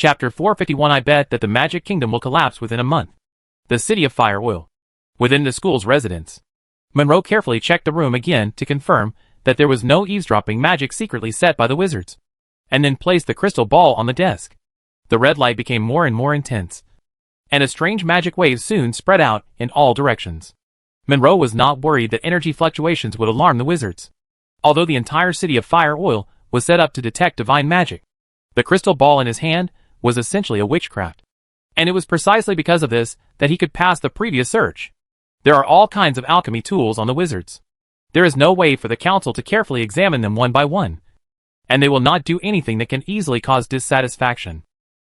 Chapter 451. I bet that the Magic Kingdom will collapse within a month. The City of Fire will. Within the school's residence. Monroe carefully checked the room again to confirm that there was no eavesdropping magic secretly set by the wizards, and then placed the crystal ball on the desk. The red light became more and more intense, and a strange magic wave soon spread out in all directions. Monroe was not worried that energy fluctuations would alarm the wizards. Although the entire City of Fire Oil was set up to detect divine magic, the crystal ball in his hand was essentially a witchcraft. And it was precisely because of this that he could pass the previous search. There are all kinds of alchemy tools on the wizards. There is no way for the council to carefully examine them one by one, and they will not do anything that can easily cause dissatisfaction.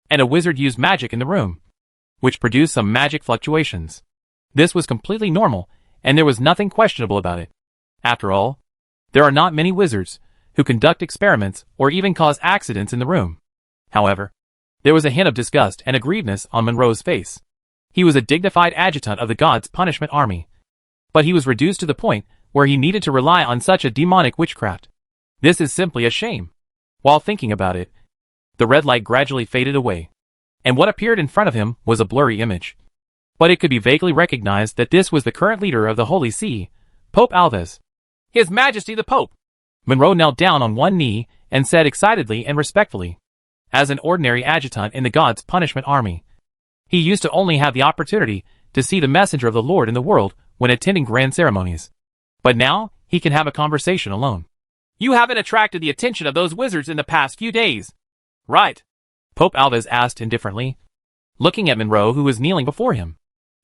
And a wizard used magic in the room, which produced some magic fluctuations. This was completely normal, and there was nothing questionable about it. After all, there are not many wizards who conduct experiments or even cause accidents in the room. However, there was a hint of disgust and aggrievedness on Monroe's face. He was a dignified adjutant of the God's Punishment Army, but he was reduced to the point where he needed to rely on such a demonic witchcraft. This is simply a shame. While thinking about it, the red light gradually faded away, and what appeared in front of him was a blurry image. But it could be vaguely recognized that this was the current leader of the Holy See, Pope Alves. His Majesty the Pope! Monroe knelt down on one knee and said excitedly and respectfully. As an ordinary adjutant in the God's Punishment Army, he used to only have the opportunity to see the messenger of the Lord in the world when attending grand ceremonies. But now, he can have a conversation alone. You haven't attracted the attention of those wizards in the past few days, right? Pope Alves asked indifferently, looking at Monroe who was kneeling before him.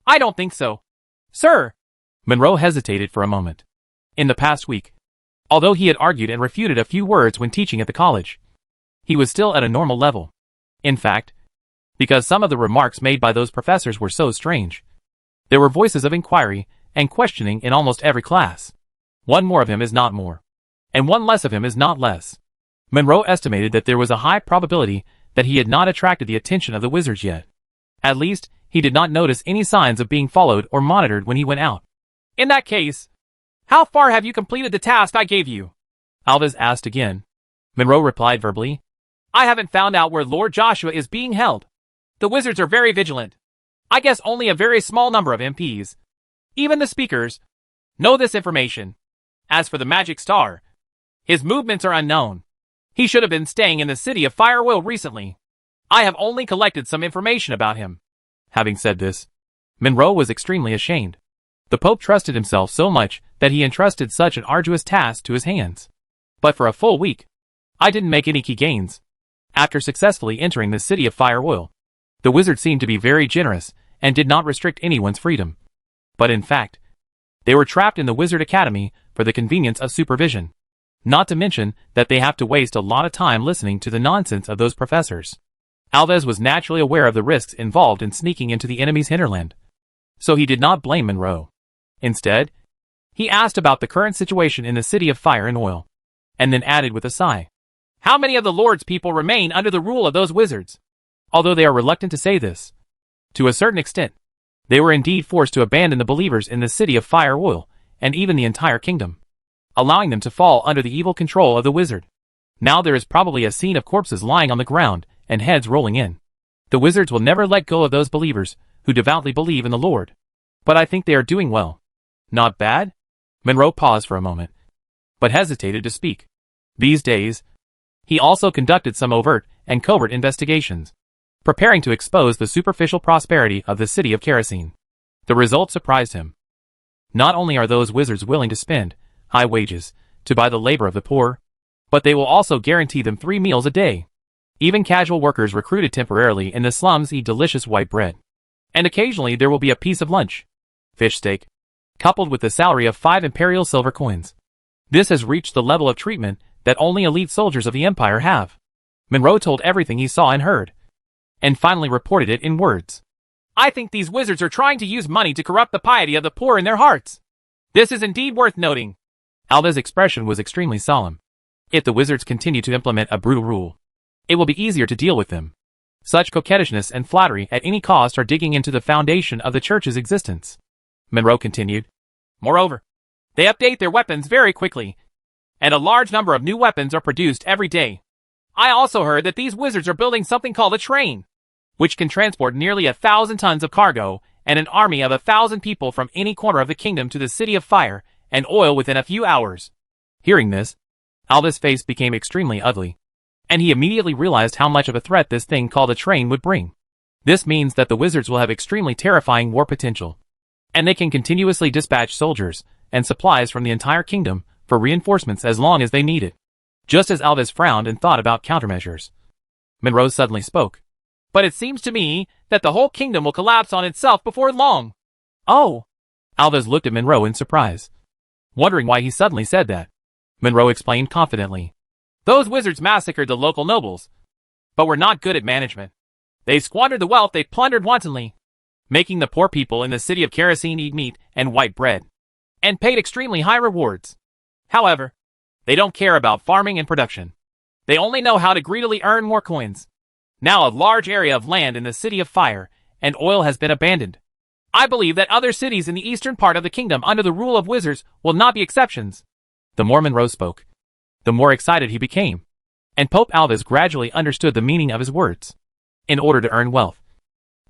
I don't think so, sir. Monroe hesitated for a moment. In the past week, although he had argued and refuted a few words when teaching at the college, he was still at a normal level. In fact, because some of the remarks made by those professors were so strange, there were voices of inquiry and questioning in almost every class. One more of him is not more, and one less of him is not less. Monroe estimated that there was a high probability that he had not attracted the attention of the wizards yet. At least, he did not notice any signs of being followed or monitored when he went out. In that case, how far have you completed the task I gave you? Alves asked again. Monroe replied verbally. I haven't found out where Lord Joshua is being held. The wizards are very vigilant. I guess only a very small number of MPs, even the speakers, know this information. As for the Magic Star, his movements are unknown. He should have been staying in the City of Fire Oil recently. I have only collected some information about him. Having said this, Monroe was extremely ashamed. The Pope trusted himself so much that he entrusted such an arduous task to his hands. But for a full week, I didn't make any key gains. After successfully entering the City of Fire Oil, the wizards seemed to be very generous and did not restrict anyone's freedom. But in fact, they were trapped in the Wizard Academy for the convenience of supervision. Not to mention that they have to waste a lot of time listening to the nonsense of those professors. Alves was naturally aware of the risks involved in sneaking into the enemy's hinterland, so he did not blame Monroe. Instead, he asked about the current situation in the City of Fire and Oil, and then added with a sigh, how many of the Lord's people remain under the rule of those wizards? Although they are reluctant to say this, to a certain extent, they were indeed forced to abandon the believers in the City of Fire Oil, and even the entire kingdom, allowing them to fall under the evil control of the wizard. Now there is probably a scene of corpses lying on the ground and heads rolling in. The wizards will never let go of those believers who devoutly believe in the Lord. But I think they are doing well. Not bad? Monroe paused for a moment, but hesitated to speak. These days, he also conducted some overt and covert investigations, preparing to expose the superficial prosperity of the city of Kerosene. The result surprised him. Not only are those wizards willing to spend high wages to buy the labor of the poor, but they will also guarantee them 3 meals a day. Even casual workers recruited temporarily in the slums eat delicious white bread. And occasionally there will be a piece of lunch, fish steak, coupled with the salary of 5 imperial silver coins. This has reached the level of treatment that only elite soldiers of the Empire have. Monroe told everything he saw and heard, and finally reported it in words. I think these wizards are trying to use money to corrupt the piety of the poor in their hearts. This is indeed worth noting. Alves' expression was extremely solemn. If the wizards continue to implement a brutal rule, it will be easier to deal with them. Such coquettishness and flattery at any cost are digging into the foundation of the church's existence. Monroe continued. Moreover, they update their weapons very quickly, and a large number of new weapons are produced every day. I also heard that these wizards are building something called a train, which can transport nearly 1,000 tons of cargo and an army of 1,000 people from any corner of the kingdom to the City of Fire and Oil within a few hours. Hearing this, Alva's face became extremely ugly, and he immediately realized how much of a threat this thing called a train would bring. This means that the wizards will have extremely terrifying war potential, and they can continuously dispatch soldiers and supplies from the entire kingdom for reinforcements as long as they need it. Just as Alves frowned and thought about countermeasures, Monroe suddenly spoke. But it seems to me that the whole kingdom will collapse on itself before long. Oh! Alves looked at Monroe in surprise, wondering why he suddenly said that. Monroe explained confidently. Those wizards massacred the local nobles, but were not good at management. They squandered the wealth they plundered wantonly, making the poor people in the city of Kerosene eat meat and white bread, and paid extremely high rewards. However, they don't care about farming and production. They only know how to greedily earn more coins. Now a large area of land in the City of Fire and Oil has been abandoned. I believe that other cities in the eastern part of the kingdom under the rule of wizards will not be exceptions. The more Monroe spoke, the more excited he became, and Pope Alves gradually understood the meaning of his words. In order to earn wealth,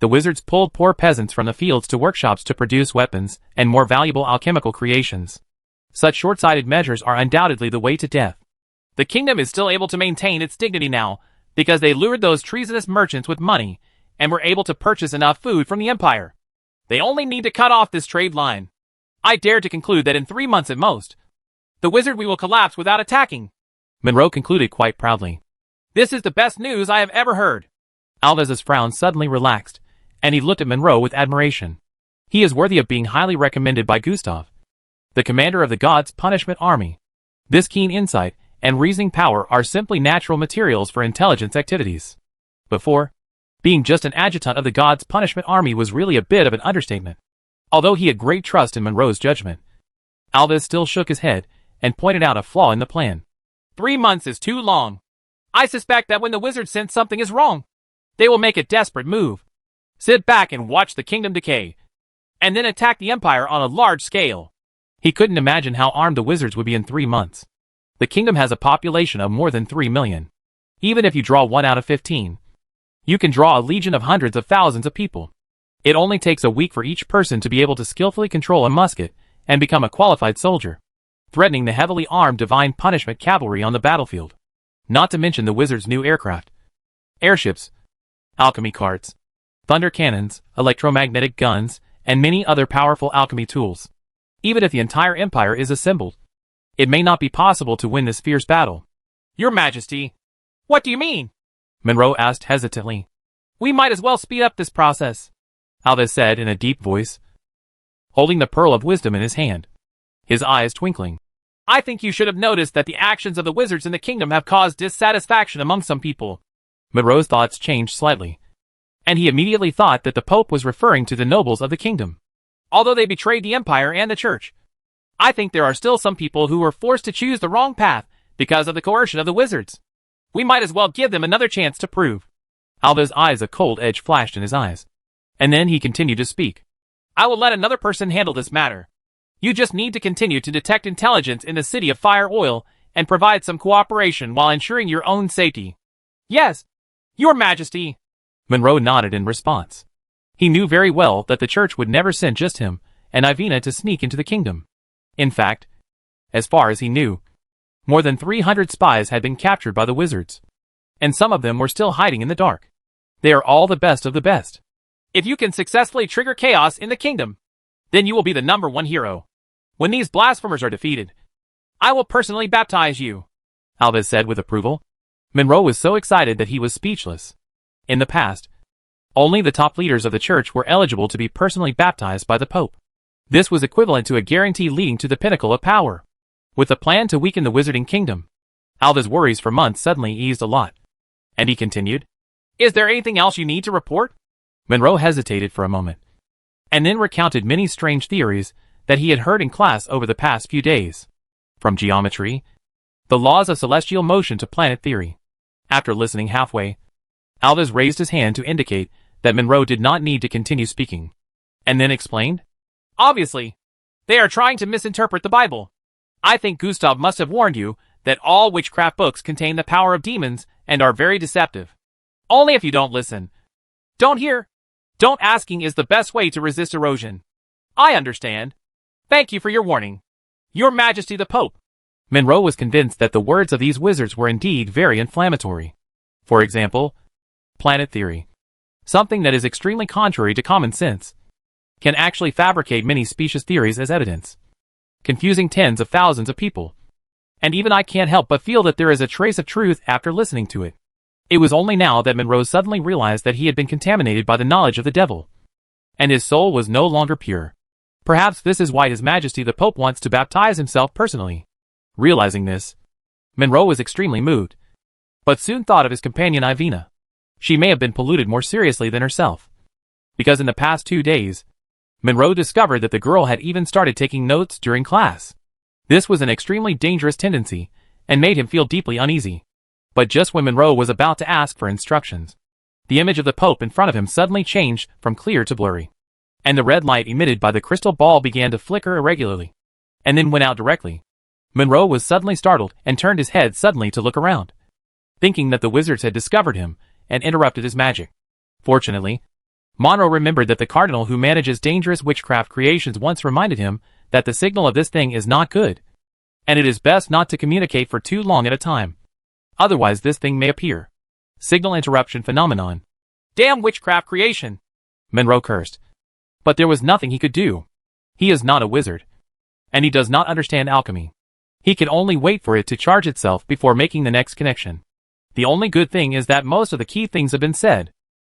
the wizards pulled poor peasants from the fields to workshops to produce weapons and more valuable alchemical creations. Such short-sighted measures are undoubtedly the way to death. The kingdom is still able to maintain its dignity now because they lured those treasonous merchants with money and were able to purchase enough food from the empire. They only need to cut off this trade line. I dare to conclude that in 3 months at most, the wizardry will collapse without attacking. Monroe concluded quite proudly. This is the best news I have ever heard. Alves's frown suddenly relaxed, and he looked at Monroe with admiration. He is worthy of being highly recommended by Gustav, the commander of the God's Punishment Army. This keen insight and reasoning power are simply natural materials for intelligence activities. Before, being just an adjutant of the God's Punishment Army was really a bit of an understatement. Although he had great trust in Monroe's judgment, Alves still shook his head and pointed out a flaw in the plan. 3 months is too long. I suspect that when the wizards sense something is wrong, they will make a desperate move. Sit back and watch the kingdom decay, and then attack the empire on a large scale. He couldn't imagine how armed the wizards would be in 3 months. The kingdom has a population of more than 3 million. Even if you draw 1 out of 15, you can draw a legion of hundreds of thousands of people. It only takes a week for each person to be able to skillfully control a musket and become a qualified soldier, threatening the heavily armed divine punishment cavalry on the battlefield. Not to mention the wizards' new aircraft, airships, alchemy carts, thunder cannons, electromagnetic guns, and many other powerful alchemy tools. Even if the entire empire is assembled, it may not be possible to win this fierce battle. Your Majesty, what do you mean? Monroe asked hesitantly. We might as well speed up this process, Alves said in a deep voice, holding the pearl of wisdom in his hand, his eyes twinkling. I think you should have noticed that the actions of the wizards in the kingdom have caused dissatisfaction among some people. Monroe's thoughts changed slightly, and he immediately thought that the Pope was referring to the nobles of the kingdom. Although they betrayed the empire and the church, I think there are still some people who were forced to choose the wrong path because of the coercion of the wizards. We might as well give them another chance to prove. Alva's eyes, a cold edge flashed in his eyes, and then he continued to speak. I will let another person handle this matter. You just need to continue to detect intelligence in the City of Fire Oil and provide some cooperation while ensuring your own safety. Yes, Your Majesty. Monroe nodded in response. He knew very well that the church would never send just him and Ivina to sneak into the kingdom. In fact, as far as he knew, more than 300 spies had been captured by the wizards, and some of them were still hiding in the dark. They are all the best of the best. If you can successfully trigger chaos in the kingdom, then you will be the #1 hero. When these blasphemers are defeated, I will personally baptize you, Alves said with approval. Monroe was so excited that he was speechless. In the past, only the top leaders of the church were eligible to be personally baptized by the Pope. This was equivalent to a guarantee leading to the pinnacle of power. With a plan to weaken the wizarding kingdom, Alva's worries for months suddenly eased a lot. And he continued, Is there anything else you need to report? Monroe hesitated for a moment, and then recounted many strange theories that he had heard in class over the past few days. From geometry, the laws of celestial motion to planet theory. After listening halfway, Alves raised his hand to indicate that Monroe did not need to continue speaking, and then explained, Obviously, they are trying to misinterpret the Bible. I think Gustav must have warned you that all witchcraft books contain the power of demons and are very deceptive. Only if you don't listen. Don't hear. Don't asking is the best way to resist erosion. I understand. Thank you for your warning. Your Majesty the Pope. Monroe was convinced that the words of these wizards were indeed very inflammatory. For example, planet theory. Something that is extremely contrary to common sense. Can actually fabricate many specious theories as evidence. Confusing tens of thousands of people. And even I can't help but feel that there is a trace of truth after listening to it. It was only now that Monroe suddenly realized that he had been contaminated by the knowledge of the devil. And his soul was no longer pure. Perhaps this is why His Majesty the Pope wants to baptize himself personally. Realizing this, Monroe was extremely moved. But soon thought of his companion Ivina. She may have been polluted more seriously than herself. Because in the past 2 days, Monroe discovered that the girl had even started taking notes during class. This was an extremely dangerous tendency, and made him feel deeply uneasy. But just when Monroe was about to ask for instructions, the image of the Pope in front of him suddenly changed from clear to blurry. And the red light emitted by the crystal ball began to flicker irregularly, and then went out directly. Monroe was suddenly startled and turned his head suddenly to look around, thinking that the wizards had discovered him and interrupted his magic. Fortunately, Monroe remembered that the cardinal who manages dangerous witchcraft creations once reminded him that the signal of this thing is not good, and it is best not to communicate for too long at a time. Otherwise this thing may appear. Signal interruption phenomenon. Damn witchcraft creation! Monroe cursed. But there was nothing he could do. He is not a wizard. And he does not understand alchemy. He can only wait for it to charge itself before making the next connection. The only good thing is that most of the key things have been said.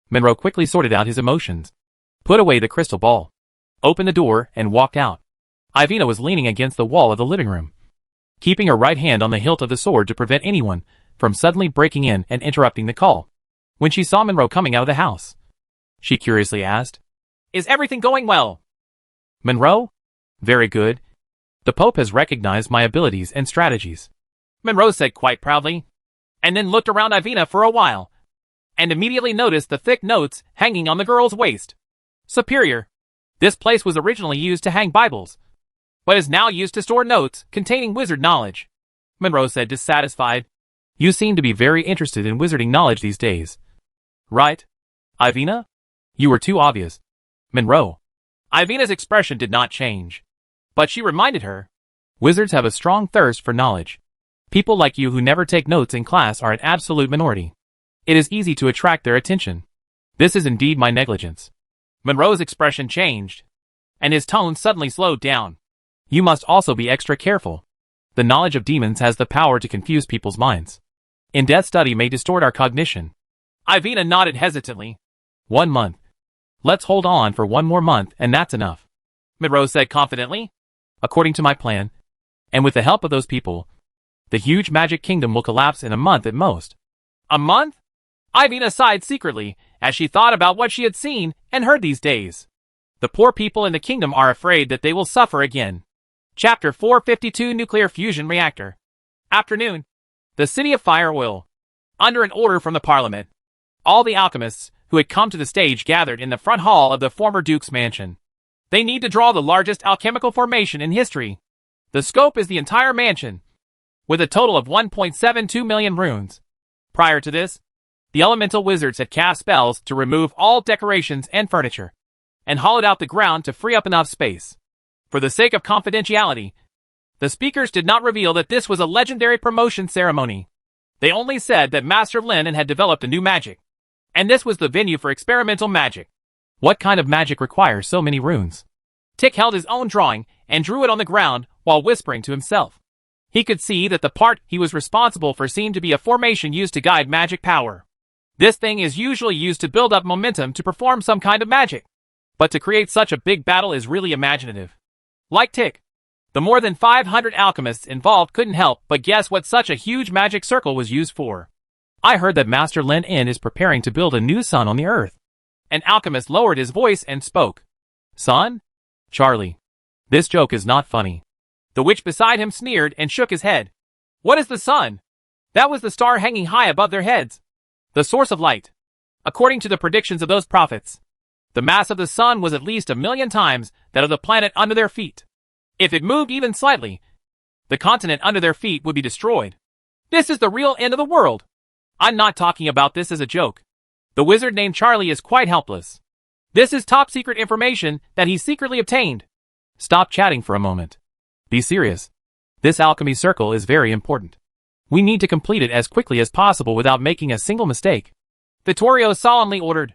Monroe quickly sorted out his emotions, put away the crystal ball, opened the door, and walked out. Ivina was leaning against the wall of the living room, keeping her right hand on the hilt of the sword to prevent anyone from suddenly breaking in and interrupting the call. When she saw Monroe coming out of the house, she curiously asked, "Is everything going well?" "Monroe? Very good. The Pope has recognized my abilities and strategies," Monroe said quite proudly, and then looked around Ivina for a while, and immediately noticed the thick notes hanging on the girl's waist. "Superior. This place was originally used to hang Bibles, but is now used to store notes containing wizard knowledge," Monroe said, dissatisfied. "You seem to be very interested in wizarding knowledge these days. Right, Ivina? You were too obvious." Monroe. Ivina's expression did not change, but she reminded her, "Wizards have a strong thirst for knowledge. People like you who never take notes in class are an absolute minority. It is easy to attract their attention. This is indeed my negligence." Monroe's expression changed, and his tone suddenly slowed down. "You must also be extra careful. The knowledge of demons has the power to confuse people's minds. In-depth study may distort our cognition." Ivina nodded hesitantly. 1 month. Let's hold on for 1 more month and that's enough," Monroe said confidently. "According to my plan, and with the help of those people, the huge magic kingdom will collapse in a month at most." A month? Ivina sighed secretly as she thought about what she had seen and heard these days. The poor people in the kingdom are afraid that they will suffer again. Chapter 452 Nuclear Fusion Reactor. Afternoon. The City of Fire Oil. Under an order from the Parliament, all the alchemists who had come to the stage gathered in the front hall of the former Duke's mansion. They need to draw the largest alchemical formation in history. The scope is the entire mansion, with a total of 1.72 million runes. Prior to this, the elemental wizards had cast spells to remove all decorations and furniture, and hollowed out the ground to free up enough space. For the sake of confidentiality, the speakers did not reveal that this was a legendary promotion ceremony. They only said that Master Lennon had developed a new magic, and this was the venue for experimental magic. What kind of magic requires so many runes? Tick held his own drawing and drew it on the ground while whispering to himself. He could see that the part he was responsible for seemed to be a formation used to guide magic power. This thing is usually used to build up momentum to perform some kind of magic, but to create such a big battle is really imaginative. Like Tick, the more than 500 alchemists involved couldn't help but guess what such a huge magic circle was used for. "I heard that Master Len In is preparing to build a new sun on the earth." An alchemist lowered his voice and spoke. "Sun? Charlie, this joke is not funny." The witch beside him sneered and shook his head. "What is the sun?" That was the star hanging high above their heads, the source of light. According to the predictions of those prophets, the mass of the sun was at least 1,000,000 times that of the planet under their feet. If it moved even slightly, the continent under their feet would be destroyed. "This is the real end of the world," I'm not talking about this as a joke. The wizard named Charlie is quite helpless. This is top secret information that he secretly obtained. Stop chatting for a moment. Be serious. This alchemy circle is very important. We need to complete it as quickly as possible without making a single mistake. Vittorio solemnly ordered.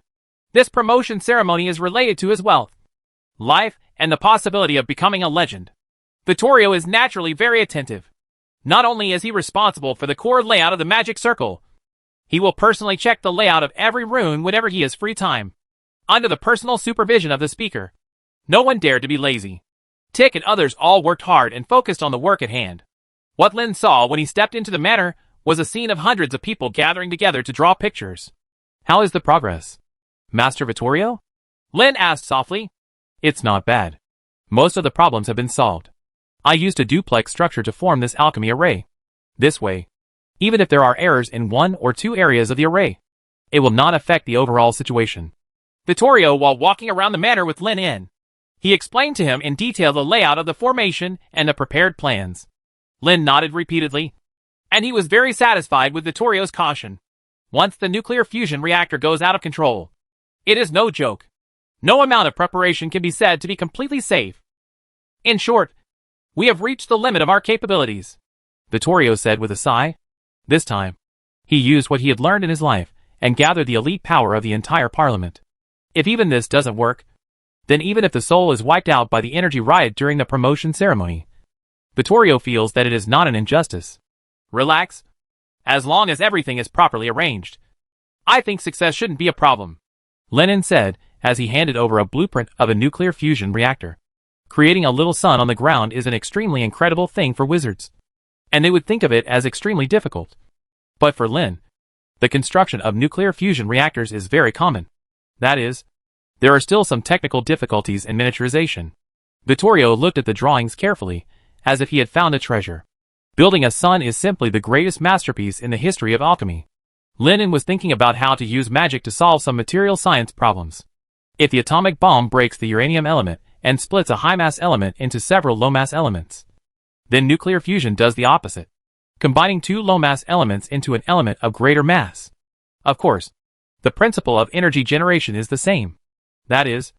This promotion ceremony is related to his wealth, life, and the possibility of becoming a legend. Vittorio is naturally very attentive. Not only is he responsible for the core layout of the magic circle, he will personally check the layout of every rune whenever he has free time, under the personal supervision of the speaker. No one dared to be lazy. Tick and others all worked hard and focused on the work at hand. What Lin saw when he stepped into the manor was a scene of hundreds of people gathering together to draw pictures. How is the progress, Master Vittorio? Lin asked softly. It's not bad. Most of the problems have been solved. I used a duplex structure to form this alchemy array. This way, even if there are errors in one or two areas of the array, it will not affect the overall situation. Vittorio, while walking around the manor with Lin in, he explained to him in detail the layout of the formation and the prepared plans. Lin nodded repeatedly, and he was very satisfied with Vittorio's caution. Once the nuclear fusion reactor goes out of control, it is no joke. No amount of preparation can be said to be completely safe. In short, we have reached the limit of our capabilities, Vittorio said with a sigh. This time, he used what he had learned in his life and gathered the elite power of the entire parliament. If even this doesn't work, then even if the soul is wiped out by the energy riot during the promotion ceremony, Vittorio feels that it is not an injustice. Relax. As long as everything is properly arranged, I think success shouldn't be a problem, Lenin said as he handed over a blueprint of a nuclear fusion reactor. Creating a little sun on the ground is an extremely incredible thing for wizards, and they would think of it as extremely difficult. But for Lin, the construction of nuclear fusion reactors is very common. That is, there are still some technical difficulties in miniaturization. Vittorio looked at the drawings carefully, as if he had found a treasure. Building a sun is simply the greatest masterpiece in the history of alchemy. Lenin was thinking about how to use magic to solve some material science problems. If the atomic bomb breaks the uranium element and splits a high-mass element into several low-mass elements, then nuclear fusion does the opposite, combining two low-mass elements into an element of greater mass. Of course, the principle of energy generation is the same. That is,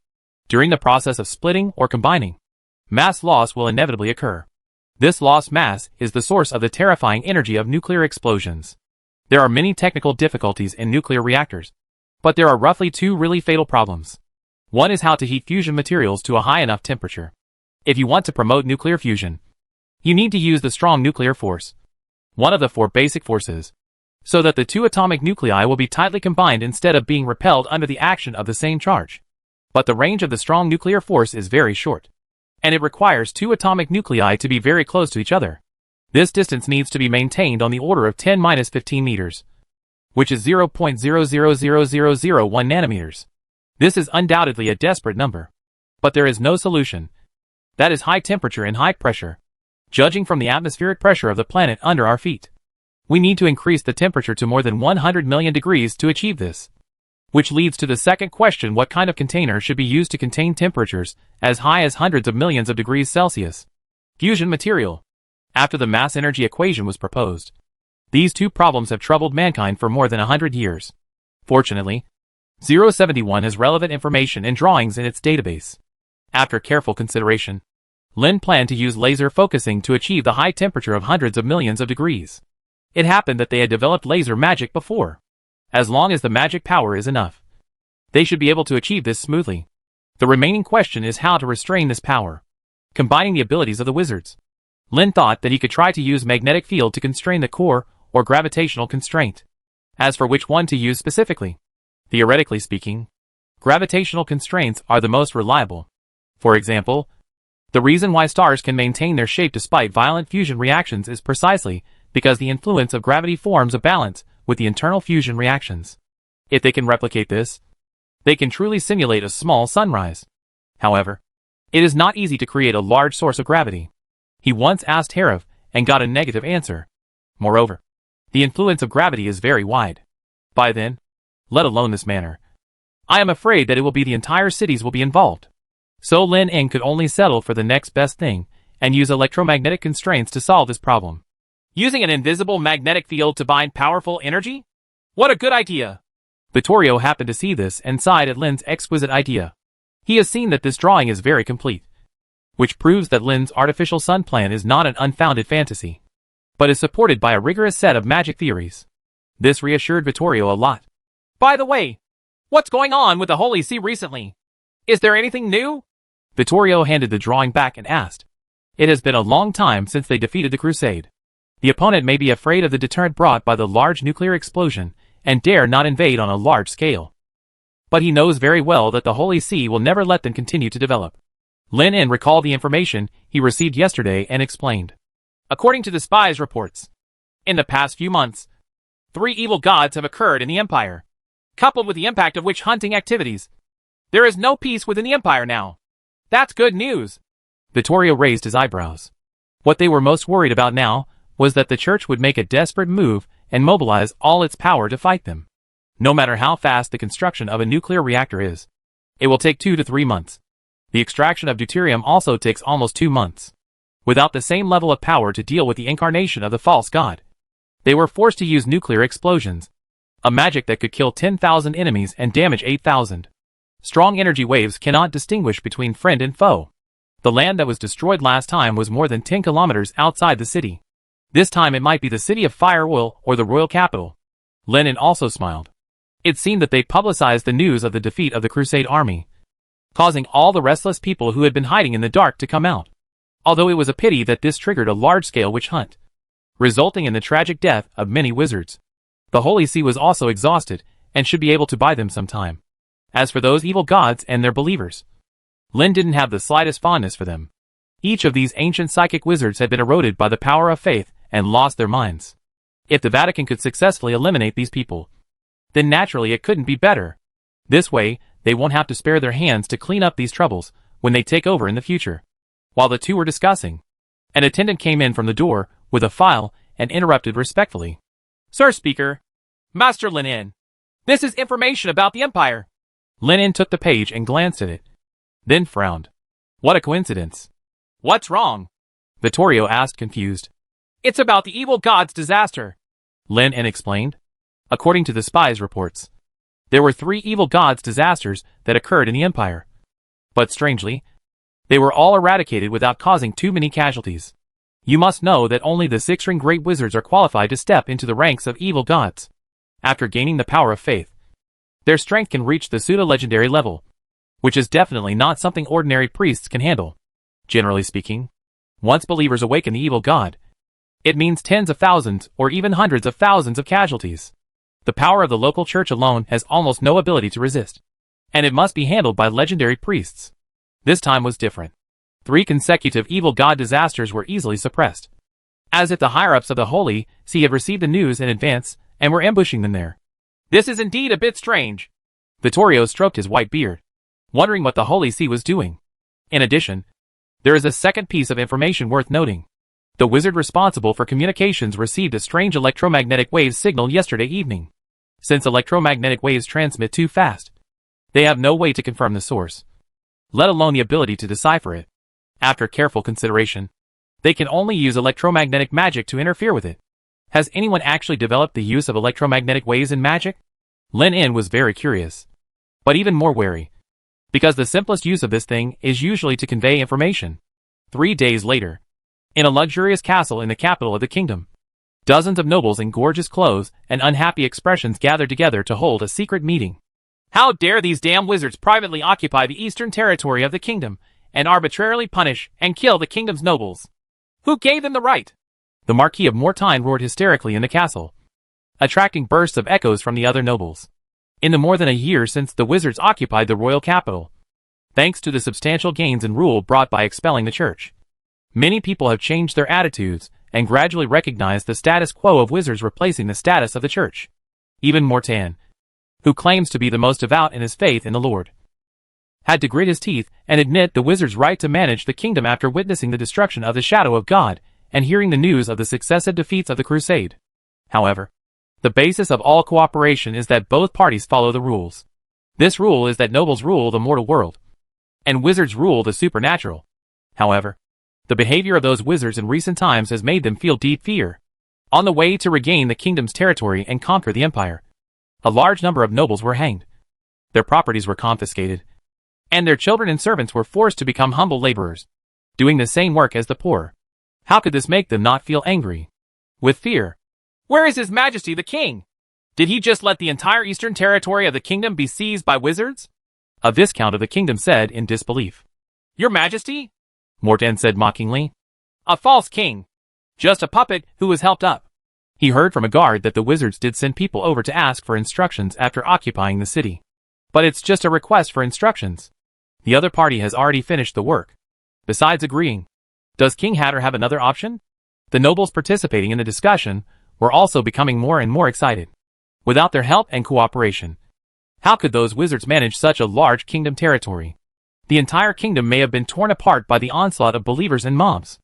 during the process of splitting or combining, mass loss will inevitably occur. This lost mass is the source of the terrifying energy of nuclear explosions. There are many technical difficulties in nuclear reactors, but there are roughly two really fatal problems. One is how to heat fusion materials to a high enough temperature. If you want to promote nuclear fusion, you need to use the strong nuclear force, one of the four basic forces, so that the two atomic nuclei will be tightly combined instead of being repelled under the action of the same charge. But the range of the strong nuclear force is very short, and it requires two atomic nuclei to be very close to each other. This distance needs to be maintained on the order of 10-15 meters, which is 0.000001 nanometers. This is undoubtedly a desperate number. But there is no solution. That is high temperature and high pressure. Judging from the atmospheric pressure of the planet under our feet, we need to increase the temperature to more than 100 million degrees to achieve this. Which leads to the second question: what kind of container should be used to contain temperatures as high as hundreds of millions of degrees Celsius? Fusion material. After the mass energy equation was proposed, these two problems have troubled mankind for more than 100 years. Fortunately, 071 has relevant information and drawings in its database. After careful consideration, Lin planned to use laser focusing to achieve the high temperature of hundreds of millions of degrees. It happened that they had developed laser magic before. As long as the magic power is enough, they should be able to achieve this smoothly. The remaining question is how to restrain this power, combining the abilities of the wizards. Lin thought that he could try to use magnetic field to constrain the core, or gravitational constraint. As for which one to use specifically, theoretically speaking, gravitational constraints are the most reliable. For example, the reason why stars can maintain their shape despite violent fusion reactions is precisely because the influence of gravity forms a balance with the internal fusion reactions. If they can replicate this, they can truly simulate a small sunrise. However, it is not easy to create a large source of gravity. He once asked Herav and got a negative answer. Moreover, the influence of gravity is very wide. By then, let alone this manner, I am afraid that it will be the entire cities will be involved. So Lin Eng could only settle for the next best thing and use electromagnetic constraints to solve this problem. Using an invisible magnetic field to bind powerful energy? What a good idea! Vittorio happened to see this and sighed at Lin's exquisite idea. He has seen that this drawing is very complete, which proves that Lin's artificial sun plan is not an unfounded fantasy, but is supported by a rigorous set of magic theories. This reassured Vittorio a lot. By the way, what's going on with the Holy See recently? Is there anything new? Vittorio handed the drawing back and asked. It has been a long time since they defeated the Crusade. The opponent may be afraid of the deterrent brought by the large nuclear explosion and dare not invade on a large scale. But he knows very well that the Holy See will never let them continue to develop. Lin En recalled the information he received yesterday and explained. According to the spies' reports, in the past few months, 3 evil gods have occurred in the Empire, coupled with the impact of witch hunting activities. There is no peace within the Empire now. That's good news. Vittorio raised his eyebrows. What they were most worried about now was that the church would make a desperate move and mobilize all its power to fight them. No matter how fast the construction of a nuclear reactor is, it will take 2 to 3 months. The extraction of deuterium also takes almost 2 months. Without the same level of power to deal with the incarnation of the false god, they were forced to use nuclear explosions, a magic that could kill 10,000 enemies and damage 8,000. Strong energy waves cannot distinguish between friend and foe. The land that was destroyed last time was more than 10 kilometers outside the city. This time it might be the city of Fire Will or the royal capital. Lin En also smiled. It seemed that they publicized the news of the defeat of the Crusade army, causing all the restless people who had been hiding in the dark to come out. Although it was a pity that this triggered a large-scale witch hunt, resulting in the tragic death of many wizards. The Holy See was also exhausted and should be able to buy them some time. As for those evil gods and their believers, Lin didn't have the slightest fondness for them. Each of these ancient psychic wizards had been eroded by the power of faith and lost their minds. If the Vatican could successfully eliminate these people, then naturally it couldn't be better. This way, they won't have to spare their hands to clean up these troubles when they take over in the future. While the two were discussing, an attendant came in from the door with a file and interrupted respectfully. Sir Speaker, Master Lin En, this is information about the Empire. Lin En took the page and glanced at it, then frowned. What a coincidence. What's wrong? Vittorio asked, confused. It's about the evil god's disaster, Lin En explained. According to the spies' reports, there were 3 evil gods' disasters that occurred in the Empire. But strangely, they were all eradicated without causing too many casualties. You must know that only the 6-ring great wizards are qualified to step into the ranks of evil gods. After gaining the power of faith, their strength can reach the pseudo-legendary level, which is definitely not something ordinary priests can handle. Generally speaking, once believers awaken the evil god, it means tens of thousands or even hundreds of thousands of casualties. The power of the local church alone has almost no ability to resist, and it must be handled by legendary priests. This time was different. 3 consecutive evil god disasters were easily suppressed, as if the higher-ups of the Holy See had received the news in advance and were ambushing them there. This is indeed a bit strange. Vittorio stroked his white beard, wondering what the Holy See was doing. In addition, there is a second piece of information worth noting. The wizard responsible for communications received a strange electromagnetic wave signal yesterday evening. Since electromagnetic waves transmit too fast, they have no way to confirm the source, let alone the ability to decipher it. After careful consideration, they can only use electromagnetic magic to interfere with it. Has anyone actually developed the use of electromagnetic waves in magic? Lin En was very curious, but even more wary, because the simplest use of this thing is usually to convey information. 3 days later, in a luxurious castle in the capital of the kingdom, dozens of nobles in gorgeous clothes and unhappy expressions gathered together to hold a secret meeting. How dare these damn wizards privately occupy the eastern territory of the kingdom and arbitrarily punish and kill the kingdom's nobles? Who gave them the right? The Marquis of Mortain roared hysterically in the castle, attracting bursts of echoes from the other nobles. In the more than a year since the wizards occupied the royal capital, thanks to the substantial gains in rule brought by expelling the church, many people have changed their attitudes and gradually recognized the status quo of wizards replacing the status of the church. Even Mortain, who claims to be the most devout in his faith in the Lord, had to grit his teeth and admit the wizard's right to manage the kingdom after witnessing the destruction of the shadow of God and hearing the news of the successive defeats of the crusade. However, the basis of all cooperation is that both parties follow the rules. This rule is that nobles rule the mortal world, and wizards rule the supernatural. However, the behavior of those wizards in recent times has made them feel deep fear. On the way to regain the kingdom's territory and conquer the empire, A large number of nobles were hanged. Their properties were confiscated, and their children and servants were forced to become humble laborers, doing the same work as the poor. How could this make them not feel angry? With fear. Where is His Majesty the King? Did he just let the entire eastern territory of the kingdom be seized by wizards? A viscount of the kingdom said in disbelief. Your Majesty? Mortain said mockingly. A false king. Just a puppet who was helped up. He heard from a guard that the wizards did send people over to ask for instructions after occupying the city. But it's just a request for instructions. The other party has already finished the work. Besides agreeing, does King Hatter have another option? The nobles participating in the discussion were also becoming more and more excited. Without their help and cooperation, how could those wizards manage such a large kingdom territory? The entire kingdom may have been torn apart by the onslaught of believers and mobs.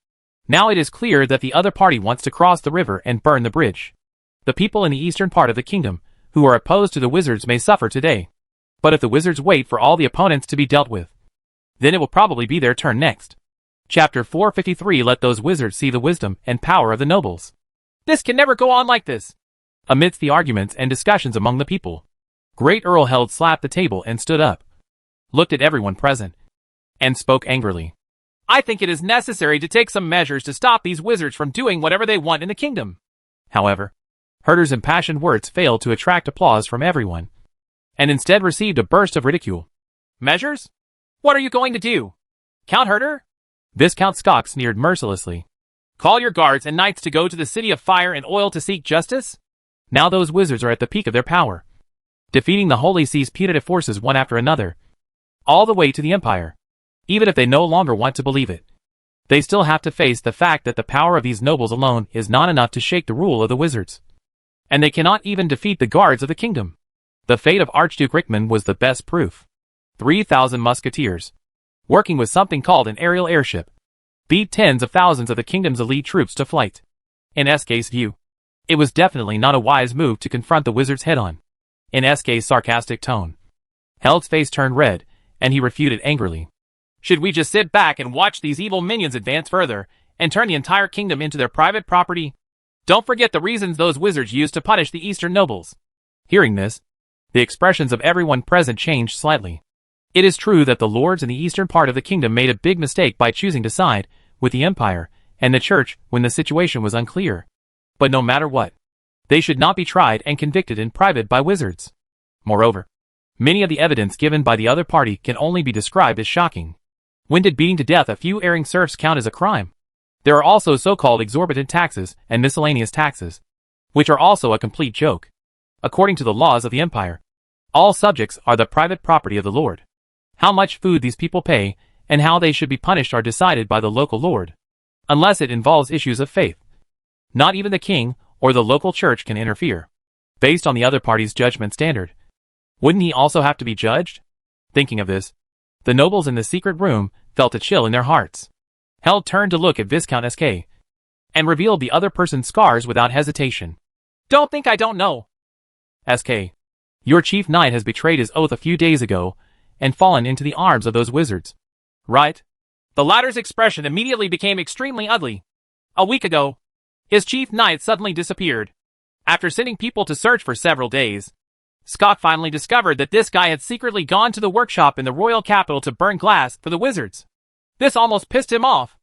Now it is clear that the other party wants to cross the river and burn the bridge. The people in the eastern part of the kingdom, who are opposed to the wizards, may suffer today. But if the wizards wait for all the opponents to be dealt with, then it will probably be their turn next. Chapter 453. Let those wizards see the wisdom and power of the nobles. This can never go on like this. Amidst the arguments and discussions among the people, Great Earl Held slapped the table and stood up, looked at everyone present, and spoke angrily. I think it is necessary to take some measures to stop these wizards from doing whatever they want in the kingdom. However, Herder's impassioned words failed to attract applause from everyone, and instead received a burst of ridicule. Measures? What are you going to do? Count Herder? Viscount Skok sneered mercilessly. Call your guards and knights to go to the City of Fire and Oil to seek justice? Now those wizards are at the peak of their power, defeating the Holy See's putative forces one after another, all the way to the Empire. Even if they no longer want to believe it, they still have to face the fact that the power of these nobles alone is not enough to shake the rule of the wizards. And they cannot even defeat the guards of the kingdom. The fate of Archduke Rickman was the best proof. 3,000 musketeers, working with something called an aerial airship, beat tens of thousands of the kingdom's elite troops to flight. In SK's view, it was definitely not a wise move to confront the wizards head-on. In SK's sarcastic tone, Held's face turned red, and he refuted angrily. Should we just sit back and watch these evil minions advance further, and turn the entire kingdom into their private property? Don't forget the reasons those wizards used to punish the eastern nobles. Hearing this, the expressions of everyone present changed slightly. It is true that the lords in the eastern part of the kingdom made a big mistake by choosing to side with the Empire and the Church when the situation was unclear. But no matter what, they should not be tried and convicted in private by wizards. Moreover, many of the evidence given by the other party can only be described as shocking. When did beating to death a few erring serfs count as a crime? There are also so-called exorbitant taxes and miscellaneous taxes, which are also a complete joke. According to the laws of the Empire, all subjects are the private property of the lord. How much food these people pay and how they should be punished are decided by the local lord, unless it involves issues of faith. Not even the king or the local church can interfere, based on the other party's judgment standard. Wouldn't he also have to be judged? Thinking of this, the nobles in the secret room felt a chill in their hearts. Held turned to look at Viscount SK, and revealed the other person's scars without hesitation. Don't think I don't know. SK, your chief knight has betrayed his oath a few days ago, and fallen into the arms of those wizards. Right? The latter's expression immediately became extremely ugly. A week ago, his chief knight suddenly disappeared. After sending people to search for several days, Skok finally discovered that this guy had secretly gone to the workshop in the royal capital to burn glass for the wizards. This almost pissed him off.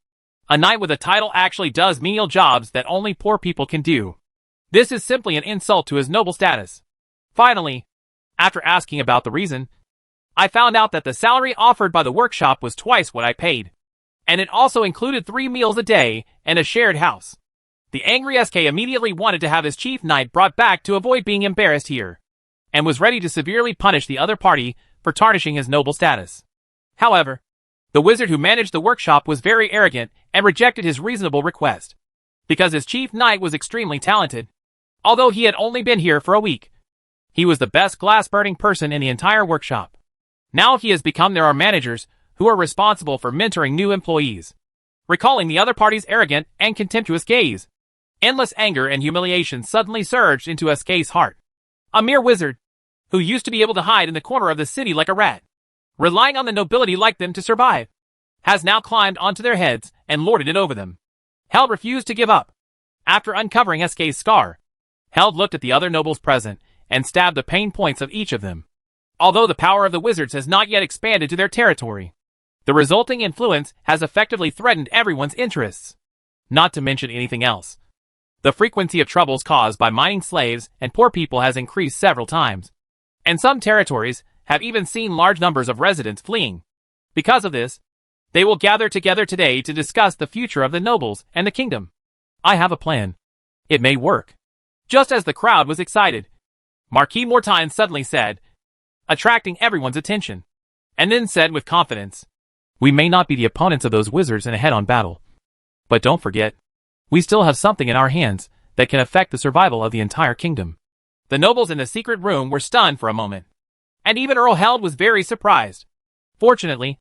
A knight with a title actually does menial jobs that only poor people can do. This is simply an insult to his noble status. Finally, after asking about the reason, I found out that the salary offered by the workshop was twice what I paid. And it also included 3 meals a day and a shared house. The angry SK immediately wanted to have his chief knight brought back to avoid being embarrassed here, and was ready to severely punish the other party for tarnishing his noble status. However, the wizard who managed the workshop was very arrogant and rejected his reasonable request, because his chief knight was extremely talented. Although he had only been here for a week, he was the best glass-burning person in the entire workshop. Now he has become there are managers who are responsible for mentoring new employees. Recalling the other party's arrogant and contemptuous gaze, endless anger and humiliation suddenly surged into SK's heart. A mere wizard, who used to be able to hide in the corner of the city like a rat, relying on the nobility like them to survive, has now climbed onto their heads and lorded it over them. Held refused to give up. After uncovering SK's scar, Held looked at the other nobles present and stabbed the pain points of each of them. Although the power of the wizards has not yet expanded to their territory, the resulting influence has effectively threatened everyone's interests. Not to mention anything else. The frequency of troubles caused by mining slaves and poor people has increased several times, and some territories have even seen large numbers of residents fleeing. Because of this, they will gather together today to discuss the future of the nobles and the kingdom. I have a plan. It may work. Just as the crowd was excited, Marquis Mortain suddenly said, attracting everyone's attention, and then said with confidence, "We may not be the opponents of those wizards in a head-on battle, but don't forget, we still have something in our hands that can affect the survival of the entire kingdom." The nobles in the secret room were stunned for a moment, and even Earl Held was very surprised. Fortunately,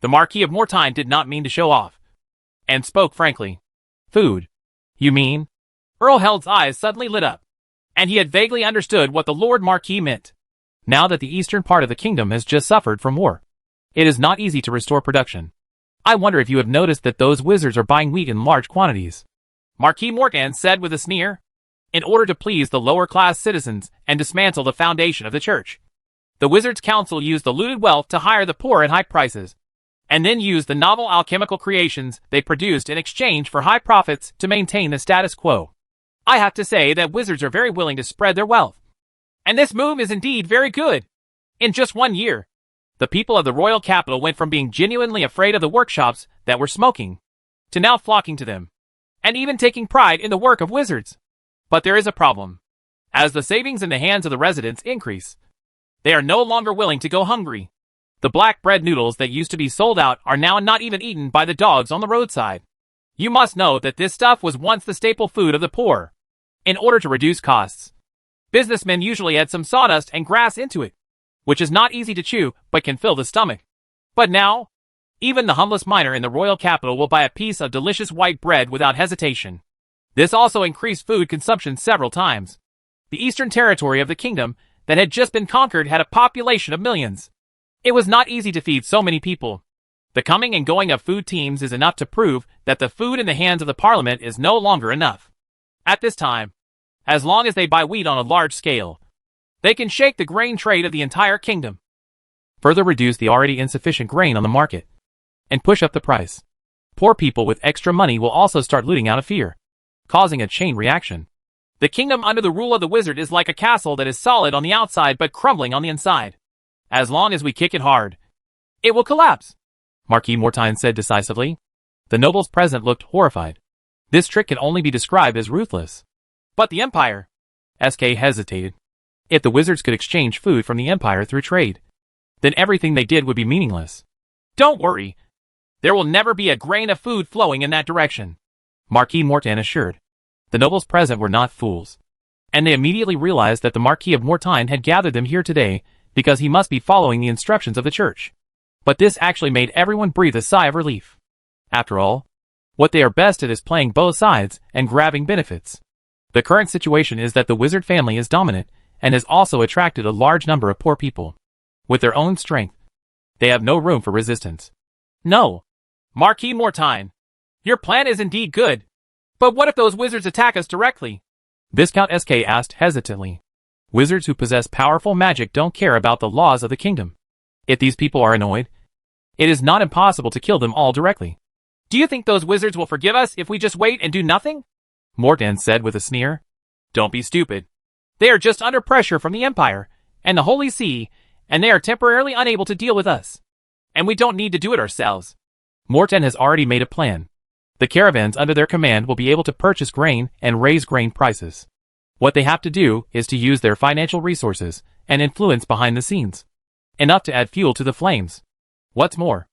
the Marquis of Mortain did not mean to show off, and spoke frankly. "Food, you mean?" Earl Held's eyes suddenly lit up, and he had vaguely understood what the Lord Marquis meant. Now that the eastern part of the kingdom has just suffered from war, it is not easy to restore production. I wonder if you have noticed that those wizards are buying wheat in large quantities. Marquis Mortain said with a sneer, in order to please the lower-class citizens and dismantle the foundation of the church. The Wizards' Council used the looted wealth to hire the poor at high prices, and then used the novel alchemical creations they produced in exchange for high profits to maintain the status quo. I have to say that wizards are very willing to spread their wealth. And this move is indeed very good. In just 1 year, the people of the royal capital went from being genuinely afraid of the workshops that were smoking, to now flocking to them, and even taking pride in the work of wizards. But there is a problem. As the savings in the hands of the residents increase, they are no longer willing to go hungry. The black bread noodles that used to be sold out are now not even eaten by the dogs on the roadside. You must know that this stuff was once the staple food of the poor. In order to reduce costs, businessmen usually add some sawdust and grass into it, which is not easy to chew but can fill the stomach. But now, even the humblest miner in the royal capital will buy a piece of delicious white bread without hesitation. This also increased food consumption several times. The eastern territory of the kingdom that had just been conquered had a population of millions. It was not easy to feed so many people. The coming and going of food teams is enough to prove that the food in the hands of the parliament is no longer enough. At this time, as long as they buy wheat on a large scale, they can shake the grain trade of the entire kingdom, further reduce the already insufficient grain on the market, and push up the price. Poor people with extra money will also start looting out of fear, causing a chain reaction. The kingdom under the rule of the wizard is like a castle that is solid on the outside but crumbling on the inside. As long as we kick it hard, it will collapse, Marquis Mortain said decisively. The nobles present looked horrified. This trick can only be described as ruthless. But the Empire? SK hesitated. If the wizards could exchange food from the Empire through trade, then everything they did would be meaningless. Don't worry. There will never be a grain of food flowing in that direction, Marquis Mortain assured. The nobles present were not fools, and they immediately realized that the Marquis of Mortain had gathered them here today because he must be following the instructions of the church. But this actually made everyone breathe a sigh of relief. After all, what they are best at is playing both sides and grabbing benefits. The current situation is that the wizard family is dominant and has also attracted a large number of poor people. With their own strength, they have no room for resistance. No, Marquis Mortain, your plan is indeed good. But what if those wizards attack us directly? Viscount SK asked hesitantly. Wizards who possess powerful magic don't care about the laws of the kingdom. If these people are annoyed, it is not impossible to kill them all directly. Do you think those wizards will forgive us if we just wait and do nothing? Mortain said with a sneer. Don't be stupid. They are just under pressure from the Empire and the Holy See, and they are temporarily unable to deal with us. And we don't need to do it ourselves. Mortain has already made a plan. The caravans under their command will be able to purchase grain and raise grain prices. What they have to do is to use their financial resources and influence behind the scenes, enough to add fuel to the flames. What's more,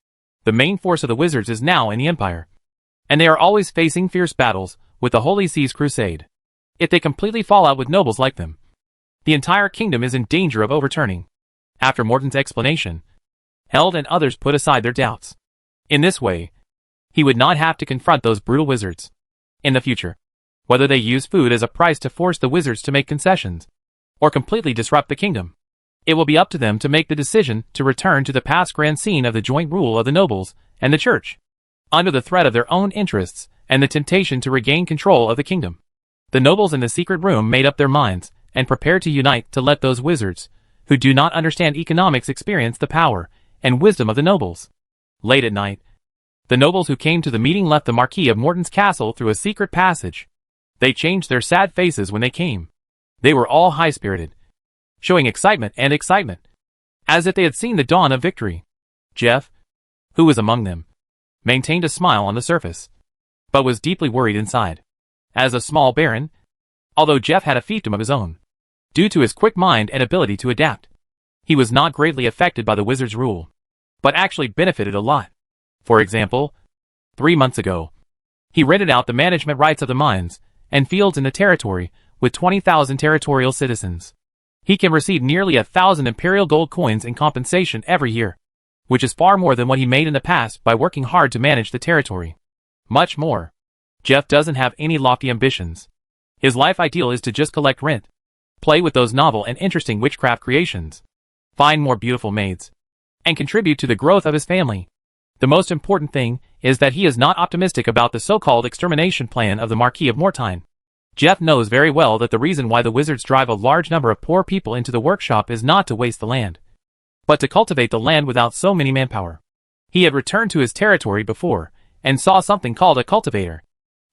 the main force of the wizards is now in the Empire, and they are always facing fierce battles with the Holy See's crusade. If they completely fall out with nobles like them, the entire kingdom is in danger of overturning. After Morton's explanation, Held and others put aside their doubts. In this way, he would not have to confront those brutal wizards. In the future, whether they use food as a price to force the wizards to make concessions, or completely disrupt the kingdom, it will be up to them to make the decision to return to the past grand scene of the joint rule of the nobles and the church, under the threat of their own interests and the temptation to regain control of the kingdom. The nobles in the secret room made up their minds, and prepare to unite to let those wizards, who do not understand economics, experience the power and wisdom of the nobles. Late at night, the nobles who came to the meeting left the Marquis of Morton's castle through a secret passage. They changed their sad faces when they came. They were all high-spirited, showing excitement, as if they had seen the dawn of victory. Jeff, who was among them, maintained a smile on the surface, but was deeply worried inside. As a small baron, although Jeff had a fiefdom of his own, due to his quick mind and ability to adapt, he was not greatly affected by the wizard's rule, but actually benefited a lot. For example, 3 months ago, he rented out the management rights of the mines and fields in the territory with 20,000 territorial citizens. He can receive nearly 1,000 imperial gold coins in compensation every year, which is far more than what he made in the past by working hard to manage the territory. Much more. Jeff doesn't have any lofty ambitions. His life ideal is to just collect rent, play with those novel and interesting witchcraft creations, find more beautiful maids, and contribute to the growth of his family. The most important thing is that he is not optimistic about the so-called extermination plan of the Marquis of Mortine. Jeff knows very well that the reason why the wizards drive a large number of poor people into the workshop is not to waste the land, but to cultivate the land without so many manpower. He had returned to his territory before, and saw something called a cultivator.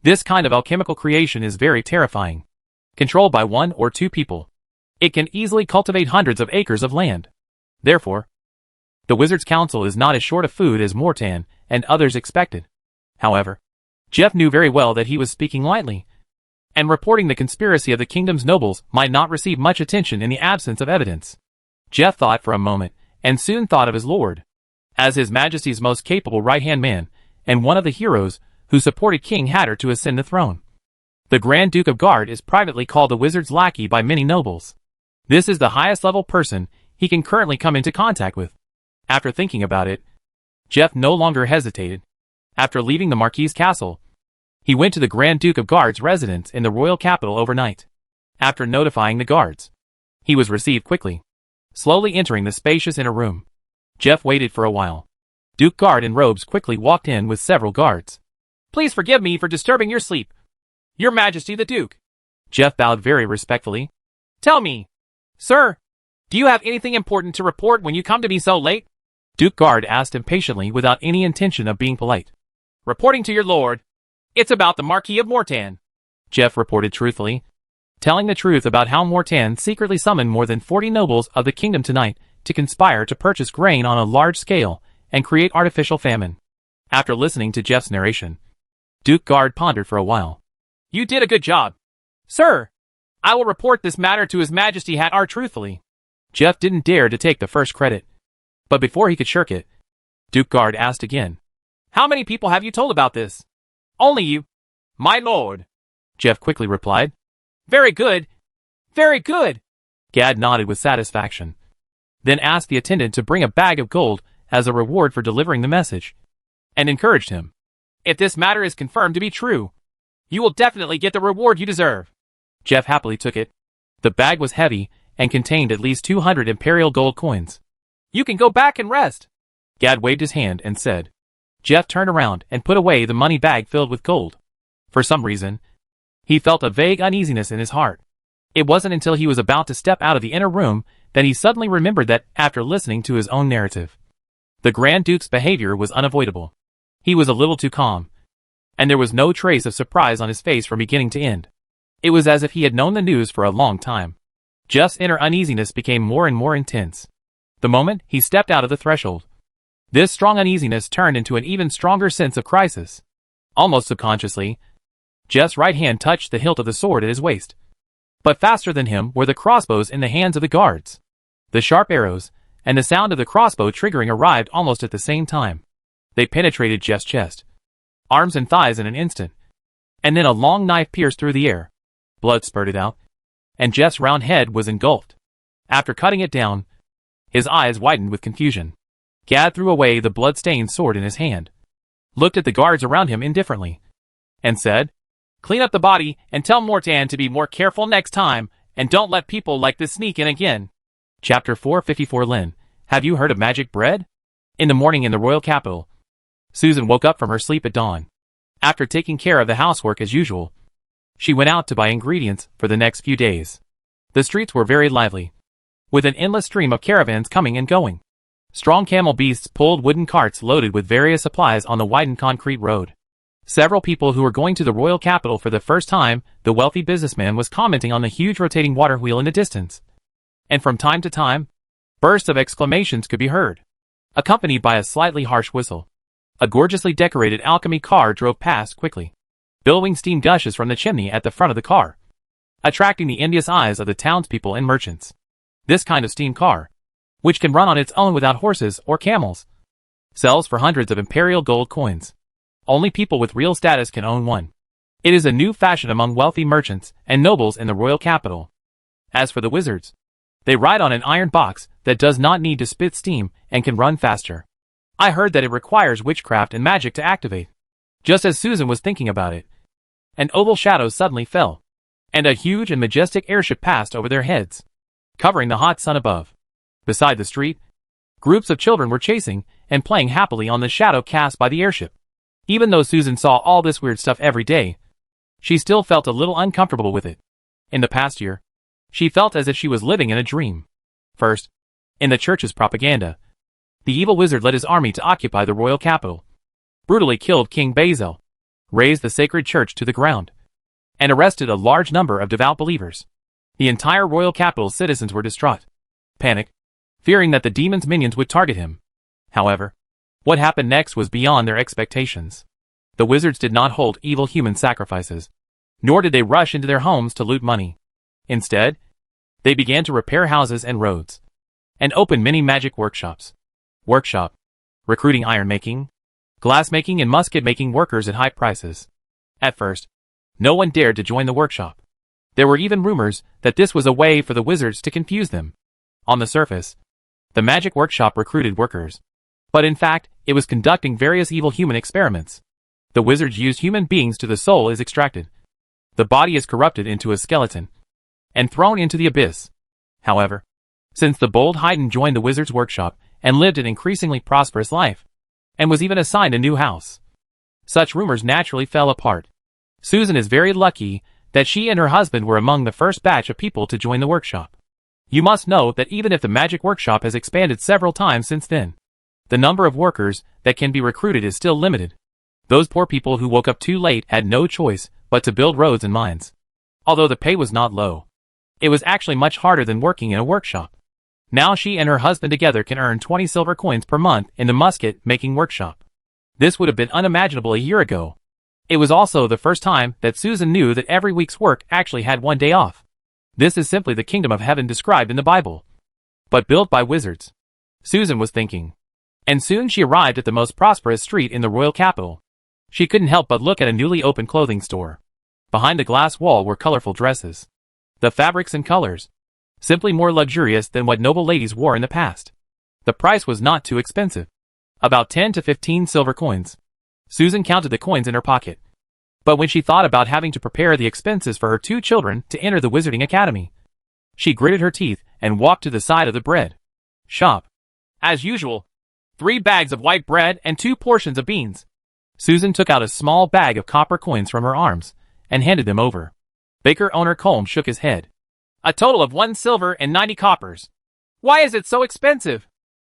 This kind of alchemical creation is very terrifying. Controlled by 1 or 2 people, it can easily cultivate hundreds of acres of land. Therefore, the Wizards' Council is not as short of food as Mortan and others expected. However, Jeff knew very well that he was speaking lightly, and reporting the conspiracy of the kingdom's nobles might not receive much attention in the absence of evidence. Jeff thought for a moment, and soon thought of his lord, as his majesty's most capable right-hand man, and one of the heroes who supported King Hatter to ascend the throne. The Grand Duke of Guard is privately called the wizard's lackey by many nobles. This is the highest level person he can currently come into contact with. After thinking about it, Jeff no longer hesitated. After leaving the Marquis's castle, he went to the Grand Duke of Guard's residence in the royal capital overnight. After notifying the guards, he was received quickly. Slowly entering the spacious inner room, Jeff waited for a while. Duke Guard in robes quickly walked in with several guards. "Please forgive me for disturbing your sleep, Your Majesty the Duke." Jeff bowed very respectfully. "Tell me, sir, do you have anything important to report when you come to me so late?" Duke Guard asked impatiently without any intention of being polite. "Reporting to your lord. It's about the Marquis of Mortan," Jeff reported truthfully, telling the truth about how Mortan secretly summoned more than 40 nobles of the kingdom tonight to conspire to purchase grain on a large scale and create artificial famine. After listening to Jeff's narration, Duke Guard pondered for a while. "You did a good job, sir. I will report this matter to His Majesty Hatter truthfully." Jeff didn't dare to take the first credit, but before he could shirk it, Duke Guard asked again, "How many people have you told about this?" "Only you, my lord," Jeff quickly replied. "Very good, very good." Gad nodded with satisfaction, then asked the attendant to bring a bag of gold as a reward for delivering the message, and encouraged him. "If this matter is confirmed to be true, you will definitely get the reward you deserve." Jeff happily took it. The bag was heavy and contained at least 200 imperial gold coins. "You can go back and rest." Gad waved his hand and said. Jeff turned around and put away the money bag filled with gold. For some reason, he felt a vague uneasiness in his heart. It wasn't until he was about to step out of the inner room that he suddenly remembered that, after listening to his own narrative, the Grand Duke's behavior was unavoidable. He was a little too calm, and there was no trace of surprise on his face from beginning to end. It was as if he had known the news for a long time. Jeff's inner uneasiness became more and more intense the moment he stepped out of the threshold. This strong uneasiness turned into an even stronger sense of crisis. Almost subconsciously, Jeff's right hand touched the hilt of the sword at his waist. But faster than him were the crossbows in the hands of the guards. The sharp arrows and the sound of the crossbow triggering arrived almost at the same time. They penetrated Jeff's chest, arms and thighs in an instant, and then a long knife pierced through the air. Blood spurted out, and Jeff's round head was engulfed. After cutting it down, his eyes widened with confusion. Gad threw away the blood-stained sword in his hand, looked at the guards around him indifferently, and said, "Clean up the body and tell Mortan to be more careful next time, and don't let people like this sneak in again." Chapter 454. Lynn, have you heard of magic bread? In the morning in the royal capital, Susan woke up from her sleep at dawn. After taking care of the housework as usual, she went out to buy ingredients for the next few days. The streets were very lively, with an endless stream of caravans coming and going. Strong camel beasts pulled wooden carts loaded with various supplies on the widened concrete road. Several people who were going to the royal capital for the first time, the wealthy businessman was commenting on the huge rotating water wheel in the distance. And from time to time, bursts of exclamations could be heard, accompanied by a slightly harsh whistle. A gorgeously decorated alchemy car drove past quickly. Billowing steam gushes from the chimney at the front of the car, attracting the envious eyes of the townspeople and merchants. This kind of steam car, which can run on its own without horses or camels, sells for hundreds of imperial gold coins. Only people with real status can own one. It is a new fashion among wealthy merchants and nobles in the royal capital. As for the wizards, they ride on an iron box that does not need to spit steam and can run faster. I heard that it requires witchcraft and magic to activate. Just as Susan was thinking about it, an oval shadow suddenly fell, and a huge and majestic airship passed over their heads, covering the hot sun above. Beside the street, groups of children were chasing and playing happily on the shadow cast by the airship. Even though Susan saw all this weird stuff every day, she still felt a little uncomfortable with it. In the past year, she felt as if she was living in a dream. First, in the church's propaganda, the evil wizard led his army to occupy the royal capital, brutally killed King Basil, razed the sacred church to the ground, and arrested a large number of devout believers. The entire royal capital's citizens were distraught, panicked, fearing that the demon's minions would target him. However, what happened next was beyond their expectations. The wizards did not hold evil human sacrifices, nor did they rush into their homes to loot money. Instead, they began to repair houses and roads, and open many magic workshops. Recruiting iron making, glass making and musket making workers at high prices. At first, no one dared to join the workshop. There were even rumors that this was a way for the wizards to confuse them. On the surface, the magic workshop recruited workers, but in fact, it was conducting various evil human experiments. The wizards used human beings till the soul is extracted. The body is corrupted into a skeleton and thrown into the abyss. However, since the bold Haydn joined the wizard's workshop and lived an increasingly prosperous life, and was even assigned a new house, such rumors naturally fell apart. Susan is very lucky that she and her husband were among the first batch of people to join the workshop. You must know that even if the magic workshop has expanded several times since then, the number of workers that can be recruited is still limited. Those poor people who woke up too late had no choice but to build roads and mines. Although the pay was not low, it was actually much harder than working in a workshop. Now she and her husband together can earn 20 silver coins per month in the musket-making workshop. This would have been unimaginable a year ago. It was also the first time that Susan knew that every week's work actually had one day off. This is simply the kingdom of heaven described in the Bible, but built by wizards, Susan was thinking. And soon she arrived at the most prosperous street in the royal capital. She couldn't help but look at a newly opened clothing store. Behind the glass wall were colorful dresses. The fabrics and colors, simply more luxurious than what noble ladies wore in the past. The price was not too expensive. About 10 to 15 silver coins. Susan counted the coins in her pocket. But when she thought about having to prepare the expenses for her 2 children to enter the Wizarding Academy, she gritted her teeth and walked to the side of the bread shop. As usual, 3 bags of white bread and 2 portions of beans. Susan took out a small bag of copper coins from her arms and handed them over. Baker owner Colm shook his head. A total of 1 silver and 90 coppers. Why is it so expensive?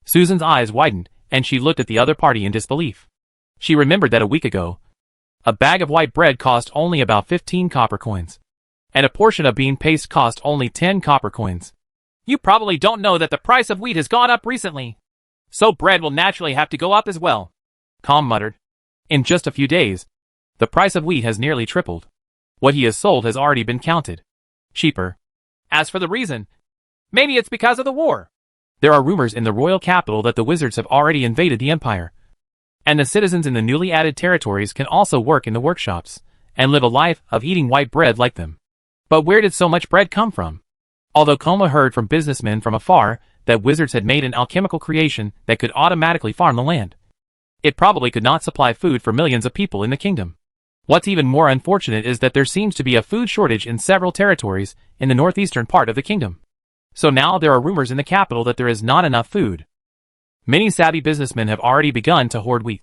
Susan's eyes widened, and she looked at the other party in disbelief. She remembered that a week ago, a bag of white bread cost only about 15 copper coins, and a portion of bean paste cost only 10 copper coins. You probably don't know that the price of wheat has gone up recently, so bread will naturally have to go up as well, Colm muttered. In just a few days, the price of wheat has nearly tripled. What he has sold has already been counted cheaper. As for the reason, maybe it's because of the war. There are rumors in the royal capital that the wizards have already invaded the empire, and the citizens in the newly added territories can also work in the workshops and live a life of eating white bread like them. But where did so much bread come from? Although Coma heard from businessmen from afar that wizards had made an alchemical creation that could automatically farm the land, it probably could not supply food for millions of people in the kingdom. What's even more unfortunate is that there seems to be a food shortage in several territories in the northeastern part of the kingdom. So now there are rumors in the capital that there is not enough food. Many savvy businessmen have already begun to hoard wheat,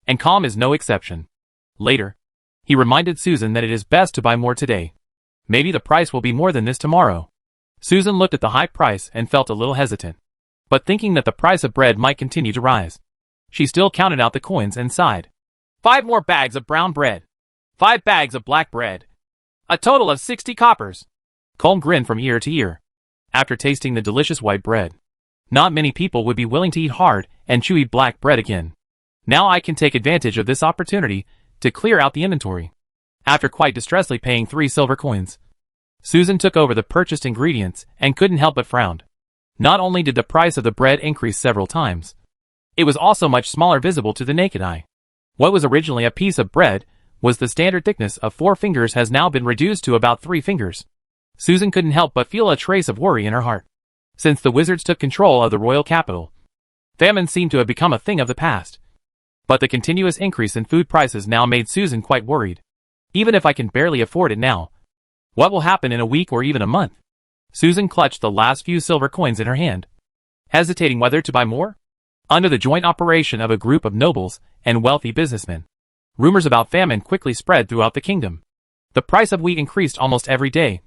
and Colm is no exception. Later, he reminded Susan that it is best to buy more today. Maybe the price will be more than this tomorrow. Susan looked at the high price and felt a little hesitant. But thinking that the price of bread might continue to rise, she still counted out the coins and sighed. 5 more bags of brown bread. 5 bags of black bread. A total of 60 coppers. Colm grinned from ear to ear. After tasting the delicious white bread, not many people would be willing to eat hard and chewy black bread again. Now I can take advantage of this opportunity to clear out the inventory. After quite distressingly paying 3 silver coins, Susan took over the purchased ingredients and couldn't help but frown. Not only did the price of the bread increase several times, it was also much smaller visible to the naked eye. What was originally a piece of bread was the standard thickness of 4 fingers has now been reduced to about 3 fingers. Susan couldn't help but feel a trace of worry in her heart. Since the wizards took control of the royal capital, famine seemed to have become a thing of the past. But the continuous increase in food prices now made Susan quite worried. Even if I can barely afford it now, what will happen in a week or even a month? Susan clutched the last few silver coins in her hand, hesitating whether to buy more. Under the joint operation of a group of nobles and wealthy businessmen, rumors about famine quickly spread throughout the kingdom. The price of wheat increased almost every day,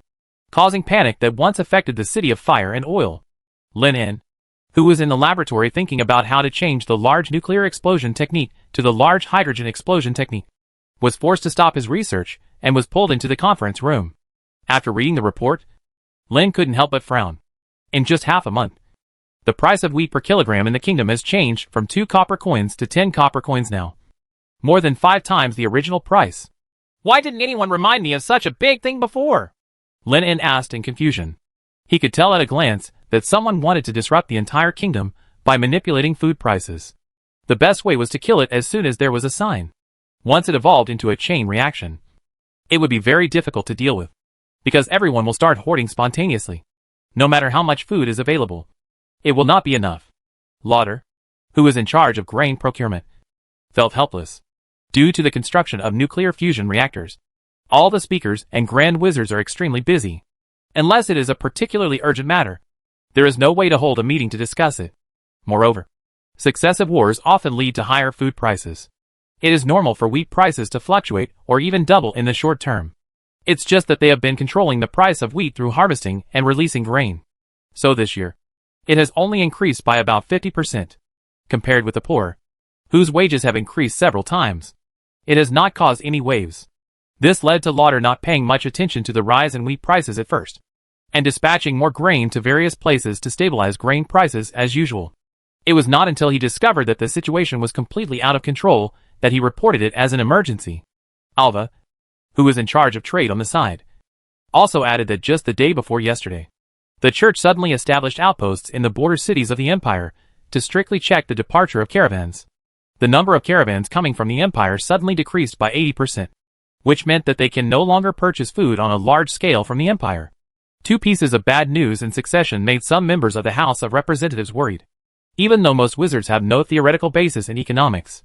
causing panic that once affected the city of fire and oil. Lin En, who was in the laboratory thinking about how to change the large nuclear explosion technique to the large hydrogen explosion technique, was forced to stop his research and was pulled into the conference room. After reading the report, Lin couldn't help but frown. In just half a month, the price of wheat per kilogram in the kingdom has changed from 2 copper coins to 10 copper coins now. More than 5 times the original price. Why didn't anyone remind me of such a big thing before? Lin En asked in confusion. He could tell at a glance that someone wanted to disrupt the entire kingdom by manipulating food prices. The best way was to kill it as soon as there was a sign. Once it evolved into a chain reaction, it would be very difficult to deal with, because everyone will start hoarding spontaneously. No matter how much food is available, it will not be enough. Lauder, who was in charge of grain procurement, felt helpless. Due to the construction of nuclear fusion reactors, all the speakers and grand wizards are extremely busy. Unless it is a particularly urgent matter, there is no way to hold a meeting to discuss it. Moreover, successive wars often lead to higher food prices. It is normal for wheat prices to fluctuate or even double in the short term. It's just that they have been controlling the price of wheat through harvesting and releasing grain. So this year, it has only increased by about 50%. Compared with the poor, whose wages have increased several times, it has not caused any waves. This led to Lauder not paying much attention to the rise in wheat prices at first, and dispatching more grain to various places to stabilize grain prices as usual. It was not until he discovered that the situation was completely out of control that he reported it as an emergency. Alva, who was in charge of trade on the side, also added that just the day before yesterday, the church suddenly established outposts in the border cities of the empire to strictly check the departure of caravans. The number of caravans coming from the empire suddenly decreased by 80%, which meant that they can no longer purchase food on a large scale from the empire. 2 pieces of bad news in succession made some members of the House of Representatives worried. Even though most wizards have no theoretical basis in economics,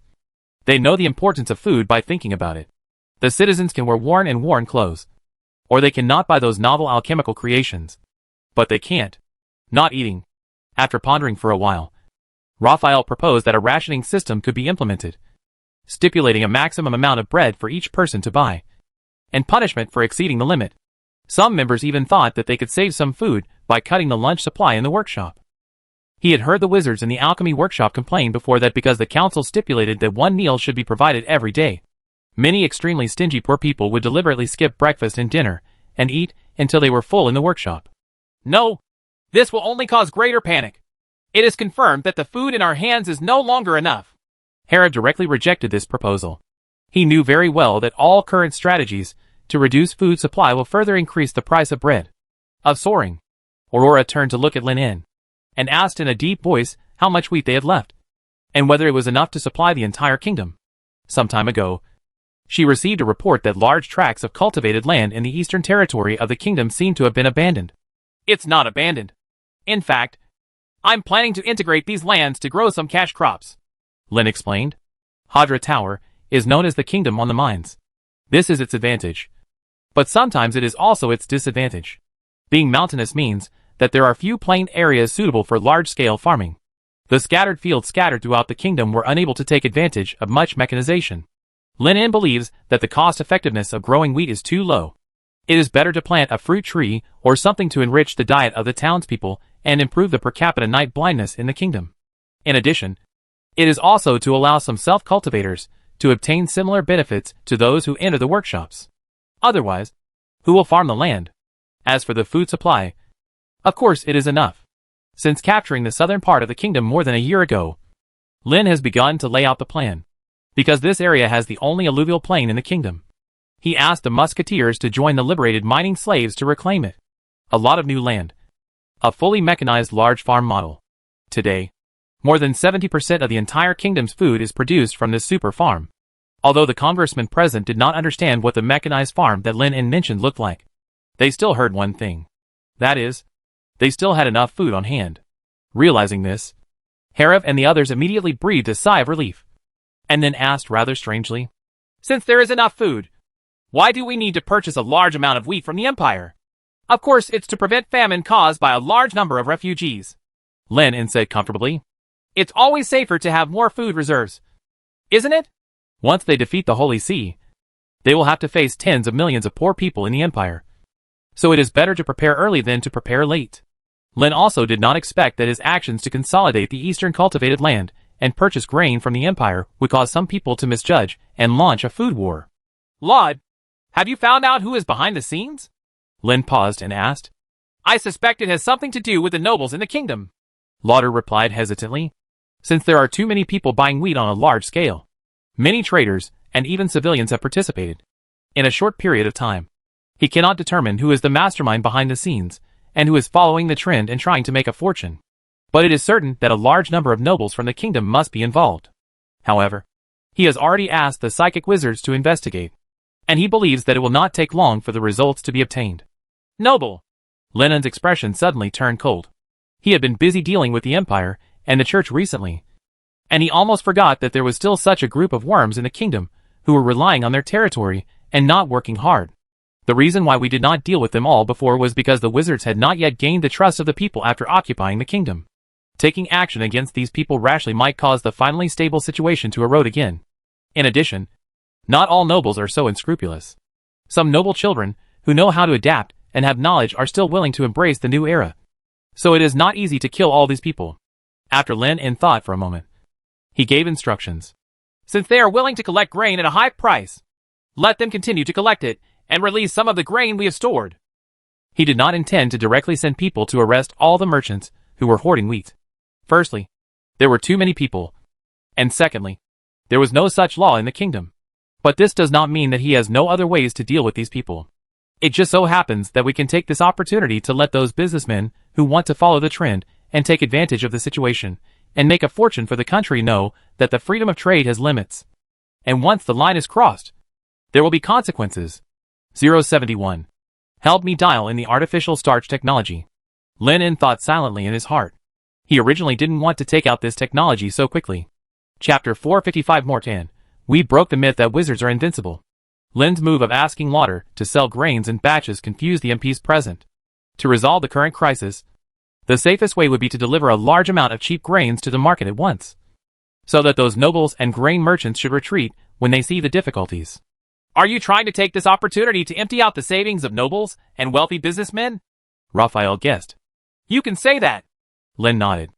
they know the importance of food by thinking about it. The citizens can wear worn clothes, or they cannot buy those novel alchemical creations. But they can't not eating. After pondering for a while, Raphael proposed that a rationing system could be implemented, stipulating a maximum amount of bread for each person to buy, and punishment for exceeding the limit. Some members even thought that they could save some food by cutting the lunch supply in the workshop. He had heard the wizards in the alchemy workshop complain before that because the council stipulated that 1 meal should be provided every day, many extremely stingy poor people would deliberately skip breakfast and dinner and eat until they were full in the workshop. No, this will only cause greater panic. It is confirmed that the food in our hands is no longer enough. Hera directly rejected this proposal. He knew very well that all current strategies to reduce food supply will further increase the price of bread. Of soaring. Aurora turned to look at Lin En, and asked in a deep voice how much wheat they had left, and whether it was enough to supply the entire kingdom. Some time ago, she received a report that large tracts of cultivated land in the eastern territory of the kingdom seemed to have been abandoned. It's not abandoned. In fact, I'm planning to integrate these lands to grow some cash crops, Lin explained. Hadra Tower is known as the kingdom on the mines. This is its advantage, but sometimes it is also its disadvantage. Being mountainous means that there are few plain areas suitable for large-scale farming. The scattered fields scattered throughout the kingdom were unable to take advantage of much mechanization. Lin En believes that the cost-effectiveness of growing wheat is too low. It is better to plant a fruit tree or something to enrich the diet of the townspeople and improve the per capita night blindness in the kingdom. In addition, it is also to allow some self-cultivators to obtain similar benefits to those who enter the workshops. Otherwise, who will farm the land? As for the food supply, of course it is enough. Since capturing the southern part of the kingdom more than a year ago, Lin has begun to lay out the plan. Because this area has the only alluvial plain in the kingdom, he asked the musketeers to join the liberated mining slaves to reclaim it. A lot of new land. A fully mechanized large farm model. Today, more than 70% of the entire kingdom's food is produced from this super farm. Although the congressmen present did not understand what the mechanized farm that Lin En mentioned looked like, they still heard one thing. That is, they still had enough food on hand. Realizing this, Harav and the others immediately breathed a sigh of relief, and then asked rather strangely, "Since there is enough food, why do we need to purchase a large amount of wheat from the Empire?" "Of course, it's to prevent famine caused by a large number of refugees," Lin En said comfortably. "It's always safer to have more food reserves, isn't it?" Once they defeat the Holy See, they will have to face tens of millions of poor people in the Empire. So it is better to prepare early than to prepare late. Lin also did not expect that his actions to consolidate the eastern cultivated land and purchase grain from the Empire would cause some people to misjudge and launch a food war. "Lord, have you found out who is behind the scenes?" Lin paused and asked. "I suspect it has something to do with the nobles in the kingdom," Lauder replied hesitantly. "Since there are too many people buying wheat on a large scale, many traders and even civilians have participated. In a short period of time, he cannot determine who is the mastermind behind the scenes and who is following the trend and trying to make a fortune. But it is certain that a large number of nobles from the kingdom must be involved. However, he has already asked the psychic wizards to investigate, and he believes that it will not take long for the results to be obtained." "Noble!" Lin En's expression suddenly turned cold. He had been busy dealing with the Empire and the Church recently, and he almost forgot that there was still such a group of worms in the kingdom who were relying on their territory and not working hard. "The reason why we did not deal with them all before was because the wizards had not yet gained the trust of the people after occupying the kingdom. Taking action against these people rashly might cause the finally stable situation to erode again. In addition, not all nobles are so unscrupulous. Some noble children, who know how to adapt and have knowledge, are still willing to embrace the new era. So it is not easy to kill all these people." After Lin En thought for a moment, he gave instructions. "Since they are willing to collect grain at a high price, let them continue to collect it and release some of the grain we have stored." He did not intend to directly send people to arrest all the merchants who were hoarding wheat. Firstly, there were too many people, and secondly, there was no such law in the kingdom. But this does not mean that he has no other ways to deal with these people. It just so happens that we can take this opportunity to let those businessmen who want to follow the trend and take advantage of the situation and make a fortune for the country know that the freedom of trade has limits. And once the line is crossed, there will be consequences. 071. Help me dial in the artificial starch technology. Lin En thought silently in his heart. He originally didn't want to take out this technology so quickly. Chapter 455 Mortan. We broke the myth that wizards are invincible. Lin's move of asking Lauder to sell grains in batches confused the MPs present. To resolve the current crisis, the safest way would be to deliver a large amount of cheap grains to the market at once, so that those nobles and grain merchants should retreat when they see the difficulties. "Are you trying to take this opportunity to empty out the savings of nobles and wealthy businessmen?" Raphael guessed. "You can say that." Lin nodded.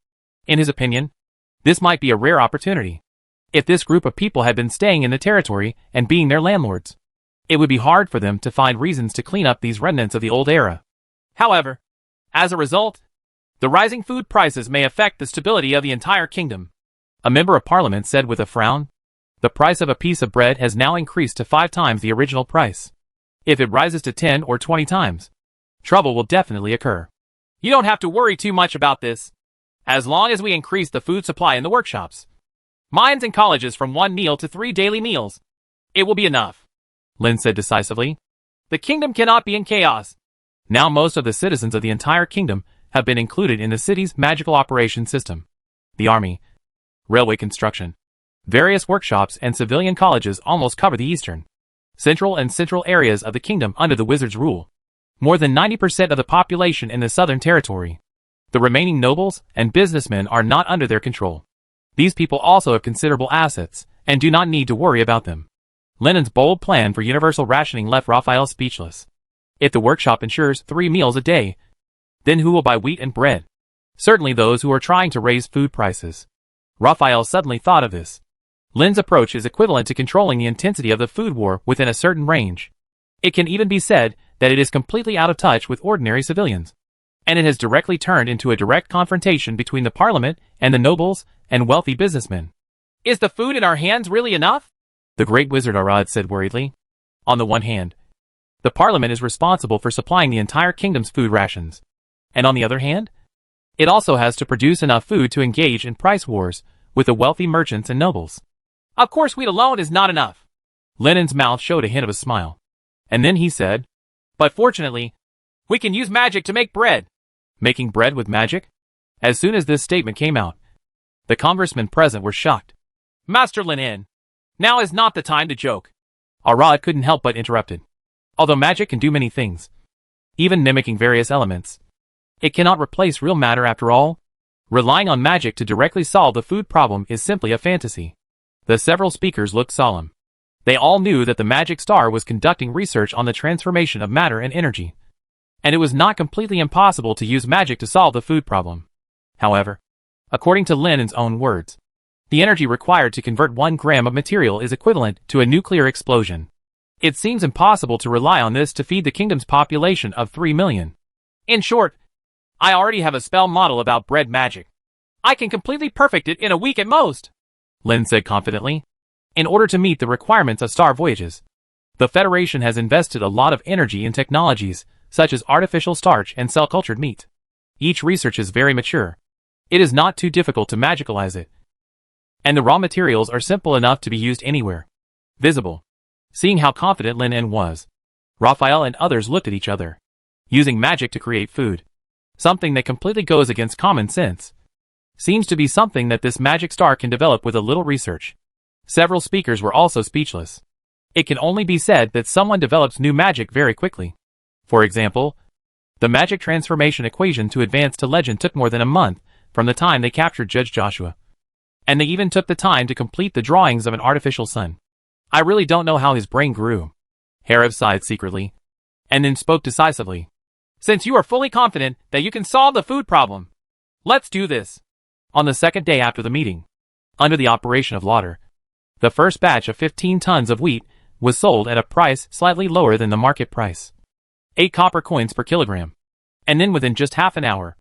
In his opinion, this might be a rare opportunity. If this group of people had been staying in the territory and being their landlords, it would be hard for them to find reasons to clean up these remnants of the old era. However, as a result, the rising food prices may affect the stability of the entire kingdom. A member of parliament said with a frown. The price of a piece of bread has now increased to 5 times the original price. If it rises to 10 or 20 times, trouble will definitely occur. "You don't have to worry too much about this. As long as we increase the food supply in the workshops, mines and colleges from 1 meal to 3 daily meals, it will be enough," Lin said decisively. "The kingdom cannot be in chaos." Now most of the citizens of the entire kingdom have been included in the city's magical operations system. The army, railway construction, various workshops and civilian colleges almost cover the eastern, central areas of the kingdom under the wizard's rule. More than 90% of the population in the southern territory. The remaining nobles and businessmen are not under their control. These people also have considerable assets and do not need to worry about them. Lenin's bold plan for universal rationing left Raphael speechless. If the workshop ensures 3 meals a day, then who will buy wheat and bread? Certainly those who are trying to raise food prices. Raphael suddenly thought of this. Lin's approach is equivalent to controlling the intensity of the food war within a certain range. It can even be said that it is completely out of touch with ordinary civilians. And it has directly turned into a direct confrontation between the parliament and the nobles and wealthy businessmen. Is the food in our hands really enough? The great wizard Arad said worriedly. On the one hand, the parliament is responsible for supplying the entire kingdom's food rations. And on the other hand, it also has to produce enough food to engage in price wars with the wealthy merchants and nobles. Of course wheat alone is not enough. Lenin's mouth showed a hint of a smile. And then he said, but fortunately, we can use magic to make bread. Making bread with magic? As soon as this statement came out, the congressmen present were shocked. Master Lenin, now is not the time to joke. Arad couldn't help but interrupted. Although magic can do many things, even mimicking various elements, it cannot replace real matter after all. Relying on magic to directly solve the food problem is simply a fantasy. The several speakers looked solemn. They all knew that the Magic Star was conducting research on the transformation of matter and energy, and it was not completely impossible to use magic to solve the food problem. However, according to Lenin's own words, the energy required to convert 1 gram of material is equivalent to a nuclear explosion. It seems impossible to rely on this to feed the kingdom's population of 3 million. In short, I already have a spell model about bread magic. I can completely perfect it in a week at most, Lin said confidently. In order to meet the requirements of star voyages, the Federation has invested a lot of energy in technologies such as artificial starch and cell-cultured meat. Each research is very mature. It is not too difficult to magicalize it. And the raw materials are simple enough to be used anywhere. Visible. Seeing how confident Lin En was, Raphael and others looked at each other. Using magic to create food, something that completely goes against common sense, seems to be something that this magic star can develop with a little research. Several speakers were also speechless. It can only be said that someone develops new magic very quickly. For example, the magic transformation equation to advance to legend took more than a month from the time they captured Judge Joshua. And they even took the time to complete the drawings of an artificial sun. I really don't know how his brain grew. Harev sighed secretly, and then spoke decisively. Since you are fully confident that you can solve the food problem, let's do this. On the second day after the meeting, under the operation of Lauder, the first batch of 15 tons of wheat was sold at a price slightly lower than the market price. 8 copper coins per kilogram. And then within just half an hour,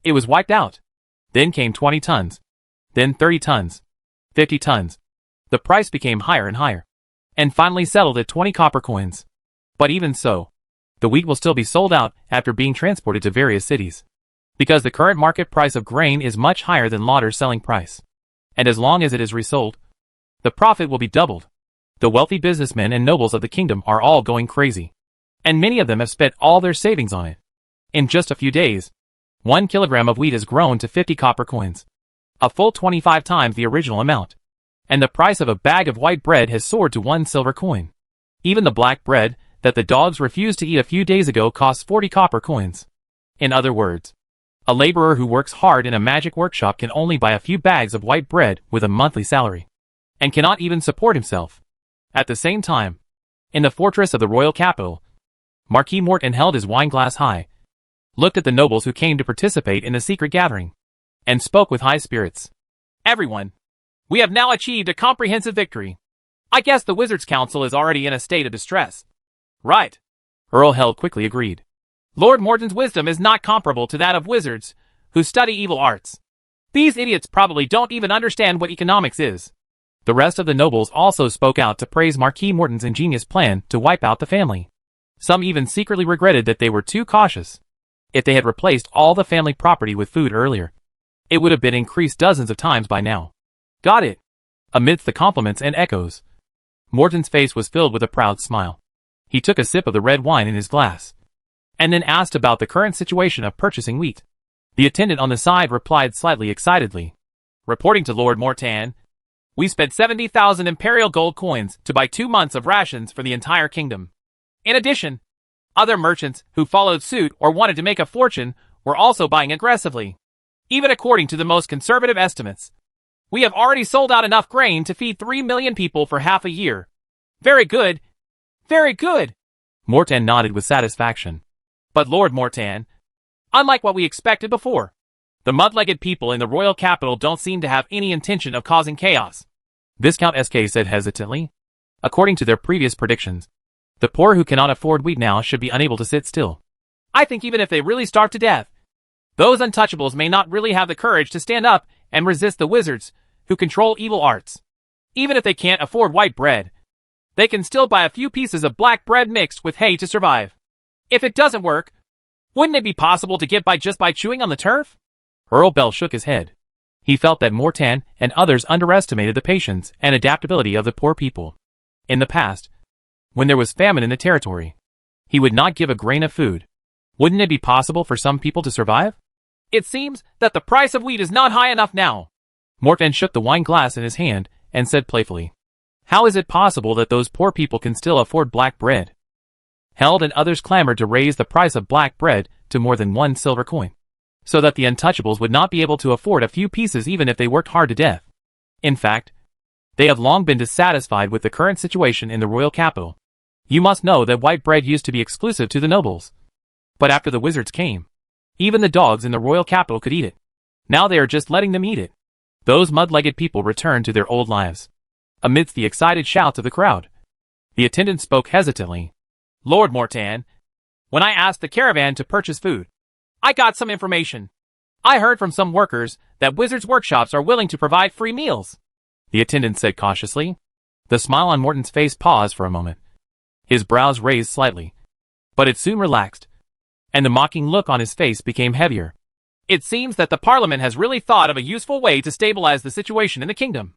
it was wiped out. Then came 20 tons. Then 30 tons. 50 tons. The price became higher and higher, and finally settled at 20 copper coins. But even so, the wheat will still be sold out after being transported to various cities, because the current market price of grain is much higher than Lauder's selling price. And as long as it is resold, the profit will be doubled. The wealthy businessmen and nobles of the kingdom are all going crazy, and many of them have spent all their savings on it. In just a few days, 1 kilogram of wheat has grown to 50 copper coins, a full 25 times the original amount. And the price of a bag of white bread has soared to 1 silver coin. Even the black bread that the dogs refused to eat a few days ago costs 40 copper coins. In other words, a laborer who works hard in a magic workshop can only buy a few bags of white bread with a monthly salary, and cannot even support himself. At the same time, in the fortress of the royal capital, Marquis Morton held his wineglass high, looked at the nobles who came to participate in the secret gathering, and spoke with high spirits. Everyone, we have now achieved a comprehensive victory. I guess the Wizards' Council is already in a state of distress. Right. Earl Held quickly agreed. Lord Morton's wisdom is not comparable to that of wizards who study evil arts. These idiots probably don't even understand what economics is. The rest of the nobles also spoke out to praise Marquis Morton's ingenious plan to wipe out the family. Some even secretly regretted that they were too cautious. If they had replaced all the family property with food earlier, it would have been increased dozens of times by now. Got it. Amidst the compliments and echoes, Morton's face was filled with a proud smile. He took a sip of the red wine in his glass, and then asked about the current situation of purchasing wheat. The attendant on the side replied slightly excitedly. Reporting to Lord Mortan, we spent 70,000 imperial gold coins to buy 2 months of rations for the entire kingdom. In addition, other merchants who followed suit or wanted to make a fortune were also buying aggressively. Even according to the most conservative estimates, we have already sold out enough grain to feed 3 million people for half a year. Very good. Very good. Mortan nodded with satisfaction. But Lord Mortan, unlike what we expected before, the mud-legged people in the royal capital don't seem to have any intention of causing chaos. Viscount SK said hesitantly. According to their previous predictions, the poor who cannot afford wheat now should be unable to sit still. I think even if they really starve to death, those untouchables may not really have the courage to stand up and resist the wizards who control evil arts. Even if they can't afford white bread, they can still buy a few pieces of black bread mixed with hay to survive. If it doesn't work, wouldn't it be possible to get by just by chewing on the turf? Earl Bell shook his head. He felt that Mortan and others underestimated the patience and adaptability of the poor people. In the past, when there was famine in the territory, he would not give a grain of food. Wouldn't it be possible for some people to survive? It seems that the price of wheat is not high enough now. Mortan shook the wine glass in his hand and said playfully, how is it possible that those poor people can still afford black bread? Held and others clamored to raise the price of black bread to more than 1 silver coin, so that the untouchables would not be able to afford a few pieces even if they worked hard to death. In fact, they have long been dissatisfied with the current situation in the royal capital. You must know that white bread used to be exclusive to the nobles. But after the wizards came, even the dogs in the royal capital could eat it. Now they are just letting them eat it. Those mud-legged people returned to their old lives. Amidst the excited shouts of the crowd, the attendant spoke hesitantly. Lord Mortan, when I asked the caravan to purchase food, I got some information. I heard from some workers that wizards' workshops are willing to provide free meals. The attendant said cautiously. The smile on Mortan's face paused for a moment. His brows raised slightly, but it soon relaxed, and the mocking look on his face became heavier. It seems that the Parliament has really thought of a useful way to stabilize the situation in the kingdom.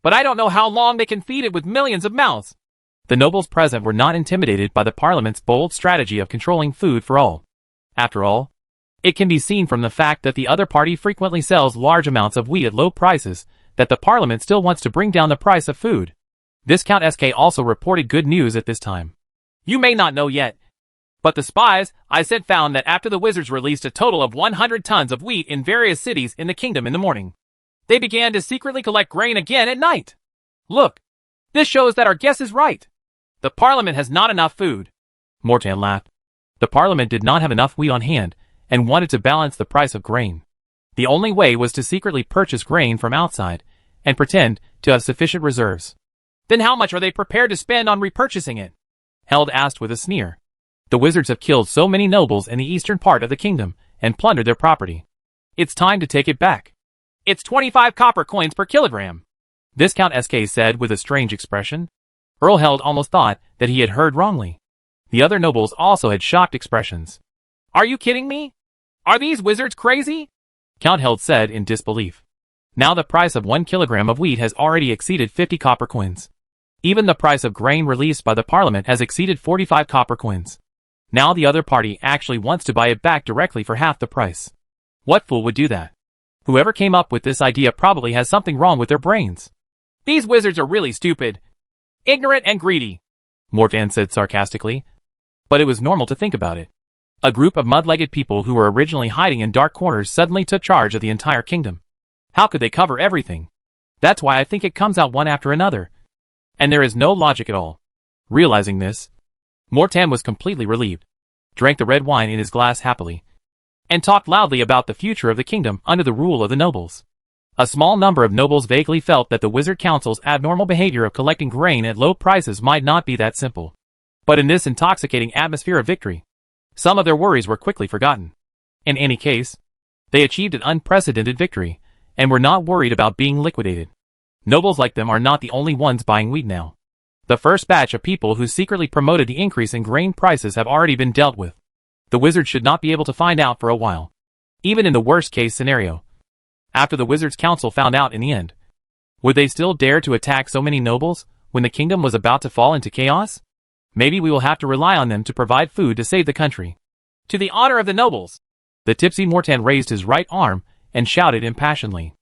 But I don't know how long they can feed it with millions of mouths. The nobles present were not intimidated by the Parliament's bold strategy of controlling food for all. After all, it can be seen from the fact that the other party frequently sells large amounts of wheat at low prices that the Parliament still wants to bring down the price of food. Viscount SK also reported good news at this time. You may not know yet, but the spies I sent found that after the wizards released a total of 100 tons of wheat in various cities in the kingdom in the morning, they began to secretly collect grain again at night. Look, this shows that our guess is right. The Parliament has not enough food. Mortan laughed. The Parliament did not have enough wheat on hand and wanted to balance the price of grain. The only way was to secretly purchase grain from outside and pretend to have sufficient reserves. Then how much are they prepared to spend on repurchasing it? Held asked with a sneer. The wizards have killed so many nobles in the eastern part of the kingdom and plundered their property. It's time to take it back. It's 25 copper coins per kilogram. Viscount SK said with a strange expression. Earl Held almost thought that he had heard wrongly. The other nobles also had shocked expressions. Are you kidding me? Are these wizards crazy? Count Held said in disbelief. Now the price of 1 kilogram of wheat has already exceeded 50 copper coins. Even the price of grain released by the Parliament has exceeded 45 copper coins. Now the other party actually wants to buy it back directly for half the price. What fool would do that? Whoever came up with this idea probably has something wrong with their brains. These wizards are really stupid, ignorant and greedy, Mortan said sarcastically. But it was normal to think about it. A group of mud-legged people who were originally hiding in dark corners suddenly took charge of the entire kingdom. How could they cover everything? That's why I think it comes out one after another. And there is no logic at all. Realizing this, Mortan was completely relieved, drank the red wine in his glass happily, and talked loudly about the future of the kingdom under the rule of the nobles. A small number of nobles vaguely felt that the Wizard Council's abnormal behavior of collecting grain at low prices might not be that simple. But in this intoxicating atmosphere of victory, some of their worries were quickly forgotten. In any case, they achieved an unprecedented victory, and were not worried about being liquidated. Nobles like them are not the only ones buying wheat now. The first batch of people who secretly promoted the increase in grain prices have already been dealt with. The wizards should not be able to find out for a while, even in the worst-case scenario. After the Wizards' Council found out in the end, would they still dare to attack so many nobles when the kingdom was about to fall into chaos? Maybe we will have to rely on them to provide food to save the country. To the honor of the nobles! The tipsy Mortan raised his right arm and shouted impassionedly.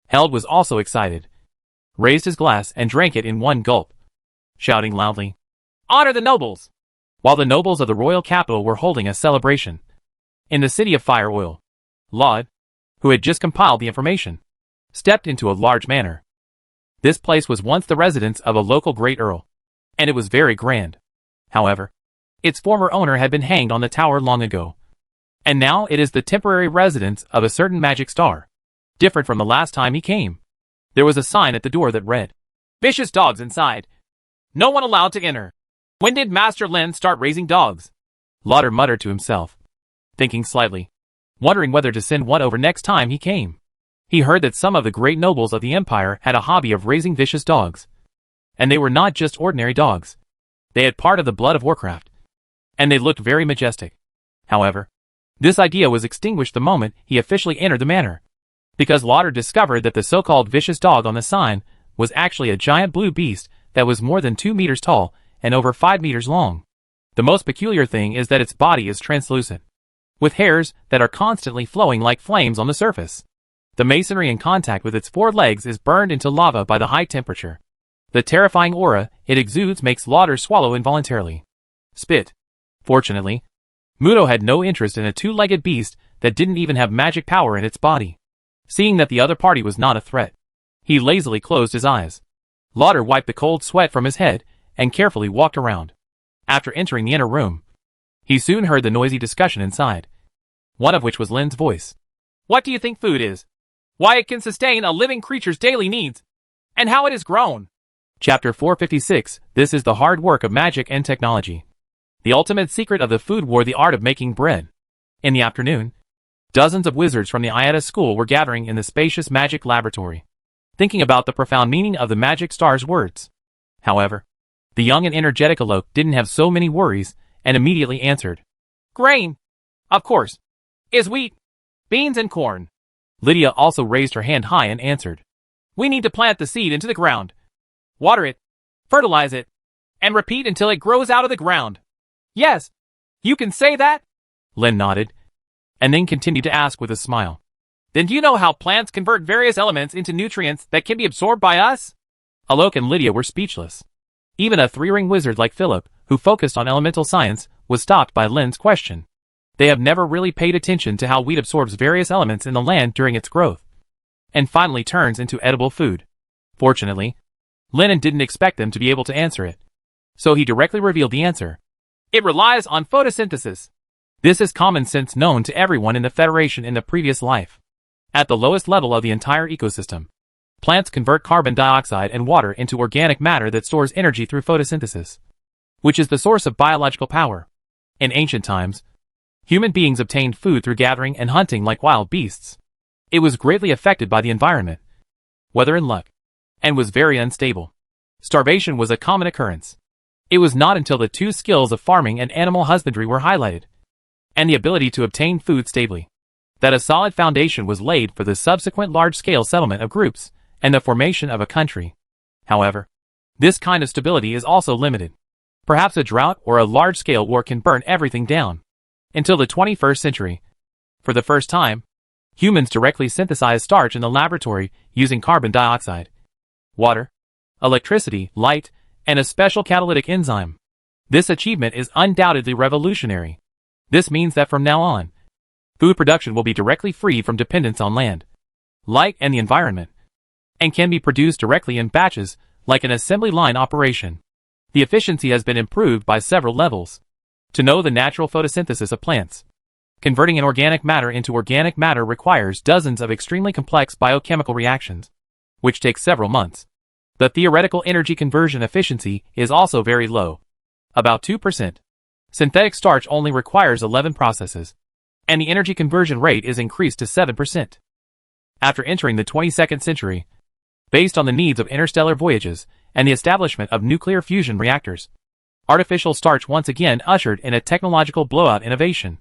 Held was also excited, raised his glass and drank it in one gulp, shouting loudly, Honor the nobles! While the nobles of the royal capital were holding a celebration in the city of Fire Oil, Laud, who had just compiled the information, stepped into a large manor. This place was once the residence of a local great earl, and it was very grand. However, Its former owner had been hanged on the tower long ago. And now it is the temporary residence of a certain magic star. Different from the last time he came. There was a sign at the door that read, "Vicious dogs inside. No one allowed to enter." When did Master Lin start raising dogs? Lauder muttered to himself, thinking slightly, wondering whether to send one over next time he came. He heard that some of the great nobles of the empire had a hobby of raising vicious dogs. And they were not just ordinary dogs. They had part of the blood of Warcraft. And they looked very majestic. However, this idea was extinguished the moment he officially entered the manor, because Lauder discovered that the so-called vicious dog on the sign was actually a giant blue beast that was more than 2 meters tall and over 5 meters long. The most peculiar thing is that its body is translucent, with hairs that are constantly flowing like flames on the surface. The masonry in contact with its 4 legs is burned into lava by the high temperature. The terrifying aura it exudes makes Lauder swallow involuntarily. Spit. Fortunately, Muto had no interest in a 2-legged beast that didn't even have magic power in its body. Seeing that the other party was not a threat, he lazily closed his eyes. Lauder wiped the cold sweat from his head and carefully walked around. After entering the inner room, he soon heard the noisy discussion inside, one of which was Lin's voice. "What do you think food is? Why it can sustain a living creature's daily needs? And how it is grown?" Chapter 456. This is the hard work of magic and technology. The ultimate secret of the food war: the art of making bread. In the afternoon, dozens of wizards from the Iata school were gathering in the spacious magic laboratory, thinking about the profound meaning of the magic star's words. However, the young and energetic Alok didn't have so many worries and immediately answered. "Grain, of course, is wheat, beans and corn." Lydia also raised her hand high and answered. "We need to plant the seed into the ground, water it, fertilize it, and repeat until it grows out of the ground." "Yes, you can say that," Lin nodded, and then continued to ask with a smile. "Then do you know how plants convert various elements into nutrients that can be absorbed by us?" Alok and Lydia were speechless. Even a 3-ring wizard like Philip, who focused on elemental science, was stopped by Lin's question. They have never really paid attention to how wheat absorbs various elements in the land during its growth, and finally turns into edible food. Fortunately, Lin didn't expect them to be able to answer it, so he directly revealed the answer. "It relies on photosynthesis." This is common sense known to everyone in the Federation in the previous life. At the lowest level of the entire ecosystem, plants convert carbon dioxide and water into organic matter that stores energy through photosynthesis, which is the source of biological power. In ancient times, human beings obtained food through gathering and hunting like wild beasts. It was greatly affected by the environment, weather and luck, and was very unstable. Starvation was a common occurrence. It was not until the 2 skills of farming and animal husbandry were highlighted, and the ability to obtain food stably, that a solid foundation was laid for the subsequent large-scale settlement of groups and the formation of a country. However, this kind of stability is also limited. Perhaps a drought or a large-scale war can burn everything down. Until the 21st century, for the first time, humans directly synthesized starch in the laboratory using carbon dioxide, water, electricity, light, and a special catalytic enzyme. This achievement is undoubtedly revolutionary. This means that from now on, food production will be directly free from dependence on land, light, and the environment, and can be produced directly in batches like an assembly line operation. The efficiency has been improved by several levels. To know the natural photosynthesis of plants, converting inorganic matter into organic matter requires dozens of extremely complex biochemical reactions, which take several months. The theoretical energy conversion efficiency is also very low, about 2%. Synthetic starch only requires 11 processes, and the energy conversion rate is increased to 7%. After entering the 22nd century, based on the needs of interstellar voyages and the establishment of nuclear fusion reactors, artificial starch once again ushered in a technological blowout innovation,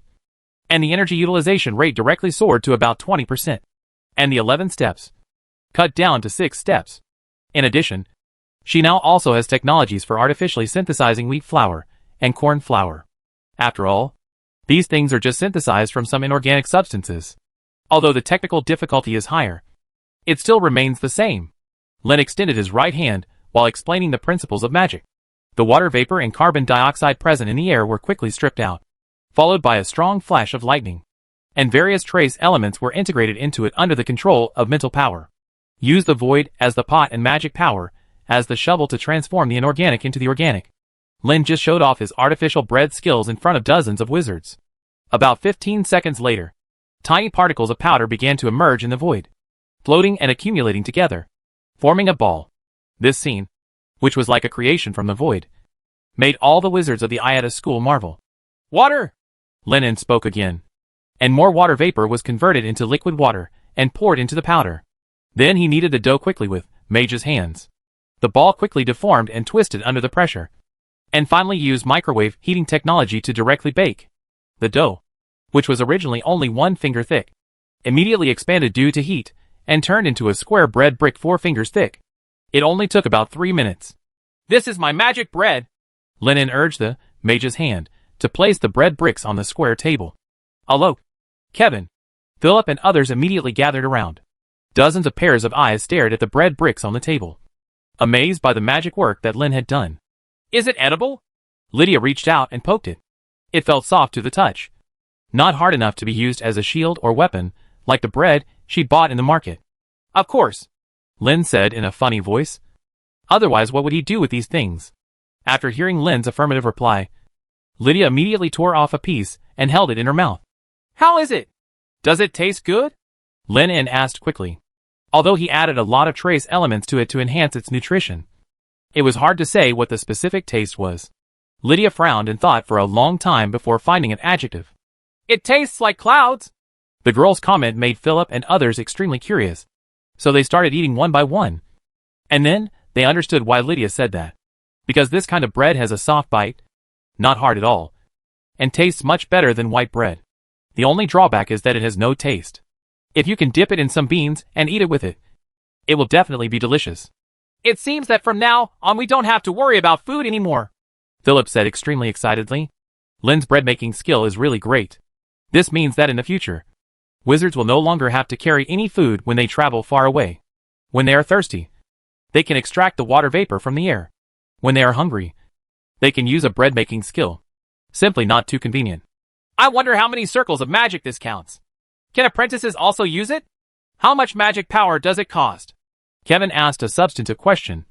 and the energy utilization rate directly soared to about 20%, and the 11 steps cut down to 6 steps. In addition, she now also has technologies for artificially synthesizing wheat flour and corn flour. After all, these things are just synthesized from some inorganic substances. Although the technical difficulty is higher, it still remains the same. Len extended his right hand while explaining the principles of magic. The water vapor and carbon dioxide present in the air were quickly stripped out, followed by a strong flash of lightning, and various trace elements were integrated into it under the control of mental power. Use the void as the pot and magic power as the shovel to transform the inorganic into the organic. Lin just showed off his artificial bread skills in front of dozens of wizards. About 15 seconds later, tiny particles of powder began to emerge in the void, floating and accumulating together, forming a ball. This scene, which was like a creation from the void, made all the wizards of the Iata school marvel. Water! Lin spoke again. And more water vapor was converted into liquid water and poured into the powder. Then he kneaded the dough quickly with Mage's hands. The ball quickly deformed and twisted under the pressure, and finally used microwave heating technology to directly bake. The dough, which was originally only 1 finger thick, immediately expanded due to heat and turned into a square bread brick 4 fingers thick. It only took about 3 minutes. This is my magic bread! Lin urged the Mage's hand to place the bread bricks on the square table. Alok, Kevin, Philip and others immediately gathered around. Dozens of pairs of eyes stared at the bread bricks on the table, amazed by the magic work that Lin had done. Is it edible? Lydia reached out and poked it. It felt soft to the touch, not hard enough to be used as a shield or weapon, like the bread she bought in the market. Of course, Lin said in a funny voice. Otherwise, what would he do with these things? After hearing Lin's affirmative reply, Lydia immediately tore off a piece and held it in her mouth. How is it? Does it taste good? Lin asked quickly, although he added a lot of trace elements to it to enhance its nutrition. It was hard to say what the specific taste was. Lydia frowned and thought for a long time before finding an adjective. It tastes like clouds! The girl's comment made Philip and others extremely curious, so they started eating one by one. And then, they understood why Lydia said that. Because this kind of bread has a soft bite, not hard at all, and tastes much better than white bread. The only drawback is that it has no taste. If you can dip it in some beans and eat it with it, it will definitely be delicious. It seems that from now on we don't have to worry about food anymore, Philip said extremely excitedly. Lin's bread-making skill is really great. This means that in the future, wizards will no longer have to carry any food when they travel far away. When they are thirsty, they can extract the water vapor from the air. When they are hungry, they can use a bread-making skill. Simply not too convenient. I wonder how many circles of magic this counts. Can apprentices also use it? How much magic power does it cost? Kevin asked a substantive question.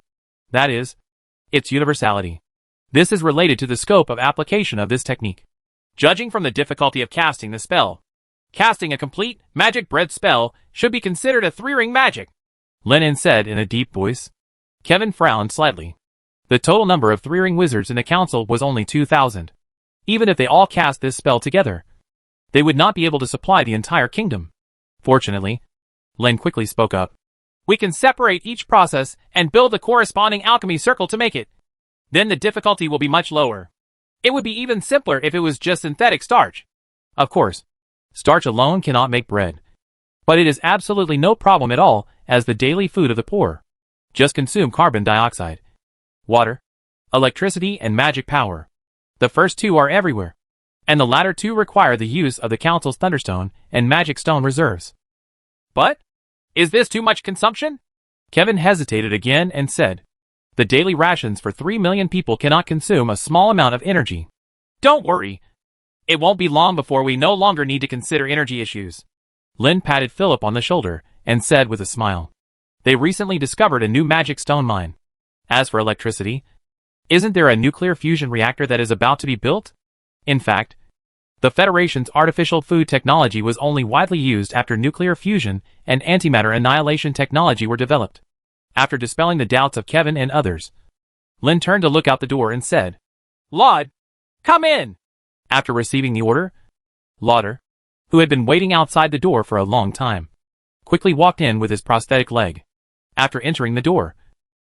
That is, its universality. This is related to the scope of application of this technique. Judging from the difficulty of casting the spell, casting a complete magic bread spell should be considered a 3-ring magic, Lin said in a deep voice. Kevin frowned slightly. The total number of 3-ring wizards in the council was only 2,000. Even if they all cast this spell together, they would not be able to supply the entire kingdom. Fortunately, Lin quickly spoke up. We can separate each process and build the corresponding alchemy circle to make it. Then the difficulty will be much lower. It would be even simpler if it was just synthetic starch. Of course, starch alone cannot make bread. But it is absolutely no problem at all as the daily food of the poor. Just consume carbon dioxide, water, electricity and magic power. The first two are everywhere, and the latter two require the use of the council's thunderstone and magic stone reserves. But, is this too much consumption? Kevin hesitated again and said, the daily rations for 3 million people cannot consume a small amount of energy. Don't worry. It won't be long before we no longer need to consider energy issues. Lin patted Philip on the shoulder and said with a smile. They recently discovered a new magic stone mine. As for electricity, isn't there a nuclear fusion reactor that is about to be built? In fact, the Federation's artificial food technology was only widely used after nuclear fusion and antimatter annihilation technology were developed. After dispelling the doubts of Kevin and others, Lin turned to look out the door and said, Laud, come in! After receiving the order, Lauder, who had been waiting outside the door for a long time, quickly walked in with his prosthetic leg. After entering the door,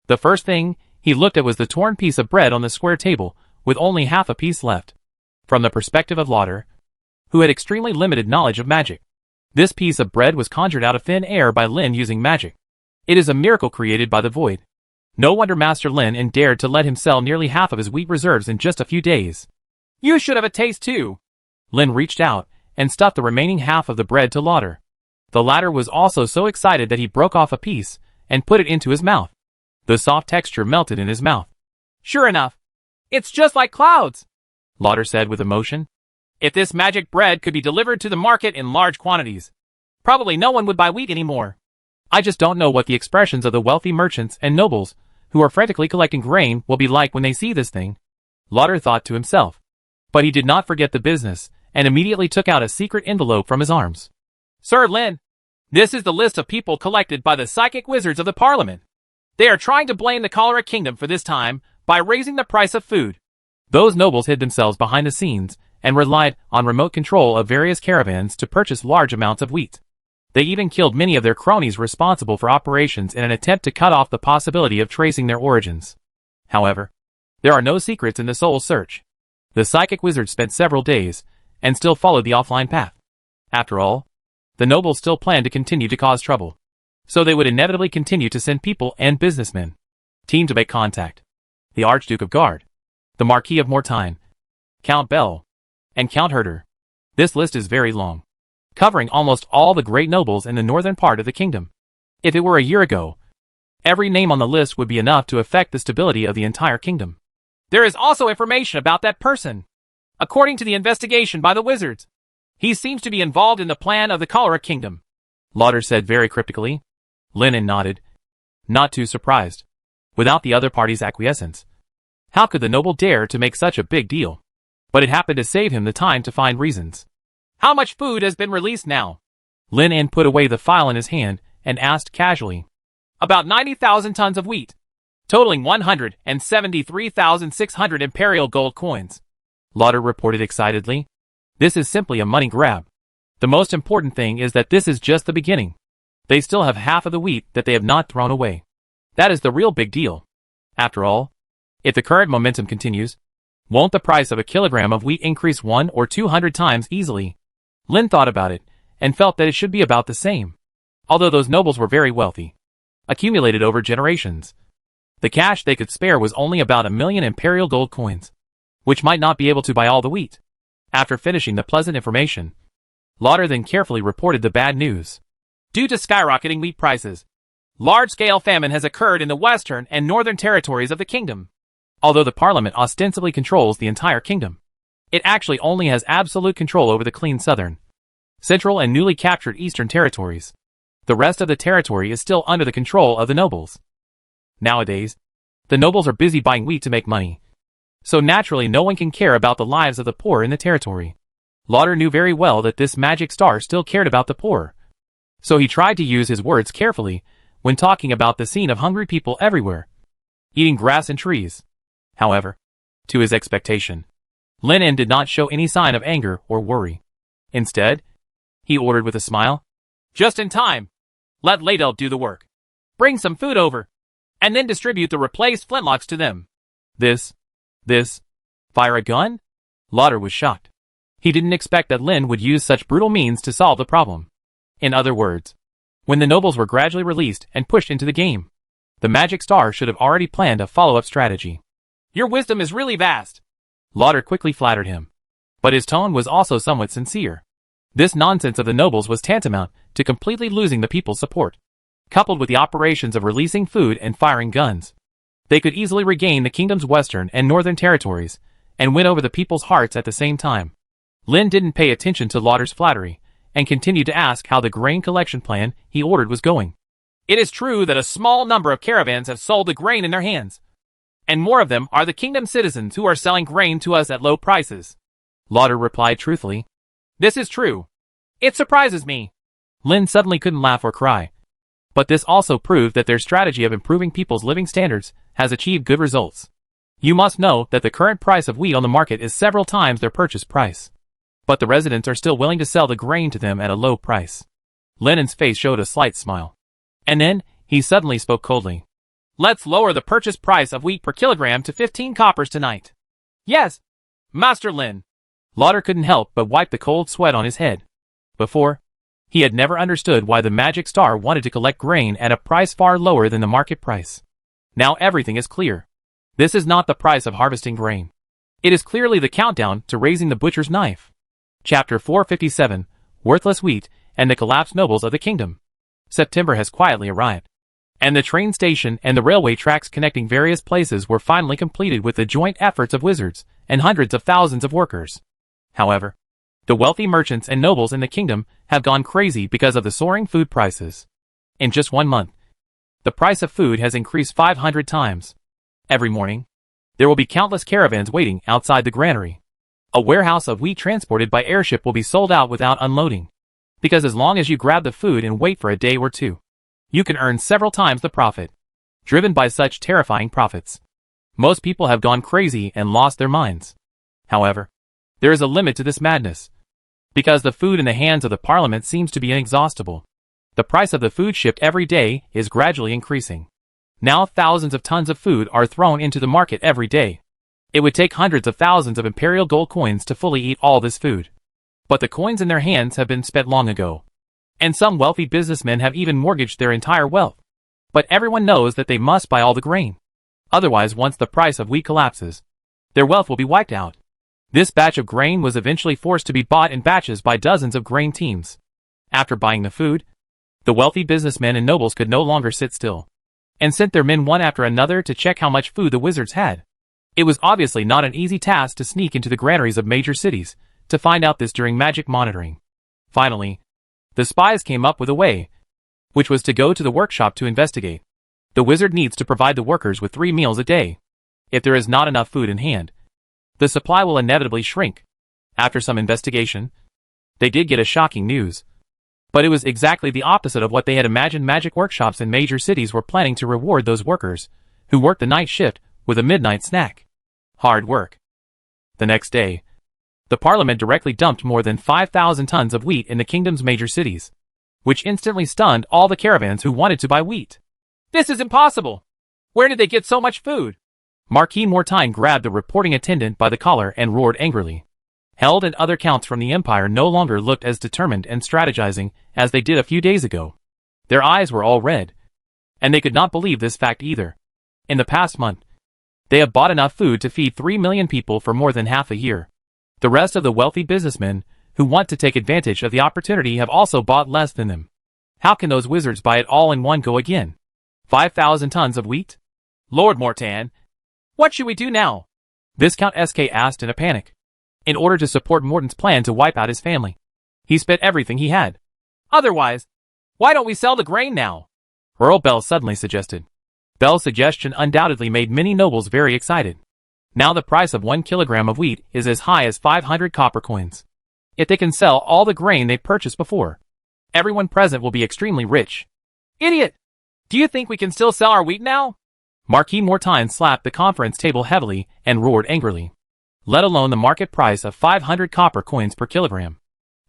the first thing he looked at was the torn piece of bread on the square table, with only half a piece left. From the perspective of Lauder, who had extremely limited knowledge of magic, this piece of bread was conjured out of thin air by Lin using magic. It is a miracle created by the void. No wonder Master Lin dared to let him sell nearly half of his wheat reserves in just a few days. You should have a taste too. Lin reached out and stuffed the remaining half of the bread to Lauder. The latter was also so excited that he broke off a piece and put it into his mouth. The soft texture melted in his mouth. Sure enough, it's just like clouds, Lauder said with emotion. If this magic bread could be delivered to the market in large quantities, probably no one would buy wheat anymore. I just don't know what the expressions of the wealthy merchants and nobles who are frantically collecting grain will be like when they see this thing. Lauder thought to himself. But he did not forget the business, and immediately took out a secret envelope from his arms. Sir Lin, this is the list of people collected by the psychic wizards of the Parliament. They are trying to blame the Cholera Kingdom for this time by raising the price of food. Those nobles hid themselves behind the scenes and relied on remote control of various caravans to purchase large amounts of wheat. They even killed many of their cronies responsible for operations in an attempt to cut off the possibility of tracing their origins. However, there are no secrets in the soul search. The psychic wizards spent several days and still followed the offline path. After all, the nobles still planned to continue to cause trouble. So they would inevitably continue to send people and businessmen. Team to make contact. The Archduke of Guard, the Marquis of Mortagne, Count Bell, and Count Herder. This list is very long, covering almost all the great nobles in the northern part of the kingdom. If it were a year ago, every name on the list would be enough to affect the stability of the entire kingdom. There is also information about that person. According to the investigation by the wizards, he seems to be involved in the plan of the Cholera Kingdom, Lauder said very cryptically. Lennon nodded, not too surprised. Without the other party's acquiescence, how could the noble dare to make such a big deal? But it happened to save him the time to find reasons. How much food has been released now? Lin put away the file in his hand and asked casually. About 90,000 tons of wheat, totaling 173,600 imperial gold coins, Lauder reported excitedly. This is simply a money grab. The most important thing is that this is just the beginning. They still have half of the wheat that they have not thrown away. That is the real big deal. After all, if the current momentum continues, won't the price of a kilogram of wheat increase 100 or 200 times easily? Lin thought about it, and felt that it should be about the same. Although those nobles were very wealthy, accumulated over generations, the cash they could spare was only about 1,000,000 imperial gold coins, which might not be able to buy all the wheat. After finishing the pleasant information, Lauder then carefully reported the bad news. Due to skyrocketing wheat prices, large-scale famine has occurred in the western and northern territories of the kingdom. Although the parliament ostensibly controls the entire kingdom, it actually only has absolute control over the clean southern, central and newly captured eastern territories. The rest of the territory is still under the control of the nobles. Nowadays, the nobles are busy buying wheat to make money. So naturally no one can care about the lives of the poor in the territory. Lauder knew very well that this magic star still cared about the poor. So he tried to use his words carefully when talking about the scene of hungry people everywhere, eating grass and trees. However, to his expectation, Lin did not show any sign of anger or worry. Instead, he ordered with a smile, "Just in time. Let Ladel do the work. Bring some food over, and then distribute the replaced flintlocks to them." This, fire a gun? Lauder was shocked. He didn't expect that Lin would use such brutal means to solve the problem. In other words, when the nobles were gradually released and pushed into the game, the magic star should have already planned a follow-up strategy. "Your wisdom is really vast," Lauder quickly flattered him. But his tone was also somewhat sincere. This nonsense of the nobles was tantamount to completely losing the people's support. Coupled with the operations of releasing food and firing guns, they could easily regain the kingdom's western and northern territories and win over the people's hearts at the same time. Lin didn't pay attention to Lauder's flattery and continued to ask how the grain collection plan he ordered was going. "It is true that a small number of caravans have sold the grain in their hands, and more of them are the kingdom citizens who are selling grain to us at low prices," Lauder replied truthfully. "This is true. It surprises me." Lin suddenly couldn't laugh or cry. But this also proved that their strategy of improving people's living standards has achieved good results. You must know that the current price of wheat on the market is several times their purchase price. But the residents are still willing to sell the grain to them at a low price. Lennon's face showed a slight smile. And then, he suddenly spoke coldly. "Let's lower the purchase price of wheat per kilogram to 15 coppers tonight." "Yes, Master Lin." Lauder couldn't help but wipe the cold sweat on his head. Before, he had never understood why the magic star wanted to collect grain at a price far lower than the market price. Now everything is clear. This is not the price of harvesting grain. It is clearly the countdown to raising the butcher's knife. Chapter 457, Worthless Wheat and the Collapsed Nobles of the Kingdom. September has quietly arrived, and the train station and the railway tracks connecting various places were finally completed with the joint efforts of wizards and hundreds of thousands of workers. However, the wealthy merchants and nobles in the kingdom have gone crazy because of the soaring food prices. In just 1 month, the price of food has increased 500 times. Every morning, There will be countless caravans waiting outside the granary. A warehouse of wheat transported by airship will be sold out without unloading. Because as long as you grab the food and wait for a day or two, you can earn several times the profit. Driven by such terrifying profits, most people have gone crazy and lost their minds. However, there is a limit to this madness. Because the food in the hands of the parliament seems to be inexhaustible, the price of the food shipped every day is gradually increasing. Now thousands of tons of food are thrown into the market every day. It would take hundreds of thousands of imperial gold coins to fully eat all this food. But the coins in their hands have been spent long ago. And some wealthy businessmen have even mortgaged their entire wealth. But everyone knows that they must buy all the grain. Otherwise, once the price of wheat collapses, their wealth will be wiped out. This batch of grain was eventually forced to be bought in batches by dozens of grain teams. After buying the food, the wealthy businessmen and nobles could no longer sit still, and sent their men one after another to check how much food the wizards had. It was obviously not an easy task to sneak into the granaries of major cities to find out this during magic monitoring. Finally, the spies came up with a way, which was to go to the workshop to investigate. The wizard needs to provide the workers with 3 meals a day. If there is not enough food in hand, the supply will inevitably shrink. After some investigation, they did get a shocking news. But it was exactly the opposite of what they had imagined. Magic workshops in major cities were planning to reward those workers who worked the night shift with a midnight snack. Hard work. The next day, the parliament directly dumped more than 5,000 tons of wheat in the kingdom's major cities, which instantly stunned all the caravans who wanted to buy wheat. This is impossible! Where did they get so much food? Marquis Mortain grabbed the reporting attendant by the collar and roared angrily. Held and other counts from the empire no longer looked as determined and strategizing as they did a few days ago. Their eyes were all red, and they could not believe this fact either. In the past month, they have bought enough food to feed 3 million people for more than half a year. The rest of the wealthy businessmen who want to take advantage of the opportunity have also bought less than them. How can those wizards buy it all in one go again? 5,000 tons of wheat? Lord Mortain, what should we do now? Viscount SK asked in a panic. In order to support Morton's plan to wipe out his family, he spent everything he had. Otherwise, why don't we sell the grain now? Earl Bell suddenly suggested. Bell's suggestion undoubtedly made many nobles very excited. Now the price of 1 kilogram of wheat is as high as 500 copper coins. If they can sell all the grain they purchased before, everyone present will be extremely rich. Idiot! Do you think we can still sell our wheat now? Marquis Mortain slapped the conference table heavily and roared angrily. Let alone the market price of 500 copper coins per kilogram.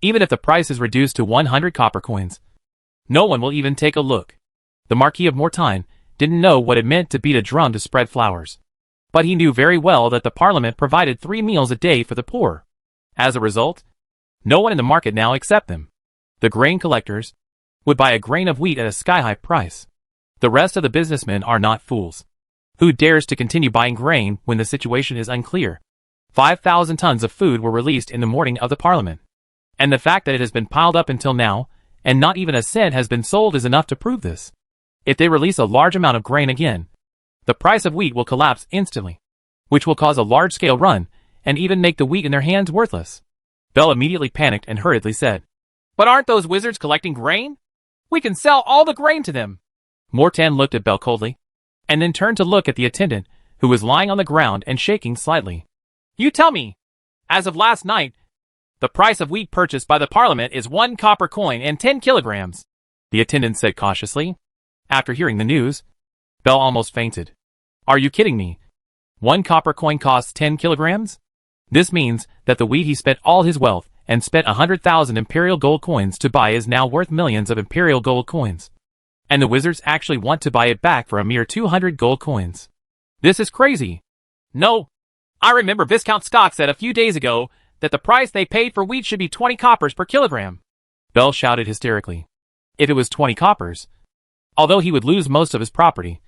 Even if the price is reduced to 100 copper coins, no one will even take a look. The Marquis of Mortain didn't know what it meant to beat a drum to spread flowers. But he knew very well that the parliament provided 3 meals a day for the poor. As a result, no one in the market now except them, the grain collectors, would buy a grain of wheat at a sky-high price. The rest of the businessmen are not fools. Who dares to continue buying grain when the situation is unclear? 5,000 tons of food were released in the morning of the parliament. And the fact that it has been piled up until now, and not even a cent has been sold is enough to prove this. If they release a large amount of grain again, the price of wheat will collapse instantly, which will cause a large-scale run, and even make the wheat in their hands worthless. Bell immediately panicked and hurriedly said, But aren't those wizards collecting grain? We can sell all the grain to them. Mortain looked at Bell coldly, and then turned to look at the attendant, who was lying on the ground and shaking slightly. You tell me, as of last night, the price of wheat purchased by the parliament is 1 copper coin and 10 kilograms, the attendant said cautiously. After hearing the news, Bell almost fainted. Are you kidding me? 1 copper coin costs 10 kilograms? This means that the wheat he spent all his wealth and spent 100,000 imperial gold coins to buy is now worth millions of imperial gold coins. And the wizards actually want to buy it back for a mere 200 gold coins. This is crazy. No. I remember Viscount Scott said a few days ago that the price they paid for wheat should be 20 coppers per kilogram. Bell shouted hysterically. If it was 20 coppers, although he would lose most of his property,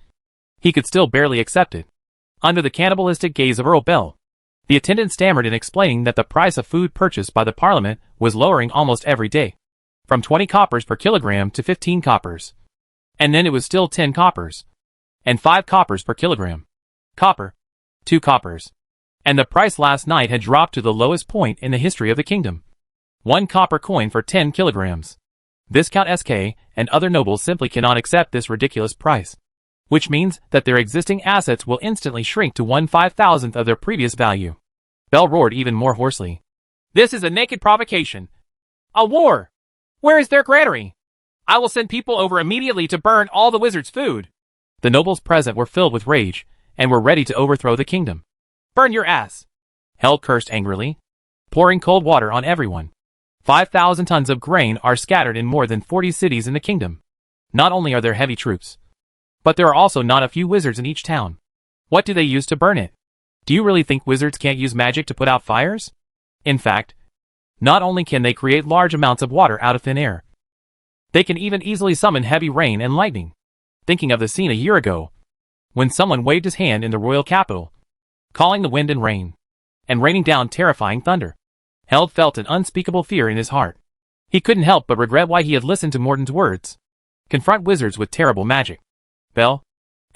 he could still barely accept it. Under the cannibalistic gaze of Earl Bell, the attendant stammered in explaining that the price of food purchased by the parliament was lowering almost every day, from 20 coppers per kilogram to 15 coppers. And then it was still 10 coppers, and 5 coppers per kilogram. Copper. 2 coppers. And the price last night had dropped to the lowest point in the history of the kingdom. 1 copper coin for 10 kilograms. Viscount SK and other nobles simply cannot accept this ridiculous price. which means that their existing assets will instantly shrink to 1/5000th of their previous value. Bell roared even more hoarsely. This is a naked provocation. A war! Where is their granary? I will send people over immediately to burn all the wizard's food. The nobles present were filled with rage, and were ready to overthrow the kingdom. Burn your ass! Held cursed angrily, pouring cold water on everyone. 5,000 tons of grain are scattered in more than 40 cities in the kingdom. Not only are there heavy troops, but there are also not a few wizards in each town. What do they use to burn it? Do you really think wizards can't use magic to put out fires? In fact, not only can they create large amounts of water out of thin air, they can even easily summon heavy rain and lightning. Thinking of the scene a year ago, when someone waved his hand in the royal capital, calling the wind and rain, and raining down terrifying thunder. Held felt an unspeakable fear in his heart. He couldn't help but regret why he had listened to Morton's words. Confront wizards with terrible magic. Bell,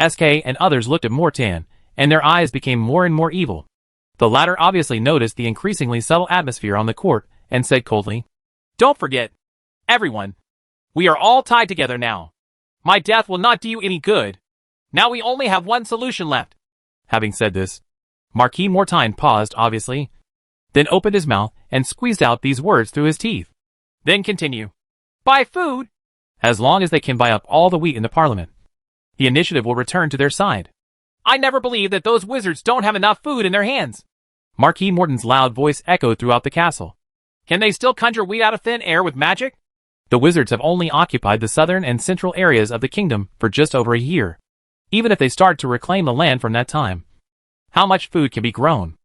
SK, and others looked at Mortan, and their eyes became more and more evil. The latter obviously noticed the increasingly subtle atmosphere on the court, and said coldly, Don't forget, everyone, we are all tied together now. My death will not do you any good. Now we only have one solution left. Having said this, Marquis Mortain paused obviously, then opened his mouth and squeezed out these words through his teeth. Then continue. Buy food! As long as they can buy up all the wheat in the parliament, the initiative will return to their side. I never believe that those wizards don't have enough food in their hands. Marquis Morton's loud voice echoed throughout the castle. Can they still conjure wheat out of thin air with magic? The wizards have only occupied the southern and central areas of the kingdom for just over a year. Even if they start to reclaim the land from that time, how much food can be grown?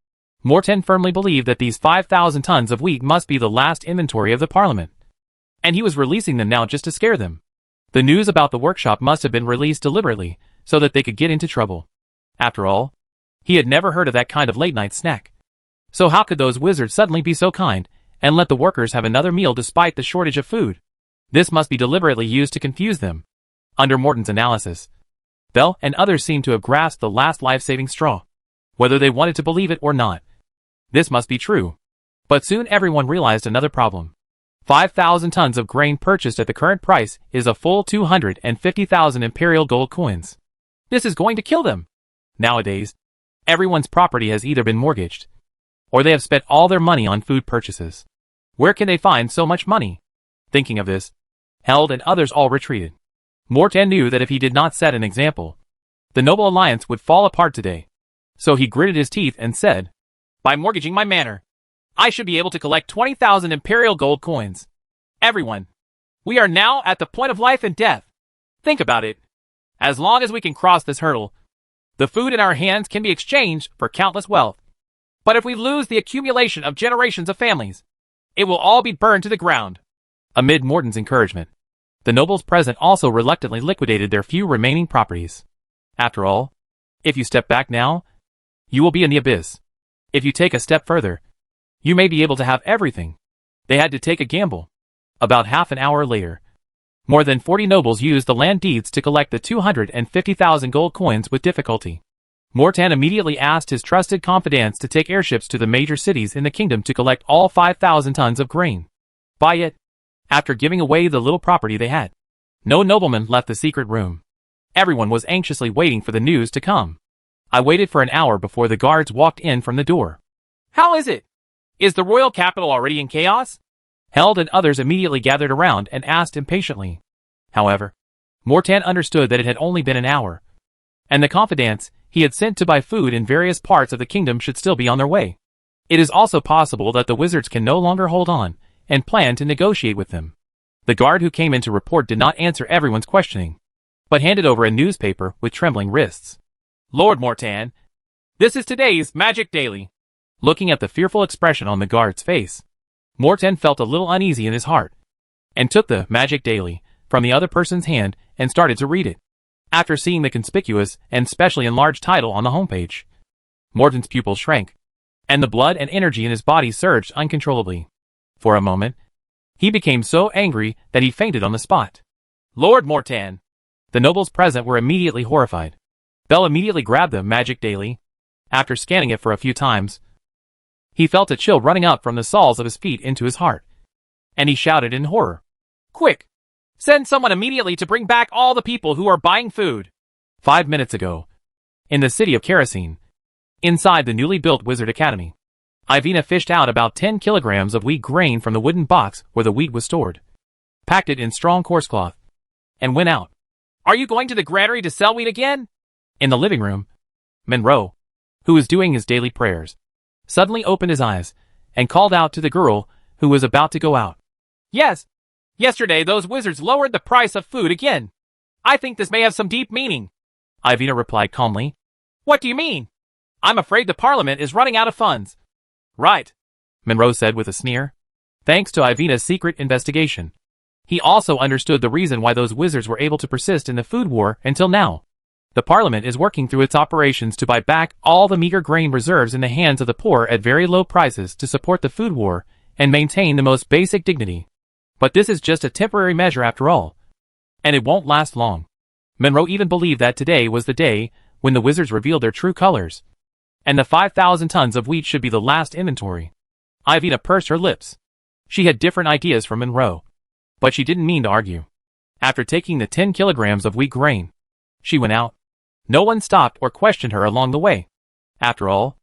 Morton firmly believed that these 5,000 tons of wheat must be the last inventory of the parliament, and he was releasing them now just to scare them. The news about the workshop must have been released deliberately, so that they could get into trouble. After all, he had never heard of that kind of late-night snack. So how could those wizards suddenly be so kind, and let the workers have another meal despite the shortage of food? This must be deliberately used to confuse them. Under Morton's analysis, Bell and others seemed to have grasped the last life-saving straw, whether they wanted to believe it or not. This must be true. But soon everyone realized another problem. 5,000 tons of grain purchased at the current price is a full 250,000 imperial gold coins. This is going to kill them. Nowadays, everyone's property has either been mortgaged, or they have spent all their money on food purchases. Where can they find so much money? Thinking of this, Held and others all retreated. Mortan knew that if he did not set an example, the noble alliance would fall apart today. So he gritted his teeth and said, By mortgaging my manor, I should be able to collect 20,000 imperial gold coins. Everyone, we are now at the point of life and death. Think about it. As long as we can cross this hurdle, the food in our hands can be exchanged for countless wealth. But if we lose the accumulation of generations of families, it will all be burned to the ground. Amid Morton's encouragement, the nobles present also reluctantly liquidated their few remaining properties. After all, if you step back now, you will be in the abyss. If you take a step further, you may be able to have everything. They had to take a gamble. About half an hour later, more than 40 nobles used the land deeds to collect the 250,000 gold coins with difficulty. Mortan immediately asked his trusted confidants to take airships to the major cities in the kingdom to collect all 5,000 tons of grain. Buy it, after giving away the little property they had. No nobleman left the secret room. Everyone was anxiously waiting for the news to come. I waited for an hour before the guards walked in from the door. How is it? Is the royal capital already in chaos? Held and others immediately gathered around and asked impatiently. However, Mortan understood that it had only been an hour, and the confidants he had sent to buy food in various parts of the kingdom should still be on their way. It is also possible that the wizards can no longer hold on, and plan to negotiate with them. The guard who came in to report did not answer everyone's questioning, but handed over a newspaper with trembling wrists. Lord Mortan, this is today's Magic Daily. Looking at the fearful expression on the guard's face, Mortan felt a little uneasy in his heart, and took the Magic Daily from the other person's hand and started to read it. After seeing the conspicuous and specially enlarged title on the homepage, Mortan's pupils shrank, and the blood and energy in his body surged uncontrollably. For a moment, he became so angry that he fainted on the spot. Lord Mortan! The nobles present were immediately horrified. Bell immediately grabbed the Magic Daily. After scanning it for a few times, he felt a chill running up from the soles of his feet into his heart, and he shouted in horror. Quick! Send someone immediately to bring back all the people who are buying food. 5 minutes ago. In the city of Kerosene. Inside the newly built Wizard Academy. Ivina fished out about 10 kilograms of wheat grain from the wooden box where the wheat was stored. Packed it in strong coarse cloth. And went out. Are you going to the granary to sell wheat again? In the living room. Monroe, who was doing his daily prayers, suddenly opened his eyes and called out to the girl who was about to go out. Yes. Yesterday those wizards lowered the price of food again. I think this may have some deep meaning. Ivina replied calmly. What do you mean? I'm afraid the Parliament is running out of funds. Right, Monroe said with a sneer. Thanks to Ivina's secret investigation. He also understood the reason why those wizards were able to persist in the food war until now. The Parliament is working through its operations to buy back all the meager grain reserves in the hands of the poor at very low prices to support the food war and maintain the most basic dignity. But this is just a temporary measure after all. And it won't last long. Monroe even believed that today was the day when the wizards revealed their true colors. And the 5,000 tons of wheat should be the last inventory. Ivina pursed her lips. She had different ideas from Monroe. But she didn't mean to argue. After taking the 10 kilograms of wheat grain, she went out. No one stopped or questioned her along the way. After all,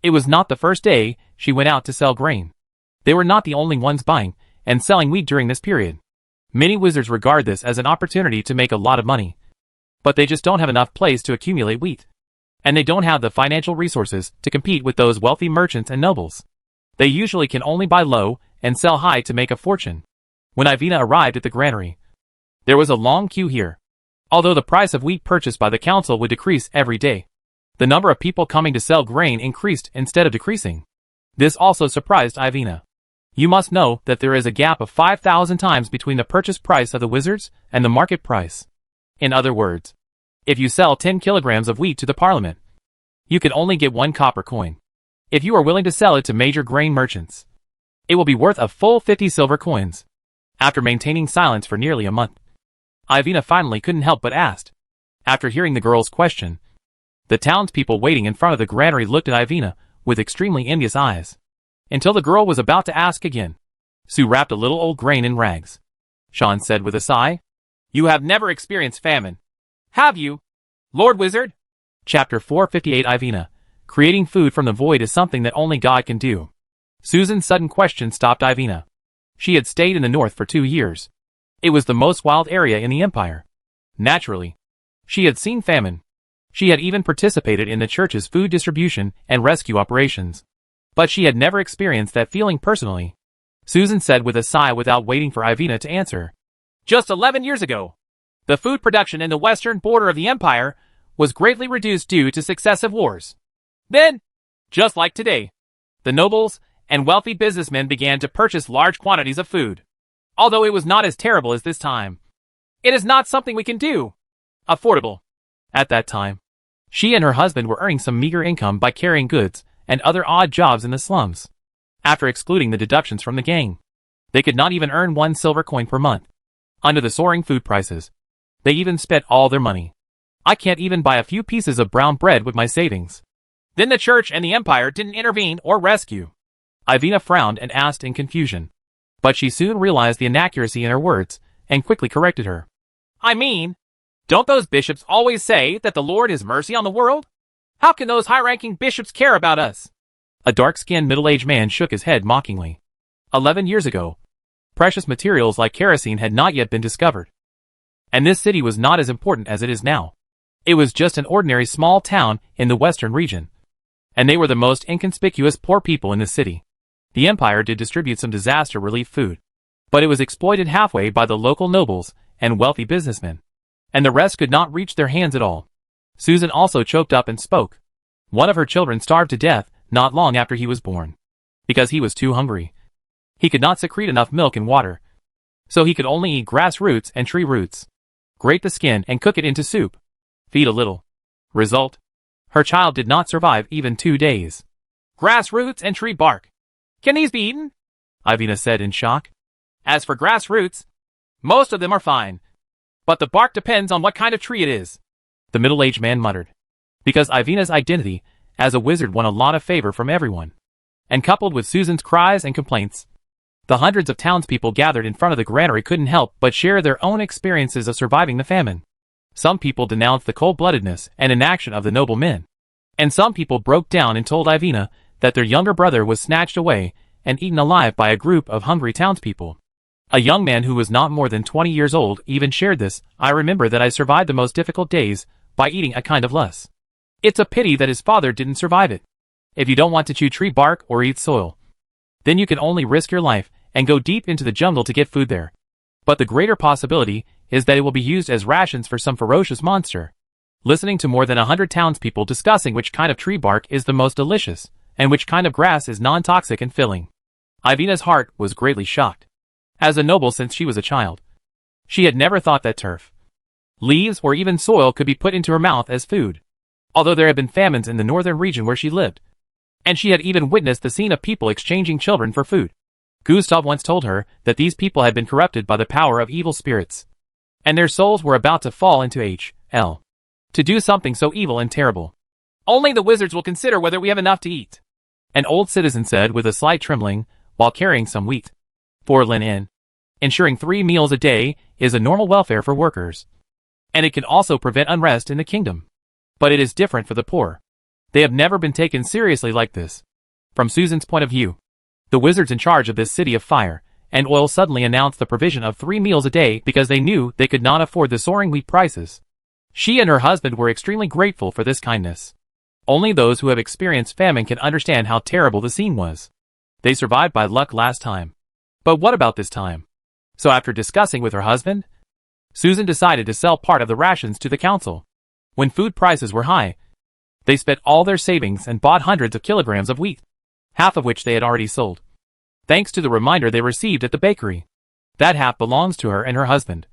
it was not the first day she went out to sell grain. They were not the only ones buying and selling wheat during this period. Many wizards regard this as an opportunity to make a lot of money. But they just don't have enough place to accumulate wheat. And they don't have the financial resources to compete with those wealthy merchants and nobles. They usually can only buy low and sell high to make a fortune. When Ivina arrived at the granary, there was a long queue here. Although the price of wheat purchased by the council would decrease every day, the number of people coming to sell grain increased instead of decreasing. This also surprised Ivina. You must know that there is a gap of 5,000 times between the purchase price of the wizards and the market price. In other words, if you sell 10 kilograms of wheat to the Parliament, you can only get 1 copper coin. If you are willing to sell it to major grain merchants, it will be worth a full 50 silver coins. After maintaining silence for nearly a month, Ivina finally couldn't help but asked. After hearing the girl's question, the townspeople waiting in front of the granary looked at Ivina with extremely envious eyes. Until the girl was about to ask again. Sue wrapped a little old grain in rags. Sean said with a sigh. You have never experienced famine, have you, Lord Wizard? Chapter 458 Ivina. Creating food from the void is something that only God can do. Susan's sudden question stopped Ivina. She had stayed in the north for 2 years. It was the most wild area in the empire. Naturally, she had seen famine. She had even participated in the church's food distribution and rescue operations. But she had never experienced that feeling personally. Susan said with a sigh without waiting for Ivina to answer. Just 11 years ago, the food production in the western border of the empire was greatly reduced due to successive wars. Then, just like today, the nobles and wealthy businessmen began to purchase large quantities of food. Although it was not as terrible as this time, it is not something we can do. Affordable. At that time, she and her husband were earning some meager income by carrying goods and other odd jobs in the slums. After excluding the deductions from the gang, they could not even earn 1 silver coin per month. Under the soaring food prices, they even spent all their money. I can't even buy a few pieces of brown bread with my savings. Then the church and the empire didn't intervene or rescue. Ivina frowned and asked in confusion. But she soon realized the inaccuracy in her words, and quickly corrected her. I mean, don't those bishops always say that the Lord has mercy on the world? How can those high-ranking bishops care about us? A dark-skinned middle-aged man shook his head mockingly. 11 years ago, precious materials like kerosene had not yet been discovered. And this city was not as important as it is now. It was just an ordinary small town in the western region. And they were the most inconspicuous poor people in the city. The empire did distribute some disaster relief food, but it was exploited halfway by the local nobles and wealthy businessmen, and the rest could not reach their hands at all. Susan also choked up and spoke. One of her children starved to death not long after he was born, because he was too hungry. He could not secrete enough milk and water, so he could only eat grass roots and tree roots. Grate the skin and cook it into soup. Feed a little. Result: her child did not survive even 2 days. Grass roots and tree bark. Can these be eaten? Ivina said in shock. As for grass roots, most of them are fine. But the bark depends on what kind of tree it is. The middle-aged man muttered. Because Ivina's identity as a wizard won a lot of favor from everyone. And coupled with Susan's cries and complaints, the hundreds of townspeople gathered in front of the granary couldn't help but share their own experiences of surviving the famine. Some people denounced the cold-bloodedness and inaction of the noble men. And some people broke down and told Ivina that their younger brother was snatched away and eaten alive by a group of hungry townspeople. A young man who was not more than 20 years old even shared this. I remember that I survived the most difficult days by eating a kind of less. It's a pity that his father didn't survive it. If you don't want to chew tree bark or eat soil, then you can only risk your life and go deep into the jungle to get food there. But the greater possibility is that it will be used as rations for some ferocious monster. Listening to more than 100 townspeople discussing which kind of tree bark is the most delicious, and which kind of grass is non-toxic and filling, Ivina's heart was greatly shocked. As a noble since she was a child, she had never thought that turf, leaves, or even soil could be put into her mouth as food. Although there had been famines in the northern region where she lived, and she had even witnessed the scene of people exchanging children for food. Gustav once told her that these people had been corrupted by the power of evil spirits, and their souls were about to fall into hell to do something so evil and terrible. Only the wizards will consider whether we have enough to eat, an old citizen said with a slight trembling while carrying some wheat for Lin. Ensuring 3 meals a day is a normal welfare for workers, and it can also prevent unrest in the kingdom. But it is different for the poor. They have never been taken seriously like this. From Susan's point of view, the wizards in charge of this city of fire and oil suddenly announced the provision of 3 meals a day because they knew they could not afford the soaring wheat prices. She and her husband were extremely grateful for this kindness. Only those who have experienced famine can understand how terrible the scene was. They survived by luck last time. But what about this time? So after discussing with her husband, Susan decided to sell part of the rations to the council. When food prices were high, they spent all their savings and bought hundreds of kilograms of wheat, half of which they had already sold, thanks to the reminder they received at the bakery. That half belongs to her and her husband,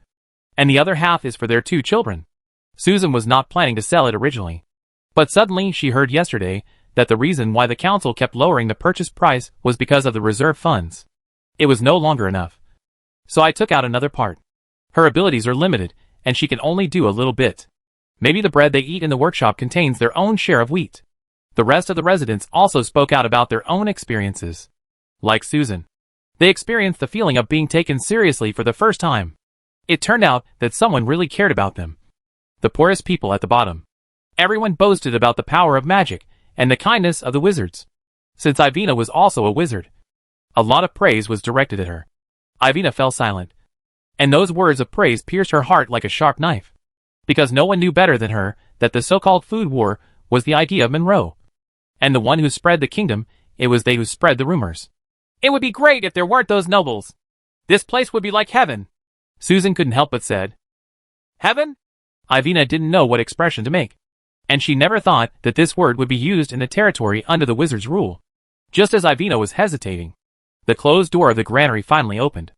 and the other half is for their 2 children. Susan was not planning to sell it originally, but suddenly she heard yesterday that the reason why the council kept lowering the purchase price was because of the reserve funds. It was no longer enough. So I took out another part. Her abilities are limited, and she can only do a little bit. Maybe the bread they eat in the workshop contains their own share of wheat. The rest of the residents also spoke out about their own experiences. Like Susan, they experienced the feeling of being taken seriously for the first time. It turned out that someone really cared about them. The poorest people at the bottom. Everyone boasted about the power of magic and the kindness of the wizards. Since Ivina was also a wizard, a lot of praise was directed at her. Ivina fell silent, and those words of praise pierced her heart like a sharp knife. Because no one knew better than her that the so-called food war was the idea of Monroe. And the one who spread the kingdom, it was they who spread the rumors. It would be great if there weren't those nobles. This place would be like heaven. Susan couldn't help but said. Heaven? Ivina didn't know what expression to make, and she never thought that this word would be used in the territory under the wizard's rule. Just as Ivina was hesitating, the closed door of the granary finally opened.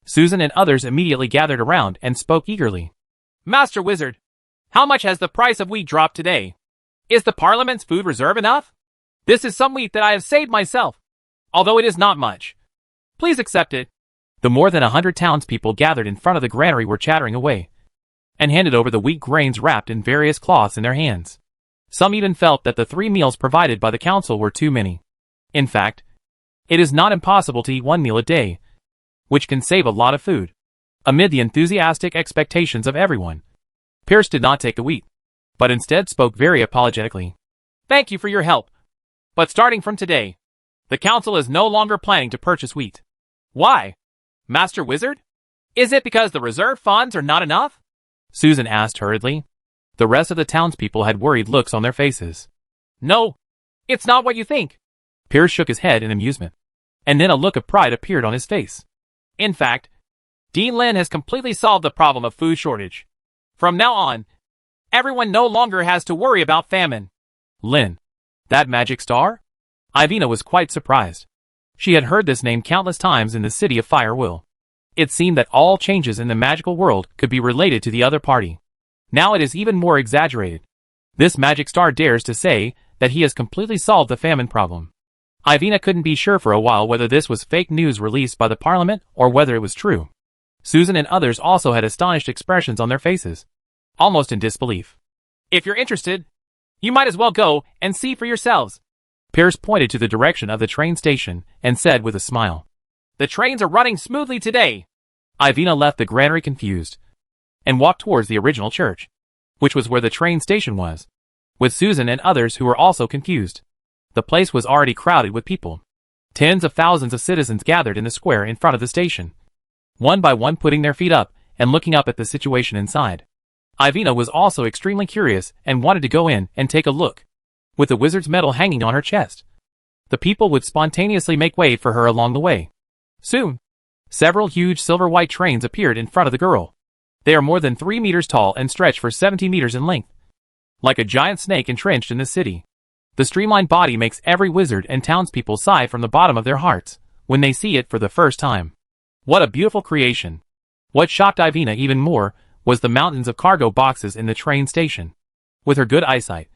Susan and others immediately gathered around and spoke eagerly. Master Wizard, how much has the price of wheat dropped today? Is the Parliament's food reserve enough? This is some wheat that I have saved myself, although it is not much. Please accept it. The more than 100 townspeople gathered in front of the granary were chattering away, and handed over the wheat grains wrapped in various cloths in their hands. Some even felt that the 3 meals provided by the council were too many. In fact, it is not impossible to eat 1 meal a day, which can save a lot of food. Amid the enthusiastic expectations of everyone, Pierce did not take the wheat, but instead spoke very apologetically. Thank you for your help. But starting from today, the council is no longer planning to purchase wheat. Why? Master Wizard? Is it because the reserve funds are not enough? Susan asked hurriedly. The rest of the townspeople had worried looks on their faces. No, it's not what you think. Pierce shook his head in amusement, and then a look of pride appeared on his face. In fact, Dean Lin has completely solved the problem of food shortage. From now on, everyone no longer has to worry about famine. Lin, that magic star? Ivina was quite surprised. She had heard this name countless times in the city of Firewill. It seemed that all changes in the magical world could be related to the other party. Now it is even more exaggerated. This magic star dares to say that he has completely solved the famine problem. Ivina couldn't be sure for a while whether this was fake news released by the Parliament or whether it was true. Susan and others also had astonished expressions on their faces, almost in disbelief. If you're interested, you might as well go and see for yourselves. Pierce pointed to the direction of the train station and said with a smile, The trains are running smoothly today. Ivina left the granary confused and walked towards the original church. which was where the train station was, with Susan and others who were also confused. The place was already crowded with people. Tens of thousands of citizens gathered in the square in front of the station, one by one putting their feet up and looking up at the situation inside. Ivina was also extremely curious and wanted to go in and take a look. With the wizard's medal hanging on her chest, the people would spontaneously make way for her along the way. Soon, several huge silver-white trains appeared in front of the girl. They are more than 3 meters tall and stretch for 70 meters in length. Like a giant snake entrenched in the city, the streamlined body makes every wizard and townspeople sigh from the bottom of their hearts when they see it for the first time. What a beautiful creation! What shocked Ivina even more was the mountains of cargo boxes in the train station. With her good eyesight,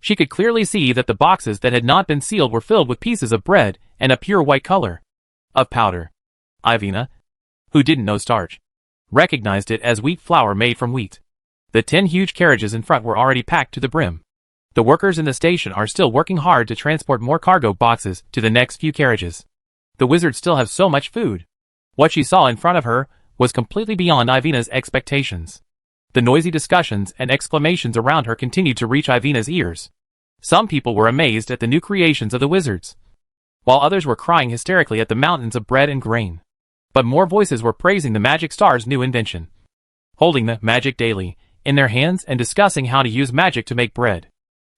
she could clearly see that the boxes that had not been sealed were filled with pieces of bread and a pure white color of powder. Ivina, who didn't know starch, recognized it as wheat flour made from wheat. The 10 huge carriages in front were already packed to the brim. The workers in the station are still working hard to transport more cargo boxes to the next few carriages. The wizards still have so much food. What she saw in front of her was completely beyond Ivina's expectations. The noisy discussions and exclamations around her continued to reach Ivina's ears. Some people were amazed at the new creations of the wizards, while others were crying hysterically at the mountains of bread and grain. But more voices were praising the Magic Star's new invention, holding the Magic Daily in their hands and discussing how to use magic to make bread.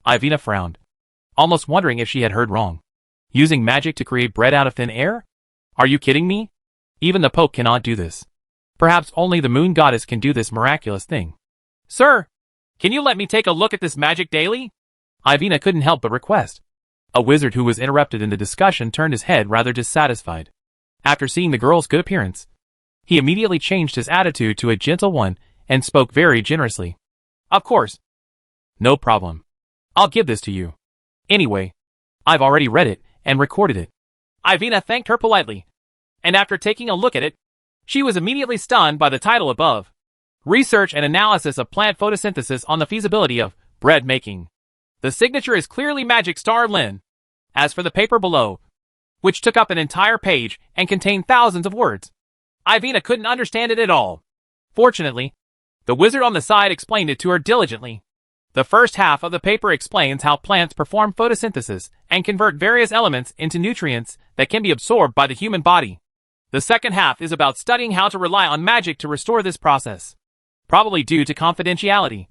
Ivina frowned, almost wondering if she had heard wrong. Using magic to create bread out of thin air? Are you kidding me? Even the Pope cannot do this. Perhaps only the Moon Goddess can do this miraculous thing. Sir, can you let me take a look at this Magic Daily? Ivina couldn't help but request. A wizard who was interrupted in the discussion turned his head rather dissatisfied. After seeing the girl's good appearance, he immediately changed his attitude to a gentle one and spoke very generously. Of course. No problem. I'll give this to you. Anyway, I've already read it and recorded it. Ivina thanked her politely, and after taking a look at it, she was immediately stunned by the title above. Research and Analysis of Plant Photosynthesis on the Feasibility of Bread Making. The signature is clearly Magic Star Lin. As for the paper below, which took up an entire page and contained thousands of words, Ivina couldn't understand it at all. Fortunately, the wizard on the side explained it to her diligently. The first half of the paper explains how plants perform photosynthesis and convert various elements into nutrients that can be absorbed by the human body. The second half is about studying how to rely on magic to restore this process. Probably due to confidentiality,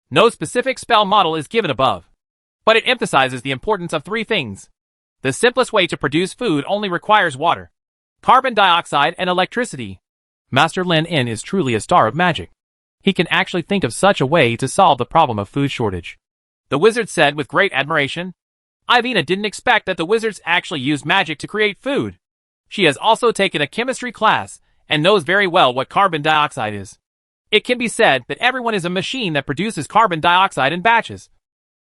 no specific spell model is given above, but it emphasizes the importance of 3 things. The simplest way to produce food only requires water, carbon dioxide, and electricity. Master Lin Yin is truly a star of magic. He can actually think of such a way to solve the problem of food shortage. The wizard said with great admiration. Ivina didn't expect that the wizards actually used magic to create food. She has also taken a chemistry class and knows very well what carbon dioxide is. It can be said that everyone is a machine that produces carbon dioxide in batches,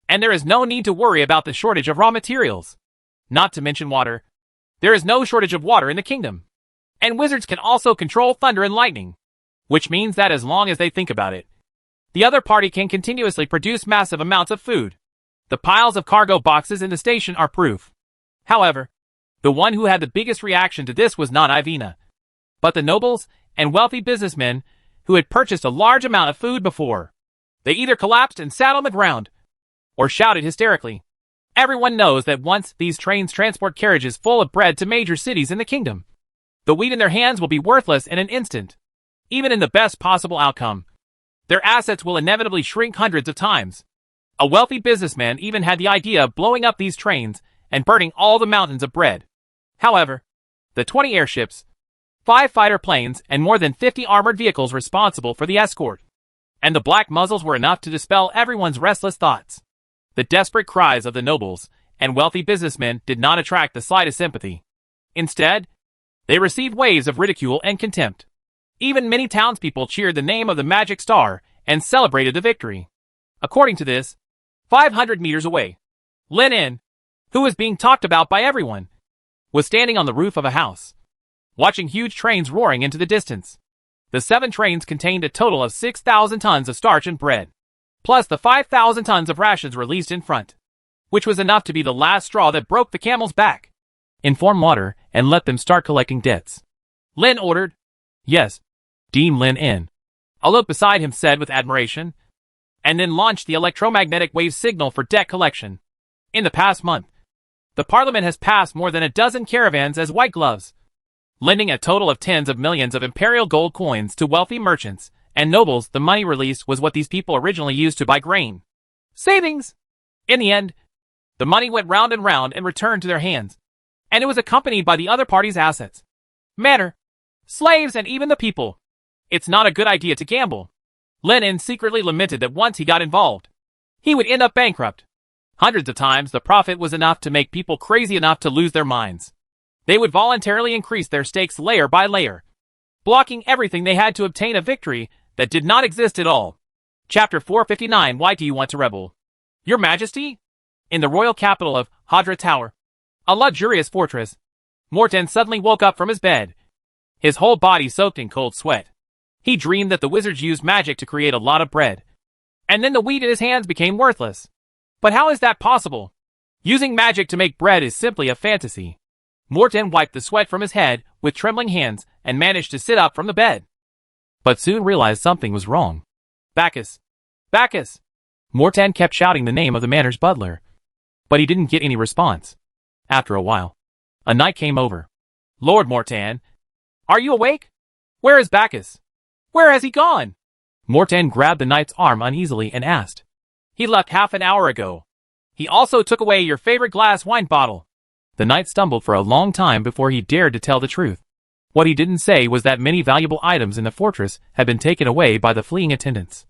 and there is no need to worry about the shortage of raw materials. Not to mention water. There is no shortage of water in the kingdom. And wizards can also control thunder and lightning, which means that as long as they think about it, the other party can continuously produce massive amounts of food. The piles of cargo boxes in the station are proof. However, the one who had the biggest reaction to this was not Ivina, but the nobles and wealthy businessmen who had purchased a large amount of food before. They either collapsed and sat on the ground, or shouted hysterically. Everyone knows that once these trains transport carriages full of bread to major cities in the kingdom, the wheat in their hands will be worthless in an instant. Even in the best possible outcome, their assets will inevitably shrink hundreds of times. A wealthy businessman even had the idea of blowing up these trains and burning all the mountains of bread. However, the 20 airships, 5 fighter planes, and more than 50 armored vehicles responsible for the escort, and the black muzzles were enough to dispel everyone's restless thoughts. The desperate cries of the nobles and wealthy businessmen did not attract the slightest sympathy. Instead, they received waves of ridicule and contempt. Even many townspeople cheered the name of the Magic Star and celebrated the victory. According to this, 500 meters away, Lin Yin, who was being talked about by everyone, was standing on the roof of a house, watching huge trains roaring into the distance. The 7 trains contained a total of 6,000 tons of starch and bread, plus the 5,000 tons of rations released in front, which was enough to be the last straw that broke the camel's back. Inform water and let them start collecting debts, Lin ordered. Yes, Dean Lin Yin, a look beside him said with admiration. and then launched the electromagnetic wave signal for debt collection. In the past month, the Parliament has passed more than a dozen caravans as white gloves, lending a total of tens of millions of imperial gold coins to wealthy merchants and nobles. The money released was what these people originally used to buy grain. Savings! In the end, the money went round and returned to their hands, and it was accompanied by the other party's assets, manor, slaves, and even the people. It's not a good idea to gamble. Lenin secretly lamented that once he got involved, he would end up bankrupt. Hundreds of times the profit was enough to make people crazy enough to lose their minds. They would voluntarily increase their stakes layer by layer, blocking everything they had to obtain a victory that did not exist at all. Chapter 459. Why do you want to rebel? Your Majesty? In the royal capital of Hadra Tower, a luxurious fortress, Morton suddenly woke up from his bed, his whole body soaked in cold sweat. He dreamed that the wizards used magic to create a lot of bread, and then the wheat in his hands became worthless. But how is that possible? Using magic to make bread is simply a fantasy. Morton wiped the sweat from his head with trembling hands and managed to sit up from the bed, but soon realized something was wrong. Bacchus! Bacchus! Morton kept shouting the name of the manor's butler, but he didn't get any response. After a while, a knight came over. Lord Morton, are you awake? Where is Bacchus? Where has he gone? Morton grabbed the knight's arm uneasily and asked. He left half an hour ago. He also took away your favorite glass wine bottle. The knight stumbled for a long time before he dared to tell the truth. What he didn't say was that many valuable items in the fortress had been taken away by the fleeing attendants,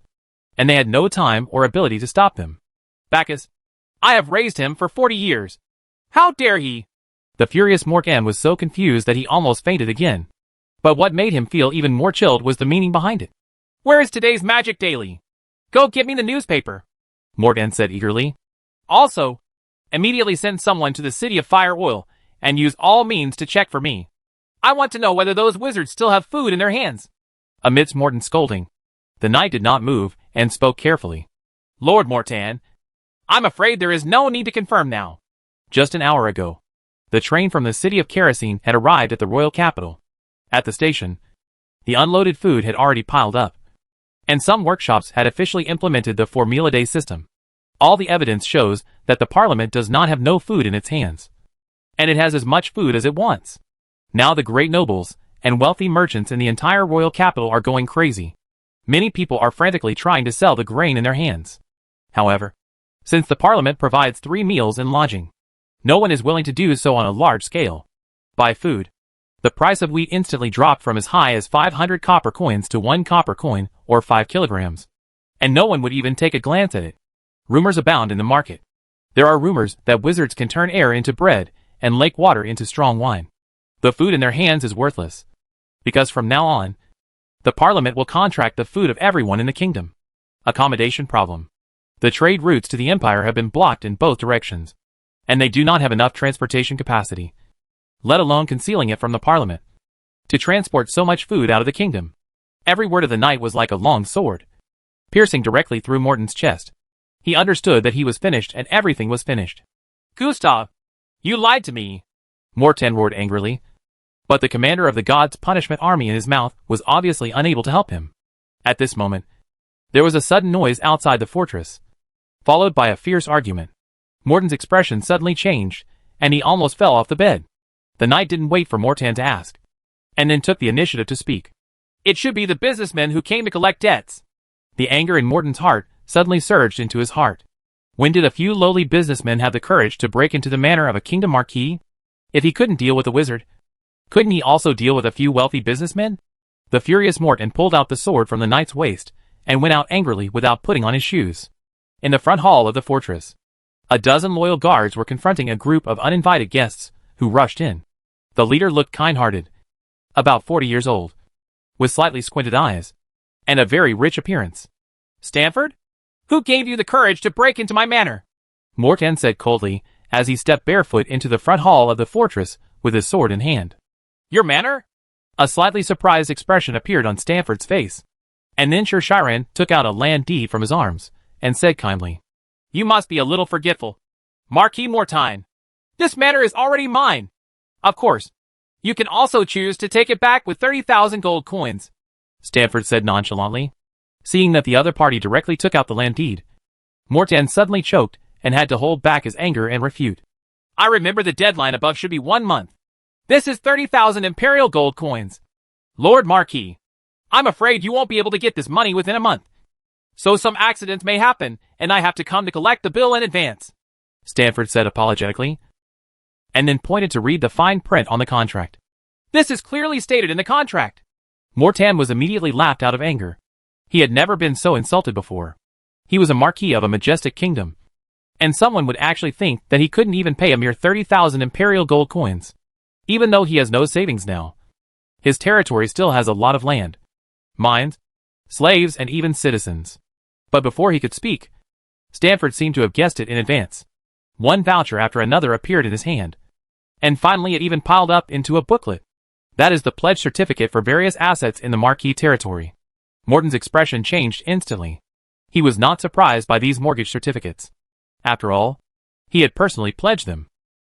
and they had no time or ability to stop them. Bacchus, I have raised him for 40 years. How dare he? The furious Morton was so confused that he almost fainted again. But what made him feel even more chilled was the meaning behind it. Where is today's Magic Daily? Go get me the newspaper, Morton said eagerly. Also, immediately send someone to the City of Fire Oil and use all means to check for me. I want to know whether those wizards still have food in their hands. Amidst Morton's scolding, the knight did not move and spoke carefully. Lord Morton, I'm afraid there is no need to confirm now. Just an hour ago, the train from the city of Kerosene had arrived at the royal capital. At the station, the unloaded food had already piled up, and some workshops had officially implemented the Formula Day system. All the evidence shows that the Parliament does not have no food in its hands, and it has as much food as it wants. Now the great nobles and wealthy merchants in the entire royal capital are going crazy. Many people are frantically trying to sell the grain in their hands. However, since the Parliament provides 3 meals and lodging, no one is willing to do so on a large scale. Buy food. The price of wheat instantly dropped from as high as 500 copper coins to 1 copper coin, or 5 kilograms. And no one would even take a glance at it. Rumors abound in the market. There are rumors that wizards can turn air into bread and lake water into strong wine. The food in their hands is worthless, because from now on, the Parliament will contract the food of everyone in the kingdom. Accommodation problem. The trade routes to the empire have been blocked in both directions, and they do not have enough transportation capacity, let alone concealing it from the Parliament, to transport so much food out of the kingdom. Every word of the knight was like a long sword, piercing directly through Morton's chest. He understood that he was finished and everything was finished. Gustav, you lied to me, Morton roared angrily. But the commander of the God's punishment army in his mouth was obviously unable to help him. At this moment, there was a sudden noise outside the fortress, followed by a fierce argument. Morton's expression suddenly changed, and he almost fell off the bed. The knight didn't wait for Morton to ask, and then took the initiative to speak. It should be the businessmen who came to collect debts. The anger in Morton's heart suddenly surged into his heart. When did a few lowly businessmen have the courage to break into the manor of a kingdom marquis? If he couldn't deal with a wizard, couldn't he also deal with a few wealthy businessmen? The furious Morton pulled out the sword from the knight's waist and went out angrily without putting on his shoes. In the front hall of the fortress, a dozen loyal guards were confronting a group of uninvited guests who rushed in. The leader looked kind-hearted, about 40 years old, with slightly squinted eyes, and a very rich appearance. Stanford? Who gave you the courage to break into my manor? Morton said coldly as he stepped barefoot into the front hall of the fortress with his sword in hand. Your manor? A slightly surprised expression appeared on Stanford's face, and then Sir Chiron took out a land deed from his arms and said kindly, You must be a little forgetful, Marquis Morton. This manor is already mine. Of course, you can also choose to take it back with 30,000 gold coins, Stanford said nonchalantly. Seeing that the other party directly took out the land deed, Mortan suddenly choked and had to hold back his anger and refute. I remember the deadline above should be 1 month. This is 30,000 Imperial gold coins. Lord Marquis, I'm afraid you won't be able to get this money within a month. So some accidents may happen, and I have to come to collect the bill in advance, Stanford said apologetically, and then pointed to read the fine print on the contract. This is clearly stated in the contract. Mortan was immediately laughed out of anger. He had never been so insulted before. He was a marquis of a majestic kingdom, and someone would actually think that he couldn't even pay a mere 30,000 Imperial gold coins. Even though he has no savings now, his territory still has a lot of land, mines, slaves, and even citizens. But before he could speak, Stanford seemed to have guessed it in advance. One voucher after another appeared in his hand, and finally it even piled up into a booklet. That is the pledge certificate for various assets in the Marquis territory. Morton's expression changed instantly. He was not surprised by these mortgage certificates. After all, he had personally pledged them.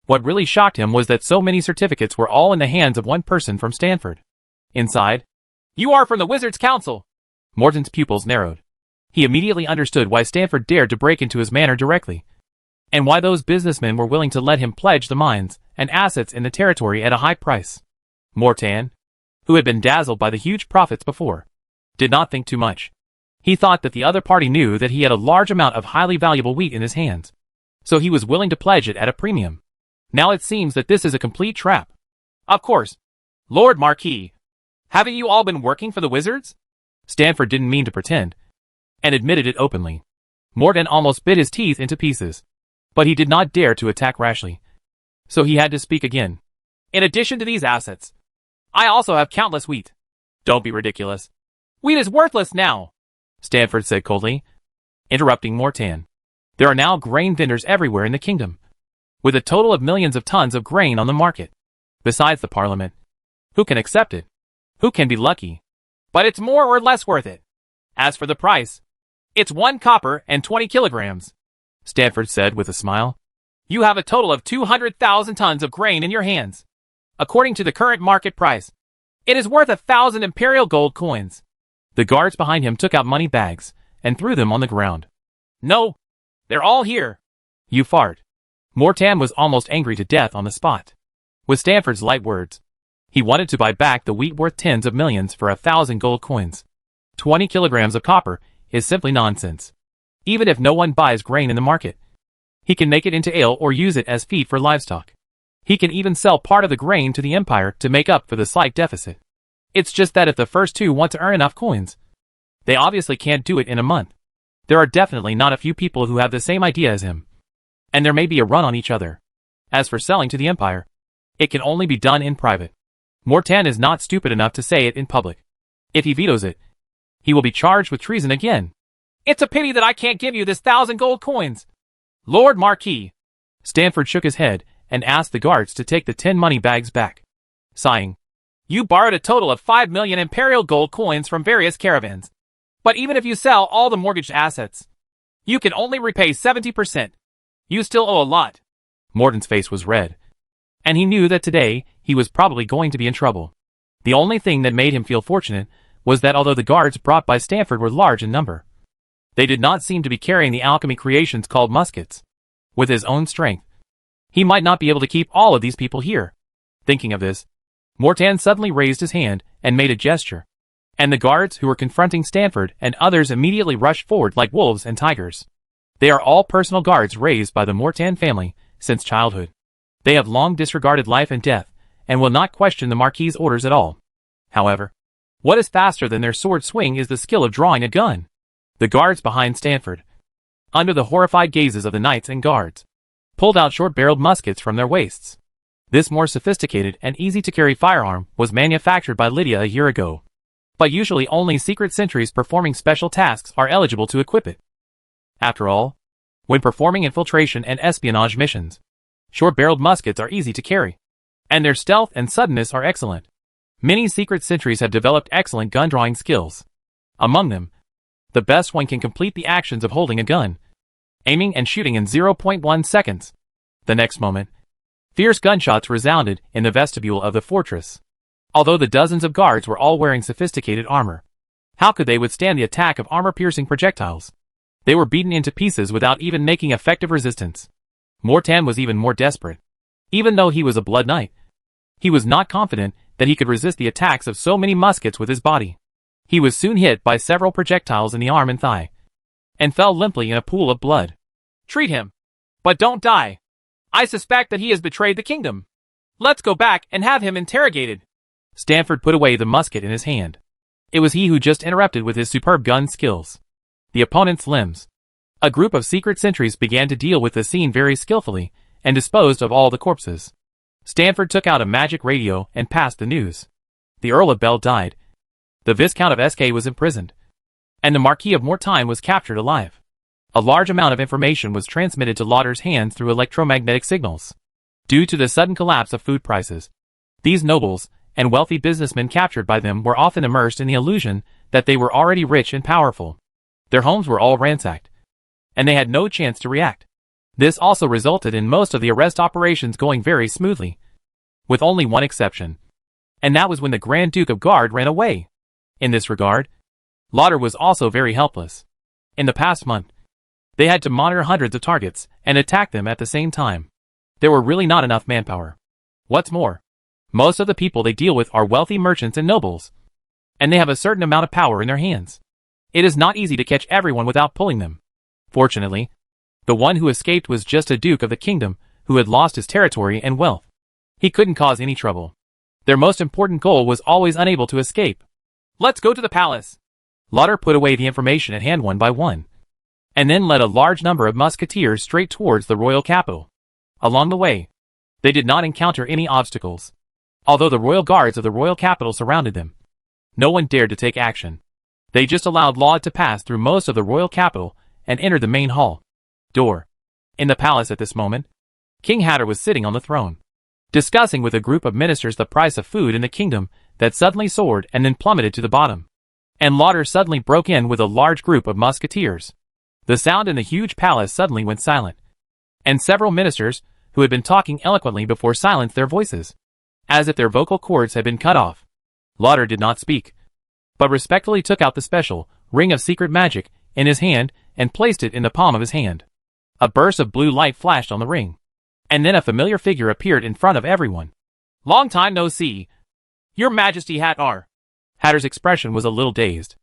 What really shocked him was that so many certificates were all in the hands of one person from Stanford. Inside, "You are from the Wizards' Council." Morton's pupils narrowed. He immediately understood why Stanford dared to break into his manor directly, and why those businessmen were willing to let him pledge the mines and assets in the territory at a high price. Mortan, who had been dazzled by the huge profits before, did not think too much. He thought that the other party knew that he had a large amount of highly valuable wheat in his hands, so he was willing to pledge it at a premium. Now it seems that this is a complete trap. Of course, Lord Marquis, haven't you all been working for the Wizards? Stanford didn't mean to pretend, and admitted it openly. Mortan almost bit his teeth into pieces, but he did not dare to attack rashly, so he had to speak again. In addition to these assets, I also have countless wheat. Don't be ridiculous. Wheat is worthless now, Stanford said coldly, interrupting Mortan. There are now grain vendors everywhere in the kingdom, with a total of millions of tons of grain on the market. Besides the parliament, who can accept it? Who can be lucky? But it's more or less worth it. As for the price, it's 1 copper and 20 kilograms, Stanford said with a smile. You have a total of 200,000 tons of grain in your hands. According to the current market price, it is worth 1,000 Imperial gold coins. The guards behind him took out money bags and threw them on the ground. No, they're all here. You fart. Mortan was almost angry to death on the spot. With Stanford's light words, he wanted to buy back the wheat worth tens of millions for 1,000 gold coins. 20 kilograms of copper is simply nonsense. Even if no one buys grain in the market, he can make it into ale or use it as feed for livestock. He can even sell part of the grain to the Empire to make up for the slight deficit. It's just that if the first two want to earn enough coins, they obviously can't do it in a month. There are definitely not a few people who have the same idea as him, and there may be a run on each other. As for selling to the Empire, it can only be done in private. Mortan is not stupid enough to say it in public. If he vetoes it, he will be charged with treason again. It's a pity that I can't give you this 1,000 gold coins, Lord Marquis. Stanford shook his head and asked the guards to take the 10 money bags back, sighing. You borrowed a total of 5 million Imperial gold coins from various caravans. But even if you sell all the mortgaged assets, you can only repay 70%. You still owe a lot. Morton's face was red, and he knew that today he was probably going to be in trouble. The only thing that made him feel fortunate was that although the guards brought by Stanford were large in number, they did not seem to be carrying the alchemy creations called muskets. With his own strength, he might not be able to keep all of these people here. Thinking of this, Mortan suddenly raised his hand and made a gesture, and the guards who were confronting Stanford and others immediately rushed forward like wolves and tigers. They are all personal guards raised by the Mortan family since childhood. They have long disregarded life and death, and will not question the Marquis's orders at all. However, what is faster than their sword swing is the skill of drawing a gun. The guards behind Stanford, under the horrified gazes of the knights and guards, pulled out short-barreled muskets from their waists. This more sophisticated and easy-to-carry firearm was manufactured by Lydia a year ago, but usually only secret sentries performing special tasks are eligible to equip it. After all, when performing infiltration and espionage missions, short-barreled muskets are easy to carry, and their stealth and suddenness are excellent. Many secret sentries have developed excellent gun-drawing skills. Among them, the best one can complete the actions of holding a gun, aiming and shooting in 0.1 seconds. The next moment, fierce gunshots resounded in the vestibule of the fortress. Although the dozens of guards were all wearing sophisticated armor, How could they withstand the attack of armor-piercing projectiles? They were beaten into pieces without even making effective resistance. Mortan was even more desperate. Even though he was a blood knight, he was not confident that he could resist the attacks of so many muskets with his body. He was soon hit by several projectiles in the arm and thigh, and fell limply in a pool of blood. Treat him, but don't die. I suspect that he has betrayed the kingdom. Let's go back and have him interrogated. Stanford put away the musket in his hand. It was he who just interrupted with his superb gun skills. The opponent's limbs. A group of secret sentries began to deal with the scene very skillfully, and disposed of all the corpses. Stanford took out a magic radio and passed the news. The Earl of Bell died. The Viscount of SK was imprisoned. And the Marquis of Mortain was captured alive. A large amount of information was transmitted to Lauder's hands through electromagnetic signals. Due to the sudden collapse of food prices, these nobles and wealthy businessmen captured by them were often immersed in the illusion that they were already rich and powerful. Their homes were all ransacked, and they had no chance to react. This also resulted in most of the arrest operations going very smoothly, with only one exception, and that was when the Grand Duke of Guard ran away. In this regard, Lauder was also very helpless. In the past month, they had to monitor hundreds of targets and attack them at the same time. There were really not enough manpower. What's more, most of the people they deal with are wealthy merchants and nobles, and they have a certain amount of power in their hands. It is not easy to catch everyone without pulling them. Fortunately, the one who escaped was just a duke of the kingdom who had lost his territory and wealth. He couldn't cause any trouble. Their most important goal was always unable to escape. Let's go to the palace. Lauder put away the information at hand one by one, and then led a large number of musketeers straight towards the royal capital. Along the way, they did not encounter any obstacles. Although the royal guards of the royal capital surrounded them, no one dared to take action. They just allowed Laud to pass through most of the royal capital and entered the main hall. Door. In the palace at this moment, King Hatter was sitting on the throne, discussing with a group of ministers the price of food in the kingdom that suddenly soared and then plummeted to the bottom. And Lauder suddenly broke in with a large group of musketeers. The sound in the huge palace suddenly went silent, and several ministers, who had been talking eloquently before, silenced their voices, as if their vocal cords had been cut off. Lauder did not speak, but respectfully took out the special ring of secret magic in his hand and placed it in the palm of his hand. A burst of blue light flashed on the ring, and then a familiar figure appeared in front of everyone. Long time no see. Your Majesty Hattar. Hatter's expression was a little dazed.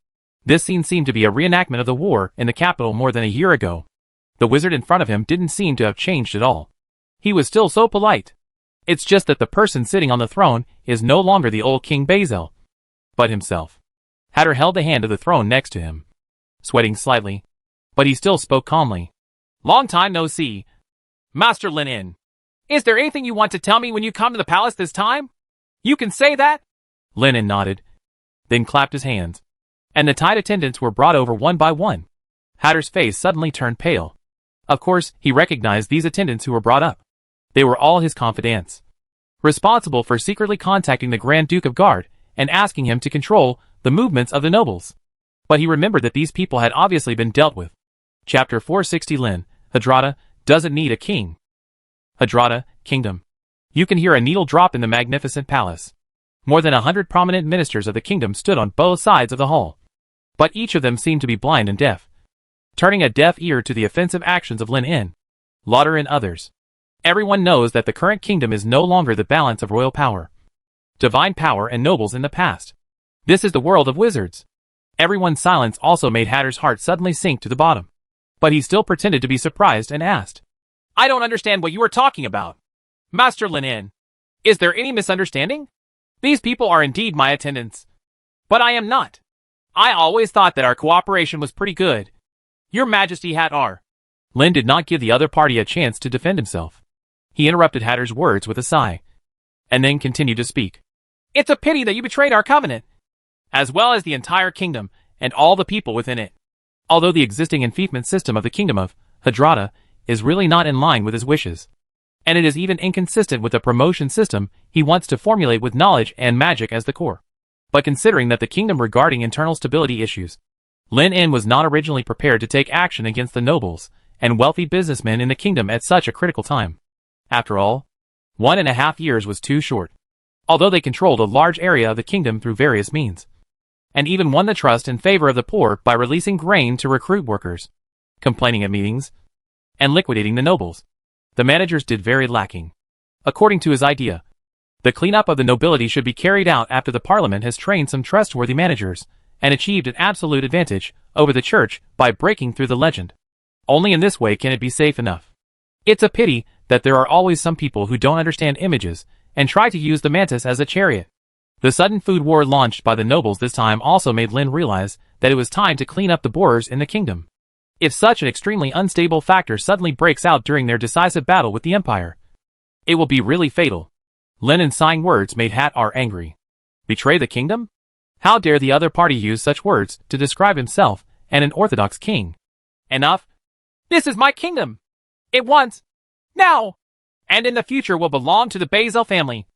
This scene seemed to be a reenactment of the war in the capital more than a year ago. The wizard in front of him didn't seem to have changed at all. He was still so polite. It's just that the person sitting on the throne is no longer the old King Bazel, but himself. Hatter held the hand of the throne next to him, sweating slightly, but he still spoke calmly. Long time no see. Master Lin In. Is there anything you want to tell me when you come to the palace this time? You can say that? Lin In nodded, then clapped his hands, and the tied attendants were brought over one by one. Hatter's face suddenly turned pale. Of course, he recognized these attendants who were brought up. They were all his confidants, responsible for secretly contacting the Grand Duke of Guard and asking him to control the movements of the nobles. But he remembered that these people had obviously been dealt with. Chapter 460 Lin, Hadrada, doesn't need a king. Hadrada, Kingdom. You can hear a needle drop in the magnificent palace. More than 100 prominent ministers of the kingdom stood on both sides of the hall, but each of them seemed to be blind and deaf, turning a deaf ear to the offensive actions of Lin In, Lauder and others. Everyone knows that the current kingdom is no longer the balance of royal power, divine power and nobles in the past. This is the world of wizards. Everyone's silence also made Hatter's heart suddenly sink to the bottom, but he still pretended to be surprised and asked, I don't understand what you are talking about. Master Lin In, is there any misunderstanding? These people are indeed my attendants, but I am not. I always thought that our cooperation was pretty good. Your Majesty Hattar. Lin did not give the other party a chance to defend himself. He interrupted Hatter's words with a sigh, and then continued to speak. It's a pity that you betrayed our covenant, as well as the entire kingdom and all the people within it. Although the existing enfeoffment system of the kingdom of Hadrada is really not in line with his wishes, and it is even inconsistent with the promotion system he wants to formulate with knowledge and magic as the core. But considering that the kingdom regarding internal stability issues, Lin In was not originally prepared to take action against the nobles and wealthy businessmen in the kingdom at such a critical time. After all, 1.5 years was too short. Although they controlled a large area of the kingdom through various means, and even won the trust and favor of the poor by releasing grain to recruit workers, complaining at meetings, and liquidating the nobles. The managers did very lacking. According to his idea, the cleanup of the nobility should be carried out after the parliament has trained some trustworthy managers and achieved an absolute advantage over the church by breaking through the legend. Only in this way can it be safe enough. It's a pity that there are always some people who don't understand images and try to use the mantis as a chariot. The sudden food war launched by the nobles this time also made Lin realize that it was time to clean up the borers in the kingdom. If such an extremely unstable factor suddenly breaks out during their decisive battle with the empire, it will be really fatal. Lin's sighing words made Hattar angry. Betray the kingdom? How dare the other party use such words to describe himself and an orthodox king? Enough! This is my kingdom! It once, now, and in the future will belong to the Basil family,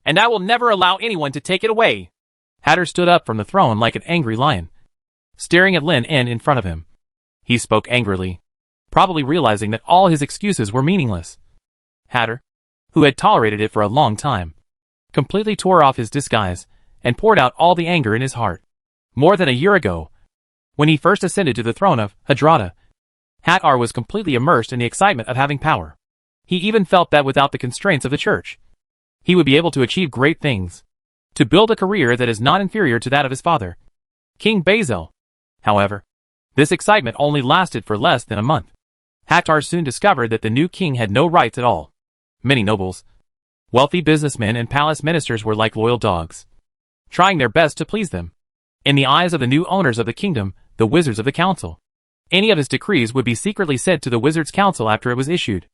and I will never allow anyone to take it away. Hattar stood up from the throne like an angry lion, staring at Lin in front of him. He spoke angrily, probably realizing that all his excuses were meaningless. Hattar, who had tolerated it for a long time, completely tore off his disguise and poured out all the anger in his heart. More than a year ago, when he first ascended to the throne of Hadrada, Hattar was completely immersed in the excitement of having power. He even felt that without the constraints of the church, he would be able to achieve great things, to build a career that is not inferior to that of his father, King Basil. However, this excitement only lasted for less than a month. Hattar soon discovered that the new king had no rights at all. Many nobles, wealthy businessmen and palace ministers were like loyal dogs, trying their best to please them. In the eyes of the new owners of the kingdom, the wizards of the council, any of his decrees would be secretly sent to the wizards' council after it was issued.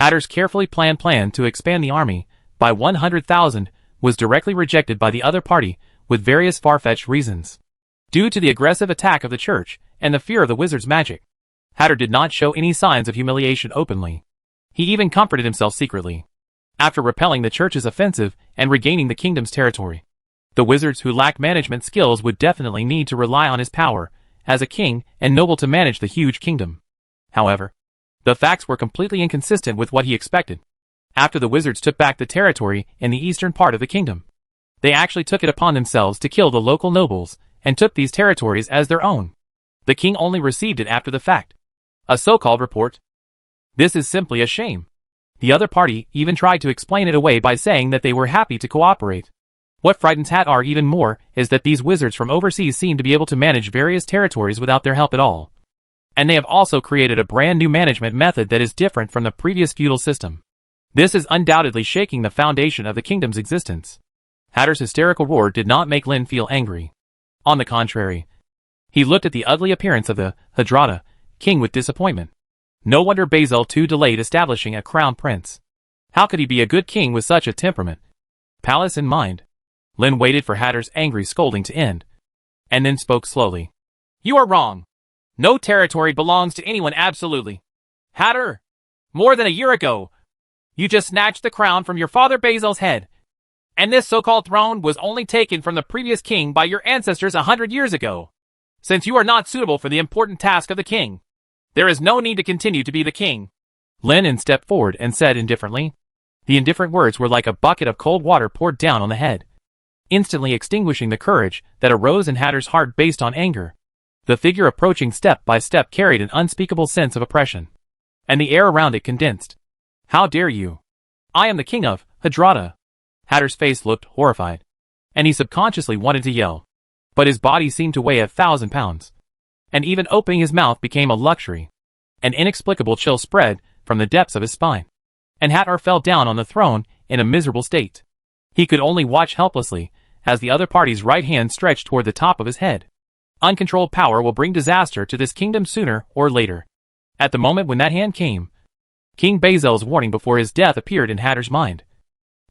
Hattar's carefully planned plan to expand the army by 100,000 was directly rejected by the other party with various far-fetched reasons. Due to the aggressive attack of the church and the fear of the wizard's magic, Hattar did not show any signs of humiliation openly. He even comforted himself secretly. After repelling the church's offensive and regaining the kingdom's territory, the wizards who lacked management skills would definitely need to rely on his power as a king and noble to manage the huge kingdom. However, the facts were completely inconsistent with what he expected. After the wizards took back the territory in the eastern part of the kingdom, they actually took it upon themselves to kill the local nobles and took these territories as their own. The king only received it after the fact, a so-called report. This is simply a shame. The other party even tried to explain it away by saying that they were happy to cooperate. What frightens Hattar even more is that these wizards from overseas seem to be able to manage various territories without their help at all. And they have also created a brand new management method that is different from the previous feudal system. This is undoubtedly shaking the foundation of the kingdom's existence. Hattar's hysterical roar did not make Lin feel angry. On the contrary, he looked at the ugly appearance of the Hadrada king with disappointment. No wonder Basil II delayed establishing a crown prince. How could he be a good king with such a temperament? Palace in mind, Lin waited for Hattar's angry scolding to end, and then spoke slowly. You are wrong. No territory belongs to anyone absolutely. Hattar, more than a year ago, you just snatched the crown from your father Basil's head, and this so-called throne was only taken from the previous king by your ancestors 100 years ago. Since you are not suitable for the important task of the king, there is no need to continue to be the king. Lin stepped forward and said indifferently. The indifferent words were like a bucket of cold water poured down on the head, instantly extinguishing the courage that arose in Hattar's heart based on anger. The figure approaching step by step carried an unspeakable sense of oppression, and the air around it condensed. How dare you? I am the king of Hadrada. Hattar's face looked horrified, and he subconsciously wanted to yell, but his body seemed to weigh 1,000 pounds, and even opening his mouth became a luxury. An inexplicable chill spread from the depths of his spine, and Hattar fell down on the throne in a miserable state. He could only watch helplessly as the other party's right hand stretched toward the top of his head. Uncontrolled power will bring disaster to this kingdom sooner or later. At the moment when that hand came, King Basil's warning before his death appeared in Hattar's mind,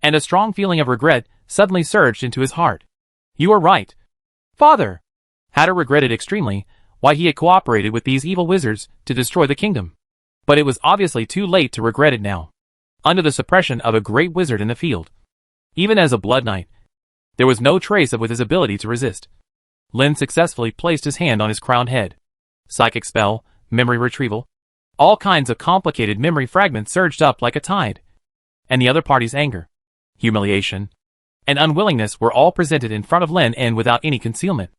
and a strong feeling of regret suddenly surged into his heart. You are right, father. Hattar regretted extremely why he had cooperated with these evil wizards to destroy the kingdom. But it was obviously too late to regret it now. Under the suppression of a great wizard in the field, even as a blood knight, there was no trace of his ability to resist. Lin successfully placed his hand on his crowned head. Psychic spell, memory retrieval, all kinds of complicated memory fragments surged up like a tide. And the other party's anger, humiliation, and unwillingness were all presented in front of Lin without any concealment.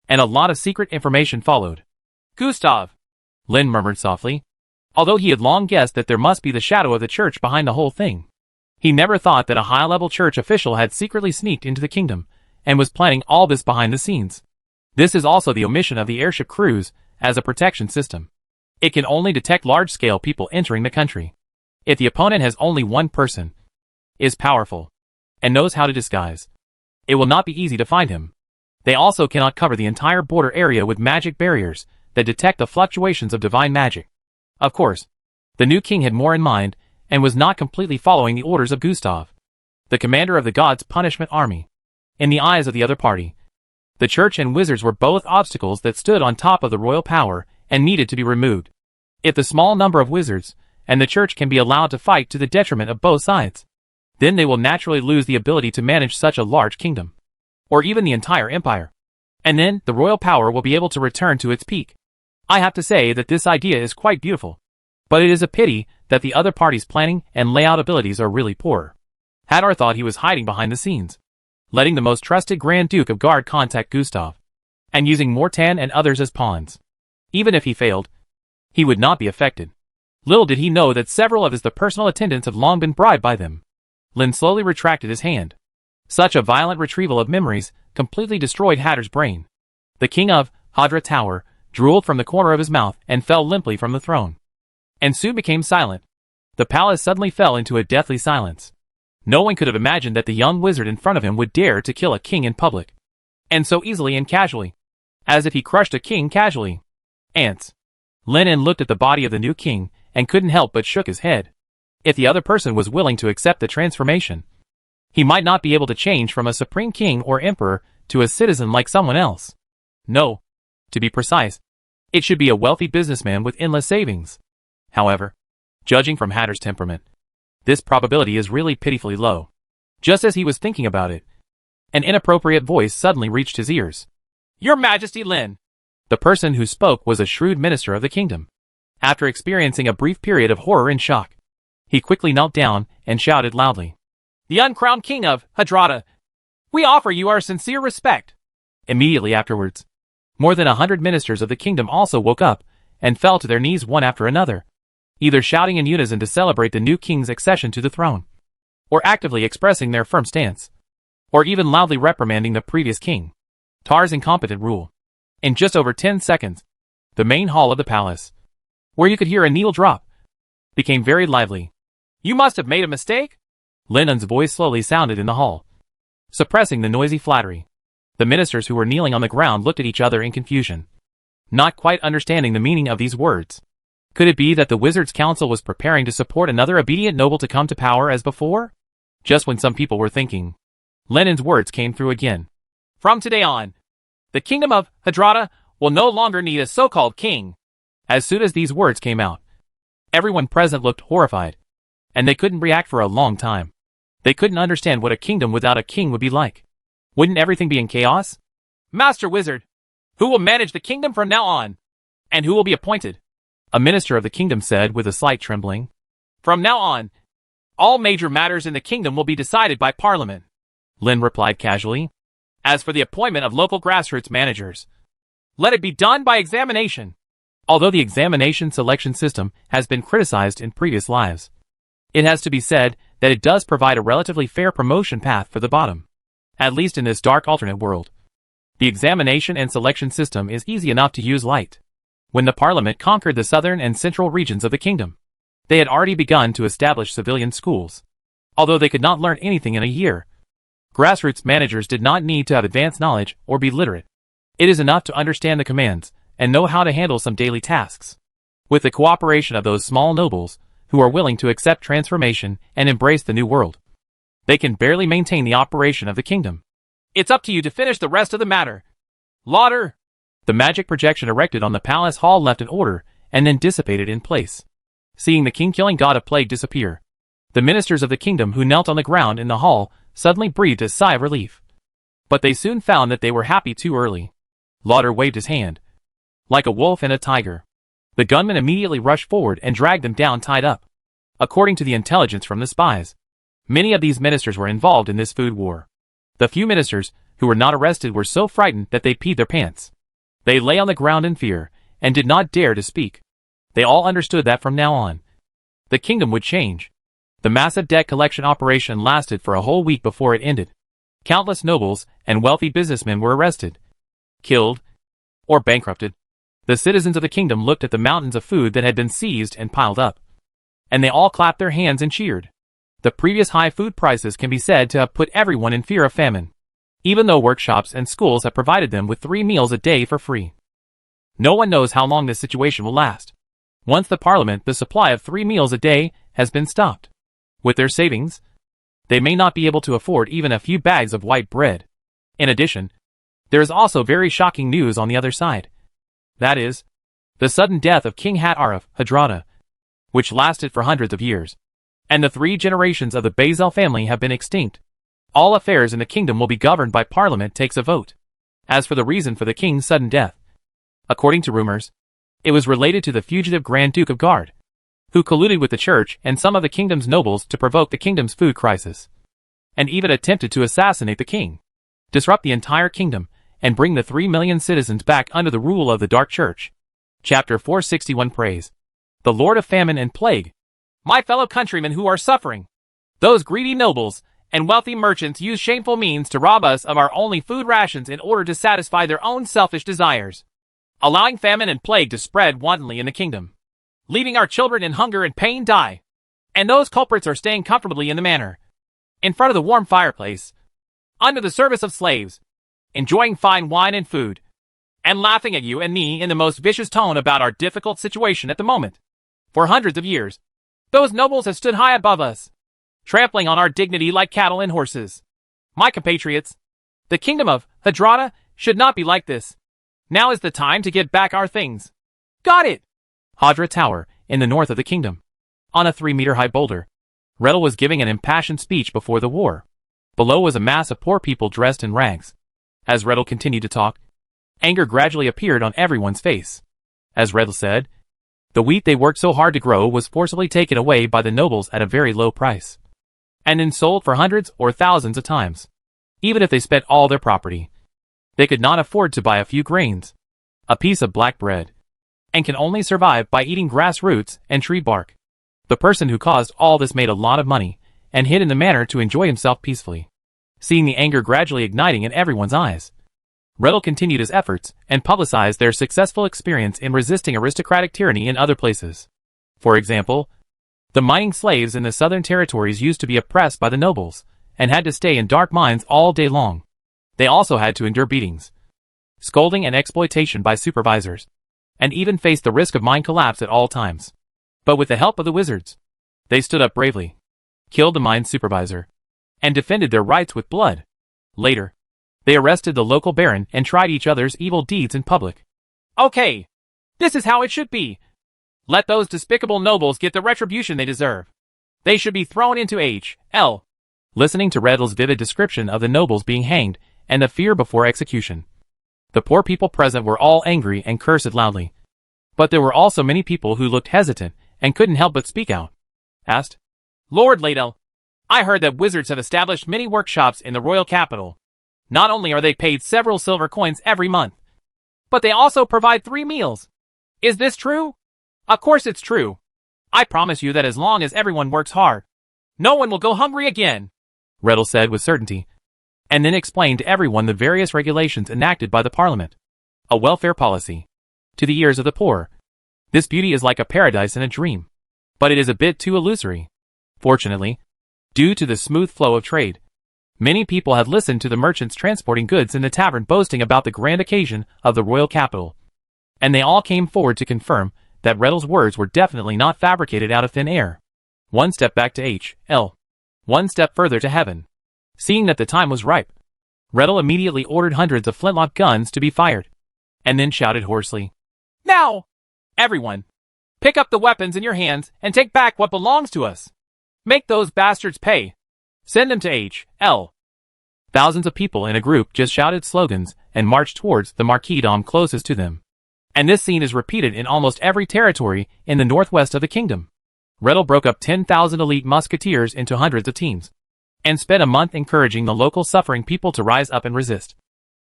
And a lot of secret information followed. Gustav, Lin murmured softly. Although he had long guessed that there must be the shadow of the church behind the whole thing, he never thought that a high-level church official had secretly sneaked into the kingdom and was planning all this behind the scenes. This is also the omission of the airship cruise as a protection system. It can only detect large-scale people entering the country. If the opponent has only one person, is powerful, and knows how to disguise, it will not be easy to find him. They also cannot cover the entire border area with magic barriers that detect the fluctuations of divine magic. Of course, the new king had more in mind and was not completely following the orders of Gustav, the commander of the gods' punishment army. In the eyes of the other party, the church and wizards were both obstacles that stood on top of the royal power and needed to be removed. If the small number of wizards and the church can be allowed to fight to the detriment of both sides, then they will naturally lose the ability to manage such a large kingdom, or even the entire empire. And then the royal power will be able to return to its peak. I have to say that this idea is quite beautiful, but it is a pity that the other party's planning and layout abilities are really poor. Hadar thought he was hiding behind the scenes, letting the most trusted Grand Duke of Guard contact Gustav, and using Mortan and others as pawns. Even if he failed, he would not be affected. Little did he know that several of his personal attendants have long been bribed by them. Lin slowly retracted his hand. Such a violent retrieval of memories completely destroyed Hadar's brain. The king of Hadra Tower drooled from the corner of his mouth and fell limply from the throne, and soon became silent. The palace suddenly fell into a deathly silence. No one could have imagined that the young wizard in front of him would dare to kill a king in public, and so easily and casually, as if he crushed a king casually. Ants. Lin looked at the body of the new king and couldn't help but shook his head. If the other person was willing to accept the transformation, he might not be able to change from a supreme king or emperor to a citizen like someone else. No. To be precise, it should be a wealthy businessman with endless savings. However, judging from Hadar's temperament, this probability is really pitifully low. Just as he was thinking about it, an inappropriate voice suddenly reached his ears. Your Majesty Lin! The person who spoke was a shrewd minister of the kingdom. After experiencing a brief period of horror and shock, he quickly knelt down and shouted loudly. The uncrowned king of Hadrada, we offer you our sincere respect. Immediately afterwards, more than 100 ministers of the kingdom also woke up and fell to their knees one after another, either shouting in unison to celebrate the new king's accession to the throne, or actively expressing their firm stance, or even loudly reprimanding the previous king, Tar's incompetent rule. In just over 10 seconds, the main hall of the palace, where you could hear a needle drop, became very lively. You must have made a mistake? Linen's voice slowly sounded in the hall, suppressing the noisy flattery. The ministers who were kneeling on the ground looked at each other in confusion, not quite understanding the meaning of these words. Could it be that the Wizards' Council was preparing to support another obedient noble to come to power as before? Just when some people were thinking, Lenin's words came through again. From today on, the kingdom of Hadrada will no longer need a so-called king. As soon as these words came out, everyone present looked horrified, and they couldn't react for a long time. They couldn't understand what a kingdom without a king would be like. Wouldn't everything be in chaos? Master Wizard, who will manage the kingdom from now on? And who will be appointed? A minister of the kingdom said with a slight trembling. From now on, all major matters in the kingdom will be decided by Parliament, Lin replied casually. As for the appointment of local grassroots managers, let it be done by examination. Although the examination selection system has been criticized in previous lives, it has to be said that it does provide a relatively fair promotion path for the bottom, at least in this dark alternate world. The examination and selection system is easy enough to use light. When the Parliament conquered the southern and central regions of the kingdom, they had already begun to establish civilian schools. Although they could not learn anything in a year, grassroots managers did not need to have advanced knowledge or be literate. It is enough to understand the commands and know how to handle some daily tasks. With the cooperation of those small nobles who are willing to accept transformation and embrace the new world, they can barely maintain the operation of the kingdom. It's up to you to finish the rest of the matter. Lauder! The magic projection erected on the palace hall left an order and then dissipated in place. Seeing the king-killing god of plague disappear, the ministers of the kingdom who knelt on the ground in the hall suddenly breathed a sigh of relief. But they soon found that they were happy too early. Lauder waved his hand. Like a wolf and a tiger, the gunmen immediately rushed forward and dragged them down tied up. According to the intelligence from the spies, many of these ministers were involved in this food war. The few ministers who were not arrested were so frightened that they peed their pants. They lay on the ground in fear, and did not dare to speak. They all understood that from now on, the kingdom would change. The massive debt collection operation lasted for a whole week before it ended. Countless nobles and wealthy businessmen were arrested, killed, or bankrupted. The citizens of the kingdom looked at the mountains of food that had been seized and piled up, and they all clapped their hands and cheered. The previous high food prices can be said to have put everyone in fear of famine, even though workshops and schools have provided them with 3 meals a day for free. No one knows how long this situation will last. Once the parliament, the supply of 3 meals a day has been stopped. With their savings, they may not be able to afford even a few bags of white bread. In addition, there is also very shocking news on the other side. That is, the sudden death of King Hat-Arf Hadrada, which lasted for hundreds of years, and the 3 generations of the Bazel family have been extinct. All affairs in the kingdom will be governed by Parliament takes a vote. As for the reason for the king's sudden death, according to rumors, it was related to the fugitive Grand Duke of Guard, who colluded with the church and some of the kingdom's nobles to provoke the kingdom's food crisis, and even attempted to assassinate the king, disrupt the entire kingdom, and bring the 3 million citizens back under the rule of the Dark Church. Chapter 461 Praise the Lord of Famine and Plague. My fellow countrymen who are suffering, those greedy nobles and wealthy merchants use shameful means to rob us of our only food rations in order to satisfy their own selfish desires, allowing famine and plague to spread wantonly in the kingdom, leaving our children in hunger and pain die. And those culprits are staying comfortably in the manor, in front of the warm fireplace, under the service of slaves, enjoying fine wine and food, and laughing at you and me in the most vicious tone about our difficult situation at the moment. For hundreds of years, those nobles have stood high above us, trampling on our dignity like cattle and horses. My compatriots, the kingdom of Hadrada should not be like this. Now is the time to get back our things. Got it! Hadra Tower, in the north of the kingdom. On a 3-meter-high boulder, Rettel was giving an impassioned speech before the war. Below was a mass of poor people dressed in rags. As Rettel continued to talk, anger gradually appeared on everyone's face. As Rettel said, the wheat they worked so hard to grow was forcibly taken away by the nobles at a very low price, and then sold for hundreds or thousands of times. Even if they spent all their property, they could not afford to buy a few grains, a piece of black bread, and can only survive by eating grass roots and tree bark. The person who caused all this made a lot of money, and hid in the manor to enjoy himself peacefully. Seeing the anger gradually igniting in everyone's eyes, Rettel continued his efforts and publicized their successful experience in resisting aristocratic tyranny in other places. For example, the mining slaves in the southern territories used to be oppressed by the nobles, and had to stay in dark mines all day long. They also had to endure beatings, scolding and exploitation by supervisors, and even faced the risk of mine collapse at all times. But with the help of the wizards, they stood up bravely, killed the mine supervisor, and defended their rights with blood. Later, they arrested the local baron and tried each other's evil deeds in public. Okay, this is how it should be. Let those despicable nobles get the retribution they deserve. They should be thrown into H.L. Listening to Rettel's vivid description of the nobles being hanged and the fear before execution, the poor people present were all angry and cursed loudly. But there were also many people who looked hesitant and couldn't help but speak out. Asked, Lord Ladel, I heard that wizards have established many workshops in the royal capital. Not only are they paid several silver coins every month, but they also provide 3 meals. Is this true? Of course it's true. I promise you that as long as everyone works hard, no one will go hungry again, Rettel said with certainty, and then explained to everyone the various regulations enacted by the parliament. A welfare policy. To the ears of the poor, this beauty is like a paradise in a dream, but it is a bit too illusory. Fortunately, due to the smooth flow of trade, many people had listened to the merchants transporting goods in the tavern boasting about the grand occasion of the royal capital, and they all came forward to confirm that Rettel's words were definitely not fabricated out of thin air. One step back to H.L. One step further to heaven. Seeing that the time was ripe, Rettel immediately ordered hundreds of flintlock guns to be fired, and then shouted hoarsely, Now, everyone, pick up the weapons in your hands and take back what belongs to us. Make those bastards pay. Send them to H.L. Thousands of people in a group just shouted slogans and marched towards the marquisdom closest to them. And this scene is repeated in almost every territory in the northwest of the kingdom. Rettel broke up 10,000 elite musketeers into hundreds of teams, and spent a month encouraging the local suffering people to rise up and resist.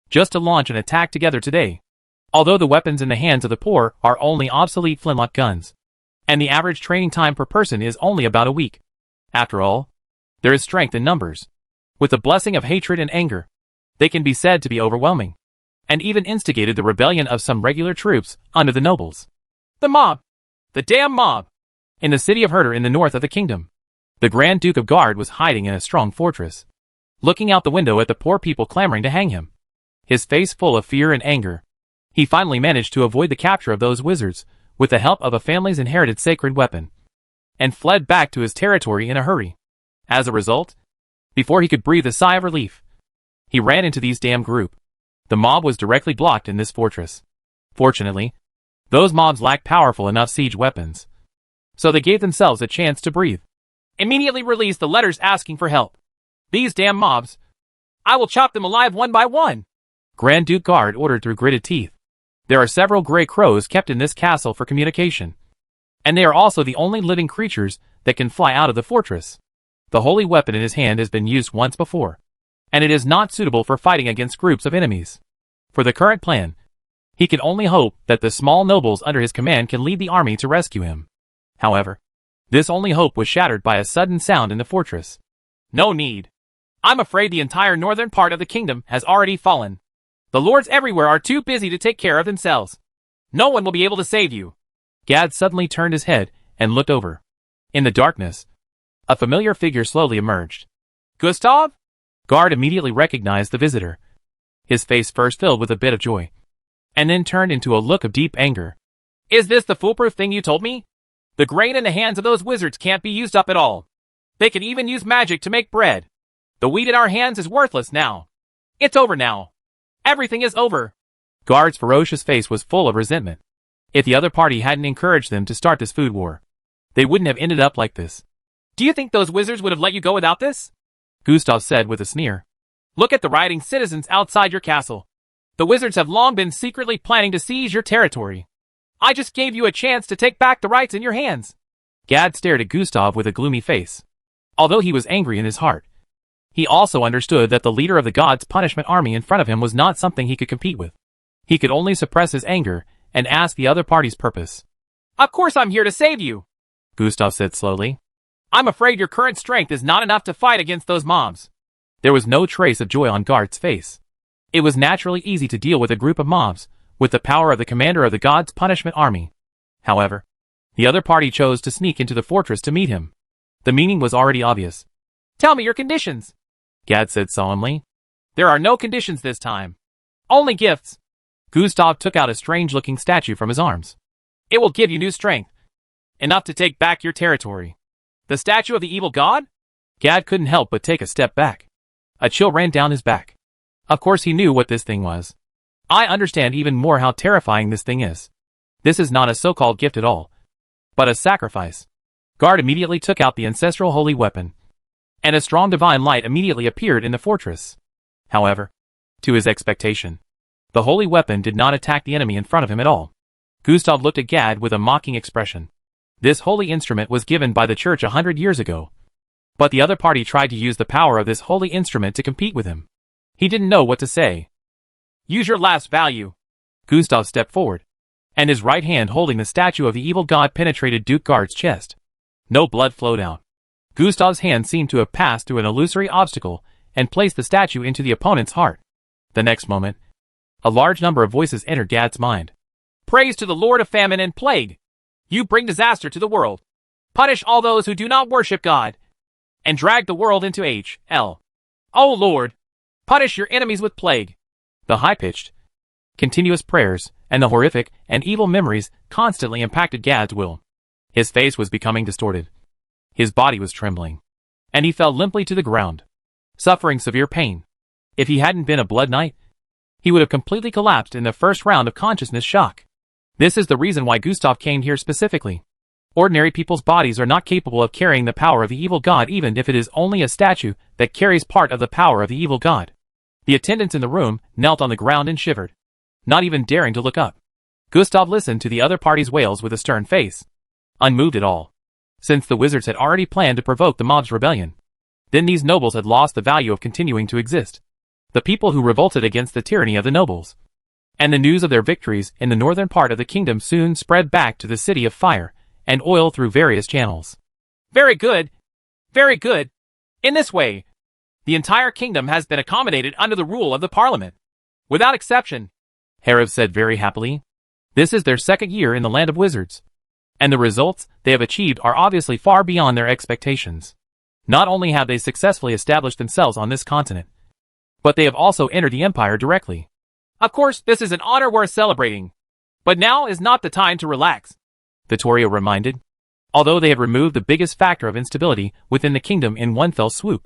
Just to launch an attack together today, although the weapons in the hands of the poor are only obsolete flintlock guns, and the average training time per person is only about a week. After all, there is strength in numbers. With the blessing of hatred and anger, they can be said to be overwhelming, and even instigated the rebellion of some regular troops under the nobles. The mob! The damn mob! In the city of Herder in the north of the kingdom, the Grand Duke of Guard was hiding in a strong fortress, looking out the window at the poor people clamoring to hang him. His face full of fear and anger, he finally managed to avoid the capture of those wizards with the help of a family's inherited sacred weapon, and fled back to his territory in a hurry. As a result, before he could breathe a sigh of relief, he ran into these damn group. The mob was directly blocked in this fortress. Fortunately, those mobs lacked powerful enough siege weapons, so they gave themselves a chance to breathe. Immediately release the letters asking for help. These damn mobs, I will chop them alive one by one, Grand Duke Guard ordered through gritted teeth. There are several gray crows kept in this castle for communication, and they are also the only living creatures that can fly out of the fortress. The holy weapon in his hand has been used once before, and it is not suitable for fighting against groups of enemies. For the current plan, he can only hope that the small nobles under his command can lead the army to rescue him. However, this only hope was shattered by a sudden sound in the fortress. No need. I'm afraid the entire northern part of the kingdom has already fallen. The lords everywhere are too busy to take care of themselves. No one will be able to save you. Gad suddenly turned his head and looked over. In the darkness, a familiar figure slowly emerged. Gustav? Guard immediately recognized the visitor. His face first filled with a bit of joy, and then turned into a look of deep anger. Is this the foolproof thing you told me? The grain in the hands of those wizards can't be used up at all. They can even use magic to make bread. The wheat in our hands is worthless now. It's over now. Everything is over. Guard's ferocious face was full of resentment. If the other party hadn't encouraged them to start this food war, they wouldn't have ended up like this. Do you think those wizards would have let you go without this? Gustav said with a sneer. Look at the rioting citizens outside your castle. The wizards have long been secretly planning to seize your territory. I just gave you a chance to take back the rights in your hands. Gad stared at Gustav with a gloomy face. Although he was angry in his heart, he also understood that the leader of the gods' punishment army in front of him was not something he could compete with. He could only suppress his anger and ask the other party's purpose. Of course I'm here to save you, Gustav said slowly. I'm afraid your current strength is not enough to fight against those mobs. There was no trace of joy on Guard's face. It was naturally easy to deal with a group of mobs with the power of the commander of the gods' punishment army. However, the other party chose to sneak into the fortress to meet him. The meaning was already obvious. Tell me your conditions, Gad said solemnly. There are no conditions this time. Only gifts. Gustav took out a strange-looking statue from his arms. It will give you new strength, enough to take back your territory. The statue of the evil god? Gad couldn't help but take a step back. A chill ran down his back. Of course he knew what this thing was. I understand even more how terrifying this thing is. This is not a so-called gift at all, but a sacrifice. Guard immediately took out the ancestral holy weapon, and a strong divine light immediately appeared in the fortress. However, to his expectation, the holy weapon did not attack the enemy in front of him at all. Gustav looked at Gad with a mocking expression. This holy instrument was given by the church 100 years ago, but the other party tried to use the power of this holy instrument to compete with him. He didn't know what to say. Use your last value. Gustav stepped forward, and his right hand holding the statue of the evil god penetrated Duke Guard's chest. No blood flowed out. Gustav's hand seemed to have passed through an illusory obstacle and placed the statue into the opponent's heart. The next moment, a large number of voices entered Gad's mind. Praise to the Lord of Famine and Plague! You bring disaster to the world. Punish all those who do not worship God, and drag the world into H.L. O Lord, punish your enemies with plague. The high-pitched, continuous prayers and the horrific and evil memories constantly impacted Gad's will. His face was becoming distorted. His body was trembling, and he fell limply to the ground, suffering severe pain. If he hadn't been a blood knight, he would have completely collapsed in the first round of consciousness shock. This is the reason why Gustav came here specifically. Ordinary people's bodies are not capable of carrying the power of the evil god even if it is only a statue that carries part of the power of the evil god. The attendants in the room knelt on the ground and shivered, not even daring to look up. Gustav listened to the other party's wails with a stern face, unmoved at all. Since the wizards had already planned to provoke the mob's rebellion, then these nobles had lost the value of continuing to exist. The people who revolted against the tyranny of the nobles, And the news of their victories in the northern part of the kingdom soon spread back to the City of Fire and Oil through various channels. Very good. Very good. In this way, the entire kingdom has been accommodated under the rule of the parliament. Without exception, Hariv said very happily. This is their second year in the land of wizards, and the results they have achieved are obviously far beyond their expectations. Not only have they successfully established themselves on this continent, but they have also entered the empire directly. Of course, this is an honor worth celebrating, but now is not the time to relax, Vittorio reminded. Although they have removed the biggest factor of instability within the kingdom in one fell swoop,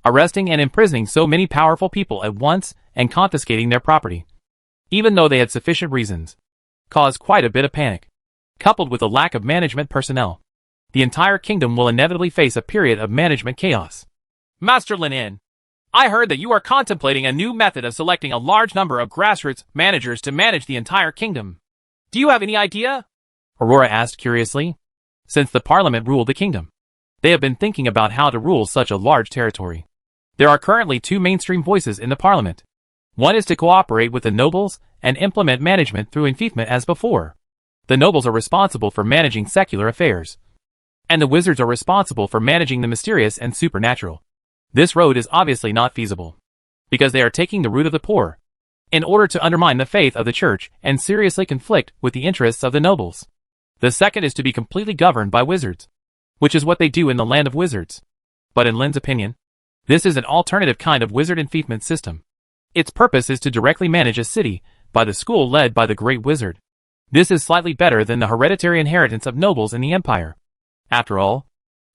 arresting and imprisoning so many powerful people at once and confiscating their property, even though they had sufficient reasons, caused quite a bit of panic. Coupled with a lack of management personnel, the entire kingdom will inevitably face a period of management chaos. Master Lin, I heard that you are contemplating a new method of selecting a large number of grassroots managers to manage the entire kingdom. Do you have any idea? Aurora asked curiously. Since the parliament ruled the kingdom, they have been thinking about how to rule such a large territory. There are currently two mainstream voices in the parliament. One is to cooperate with the nobles and implement management through enfeoffment as before. The nobles are responsible for managing secular affairs, and the wizards are responsible for managing the mysterious and supernatural. This road is obviously not feasible, because they are taking the route of the poor, in order to undermine the faith of the church and seriously conflict with the interests of the nobles. The second is to be completely governed by wizards, which is what they do in the land of wizards. But in Lin's opinion, this is an alternative kind of wizard enfeoffment system. Its purpose is to directly manage a city by the school led by the great wizard. This is slightly better than the hereditary inheritance of nobles in the empire. After all,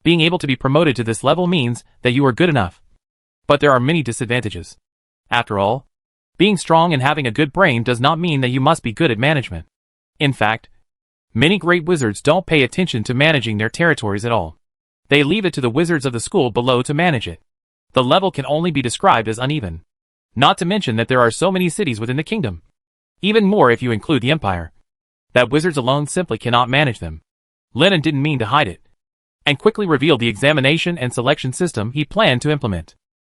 being able to be promoted to this level means that you are good enough. But there are many disadvantages. After all, being strong and having a good brain does not mean that you must be good at management. In fact, many great wizards don't pay attention to managing their territories at all. They leave it to the wizards of the school below to manage it. The level can only be described as uneven. Not to mention that there are so many cities within the kingdom. Even more if you include the empire, that wizards alone simply cannot manage them. Lennon didn't mean to hide it, and quickly revealed the examination and selection system he planned to implement.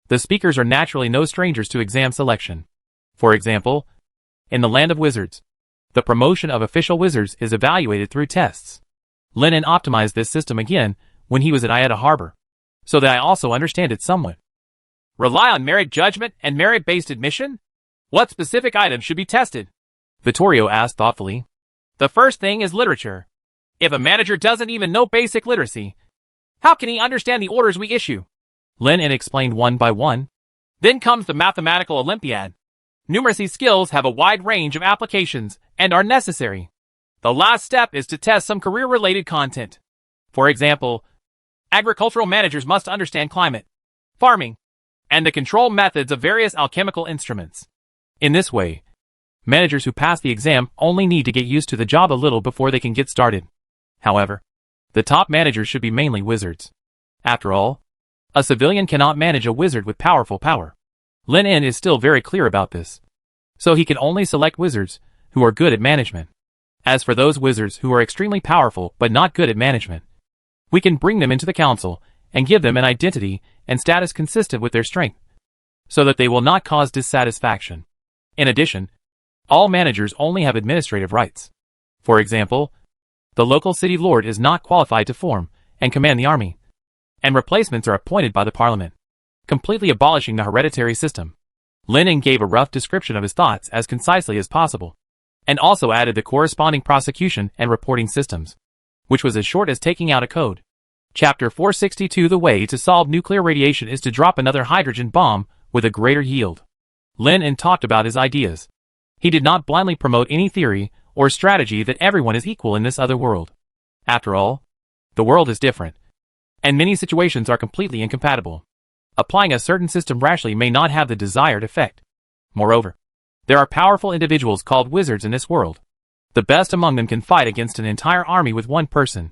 The speakers are naturally no strangers to exam selection. For example, in the land of wizards, the promotion of official wizards is evaluated through tests. Lennon optimized this system again when he was at Iota Harbor, so that I also understand it somewhat. Rely on merit judgment and merit-based admission? What specific items should be tested? Vittorio asked thoughtfully. The first thing is literature. If a manager doesn't even know basic literacy, how can he understand the orders we issue? Lennon explained one by one. Then comes the mathematical Olympiad. Numeracy skills have a wide range of applications and are necessary. The last step is to test some career-related content. For example, agricultural managers must understand climate, farming, and the control methods of various alchemical instruments. In this way, managers who pass the exam only need to get used to the job a little before they can get started. However, the top managers should be mainly wizards. After all, a civilian cannot manage a wizard with powerful power. Lin En is still very clear about this. So he can only select wizards who are good at management. As for those wizards who are extremely powerful but not good at management, we can bring them into the council and give them an identity and status consistent with their strength, so that they will not cause dissatisfaction. In addition, all managers only have administrative rights. For example, the local city lord is not qualified to form and command the army, and replacements are appointed by the parliament, completely abolishing the hereditary system. Lin En gave a rough description of his thoughts as concisely as possible, and also added the corresponding prosecution and reporting systems, which was as short as taking out a code. Chapter 462 The way to solve nuclear radiation is to drop another hydrogen bomb with a greater yield. Lin En talked about his ideas. He did not blindly promote any theory or strategy that everyone is equal in this other world. After all, the world is different, and many situations are completely incompatible. Applying a certain system rashly may not have the desired effect. Moreover, there are powerful individuals called wizards in this world. The best among them can fight against an entire army with one person,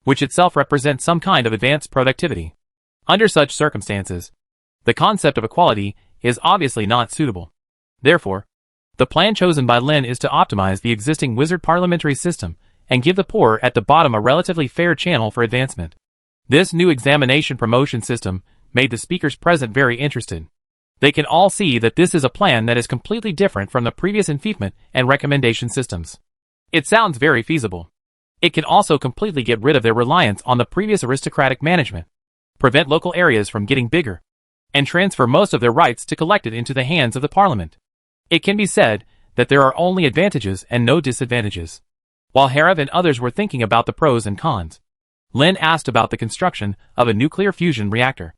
which itself represents some kind of advanced productivity. Under such circumstances, the concept of equality is obviously not suitable. Therefore, the plan chosen by Lin is to optimize the existing wizard parliamentary system and give the poor at the bottom a relatively fair channel for advancement. This new examination promotion system made the speakers present very interested. They can all see that this is a plan that is completely different from the previous enfeeblement and recommendation systems. It sounds very feasible. It can also completely get rid of their reliance on the previous aristocratic management, prevent local areas from getting bigger, and transfer most of their rights to collect it into the hands of the parliament. It can be said that there are only advantages and no disadvantages. While Harav and others were thinking about the pros and cons, Lin asked about the construction of a nuclear fusion reactor.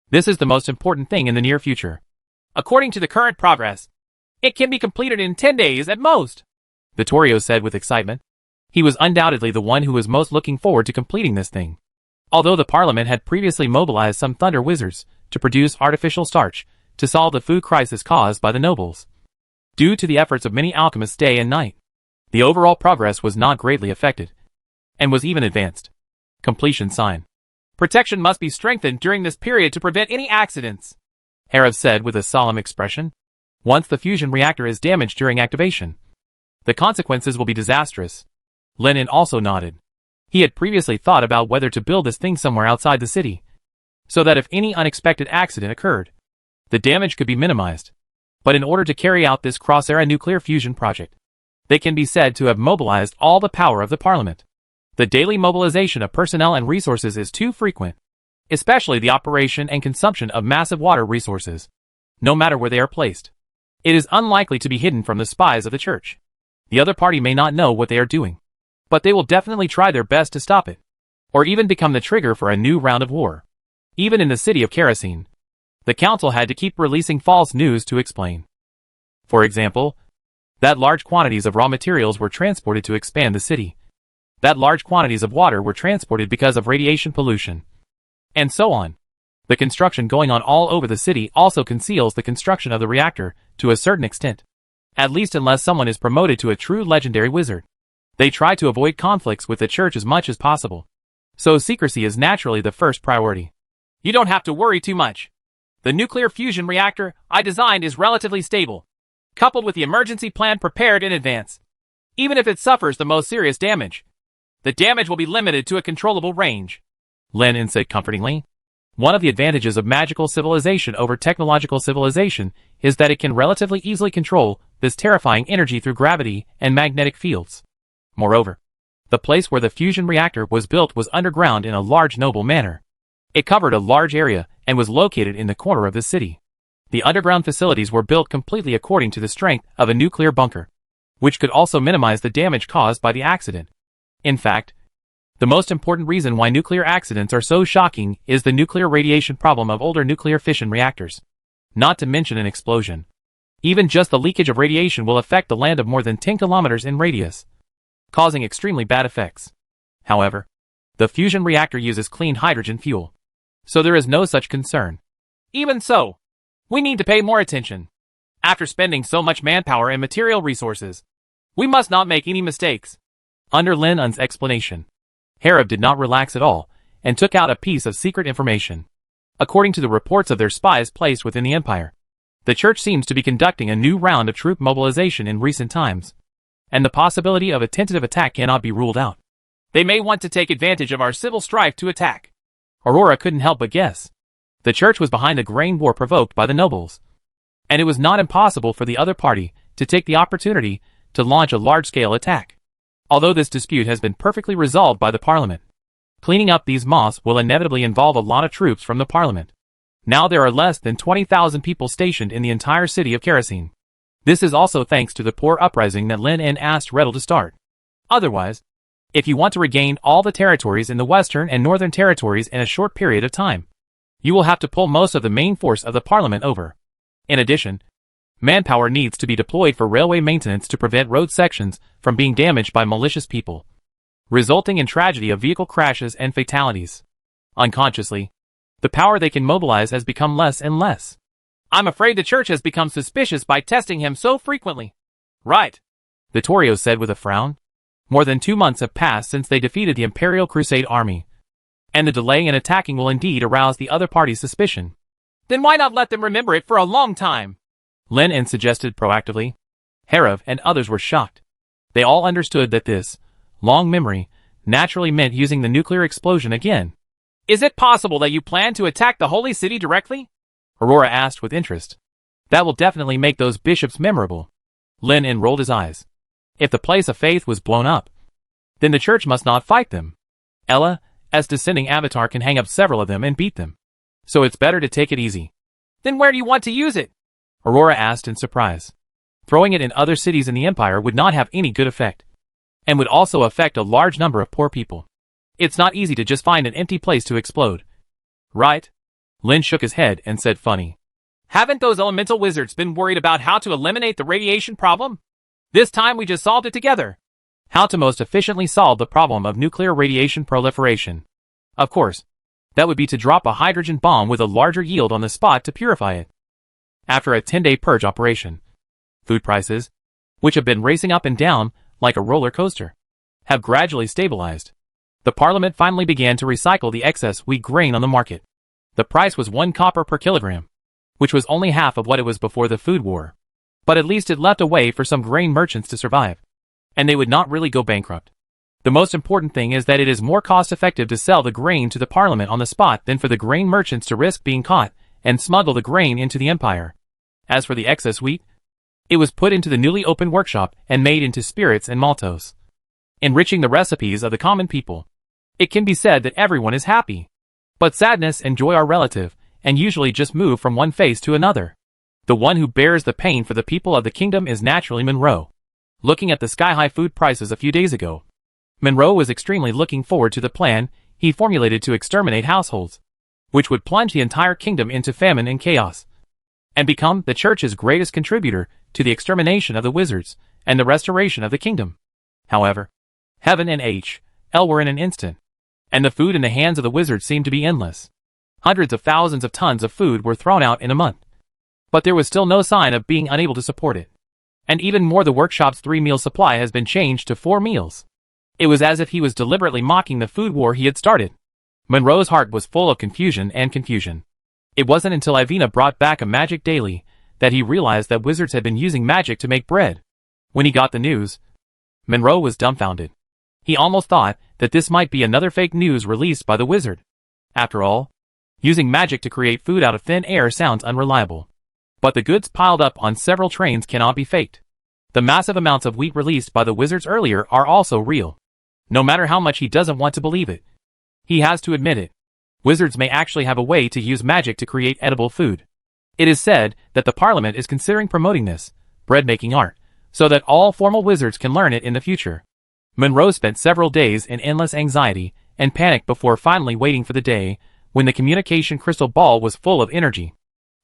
This is the most important thing in the near future. According to the current progress, it can be completed in 10 days at most, Vittorio said with excitement. He was undoubtedly the one who was most looking forward to completing this thing. Although the parliament had previously mobilized some thunder wizards to produce artificial starch to solve the food crisis caused by the nobles, due to the efforts of many alchemists day and night, the overall progress was not greatly affected, and was even advanced. Completion sign. Protection must be strengthened during this period to prevent any accidents, Harav said with a solemn expression. Once the fusion reactor is damaged during activation, the consequences will be disastrous. Lenin also nodded. He had previously thought about whether to build this thing somewhere outside the city, so that if any unexpected accident occurred, the damage could be minimized. But in order to carry out this cross-era nuclear fusion project, they can be said to have mobilized all the power of the parliament. The daily mobilization of personnel and resources is too frequent, especially the operation and consumption of massive water resources, no matter where they are placed. It is unlikely to be hidden from the spies of the church. The other party may not know what they are doing, but they will definitely try their best to stop it, or even become the trigger for a new round of war. Even in the city of Kerosene, the council had to keep releasing false news to explain, for example, that large quantities of raw materials were transported to expand the city, that large quantities of water were transported because of radiation pollution, and so on. The construction going on all over the city also conceals the construction of the reactor to a certain extent, at least unless someone is promoted to a true legendary wizard. They try to avoid conflicts with the church as much as possible, so secrecy is naturally the first priority. You don't have to worry too much. The nuclear fusion reactor I designed is relatively stable, coupled with the emergency plan prepared in advance. Even if it suffers the most serious damage, the damage will be limited to a controllable range, Lenin said comfortingly. One of the advantages of magical civilization over technological civilization is that it can relatively easily control this terrifying energy through gravity and magnetic fields. Moreover, the place where the fusion reactor was built was underground in a large noble manner. It covered a large area and was located in the corner of the city. The underground facilities were built completely according to the strength of a nuclear bunker, which could also minimize the damage caused by the accident. In fact, the most important reason why nuclear accidents are so shocking is the nuclear radiation problem of older nuclear fission reactors. Not to mention an explosion. Even just the leakage of radiation will affect the land of more than 10 kilometers in radius, causing extremely bad effects. However, the fusion reactor uses clean hydrogen fuel, so there is no such concern. Even so, we need to pay more attention. After spending so much manpower and material resources, we must not make any mistakes. Under Lin Un's explanation, Harav did not relax at all, and took out a piece of secret information. According to the reports of their spies placed within the empire, the church seems to be conducting a new round of troop mobilization in recent times, and the possibility of a tentative attack cannot be ruled out. They may want to take advantage of our civil strife to attack. Aurora couldn't help but guess. The church was behind the grain war provoked by the nobles, and it was not impossible for the other party to take the opportunity to launch a large-scale attack. Although this dispute has been perfectly resolved by the parliament, cleaning up these moths will inevitably involve a lot of troops from the parliament. Now there are less than 20,000 people stationed in the entire city of Kerosene. This is also thanks to the poor uprising that Lin En asked Redel to start. Otherwise, if you want to regain all the territories in the western and northern territories in a short period of time, you will have to pull most of the main force of the parliament over. In addition, manpower needs to be deployed for railway maintenance to prevent road sections from being damaged by malicious people, resulting in tragedy of vehicle crashes and fatalities. Unconsciously, the power they can mobilize has become less and less. I'm afraid the church has become suspicious by testing him so frequently. Right, Vittorio said with a frown. More than 2 months have passed since they defeated the Imperial Crusade army, and the delay in attacking will indeed arouse the other party's suspicion. Then why not let them remember it for a long time? Lin En suggested proactively. Harav and others were shocked. They all understood that this long memory naturally meant using the nuclear explosion again. Is it possible that you plan to attack the holy city directly? Aurora asked with interest. That will definitely make those bishops memorable. Lin rolled his eyes. If the place of faith was blown up, then the church must not fight them. Ella, as descending avatar, can hang up several of them and beat them. So it's better to take it easy. Then where do you want to use it? Aurora asked in surprise. Throwing it in other cities in the Empire would not have any good effect, and would also affect a large number of poor people. It's not easy to just find an empty place to explode. Right? Lin shook his head and said funny. Haven't those elemental wizards been worried about how to eliminate the radiation problem? This time we just solved it together. How to most efficiently solve the problem of nuclear radiation proliferation. Of course, that would be to drop a hydrogen bomb with a larger yield on the spot to purify it. After a 10-day purge operation, food prices, which have been racing up and down like a roller coaster, have gradually stabilized. The Parliament finally began to recycle the excess wheat grain on the market. The price was 1 copper per kilogram, which was only half of what it was before the food war. But at least it left a way for some grain merchants to survive, and they would not really go bankrupt. The most important thing is that it is more cost-effective to sell the grain to the Parliament on the spot than for the grain merchants to risk being caught and smuggle the grain into the Empire. As for the excess wheat, it was put into the newly opened workshop and made into spirits and maltose, enriching the recipes of the common people. It can be said that everyone is happy. But sadness and joy are relative, and usually just move from one face to another. The one who bears the pain for the people of the kingdom is naturally Monroe. Looking at the sky-high food prices a few days ago, Monroe was extremely looking forward to the plan he formulated to exterminate households, which would plunge the entire kingdom into famine and chaos, and become the church's greatest contributor to the extermination of the wizards and the restoration of the kingdom. However, heaven and H.L. were in an instant, and the food in the hands of the wizards seemed to be endless. Hundreds of thousands of tons of food were thrown out in a month, but there was still no sign of being unable to support it. And even more, the workshop's 3-meal supply has been changed to 4 meals. It was as if he was deliberately mocking the food war he had started. Monroe's heart was full of confusion. It wasn't until Ivina brought back a magic daily that he realized that wizards had been using magic to make bread. When he got the news, Monroe was dumbfounded. He almost thought that this might be another fake news released by the wizard. After all, using magic to create food out of thin air sounds unreliable. But the goods piled up on several trains cannot be faked. The massive amounts of wheat released by the wizards earlier are also real. No matter how much he doesn't want to believe it, he has to admit it. Wizards may actually have a way to use magic to create edible food. It is said that the Parliament is considering promoting this bread-making art, so that all formal wizards can learn it in the future. Monroe spent several days in endless anxiety and panic before finally waiting for the day when the communication crystal ball was full of energy.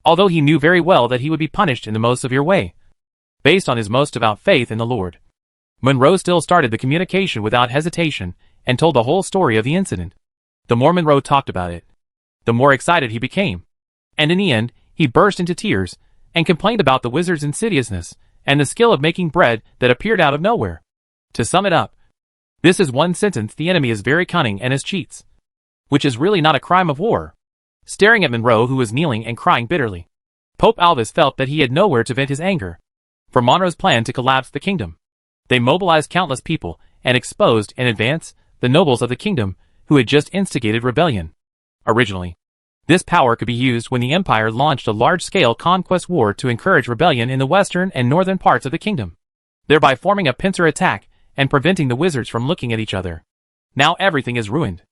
Although he knew very well that he would be punished in the most severe way, based on his most devout faith in the Lord, Monroe still started the communication without hesitation and told the whole story of the incident. The more Monroe talked about it, the more excited he became. And in the end, he burst into tears and complained about the wizard's insidiousness and the skill of making bread that appeared out of nowhere. To sum it up, this is one sentence: the enemy is very cunning and is cheats. Which is really not a crime of war. Staring at Monroe, who was kneeling and crying bitterly, Pope Alvis felt that he had nowhere to vent his anger for Monroe's plan to collapse the kingdom. They mobilized countless people and exposed in advance the nobles of the kingdom who had just instigated rebellion. Originally, this power could be used when the Empire launched a large-scale conquest war to encourage rebellion in the western and northern parts of the kingdom, thereby forming a pincer attack and preventing the wizards from looking at each other. Now everything is ruined.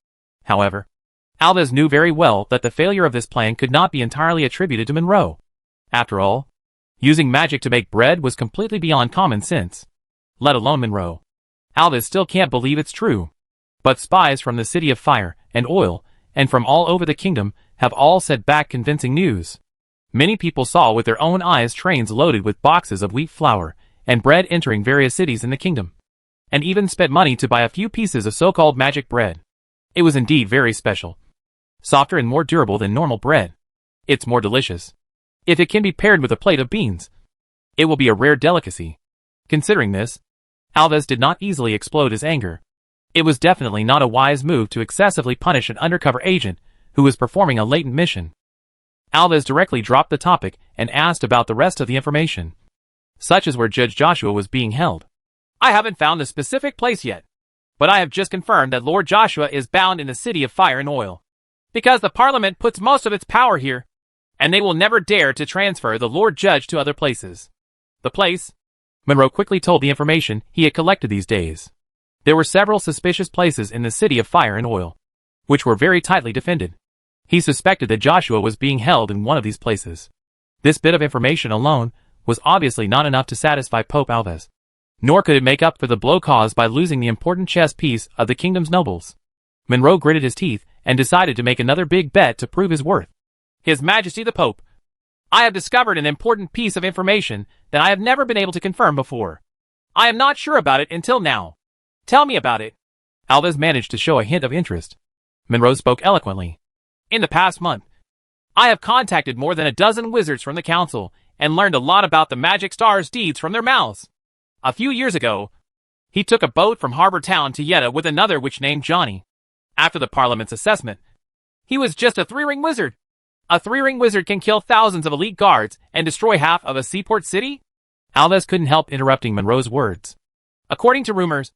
However, Alvis knew very well that the failure of this plan could not be entirely attributed to Monroe. After all, using magic to make bread was completely beyond common sense, let alone Monroe. Alvis still can't believe it's true. But spies from the City of Fire and Oil and from all over the kingdom have all sent back convincing news. Many people saw with their own eyes trains loaded with boxes of wheat flour and bread entering various cities in the kingdom, and even spent money to buy a few pieces of so-called magic bread. It was indeed very special. Softer and more durable than normal bread. It's more delicious. If it can be paired with a plate of beans, it will be a rare delicacy. Considering this, Alvis did not easily explode his anger. It was definitely not a wise move to excessively punish an undercover agent who was performing a latent mission. Alvis directly dropped the topic and asked about the rest of the information, such as where Judge Joshua was being held. I haven't found the specific place yet, but I have just confirmed that Lord Joshua is bound in the City of Fire and Oil, because the Parliament puts most of its power here, and they will never dare to transfer the Lord Judge to other places. The place? Monroe quickly told the information he had collected these days. There were several suspicious places in the City of Fire and Oil, which were very tightly defended. He suspected that Joshua was being held in one of these places. This bit of information alone was obviously not enough to satisfy Pope Alves, nor could it make up for the blow caused by losing the important chess piece of the kingdom's nobles. Monroe gritted his teeth and decided to make another big bet to prove his worth. His Majesty the Pope, I have discovered an important piece of information that I have never been able to confirm before. I am not sure about it until now. Tell me about it. Alves managed to show a hint of interest. Monroe spoke eloquently. In the past month, I have contacted more than a dozen wizards from the council and learned a lot about the Magic Star's deeds from their mouths. A few years ago, he took a boat from Harbor Town to Yetta with another witch named Johnny. After the Parliament's assessment, he was just a three-ring wizard. A three-ring wizard can kill thousands of elite guards and destroy half of a seaport city? Alves couldn't help interrupting Monroe's words. According to rumors,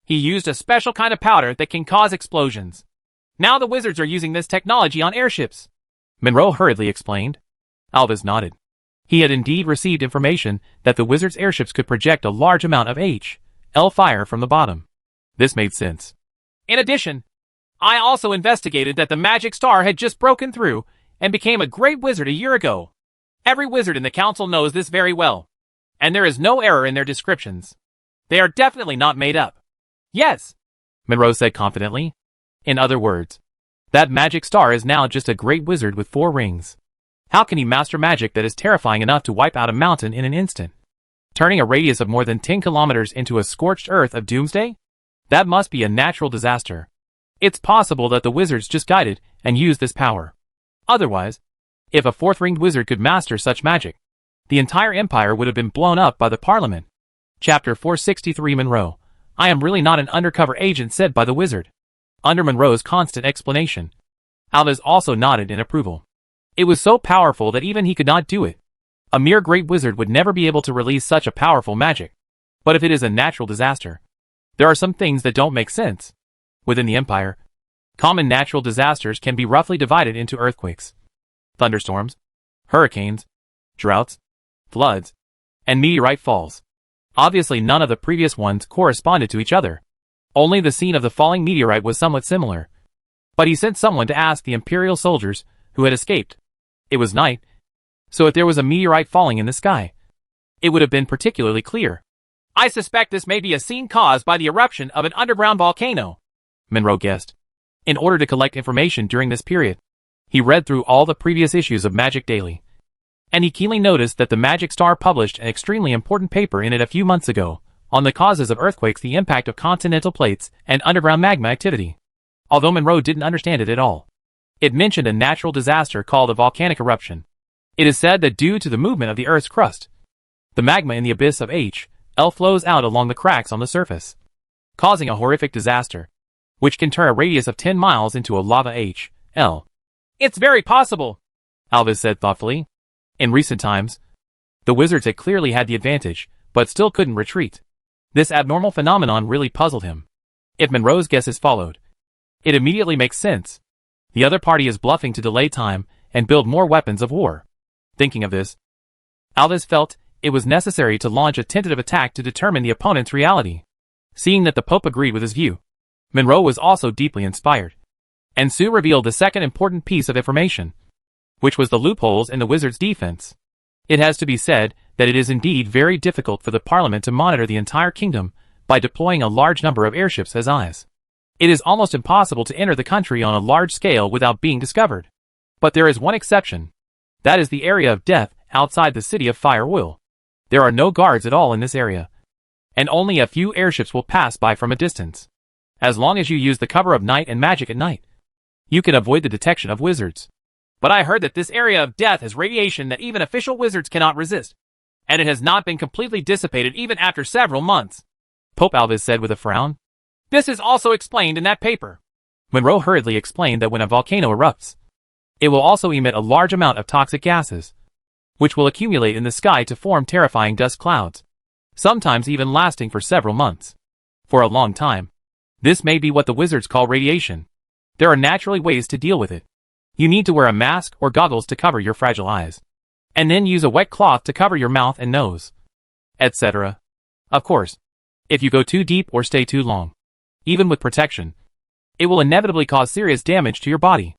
he used a special kind of powder that can cause explosions. Now the wizards are using this technology on airships. Monroe hurriedly explained. Alves nodded. He had indeed received information that the wizards' airships could project a large amount of H.L. fire from the bottom. This made sense. In addition, I also investigated that the Magic Star had just broken through and became a great wizard a year ago. Every wizard in the council knows this very well, and there is no error in their descriptions. They are definitely not made up. Yes, Monroe said confidently. In other words, that Magic Star is now just a great wizard with 4 rings. How can he master magic that is terrifying enough to wipe out a mountain in an instant? Turning a radius of more than 10 kilometers into a scorched earth of doomsday? That must be a natural disaster. It's possible that the wizards just guided and used this power. Otherwise, if a 4th-ringed wizard could master such magic, the entire empire would have been blown up by the Parliament. Chapter 463 Monroe. I am really not an undercover agent, said by the wizard. Under Monroe's constant explanation, Alves also nodded in approval. It was so powerful that even he could not do it. A mere great wizard would never be able to release such a powerful magic. But if it is a natural disaster, there are some things that don't make sense. Within the empire, common natural disasters can be roughly divided into earthquakes, thunderstorms, hurricanes, droughts, floods, and meteorite falls. Obviously none of the previous ones corresponded to each other. Only the scene of the falling meteorite was somewhat similar. But he sent someone to ask the Imperial soldiers who had escaped. It was night, so if there was a meteorite falling in the sky, it would have been particularly clear. I suspect this may be a scene caused by the eruption of an underground volcano, Monroe guessed. In order to collect information during this period, he read through all the previous issues of Magic Daily, and he keenly noticed that the Magic Star published an extremely important paper in it a few months ago on the causes of earthquakes, the impact of continental plates, and underground magma activity. Although Monroe didn't understand it at all, it mentioned a natural disaster called a volcanic eruption. It is said that due to the movement of the Earth's crust, the magma in the abyss of H.L. flows out along the cracks on the surface, causing a horrific disaster, which can turn a radius of 10 miles into a lava H.L. It's very possible, Alves said thoughtfully. In recent times, the wizards had clearly had the advantage, but still couldn't retreat. This abnormal phenomenon really puzzled him. If Monroe's guesses followed, it immediately makes sense. The other party is bluffing to delay time and build more weapons of war. Thinking of this, Alves felt it was necessary to launch a tentative attack to determine the opponent's reality. Seeing that the Pope agreed with his view, Monroe was also deeply inspired, and soon revealed the second important piece of information, which was the loopholes in the wizard's defense. It has to be said that it is indeed very difficult for the Parliament to monitor the entire kingdom by deploying a large number of airships as eyes. It is almost impossible to enter the country on a large scale without being discovered. But there is one exception. That is the area of death outside the City of Fire Oil. There are no guards at all in this area, and only a few airships will pass by from a distance. As long as you use the cover of night and magic at night, you can avoid the detection of wizards. But I heard that this area of death has radiation that even official wizards cannot resist, and it has not been completely dissipated even after several months, Pope Alves said with a frown. This is also explained in that paper. Monroe hurriedly explained that when a volcano erupts, it will also emit a large amount of toxic gases, which will accumulate in the sky to form terrifying dust clouds, sometimes even lasting for several months. For a long time, this may be what the wizards call radiation. There are naturally ways to deal with it. You need to wear a mask or goggles to cover your fragile eyes. And then use a wet cloth to cover your mouth and nose, etc. Of course, if you go too deep or stay too long, even with protection, it will inevitably cause serious damage to your body.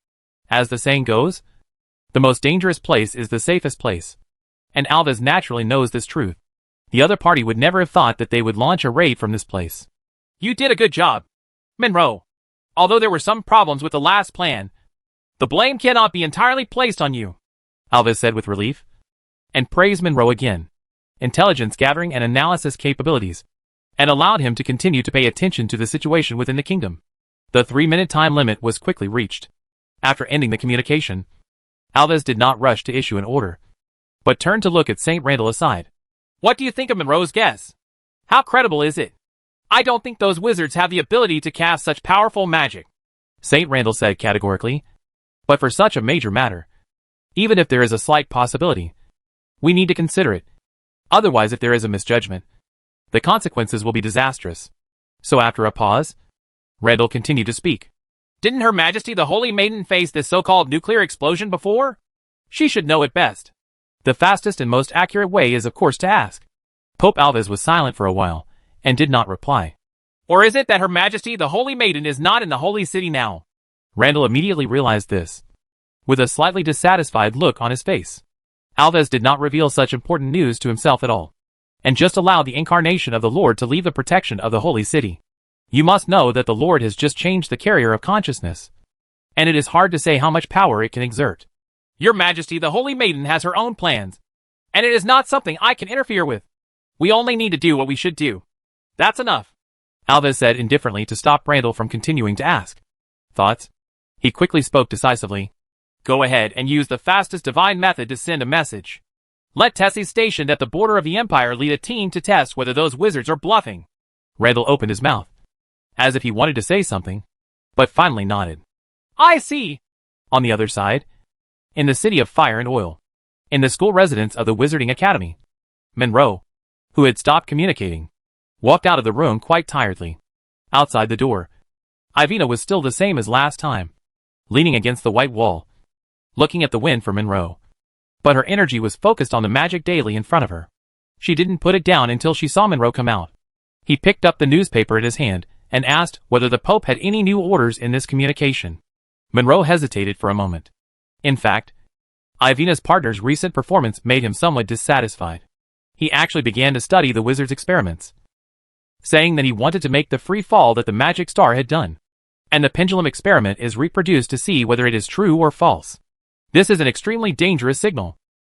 As the saying goes, the most dangerous place is the safest place. And Alves naturally knows this truth. The other party would never have thought that they would launch a raid from this place. You did a good job, Monroe. Although there were some problems with the last plan, the blame cannot be entirely placed on you, Alves said with relief, and praised Monroe again, intelligence gathering and analysis capabilities, and allowed him to continue to pay attention to the situation within the kingdom. The 3-minute time limit was quickly reached. After ending the communication, Alves did not rush to issue an order, but turned to look at St. Randall aside. What do you think of Monroe's guess? How credible is it? I don't think those wizards have the ability to cast such powerful magic, St. Randall said categorically. But for such a major matter, even if there is a slight possibility, we need to consider it. Otherwise, if there is a misjudgment, the consequences will be disastrous. So after a pause, Randall continued to speak. Didn't Her Majesty the Holy Maiden face this so-called nuclear explosion before? She should know it best. The fastest and most accurate way is of course to ask. Pope Alves was silent for a while, and did not reply. Or is it that Her Majesty the Holy Maiden is not in the Holy City now? Randall immediately realized this, with a slightly dissatisfied look on his face. Alves did not reveal such important news to himself at all, and just allowed the incarnation of the Lord to leave the protection of the Holy City. You must know that the Lord has just changed the carrier of consciousness, and it is hard to say how much power it can exert. Your Majesty the Holy Maiden has her own plans, and it is not something I can interfere with. We only need to do what we should do. That's enough, Alves said indifferently to stop Randall from continuing to ask. Thoughts? He quickly spoke decisively. Go ahead and use the fastest divine method to send a message. Let Tessie stationed at the border of the Empire lead a team to test whether those wizards are bluffing. Randall opened his mouth, as if he wanted to say something, but finally nodded. I see. On the other side, in the City of Fire and Oil, in the school residence of the Wizarding Academy, Monroe, who had stopped communicating, walked out of the room quite tiredly. Outside the door, Ivina was still the same as last time, leaning against the white wall, looking at the wind for Monroe. But her energy was focused on the magic daily in front of her. She didn't put it down until she saw Monroe come out. He picked up the newspaper in his hand and asked whether the Pope had any new orders in this communication. Monroe hesitated for a moment. In fact, Ivina's partner's recent performance made him somewhat dissatisfied. He actually began to study the wizard's experiments, saying that he wanted to make the free fall that the magic star had done, and the pendulum experiment is reproduced to see whether it is true or false. This is an extremely dangerous signal.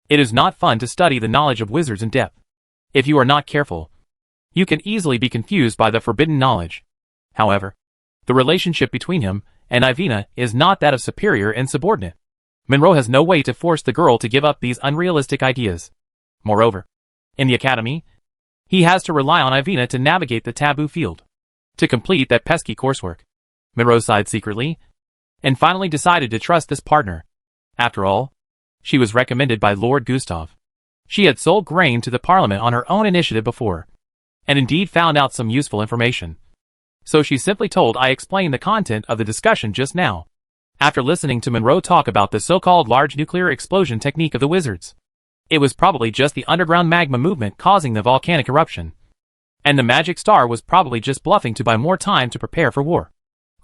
It is not fun to study the knowledge of wizards in depth. If you are not careful, you can easily be confused by the forbidden knowledge. However, the relationship between him and Ivina is not that of superior and subordinate. Monroe has no way to force the girl to give up these unrealistic ideas. Moreover, in the academy, he has to rely on Ivina to navigate the taboo field, to complete that pesky coursework. Monroe sighed secretly, and finally decided to trust this partner. After all, she was recommended by Lord Gustav. She had sold grain to the Parliament on her own initiative before, and indeed found out some useful information. So she simply told I explained the content of the discussion just now, after listening to Monroe talk about the so-called large nuclear explosion technique of the wizards. It was probably just the underground magma movement causing the volcanic eruption, and the magic star was probably just bluffing to buy more time to prepare for war.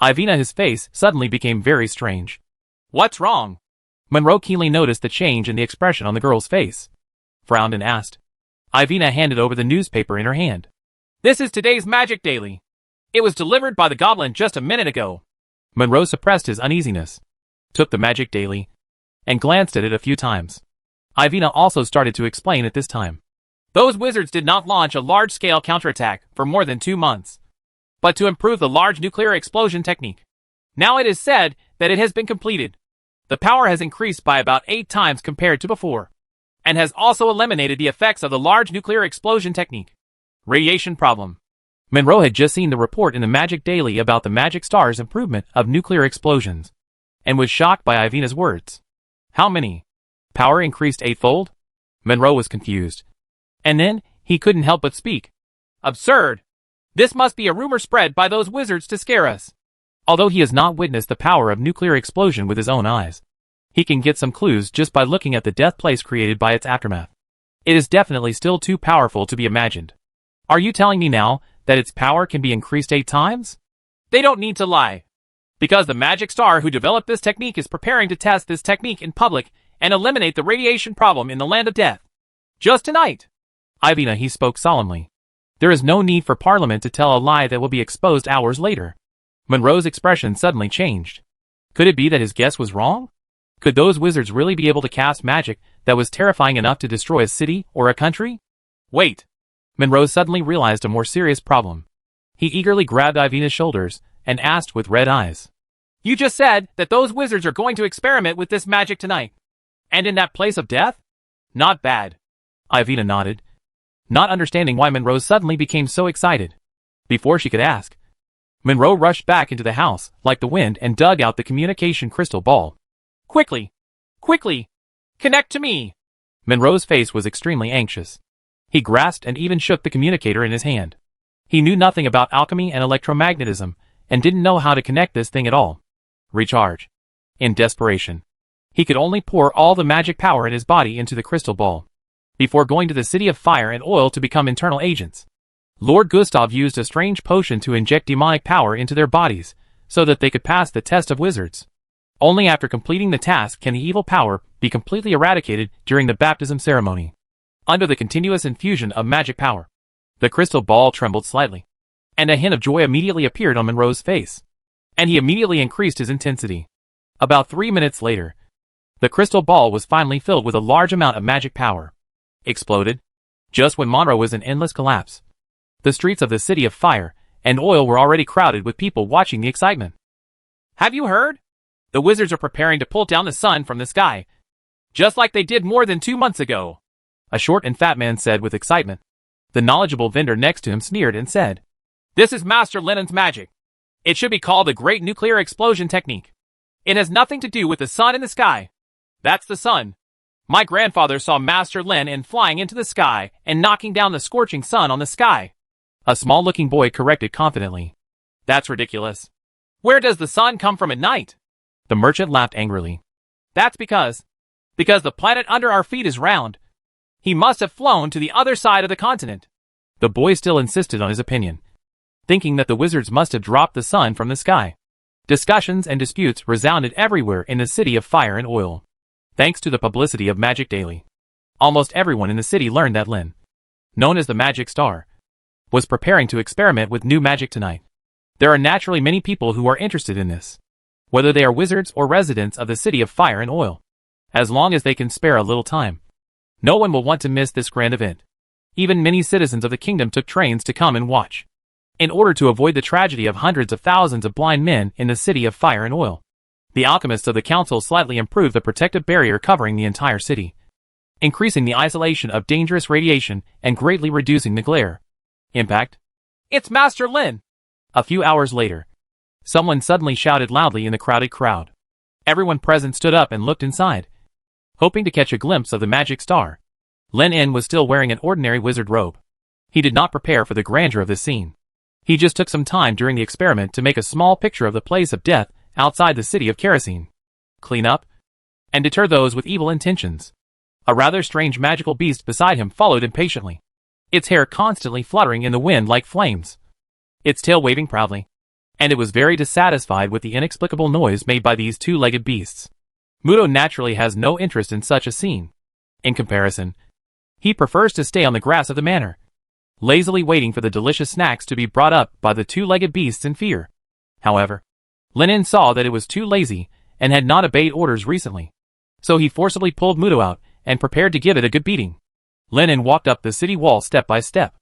Ivina, his face suddenly became very strange. What's wrong? Monroe keenly noticed the change in the expression on the girl's face, frowned and asked. Ivina handed over the newspaper in her hand. This is today's Magic Daily. It was delivered by the goblin just a minute ago. Monroe suppressed his uneasiness, took the Magic Daily, and glanced at it a few times. Ivina also started to explain at this time. Those wizards did not launch a large-scale counterattack for more than 2 months, but to improve the large nuclear explosion technique. Now it is said that it has been completed. The power has increased by about 8 times compared to before, and has also eliminated the effects of the large nuclear explosion technique. Radiation problem. Monroe had just seen the report in the Magic Daily about the Magic Star's improvement of nuclear explosions, and was shocked by Ivina's words. How many? Power increased 8-fold? Monroe was confused. And then, he couldn't help but speak. Absurd! This must be a rumor spread by those wizards to scare us. Although he has not witnessed the power of nuclear explosion with his own eyes, He can get some clues just by looking at the death place created by its aftermath. It is definitely still too powerful to be imagined. Are you telling me now that its power can be increased 8 times? They don't need to lie. Because the magic star who developed this technique is preparing to test this technique in public and eliminate the radiation problem in the land of death. Just tonight. Ivina, he spoke solemnly. There is no need for Parliament to tell a lie that will be exposed hours later. Monroe's expression suddenly changed. Could it be that his guess was wrong? Could those wizards really be able to cast magic that was terrifying enough to destroy a city or a country? Wait. Monroe suddenly realized a more serious problem. He eagerly grabbed Ivina's shoulders and asked with red eyes. You just said that those wizards are going to experiment with this magic tonight. And in that place of death? Not bad. Ivina nodded, not understanding why Monroe suddenly became so excited. Before she could ask, Monroe rushed back into the house like the wind and dug out the communication crystal ball. Quickly! Quickly! Connect to me! Monroe's face was extremely anxious. He grasped and even shook the communicator in his hand. He knew nothing about alchemy and electromagnetism and didn't know how to connect this thing at all. Recharge. In desperation, he could only pour all the magic power in his body into the crystal ball before going to the City of Fire and Oil to become internal agents. Lord Gustav used a strange potion to inject demonic power into their bodies so that they could pass the test of wizards. Only after completing the task can the evil power be completely eradicated during the baptism ceremony. Under the continuous infusion of magic power, the crystal ball trembled slightly, and a hint of joy immediately appeared on Monroe's face, and he immediately increased his intensity. About 3 minutes later, the crystal ball was finally filled with a large amount of magic power. Exploded, just when Monroe was in endless collapse. The streets of the City of Fire and Oil were already crowded with people watching the excitement. Have you heard? The wizards are preparing to pull down the sun from the sky, just like they did more than 2 months ago, a short and fat man said with excitement. The knowledgeable vendor next to him sneered and said, This is Master Lennon's magic. It should be called the Great Nuclear Explosion Technique. It has nothing to do with the sun in the sky. That's the sun. My grandfather saw Master Lennon flying into the sky and knocking down the scorching sun on the sky. A small-looking boy corrected confidently. That's ridiculous. Where does the sun come from at night? The merchant laughed angrily. That's because the planet under our feet is round. He must have flown to the other side of the continent. The boy still insisted on his opinion, thinking that the wizards must have dropped the sun from the sky. Discussions and disputes resounded everywhere in the City of Fire and Oil. Thanks to the publicity of Magic Daily, almost everyone in the city learned that Lynn, known as the Magic Star, was preparing to experiment with new magic tonight. There are naturally many people who are interested in this, whether they are wizards or residents of the City of Fire and Oil. As long as they can spare a little time, no one will want to miss this grand event. Even many citizens of the kingdom took trains to come and watch, in order to avoid the tragedy of hundreds of thousands of blind men in the City of Fire and Oil. The alchemists of the council slightly improved the protective barrier covering the entire city, increasing the isolation of dangerous radiation and greatly reducing the glare. Impact. It's Master Lin! A few hours later, someone suddenly shouted loudly in the crowded crowd. Everyone present stood up and looked inside, hoping to catch a glimpse of the magic star. Lin En was still wearing an ordinary wizard robe. He did not prepare for the grandeur of the scene. He just took some time during the experiment to make a small picture of the place of death outside the city of Kerosene, clean up, and deter those with evil intentions. A rather strange magical beast beside him followed impatiently, its hair constantly fluttering in the wind like flames, its tail waving proudly, and it was very dissatisfied with the inexplicable noise made by these two-legged beasts. Muto naturally has no interest in such a scene. In comparison, he prefers to stay on the grass of the manor, lazily waiting for the delicious snacks to be brought up by the two-legged beasts in fear. However, Lenin saw that it was too lazy and had not obeyed orders recently, so he forcibly pulled Muto out and prepared to give it a good beating. Lenin walked up the city wall step by step.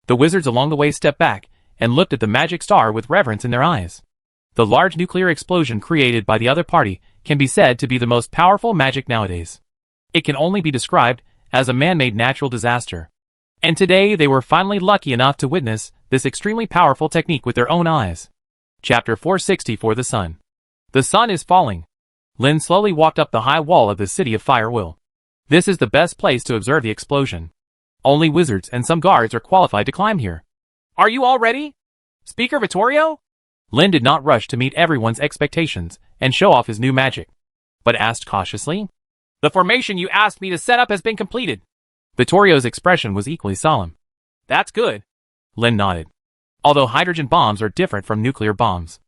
The wizards along the way stepped back and looked at the magic star with reverence in their eyes. The large nuclear explosion created by the other party can be said to be the most powerful magic nowadays. It can only be described as a man-made natural disaster. And today they were finally lucky enough to witness this extremely powerful technique with their own eyes. Chapter 464 The Sun. The sun is falling. Lin slowly walked up the high wall of the City of Fire Will. This is the best place to observe the explosion. Only wizards and some guards are qualified to climb here. Are you all ready? Speaker Vittorio? Lin did not rush to meet everyone's expectations and show off his new magic. but asked cautiously. The formation you asked me to set up has been completed. Vittorio's expression was equally solemn. That's good. Lin nodded. Although hydrogen bombs are different from nuclear bombs,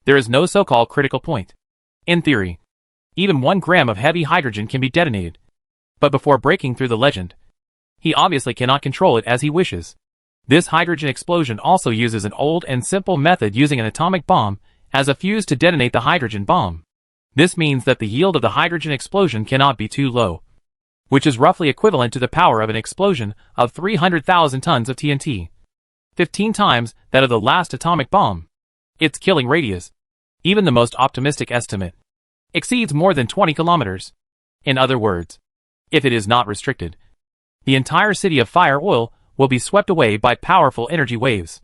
there is no so-called critical point. In theory, even 1 gram of heavy hydrogen can be detonated. But before breaking through the legend, he obviously cannot control it as he wishes. This hydrogen explosion also uses an old and simple method using an atomic bomb as a fuse to detonate the hydrogen bomb. This means that the yield of the hydrogen explosion cannot be too low, which is roughly equivalent to the power of an explosion of 300,000 tons of TNT. 15 times that of the last atomic bomb. Its killing radius, even the most optimistic estimate, exceeds more than 20 kilometers. In other words, if it is not restricted, the entire city of Fire Oil will be swept away by powerful energy waves.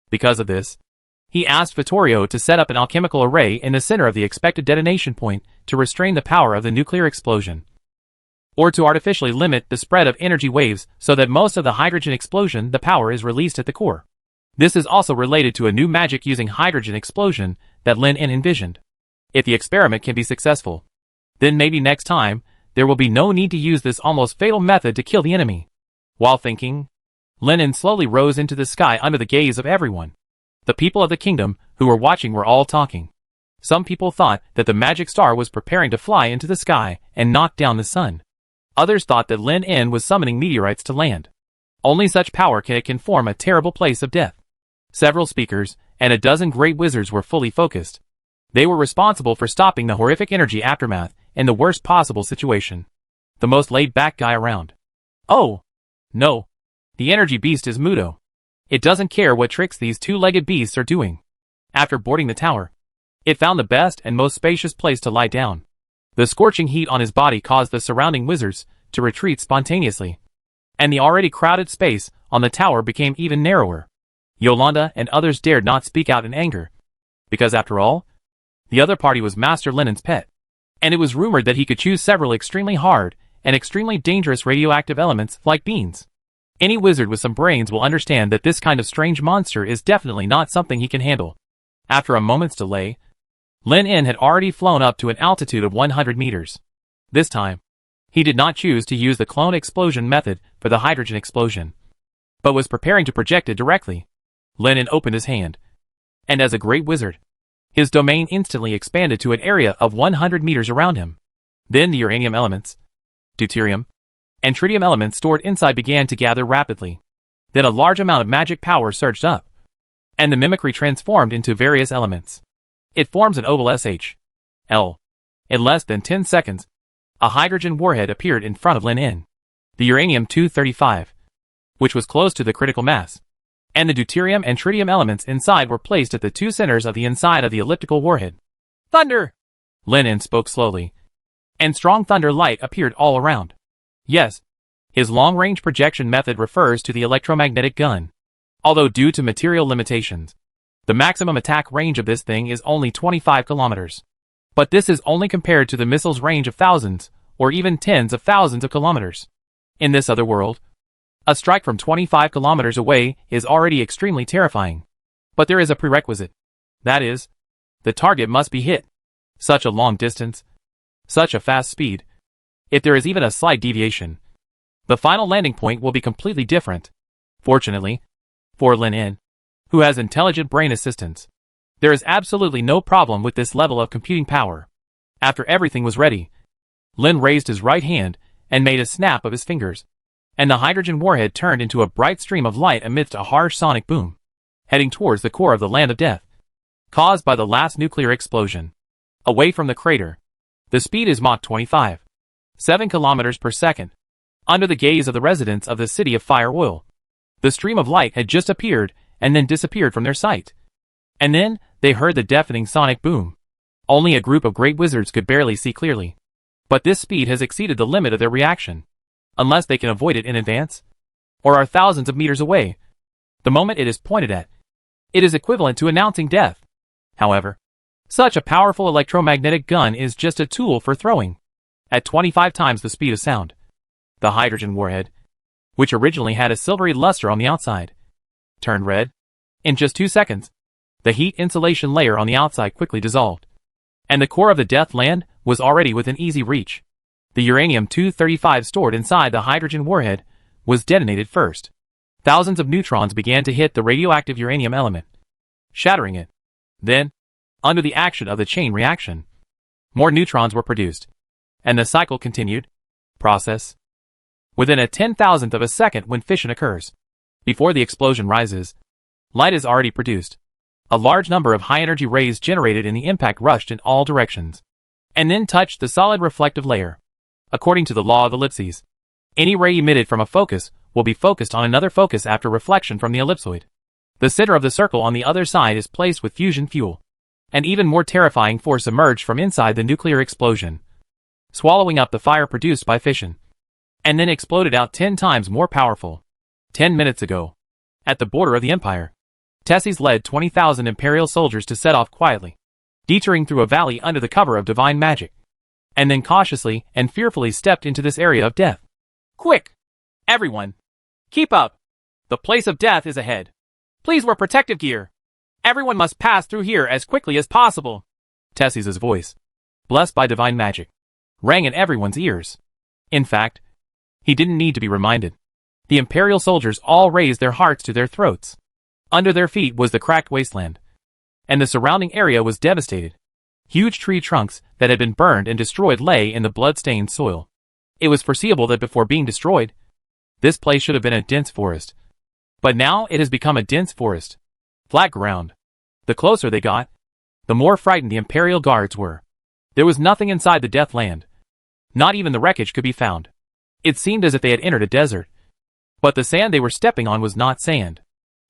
Because of this, he asked Vittorio to set up an alchemical array in the center of the expected detonation point to restrain the power of the nuclear explosion, or to artificially limit the spread of energy waves so that most of the hydrogen explosion the power is released at the core. This is also related to a new magic using hydrogen explosion that Lin En envisioned. If the experiment can be successful, then maybe next time, there will be no need to use this almost fatal method to kill the enemy. While thinking, Lin En slowly rose into the sky under the gaze of everyone. The people of the kingdom who were watching were all talking. Some people thought that the magic star was preparing to fly into the sky and knock down the sun. Others thought that Lin En was summoning meteorites to land. Only such power can form a terrible place of death. Several speakers and a dozen great wizards were fully focused. They were responsible for stopping the horrific energy aftermath in the worst possible situation. The most laid-back guy around. Oh! No. The energy beast is Muto. It doesn't care what tricks these 2-legged beasts are doing. After boarding the tower, it found the best and most spacious place to lie down. The scorching heat on his body caused the surrounding wizards to retreat spontaneously, and the already crowded space on the tower became even narrower. Yolanda and others dared not speak out in anger, because after all, the other party was Master Lin En's pet, and it was rumored that he could choose several extremely hard and extremely dangerous radioactive elements like beans. Any wizard with some brains will understand that this kind of strange monster is definitely not something he can handle. After a moment's delay, Lin En had already flown up to an altitude of 100 meters. This time, he did not choose to use the clone explosion method for the hydrogen explosion, but was preparing to project it directly. Lin En opened his hand, and as a great wizard, his domain instantly expanded to an area of 100 meters around him. Then the uranium elements, deuterium, and tritium elements stored inside began to gather rapidly. Then a large amount of magic power surged up, and the mimicry transformed into various elements. It forms an oval SHL. In less than 10 seconds, a hydrogen warhead appeared in front of Lin En. The uranium-235, which was close to the critical mass, and the deuterium and tritium elements inside were placed at the 2 centers of the inside of the elliptical warhead. Thunder! Lin En spoke slowly, and strong thunder light appeared all around. Yes, his long-range projection method refers to the electromagnetic gun. Although due to material limitations, the maximum attack range of this thing is only 25 kilometers. But this is only compared to the missile's range of thousands, or even tens of thousands of kilometers. In this other world, a strike from 25 kilometers away is already extremely terrifying. But there is a prerequisite. That is, the target must be hit. Such a long distance, such a fast speed. If there is even a slight deviation, the final landing point will be completely different. Fortunately, for Lin En, who has intelligent brain assistance, there is absolutely no problem with this level of computing power. After everything was ready, Lin raised his right hand and made a snap of his fingers, and the hydrogen warhead turned into a bright stream of light amidst a harsh sonic boom, heading towards the core of the Land of Death, caused by the last nuclear explosion. Away from the crater, the speed is Mach 25. 7 kilometers per second. Under the gaze of the residents of the city of Fire Oil, the stream of light had just appeared and then disappeared from their sight. And then, they heard the deafening sonic boom. Only a group of great wizards could barely see clearly. But this speed has exceeded the limit of their reaction, unless they can avoid it in advance, or are thousands of meters away. The moment it is pointed at, it is equivalent to announcing death. However, such a powerful electromagnetic gun is just a tool for throwing. At 25 times the speed of sound, the hydrogen warhead, which originally had a silvery luster on the outside, turned red. In just 2 seconds, the heat insulation layer on the outside quickly dissolved, and the core of the Death Land was already within easy reach. The uranium-235 stored inside the hydrogen warhead was detonated first. Thousands of neutrons began to hit the radioactive uranium element, shattering it. Then, under the action of the chain reaction, more neutrons were produced, and the cycle continued. Process. Within a 10,000th of a second when fission occurs, before the explosion rises, light is already produced. A large number of high-energy rays generated in the impact rushed in all directions, and then touched the solid reflective layer. According to the law of ellipses, any ray emitted from a focus will be focused on another focus after reflection from the ellipsoid. The center of the circle on the other side is placed with fusion fuel. An even more terrifying force emerged from inside the nuclear explosion, swallowing up the fire produced by fission, and then exploded out 10 times more powerful. 10 minutes ago, at the border of the Empire, Tessis led 20,000 Imperial soldiers to set off quietly, detoring through a valley under the cover of divine magic, and then cautiously and fearfully stepped into this area of death. Quick! Everyone! Keep up! The place of death is ahead. Please wear protective gear. Everyone must pass through here as quickly as possible. Tessis's voice, blessed by divine magic, rang in everyone's ears. In fact, he didn't need to be reminded. The Imperial soldiers all raised their hearts to their throats. Under their feet was the cracked wasteland, and the surrounding area was devastated. Huge tree trunks that had been burned and destroyed lay in the blood-stained soil. It was foreseeable that before being destroyed, this place should have been a dense forest. But now it has become a dense forest. Flat ground. The closer they got, the more frightened the Imperial guards were. There was nothing inside the Death Land. Not even the wreckage could be found. It seemed as if they had entered a desert. But the sand they were stepping on was not sand,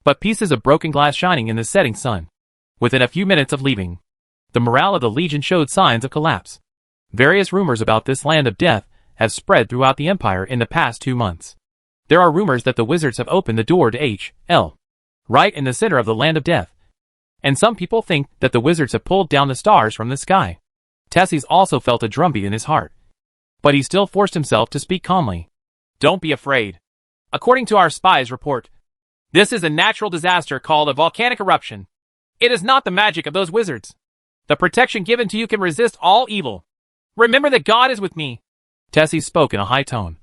but pieces of broken glass shining in the setting sun. Within a few minutes of leaving, the morale of the Legion showed signs of collapse. Various rumors about this land of death have spread throughout the Empire in the past 2 months. There are rumors that the wizards have opened the door to H.L. right in the center of the land of death. And some people think that the wizards have pulled down the stars from the sky. Tessis also felt a drumbeat in his heart, but he still forced himself to speak calmly. Don't be afraid. According to our spies' report, this is a natural disaster called a volcanic eruption. It is not the magic of those wizards. The protection given to you can resist all evil. Remember that God is with me. Tessis spoke in a high tone,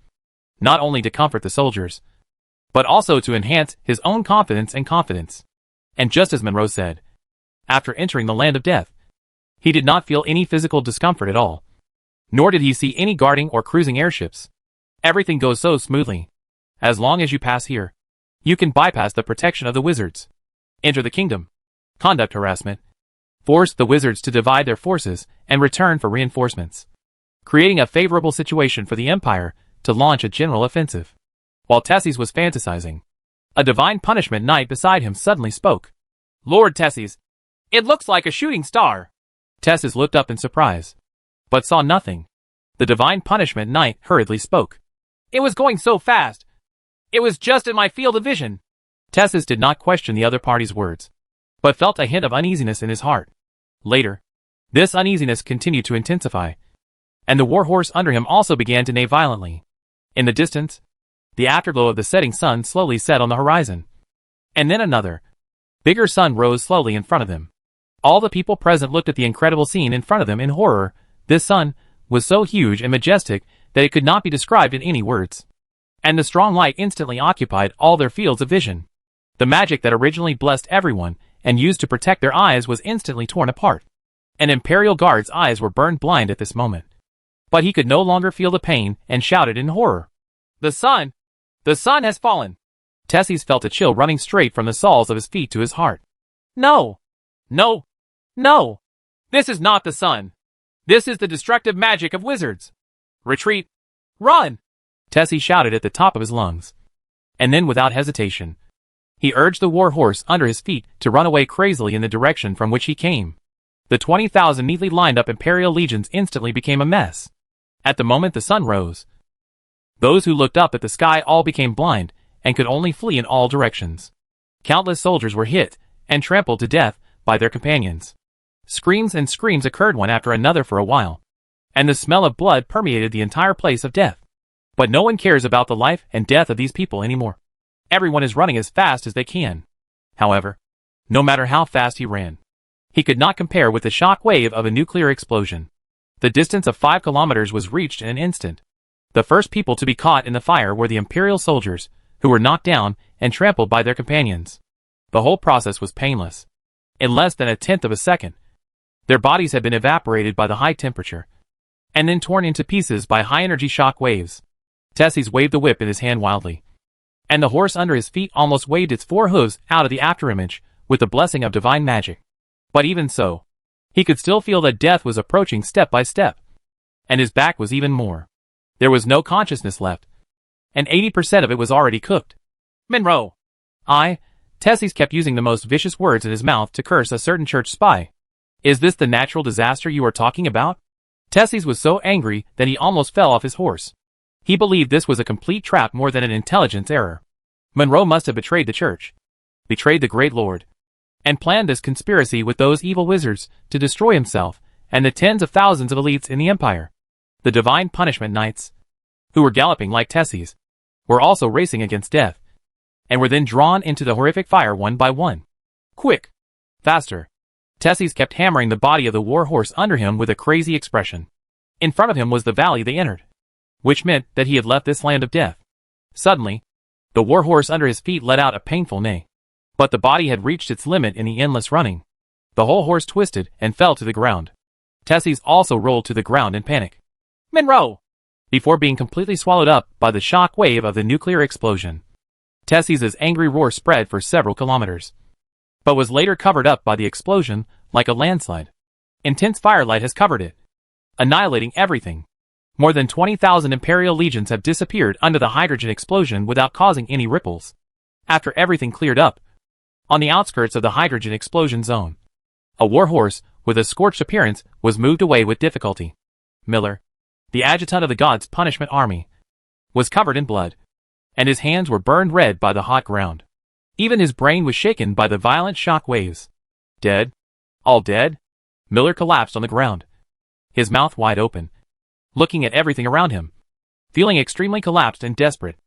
not only to comfort the soldiers, but also to enhance his own confidence and confidence. And just as Monroe said, after entering the land of death, he did not feel any physical discomfort at all, nor did he see any guarding or cruising airships. Everything goes so smoothly. As long as you pass here, you can bypass the protection of the wizards. Enter the kingdom. Conduct harassment. Force the wizards to divide their forces and return for reinforcements, creating a favorable situation for the Empire to launch a general offensive. While Tessis was fantasizing, a divine punishment knight beside him suddenly spoke. Lord Tessis, it looks like a shooting star. Tessis looked up in surprise, but saw nothing. The divine punishment knight hurriedly spoke. It was going so fast. It was just in my field of vision. Tessis did not question the other party's words, but felt a hint of uneasiness in his heart. Later, this uneasiness continued to intensify, and the warhorse under him also began to neigh violently. In the distance, the afterglow of the setting sun slowly set on the horizon. And then another, bigger sun rose slowly in front of them. All the people present looked at the incredible scene in front of them in horror. This sun was so huge and majestic that it could not be described in any words. And the strong light instantly occupied all their fields of vision. The magic that originally blessed everyone and used to protect their eyes was instantly torn apart. An Imperial guard's eyes were burned blind at this moment. But he could no longer feel the pain and shouted in horror. The sun has fallen. Tessis felt a chill running straight from the soles of his feet to his heart. No! No! No! This is not the sun. This is the destructive magic of wizards. Retreat! Run! Tessis shouted at the top of his lungs. And then without hesitation, he urged the war horse under his feet to run away crazily in the direction from which he came. The 20,000 neatly lined up Imperial legions instantly became a mess. At the moment the sun rose, those who looked up at the sky all became blind and could only flee in all directions. Countless soldiers were hit and trampled to death by their companions. Screams and screams occurred one after another for a while, and the smell of blood permeated the entire place of death. But no one cares about the life and death of these people anymore. Everyone is running as fast as they can. However, no matter how fast he ran, he could not compare with the shock wave of a nuclear explosion. The distance of 5 kilometers was reached in an instant. The first people to be caught in the fire were the Imperial soldiers, who were knocked down and trampled by their companions. The whole process was painless. In less than a tenth of a second, their bodies had been evaporated by the high temperature, and then torn into pieces by high-energy shock waves. Tesses waved the whip in his hand wildly, and the horse under his feet almost waved its 4 hooves out of the afterimage with the blessing of divine magic. But even so, he could still feel that death was approaching step by step, and his back was even more. There was no consciousness left, and 80% of it was already cooked. Monroe! Tesses kept using the most vicious words in his mouth to curse a certain church spy. Is this the natural disaster you are talking about? Tesses was so angry that he almost fell off his horse. He believed this was a complete trap more than an intelligence error. Monroe must have betrayed the church, betrayed the great lord, and planned this conspiracy with those evil wizards to destroy himself and the tens of thousands of elites in the empire. The divine punishment knights, who were galloping like Tesses, were also racing against death, and were then drawn into the horrific fire one by one. Quick! Faster! Tesses kept hammering the body of the war horse under him with a crazy expression. In front of him was the valley they entered, which meant that he had left this land of death. Suddenly, the war horse under his feet let out a painful neigh. But the body had reached its limit in the endless running. The whole horse twisted and fell to the ground. Tesses also rolled to the ground in panic. Monroe! Before being completely swallowed up by the shock wave of the nuclear explosion. Tesses's angry roar spread for several kilometers, but was later covered up by the explosion like a landslide. Intense firelight has covered it, annihilating everything. More than 20,000 Imperial legions have disappeared under the hydrogen explosion without causing any ripples. After everything cleared up, on the outskirts of the hydrogen explosion zone, a war horse with a scorched appearance was moved away with difficulty. Miller, the adjutant of the God's punishment army, was covered in blood, and his hands were burned red by the hot ground. Even his brain was shaken by the violent shock waves. Dead? All dead? Miller collapsed on the ground, his mouth wide open, looking at everything around him, feeling extremely collapsed and desperate.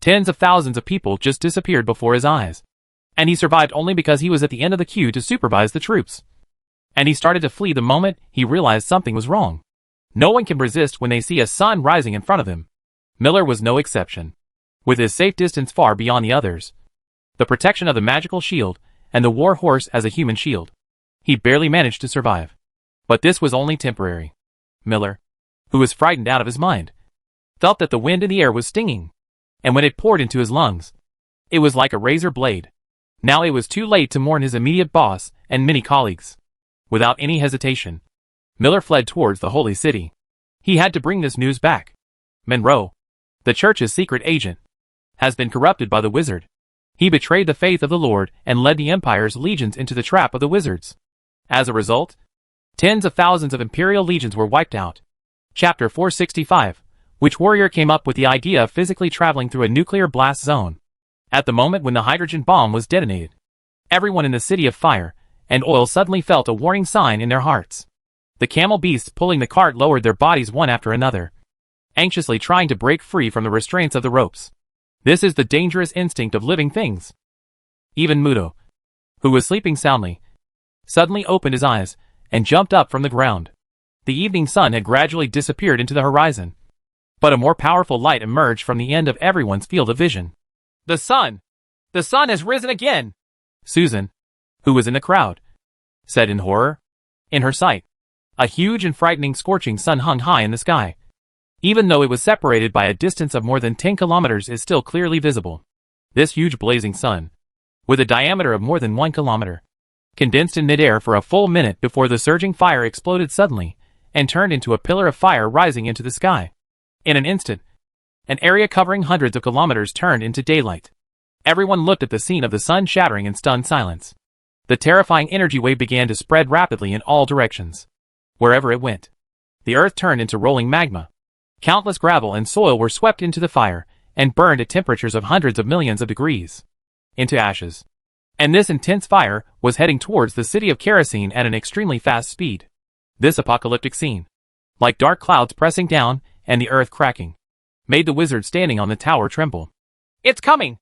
Tens of thousands of people just disappeared before his eyes, and he survived only because he was at the end of the queue to supervise the troops. And he started to flee the moment he realized something was wrong. No one can resist when they see a sun rising in front of them. Miller was no exception. With his safe distance far beyond the others, the protection of the magical shield, and the war horse as a human shield, he barely managed to survive. But this was only temporary. Miller, who was frightened out of his mind, felt that the wind in the air was stinging, and when it poured into his lungs, it was like a razor blade. Now it was too late to mourn his immediate boss and many colleagues. Without any hesitation, Miller fled towards the holy city. He had to bring this news back. Monroe, the church's secret agent, has been corrupted by the wizard. He betrayed the faith of the Lord and led the Empire's legions into the trap of the wizards. As a result, tens of thousands of Imperial legions were wiped out. Chapter 465. Which warrior came up with the idea of physically traveling through a nuclear blast zone? At the moment when the hydrogen bomb was detonated, everyone in the City of Fire and Oil suddenly felt a warning sign in their hearts. The camel beasts pulling the cart lowered their bodies one after another, anxiously trying to break free from the restraints of the ropes. This is the dangerous instinct of living things. Even Mudo, who was sleeping soundly, suddenly opened his eyes and jumped up from the ground. The evening sun had gradually disappeared into the horizon, but a more powerful light emerged from the end of everyone's field of vision. The sun! The sun has risen again! Susan, who was in the crowd, said in horror. In her sight, a huge and frightening scorching sun hung high in the sky. Even though it was separated by a distance of more than 10 kilometers, is still clearly visible. This huge blazing sun, with a diameter of more than 1 kilometer, condensed in midair for a full minute before the surging fire exploded suddenly and turned into a pillar of fire rising into the sky. In an instant, an area covering hundreds of kilometers turned into daylight. Everyone looked at the scene of the sun shattering in stunned silence. The terrifying energy wave began to spread rapidly in all directions. Wherever it went, the earth turned into rolling magma. Countless gravel and soil were swept into the fire and burned at temperatures of hundreds of millions of degrees into ashes. And this intense fire was heading towards the city of Kerosene at an extremely fast speed. This apocalyptic scene, like dark clouds pressing down and the earth cracking, made the wizard standing on the tower tremble. It's coming!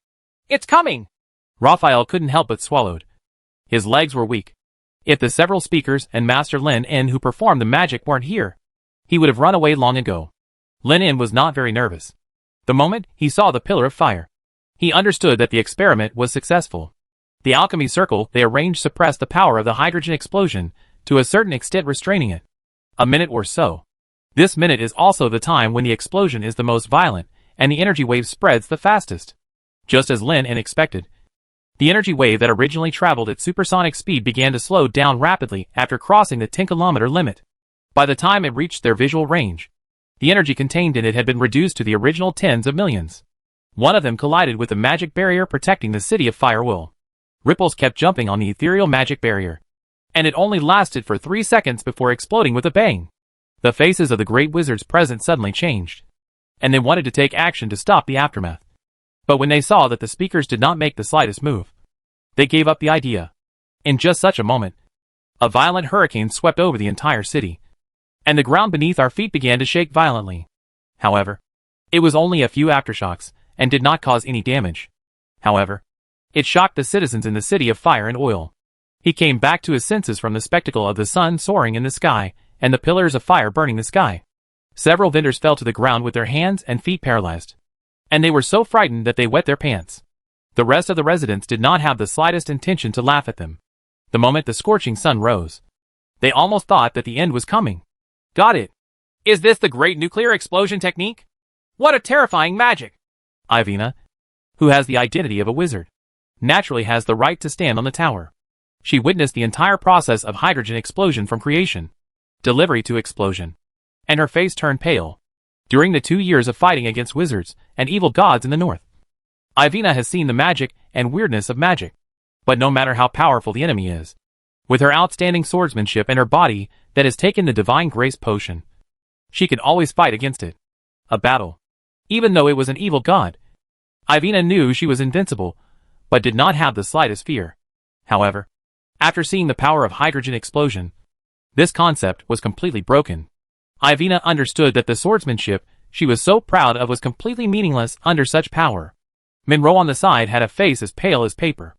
It's coming! Raphael couldn't help but swallowed. His legs were weak. If the several speakers and Master Lin who performed the magic weren't here, he would have run away long ago. Lin En was not very nervous. The moment he saw the pillar of fire, he understood that the experiment was successful. The alchemy circle they arranged suppressed the power of the hydrogen explosion, to a certain extent restraining it. A minute or so. This minute is also the time when the explosion is the most violent, and the energy wave spreads the fastest. Just as Lin En expected, the energy wave that originally traveled at supersonic speed began to slow down rapidly after crossing the 10-kilometer limit. By the time it reached their visual range, the energy contained in it had been reduced to the original tens of millions. One of them collided with the magic barrier protecting the city of Firewall. Ripples kept jumping on the ethereal magic barrier, and it only lasted for 3 seconds before exploding with a bang. The faces of the great wizards present suddenly changed, and they wanted to take action to stop the aftermath. But when they saw that the speakers did not make the slightest move, they gave up the idea. In just such a moment, a violent hurricane swept over the entire city, and the ground beneath our feet began to shake violently. However, it was only a few aftershocks, and did not cause any damage. However, it shocked the citizens in the city of fire and oil. He came back to his senses from the spectacle of the sun soaring in the sky, and the pillars of fire burning the sky. Several vendors fell to the ground with their hands and feet paralyzed, and they were so frightened that they wet their pants. The rest of the residents did not have the slightest intention to laugh at them. The moment the scorching sun rose, they almost thought that the end was coming. Got it. Is this the great nuclear explosion technique? What a terrifying magic! Ivina, who has the identity of a wizard, naturally has the right to stand on the tower. She witnessed the entire process of hydrogen explosion from creation, delivery to explosion, and her face turned pale. During the 2 years of fighting against wizards and evil gods in the north, Ivina has seen the magic and weirdness of magic. But no matter how powerful the enemy is, with her outstanding swordsmanship and her body that has taken the divine grace potion, she can always fight against it. A battle. Even though it was an evil god, Ivina knew she was invincible, but did not have the slightest fear. However, after seeing the power of hydrogen explosion, this concept was completely broken. Ivina understood that the swordsmanship she was so proud of was completely meaningless under such power. Monroe on the side had a face as pale as paper.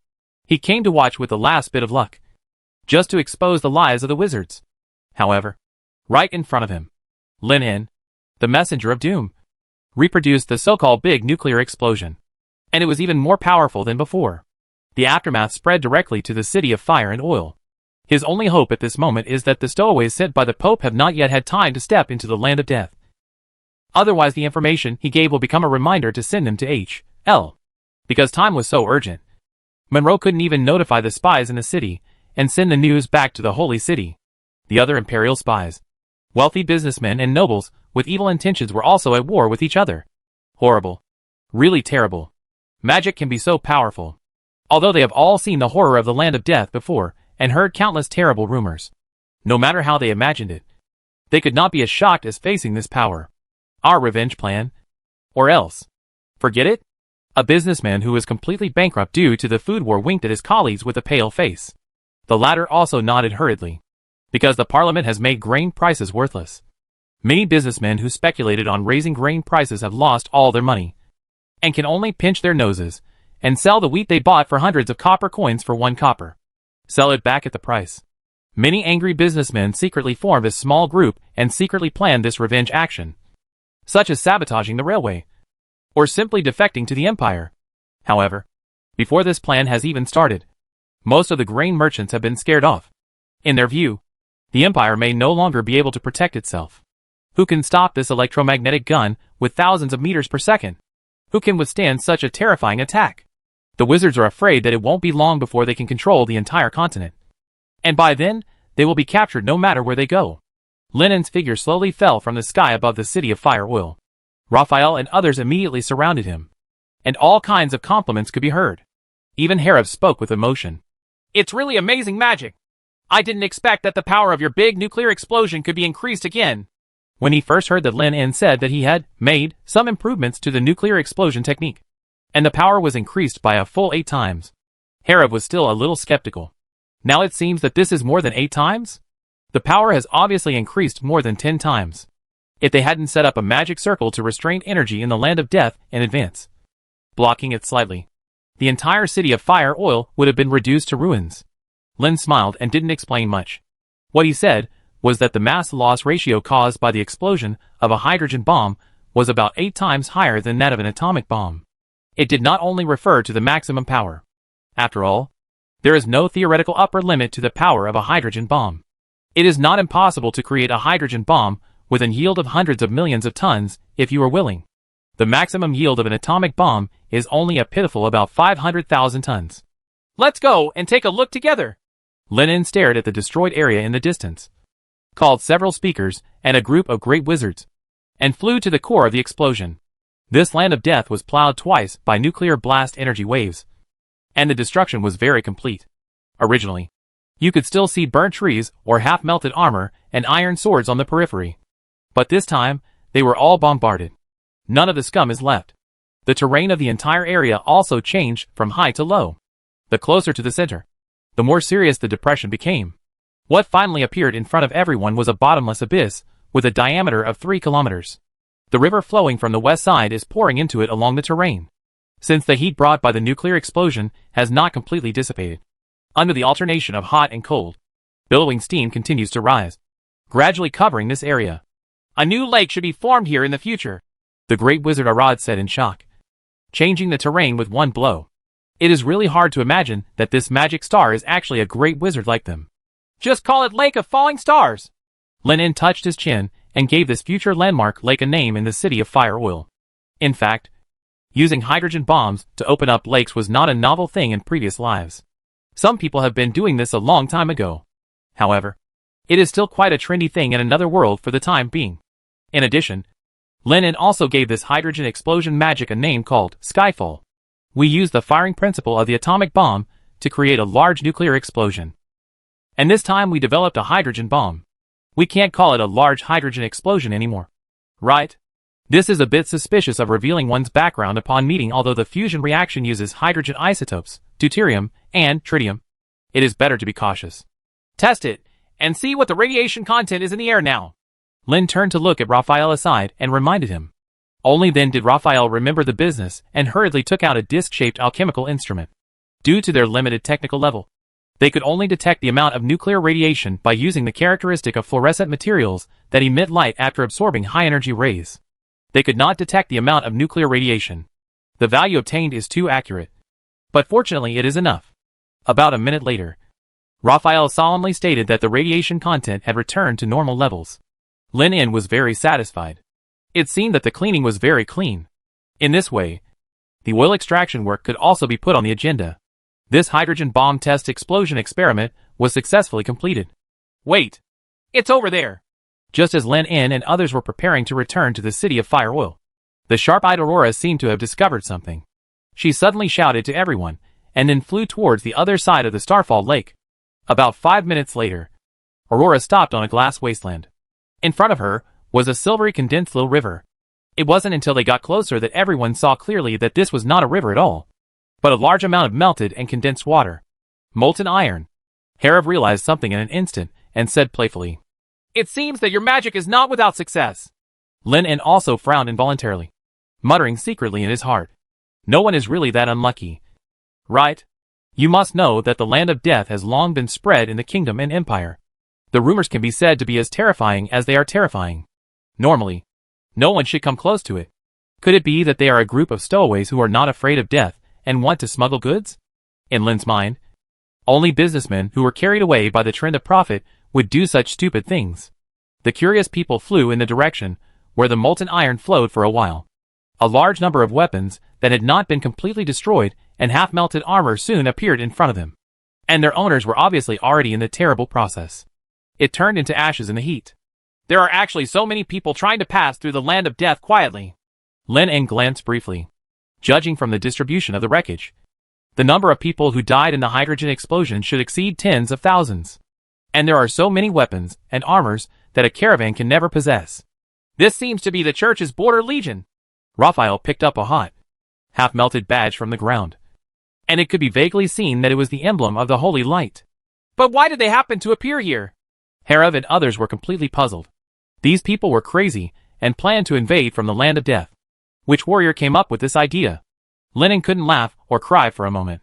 He came to watch with the last bit of luck, just to expose the lies of the wizards. However, right in front of him, Lin En, the messenger of doom, reproduced the so-called big nuclear explosion. And it was even more powerful than before. The aftermath spread directly to the city of fire and oil. His only hope at this moment is that the stowaways sent by the Pope have not yet had time to step into the land of death. Otherwise the information he gave will become a reminder to send them to H.L. Because time was so urgent. Monroe couldn't even notify the spies in the city, and send the news back to the Holy City. The other imperial spies, wealthy businessmen and nobles with evil intentions, were also at war with each other. Horrible. Really terrible. Magic can be so powerful. Although they have all seen the horror of the land of death before, and heard countless terrible rumors, no matter how they imagined it, they could not be as shocked as facing this power. Our revenge plan? Or else. Forget it? A businessman who was completely bankrupt due to the food war winked at his colleagues with a pale face. The latter also nodded hurriedly. Because the parliament has made grain prices worthless. Many businessmen who speculated on raising grain prices have lost all their money, and can only pinch their noses, and sell the wheat they bought for hundreds of copper coins for 1 copper. Sell it back at the price. Many angry businessmen secretly formed a small group and secretly planned this revenge action, such as sabotaging the railway, or simply defecting to the empire. However, before this plan has even started, most of the grain merchants have been scared off. In their view, the empire may no longer be able to protect itself. Who can stop this electromagnetic gun with thousands of meters per second? Who can withstand such a terrifying attack? The wizards are afraid that it won't be long before they can control the entire continent. And by then, they will be captured no matter where they go. Lin En's figure slowly fell from the sky above the city of fire oil. Raphael and others immediately surrounded him, and all kinds of compliments could be heard. Even Harib spoke with emotion. It's really amazing magic. I didn't expect that the power of your big nuclear explosion could be increased again. When he first heard that Lin En said that he had made some improvements to the nuclear explosion technique, and the power was increased by a full 8 times, Harib was still a little skeptical. Now it seems that this is more than 8 times? The power has obviously increased more than 10 times. If they hadn't set up a magic circle to restrain energy in the land of death in advance, blocking it slightly, the entire city of fire oil would have been reduced to ruins. Lin smiled and didn't explain much. What he said was that the mass loss ratio caused by the explosion of a hydrogen bomb was about 8 times higher than that of an atomic bomb. It did not only refer to the maximum power. After all, there is no theoretical upper limit to the power of a hydrogen bomb. It is not impossible to create a hydrogen bomb with a yield of hundreds of millions of tons if you are willing. The maximum yield of an atomic bomb is only a pitiful about 500,000 tons. Let's go and take a look together. Lenin stared at the destroyed area in the distance, called several speakers and a group of great wizards, and flew to the core of the explosion. This land of death was plowed twice by nuclear blast energy waves, and the destruction was very complete. Originally, you could still see burnt trees or half-melted armor and iron swords on the periphery. But this time, they were all bombarded. None of the scum is left. The terrain of the entire area also changed from high to low. The closer to the center, the more serious the depression became. What finally appeared in front of everyone was a bottomless abyss with a diameter of 3 kilometers. The river flowing from the west side is pouring into it along the terrain, since the heat brought by the nuclear explosion has not completely dissipated. Under the alternation of hot and cold, billowing steam continues to rise, gradually covering this area. A new lake should be formed here in the future, the great wizard Arad said in shock, changing the terrain with one blow. It is really hard to imagine that this magic star is actually a great wizard like them. Just call it Lake of Falling Stars. Lenin touched his chin and gave this future landmark lake a name in the city of Fire Oil. In fact, using hydrogen bombs to open up lakes was not a novel thing in previous lives. Some people have been doing this a long time ago. However, it is still quite a trendy thing in another world for the time being. In addition, Lenin also gave this hydrogen explosion magic a name called Skyfall. We use the firing principle of the atomic bomb to create a large nuclear explosion. And this time we developed a hydrogen bomb. We can't call it a large hydrogen explosion anymore. Right? This is a bit suspicious of revealing one's background upon meeting, although the fusion reaction uses hydrogen isotopes, deuterium, and tritium. It is better to be cautious. Test it, and see what the radiation content is in the air now. Lin turned to look at Raphael aside and reminded him. Only then did Raphael remember the business and hurriedly took out a disc-shaped alchemical instrument. Due to their limited technical level, they could only detect the amount of nuclear radiation by using the characteristic of fluorescent materials that emit light after absorbing high-energy rays. They could not detect the amount of nuclear radiation. The value obtained is too accurate. But fortunately it is enough. About a minute later, Raphael solemnly stated that the radiation content had returned to normal levels. Lin In was very satisfied. It seemed that the cleaning was very clean. In this way, the oil extraction work could also be put on the agenda. This hydrogen bomb test explosion experiment was successfully completed. Wait! It's over there! Just as Lin In and others were preparing to return to the city of Fire Oil, the sharp-eyed Aurora seemed to have discovered something. She suddenly shouted to everyone, and then flew towards the other side of the Starfall Lake. About 5 minutes later, Aurora stopped on a glass wasteland. In front of her was a silvery condensed little river. It wasn't until they got closer that everyone saw clearly that this was not a river at all, but a large amount of melted and condensed water. Molten iron. Herav realized something in an instant and said playfully, "It seems that your magic is not without success." Lin In also frowned involuntarily, muttering secretly in his heart, "No one is really that unlucky. Right? You must know that the land of death has long been spread in the kingdom and empire. The rumors can be said to be as terrifying as they are terrifying. Normally, no one should come close to it. Could it be that they are a group of stowaways who are not afraid of death and want to smuggle goods?" In Lin's mind, only businessmen who were carried away by the trend of profit would do such stupid things. The curious people flew in the direction where the molten iron flowed for a while. A large number of weapons that had not been completely destroyed and half-melted armor soon appeared in front of them, and their owners were obviously already in the terrible process. It turned into ashes in the heat. There are actually so many people trying to pass through the land of death quietly. Lin In glanced briefly. Judging from the distribution of the wreckage, the number of people who died in the hydrogen explosion should exceed tens of thousands. And there are so many weapons and armors that a caravan can never possess. This seems to be the church's border legion. Raphael picked up a hot, half-melted badge from the ground, and it could be vaguely seen that it was the emblem of the holy light. But why did they happen to appear here? Herav and others were completely puzzled. These people were crazy and planned to invade from the land of death. Which warrior came up with this idea? Lenin couldn't laugh or cry for a moment.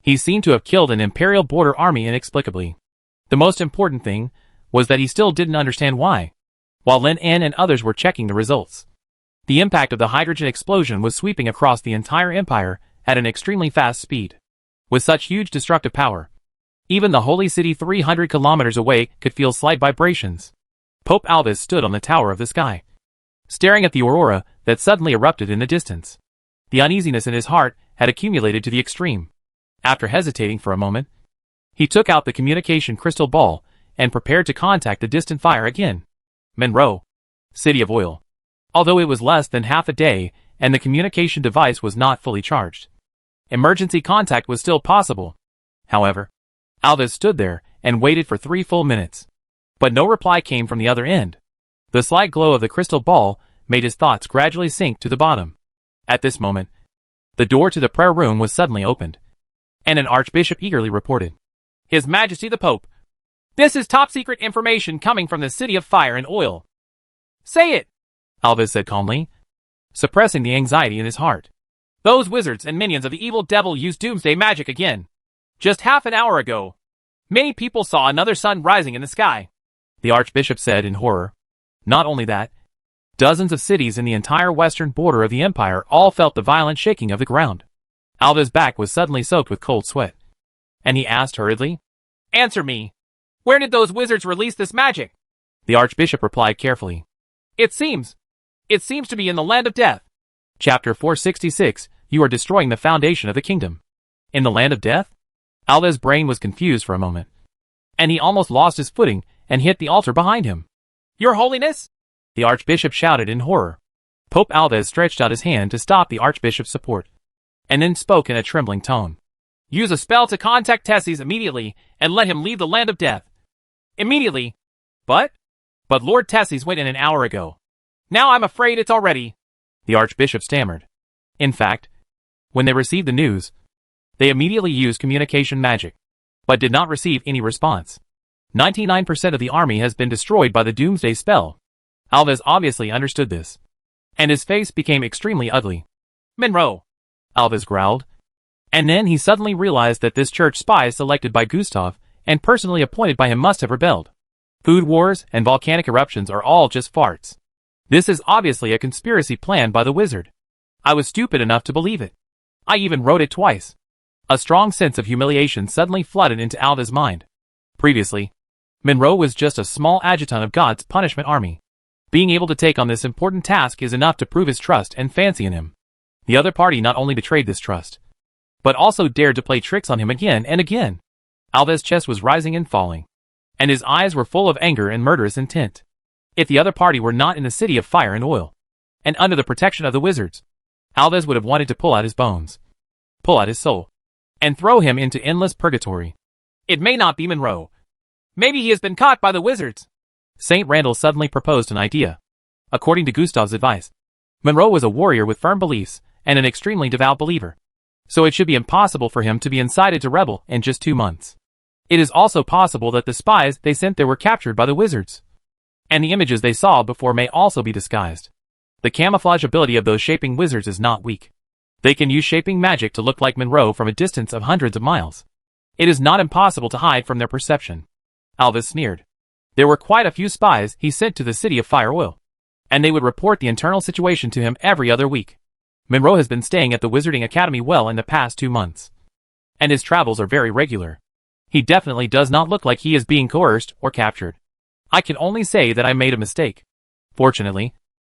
He seemed to have killed an imperial border army inexplicably. The most important thing was that he still didn't understand why. While Lin En and others were checking the results, the impact of the hydrogen explosion was sweeping across the entire empire at an extremely fast speed. With such huge destructive power, even the holy city 300 kilometers away could feel slight vibrations. Pope Alvis stood on the tower of the sky, staring at the aurora that suddenly erupted in the distance. The uneasiness in his heart had accumulated to the extreme. After hesitating for a moment, he took out the communication crystal ball and prepared to contact the distant fire again. Monroe, City of Oil. Although it was less than half a day and the communication device was not fully charged, emergency contact was still possible. However, Alvis stood there and waited for 3 full minutes. But no reply came from the other end. The slight glow of the crystal ball made his thoughts gradually sink to the bottom. At this moment, the door to the prayer room was suddenly opened, and an archbishop eagerly reported, "His Majesty the Pope. This is top-secret information coming from the City of Fire and Oil." "Say it," Alvis said calmly, suppressing the anxiety in his heart. "Those wizards and minions of the evil devil used doomsday magic again. Just half an hour ago, many people saw another sun rising in the sky," the archbishop said in horror. Not only that, dozens of cities in the entire western border of the empire all felt the violent shaking of the ground. Alva's back was suddenly soaked with cold sweat, and he asked hurriedly, "Answer me. Where did those wizards release this magic?" The archbishop replied carefully, It seems to be in the land of death." Chapter 466, You are destroying the foundation of the kingdom. In the land of death? Alva's brain was confused for a moment, and he almost lost his footing and hit the altar behind him. "Your Holiness!" the archbishop shouted in horror. Pope Alvis stretched out his hand to stop the archbishop's support, and then spoke in a trembling tone. "Use a spell to contact Tessis immediately and let him leave the land of death." "Immediately? But Lord Tessis went in an hour ago. Now I'm afraid it's already," the archbishop stammered. In fact, when they received the news, they immediately used communication magic, but did not receive any response. 99% of the army has been destroyed by the doomsday spell. Alvis obviously understood this, and his face became extremely ugly. "Monroe," Alvis growled. And then he suddenly realized that this church spy selected by Gustav and personally appointed by him must have rebelled. Food wars and volcanic eruptions are all just farts. This is obviously a conspiracy planned by the wizard. I was stupid enough to believe it. I even wrote it twice. A strong sense of humiliation suddenly flooded into Alva's mind. Previously, Monroe was just a small adjutant of God's punishment army. Being able to take on this important task is enough to prove his trust and fancy in him. The other party not only betrayed this trust, but also dared to play tricks on him again and again. Alva's chest was rising and falling, and his eyes were full of anger and murderous intent. If the other party were not in the City of Fire and Oil, and under the protection of the wizards, Alvis would have wanted to pull out his bones, pull out his soul, and throw him into endless purgatory. "It may not be Monroe. Maybe he has been caught by the wizards." St. Randall suddenly proposed an idea. According to Gustav's advice, Monroe was a warrior with firm beliefs and an extremely devout believer, so it should be impossible for him to be incited to rebel in just 2 months. It is also possible that the spies they sent there were captured by the wizards, and the images they saw before may also be disguised. The camouflage ability of those shaping wizards is not weak. They can use shaping magic to look like Monroe from a distance of hundreds of miles. It is not impossible to hide from their perception. Alvis sneered. There were quite a few spies he sent to the City of Fire Oil, and they would report the internal situation to him every other week. Monroe has been staying at the Wizarding Academy well in the past 2 months, and his travels are very regular. He definitely does not look like he is being coerced or captured. I can only say that I made a mistake. Fortunately,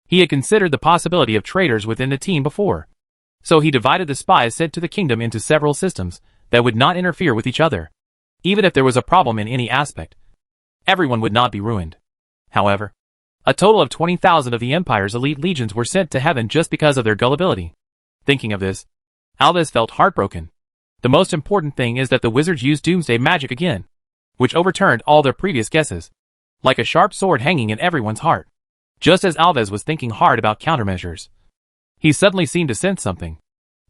he had considered the possibility of traitors within the team before, so he divided the spies sent to the kingdom into several systems that would not interfere with each other. Even if there was a problem in any aspect, everyone would not be ruined. However, a total of 20,000 of the Empire's elite legions were sent to heaven just because of their gullibility. Thinking of this, Alvis felt heartbroken. The most important thing is that the wizards used doomsday magic again, which overturned all their previous guesses, like a sharp sword hanging in everyone's heart. Just as Alvis was thinking hard about countermeasures, he suddenly seemed to sense something,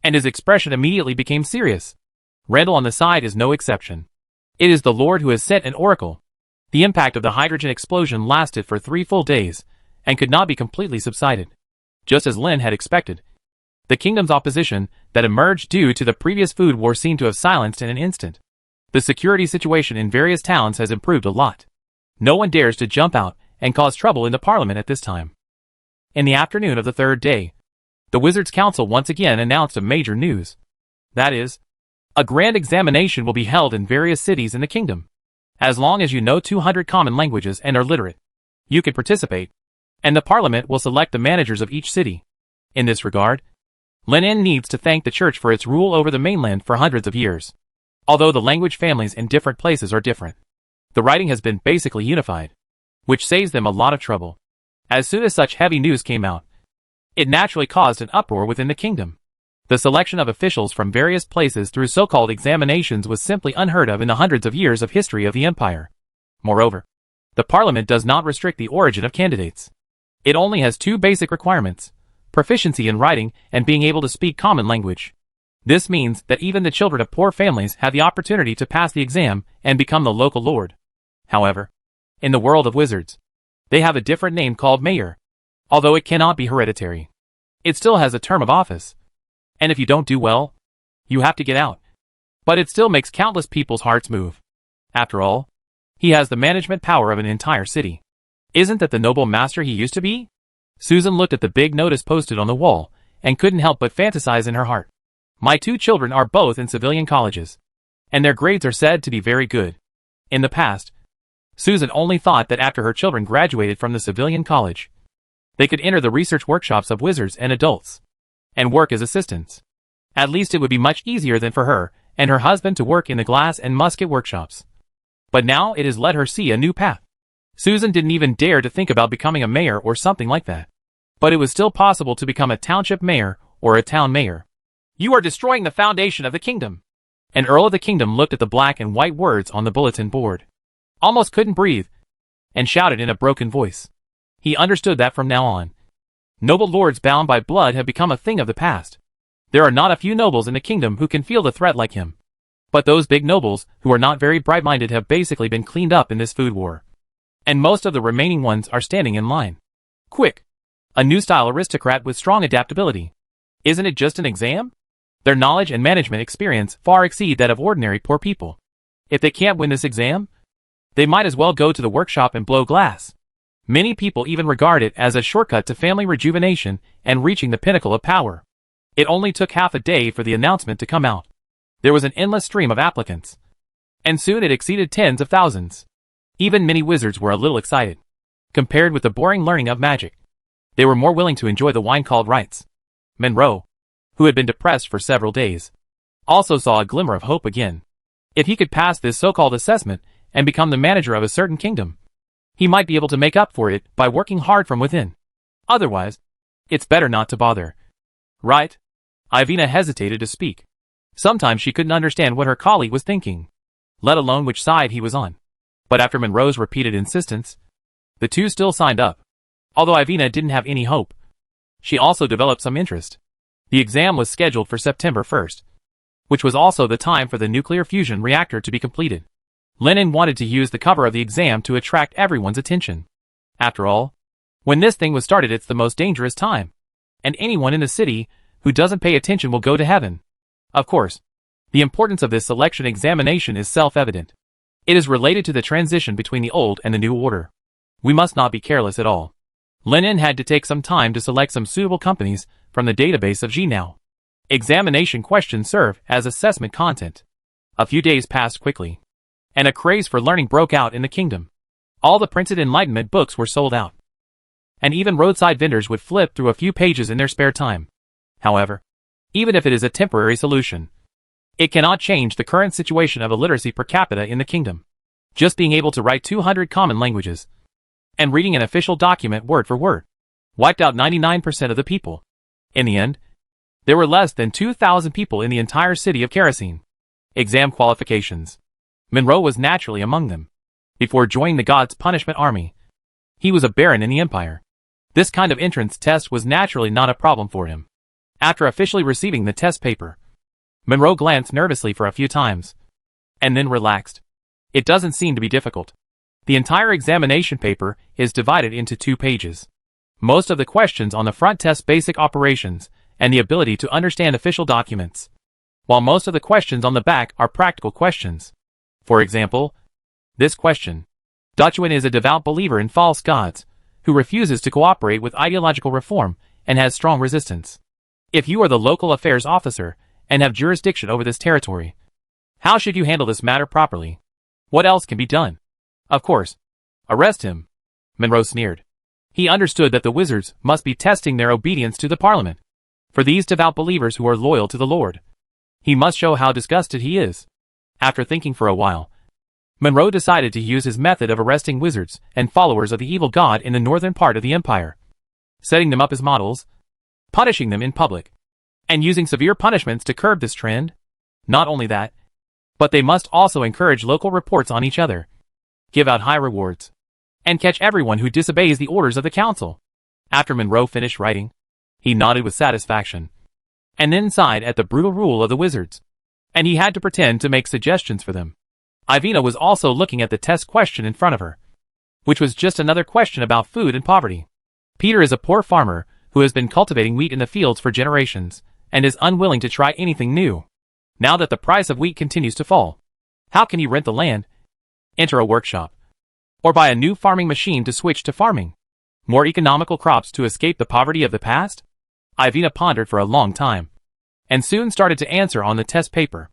and his expression immediately became serious. Randall on the side is no exception. It is the Lord who has sent an oracle. The impact of the hydrogen explosion lasted for 3 full days, and could not be completely subsided. Just as Lin had expected, the kingdom's opposition that emerged due to the previous food war seemed to have silenced in an instant. The security situation in various towns has improved a lot. No one dares to jump out and cause trouble in the parliament at this time. In the afternoon of the third day, the Wizards' Council once again announced a major news. That is, a grand examination will be held in various cities in the kingdom. As long as you know 200 common languages and are literate, you can participate, and the parliament will select the managers of each city. In this regard, Lin needs to thank the church for its rule over the mainland for hundreds of years. Although the language families in different places are different, the writing has been basically unified, which saves them a lot of trouble. As soon as such heavy news came out, it naturally caused an uproar within the kingdom. The selection of officials from various places through so-called examinations was simply unheard of in the hundreds of years of history of the empire. Moreover, the parliament does not restrict the origin of candidates. It only has two basic requirements: proficiency in writing and being able to speak common language. This means that even the children of poor families have the opportunity to pass the exam and become the local lord. However, in the world of wizards, they have a different name called mayor. Although it cannot be hereditary, it still has a term of office. And if you don't do well, you have to get out. But it still makes countless people's hearts move. After all, he has the management power of an entire city. Isn't that the noble master he used to be? Susan looked at the big notice posted on the wall and couldn't help but fantasize in her heart. My two children are both in civilian colleges, and their grades are said to be very good. In the past, Susan only thought that after her children graduated from the civilian college, they could enter the research workshops of wizards and adults, and work as assistants. At least it would be much easier than for her and her husband to work in the glass and musket workshops. But now it has let her see a new path. Susan didn't even dare to think about becoming a mayor or something like that. But it was still possible to become a township mayor or a town mayor. You are destroying the foundation of the kingdom. An earl of the kingdom looked at the black and white words on the bulletin board, almost couldn't breathe, and shouted in a broken voice. He understood that from now on, noble lords bound by blood have become a thing of the past. There are not a few nobles in the kingdom who can feel the threat like him. But those big nobles who are not very bright-minded have basically been cleaned up in this food war. And most of the remaining ones are standing in line. Quick! A new-style aristocrat with strong adaptability. Isn't it just an exam? Their knowledge and management experience far exceed that of ordinary poor people. If they can't win this exam, they might as well go to the workshop and blow glass. Many people even regard it as a shortcut to family rejuvenation and reaching the pinnacle of power. It only took half a day for the announcement to come out. There was an endless stream of applicants, and soon it exceeded tens of thousands. Even many wizards were a little excited. Compared with the boring learning of magic, they were more willing to enjoy the wine called rites. Monroe, who had been depressed for several days, also saw a glimmer of hope again. If he could pass this so-called assessment and become the manager of a certain kingdom, he might be able to make up for it by working hard from within. Otherwise, it's better not to bother. Right? Ivina hesitated to speak. Sometimes she couldn't understand what her colleague was thinking, let alone which side he was on. But after Monroe's repeated insistence, the two still signed up. Although Ivina didn't have any hope, she also developed some interest. The exam was scheduled for September 1st, which was also the time for the nuclear fusion reactor to be completed. Lennon wanted to use the cover of the exam to attract everyone's attention. After all, when this thing was started, it's the most dangerous time, and anyone in the city who doesn't pay attention will go to heaven. Of course, the importance of this selection examination is self-evident. It is related to the transition between the old and the new order. We must not be careless at all. Lennon had to take some time to select some suitable companies from the database of Genow. Examination questions serve as assessment content. A few days passed quickly, and a craze for learning broke out in the kingdom. All the printed Enlightenment books were sold out, and even roadside vendors would flip through a few pages in their spare time. However, even if it is a temporary solution, it cannot change the current situation of illiteracy per capita in the kingdom. Just being able to write 200 common languages and reading an official document word for word wiped out 99% of the people. In the end, there were less than 2,000 people in the entire city of Kerosene. Exam qualifications. Monroe was naturally among them. Before joining the God's Punishment Army, he was a baron in the Empire. This kind of entrance test was naturally not a problem for him. After officially receiving the test paper, Monroe glanced nervously for a few times, and then relaxed. It doesn't seem to be difficult. The entire examination paper is divided into 2 pages. Most of the questions on the front test basic operations and the ability to understand official documents, while most of the questions on the back are practical questions. For example, this question: Duchwin is a devout believer in false gods, who refuses to cooperate with ideological reform and has strong resistance. If you are the local affairs officer and have jurisdiction over this territory, how should you handle this matter properly? What else can be done? Of course, arrest him. Monroe sneered. He understood that the wizards must be testing their obedience to the Parliament. For these devout believers who are loyal to the Lord, he must show how disgusted he is. After thinking for a while, Monroe decided to use his method of arresting wizards and followers of the evil god in the northern part of the empire, setting them up as models, punishing them in public, and using severe punishments to curb this trend. Not only that, but they must also encourage local reports on each other, give out high rewards, and catch everyone who disobeys the orders of the council. After Monroe finished writing, he nodded with satisfaction, and then sighed at the brutal rule of the wizards, and he had to pretend to make suggestions for them. Ivina was also looking at the test question in front of her, which was just another question about food and poverty. Peter is a poor farmer who has been cultivating wheat in the fields for generations, and is unwilling to try anything new. Now that the price of wheat continues to fall, how can he rent the land, enter a workshop, or buy a new farming machine to switch to farming more economical crops to escape the poverty of the past? Ivina pondered for a long time, and soon started to answer on the test paper.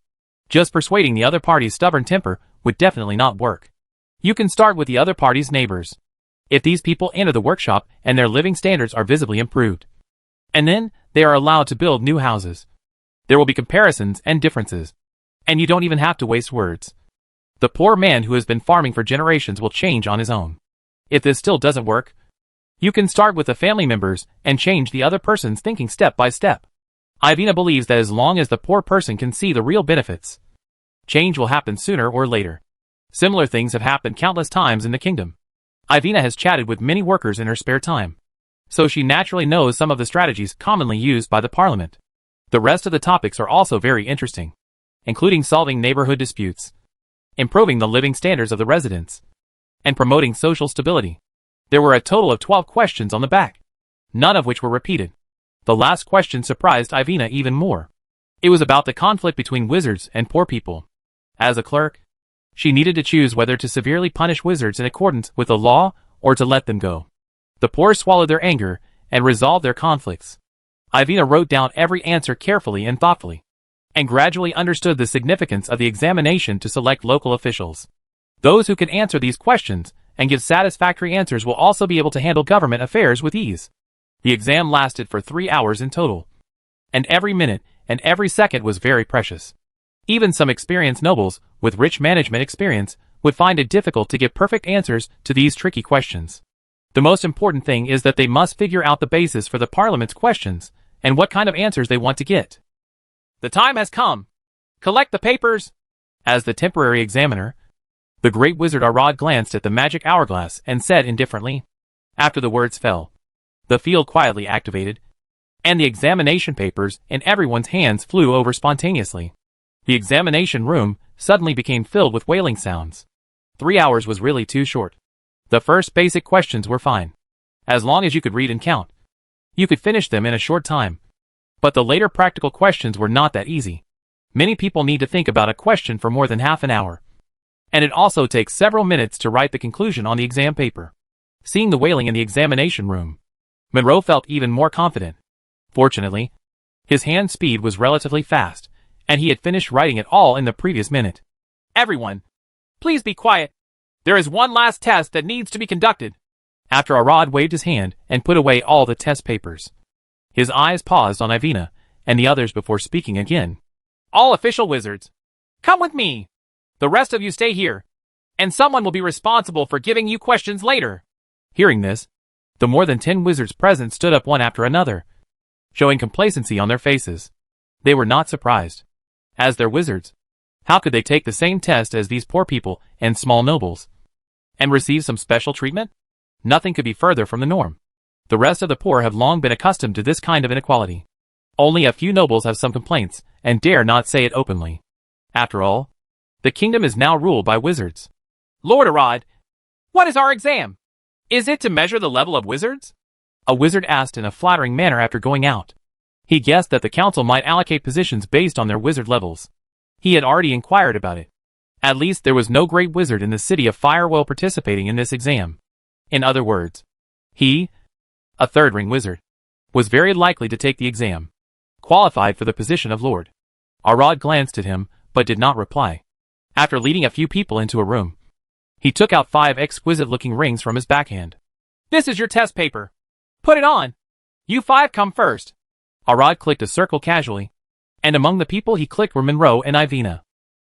Just persuading the other party's stubborn temper would definitely not work. You can start with the other party's neighbors. If these people enter the workshop and their living standards are visibly improved, and then they are allowed to build new houses, there will be comparisons and differences, and you don't even have to waste words. The poor man who has been farming for generations will change on his own. If this still doesn't work, you can start with the family members and change the other person's thinking step by step. Ivina believes that as long as the poor person can see the real benefits, change will happen sooner or later. Similar things have happened countless times in the kingdom. Ivina has chatted with many workers in her spare time, so she naturally knows some of the strategies commonly used by the Parliament. The rest of the topics are also very interesting, including solving neighborhood disputes, improving the living standards of the residents, and promoting social stability. There were a total of 12 questions on the back, none of which were repeated. The last question surprised Ivina even more. It was about the conflict between wizards and poor people. As a clerk, she needed to choose whether to severely punish wizards in accordance with the law or to let them go. The poor swallowed their anger and resolved their conflicts. Ivina wrote down every answer carefully and thoughtfully, and gradually understood the significance of the examination to select local officials. Those who can answer these questions and give satisfactory answers will also be able to handle government affairs with ease. The exam lasted for 3 hours in total, and every minute and every second was very precious. Even some experienced nobles with rich management experience would find it difficult to give perfect answers to these tricky questions. The most important thing is that they must figure out the basis for the Parliament's questions and what kind of answers they want to get. The time has come. Collect the papers. As the temporary examiner, the great wizard Arad glanced at the magic hourglass and said indifferently. After the words fell, the field quietly activated, and the examination papers in everyone's hands flew over spontaneously. The examination room suddenly became filled with wailing sounds. 3 hours was really too short. The first basic questions were fine. As long as you could read and count, you could finish them in a short time. But the later practical questions were not that easy. Many people need to think about a question for more than half an hour, and it also takes several minutes to write the conclusion on the exam paper. Seeing the wailing in the examination room, Monroe felt even more confident. Fortunately, his hand speed was relatively fast, and he had finished writing it all in the previous minute. Everyone, please be quiet. There is one last test that needs to be conducted. After Arad waved his hand and put away all the test papers, his eyes paused on Ivina and the others before speaking again. All official wizards, come with me. The rest of you stay here, and someone will be responsible for giving you questions later. Hearing this, the more than 10 wizards present stood up one after another, showing complacency on their faces. They were not surprised. As their wizards, how could they take the same test as these poor people and small nobles, and receive some special treatment? Nothing could be further from the norm. The rest of the poor have long been accustomed to this kind of inequality. Only a few nobles have some complaints, and dare not say it openly. After all, the kingdom is now ruled by wizards. Lord Arad, what is our exam? Is it to measure the level of wizards? A wizard asked in a flattering manner after going out. He guessed that the council might allocate positions based on their wizard levels. He had already inquired about it, At least there was no great wizard in the city of Firewell participating in this exam. In other words, he, a third-ring wizard, was very likely to take the exam, qualified for the position of Lord. Arad glanced at him, but did not reply. After leading a few people into a room, he took out 5 exquisite-looking rings from his backhand. "This is your test paper. Put it on. You 5 come first." Arad clicked a circle casually, and among the people he clicked were Monroe and Ivina.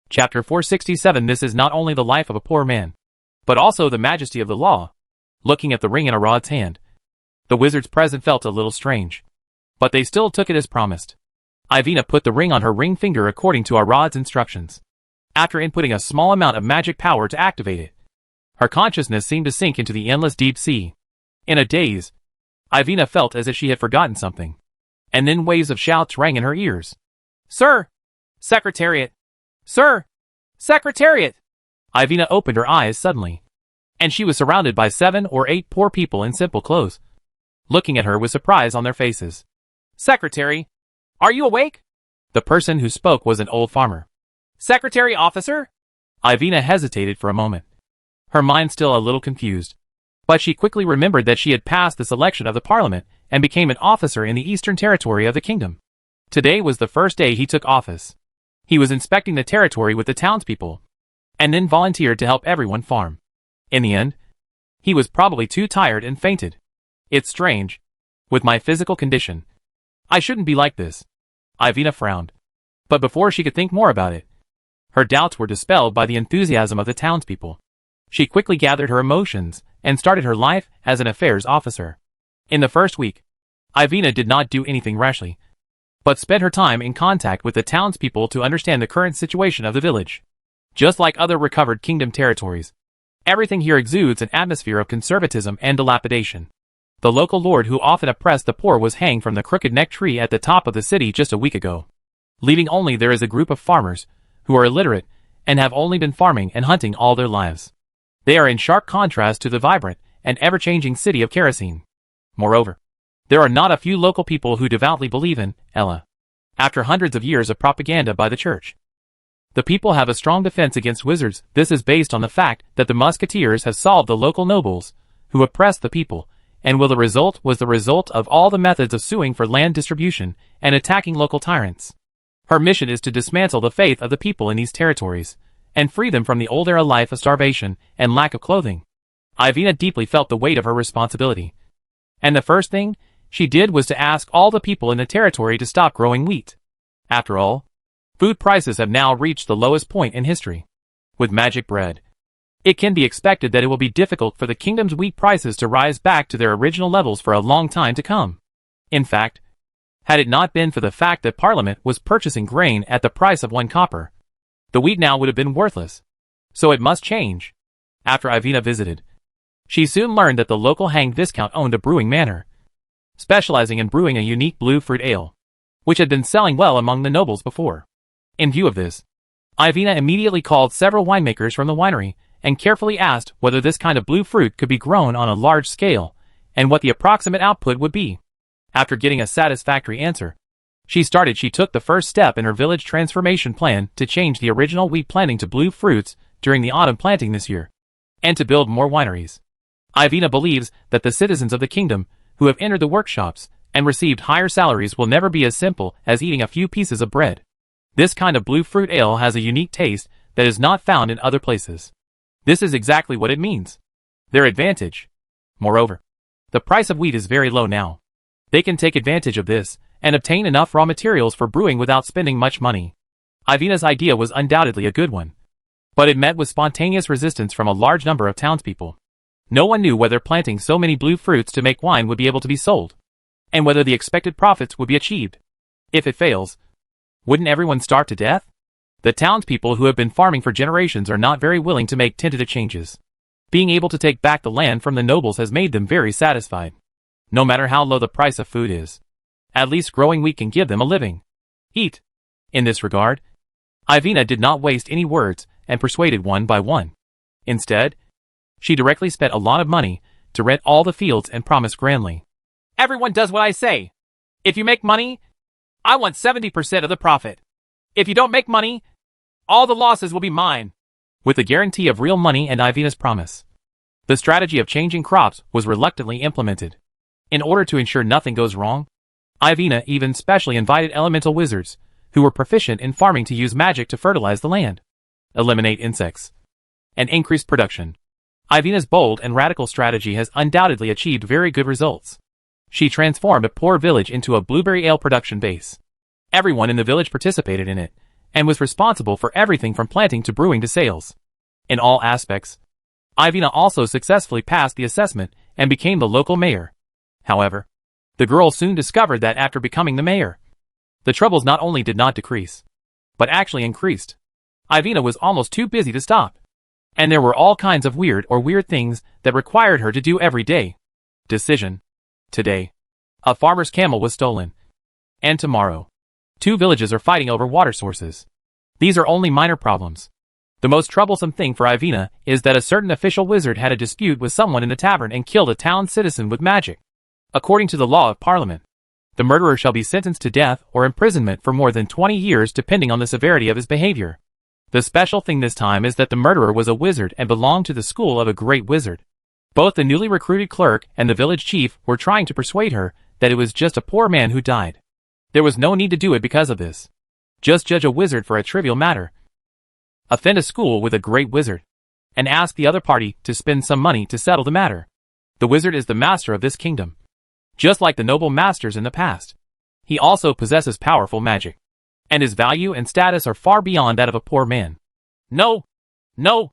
Chapter 467. This is not only the life of a poor man, but also the majesty of the law. Looking at the ring in Arad's hand, the wizards present felt a little strange, but they still took it as promised. Ivina put the ring on her ring finger according to Arad's instructions. After inputting a small amount of magic power to activate it, her consciousness seemed to sink into the endless deep sea. In a daze, Ivina felt as if she had forgotten something, and then waves of shouts rang in her ears. "Sir! Secretariat! Sir! Secretariat!" Ivina opened her eyes suddenly, and she was surrounded by 7 or 8 poor people in simple clothes, looking at her with surprise on their faces. "Secretary, are you awake?" The person who spoke was an old farmer. "Secretary officer?" Ivina hesitated for a moment, her mind still a little confused. But she quickly remembered that she had passed the selection of the parliament and became an officer in the eastern territory of the kingdom. Today was the first day he took office. He was inspecting the territory with the townspeople, and then volunteered to help everyone farm. In the end, he was probably too tired and fainted. "It's strange. With my physical condition, I shouldn't be like this." Ivina frowned. But before she could think more about it, her doubts were dispelled by the enthusiasm of the townspeople. She quickly gathered her emotions and started her life as an affairs officer. In the first week, Ivina did not do anything rashly, but spent her time in contact with the townspeople to understand the current situation of the village. Just like other recovered kingdom territories, everything here exudes an atmosphere of conservatism and dilapidation. The local lord who often oppressed the poor was hanged from the crooked neck tree at the top of the city just a week ago. Leaving only there is a group of farmers who are illiterate and have only been farming and hunting all their lives. They are in sharp contrast to the vibrant and ever-changing city of Kerosene. Moreover, there are not a few local people who devoutly believe in Allah. After hundreds of years of propaganda by the church, the people have a strong defense against wizards. This is based on the fact that the musketeers have solved the local nobles who oppressed the people, and the result was the result of all the methods of suing for land distribution and attacking local tyrants. Her mission is to dismantle the faith of the people in these territories and free them from the old era life of starvation and lack of clothing. Ivina deeply felt the weight of her responsibility, and the first thing she did was to ask all the people in the territory to stop growing wheat. After all, food prices have now reached the lowest point in history. With magic bread, it can be expected that it will be difficult for the kingdom's wheat prices to rise back to their original levels for a long time to come. In fact, had it not been for the fact that Parliament was purchasing grain at the price of 1 copper, the wheat now would have been worthless. So it must change. After Ivina visited, she soon learned that the local hanged viscount owned a brewing manor, specializing in brewing a unique blue fruit ale, which had been selling well among the nobles before. In view of this, Ivina immediately called several winemakers from the winery and carefully asked whether this kind of blue fruit could be grown on a large scale and what the approximate output would be. After getting a satisfactory answer, she took the first step in her village transformation plan to change the original wheat planting to blue fruits during the autumn planting this year, and to build more wineries. Ivina believes that the citizens of the kingdom who have entered the workshops and received higher salaries will never be as simple as eating a few pieces of bread. This kind of blue fruit ale has a unique taste that is not found in other places. This is exactly what it means. Their advantage. Moreover, the price of wheat is very low now. They can take advantage of this and obtain enough raw materials for brewing without spending much money. Ivina's idea was undoubtedly a good one, but it met with spontaneous resistance from a large number of townspeople. No one knew whether planting so many blue fruits to make wine would be able to be sold, and whether the expected profits would be achieved. If it fails, wouldn't everyone starve to death? The townspeople who have been farming for generations are not very willing to make tentative changes. Being able to take back the land from the nobles has made them very satisfied. No matter how low the price of food is, at least growing wheat can give them a living. Eat. In this regard, Ivina did not waste any words and persuaded one by one. Instead, she directly spent a lot of money to rent all the fields and promised grandly, "Everyone does what I say. If you make money, I want 70% of the profit. If you don't make money, all the losses will be mine." with the guarantee of real money and Ivina's promise. The strategy of changing crops was reluctantly implemented. In order to ensure nothing goes wrong, Ivina even specially invited elemental wizards, who were proficient in farming, to use magic to fertilize the land, eliminate insects, and increase production. Ivina's bold and radical strategy has undoubtedly achieved very good results. She transformed a poor village into a blueberry ale production base. Everyone in the village participated in it, and was responsible for everything from planting to brewing to sales. In all aspects, Ivina also successfully passed the assessment and became the local mayor. However, the girl soon discovered that after becoming the mayor, the troubles not only did not decrease, but actually increased. Ivina was almost too busy to stop, and there were all kinds of weird things that required her to do every day. Decision. Today, a farmer's camel was stolen. And tomorrow, 2 villages are fighting over water sources. These are only minor problems. The most troublesome thing for Ivina is that a certain official wizard had a dispute with someone in the tavern and killed a town citizen with magic. According to the law of Parliament, the murderer shall be sentenced to death or imprisonment for more than 20 years depending on the severity of his behavior. The special thing this time is that the murderer was a wizard and belonged to the school of a great wizard. Both the newly recruited clerk and the village chief were trying to persuade her that it was just a poor man who died. There was no need to do it because of this. Just judge a wizard for a trivial matter. Offend a school with a great wizard, and ask the other party to spend some money to settle the matter. The wizard is the master of this kingdom. Just like the noble masters in the past, he also possesses powerful magic, and his value and status are far beyond that of a poor man. No! No!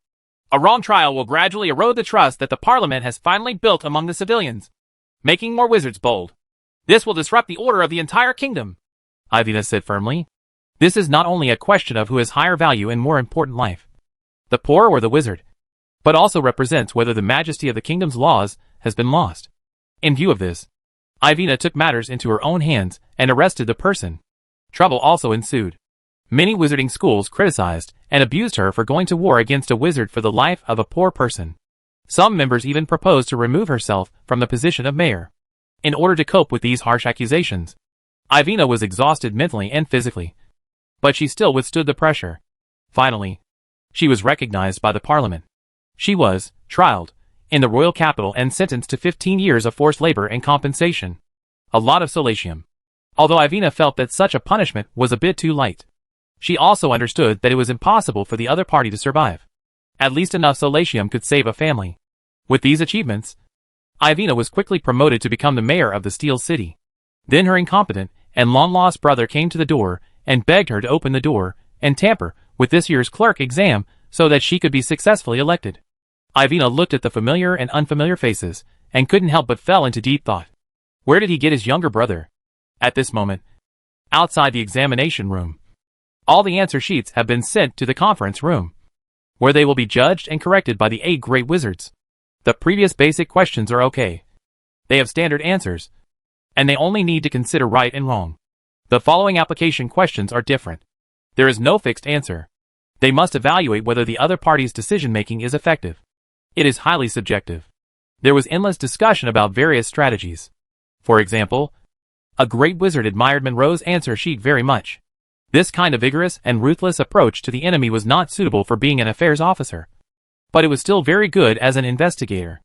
A wrong trial will gradually erode the trust that the Parliament has finally built among the civilians, making more wizards bold. This will disrupt the order of the entire kingdom, Ivina said firmly. This is not only a question of who has higher value and more important life, the poor or the wizard, but also represents whether the majesty of the kingdom's laws has been lost. In view of this, Ivina took matters into her own hands and arrested the person. Trouble also ensued. Many wizarding schools criticized and abused her for going to war against a wizard for the life of a poor person. Some members even proposed to remove herself from the position of mayor. In order to cope with these harsh accusations, Ivina was exhausted mentally and physically, but she still withstood the pressure. Finally, she was recognized by the Parliament. She was trialed in the royal capital and sentenced to 15 years of forced labor and compensation. A lot of solatium. Although Ivina felt that such a punishment was a bit too light, she also understood that it was impossible for the other party to survive. At least enough solatium could save a family. With these achievements, Ivina was quickly promoted to become the mayor of the Steel City. Then her incompetent and long-lost brother came to the door and begged her to open the door and tamper with this year's clerk exam so that she could be successfully elected. Ivina looked at the familiar and unfamiliar faces and couldn't help but fell into deep thought. Where did he get his younger brother? At this moment, outside the examination room, all the answer sheets have been sent to the conference room, where they will be judged and corrected by the 8 great wizards. The previous basic questions are okay. They have standard answers, and they only need to consider right and wrong. The following application questions are different. There is no fixed answer. They must evaluate whether the other party's decision-making is effective. It is highly subjective. There was endless discussion about various strategies. For example, a great wizard admired Monroe's answer sheet very much. This kind of vigorous and ruthless approach to the enemy was not suitable for being an affairs officer, but it was still very good as an investigator.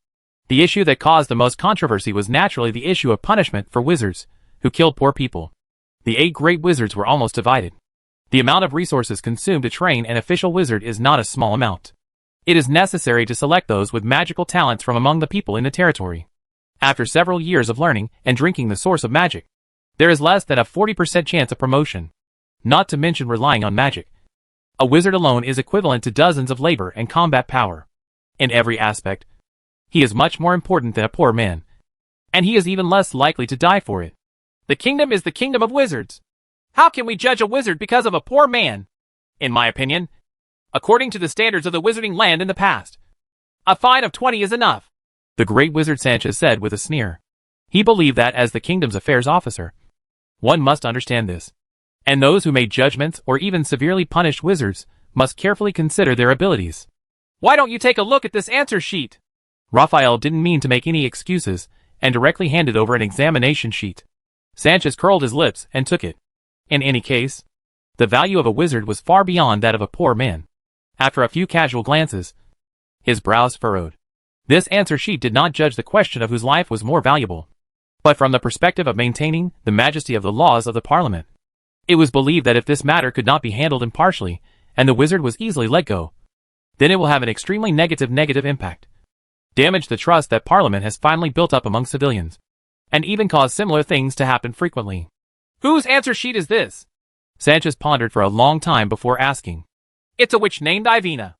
The issue that caused the most controversy was naturally the issue of punishment for wizards who killed poor people. The 8 great wizards were almost divided. The amount of resources consumed to train an official wizard is not a small amount. It is necessary to select those with magical talents from among the people in the territory. After several years of learning and drinking the source of magic, there is less than a 40% chance of promotion, not to mention relying on magic. A wizard alone is equivalent to dozens of labor and combat power. In every aspect, he is much more important than a poor man, and he is even less likely to die for it. The kingdom is the kingdom of wizards. How can we judge a wizard because of a poor man? In my opinion, according to the standards of the wizarding land in the past, a fine of 20 is enough, the great wizard Sanchez said with a sneer. He believed that as the kingdom's affairs officer, one must understand this, and those who made judgments or even severely punished wizards must carefully consider their abilities. Why don't you take a look at this answer sheet? Raphael didn't mean to make any excuses and directly handed over an examination sheet. Sanchez curled his lips and took it. In any case, the value of a wizard was far beyond that of a poor man. After a few casual glances, his brows furrowed. This answer sheet did not judge the question of whose life was more valuable, but from the perspective of maintaining the majesty of the laws of the Parliament. It was believed that if this matter could not be handled impartially, and the wizard was easily let go, then it will have an extremely negative impact. Damage the trust that Parliament has finally built up among civilians, and even cause similar things to happen frequently. Whose answer sheet is this? Sanchez pondered for a long time before asking. It's a witch named Ivina.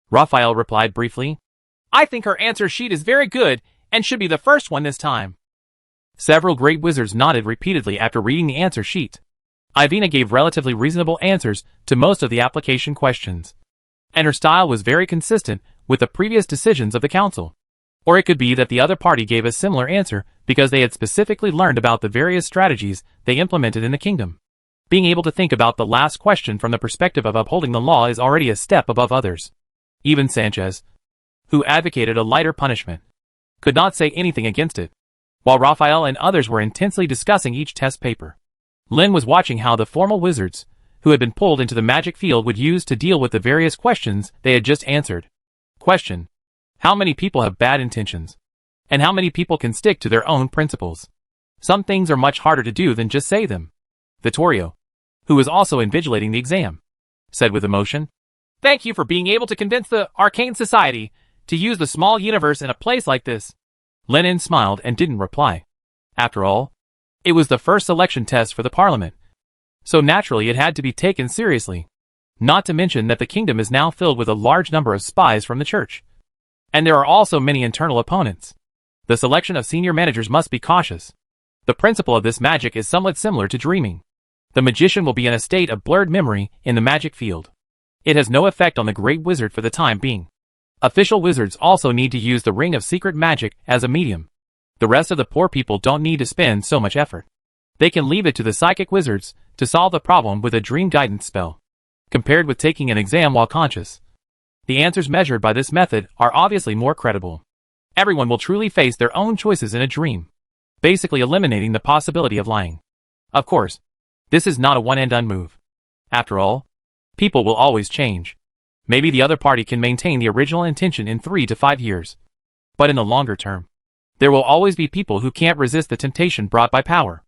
Raphael replied briefly. I think her answer sheet is very good, and should be the first one this time. Several great wizards nodded repeatedly after reading the answer sheet. Ivina gave relatively reasonable answers to most of the application questions, and her style was very consistent with the previous decisions of the council. Or it could be that the other party gave a similar answer because they had specifically learned about the various strategies they implemented in the kingdom. Being able to think about the last question from the perspective of upholding the law is already a step above others. Even Sanchez, who advocated a lighter punishment, could not say anything against it, while Raphael and others were intensely discussing each test paper. Lin was watching how the formal wizards, who had been pulled into the magic field, would use to deal with the various questions they had just answered. Question: how many people have bad intentions? And how many people can stick to their own principles? Some things are much harder to do than just say them. Vittorio, who was also invigilating the exam, said with emotion, Thank you for being able to convince the Arcane Society to use the small universe in a place like this. Lenin smiled and didn't reply. After all, it was the first selection test for the Parliament, so naturally it had to be taken seriously. Not to mention that the kingdom is now filled with a large number of spies from the church. And there are also many internal opponents. The selection of senior managers must be cautious. The principle of this magic is somewhat similar to dreaming. The magician will be in a state of blurred memory in the magic field. It has no effect on the great wizard for the time being. Official wizards also need to use the ring of secret magic as a medium. The rest of the poor people don't need to spend so much effort. They can leave it to the psychic wizards to solve the problem with a dream guidance spell. Compared with taking an exam while conscious, the answers measured by this method are obviously more credible. Everyone will truly face their own choices in a dream, basically eliminating the possibility of lying. Of course, this is not a one-and-done move. After all, people will always change. Maybe the other party can maintain the original intention in 3 to 5 years. But in the longer term, there will always be people who can't resist the temptation brought by power.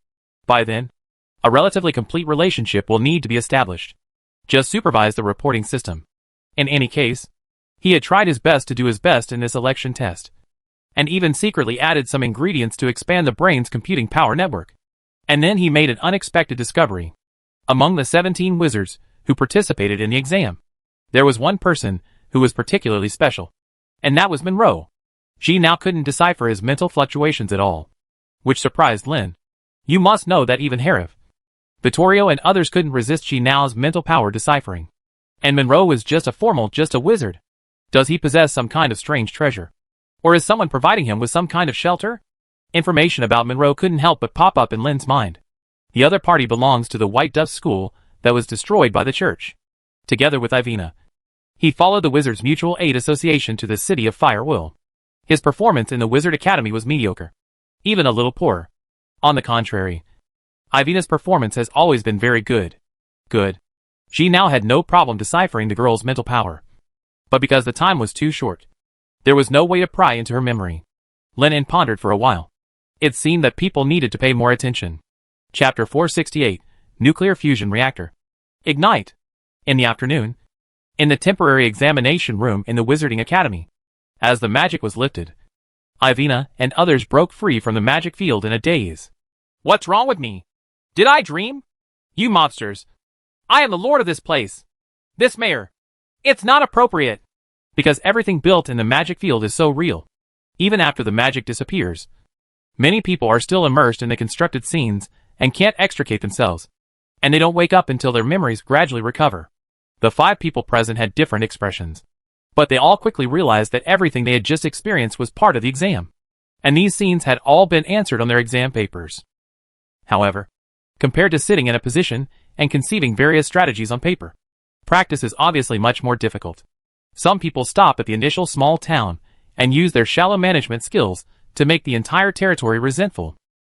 By then, a relatively complete relationship will need to be established. Just supervise the reporting system. In any case, he had tried his best to do his best in this election test, and even secretly added some ingredients to expand the brain's computing power network. And then he made an unexpected discovery. Among the 17 wizards who participated in the exam, there was one person who was particularly special, and that was Monroe. She now couldn't decipher his mental fluctuations at all, which surprised Lin. You must know that even Harif, Vittorio and others couldn't resist Shi Nao's mental power deciphering. And Monroe was just a wizard. Does he possess some kind of strange treasure? Or is someone providing him with some kind of shelter? Information about Monroe couldn't help but pop up in Lin's mind. The other party belongs to the White Dove School that was destroyed by the church. Together with Ivina, he followed the Wizards Mutual Aid Association to the city of Firewheel. His performance in the Wizard Academy was mediocre, even a little poor. On the contrary, Ivina's performance has always been very good. She now had no problem deciphering the girl's mental power. But because the time was too short, there was no way to pry into her memory. Lenin pondered for a while. It seemed that people needed to pay more attention. Chapter 468, Nuclear Fusion Reactor. Ignite. In the afternoon, in the temporary examination room in the Wizarding Academy, as the magic was lifted, Ivina and others broke free from the magic field in a daze. What's wrong with me? Did I dream? You mobsters. I am the lord of this place. This mayor. It's not appropriate. Because everything built in the magic field is so real. Even after the magic disappears, many people are still immersed in the constructed scenes and can't extricate themselves. And they don't wake up until their memories gradually recover. The 5 people present had different expressions, but they all quickly realized that everything they had just experienced was part of the exam. And these scenes had all been answered on their exam papers. However, compared to sitting in a position and conceiving various strategies on paper, practice is obviously much more difficult. Some people stop at the initial small town and use their shallow management skills to make the entire territory resentful.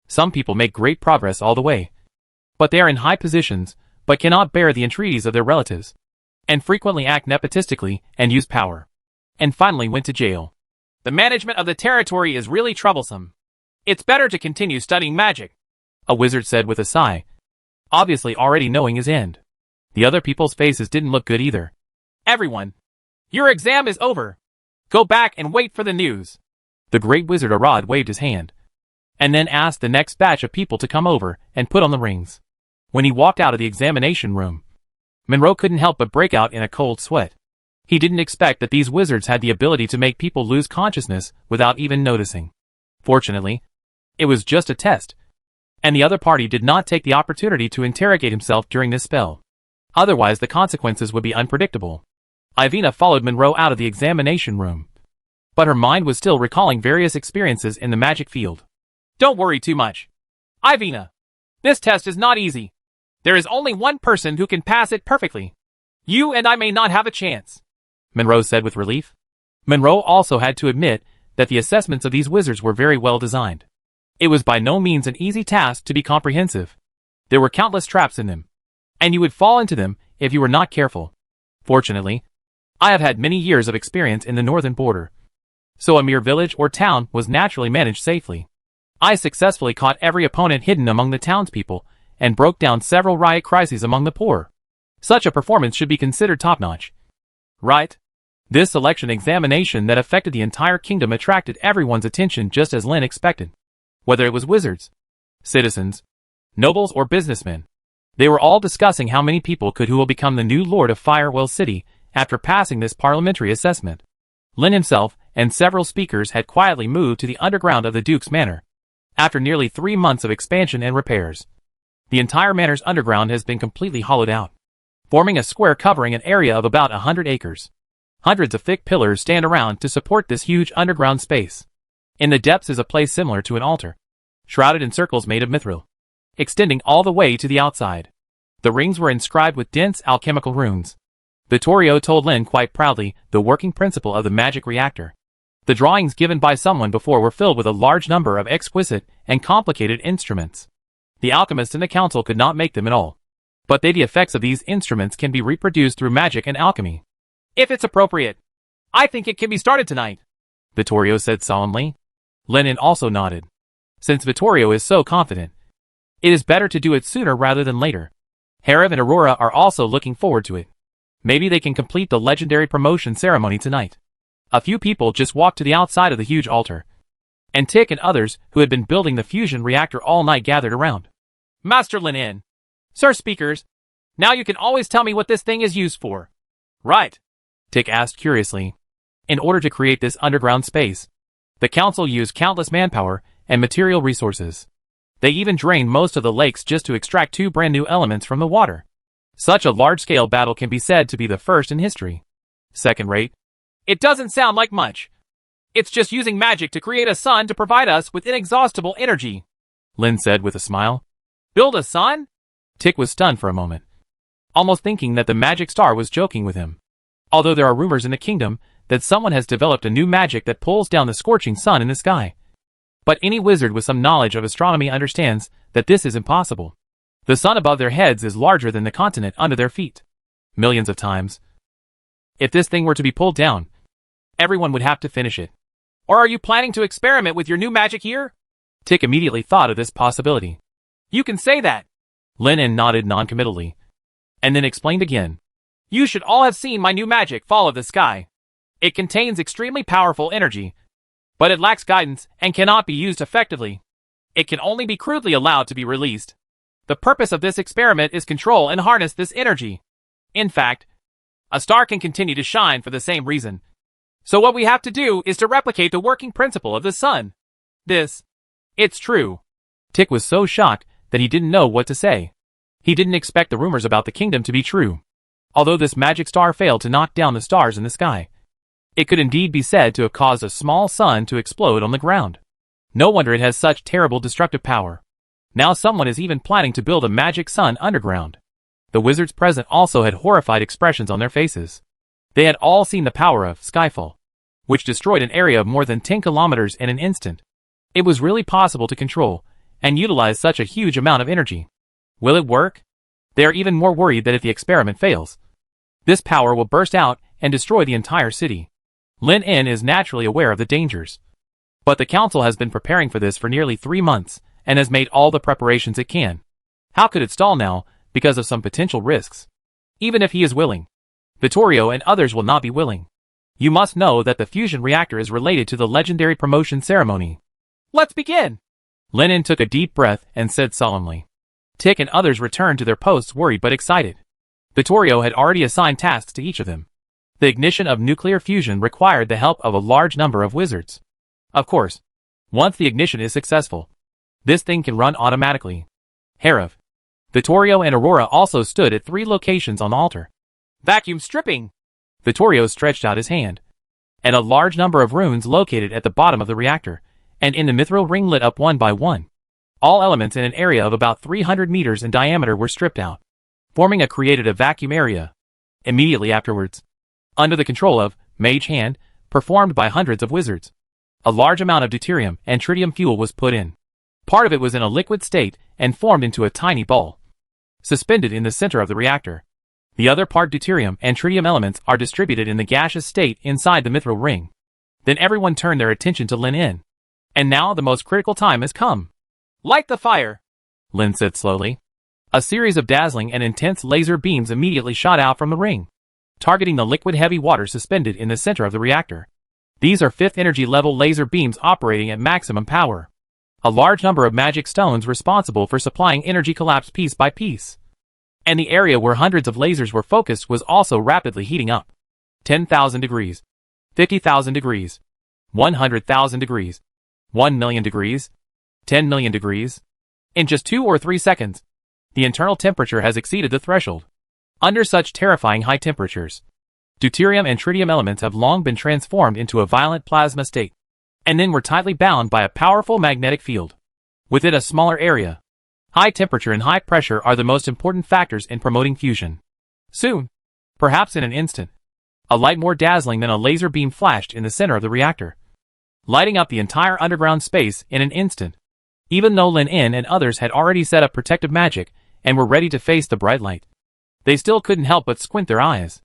Some people make great progress all the way, but they are in high positions but cannot bear the entreaties of their relatives. and frequently act nepotistically and use power, and finally went to jail. The management of the territory is really troublesome. It's better to continue studying magic, a wizard said with a sigh, obviously already knowing his end. The other people's faces didn't look good either. Everyone, your exam is over. Go back and wait for the news. The great wizard Arad waved his hand, and then asked the next batch of people to come over and put on the rings. When he walked out of the examination room, Monroe couldn't help but break out in a cold sweat. He didn't expect that these wizards had the ability to make people lose consciousness without even noticing. Fortunately, it was just a test, and the other party did not take the opportunity to interrogate himself during this spell. Otherwise, the consequences would be unpredictable. Ivina followed Monroe out of the examination room, but her mind was still recalling various experiences in the magic field. Don't worry too much, Ivina. This test is not easy. There is only one person who can pass it perfectly. You and I may not have a chance, Monroe said with relief. Monroe also had to admit that the assessments of these wizards were very well designed. It was by no means an easy task to be comprehensive. There were countless traps in them, and you would fall into them if you were not careful. Fortunately, I have had many years of experience in the northern border, so a mere village or town was naturally managed safely. I successfully caught every opponent hidden among the townspeople and broke down several riot crises among the poor. Such a performance should be considered top-notch. Right? This election examination that affected the entire kingdom attracted everyone's attention just as Lin expected. Whether it was wizards, citizens, nobles or businessmen, they were all discussing how many people who will become the new lord of Firewell City after passing this parliamentary assessment. Lin himself and several speakers had quietly moved to the underground of the Duke's Manor. After nearly 3 months of expansion and repairs, the entire manor's underground has been completely hollowed out, forming a square covering an area of about 100 acres. Hundreds of thick pillars stand around to support this huge underground space. In the depths is a place similar to an altar, shrouded in circles made of mithril, extending all the way to the outside. The rings were inscribed with dense alchemical runes. Vittorio told Lin quite proudly the working principle of the magic reactor. The drawings given by someone before were filled with a large number of exquisite and complicated instruments. The alchemists in the council could not make them at all, but the effects of these instruments can be reproduced through magic and alchemy. If it's appropriate, I think it can be started tonight, Vittorio said solemnly. Lenin also nodded. Since Vittorio is so confident, it is better to do it sooner rather than later. Hariv and Aurora are also looking forward to it. Maybe they can complete the legendary promotion ceremony tonight. A few people just walked to the outside of the huge altar, and Tick and others who had been building the fusion reactor all night gathered around. Master Lin, Sir Speakers, now you can always tell me what this thing is used for. Right, Tick asked curiously. In order to create this underground space, the council used countless manpower and material resources. They even drained most of the lakes just to extract 2 brand new elements from the water. Such a large-scale battle can be said to be the first in history. Second rate. It doesn't sound like much. It's just using magic to create a sun to provide us with inexhaustible energy, Lin said with a smile. Build a sun? Tick was stunned for a moment, almost thinking that the magic star was joking with him. Although there are rumors in the kingdom that someone has developed a new magic that pulls down the scorching sun in the sky. But any wizard with some knowledge of astronomy understands that this is impossible. The sun above their heads is larger than the continent under their feet. Millions of times. If this thing were to be pulled down, everyone would have to finish it. Or are you planning to experiment with your new magic here? Tick immediately thought of this possibility. You can say that. Lin nodded non-committally, and then explained again. You should all have seen my new magic, Fall of the Sky. It contains extremely powerful energy, but it lacks guidance and cannot be used effectively. It can only be crudely allowed to be released. The purpose of this experiment is control and harness this energy. In fact, a star can continue to shine for the same reason. So what we have to do is to replicate the working principle of the sun. It's true. Tick was so shocked that he didn't know what to say. He didn't expect the rumors about the kingdom to be true. Although this magic star failed to knock down the stars in the sky, it could indeed be said to have caused a small sun to explode on the ground. No wonder it has such terrible destructive power. Now someone is even planning to build a magic sun underground. The wizards present also had horrified expressions on their faces. They had all seen the power of Skyfall, which destroyed an area of more than 10 kilometers in an instant. It was really possible to control and utilize such a huge amount of energy. Will it work? They are even more worried that if the experiment fails, This power will burst out and destroy the entire city. Lin En is naturally aware of the dangers. But the council has been preparing for this for nearly 3 months and has made all the preparations it can. How could it stall now because of some potential risks? Even if he is willing, Vittorio and others will not be willing. You must know that the fusion reactor is related to the legendary promotion ceremony. Let's begin! Lin En took a deep breath and said solemnly. Tick and others returned to their posts worried but excited. Vittorio had already assigned tasks to each of them. The ignition of nuclear fusion required the help of a large number of wizards. Of course, once the ignition is successful, this thing can run automatically. Herav, Vittorio and Aurora also stood at 3 locations on the altar. Vacuum stripping! Vittorio stretched out his hand, and a large number of runes located at the bottom of the reactor, and in the mithril ring lit up one by one. All elements in an area of about 300 meters in diameter were stripped out, forming a vacuum area. Immediately afterwards, under the control of Mage Hand, performed by hundreds of wizards, a large amount of deuterium and tritium fuel was put in. Part of it was in a liquid state and formed into a tiny ball, suspended in the center of the reactor. The other part deuterium and tritium elements are distributed in the gaseous state inside the mithril ring. Then everyone turned their attention to Lin En. And now the most critical time has come. Light the fire, Lin said slowly. A series of dazzling and intense laser beams immediately shot out from the ring, targeting the liquid heavy water suspended in the center of the reactor. These are 5th energy level laser beams operating at maximum power. A large number of magic stones responsible for supplying energy collapsed piece by piece. And the area where hundreds of lasers were focused was also rapidly heating up. 10,000 degrees. 50,000 degrees. 100,000 degrees. 1 million degrees. 10 million degrees. In just 2 or 3 seconds, the internal temperature has exceeded the threshold. Under such terrifying high temperatures, deuterium and tritium elements have long been transformed into a violent plasma state, and then were tightly bound by a powerful magnetic field. Within a smaller area, high temperature and high pressure are the most important factors in promoting fusion. Soon, perhaps in an instant, a light more dazzling than a laser beam flashed in the center of the reactor, lighting up the entire underground space in an instant. Even though Lin En and others had already set up protective magic and were ready to face the bright light, they still couldn't help but squint their eyes.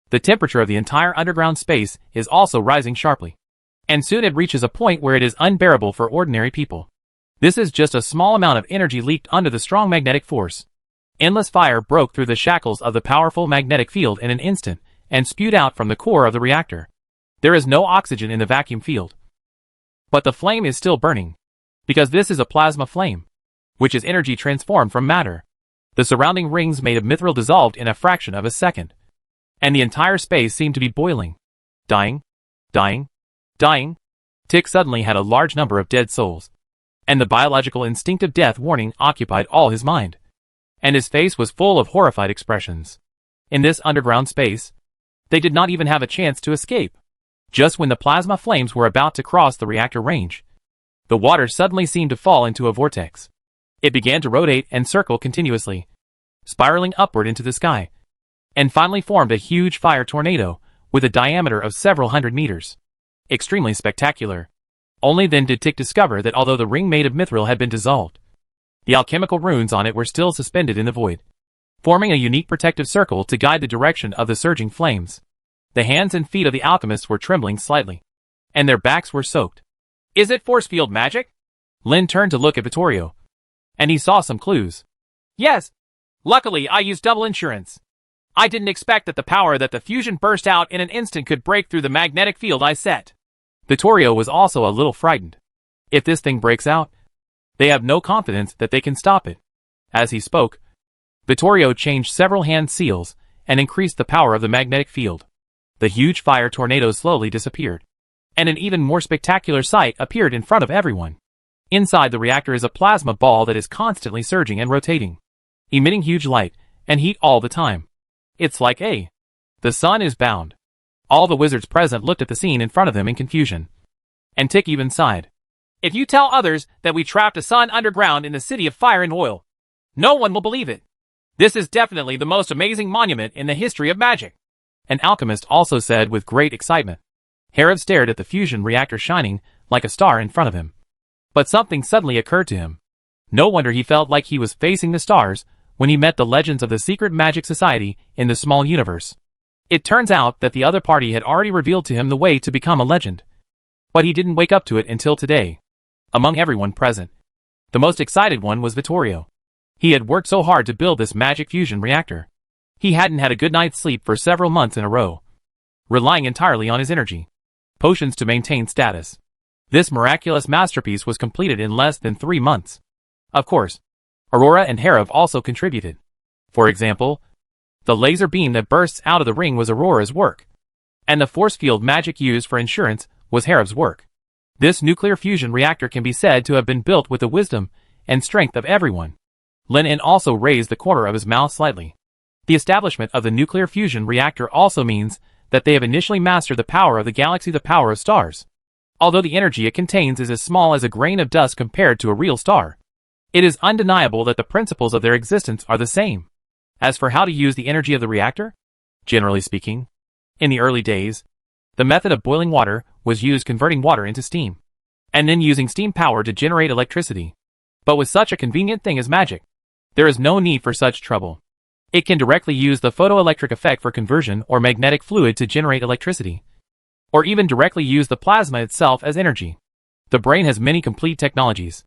The temperature of the entire underground space is also rising sharply, and soon it reaches a point where it is unbearable for ordinary people. This is just a small amount of energy leaked under the strong magnetic force. Endless fire broke through the shackles of the powerful magnetic field in an instant and spewed out from the core of the reactor. There is no oxygen in the vacuum field, but the flame is still burning, because this is a plasma flame, which is energy transformed from matter. The surrounding rings made of mithril dissolved in a fraction of a second, and the entire space seemed to be boiling. Dying, dying, dying. Tick suddenly had a large number of dead souls, and the biological instinctive death warning occupied all his mind, and his face was full of horrified expressions. In this underground space, they did not even have a chance to escape. Just when the plasma flames were about to cross the reactor range, the water suddenly seemed to fall into a vortex. It began to rotate and circle continuously, spiraling upward into the sky, and finally formed a huge fire tornado with a diameter of several hundred meters. Extremely spectacular. Only then did Tick discover that although the ring made of mithril had been dissolved, the alchemical runes on it were still suspended in the void, forming a unique protective circle to guide the direction of the surging flames. The hands and feet of the alchemists were trembling slightly, and their backs were soaked. Is it force field magic? Lin turned to look at Vittorio, and he saw some clues. Yes. Luckily, I used double insurance. I didn't expect that the power that the fusion burst out in an instant could break through the magnetic field I set. Vittorio was also a little frightened. If this thing breaks out, they have no confidence that they can stop it. As he spoke, Vittorio changed several hand seals and increased the power of the magnetic field. The huge fire tornado slowly disappeared, and an even more spectacular sight appeared in front of everyone. Inside the reactor is a plasma ball that is constantly surging and rotating, emitting huge light and heat all the time. It's like the sun is bound. All the wizards present looked at the scene in front of them in confusion, and Tick even sighed. If you tell others that we trapped a sun underground in the city of fire and oil, no one will believe it. This is definitely the most amazing monument in the history of magic. An alchemist also said with great excitement. Herav stared at the fusion reactor shining like a star in front of him. But something suddenly occurred to him. No wonder he felt like he was facing the stars when he met the legends of the secret magic society in the small universe. It turns out that the other party had already revealed to him the way to become a legend. But he didn't wake up to it until today. Among everyone present, the most excited one was Vittorio. He had worked so hard to build this magic fusion reactor. He hadn't had a good night's sleep for several months in a row, relying entirely on his energy potions to maintain status. This miraculous masterpiece was completed in less than 3 months. Of course, Aurora and Herav also contributed. For example, the laser beam that bursts out of the ring was Aurora's work, and the force field magic used for insurance was Herav's work. This nuclear fusion reactor can be said to have been built with the wisdom and strength of everyone. Lin also raised the corner of his mouth slightly. The establishment of the nuclear fusion reactor also means that they have initially mastered the power of the galaxy, the power of stars. Although the energy it contains is as small as a grain of dust compared to a real star, it is undeniable that the principles of their existence are the same. As for how to use the energy of the reactor, generally speaking, in the early days, the method of boiling water was used, converting water into steam, and then using steam power to generate electricity. But with such a convenient thing as magic, there is no need for such trouble. It can directly use the photoelectric effect for conversion or magnetic fluid to generate electricity, or even directly use the plasma itself as energy. The brain has many complete technologies.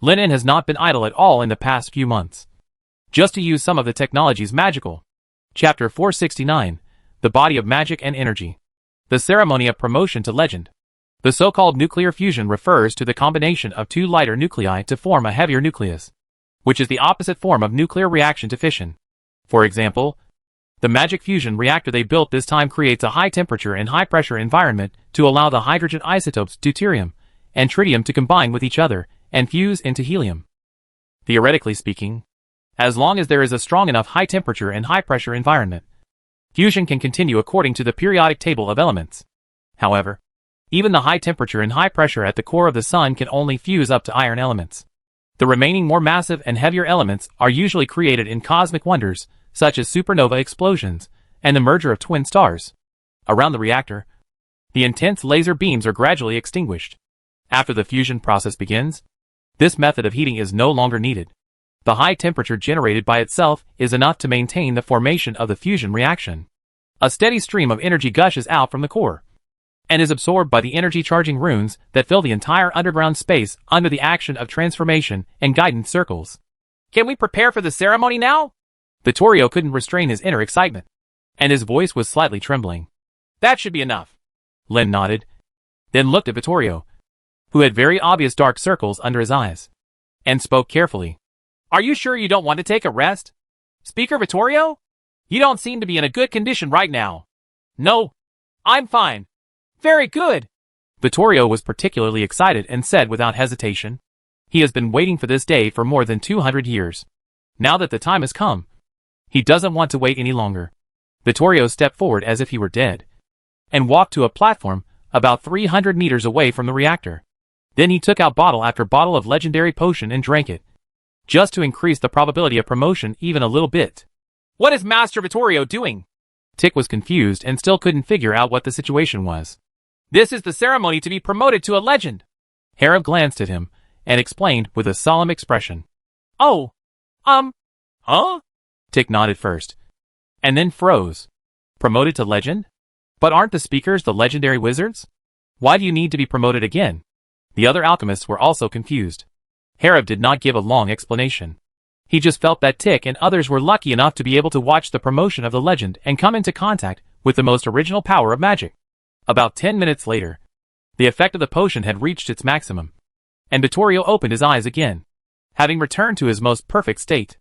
Lin has not been idle at all in the past few months, just to use some of the technologies magical. Chapter 469, The Body of Magic and Energy. The ceremony of promotion to legend. The so-called nuclear fusion refers to the combination of two lighter nuclei to form a heavier nucleus, which is the opposite form of nuclear reaction to fission. For example, the magic fusion reactor they built this time creates a high temperature and high pressure environment to allow the hydrogen isotopes deuterium and tritium to combine with each other and fuse into helium. Theoretically speaking, as long as there is a strong enough high temperature and high pressure environment, fusion can continue according to the periodic table of elements. However, even the high temperature and high pressure at the core of the sun can only fuse up to iron elements. The remaining more massive and heavier elements are usually created in cosmic wonders, such as supernova explosions and the merger of twin stars. Around the reactor, the intense laser beams are gradually extinguished. After the fusion process begins, this method of heating is no longer needed. The high temperature generated by itself is enough to maintain the formation of the fusion reaction. A steady stream of energy gushes out from the core, and is absorbed by the energy-charging runes that fill the entire underground space under the action of transformation and guidance circles. Can we prepare for the ceremony now? Vittorio couldn't restrain his inner excitement, and his voice was slightly trembling. That should be enough. Lin nodded, then looked at Vittorio, who had very obvious dark circles under his eyes, and spoke carefully. Are you sure you don't want to take a rest? Speaker Vittorio? You don't seem to be in a good condition right now. No, I'm fine. Very good. Vittorio was particularly excited and said without hesitation, he has been waiting for this day for more than 200 years. Now that the time has come, he doesn't want to wait any longer. Vittorio stepped forward as if he were dead, and walked to a platform about 300 meters away from the reactor. Then he took out bottle after bottle of legendary potion and drank it, just to increase the probability of promotion even a little bit. What is Master Vittorio doing? Tick was confused and still couldn't figure out what the situation was. This is the ceremony to be promoted to a legend. Herav glanced at him and explained with a solemn expression. Oh, huh? Tick nodded first, and then froze. Promoted to legend? But aren't the speakers the legendary wizards? Why do you need to be promoted again? The other alchemists were also confused. Herav did not give a long explanation. He just felt that Tick and others were lucky enough to be able to watch the promotion of the legend and come into contact with the most original power of magic. About 10 minutes later, the effect of the potion had reached its maximum, and Vittorio opened his eyes again, having returned to his most perfect state.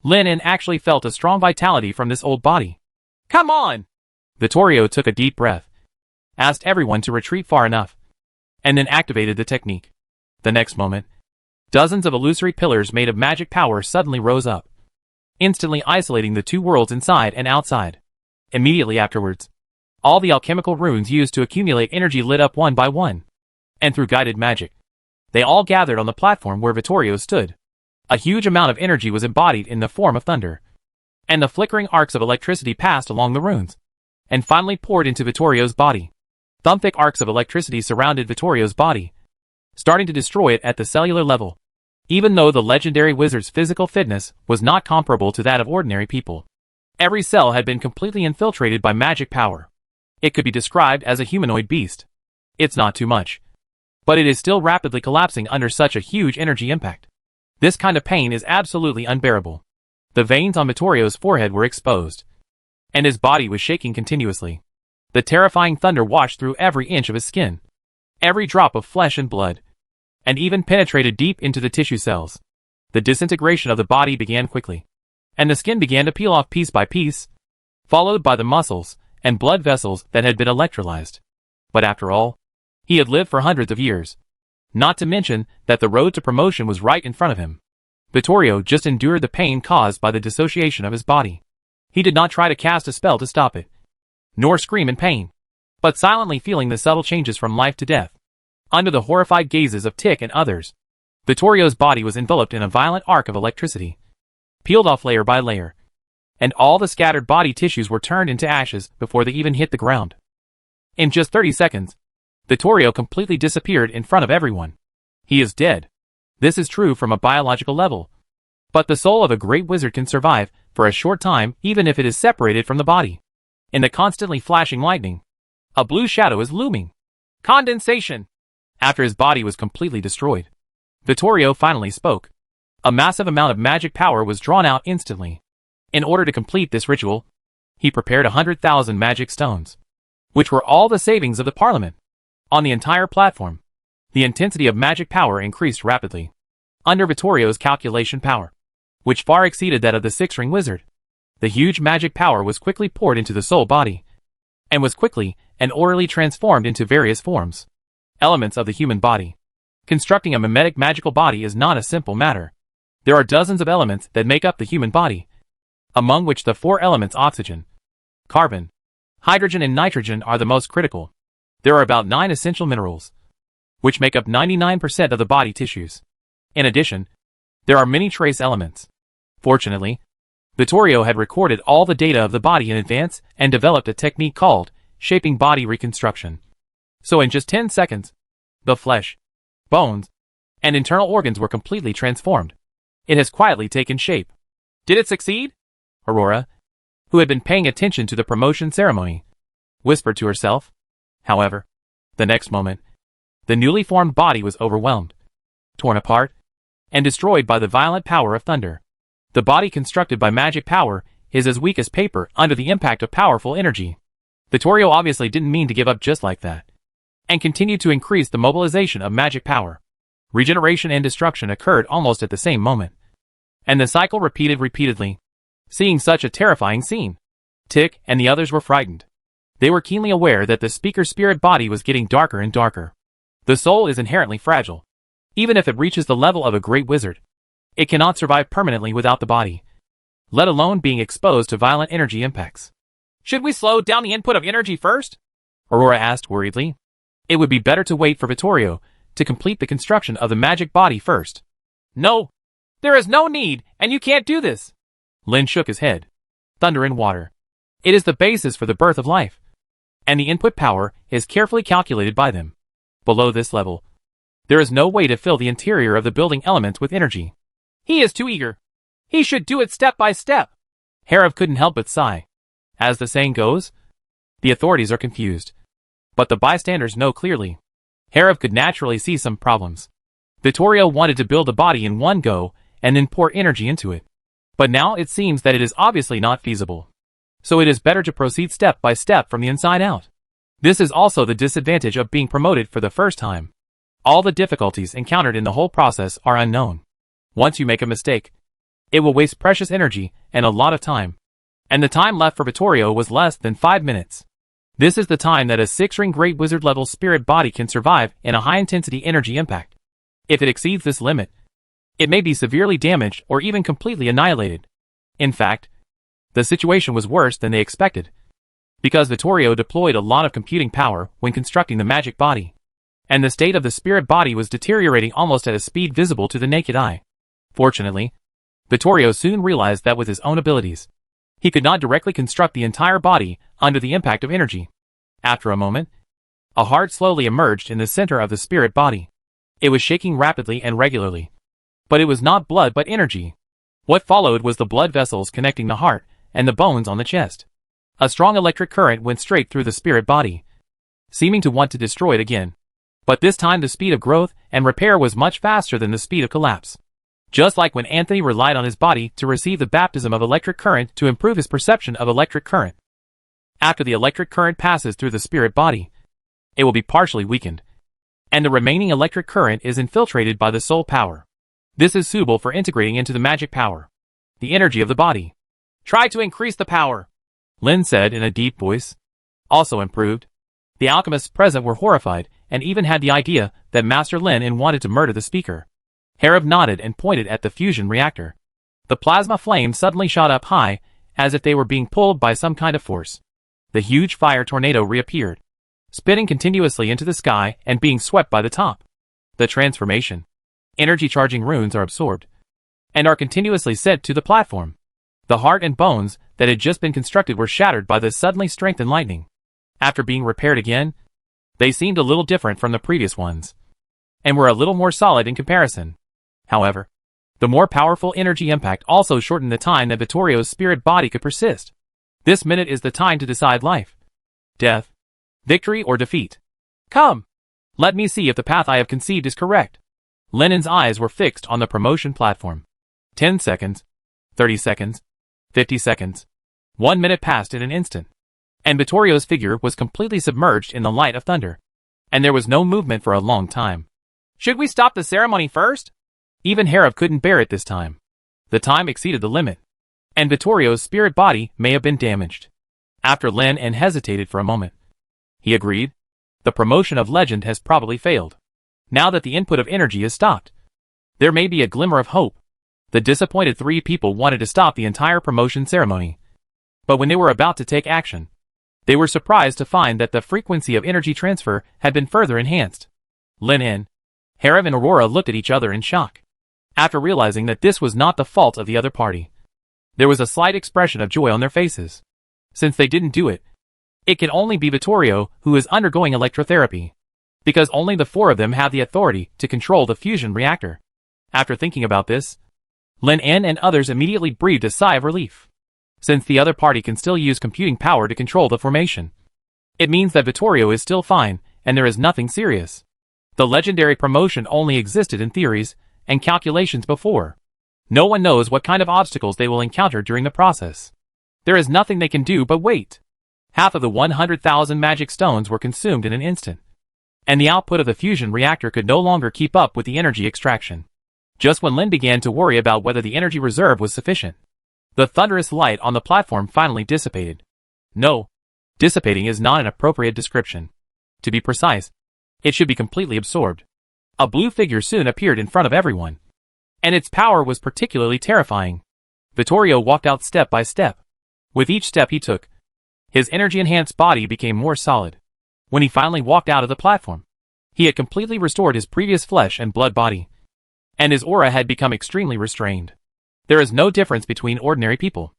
Lin actually felt a strong vitality from this old body. Come on! Vittorio took a deep breath, asked everyone to retreat far enough, and then activated the technique. The next moment, dozens of illusory pillars made of magic power suddenly rose up, instantly isolating the two worlds inside and outside. Immediately afterwards, all the alchemical runes used to accumulate energy lit up one by one, and through guided magic, they all gathered on the platform where Vittorio stood. A huge amount of energy was embodied in the form of thunder, and the flickering arcs of electricity passed along the runes, and finally poured into Vittorio's body. Thumbthick arcs of electricity surrounded Vittorio's body, starting to destroy it at the cellular level. Even though the legendary wizard's physical fitness was not comparable to that of ordinary people, Every cell had been completely infiltrated by magic power. It could be described as a humanoid beast. It's not too much. But it is still rapidly collapsing under such a huge energy impact. This kind of pain is absolutely unbearable. The veins on Vittorio's forehead were exposed, and his body was shaking continuously. The terrifying thunder washed through every inch of his skin, every drop of flesh and blood, and even penetrated deep into the tissue cells. The disintegration of the body began quickly, and the skin began to peel off piece by piece, followed by the muscles and blood vessels that had been electrolyzed. But after all, he had lived for hundreds of years. Not to mention that the road to promotion was right in front of him. Vittorio just endured the pain caused by the dissociation of his body. He did not try to cast a spell to stop it, nor scream in pain, but silently feeling the subtle changes from life to death. Under the horrified gazes of Tick and others, Vittorio's body was enveloped in a violent arc of electricity, peeled off layer by layer, and all the scattered body tissues were turned into ashes before they even hit the ground. In just 30 seconds, Vittorio completely disappeared in front of everyone. He is dead. This is true from a biological level. But the soul of a great wizard can survive for a short time even if it is separated from the body. In the constantly flashing lightning, a blue shadow is looming. Condensation! After his body was completely destroyed, Vittorio finally spoke. A massive amount of magic power was drawn out instantly. In order to complete this ritual, he prepared 100,000 magic stones, which were all the savings of the Parliament. On the entire platform, the intensity of magic power increased rapidly. Under Vittorio's calculation power, which far exceeded that of the six-ring wizard, the huge magic power was quickly poured into the soul body, and was quickly and orderly transformed into various forms. Elements of the human body. Constructing a mimetic magical body is not a simple matter. There are dozens of elements that make up the human body, among which the four elements oxygen, carbon, hydrogen and nitrogen are the most critical. There are about 9 essential minerals, which make up 99% of the body tissues. In addition, there are many trace elements. Fortunately, Vittorio had recorded all the data of the body in advance and developed a technique called shaping body reconstruction. So in just 10 seconds, the flesh, bones, and internal organs were completely transformed. It has quietly taken shape. Did it succeed? Aurora, who had been paying attention to the promotion ceremony, whispered to herself. However, the next moment, the newly formed body was overwhelmed, torn apart, and destroyed by the violent power of thunder. The body constructed by magic power is as weak as paper under the impact of powerful energy. Vittorio obviously didn't mean to give up just like that, and continued to increase the mobilization of magic power. Regeneration and destruction occurred almost at the same moment, and the cycle repeated repeatedly. Seeing such a terrifying scene, Tick and the others were frightened. They were keenly aware that the speaker's spirit body was getting darker and darker. The soul is inherently fragile. Even if it reaches the level of a great wizard, it cannot survive permanently without the body, let alone being exposed to violent energy impacts. Should we slow down the input of energy first? Aurora asked worriedly. It would be better to wait for Vittorio to complete the construction of the magic body first. No, there is no need, and you can't do this. Lin shook his head. Thunder and water. It is the basis for the birth of life, and the input power is carefully calculated by them. Below this level, there is no way to fill the interior of the building elements with energy. He is too eager. He should do it step by step. Herav couldn't help but sigh. As the saying goes, the authorities are confused, but the bystanders know clearly. Herav could naturally see some problems. Vittorio wanted to build the body in one go and then pour energy into it. But now it seems that it is obviously not feasible. So it is better to proceed step by step from the inside out. This is also the disadvantage of being promoted for the first time. All the difficulties encountered in the whole process are unknown. Once you make a mistake, it will waste precious energy and a lot of time. And the time left for Vittorio was less than 5 minutes. This is the time that a 6-ring great wizard level spirit body can survive in a high intensity energy impact. If it exceeds this limit, it may be severely damaged or even completely annihilated. In fact, the situation was worse than they expected, because Vittorio deployed a lot of computing power when constructing the magic body, and the state of the spirit body was deteriorating almost at a speed visible to the naked eye. Fortunately, Vittorio soon realized that with his own abilities, he could not directly construct the entire body under the impact of energy. After a moment, a heart slowly emerged in the center of the spirit body. It was shaking rapidly and regularly. But it was not blood but energy. What followed was the blood vessels connecting the heart and the bones on the chest. A strong electric current went straight through the spirit body, seeming to want to destroy it again. But this time the speed of growth and repair was much faster than the speed of collapse. Just like when Anthony relied on his body to receive the baptism of electric current to improve his perception of electric current. After the electric current passes through the spirit body, it will be partially weakened, and the remaining electric current is infiltrated by the soul power. This is suitable for integrating into the magic power, the energy of the body. Try to increase the power, Lin said in a deep voice. Also improved. The alchemists present were horrified and even had the idea that Master Lin wanted to murder the speaker. Harib nodded and pointed at the fusion reactor. The plasma flames suddenly shot up high, as if they were being pulled by some kind of force. The huge fire tornado reappeared, spitting continuously into the sky and being swept by the top. The transformation. Energy charging runes are absorbed and are continuously sent to the platform. The heart and bones that had just been constructed were shattered by the suddenly strengthened lightning. After being repaired again, they seemed a little different from the previous ones, and were a little more solid in comparison. However, the more powerful energy impact also shortened the time that Vittorio's spirit body could persist. This minute is the time to decide life, death, victory or defeat. Come! Let me see if the path I have conceived is correct. Lenin's eyes were fixed on the promotion platform. 10 seconds, 30 seconds, 50 seconds. 1 minute passed in an instant, and Vittorio's figure was completely submerged in the light of thunder, and there was no movement for a long time. Should we stop the ceremony first? Even Harib couldn't bear it this time. The time exceeded the limit, and Vittorio's spirit body may have been damaged. After Lin hesitated for a moment, he agreed. The promotion of legend has probably failed. Now that the input of energy is stopped, there may be a glimmer of hope. The disappointed 3 people wanted to stop the entire promotion ceremony, but when they were about to take action, they were surprised to find that the frequency of energy transfer had been further enhanced. Lin, Harib and Aurora looked at each other in shock. After realizing that this was not the fault of the other party, there was a slight expression of joy on their faces. Since they didn't do it, it can only be Vittorio who is undergoing electrotherapy, because only the 4 of them have the authority to control the fusion reactor. After thinking about this, Lin and others immediately breathed a sigh of relief. Since the other party can still use computing power to control the formation, it means that Vittorio is still fine and there is nothing serious. The legendary promotion only existed in theories and calculations before. No one knows what kind of obstacles they will encounter during the process. There is nothing they can do but wait. Half of the 100,000 magic stones were consumed in an instant, and the output of the fusion reactor could no longer keep up with the energy extraction. Just when Lin began to worry about whether the energy reserve was sufficient, the thunderous light on the platform finally dissipated. No, dissipating is not an appropriate description. To be precise, it should be completely absorbed. A blue figure soon appeared in front of everyone, and its power was particularly terrifying. Vittorio walked out step by step. With each step he took, his energy-enhanced body became more solid. When he finally walked out of the platform, he had completely restored his previous flesh and blood body, and his aura had become extremely restrained. There is no difference between ordinary people.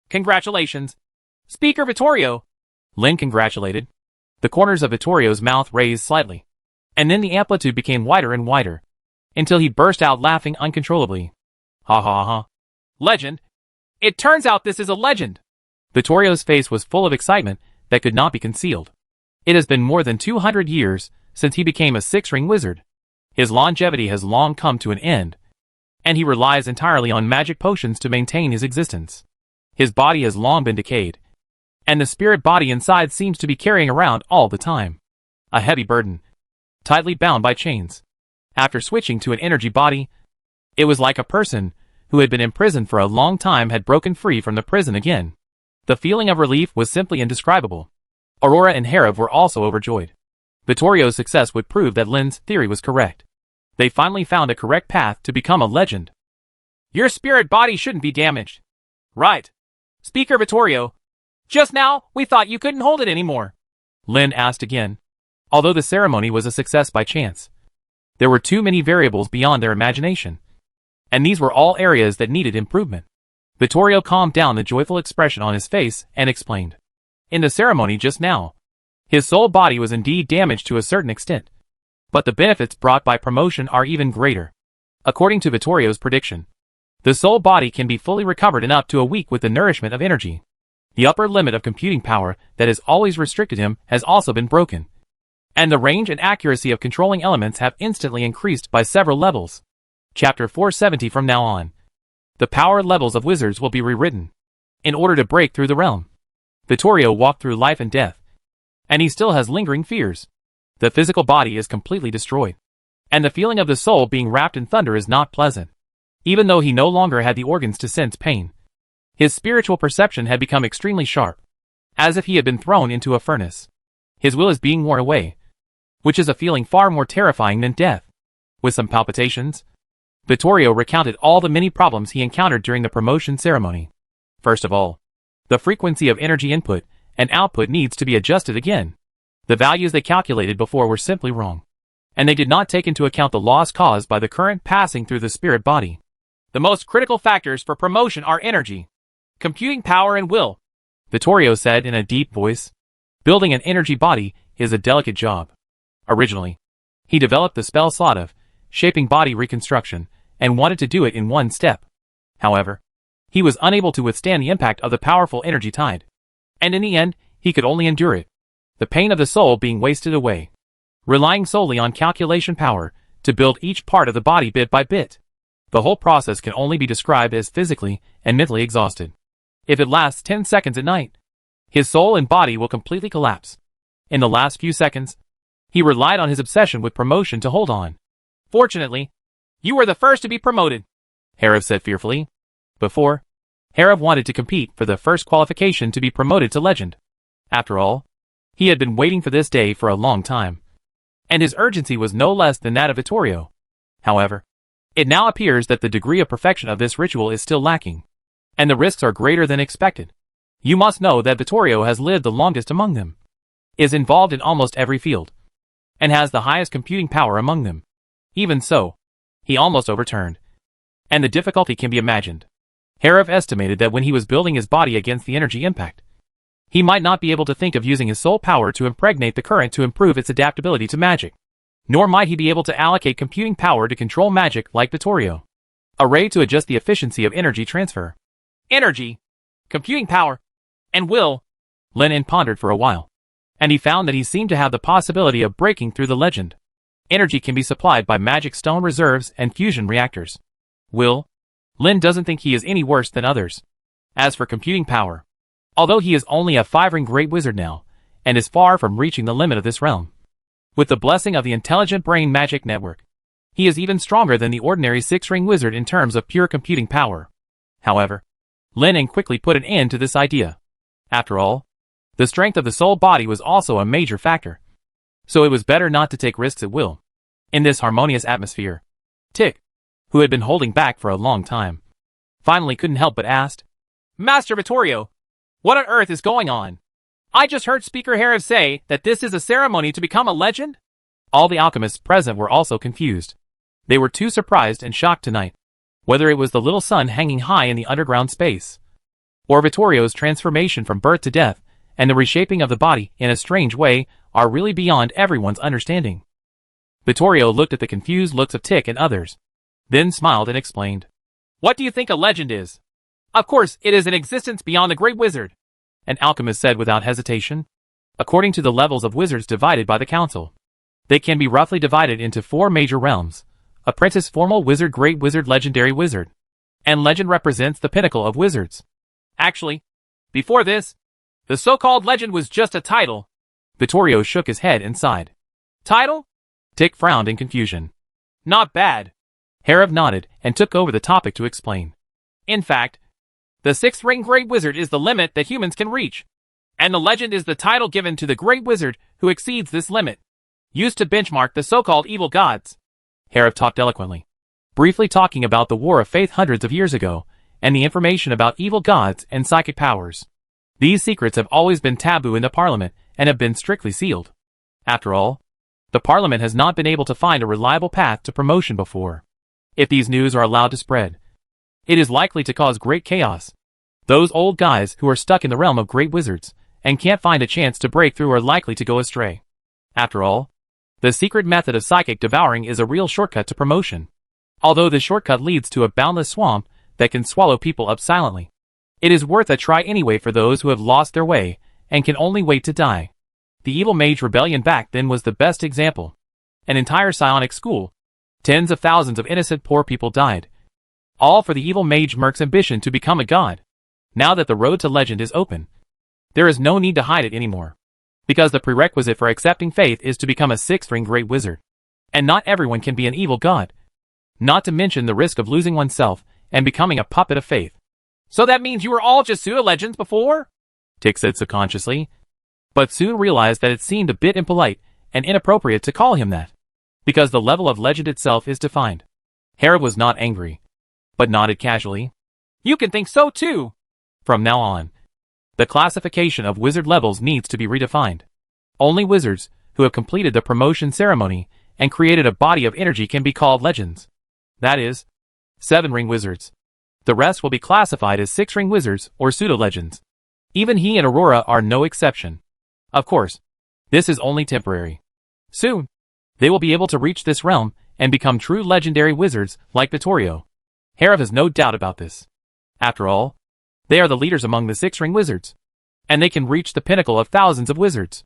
Congratulations, Speaker Vittorio! Lin congratulated. The corners of Vittorio's mouth raised slightly, and then the amplitude became wider and wider, until he burst out laughing uncontrollably. Ha ha ha. Legend! It turns out this is a legend! Vittorio's face was full of excitement that could not be concealed. It has been more than 200 years since he became a 6-ring wizard. His longevity has long come to an end, and he relies entirely on magic potions to maintain his existence. His body has long been decayed, and the spirit body inside seems to be carrying around all the time a heavy burden, tightly bound by chains. After switching to an energy body, it was like a person who had been imprisoned for a long time had broken free from the prison again. The feeling of relief was simply indescribable. Aurora and Harib were also overjoyed. Vittorio's success would prove that Lin's theory was correct. They finally found a correct path to become a legend. Your spirit body shouldn't be damaged. Right. Speaker Vittorio. Just now, we thought you couldn't hold it anymore. Lin asked again. Although the ceremony was a success by chance, there were too many variables beyond their imagination, and these were all areas that needed improvement. Vittorio calmed down the joyful expression on his face and explained. In the ceremony just now, his soul body was indeed damaged to a certain extent, but the benefits brought by promotion are even greater. According to Vittorio's prediction, the soul body can be fully recovered in up to a week with the nourishment of energy. The upper limit of computing power that has always restricted him has also been broken. And the range and accuracy of controlling elements have instantly increased by several levels. Chapter 470. From now on, the power levels of wizards will be rewritten in order to break through the realm. Vittorio walked through life and death, and he still has lingering fears. The physical body is completely destroyed, and the feeling of the soul being wrapped in thunder is not pleasant. Even though he no longer had the organs to sense pain, his spiritual perception had become extremely sharp, as if he had been thrown into a furnace. His will is being worn away, which is a feeling far more terrifying than death. With some palpitations, Vittorio recounted all the many problems he encountered during the promotion ceremony. First of all, the frequency of energy input and output needs to be adjusted again. The values they calculated before were simply wrong, and they did not take into account the loss caused by the current passing through the spirit body. The most critical factors for promotion are energy, computing power, and will, Vittorio said in a deep voice. Building an energy body is a delicate job. Originally, he developed the spell Slaughter, shaping body reconstruction, and wanted to do it in one step. However, he was unable to withstand the impact of the powerful energy tide, and in the end, he could only endure it. The pain of the soul being wasted away, relying solely on calculation power to build each part of the body bit by bit. The whole process can only be described as physically and mentally exhausted. If it lasts 10 seconds at night, his soul and body will completely collapse. In the last few seconds, he relied on his obsession with promotion to hold on. Fortunately, you were the first to be promoted, Herav said fearfully. Before, Herav wanted to compete for the first qualification to be promoted to legend. After all, he had been waiting for this day for a long time, and his urgency was no less than that of Vittorio. However, it now appears that the degree of perfection of this ritual is still lacking, and the risks are greater than expected. You must know that Vittorio has lived the longest among them, is involved in almost every field, and has the highest computing power among them. Even so, he almost overturned, and the difficulty can be imagined. Herav estimated that when he was building his body against the energy impact, he might not be able to think of using his soul power to impregnate the current to improve its adaptability to magic. Nor might he be able to allocate computing power to control magic like Vittorio. A ray to adjust the efficiency of energy transfer. Energy, computing power, and will, Lenin pondered for a while, and he found that he seemed to have the possibility of breaking through the legend. Energy can be supplied by magic stone reserves and fusion reactors. Will, Lin doesn't think he is any worse than others. As for computing power, although he is only a 5-ring great wizard now, and is far from reaching the limit of this realm, with the blessing of the intelligent brain magic network, he is even stronger than the ordinary 6-ring wizard in terms of pure computing power. However, Lin quickly put an end to this idea. After all, the strength of the soul body was also a major factor, so it was better not to take risks at will. In this harmonious atmosphere, Tick, who had been holding back for a long time, finally couldn't help but ask, Master Vittorio, what on earth is going on? I just heard Speaker Herav say that this is a ceremony to become a legend? All the alchemists present were also confused. They were too surprised and shocked tonight, whether it was the little sun hanging high in the underground space, or Vittorio's transformation from birth to death, and the reshaping of the body in a strange way, are really beyond everyone's understanding. Vittorio looked at the confused looks of Tick and others, then smiled and explained. What do you think a legend is? Of course, it is an existence beyond the Great Wizard, an alchemist said without hesitation. According to the levels of wizards divided by the council, they can be roughly divided into 4 major realms: apprentice, formal wizard, great wizard, legendary wizard. And legend represents the pinnacle of wizards. Actually, before this, the so-called legend was just a title. Vittorio shook his head and sighed. Title? Tick frowned in confusion. Not bad. Herav nodded and took over the topic to explain. In fact, the 6th-ring Great Wizard is the limit that humans can reach, and the legend is the title given to the Great Wizard who exceeds this limit, used to benchmark the so-called evil gods. Herav talked eloquently, briefly talking about the War of Faith hundreds of years ago, and the information about evil gods and psychic powers. These secrets have always been taboo in the Parliament and have been strictly sealed. After all, the Parliament has not been able to find a reliable path to promotion before. If these news are allowed to spread, it is likely to cause great chaos. Those old guys who are stuck in the realm of great wizards and can't find a chance to break through are likely to go astray. After all, the secret method of psychic devouring is a real shortcut to promotion, although the shortcut leads to a boundless swamp that can swallow people up silently. It is worth a try anyway for those who have lost their way and can only wait to die. The evil mage rebellion back then was the best example. An entire psionic school. Tens of thousands of innocent poor people died. All for the evil mage merc's ambition to become a god. Now that the road to legend is open, there is no need to hide it anymore. Because the prerequisite for accepting faith is to become a sixth-ring great wizard. And not everyone can be an evil god. Not to mention the risk of losing oneself and becoming a puppet of faith. So that means you were all just pseudo-legends before? Tick said subconsciously, but soon realized that it seemed a bit impolite and inappropriate to call him that, because the level of legend itself is defined. Harib was not angry, but nodded casually. You can think so too. From now on, the classification of wizard levels needs to be redefined. Only wizards who have completed the promotion ceremony and created a body of energy can be called legends. That is, 7-ring wizards. The rest will be classified as 6-ring wizards or pseudo-legends. Even he and Aurora are no exception. Of course, this is only temporary. Soon, they will be able to reach this realm and become true legendary wizards like Vittorio. Harib has no doubt about this. After all, they are the leaders among the 6-ring wizards, and they can reach the pinnacle of thousands of wizards.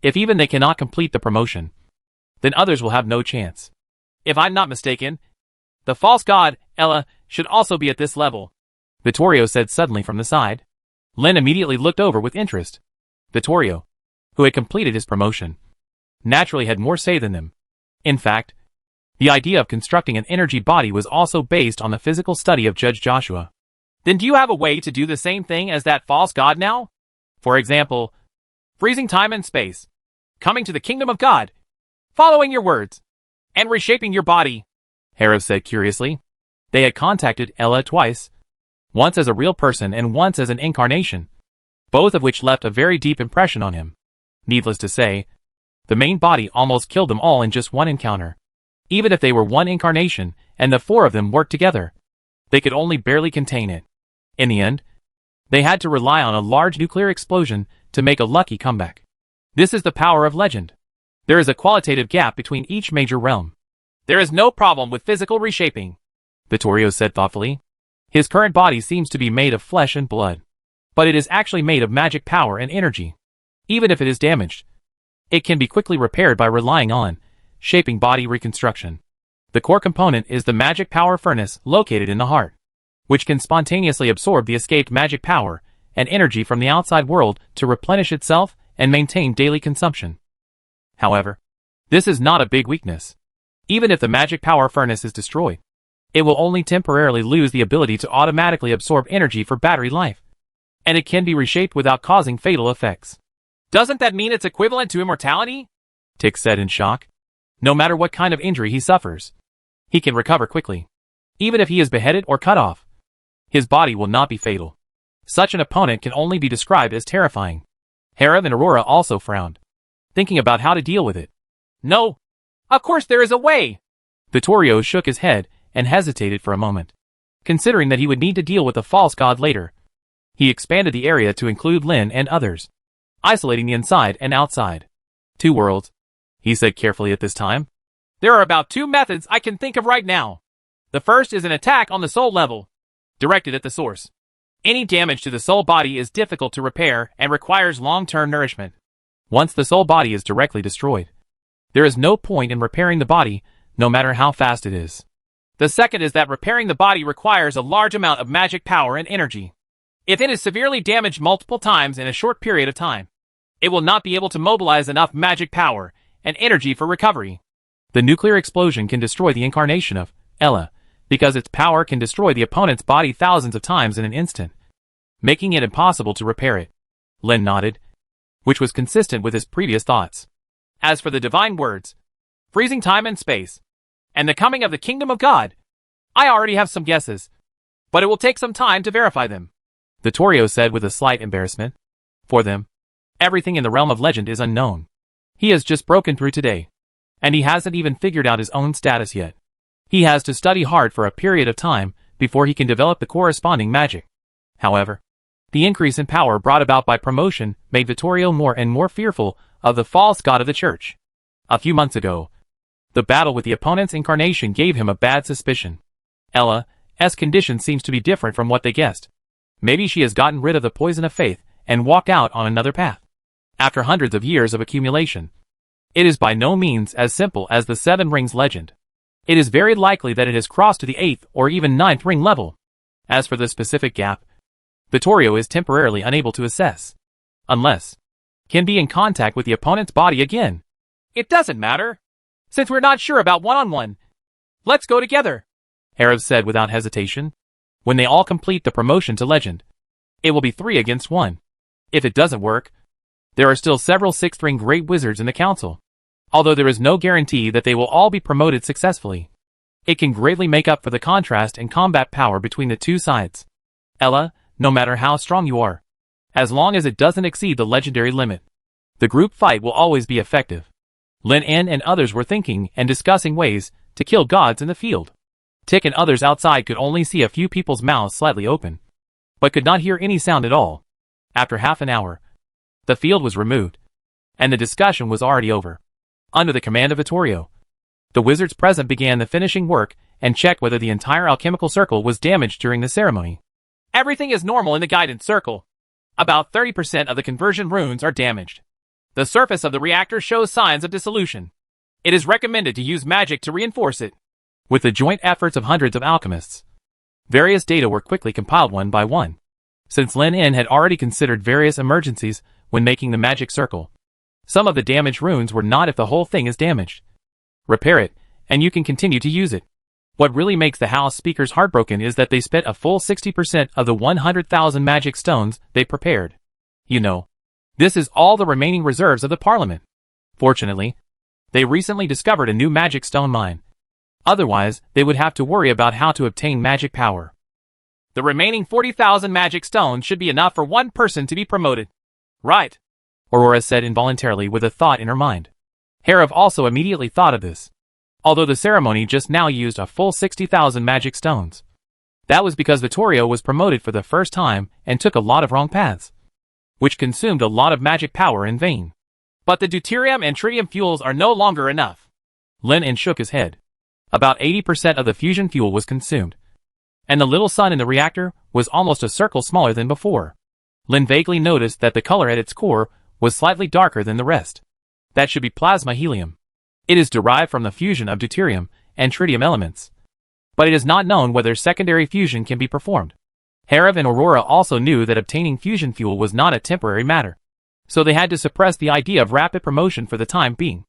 If even they cannot complete the promotion, then others will have no chance. If I'm not mistaken, the false god, Ella, should also be at this level, Vittorio said suddenly from the side. Lin immediately looked over with interest. Vittorio, who had completed his promotion, naturally had more say than them. In fact, the idea of constructing an energy body was also based on the physical study of Judge Joshua. Then do you have a way to do the same thing as that false god now? For example, freezing time and space, coming to the kingdom of God, following your words, and reshaping your body, Harib said curiously. They had contacted Ella twice, once as a real person and once as an incarnation, both of which left a very deep impression on him. Needless to say, the main body almost killed them all in just one encounter. Even if they were one incarnation and the 4 of them worked together, they could only barely contain it. In the end, they had to rely on a large nuclear explosion to make a lucky comeback. This is the power of legend. There is a qualitative gap between each major realm. There is no problem with physical reshaping, Vittorio said thoughtfully. His current body seems to be made of flesh and blood, but it is actually made of magic power and energy. Even if it is damaged, it can be quickly repaired by relying on shaping body reconstruction. The core component is the magic power furnace located in the heart, which can spontaneously absorb the escaped magic power and energy from the outside world to replenish itself and maintain daily consumption. However, this is not a big weakness. Even if the magic power furnace is destroyed, it will only temporarily lose the ability to automatically absorb energy for battery life, and it can be reshaped without causing fatal effects. Doesn't that mean it's equivalent to immortality? Tick said in shock. No matter what kind of injury he suffers, he can recover quickly. Even if he is beheaded or cut off, his body will not be fatal. Such an opponent can only be described as terrifying. Harib and Aurora also frowned, thinking about how to deal with it. No, of course there is a way. Vittorio shook his head and hesitated for a moment. Considering that he would need to deal with the false god later, he expanded the area to include Lin and others, isolating the inside and outside. 2 worlds, he said carefully at this time. There are about 2 methods I can think of right now. The first is an attack on the soul level, directed at the source. Any damage to the soul body is difficult to repair and requires long-term nourishment. Once the soul body is directly destroyed, there is no point in repairing the body, no matter how fast it is. The second is that repairing the body requires a large amount of magic power and energy. If it is severely damaged multiple times in a short period of time, it will not be able to mobilize enough magic power and energy for recovery. The nuclear explosion can destroy the incarnation of Ella, because its power can destroy the opponent's body thousands of times in an instant, making it impossible to repair it. Lin nodded, which was consistent with his previous thoughts. As for the divine words, freezing time and space, and the coming of the kingdom of God, I already have some guesses, but it will take some time to verify them, Vittorio said with a slight embarrassment. For them, everything in the realm of legend is unknown. He has just broken through today, and he hasn't even figured out his own status yet. He has to study hard for a period of time before he can develop the corresponding magic. However, the increase in power brought about by promotion made Vittorio more and more fearful of the false god of the church. A few months ago, the battle with the opponent's incarnation gave him a bad suspicion. Ella's condition seems to be different from what they guessed. Maybe she has gotten rid of the poison of faith and walked out on another path. After hundreds of years of accumulation, it is by no means as simple as the Seven Rings legend. It is very likely that it has crossed to the 8th or even 9th ring level. As for the specific gap, Vittorio is temporarily unable to assess, unless can be in contact with the opponent's body again. It doesn't matter. Since we're not sure about one-on-one, let's go together, Herav said without hesitation. When they all complete the promotion to legend, it will be 3 against 1. If it doesn't work, there are still several 6th ring great wizards in the council. Although there is no guarantee that they will all be promoted successfully, it can greatly make up for the contrast in combat power between the two sides. Ella, no matter how strong you are, as long as it doesn't exceed the legendary limit, the group fight will always be effective. Lin En and others were thinking and discussing ways to kill gods in the field. Tick and others outside could only see a few people's mouths slightly open, but could not hear any sound at all. After half an hour, the field was removed, and the discussion was already over. Under the command of Vittorio, the wizards present began the finishing work and checked whether the entire alchemical circle was damaged during the ceremony. Everything is normal in the guidance circle. About 30% of the conversion runes are damaged. The surface of the reactor shows signs of dissolution. It is recommended to use magic to reinforce it. With the joint efforts of hundreds of alchemists, various data were quickly compiled one by one. Since Lin En had already considered various emergencies when making the magic circle, some of the damaged runes were not if the whole thing is damaged. Repair it, and you can continue to use it. What really makes the house speakers heartbroken is that they spent a full 60% of the 100,000 magic stones they prepared. You know, this is all the remaining reserves of the parliament. Fortunately, they recently discovered a new magic stone mine. Otherwise, they would have to worry about how to obtain magic power. The remaining 40,000 magic stones should be enough for one person to be promoted. Right, Aurora said involuntarily with a thought in her mind. Herav also immediately thought of this. Although the ceremony just now used a full 60,000 magic stones. That was because Vittorio was promoted for the first time and took a lot of wrong paths, which consumed a lot of magic power in vain. But the deuterium and tritium fuels are no longer enough. Lin En shook his head. About 80% of the fusion fuel was consumed, and the little sun in the reactor was almost a circle smaller than before. Lin vaguely noticed that the color at its core was slightly darker than the rest. That should be plasma helium. It is derived from the fusion of deuterium and tritium elements, but it is not known whether secondary fusion can be performed. Herav and Aurora also knew that obtaining fusion fuel was not a temporary matter, so they had to suppress the idea of rapid promotion for the time being.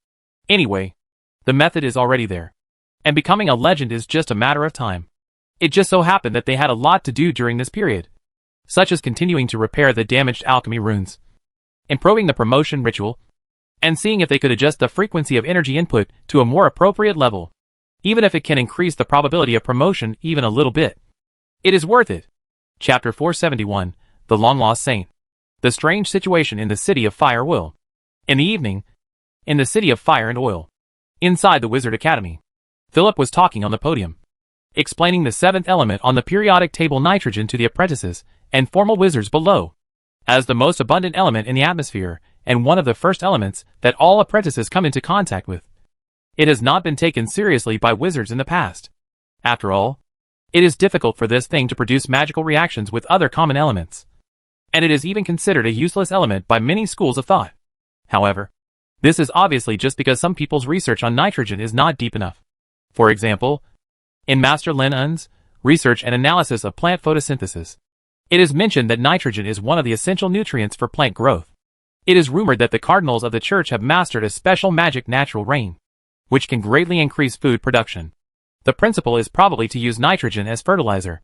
Anyway, the method is already there, and becoming a legend is just a matter of time. It just so happened that they had a lot to do during this period, such as continuing to repair the damaged alchemy runes, improving the promotion ritual, and seeing if they could adjust the frequency of energy input to a more appropriate level, even if it can increase the probability of promotion even a little bit. It is worth it. Chapter 471, The Long-Lost Saint. The strange situation in the City of Fire Will. In the evening, in the City of Fire and Oil, inside the Wizard Academy, Philip was talking on the podium, explaining the 7th element on the periodic table nitrogen to the apprentices and formal wizards below, as the most abundant element in the atmosphere and one of the first elements that all apprentices come into contact with. It has not been taken seriously by wizards in the past. After all, it is difficult for this thing to produce magical reactions with other common elements, and it is even considered a useless element by many schools of thought. However, this is obviously just because some people's research on nitrogen is not deep enough. For example, in Master Lin En's research and analysis of plant photosynthesis, it is mentioned that nitrogen is one of the essential nutrients for plant growth. It is rumored that the cardinals of the church have mastered a special magic natural rain, which can greatly increase food production. The principle is probably to use nitrogen as fertilizer,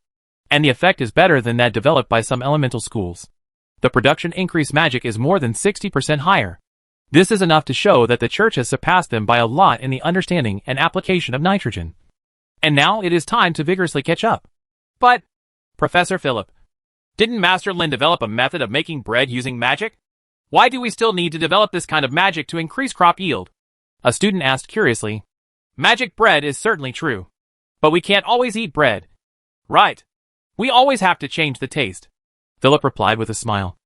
and the effect is better than that developed by some elemental schools. The production increase magic is more than 60% higher. This is enough to show that the church has surpassed them by a lot in the understanding and application of nitrogen. And now it is time to vigorously catch up. But, Professor Philip, didn't Master Lin develop a method of making bread using magic? Why do we still need to develop this kind of magic to increase crop yield? A student asked curiously. Magic bread is certainly true, but we can't always eat bread. Right. We always have to change the taste. Philip replied with a smile.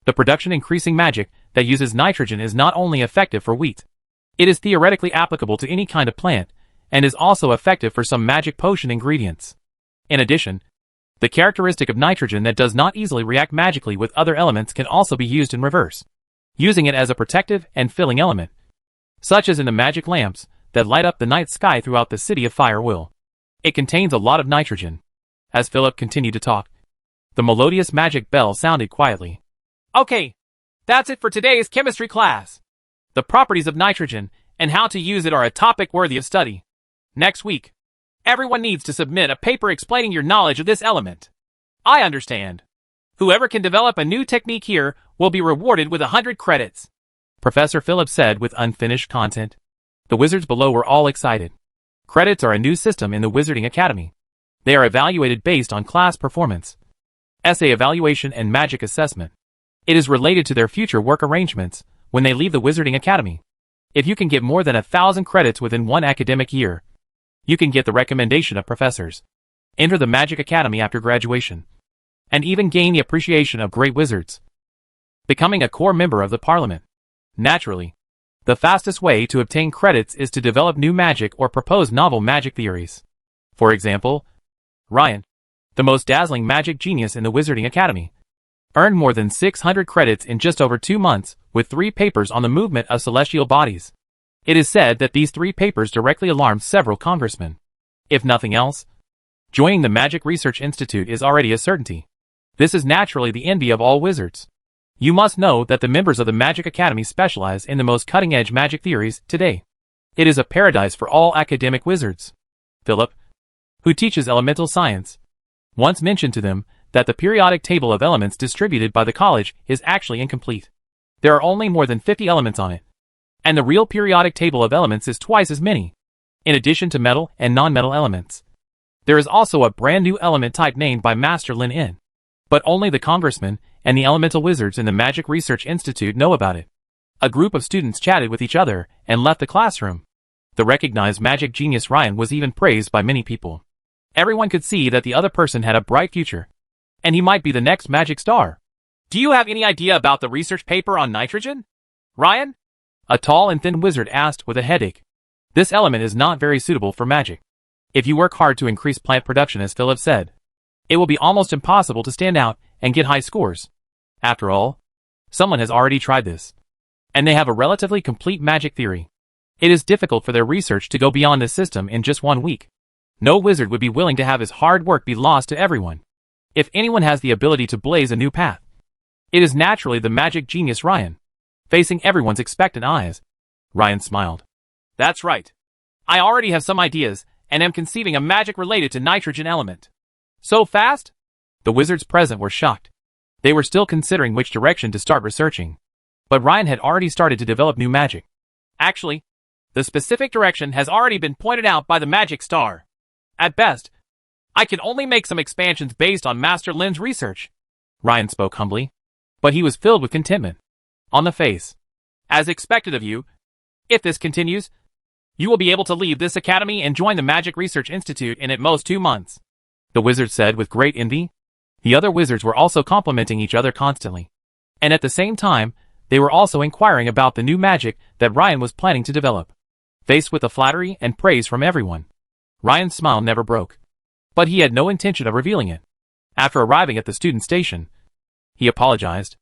The production increasing magic that uses nitrogen is not only effective for wheat. It is theoretically applicable to any kind of plant, and is also effective for some magic potion ingredients. In addition, The characteristic of nitrogen that does not easily react magically with other elements can also be used in reverse, using it as a protective and filling element, such as in the magic lamps that light up the night sky throughout the city of Firewheel. It contains a lot of nitrogen. As Philip continued to talk, the melodious magic bell sounded quietly. Okay, that's it for today's chemistry class. The properties of nitrogen and how to use it are a topic worthy of study. Next week, everyone needs to submit a paper explaining your knowledge of this element. I understand. Whoever can develop a new technique here will be rewarded with 100 credits. Professor Philip said with unfinished content. The wizards below were all excited. Credits are a new system in the Wizarding Academy. They are evaluated based on class performance, essay evaluation, and magic assessment. It is related to their future work arrangements when they leave the Wizarding Academy. If you can get more than 1,000 credits within one academic year, you can get the recommendation of professors, enter the Magic Academy after graduation, and even gain the appreciation of great wizards, becoming a core member of the Parliament. Naturally, the fastest way to obtain credits is to develop new magic or propose novel magic theories. For example, Ryan, the most dazzling magic genius in the Wizarding Academy, earned more than 600 credits in just over 2 months with 3 papers on the movement of celestial bodies. It is said that these 3 papers directly alarmed several congressmen. If nothing else, joining the Magic Research Institute is already a certainty. This is naturally the envy of all wizards. You must know that the members of the Magic Academy specialize in the most cutting-edge magic theories today. It is a paradise for all academic wizards. Philip, who teaches elemental science, once mentioned to them that the periodic table of elements distributed by the college is actually incomplete. There are only more than 50 elements on it, and the real periodic table of elements is twice as many. In addition to metal and non-metal elements, there is also a brand new element type named by Master Lin N. But only the congressmen and the elemental wizards in the Magic Research Institute know about it. A group of students chatted with each other and left the classroom. The recognized magic genius Ryan was even praised by many people. Everyone could see that the other person had a bright future, and he might be the next magic star. Do you have any idea about the research paper on nitrogen, Ryan? A tall and thin wizard asked with a headache. This element is not very suitable for magic. If you work hard to increase plant production, as Philip said, it will be almost impossible to stand out and get high scores. After all, someone has already tried this, and they have a relatively complete magic theory. It is difficult for their research to go beyond this system in just 1 week. No wizard would be willing to have his hard work be lost to everyone. If anyone has the ability to blaze a new path, it is naturally the magic genius Ryan. Facing everyone's expectant eyes, Ryan smiled. That's right. I already have some ideas and am conceiving a magic related to nitrogen element. So fast? The wizards present were shocked. They were still considering which direction to start researching, but Ryan had already started to develop new magic. Actually, the specific direction has already been pointed out by the magic star. At best, I can only make some expansions based on Master Lin's research. Ryan spoke humbly, but he was filled with contentment on the face. As expected of you, if this continues, you will be able to leave this academy and join the Magic Research Institute in at most 2 months. The wizard said with great envy. The other wizards were also complimenting each other constantly, and at the same time, they were also inquiring about the new magic that Ryan was planning to develop. Faced with the flattery and praise from everyone, Ryan's smile never broke. But he had no intention of revealing it. After arriving at the student station, he apologized.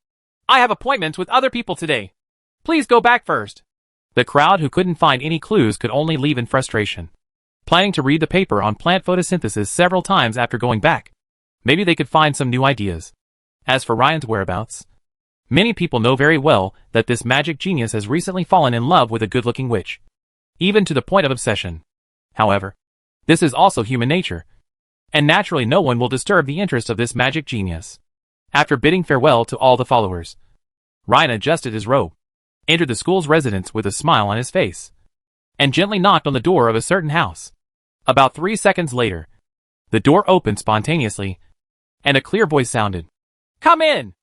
I have appointments with other people today. Please go back first. The crowd, who couldn't find any clues, could only leave in frustration, planning to read the paper on plant photosynthesis several times after going back. Maybe they could find some new ideas. As for Ryan's whereabouts, many people know very well that this magic genius has recently fallen in love with a good-looking witch, even to the point of obsession. However, this is also human nature, and naturally no one will disturb the interest of this magic genius. After bidding farewell to all the followers, Ryan adjusted his robe, entered the school's residence with a smile on his face, and gently knocked on the door of a certain house. About 3 seconds later, the door opened spontaneously, and a clear voice sounded, "Come in!"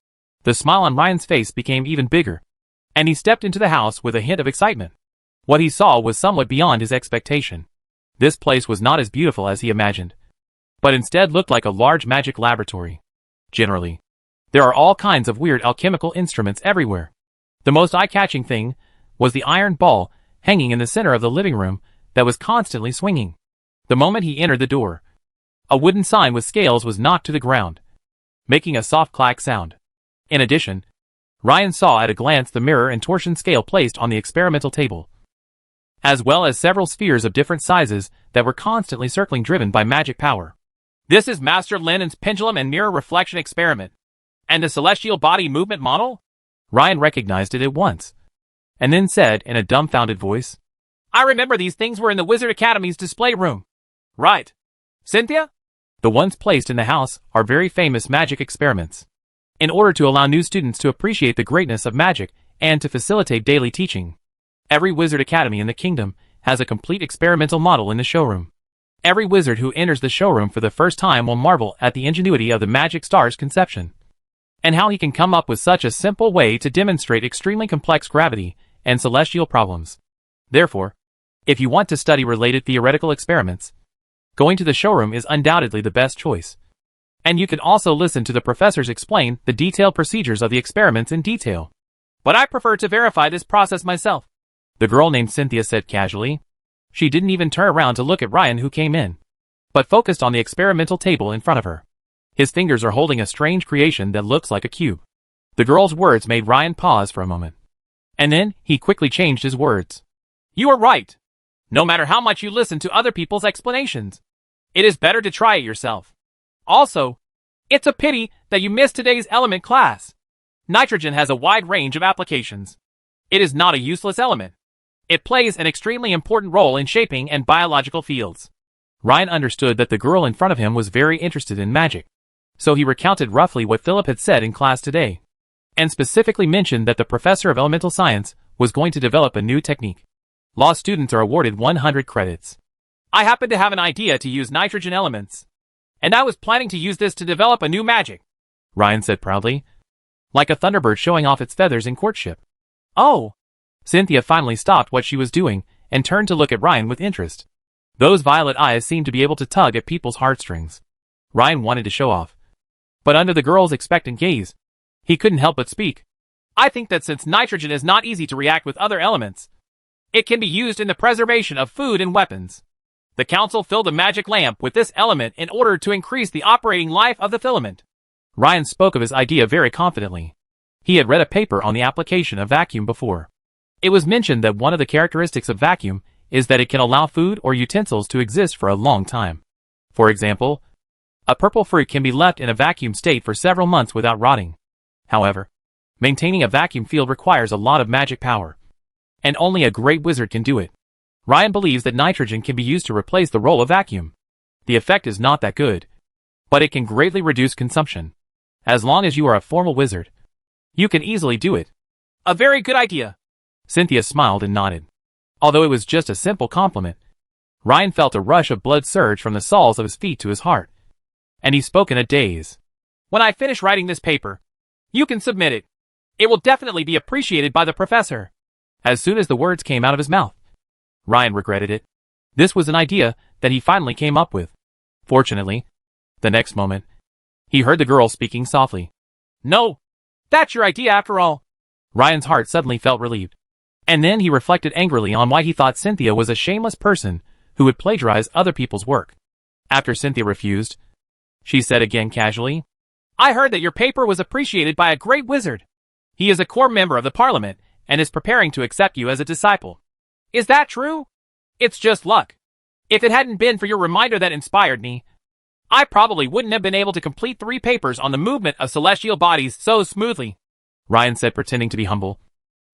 The smile on Ryan's face became even bigger, and he stepped into the house with a hint of excitement. What he saw was somewhat beyond his expectation. This place was not as beautiful as he imagined, but instead looked like a large magic laboratory. Generally, there are all kinds of weird alchemical instruments everywhere. The most eye-catching thing was the iron ball hanging in the center of the living room that was constantly swinging. The moment he entered the door, A wooden sign with scales was knocked to the ground, making a soft clack sound. In addition, Ryan saw at a glance the mirror and torsion scale placed on the experimental table, as well as several spheres of different sizes that were constantly circling, driven by magic power. This is Master Linen's pendulum and mirror reflection experiment. And the celestial body movement model? Ryan recognized it at once, and then said in a dumbfounded voice, I remember these things were in the Wizard Academy's display room. Right. Cynthia? The ones placed in the house are very famous magic experiments. In order to allow new students to appreciate the greatness of magic and to facilitate daily teaching, every Wizard Academy in the kingdom has a complete experimental model in the showroom. Every wizard who enters the showroom for the first time will marvel at the ingenuity of the magic star's conception, and how he can come up with such a simple way to demonstrate extremely complex gravity and celestial problems. Therefore, if you want to study related theoretical experiments, going to the showroom is undoubtedly the best choice. And you can also listen to the professors explain the detailed procedures of the experiments in detail. But I prefer to verify this process myself, the girl named Cynthia said casually. She didn't even turn around to look at Ryan, who came in, but focused on the experimental table in front of her. His fingers are holding a strange creation that looks like a cube. The girl's words made Ryan pause for a moment, and then he quickly changed his words. You are right. No matter how much you listen to other people's explanations, it is better to try it yourself. Also, it's a pity that you missed today's element class. Nitrogen has a wide range of applications. It is not a useless element. It plays an extremely important role in shaping and biological fields. Ryan understood that the girl in front of him was very interested in magic, so he recounted roughly what Philip had said in class today, and specifically mentioned that the professor of elemental science was going to develop a new technique. Law students are awarded 100 credits. I happen to have an idea to use nitrogen elements, and I was planning to use this to develop a new magic, Ryan said proudly, like a thunderbird showing off its feathers in courtship. Oh! Cynthia finally stopped what she was doing and turned to look at Ryan with interest. Those violet eyes seemed to be able to tug at people's heartstrings. Ryan wanted to show off, but under the girl's expectant gaze, he couldn't help but speak. I think that since nitrogen is not easy to react with other elements, it can be used in the preservation of food and weapons. The council filled a magic lamp with this element in order to increase the operating life of the filament. Ryan spoke of his idea very confidently. He had read a paper on the application of vacuum before. It was mentioned that one of the characteristics of vacuum is that it can allow food or utensils to exist for a long time. For example, a purple fruit can be left in a vacuum state for several months without rotting. However, maintaining a vacuum field requires a lot of magic power, and only a great wizard can do it. Ryan believes that nitrogen can be used to replace the role of vacuum. The effect is not that good, but it can greatly reduce consumption. As long as you are a formal wizard, you can easily do it. A very good idea. Cynthia smiled and nodded. Although it was just a simple compliment, Ryan felt a rush of blood surge from the soles of his feet to his heart, and he spoke in a daze. When I finish writing this paper, you can submit it. It will definitely be appreciated by the professor. As soon as the words came out of his mouth, Ryan regretted it. This was an idea that he finally came up with. Fortunately, the next moment, he heard the girl speaking softly. No, that's your idea after all. Ryan's heart suddenly felt relieved. And then he reflected angrily on why he thought Cynthia was a shameless person who would plagiarize other people's work. After Cynthia refused, she said again casually, I heard that your paper was appreciated by a great wizard. He is a core member of the parliament and is preparing to accept you as a disciple. Is that true? It's just luck. If it hadn't been for your reminder that inspired me, I probably wouldn't have been able to complete 3 papers on the movement of celestial bodies so smoothly, Ryan said, pretending to be humble,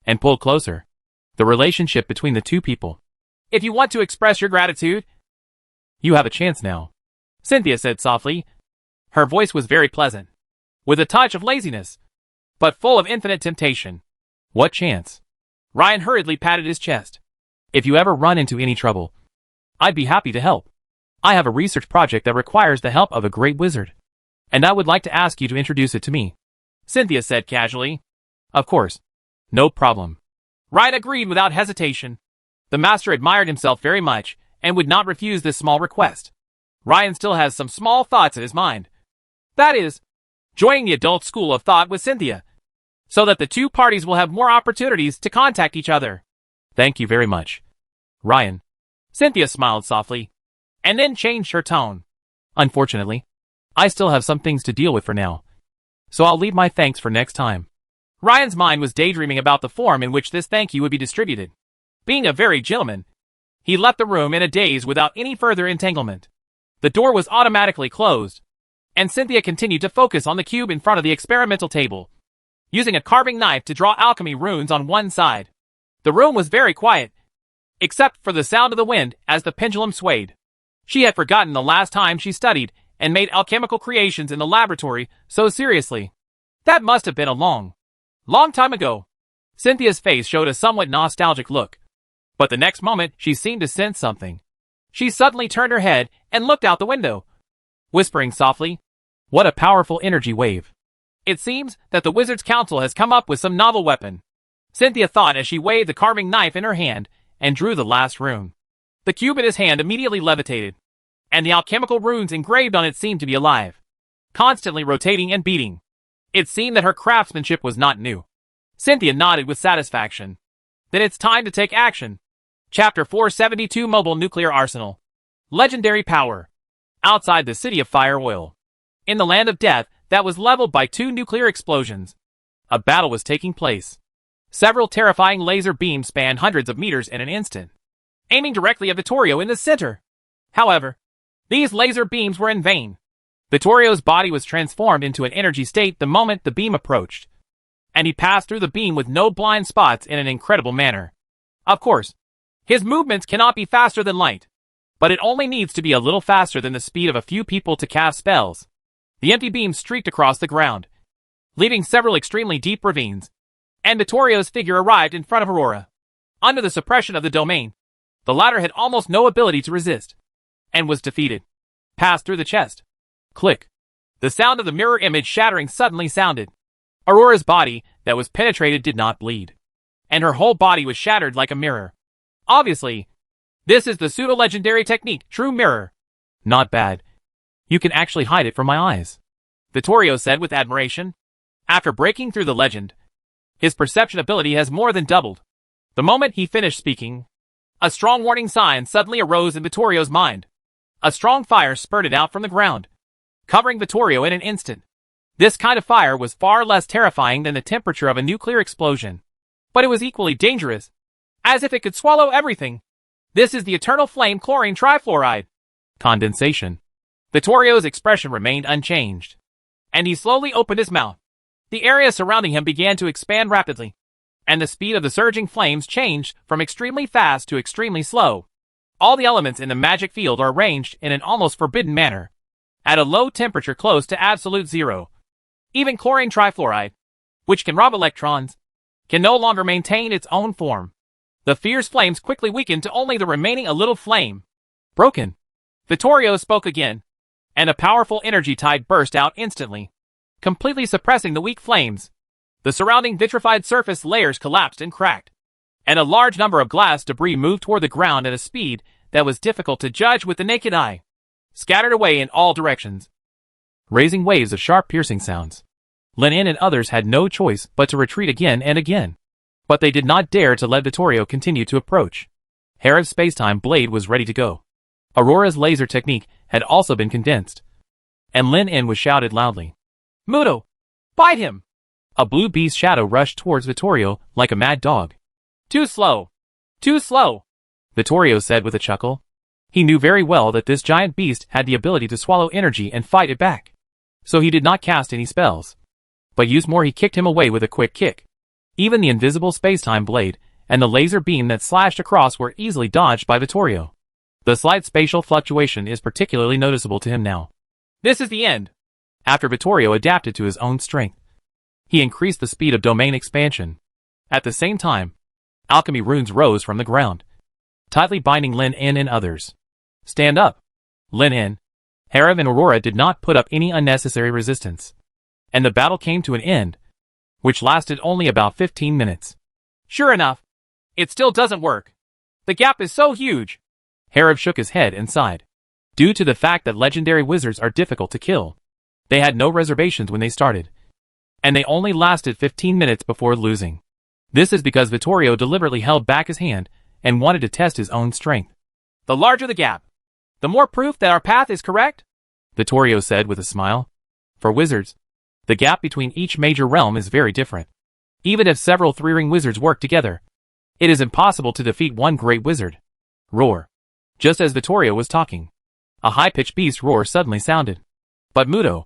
and pulled closer. The relationship between the two people. If you want to express your gratitude, you have a chance now, Cynthia said softly. Her voice was very pleasant, with a touch of laziness, but full of infinite temptation. What chance? Ryan hurriedly patted his chest. If you ever run into any trouble, I'd be happy to help. I have a research project that requires the help of a great wizard, and I would like to ask you to introduce it to me, Cynthia said casually. Of course. No problem. Ryan agreed without hesitation. The master admired himself very much and would not refuse this small request. Ryan still has some small thoughts in his mind. That is, joining the adult school of thought with Cynthia, so that the two parties will have more opportunities to contact each other. Thank you very much, Ryan. Cynthia smiled softly, and then changed her tone. Unfortunately, I still have some things to deal with for now, so I'll leave my thanks for next time. Ryan's mind was daydreaming about the form in which this thank you would be distributed. Being a very gentleman, he left the room in a daze without any further entanglement. The door was automatically closed, and Cynthia continued to focus on the cube in front of the experimental table, using a carving knife to draw alchemy runes on one side. The room was very quiet, except for the sound of the wind as the pendulum swayed. She had forgotten the last time she studied and made alchemical creations in the laboratory so seriously. That must have been a long time ago. Cynthia's face showed a somewhat nostalgic look, but the next moment she seemed to sense something. She suddenly turned her head and looked out the window, whispering softly, "What a powerful energy wave." "It seems that the Wizards' Council has come up with some novel weapon," Cynthia thought as she waved the carving knife in her hand and drew the last rune. The cube in his hand immediately levitated, and the alchemical runes engraved on it seemed to be alive, constantly rotating and beating. It seemed that her craftsmanship was not new. Cynthia nodded with satisfaction. Then it's time to take action. Chapter 472 Mobile Nuclear Arsenal. Legendary Power. Outside the city of Fire Oil, in the land of death that was leveled by 2 nuclear explosions, a battle was taking place. Several terrifying laser beams spanned hundreds of meters in an instant, aiming directly at Vittorio in the center. However, these laser beams were in vain. Vittorio's body was transformed into an energy state the moment the beam approached, and he passed through the beam with no blind spots in an incredible manner. Of course, his movements cannot be faster than light, but it only needs to be a little faster than the speed of a few people to cast spells. The empty beam streaked across the ground, leaving several extremely deep ravines, and Vittorio's figure arrived in front of Aurora. Under the suppression of the domain, the latter had almost no ability to resist, and was defeated. Passed through the chest. Click. The sound of the mirror image shattering suddenly sounded. Aurora's body that was penetrated did not bleed, and her whole body was shattered like a mirror. Obviously, this is the pseudo-legendary technique, True Mirror. Not bad. You can actually hide it from my eyes, Vittorio said with admiration. After breaking through the legend, his perception ability has more than doubled. The moment he finished speaking, a strong warning sign suddenly arose in Vittorio's mind. A strong fire spurted out from the ground, covering Vittorio in an instant. This kind of fire was far less terrifying than the temperature of a nuclear explosion, but it was equally dangerous, as if it could swallow everything. This is the eternal flame chlorine trifluoride. Condensation. Vittorio's expression remained unchanged, and he slowly opened his mouth. The area surrounding him began to expand rapidly, and the speed of the surging flames changed from extremely fast to extremely slow. All the elements in the magic field are arranged in an almost forbidden manner, at a low temperature close to absolute zero. Even chlorine trifluoride, which can rob electrons, can no longer maintain its own form. The fierce flames quickly weakened to only the remaining a little flame. Broken. Vittorio spoke again, and a powerful energy tide burst out instantly, completely suppressing the weak flames. The surrounding vitrified surface layers collapsed and cracked, and a large number of glass debris moved toward the ground at a speed that was difficult to judge with the naked eye, scattered away in all directions, raising waves of sharp piercing sounds. Lin and others had no choice but to retreat again and again, but they did not dare to let Vittorio continue to approach. Herod's spacetime blade was ready to go. Aurora's laser technique had also been condensed, and Lin was shouted loudly, "Muto! Bite him!" A blue beast shadow rushed towards Vittorio like a mad dog. "Too slow! Too slow!" Vittorio said with a chuckle. He knew very well that this giant beast had the ability to swallow energy and fight it back, so he did not cast any spells, but used more. He kicked him away with a quick kick. Even the invisible spacetime blade and the laser beam that slashed across were easily dodged by Vittorio. The slight spatial fluctuation is particularly noticeable to him now. This is the end. After Vittorio adapted to his own strength, he increased the speed of domain expansion. At the same time, alchemy runes rose from the ground, tightly binding Lin and others. Stand up. Lin, Herod and Aurora did not put up any unnecessary resistance, and the battle came to an end, which lasted only about 15 minutes. Sure enough, it still doesn't work. The gap is so huge. Herod shook his head and sighed. Due to the fact that legendary wizards are difficult to kill, they had no reservations when they started, and they only lasted 15 minutes before losing. This is because Vittorio deliberately held back his hand and wanted to test his own strength. The larger the gap, the more proof that our path is correct. Vittorio said with a smile. For wizards, the gap between each major realm is very different. Even if several three-ring wizards work together, it is impossible to defeat one great wizard. Roar. Just as Vittorio was talking, a high-pitched beast roar suddenly sounded. But Muto,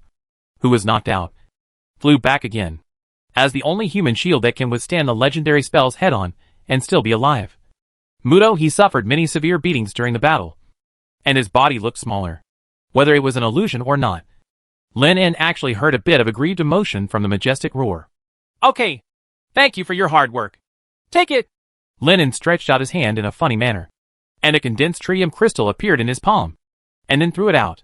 who was knocked out, flew back again. As the only human shield that can withstand the legendary spells head-on and still be alive. Muto, he suffered many severe beatings during the battle, and his body looked smaller. Whether it was an illusion or not, Lin En actually heard a bit of aggrieved emotion from the majestic roar. Okay. Thank you for your hard work. Take it. Lin En stretched out his hand in a funny manner, and a condensed tritium crystal appeared in his palm, and then threw it out.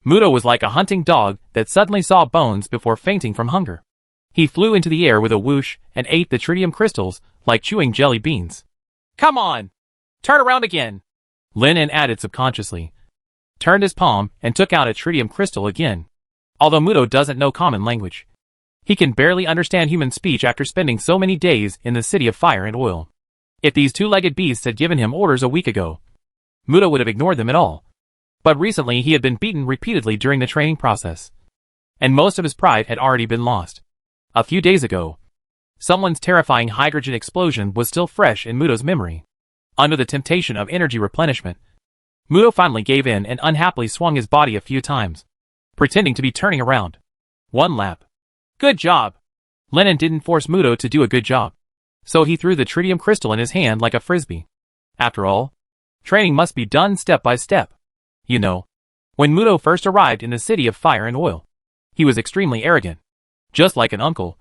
Muto was like a hunting dog that suddenly saw bones before fainting from hunger. He flew into the air with a whoosh and ate the tritium crystals like chewing jelly beans. Come on. Turn around again. Lin En added subconsciously, turned his palm and took out a tritium crystal again. Although Muto doesn't know common language, he can barely understand human speech after spending so many days in the city of fire and oil. If these two-legged beasts had given him orders a week ago, Muto would have ignored them at all. But recently he had been beaten repeatedly during the training process, and most of his pride had already been lost. A few days ago, someone's terrifying hydrogen explosion was still fresh in Muto's memory. Under the temptation of energy replenishment, Muto finally gave in and unhappily swung his body a few times, pretending to be turning around. One lap. Good job. Lin En didn't force Muto to do a good job, so he threw the tritium crystal in his hand like a frisbee. After all, training must be done step by step. You know, when Muto first arrived in the city of fire and oil, he was extremely arrogant. Just like an uncle,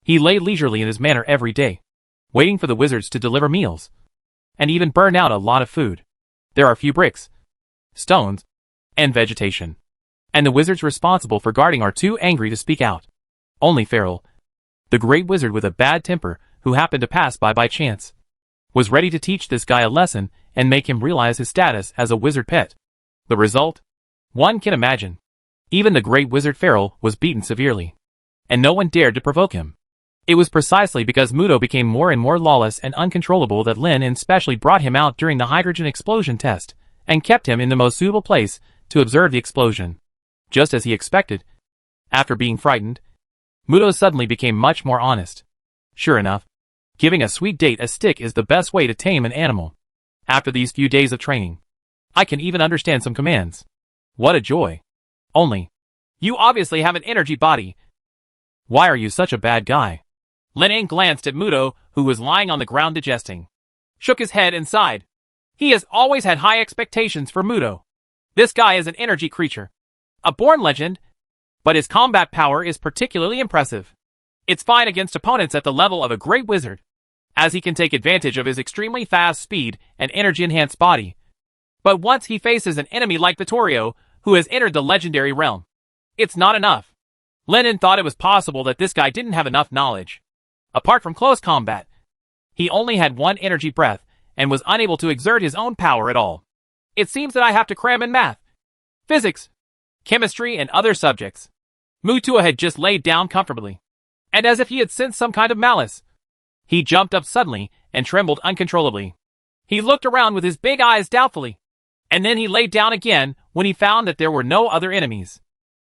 he lay leisurely in his manor every day, waiting for the wizards to deliver meals, and even burn out a lot of food. There are few bricks, stones, and vegetation, and the wizards responsible for guarding are too angry to speak out. Only Farrell, the great wizard with a bad temper who happened to pass by chance, was ready to teach this guy a lesson and make him realize his status as a wizard pet. The result? One can imagine. Even the great wizard Farrell was beaten severely, and no one dared to provoke him. It was precisely because Muto became more and more lawless and uncontrollable that Lin En specially brought him out during the hydrogen explosion test, and kept him in the most suitable place to observe the explosion. Just as he expected, after being frightened, Muto suddenly became much more honest. Sure enough, giving a sweet date a stick is the best way to tame an animal. After these few days of training, I can even understand some commands. What a joy. Only, you obviously have an energy body. Why are you such a bad guy? Lin En glanced at Muto, who was lying on the ground digesting, shook his head and sighed. He has always had high expectations for Muto. This guy is an energy creature, a born legend, but his combat power is particularly impressive. It's fine against opponents at the level of a great wizard, as he can take advantage of his extremely fast speed and energy-enhanced body. But once he faces an enemy like Vittorio, who has entered the legendary realm, it's not enough. Lin En thought it was possible that this guy didn't have enough knowledge. Apart from close combat, he only had one energy breath and was unable to exert his own power at all. It seems that I have to cram in math, physics, chemistry, and other subjects. Muto had just laid down comfortably, and as if he had sensed some kind of malice, he jumped up suddenly and trembled uncontrollably. He looked around with his big eyes doubtfully, and then he laid down again when he found that there were no other enemies.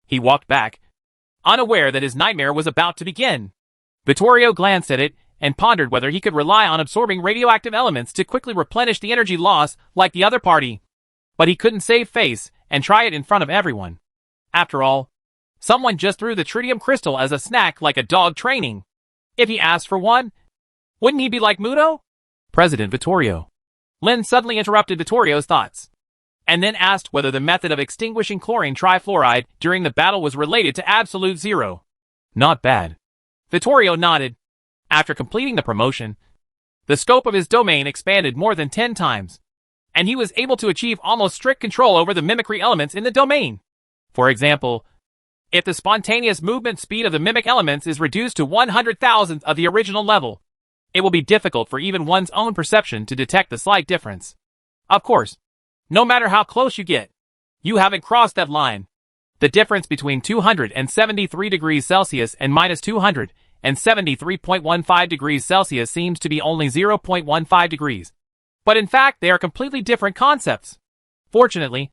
He walked back, unaware that his nightmare was about to begin. Vittorio glanced at it and pondered whether he could rely on absorbing radioactive elements to quickly replenish the energy loss like the other party. But he couldn't save face and try it in front of everyone. After all, someone just threw the tritium crystal as a snack like a dog training. If he asked for one, wouldn't he be like Muto? President Vittorio. Lin suddenly interrupted Vittorio's thoughts, and then asked whether the method of extinguishing chlorine trifluoride during the battle was related to absolute zero. Not bad. Vittorio nodded. After completing the promotion, the scope of his domain expanded more than 10 times, and he was able to achieve almost strict control over the mimicry elements in the domain. For example, if the spontaneous movement speed of the mimic elements is reduced to 100,000th of the original level, it will be difficult for even one's own perception to detect the slight difference. Of course, no matter how close you get, you haven't crossed that line. The difference between 273 degrees Celsius and minus 273.15 degrees Celsius seems to be only 0.15 degrees. But in fact, they are completely different concepts. Fortunately,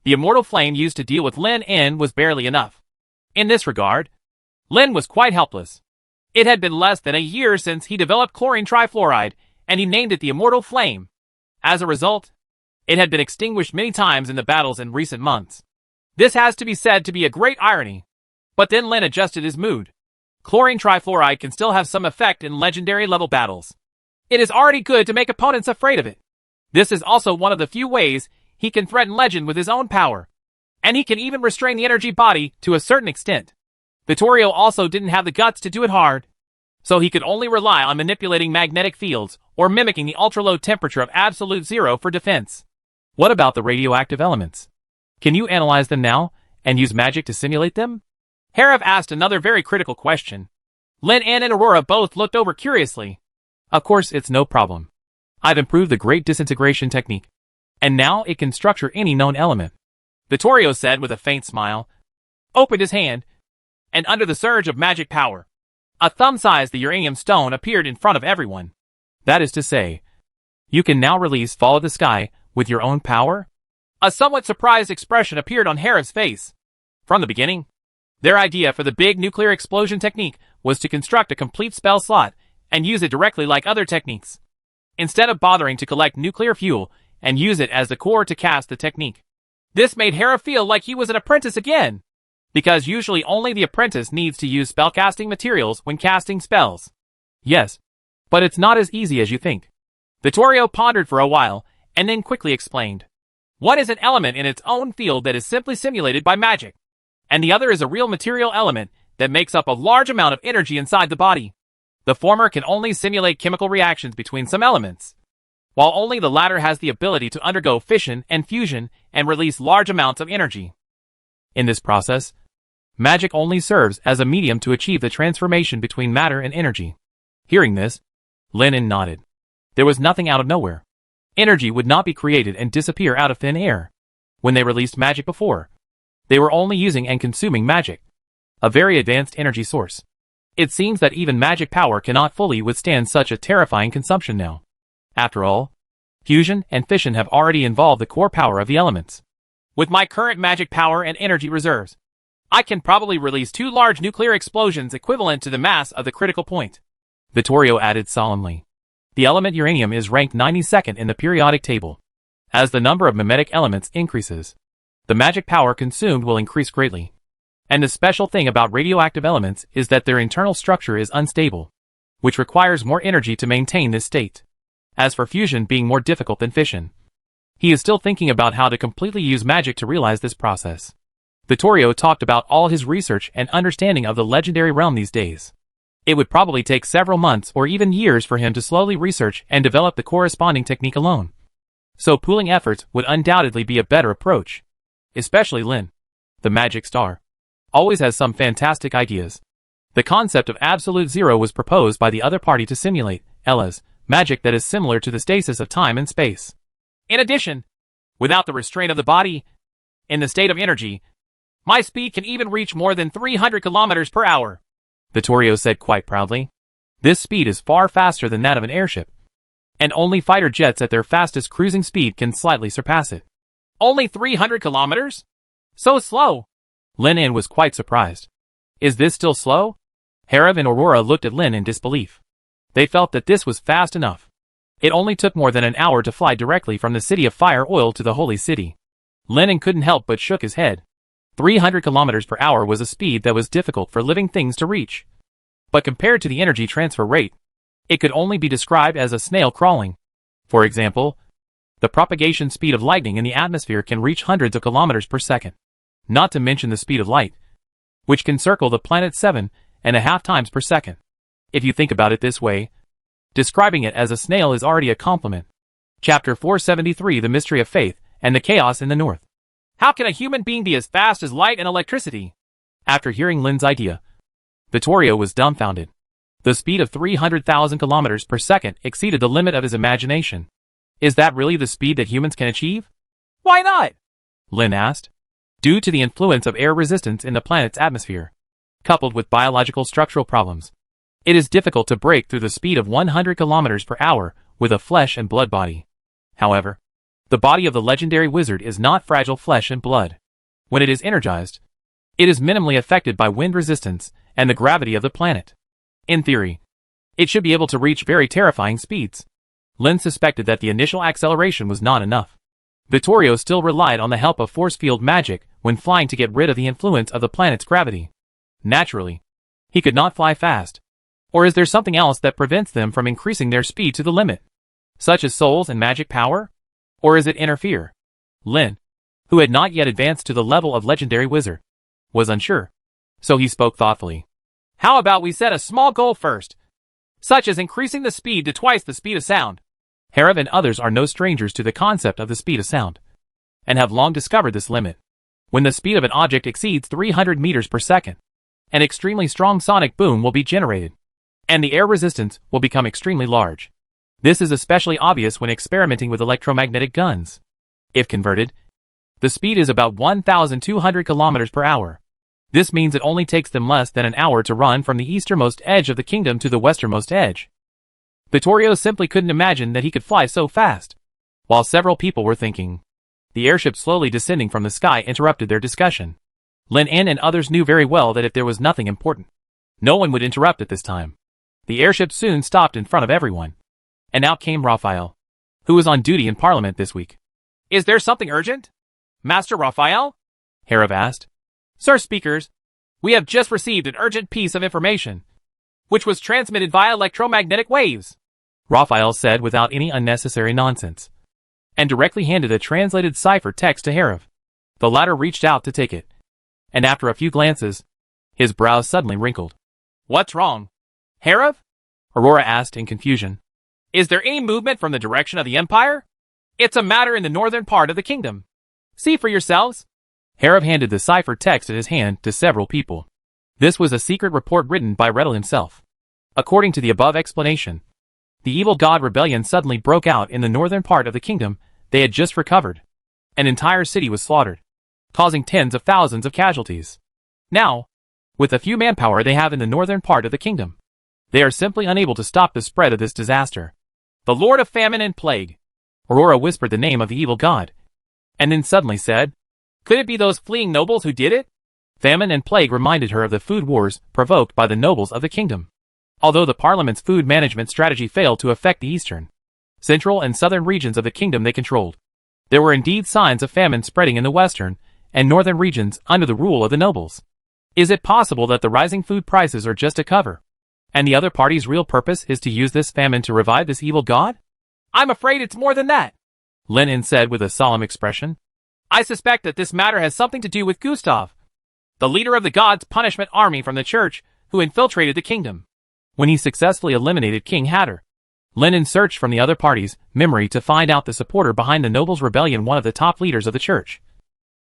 The immortal flame used to deal with Lin En was barely enough. In this regard, Lin was quite helpless. It had been less than a year since he developed chlorine trifluoride, and he named it the immortal flame. As a result, it had been extinguished many times in the battles in recent months. This has to be said to be a great irony. But then Lin adjusted his mood. Chlorine trifluoride can still have some effect in legendary level battles. It is already good to make opponents afraid of it. This is also one of the few ways he can threaten legend with his own power. And he can even restrain the energy body to a certain extent. Vittorio also didn't have the guts to do it hard. So he could only rely on manipulating magnetic fields or mimicking the ultra-low temperature of absolute zero for defense. What about the radioactive elements? Can you analyze them now and use magic to simulate them? Herav asked another very critical question. Lin En and Aurora both looked over curiously. Of course, it's no problem. I've improved the great disintegration technique. And now it can structure any known element. Vittorio said with a faint smile, opened his hand, and under the surge of magic power, a thumb-sized uranium stone appeared in front of everyone. That is to say, you can now release Fall of the Sky with your own power? A somewhat surprised expression appeared on Herav's face. From the beginning, their idea for the big nuclear explosion technique was to construct a complete spell slot and use it directly like other techniques, instead of bothering to collect nuclear fuel and use it as the core to cast the technique. This made Herav feel like he was an apprentice again, because usually only the apprentice needs to use spellcasting materials when casting spells. Yes, but it's not as easy as you think. Vittorio pondered for a while, and then quickly explained. One is an element in its own field that is simply simulated by magic, and the other is a real material element that makes up a large amount of energy inside the body. The former can only simulate chemical reactions between some elements, while only the latter has the ability to undergo fission and fusion and release large amounts of energy. In this process, magic only serves as a medium to achieve the transformation between matter and energy. Hearing this, Lin En nodded. There was nothing out of nowhere. Energy would not be created and disappear out of thin air. When they released magic before, they were only using and consuming magic, a very advanced energy source. It seems that even magic power cannot fully withstand such a terrifying consumption now. After all, fusion and fission have already involved the core power of the elements. With my current magic power and energy reserves, I can probably release 2 large nuclear explosions equivalent to the mass of the critical point. Vittorio added solemnly. The element uranium is ranked 92nd in the periodic table. As the number of mimetic elements increases, the magic power consumed will increase greatly. And the special thing about radioactive elements is that their internal structure is unstable, which requires more energy to maintain this state. As for fusion being more difficult than fission, he is still thinking about how to completely use magic to realize this process. Vittorio talked about all his research and understanding of the legendary realm these days. It would probably take several months or even years for him to slowly research and develop the corresponding technique alone. So pooling efforts would undoubtedly be a better approach. Especially Lin, the magic star, always has some fantastic ideas. The concept of absolute zero was proposed by the other party to simulate Ella's magic that is similar to the stasis of time and space. In addition, without the restraint of the body, in the state of energy, my speed can even reach more than 300 kilometers per hour. Vittorio said quite proudly. This speed is far faster than that of an airship, and only fighter jets at their fastest cruising speed can slightly surpass it. Only 300 kilometers? So slow. Lin En was quite surprised. Is this still slow? Herav and Aurora looked at Lin in disbelief. They felt that this was fast enough. It only took more than an hour to fly directly from the city of Fire Oil to the Holy City. Lin En couldn't help but shook his head. 300 kilometers per hour was a speed that was difficult for living things to reach. But compared to the energy transfer rate, it could only be described as a snail crawling. For example, the propagation speed of lightning in the atmosphere can reach hundreds of kilometers per second. Not to mention the speed of light, which can circle the planet 7.5 times per second. If you think about it this way, describing it as a snail is already a compliment. Chapter 473 The Mystery of Faith and the Chaos in the North. How can a human being be as fast as light and electricity? After hearing Lin's idea, Vittorio was dumbfounded. The speed of 300,000 kilometers per second exceeded the limit of his imagination. Is that really the speed that humans can achieve? Why not? Lin asked. Due to the influence of air resistance in the planet's atmosphere, coupled with biological structural problems, it is difficult to break through the speed of 100 kilometers per hour with a flesh and blood body. However, The body of the legendary wizard is not fragile flesh and blood. When it is energized, it is minimally affected by wind resistance and the gravity of the planet. In theory, it should be able to reach very terrifying speeds. Lin suspected that the initial acceleration was not enough. Vittorio still relied on the help of force field magic when flying to get rid of the influence of the planet's gravity. Naturally, he could not fly fast. Or is there something else that prevents them from increasing their speed to the limit, such as souls and magic power? Or is it inner fear? Lin, who had not yet advanced to the level of legendary wizard, was unsure. So he spoke thoughtfully. How about we set a small goal first, such as increasing the speed to twice the speed of sound? Herav and others are no strangers to the concept of the speed of sound, and have long discovered this limit. When the speed of an object exceeds 300 meters per second, an extremely strong sonic boom will be generated, and the air resistance will become extremely large. This is especially obvious when experimenting with electromagnetic guns. If converted, the speed is about 1,200 kilometers per hour. This means it only takes them less than an hour to run from the easternmost edge of the kingdom to the westernmost edge. Vittorio simply couldn't imagine that he could fly so fast. While several people were thinking, the airship slowly descending from the sky interrupted their discussion. Lin and others knew very well that if there was nothing important, no one would interrupt at this time. The airship soon stopped in front of everyone. And out came Raphael, who was on duty in Parliament this week. Is there something urgent, Master Raphael? Herav asked. Sir Speakers, we have just received an urgent piece of information, which was transmitted via electromagnetic waves, Raphael said without any unnecessary nonsense, and directly handed a translated cipher text to Herav. The latter reached out to take it, and after a few glances, his brows suddenly wrinkled. What's wrong, Herav? Aurora asked in confusion. Is there any movement from the direction of the Empire? It's a matter in the northern part of the kingdom. See for yourselves. Herav handed the cipher text in his hand to several people. This was a secret report written by Redel himself. According to the above explanation, the evil god rebellion suddenly broke out in the northern part of the kingdom they had just recovered. An entire city was slaughtered, causing tens of thousands of casualties. Now, with the few manpower they have in the northern part of the kingdom, they are simply unable to stop the spread of this disaster. The Lord of Famine and Plague. Aurora whispered the name of the evil god, and then suddenly said, Could it be those fleeing nobles who did it? Famine and plague reminded her of the food wars provoked by the nobles of the kingdom. Although the Parliament's food management strategy failed to affect the eastern, central and southern regions of the kingdom they controlled, there were indeed signs of famine spreading in the western and northern regions under the rule of the nobles. Is it possible that the rising food prices are just a cover, and the other party's real purpose is to use this famine to revive this evil god? I'm afraid it's more than that, Lenin said with a solemn expression. I suspect that this matter has something to do with Gustav, the leader of the God's punishment army from the church, who infiltrated the kingdom. When he successfully eliminated King Hatter, Lenin searched from the other party's memory to find out the supporter behind the nobles' rebellion, one of the top leaders of the church,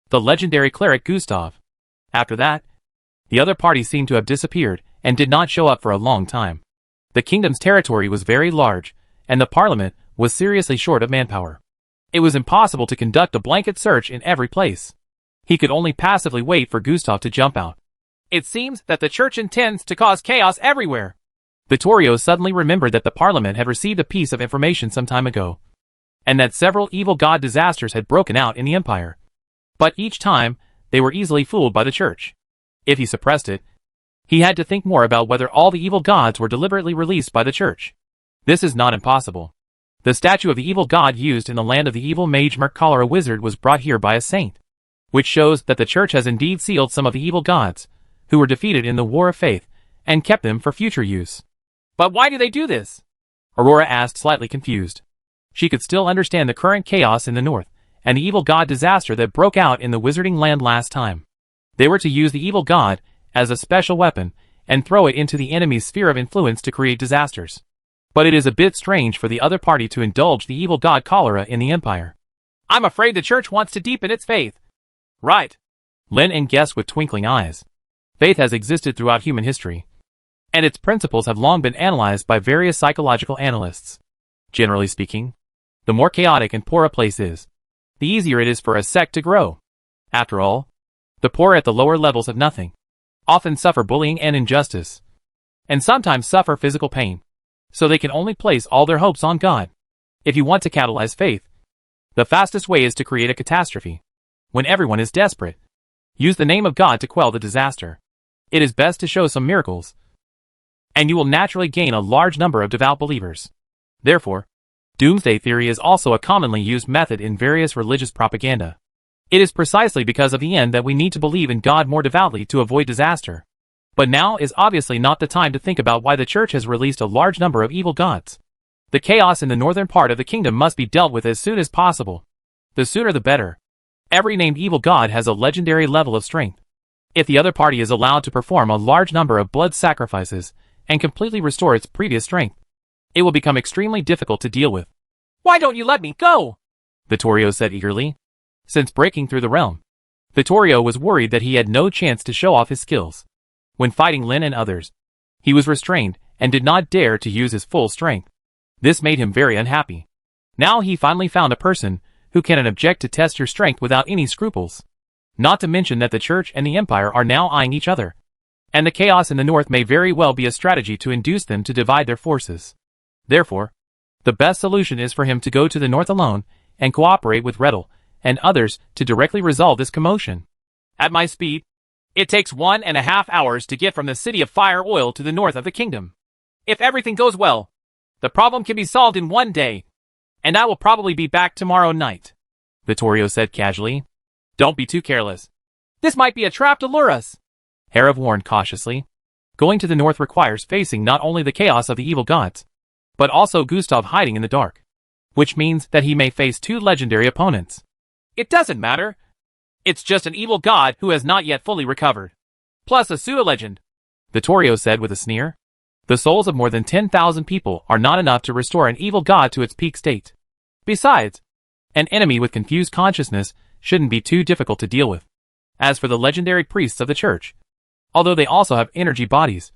the legendary cleric Gustav. After that, the other parties seemed to have disappeared and did not show up for a long time. The kingdom's territory was very large, and the parliament was seriously short of manpower. It was impossible to conduct a blanket search in every place. He could only passively wait for Gustav to jump out. It seems that the church intends to cause chaos everywhere. Vittorio suddenly remembered that the parliament had received a piece of information some time ago, and that several evil god disasters had broken out in the empire. But each time, they were easily fooled by the church. If he suppressed it, he had to think more about whether all the evil gods were deliberately released by the church. This is not impossible. The statue of the evil god used in the land of the evil mage Mercalera wizard was brought here by a saint, which shows that the church has indeed sealed some of the evil gods, who were defeated in the War of Faith, and kept them for future use. But why do they do this? Aurora asked, slightly confused. She could still understand the current chaos in the north, and the evil god disaster that broke out in the wizarding land last time. They were to use the evil god as a special weapon, and throw it into the enemy's sphere of influence to create disasters. But it is a bit strange for the other party to indulge the evil god cholera in the empire. I'm afraid the church wants to deepen its faith. Right. Lin guessed with twinkling eyes. Faith has existed throughout human history, and its principles have long been analyzed by various psychological analysts. Generally speaking, the more chaotic and poor a place is, the easier it is for a sect to grow. After all, the poor at the lower levels have nothing, often suffer bullying and injustice, and sometimes suffer physical pain, so they can only place all their hopes on God. If you want to catalyze faith, The fastest way is to create a catastrophe. When everyone is desperate, use the name of God to quell the disaster. It is best to show some miracles, and you will naturally gain a large number of devout believers. Therefore, doomsday theory is also a commonly used method in various religious propaganda. It is precisely because of the end that we need to believe in God more devoutly to avoid disaster. But now is obviously not the time to think about why the church has released a large number of evil gods. The chaos in the northern part of the kingdom must be dealt with as soon as possible. The sooner the better. Every named evil god has a legendary level of strength. If the other party is allowed to perform a large number of blood sacrifices and completely restore its previous strength, it will become extremely difficult to deal with. Why don't you let me go? Vittorio said eagerly. Since breaking through the realm, Vittorio was worried that he had no chance to show off his skills. When fighting Lin and others, he was restrained and did not dare to use his full strength. This made him very unhappy. Now he finally found a person who can object to test your strength without any scruples. Not to mention that the church and the empire are now eyeing each other, and the chaos in the north may very well be a strategy to induce them to divide their forces. Therefore, the best solution is for him to go to the north alone and cooperate with Rettel and others to directly resolve this commotion. At my speed, it takes 1.5 hours to get from the city of Fire Oil to the north of the kingdom. If everything goes well, the problem can be solved in 1 day, and I will probably be back tomorrow night, Vittorio said casually. Don't be too careless. This might be a trap to lure us, Herav warned cautiously. Going to the north requires facing not only the chaos of the evil gods, but also Gustav hiding in the dark, which means that he may face 2 legendary opponents. It doesn't matter. It's just an evil god who has not yet fully recovered. Plus a pseudo-legend, Vittorio said with a sneer. The souls of more than 10,000 people are not enough to restore an evil god to its peak state. Besides, an enemy with confused consciousness shouldn't be too difficult to deal with. As for the legendary priests of the church, although they also have energy bodies,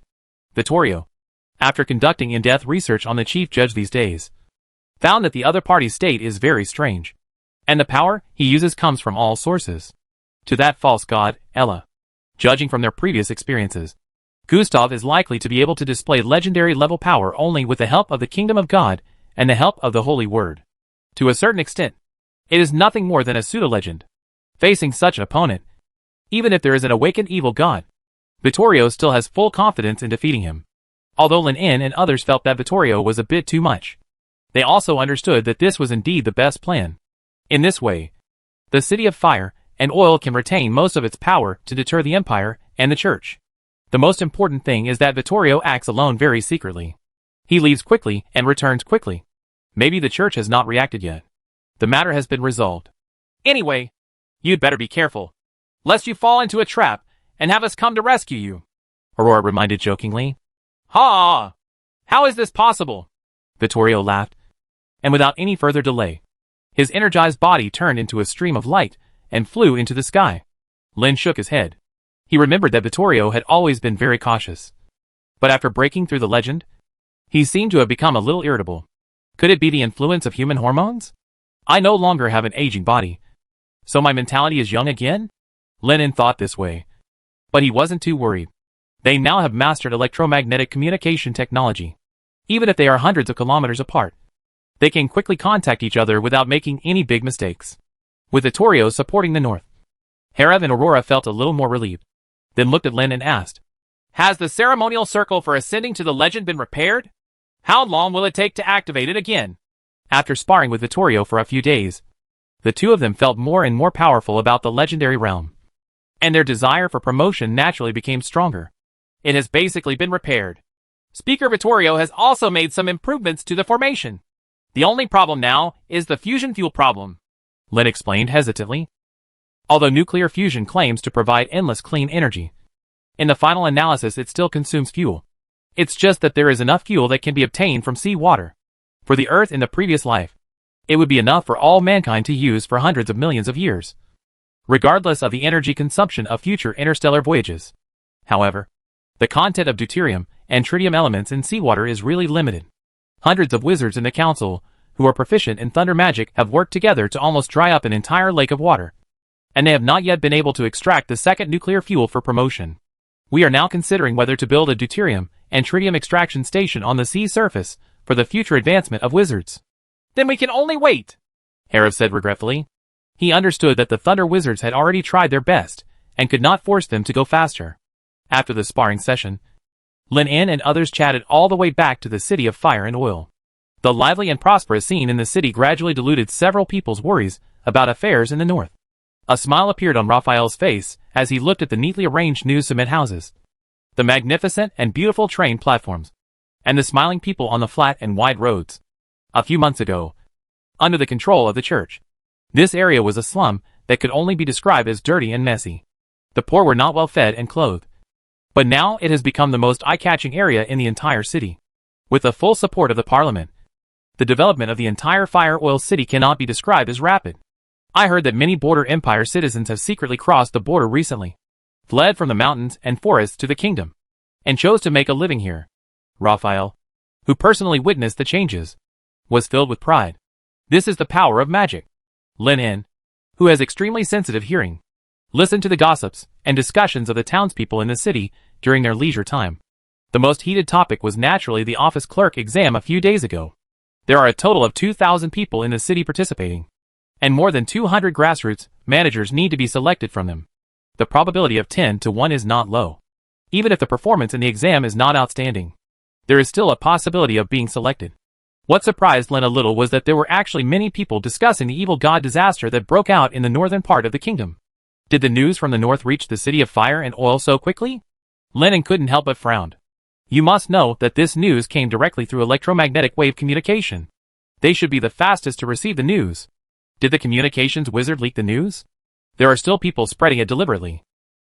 Vittorio, after conducting in-depth research on the chief judge these days, found that the other party's state is very strange, and the power he uses comes from all sources. To that false god, Ella. Judging from their previous experiences, Gustav is likely to be able to display legendary level power only with the help of the kingdom of God and the help of the Holy Word. To a certain extent, it is nothing more than a pseudo-legend. Facing such an opponent, even if there is an awakened evil god, Vittorio still has full confidence in defeating him. Although Lin and others felt that Vittorio was a bit too much, they also understood that this was indeed the best plan. In this way, the City of Fire and Oil can retain most of its power to deter the Empire and the Church. The most important thing is that Vittorio acts alone very secretly. He leaves quickly and returns quickly. Maybe the Church has not reacted yet. The matter has been resolved. Anyway, you'd better be careful, lest you fall into a trap and have us come to rescue you, Aurora reminded jokingly. Ha! How is this possible? Vittorio laughed, and without any further delay, his energized body turned into a stream of light and flew into the sky. Lin shook his head. He remembered that Vittorio had always been very cautious. But after breaking through the legend, he seemed to have become a little irritable. Could it be the influence of human hormones? I no longer have an aging body, so my mentality is young again? Lenin thought this way. But he wasn't too worried. They now have mastered electromagnetic communication technology. Even if they are hundreds of kilometers apart, they can quickly contact each other without making any big mistakes. With Vittorio supporting the north, Herav and Aurora felt a little more relieved, then looked at Lin and asked, Has the ceremonial circle for ascending to the legend been repaired? How long will it take to activate it again? After sparring with Vittorio for a few days, the two of them felt more and more powerful about the legendary realm, and their desire for promotion naturally became stronger. It has basically been repaired. Speaker Vittorio has also made some improvements to the formation. The only problem now is the fusion fuel problem, Lin explained hesitantly. Although nuclear fusion claims to provide endless clean energy, in the final analysis it still consumes fuel. It's just that there is enough fuel that can be obtained from sea water. For the Earth in the previous life, it would be enough for all mankind to use for hundreds of millions of years, regardless of the energy consumption of future interstellar voyages. However, the content of deuterium and tritium elements in seawater is really limited. Hundreds of wizards in the council, who are proficient in thunder magic, have worked together to almost dry up an entire lake of water, and they have not yet been able to extract the second nuclear fuel for promotion. We are now considering whether to build a deuterium and tritium extraction station on the sea surface for the future advancement of wizards. Then we can only wait, Harif said regretfully. He understood that the Thunder Wizards had already tried their best, and could not force them to go faster. After the sparring session, Lin En and others chatted all the way back to the City of Fire and Oil. The lively and prosperous scene in the city gradually diluted several people's worries about affairs in the north. A smile appeared on Raphael's face as he looked at the neatly arranged new cement houses, the magnificent and beautiful train platforms, and the smiling people on the flat and wide roads. A few months ago, under the control of the church, this area was a slum that could only be described as dirty and messy. The poor were not well fed and clothed. But now it has become the most eye-catching area in the entire city. With the full support of the parliament, the development of the entire Fire Oil City cannot be described as rapid. I heard that many Border Empire citizens have secretly crossed the border recently, fled from the mountains and forests to the kingdom, and chose to make a living here. Raphael, who personally witnessed the changes, was filled with pride. This is the power of magic. Lin En, who has extremely sensitive hearing, listened to the gossips and discussions of the townspeople in the city during their leisure time. The most heated topic was naturally the office clerk exam a few days ago. There are a total of 2,000 people in the city participating, and more than 200 grassroots managers need to be selected from them. The probability of 10 to 1 is not low. Even if the performance in the exam is not outstanding, there is still a possibility of being selected. What surprised Lin a little was that there were actually many people discussing the evil god disaster that broke out in the northern part of the kingdom. Did the news from the north reach the City of Fire and Oil so quickly? Lin couldn't help but frown. You must know that this news came directly through electromagnetic wave communication. They should be the fastest to receive the news. Did the communications wizard leak the news? There are still people spreading it deliberately.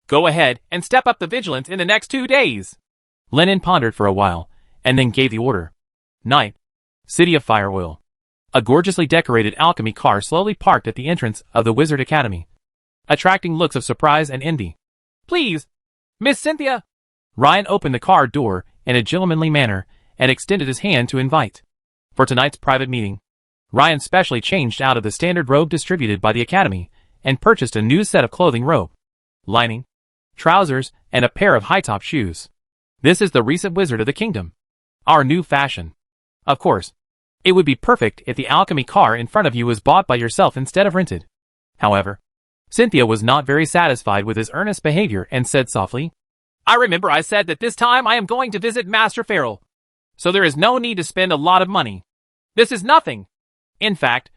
Go ahead and step up the vigilance in the next 2 days. Lin pondered for a while, and then gave the order. Night. City of Fire Oil. A gorgeously decorated alchemy car slowly parked at the entrance of the Wizard Academy, attracting looks of surprise and envy. Please, Miss Cynthia. Ryan opened the car door in a gentlemanly manner and extended his hand to invite. For tonight's private meeting, Ryan specially changed out of the standard robe distributed by the Academy and purchased a new set of clothing robe, lining, trousers, and a pair of high-top shoes. This is the recent Wizard of the Kingdom. Our new fashion. Of course, it would be perfect if the alchemy car in front of you was bought by yourself instead of rented. However, Cynthia was not very satisfied with his earnest behavior and said softly, I remember I said that this time I am going to visit Master Farrell, so there is no need to spend a lot of money. This is nothing. In fact,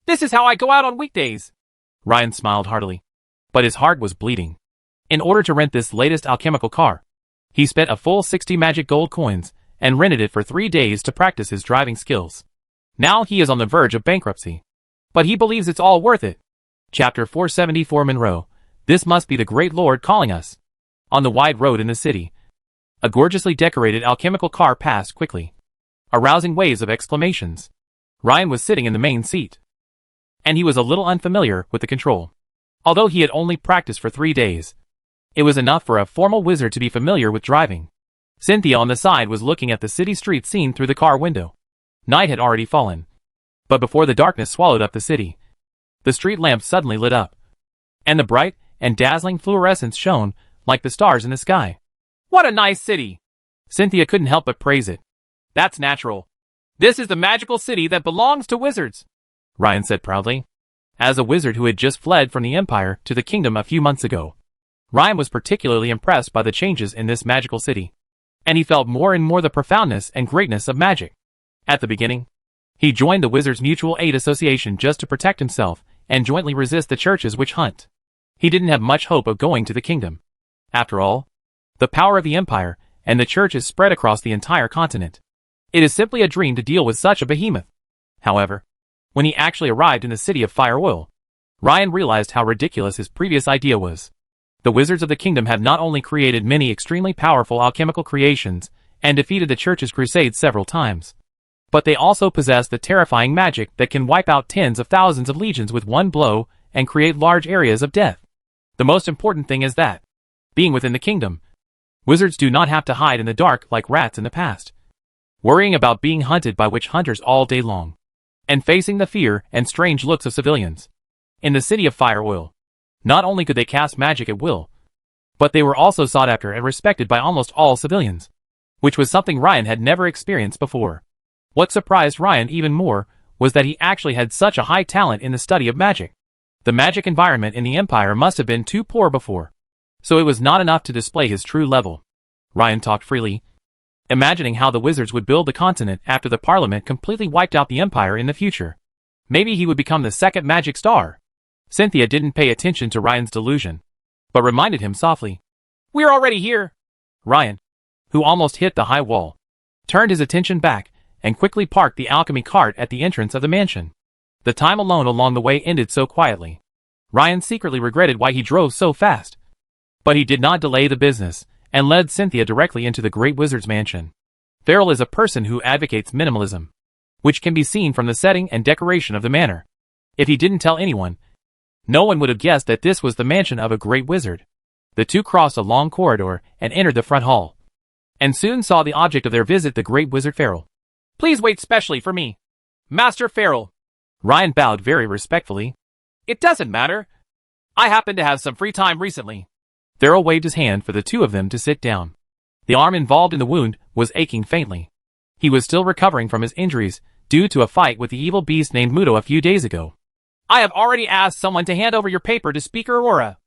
this is how I go out on weekdays. Ryan smiled heartily, but his heart was bleeding. In order to rent this latest alchemical car, he spent a full 60 magic gold coins and rented it for 3 days to practice his driving skills. Now he is on the verge of bankruptcy, but he believes it's all worth it. Chapter 474 Monroe. This must be the Great Lord calling us. On the wide road in the city, a gorgeously decorated alchemical car passed quickly, arousing waves of exclamations. Ryan was sitting in the main seat, and he was a little unfamiliar with the control. Although he had only practiced for 3 days, it was enough for a formal wizard to be familiar with driving. Cynthia on the side was looking at the city street seen through the car window. Night had already fallen, but before the darkness swallowed up the city, the street lamps suddenly lit up, and the bright and dazzling fluorescence shone like the stars in the sky. What a nice city! Cynthia couldn't help but praise it. That's natural. This is the magical city that belongs to wizards, Ryan said proudly. As a wizard who had just fled from the Empire to the Kingdom a few months ago, Ryan was particularly impressed by the changes in this magical city, and he felt more and more the profoundness and greatness of magic. At the beginning, he joined the Wizards Mutual Aid Association just to protect himself and jointly resist the Church's witch hunt. He didn't have much hope of going to the kingdom. After all, the power of the Empire and the Church is spread across the entire continent. It is simply a dream to deal with such a behemoth. However, when he actually arrived in the City of Fire Oil, Ryan realized how ridiculous his previous idea was. The Wizards of the Kingdom have not only created many extremely powerful alchemical creations and defeated the Church's crusades several times, but they also possess the terrifying magic that can wipe out tens of thousands of legions with one blow and create large areas of death. The most important thing is that, being within the kingdom, wizards do not have to hide in the dark like rats in the past, worrying about being hunted by witch hunters all day long, and facing the fear and strange looks of civilians. In the City of Fire Oil, not only could they cast magic at will, but they were also sought after and respected by almost all civilians, which was something Ryan had never experienced before. What surprised Ryan even more was that he actually had such a high talent in the study of magic. The magic environment in the Empire must have been too poor before, so it was not enough to display his true level. Ryan talked freely, imagining how the wizards would build the continent after the Parliament completely wiped out the Empire in the future. Maybe he would become the second magic star. Cynthia didn't pay attention to Ryan's delusion, but reminded him softly, "We're already here." Ryan, who almost hit the high wall, turned his attention back and quickly parked the alchemy cart at the entrance of the mansion. The time alone along the way ended so quietly. Ryan secretly regretted why he drove so fast. But he did not delay the business, and led Cynthia directly into the Great Wizard's mansion. Farrell is a person who advocates minimalism, which can be seen from the setting and decoration of the manor. If he didn't tell anyone, no one would have guessed that this was the mansion of a great wizard. The two crossed a long corridor and entered the front hall, and soon saw the object of their visit, the Great Wizard Farrell. "Please wait specially for me, Master Farrell." Ryan bowed very respectfully. "It doesn't matter. I happen to have some free time recently." Farrell waved his hand for the two of them to sit down. The arm involved in the wound was aching faintly. He was still recovering from his injuries due to a fight with the evil beast named Muto a few days ago. "I have already asked someone to hand over your paper to Speaker Aurora.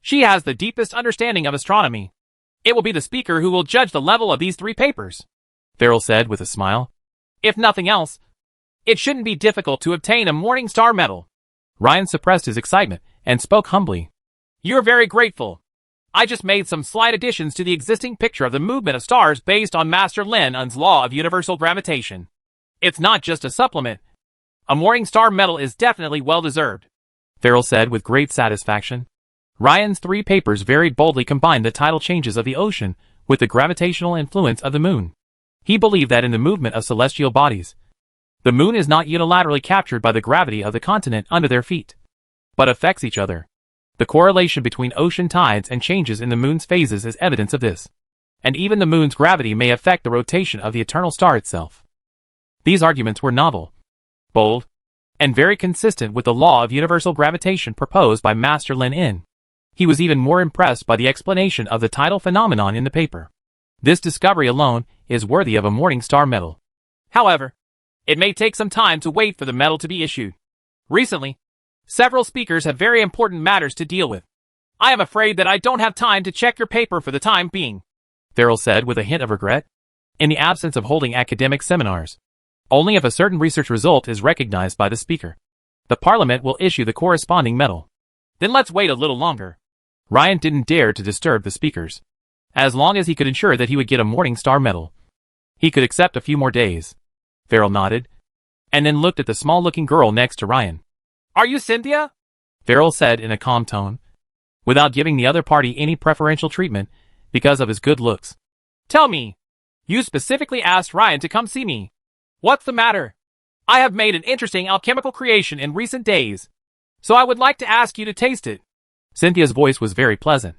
She has the deepest understanding of astronomy. It will be the speaker who will judge the level of these 3 papers," Farrell said with a smile. "If nothing else, it shouldn't be difficult to obtain a Morning Star medal." Ryan suppressed his excitement and spoke humbly. "You're very grateful. I just made some slight additions to the existing picture of the movement of stars based on Master Lin Un's law of universal gravitation. It's not just a supplement. A Morning Star medal is definitely well-deserved," Farrell said with great satisfaction. Ryan's 3 papers very boldly combined the tidal changes of the ocean with the gravitational influence of the moon. He believed that in the movement of celestial bodies, the moon is not unilaterally captured by the gravity of the continent under their feet, but affects each other. The correlation between ocean tides and changes in the moon's phases is evidence of this. And even the moon's gravity may affect the rotation of the eternal star itself. These arguments were novel, bold, and very consistent with the law of universal gravitation proposed by Master Lin In. He was even more impressed by the explanation of the tidal phenomenon in the paper. This discovery alone is worthy of a Morning Star medal. However, it may take some time to wait for the medal to be issued. Recently, several speakers have very important matters to deal with. I am afraid that I don't have time to check your paper for the time being," Farrell said with a hint of regret. In the absence of holding academic seminars, only if a certain research result is recognized by the speaker, the Parliament will issue the corresponding medal. "Then let's wait a little longer." Ryan didn't dare to disturb the speakers. As long as he could ensure that he would get a Morning Star medal, he could accept a few more days. Farrell nodded, and then looked at the small-looking girl next to Ryan. "Are you Cynthia?" Farrell said in a calm tone, without giving the other party any preferential treatment because of his good looks. "Tell me, you specifically asked Ryan to come see me. What's the matter? I have made an interesting alchemical creation in recent days, so I would like to ask you to taste it." Cynthia's voice was very pleasant,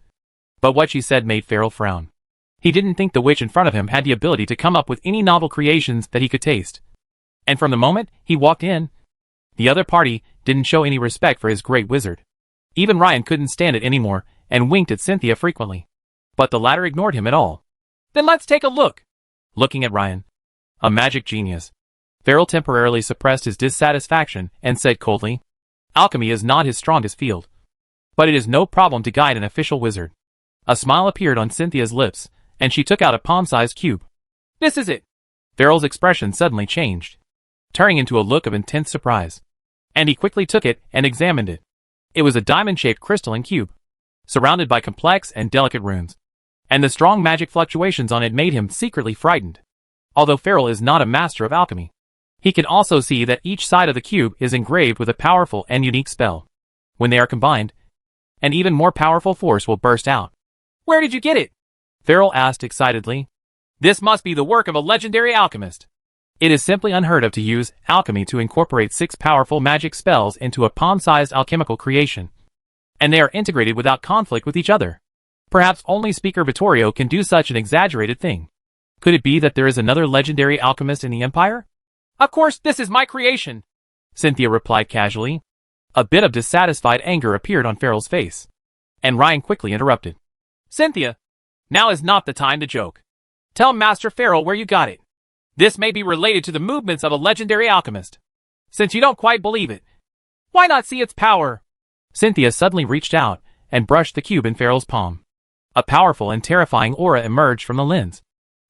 but what she said made Farrell frown. He didn't think the witch in front of him had the ability to come up with any novel creations that he could taste. And from the moment he walked in, the other party didn't show any respect for his great wizard. Even Ryan couldn't stand it anymore and winked at Cynthia frequently. But the latter ignored him at all. "Then let's take a look." Looking at Ryan, a magic genius, Farrell temporarily suppressed his dissatisfaction and said coldly, "Alchemy is not his strongest field, but it is no problem to guide an official wizard." A smile appeared on Cynthia's lips, and she took out a palm-sized cube. "This is it." Farrell's expression suddenly changed, turning into a look of intense surprise. And he quickly took it and examined it. It was a diamond-shaped crystalline cube, surrounded by complex and delicate runes, and the strong magic fluctuations on it made him secretly frightened. Although Farrell is not a master of alchemy, he can also see that each side of the cube is engraved with a powerful and unique spell. When they are combined, an even more powerful force will burst out. "Where did you get it?" Farrell asked excitedly. "This must be the work of a legendary alchemist." It is simply unheard of to use alchemy to incorporate 6 powerful magic spells into a palm-sized alchemical creation, and they are integrated without conflict with each other. Perhaps only Speaker Vittorio can do such an exaggerated thing. Could it be that there is another legendary alchemist in the Empire? "Of course, this is my creation," Cynthia replied casually. A bit of dissatisfied anger appeared on Farrell's face, and Ryan quickly interrupted. "Cynthia, now is not the time to joke. Tell Master Farrell where you got it. This may be related to the movements of a legendary alchemist." Since you don't quite believe it, why not see its power? Cynthia suddenly reached out and brushed the cube in Farrell's palm. A powerful and terrifying aura emerged from the lens,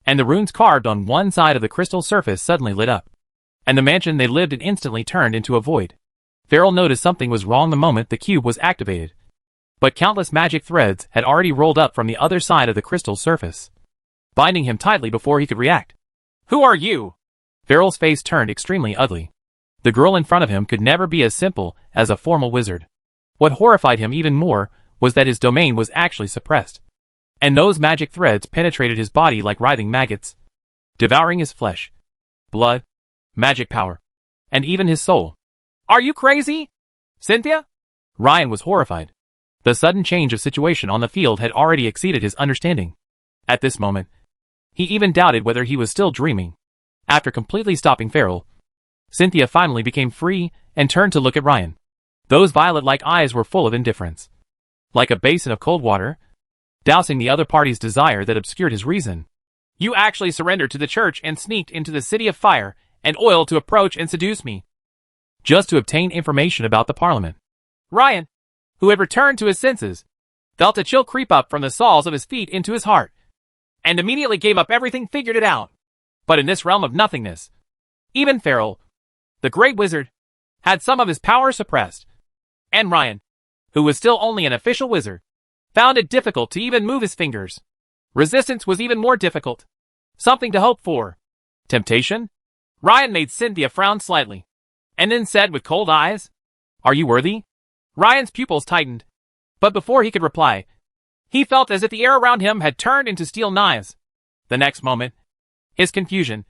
and the runes carved on one side of the crystal surface suddenly lit up, and the mansion they lived in instantly turned into a void. Farrell noticed something was wrong the moment the cube was activated, but countless magic threads had already rolled up from the other side of the crystal surface, binding him tightly before he could react. Who are you? Farrell's face turned extremely ugly. The girl in front of him could never be as simple as a formal wizard. What horrified him even more was that his domain was actually suppressed, and those magic threads penetrated his body like writhing maggots, devouring his flesh, blood, magic power, and even his soul. Are you crazy? Cynthia? Ryan was horrified. The sudden change of situation on the field had already exceeded his understanding. At this moment, he even doubted whether he was still dreaming. After completely stopping Farrell, Cynthia finally became free and turned to look at Ryan. Those violet-like eyes were full of indifference, like a basin of cold water, dousing the other party's desire that obscured his reason. You actually surrendered to the church and sneaked into the city of fire and oil to approach and seduce me, just to obtain information about the Parliament. Ryan, who had returned to his senses, felt a chill creep up from the soles of his feet into his heart, and immediately gave up everything, figured it out. But in this realm of nothingness, even Farrell, the great wizard, had some of his power suppressed, and Ryan, who was still only an official wizard, found it difficult to even move his fingers. Resistance was even more difficult. Something to hope for. Temptation? Ryan made Cynthia frown slightly, and then said with cold eyes, "Are you worthy?" Ryan's pupils tightened, but before he could reply, he felt as if the air around him had turned into steel knives. The next moment, his confusion,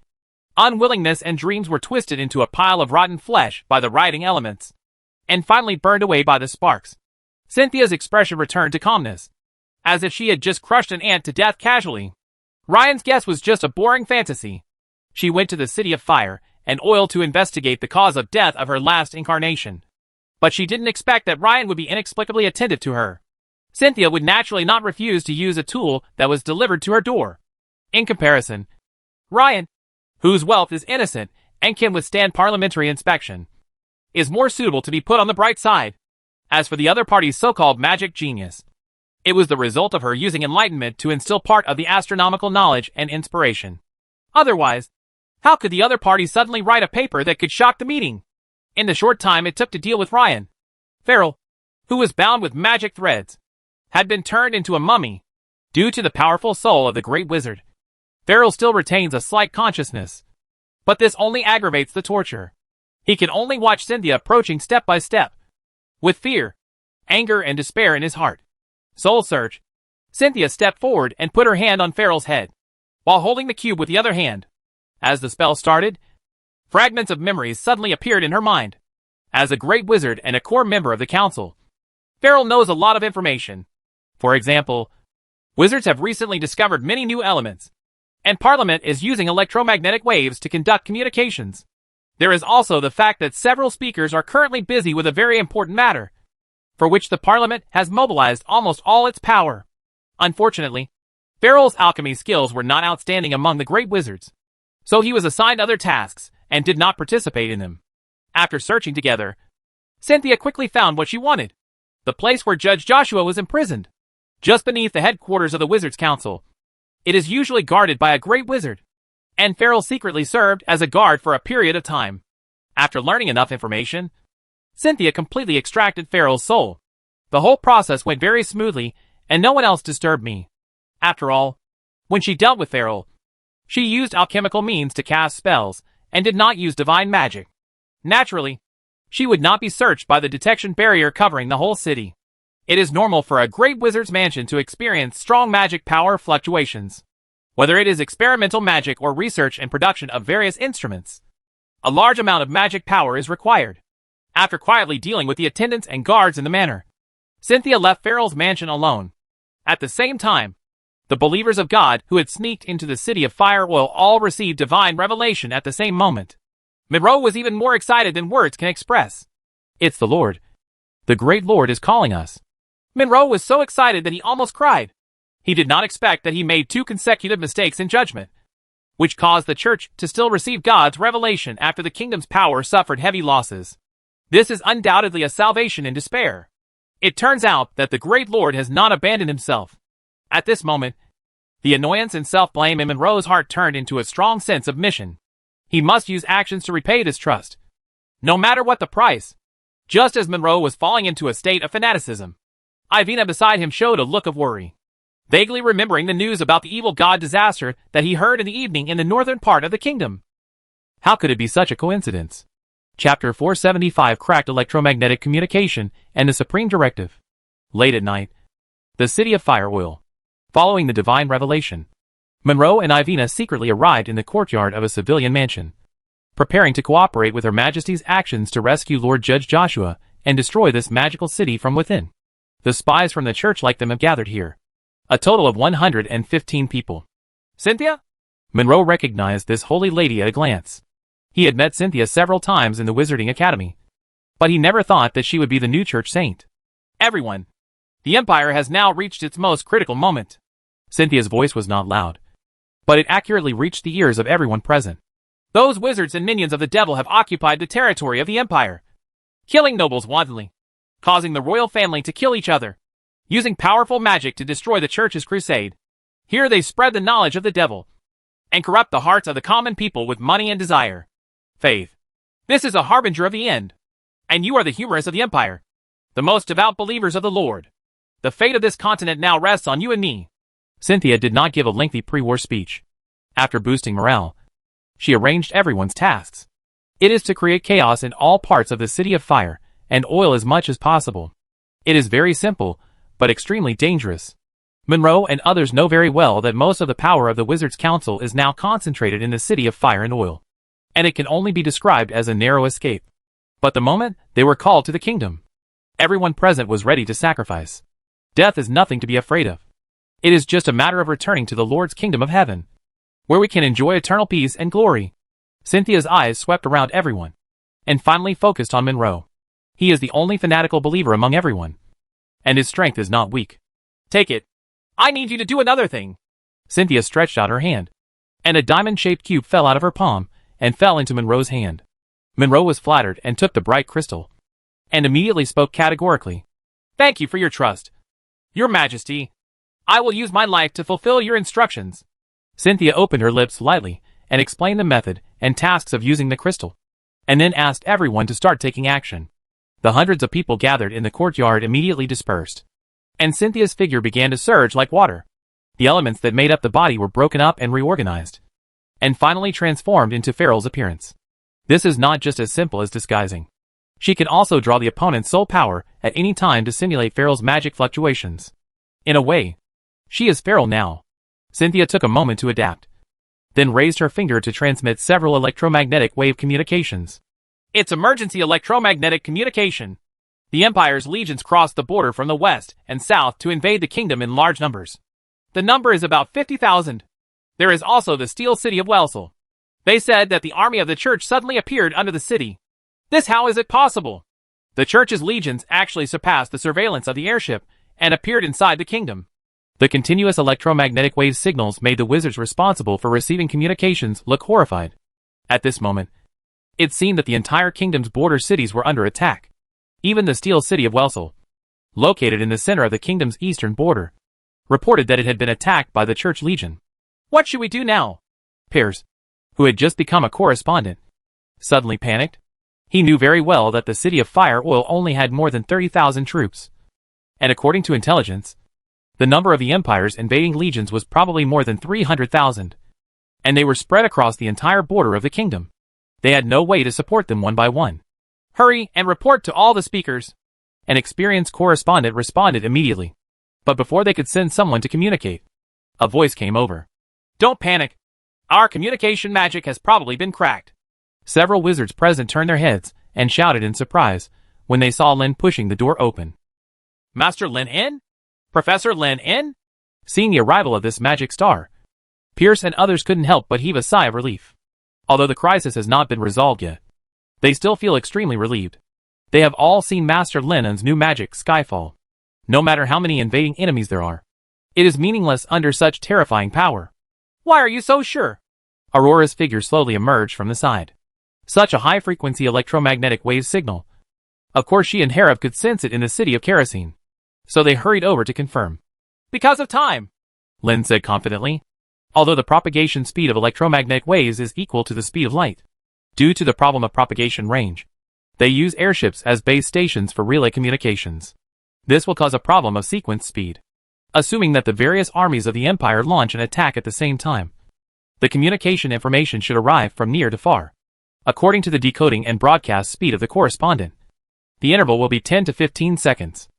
unwillingness, and dreams were twisted into a pile of rotten flesh by the rioting elements, and finally burned away by the sparks. Cynthia's expression returned to calmness, as if she had just crushed an ant to death casually. Ryan's guess was just a boring fantasy. She went to the City of Fire and Oil to investigate the cause of death of her last incarnation. But she didn't expect that Ryan would be inexplicably attentive to her. Cynthia would naturally not refuse to use a tool that was delivered to her door. In comparison, Ryan, whose wealth is innocent and can withstand parliamentary inspection, is more suitable to be put on the bright side. As for the other party's so-called magic genius, it was the result of her using enlightenment to instill part of the astronomical knowledge and inspiration. Otherwise, how could the other party suddenly write a paper that could shock the meeting? In the short time it took to deal with Ryan, Farrell, who was bound with magic threads, had been turned into a mummy, due to the powerful soul of the great wizard. Farrell still retains a slight consciousness, but this only aggravates the torture. He can only watch Cynthia approaching step by step, with fear, anger, and despair in his heart. Soul Search. Cynthia stepped forward and put her hand on Farrell's head, while holding the cube with the other hand. As the spell started, fragments of memories suddenly appeared in her mind. As a great wizard and a core member of the council, Farrell knows a lot of information. For example, wizards have recently discovered many new elements, and Parliament is using electromagnetic waves to conduct communications. There is also the fact that several speakers are currently busy with a very important matter, for which the Parliament has mobilized almost all its power. Unfortunately, Farrell's alchemy skills were not outstanding among the great wizards, so he was assigned other tasks and did not participate in them. After searching together, Cynthia quickly found what she wanted: the place where Judge Joshua was imprisoned, just beneath the headquarters of the Wizards' Council. It is usually guarded by a great wizard, and Farrell secretly served as a guard for a period of time. After learning enough information, Cynthia completely extracted Farrell's soul. The whole process went very smoothly, and no one else disturbed me. After all, when she dealt with Farrell, she used alchemical means to cast spells, and did not use divine magic. Naturally, she would not be searched by the detection barrier covering the whole city. It is normal for a great wizard's mansion to experience strong magic power fluctuations. Whether it is experimental magic or research and production of various instruments, a large amount of magic power is required. After quietly dealing with the attendants and guards in the manor, Cynthia left Farrell's mansion alone. At the same time, the believers of God who had sneaked into the City of Fire Oil all received divine revelation at the same moment. Monroe was even more excited than words can express. "It's the Lord. The great Lord is calling us." Monroe was so excited that he almost cried. He did not expect that he made 2 consecutive mistakes in judgment. which caused the church to still receive God's revelation after the kingdom's power suffered heavy losses. This is undoubtedly a salvation in despair. It turns out that the great Lord has not abandoned himself. At this moment, the annoyance and self-blame in Monroe's heart turned into a strong sense of mission. He must use actions to repay this trust, no matter what the price. Just as Monroe was falling into a state of fanaticism, Ivina beside him showed a look of worry, vaguely remembering the news about the evil god disaster that he heard in the evening in the northern part of the kingdom. How could it be such a coincidence? Chapter 475 Cracked Electromagnetic Communication and the Supreme Directive. Late at night, the city of Fire Oil. Following the divine revelation, Monroe and Ivina secretly arrived in the courtyard of a civilian mansion, preparing to cooperate with Her Majesty's actions to rescue Lord Judge Joshua and destroy this magical city from within. The spies from the church like them have gathered here. A total of 115 people. Cynthia? Monroe recognized this holy lady at a glance. He had met Cynthia several times in the Wizarding Academy, but he never thought that she would be the new church saint. Everyone. The Empire has now reached its most critical moment. Cynthia's voice was not loud, but it accurately reached the ears of everyone present. Those wizards and minions of the devil have occupied the territory of the Empire, killing nobles wantonly, causing the royal family to kill each other, using powerful magic to destroy the church's crusade. Here they spread the knowledge of the devil, and corrupt the hearts of the common people with money and desire. Faith. This is a harbinger of the end. And you are the humorous of the Empire, the most devout believers of the Lord. The fate of this continent now rests on you and me. Cynthia did not give a lengthy pre-war speech. After boosting morale, she arranged everyone's tasks. It is to create chaos in all parts of the City of Fire and Oil as much as possible. It is very simple, but extremely dangerous. Monroe and others know very well that most of the power of the Wizards' Council is now concentrated in the City of Fire and Oil, and it can only be described as a narrow escape. But the moment they were called to the kingdom, everyone present was ready to sacrifice. Death is nothing to be afraid of. It is just a matter of returning to the Lord's kingdom of heaven, where we can enjoy eternal peace and glory. Cynthia's eyes swept around everyone, and finally focused on Monroe. He is the only fanatical believer among everyone, and his strength is not weak. Take it. I need you to do another thing. Cynthia stretched out her hand, and a diamond-shaped cube fell out of her palm and fell into Monroe's hand. Monroe was flattered and took the bright crystal, and immediately spoke categorically. Thank you for your trust, Your Majesty. I will use my life to fulfill your instructions. Cynthia opened her lips lightly and explained the method and tasks of using the crystal, and then asked everyone to start taking action. The hundreds of people gathered in the courtyard immediately dispersed, and Cynthia's figure began to surge like water. The elements that made up the body were broken up and reorganized, and finally transformed into Farrell's appearance. This is not just as simple as disguising. She can also draw the opponent's soul power at any time to simulate Farrell's magic fluctuations. In a way, she is Farrell now. Cynthia took a moment to adapt, then raised her finger to transmit several electromagnetic wave communications. It's emergency electromagnetic communication. The Empire's legions crossed the border from the west and south to invade the kingdom in large numbers. The number is about 50,000. There is also the Steel City of Welsel. They said that the army of the church suddenly appeared under the city. How is it possible? The church's legions actually surpassed the surveillance of the airship and appeared inside the kingdom. The continuous electromagnetic wave signals made the wizards responsible for receiving communications look horrified. At this moment, it seemed that the entire kingdom's border cities were under attack. Even the Steel City of Welsel, located in the center of the kingdom's eastern border, reported that it had been attacked by the church legion. What should we do now? Piers, who had just become a correspondent, suddenly panicked. He knew very well that the City of Fire Oil only had more than 30,000 troops, and according to intelligence, the number of the Empire's invading legions was probably more than 300,000, and they were spread across the entire border of the kingdom. They had no way to support them one by one. Hurry and report to all the speakers. An experienced correspondent responded immediately, but before they could send someone to communicate, a voice came over. Don't panic. Our communication magic has probably been cracked. Several wizards present turned their heads and shouted in surprise when they saw Lin pushing the door open. Master Lin in? Professor Lin in? Seeing the arrival of this magic star, Piers and others couldn't help but heave a sigh of relief. Although the crisis has not been resolved yet, they still feel extremely relieved. They have all seen Master Lin's new magic, Skyfall. No matter how many invading enemies there are, it is meaningless under such terrifying power. Why are you so sure? Aurora's figure slowly emerged from the side. Such a high-frequency electromagnetic wave signal. Of course she and Harib could sense it in the city of Kerosene. So they hurried over to confirm. Because of time, Lin said confidently. Although the propagation speed of electromagnetic waves is equal to the speed of light. Due to the problem of propagation range, they use airships as base stations for relay communications. This will cause a problem of sequence speed. Assuming that the various armies of the Empire launch an attack at the same time, the communication information should arrive from near to far. According to the decoding and broadcast speed of the correspondent, the interval will be 10 to 15 seconds.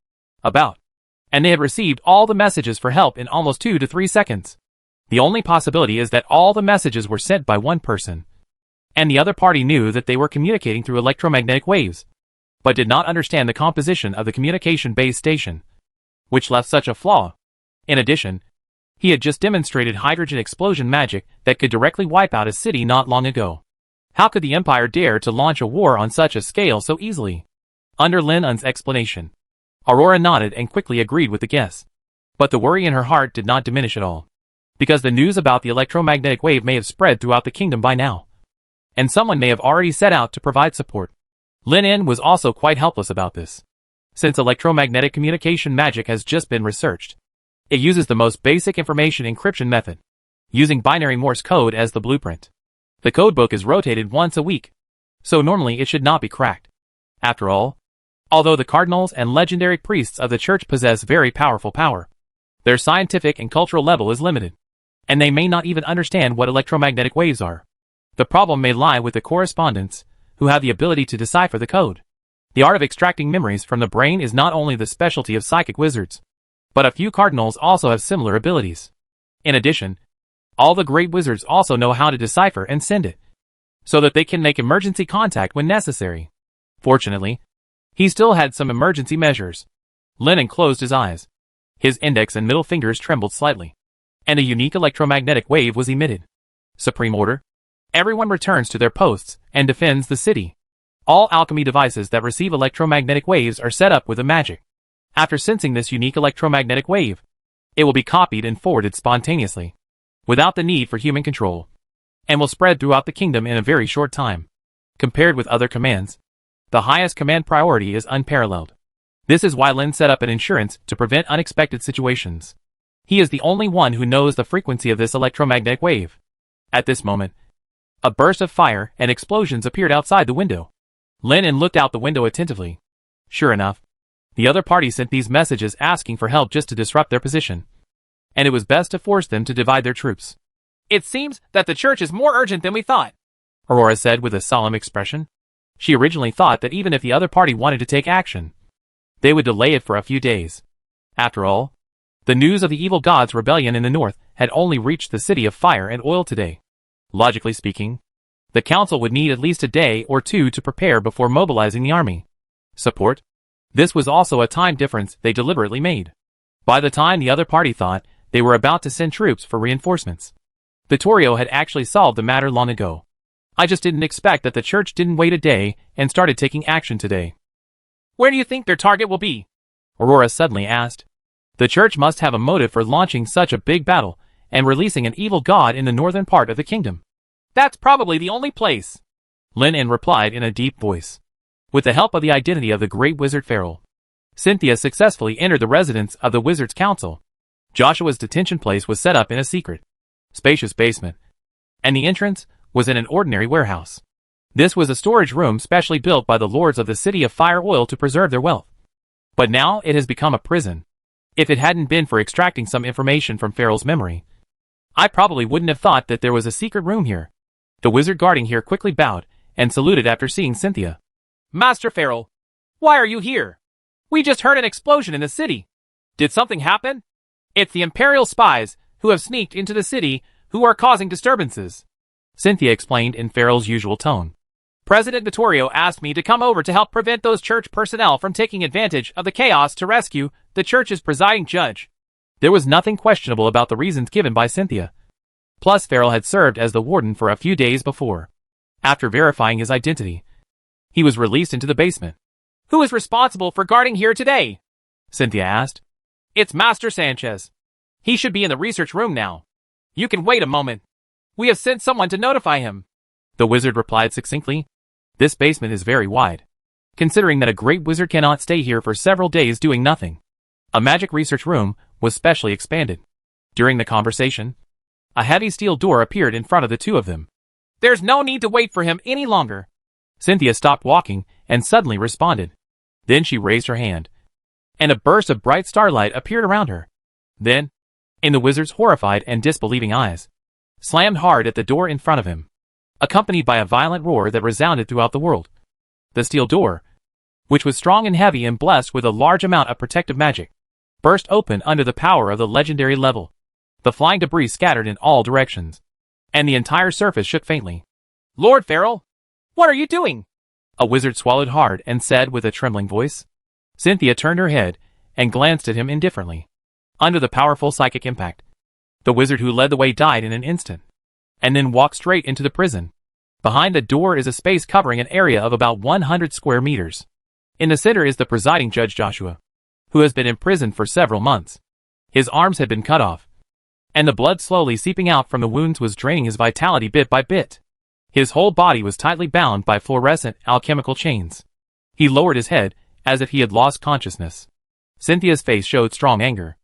About. And they had received all the messages for help in almost 2 to 3 seconds. The only possibility is that all the messages were sent by one person, and the other party knew that they were communicating through electromagnetic waves, but did not understand the composition of the communication base station, which left such a flaw. In addition, he had just demonstrated hydrogen explosion magic that could directly wipe out a city not long ago. How could the Empire dare to launch a war on such a scale so easily? Under Lin Un's explanation, Aurora nodded and quickly agreed with the guess. But the worry in her heart did not diminish at all, because the news about the electromagnetic wave may have spread throughout the kingdom by now, and someone may have already set out to provide support. Lin En was also quite helpless about this, since electromagnetic communication magic has just been researched. It uses the most basic information encryption method, using binary Morse code as the blueprint. The codebook is rotated once a week, so normally it should not be cracked. After all, although the cardinals and legendary priests of the church possess very powerful power, their scientific and cultural level is limited, and they may not even understand what electromagnetic waves are. The problem may lie with the correspondents, who have the ability to decipher the code. The art of extracting memories from the brain is not only the specialty of psychic wizards, but a few cardinals also have similar abilities. In addition, all the great wizards also know how to decipher and send it, so that they can make emergency contact when necessary. Fortunately, he still had some emergency measures. Lennon closed his eyes. His index and middle fingers trembled slightly, and a unique electromagnetic wave was emitted. Supreme order. Everyone returns to their posts and defends the city. All alchemy devices that receive electromagnetic waves are set up with a magic. After sensing this unique electromagnetic wave, it will be copied and forwarded spontaneously, without the need for human control, and will spread throughout the kingdom in a very short time. Compared with other commands, the highest command priority is unparalleled. This is why Lin set up an insurance to prevent unexpected situations. He is the only one who knows the frequency of this electromagnetic wave. At this moment, a burst of fire and explosions appeared outside the window. Lin En looked out the window attentively. Sure enough, the other party sent these messages asking for help just to disrupt their position, and it was best to force them to divide their troops. It seems that the church is more urgent than we thought, Aurora said with a solemn expression. She originally thought that even if the other party wanted to take action, they would delay it for a few days. After all, the news of the evil gods' rebellion in the north had only reached the city of fire and oil today. Logically speaking, the council would need at least a day or two to prepare before mobilizing the army. Support? This was also a time difference they deliberately made. By the time the other party thought they were about to send troops for reinforcements, Vittorio had actually solved the matter long ago. I just didn't expect that the church didn't wait a day and started taking action today. Where do you think their target will be? Aurora suddenly asked. The church must have a motive for launching such a big battle and releasing an evil god in the northern part of the kingdom. That's probably the only place, Lin En replied in a deep voice. With the help of the identity of the great wizard Farrell, Cynthia successfully entered the residence of the Wizards' Council. Joshua's detention place was set up in a secret, spacious basement, and the entrance was in an ordinary warehouse. This was a storage room specially built by the lords of the city of Fire Oil to preserve their wealth. But now it has become a prison. If it hadn't been for extracting some information from Farrell's memory, I probably wouldn't have thought that there was a secret room here. The wizard guarding here quickly bowed and saluted after seeing Cynthia. Master Farrell, why are you here? We just heard an explosion in the city. Did something happen? It's the Imperial spies who have sneaked into the city who are causing disturbances, Cynthia explained in Farrell's usual tone. President Vittorio asked me to come over to help prevent those church personnel from taking advantage of the chaos to rescue the church's presiding judge. There was nothing questionable about the reasons given by Cynthia. Plus, Farrell had served as the warden for a few days before. After verifying his identity, he was released into the basement. Who is responsible for guarding here today? Cynthia asked. It's Master Sanchez. He should be in the research room now. You can wait a moment. We have sent someone to notify him. The wizard replied succinctly. This basement is very wide, considering that a great wizard cannot stay here for several days doing nothing. A magic research room was specially expanded. During the conversation, a heavy steel door appeared in front of the two of them. There's no need to wait for him any longer. Cynthia stopped walking and suddenly responded. Then she raised her hand, and a burst of bright starlight appeared around her. Then, in the wizard's horrified and disbelieving eyes, slammed hard at the door in front of him, accompanied by a violent roar that resounded throughout the world. The steel door, which was strong and heavy and blessed with a large amount of protective magic, burst open under the power of the legendary level. The flying debris scattered in all directions, and the entire surface shook faintly. Lord Farrell, what are you doing? A wizard swallowed hard and said with a trembling voice. Cynthia turned her head and glanced at him indifferently. Under the powerful psychic impact, the wizard who led the way died in an instant, and then walked straight into the prison. Behind the door is a space covering an area of about 100 square meters. In the center is the presiding Judge Joshua, who has been imprisoned for several months. His arms had been cut off, and the blood slowly seeping out from the wounds was draining his vitality bit by bit. His whole body was tightly bound by fluorescent alchemical chains. He lowered his head, as if he had lost consciousness. Cynthia's face showed strong anger.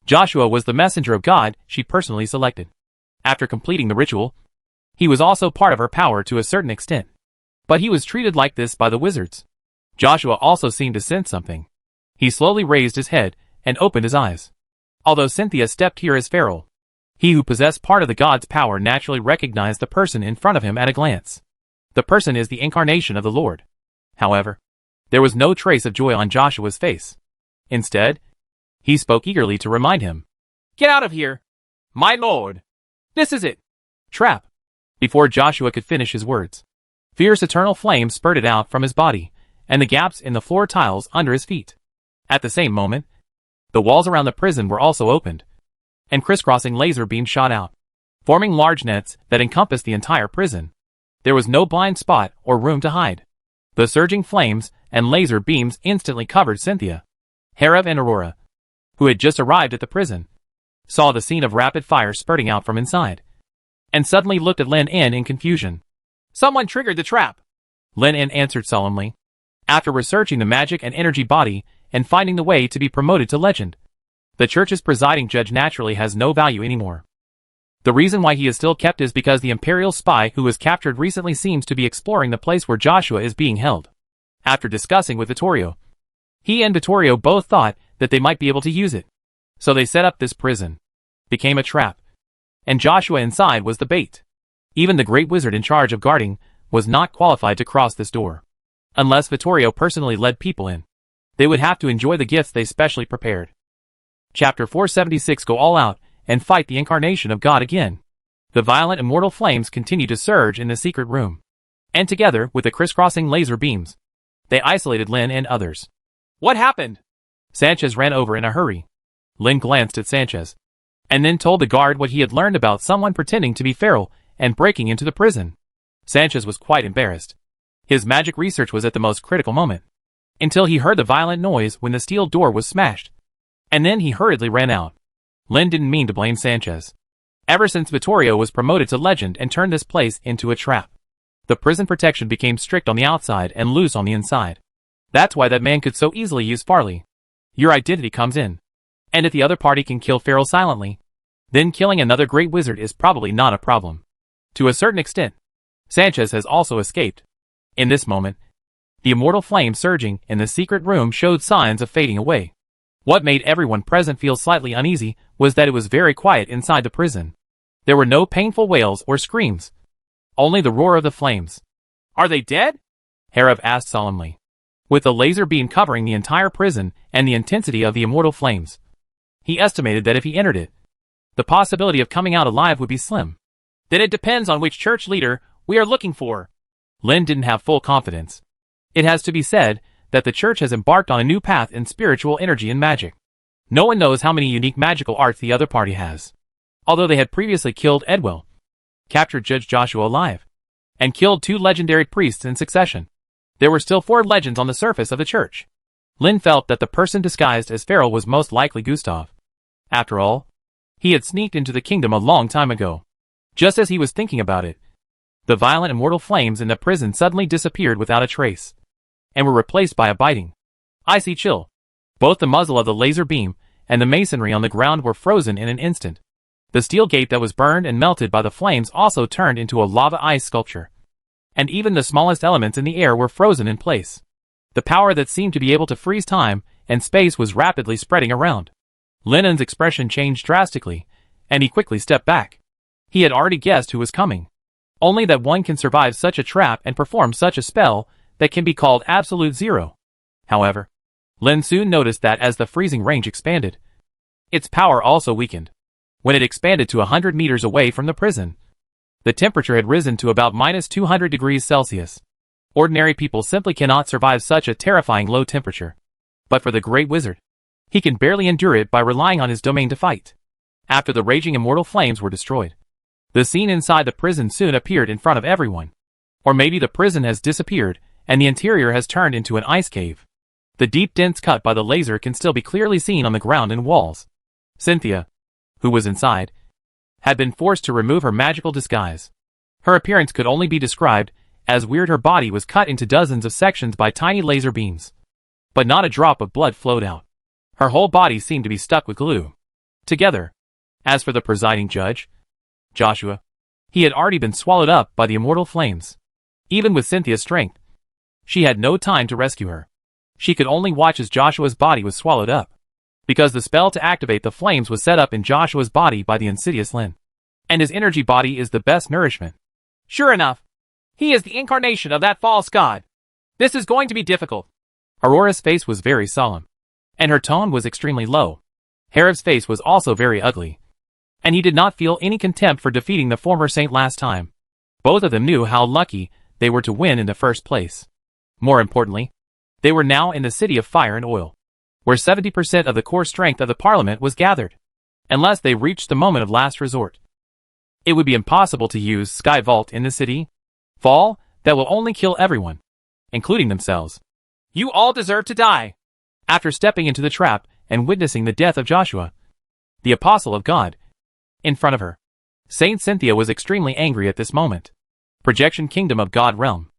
Joshua was the messenger of God she personally selected. After completing the ritual, he was also part of her power to a certain extent. But he was treated like this by the wizards. Joshua also seemed to sense something. He slowly raised his head and opened his eyes. Although Cynthia stepped here as Farrell, he who possessed part of the god's power naturally recognized the person in front of him at a glance. The person is the incarnation of the Lord. However, there was no trace of joy on Joshua's face. Instead, he spoke eagerly to remind him. Get out of here, my lord. This is it. Trap. Before Joshua could finish his words, fierce eternal flame spurted out from his body, and the gaps in the floor tiles under his feet. At the same moment, the walls around the prison were also opened, and crisscrossing laser beams shot out, forming large nets that encompassed the entire prison. There was no blind spot or room to hide. The surging flames and laser beams instantly covered Cynthia. Herav and Aurora, who had just arrived at the prison, saw the scene of rapid fire spurting out from inside, and suddenly looked at Lin En in confusion. Someone triggered the trap, Lin En answered solemnly. After researching the magic and energy body and finding the way to be promoted to legend, the church's presiding judge naturally has no value anymore. The reason why he is still kept is because the Imperial spy who was captured recently seems to be exploring the place where Joshua is being held. After discussing with Vittorio, he and Vittorio both thought that they might be able to use it. So they set up this prison. Became a trap. And Joshua inside was the bait. Even the great wizard in charge of guarding was not qualified to cross this door. Unless Vittorio personally led people in, they would have to enjoy the gifts they specially prepared. Chapter 476. Go all out and fight the incarnation of God again. The violent immortal flames continued to surge in the secret room. And together with the crisscrossing laser beams, they isolated Lin and others. What happened? Sanchez ran over in a hurry. Lin glanced at Sanchez, and then told the guard what he had learned about someone pretending to be Farrell and breaking into the prison. Sanchez was quite embarrassed. His magic research was at the most critical moment, until he heard the violent noise when the steel door was smashed, and then he hurriedly ran out. Lin didn't mean to blame Sanchez. Ever since Vittorio was promoted to legend and turned this place into a trap, the prison protection became strict on the outside and loose on the inside. That's why that man could so easily use Farley. Your identity comes in. And if the other party can kill Farrell silently, then killing another great wizard is probably not a problem. To a certain extent, Sanchez has also escaped. In this moment, the immortal flame surging in the secret room showed signs of fading away. What made everyone present feel slightly uneasy was that it was very quiet inside the prison. There were no painful wails or screams. Only the roar of the flames. Are they dead? Herav asked solemnly. With the laser beam covering the entire prison and the intensity of the immortal flames, he estimated that if he entered it, the possibility of coming out alive would be slim. Then it depends on which church leader we are looking for. Lin didn't have full confidence. It has to be said that the church has embarked on a new path in spiritual energy and magic. No one knows how many unique magical arts the other party has. Although they had previously killed Edwell, captured Judge Joshua alive, and killed 2 legendary priests in succession, there were still 4 legends on the surface of the church. Lin felt that the person disguised as Farrell was most likely Gustav. After all, he had sneaked into the kingdom a long time ago. Just as he was thinking about it, the violent immortal flames in the prison suddenly disappeared without a trace, and were replaced by a biting, icy chill. Both the muzzle of the laser beam and the masonry on the ground were frozen in an instant. The steel gate that was burned and melted by the flames also turned into a lava ice sculpture, and even the smallest elements in the air were frozen in place. The power that seemed to be able to freeze time and space was rapidly spreading around. Lennon's expression changed drastically, and he quickly stepped back. He had already guessed who was coming. Only that one can survive such a trap and perform such a spell that can be called absolute zero. However, Len soon noticed that as the freezing range expanded, its power also weakened. When it expanded to 100 meters away from the prison, the temperature had risen to about minus 200 degrees Celsius. Ordinary people simply cannot survive such a terrifying low temperature. But for the Great Wizard, he can barely endure it by relying on his domain to fight. After the raging immortal flames were destroyed, the scene inside the prison soon appeared in front of everyone. Or maybe the prison has disappeared, and the interior has turned into an ice cave. The deep dents cut by the laser can still be clearly seen on the ground and walls. Cynthia, who was inside, had been forced to remove her magical disguise. Her appearance could only be described as weird. Her body was cut into dozens of sections by tiny laser beams. But not a drop of blood flowed out. Her whole body seemed to be stuck with glue together. As for the presiding judge, Joshua, he had already been swallowed up by the immortal flames. Even with Cynthia's strength, she had no time to rescue her. She could only watch as Joshua's body was swallowed up, because the spell to activate the flames was set up in Joshua's body by the insidious Lin. And his energy body is the best nourishment. Sure enough, he is the incarnation of that false god. This is going to be difficult. Aurora's face was very solemn, and her tone was extremely low. Harev's face was also very ugly, and he did not feel any contempt for defeating the former saint last time. Both of them knew how lucky they were to win in the first place. More importantly, they were now in the City of Fire and Oil, where 70% of the core strength of the Parliament was gathered. Unless they reached the moment of last resort, it would be impossible to use Sky Vault in the city. Fall, that will only kill everyone, including themselves. You all deserve to die. After stepping into the trap and witnessing the death of Joshua, the apostle of God, in front of her, Saint Cynthia was extremely angry at this moment. Projection Kingdom of God Realm.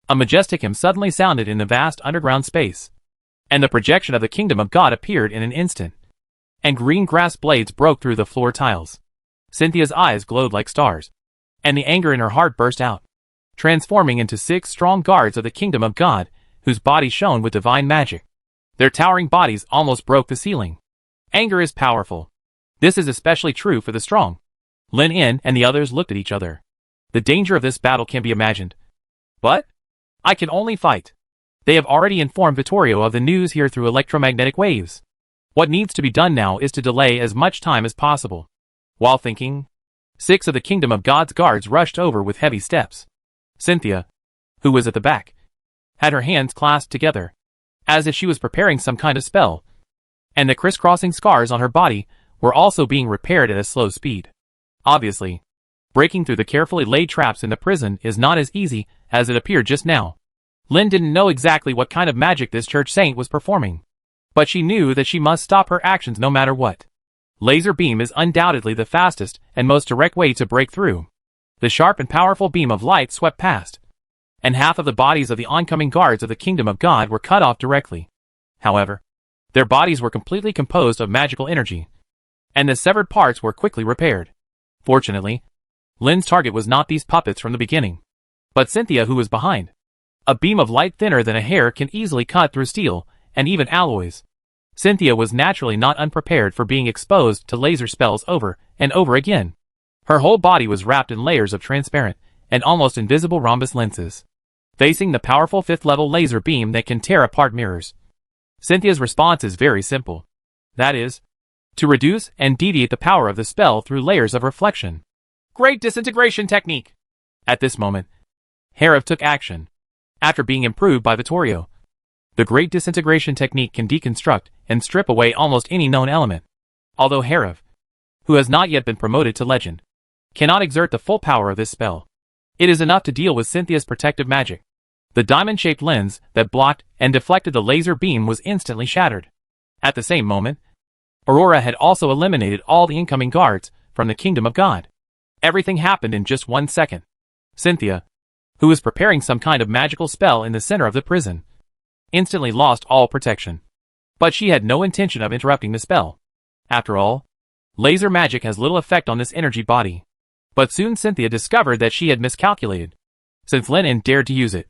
A majestic hymn suddenly sounded in the vast underground space, and the projection of the Kingdom of God appeared in an instant, and green grass blades broke through the floor tiles. Cynthia's eyes glowed like stars, and the anger in her heart burst out, transforming into 6 strong guards of the Kingdom of God, whose bodies shone with divine magic. Their towering bodies almost broke the ceiling. Anger is powerful. This is especially true for the strong. Lin In and the others looked at each other. The danger of this battle can be imagined. But I can only fight. They have already informed Vittorio of the news here through electromagnetic waves. What needs to be done now is to delay as much time as possible. While thinking, 6 of the Kingdom of God's guards rushed over with heavy steps. Cynthia, who was at the back, had her hands clasped together, as if she was preparing some kind of spell, and the crisscrossing scars on her body were also being repaired at a slow speed. Obviously, breaking through the carefully laid traps in the prison is not as easy as it appeared just now. Lin didn't know exactly what kind of magic this church saint was performing, but she knew that she must stop her actions no matter what. Laser beam is undoubtedly the fastest and most direct way to break through. The sharp and powerful beam of light swept past, and half of the bodies of the oncoming guards of the Kingdom of God were cut off directly. However, their bodies were completely composed of magical energy, and the severed parts were quickly repaired. Fortunately, Lin's target was not these puppets from the beginning, but Cynthia, who was behind. A beam of light thinner than a hair can easily cut through steel, and even alloys. Cynthia was naturally not unprepared for being exposed to laser spells over and over again. Her whole body was wrapped in layers of transparent and almost invisible rhombus lenses, facing the powerful 5th-level laser beam that can tear apart mirrors. Cynthia's response is very simple. That is, to reduce and deviate the power of the spell through layers of reflection. Great disintegration technique. At this moment, Harev took action. After being improved by Vittorio, the Great Disintegration technique can deconstruct and strip away almost any known element. Although Harev, who has not yet been promoted to legend, cannot exert the full power of this spell, it is enough to deal with Cynthia's protective magic. The diamond-shaped lens that blocked and deflected the laser beam was instantly shattered. At the same moment, Aurora had also eliminated all the incoming guards from the Kingdom of God. Everything happened in just 1 second. Cynthia, who was preparing some kind of magical spell in the center of the prison, instantly lost all protection. But she had no intention of interrupting the spell. After all, laser magic has little effect on this energy body. But soon Cynthia discovered that she had miscalculated. Since Lin dared to use it,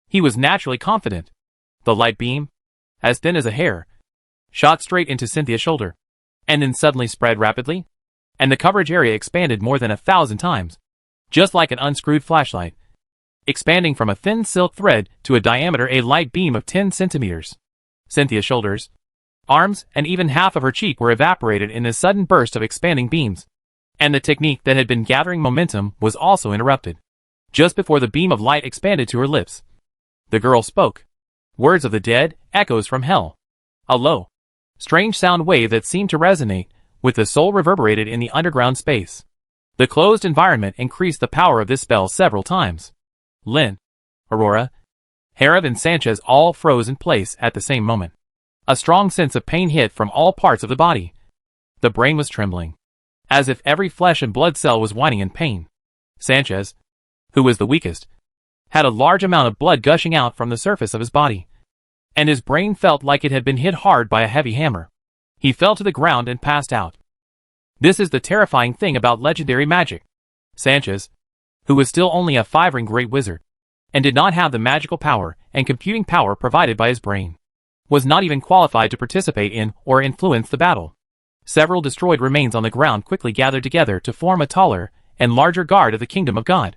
he was naturally confident. The light beam, as thin as a hair, shot straight into Cynthia's shoulder, and then suddenly spread rapidly, and the coverage area expanded more than 1,000 times, just like an unscrewed flashlight, expanding from a thin silk thread to a diameter a light beam of 10 centimeters. Cynthia's shoulders, arms, and even half of her cheek were evaporated in this sudden burst of expanding beams, and the technique that had been gathering momentum was also interrupted. Just before the beam of light expanded to her lips, the girl spoke. Words of the dead, echoes from hell. A low, strange sound wave that seemed to resonate with the soul reverberated in the underground space. The closed environment increased the power of this spell several times. Lin, Aurora, Harriv, and Sanchez all froze in place at the same moment. A strong sense of pain hit from all parts of the body. The brain was trembling, as if every flesh and blood cell was whining in pain. Sanchez, who was the weakest, had a large amount of blood gushing out from the surface of his body, and his brain felt like it had been hit hard by a heavy hammer. He fell to the ground and passed out. This is the terrifying thing about legendary magic. Sanchez, who was still only a 5-ring great wizard, and did not have the magical power and computing power provided by his brain, was not even qualified to participate in or influence the battle. Several destroyed remains on the ground quickly gathered together to form a taller and larger guard of the Kingdom of God.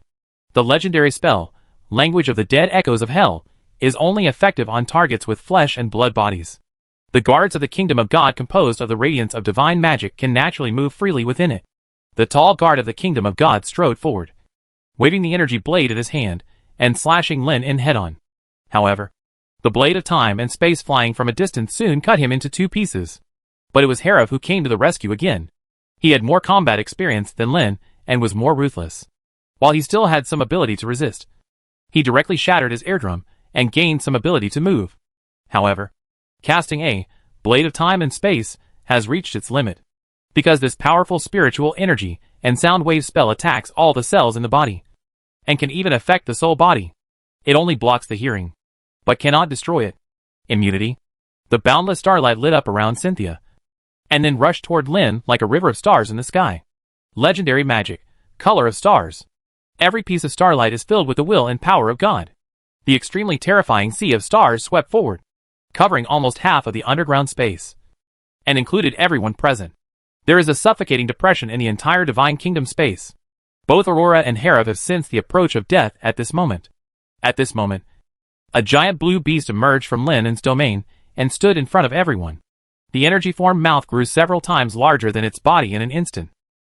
The legendary spell, Language of the Dead Echoes of Hell, is only effective on targets with flesh and blood bodies. The guards of the Kingdom of God, composed of the radiance of divine magic, can naturally move freely within it. The tall guard of the Kingdom of God strode forward, waving the energy blade at his hand and slashing Lin head-on. However, the blade of time and space flying from a distance soon cut him into 2 pieces. But it was Harriv who came to the rescue again. He had more combat experience than Lin and was more ruthless. While he still had some ability to resist, he directly shattered his eardrum and gained some ability to move. However, casting a blade of time and space has reached its limit, because this powerful spiritual energy and sound wave spell attacks all the cells in the body, and can even affect the soul body. It only blocks the hearing, but cannot destroy it. Immunity. The boundless starlight lit up around Cynthia, and then rushed toward Lin like a river of stars in the sky. Legendary magic, color of stars. Every piece of starlight is filled with the will and power of God. The extremely terrifying sea of stars swept forward, covering almost half of the underground space, and included everyone present. There is a suffocating depression in the entire Divine Kingdom space. Both Aurora and Harriv have sensed the approach of death at this moment. At this moment, a giant blue beast emerged from Lin's domain and stood in front of everyone. The energy-formed mouth grew several times larger than its body in an instant.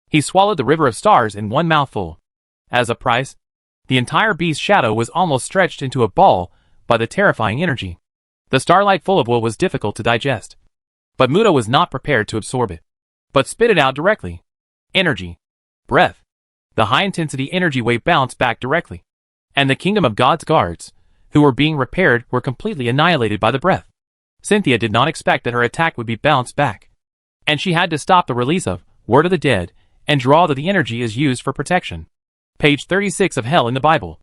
He swallowed the river of stars in one mouthful. As a price, the entire beast's shadow was almost stretched into a ball by the terrifying energy. The starlight full of will was difficult to digest, but Muda was not prepared to absorb it, but spit it out directly. Energy. Breath. The high-intensity energy wave bounced back directly, and the Kingdom of God's guards, who were being repaired, were completely annihilated by the breath. Cynthia did not expect that her attack would be bounced back, and she had to stop the release of Word of the Dead and draw that the energy is used for protection. Page 36 of Hell in the Bible.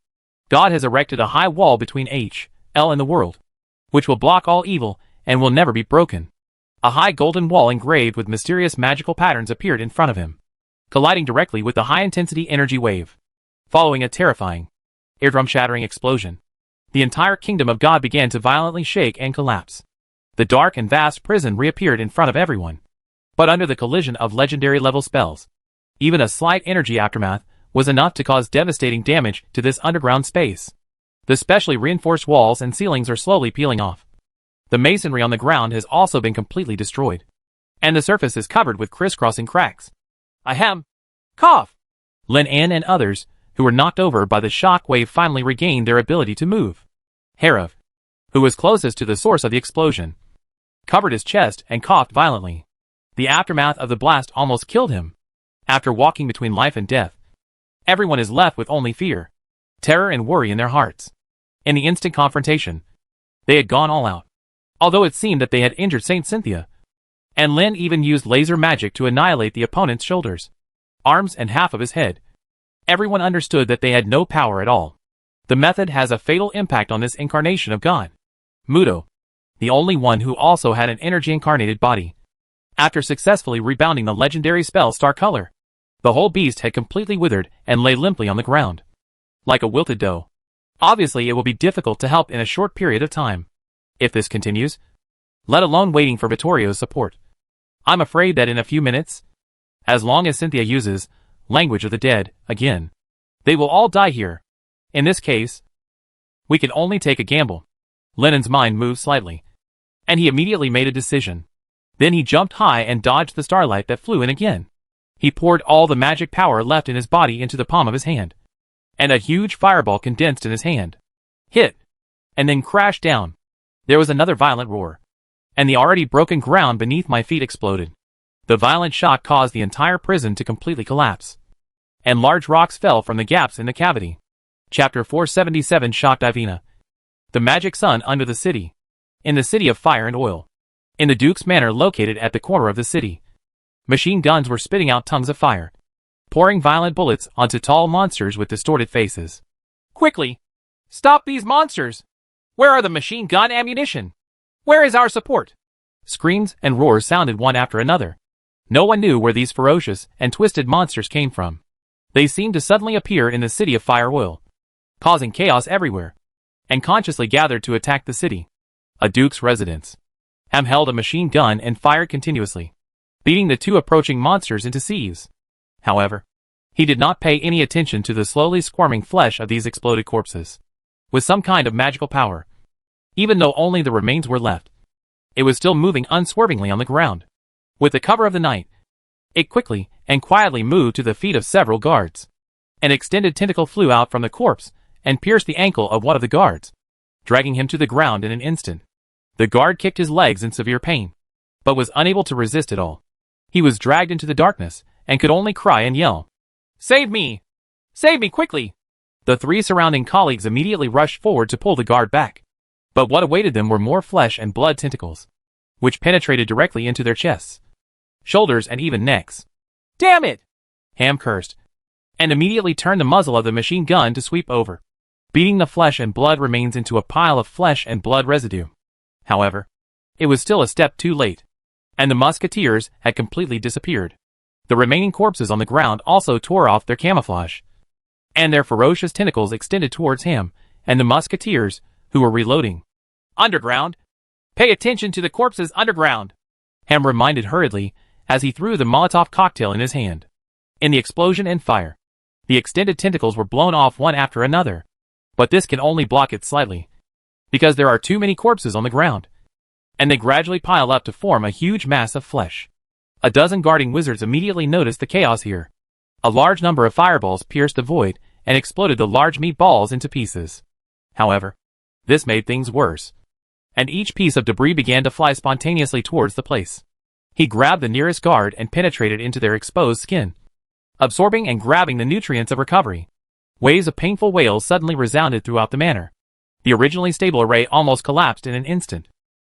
God has erected a high wall between H.L. and the world, which will block all evil and will never be broken. A high golden wall engraved with mysterious magical patterns appeared in front of him, colliding directly with the high-intensity energy wave. Following a terrifying, eardrum-shattering explosion, the entire Kingdom of God began to violently shake and collapse. The dark and vast prison reappeared in front of everyone. But under the collision of legendary-level spells, even a slight energy aftermath was enough to cause devastating damage to this underground space. The specially reinforced walls and ceilings are slowly peeling off. The masonry on the ground has also been completely destroyed, and the surface is covered with crisscrossing cracks. Ahem. Cough. Lin and others, who were knocked over by the shock wave, finally regained their ability to move. Harriv, who was closest to the source of the explosion, covered his chest and coughed violently. The aftermath of the blast almost killed him. After walking between life and death, everyone is left with only fear, terror, and worry in their hearts. In the instant confrontation, they had gone all out. Although it seemed that they had injured Saint Cynthia, and Lin even used laser magic to annihilate the opponent's shoulders, arms, and half of his head, Everyone understood that they had no power at all. The method has a fatal impact on this incarnation of God. Muto, the only one who also had an energy-incarnated body. After successfully rebounding the legendary spell Star Color, the whole beast had completely withered and lay limply on the ground, like a wilted dough. Obviously, it will be difficult to help in a short period of time, if this continues, let alone waiting for Vittorio's support. I'm afraid that in a few minutes, as long as Cynthia uses Language of the Dead again, they will all die here. In this case, we can only take a gamble. Lennon's mind moved slightly, and he immediately made a decision. Then he jumped high and dodged the starlight that flew in again. He poured all the magic power left in his body into the palm of his hand, and a huge fireball condensed in his hand, hit, and then crashed down. There was another violent roar, and the already broken ground beneath my feet exploded. The violent shock caused the entire prison to completely collapse, and large rocks fell from the gaps in the cavity. Chapter 477 Shocked Ivina. The magic sun under the city. In the city of fire and oil. In the Duke's Manor located at the corner of the city, machine guns were spitting out tongues of fire, pouring violent bullets onto tall monsters with distorted faces. Quickly! Stop these monsters! Where are the machine gun ammunition? Where is our support? Screams and roars sounded one after another. No one knew where these ferocious and twisted monsters came from. They seemed to suddenly appear in the city of fire oil, causing chaos everywhere, and consciously gathered to attack the city. A duke's residence. Ham held a machine gun and fired continuously, beating the two approaching monsters into seize. However, he did not pay any attention to the slowly squirming flesh of these exploded corpses. With some kind of magical power, even though only the remains were left, it was still moving unswervingly on the ground. With the cover of the night, it quickly and quietly moved to the feet of several guards. An extended tentacle flew out from the corpse and pierced the ankle of one of the guards, dragging him to the ground in an instant. The guard kicked his legs in severe pain, but was unable to resist it all. He was dragged into the darkness and could only cry and yell, "Save me! Save me quickly!" The three surrounding colleagues immediately rushed forward to pull the guard back. But what awaited them were more flesh and blood tentacles, which penetrated directly into their chests, shoulders, and even necks. "Damn it!" Ham cursed, and immediately turned the muzzle of the machine gun to sweep over, beating the flesh and blood remains into a pile of flesh and blood residue. However, it was still a step too late, and the musketeers had completely disappeared. The remaining corpses on the ground also tore off their camouflage, and their ferocious tentacles extended towards Ham and the musketeers, who were reloading. "Underground! Pay attention to the corpses underground!" Ham reminded hurriedly as he threw the Molotov cocktail in his hand. In the explosion and fire, the extended tentacles were blown off one after another, but this can only block it slightly, because there are too many corpses on the ground, and they gradually pile up to form a huge mass of flesh. A dozen guarding wizards immediately noticed the chaos here. A large number of fireballs pierced the void and exploded the large meatballs into pieces. However, this made things worse, and each piece of debris began to fly spontaneously towards the place. He grabbed the nearest guard and penetrated into their exposed skin, absorbing and grabbing the nutrients of recovery. Waves of painful wails suddenly resounded throughout the manor. The originally stable array almost collapsed in an instant.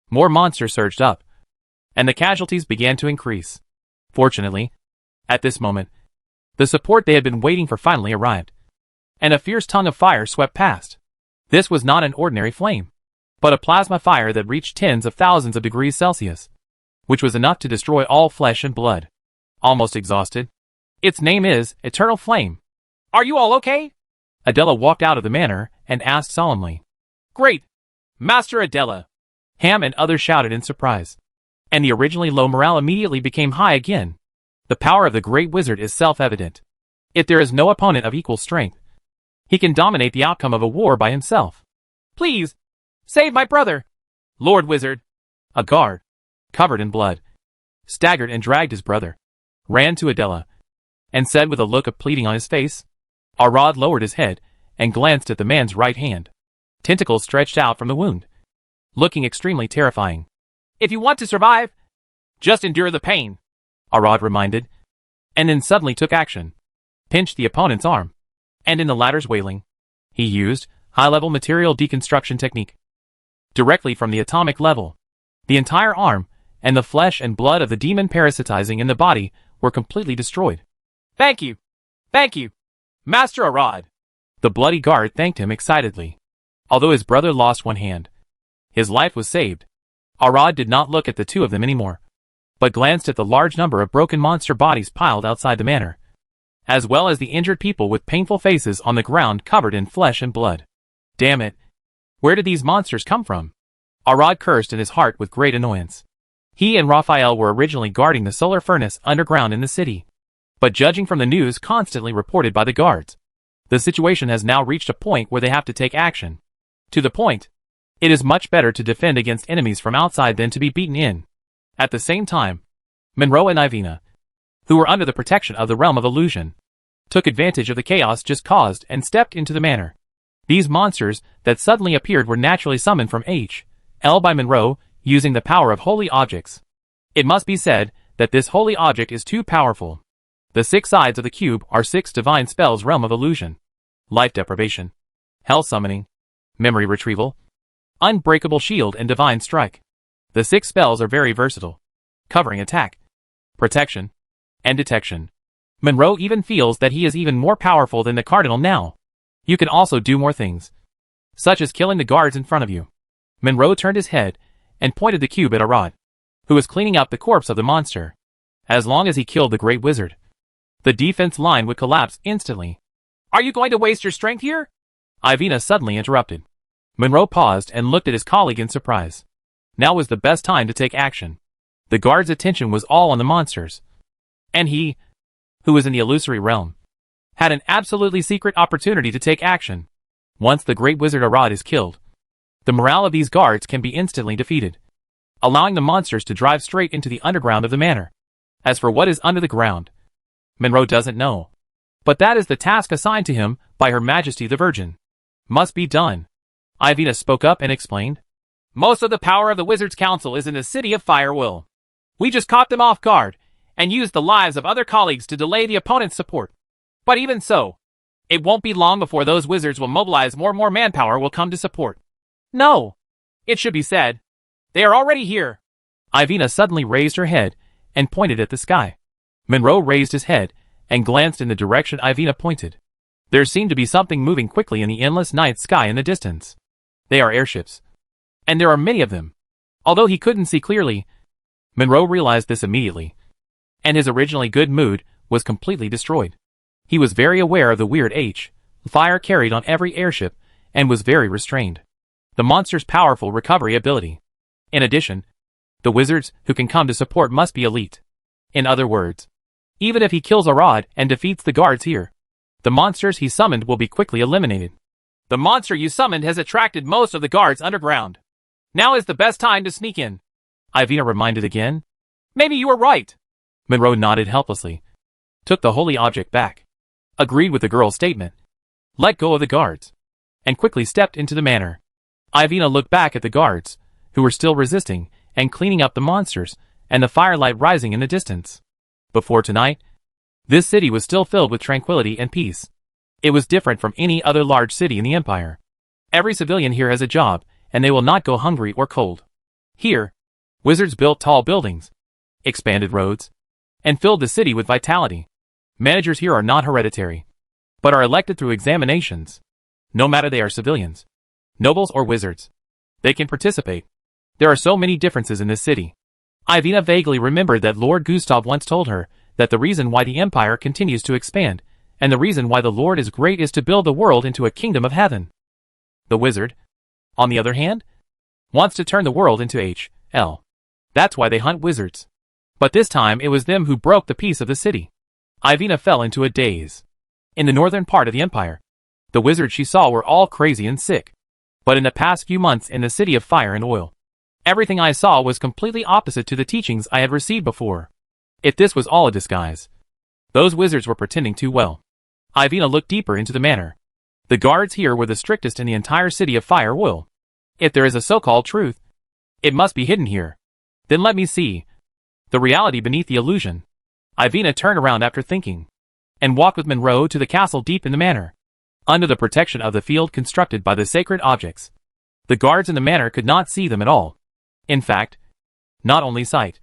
More monsters surged up, and the casualties began to increase. Fortunately, at this moment, the support they had been waiting for finally arrived, and a fierce tongue of fire swept past. This was not an ordinary flame, but a plasma fire that reached tens of thousands of degrees Celsius, which was enough to destroy all flesh and blood. Almost exhausted, its name is Eternal Flame. "Are you all okay?" Adela walked out of the manor and asked solemnly. "Great! Master Adela!" Ham and others shouted in surprise, and the originally low morale immediately became high again. The power of the great wizard is self-evident. If there is no opponent of equal strength, he can dominate the outcome of a war by himself. "Please, save my brother, Lord Wizard." A guard, covered in blood, staggered and dragged his brother, ran to Adela, and said with a look of pleading on his face. Arad lowered his head and glanced at the man's right hand. Tentacles stretched out from the wound, looking extremely terrifying. "If you want to survive, just endure the pain," Arad reminded, and then suddenly took action, pinched the opponent's arm, and in the latter's wailing, he used high-level material deconstruction technique. Directly from the atomic level, the entire arm and the flesh and blood of the demon parasitizing in the body were completely destroyed. Thank you. Thank you, Master Arad. The bloody guard thanked him excitedly. Although his brother lost one hand, his life was saved. Arad did not look at the two of them anymore, but glanced at the large number of broken monster bodies piled outside the manor, as well as the injured people with painful faces on the ground covered in flesh and blood. Damn it! Where did these monsters come from? Arad cursed in his heart with great annoyance. He and Raphael were originally guarding the solar furnace underground in the city, but judging from the news constantly reported by the guards, the situation has now reached a point where they have to take action. To the point, it is much better to defend against enemies from outside than to be beaten in. At the same time, Monroe and Ivina, who were under the protection of the realm of illusion, took advantage of the chaos just caused and stepped into the manor. These monsters that suddenly appeared were naturally summoned from H.L. by Monroe using the power of holy objects. It must be said that this holy object is too powerful. The 6 sides of the cube are 6 divine spells: realm of illusion, life deprivation, hell summoning, memory retrieval, unbreakable shield, and divine strike. The 6 spells are very versatile, covering attack, protection, and detection. Monroe even feels that he is even more powerful than the Cardinal now. You can also do more things, such as killing the guards in front of you. Monroe turned his head and pointed the cube at Arad, who was cleaning up the corpse of the monster. As long as he killed the Great Wizard, the defense line would collapse instantly. Are you going to waste your strength here? Ivina suddenly interrupted. Monroe paused and looked at his colleague in surprise. Now was the best time to take action. The guard's attention was all on the monsters, and he, who was in the illusory realm, had an absolutely secret opportunity to take action. Once the Great Wizard Arad is killed, the morale of these guards can be instantly defeated, allowing the monsters to drive straight into the underground of the manor. As for what is under the ground, Monroe doesn't know. But that is the task assigned to him by Her Majesty the Virgin. Must be done. Ivina spoke up and explained. Most of the power of the Wizards' Council is in the city of Firewheel. We just caught them off guard and used the lives of other colleagues to delay the opponent's support. But even so, it won't be long before those wizards will mobilize more manpower will come to support. No, it should be said, they are already here. Ivina suddenly raised her head and pointed at the sky. Monroe raised his head and glanced in the direction Ivina pointed. There seemed to be something moving quickly in the endless night sky in the distance. They are airships, and there are many of them. Although he couldn't see clearly, Monroe realized this immediately, and his originally good mood was completely destroyed. He was very aware of the weird fire carried on every airship and was very restrained. The monster's powerful recovery ability. In addition, the wizards who can come to support must be elite. In other words, even if he kills Arad and defeats the guards here, the monsters he summoned will be quickly eliminated. The monster you summoned has attracted most of the guards underground. Now is the best time to sneak in. Ivina reminded again. Maybe you were right. Monroe nodded helplessly, took the holy object back, agreed with the girl's statement, let go of the guards, and quickly stepped into the manor. Ivina looked back at the guards, who were still resisting and cleaning up the monsters, and the firelight rising in the distance. Before tonight, this city was still filled with tranquility and peace. It was different from any other large city in the Empire. Every civilian here has a job, and they will not go hungry or cold. Here, wizards built tall buildings, expanded roads, and filled the city with vitality. Managers here are not hereditary, but are elected through examinations. No matter they are civilians, nobles or wizards, they can participate. There are so many differences in this city. Ivina vaguely remembered that Lord Gustav once told her that the reason why the Empire continues to expand, and the reason why the Lord is great, is to build the world into a kingdom of heaven. The wizard, on the other hand, wants to turn the world into H.L. That's why they hunt wizards. But this time it was them who broke the peace of the city. Ivina fell into a daze. In the northern part of the Empire, the wizards she saw were all crazy and sick. But in the past few months in the City of Fire and Oil, everything I saw was completely opposite to the teachings I had received before. If this was all a disguise, those wizards were pretending too well. Ivina looked deeper into the manor. The guards here were the strictest in the entire City of Fire Oil. If there is a so-called truth, it must be hidden here. Then let me see the reality beneath the illusion. Ivina turned around after thinking, and walked with Monroe to the castle deep in the manor, under the protection of the field constructed by the sacred objects. The guards in the manor could not see them at all. In fact, not only sight,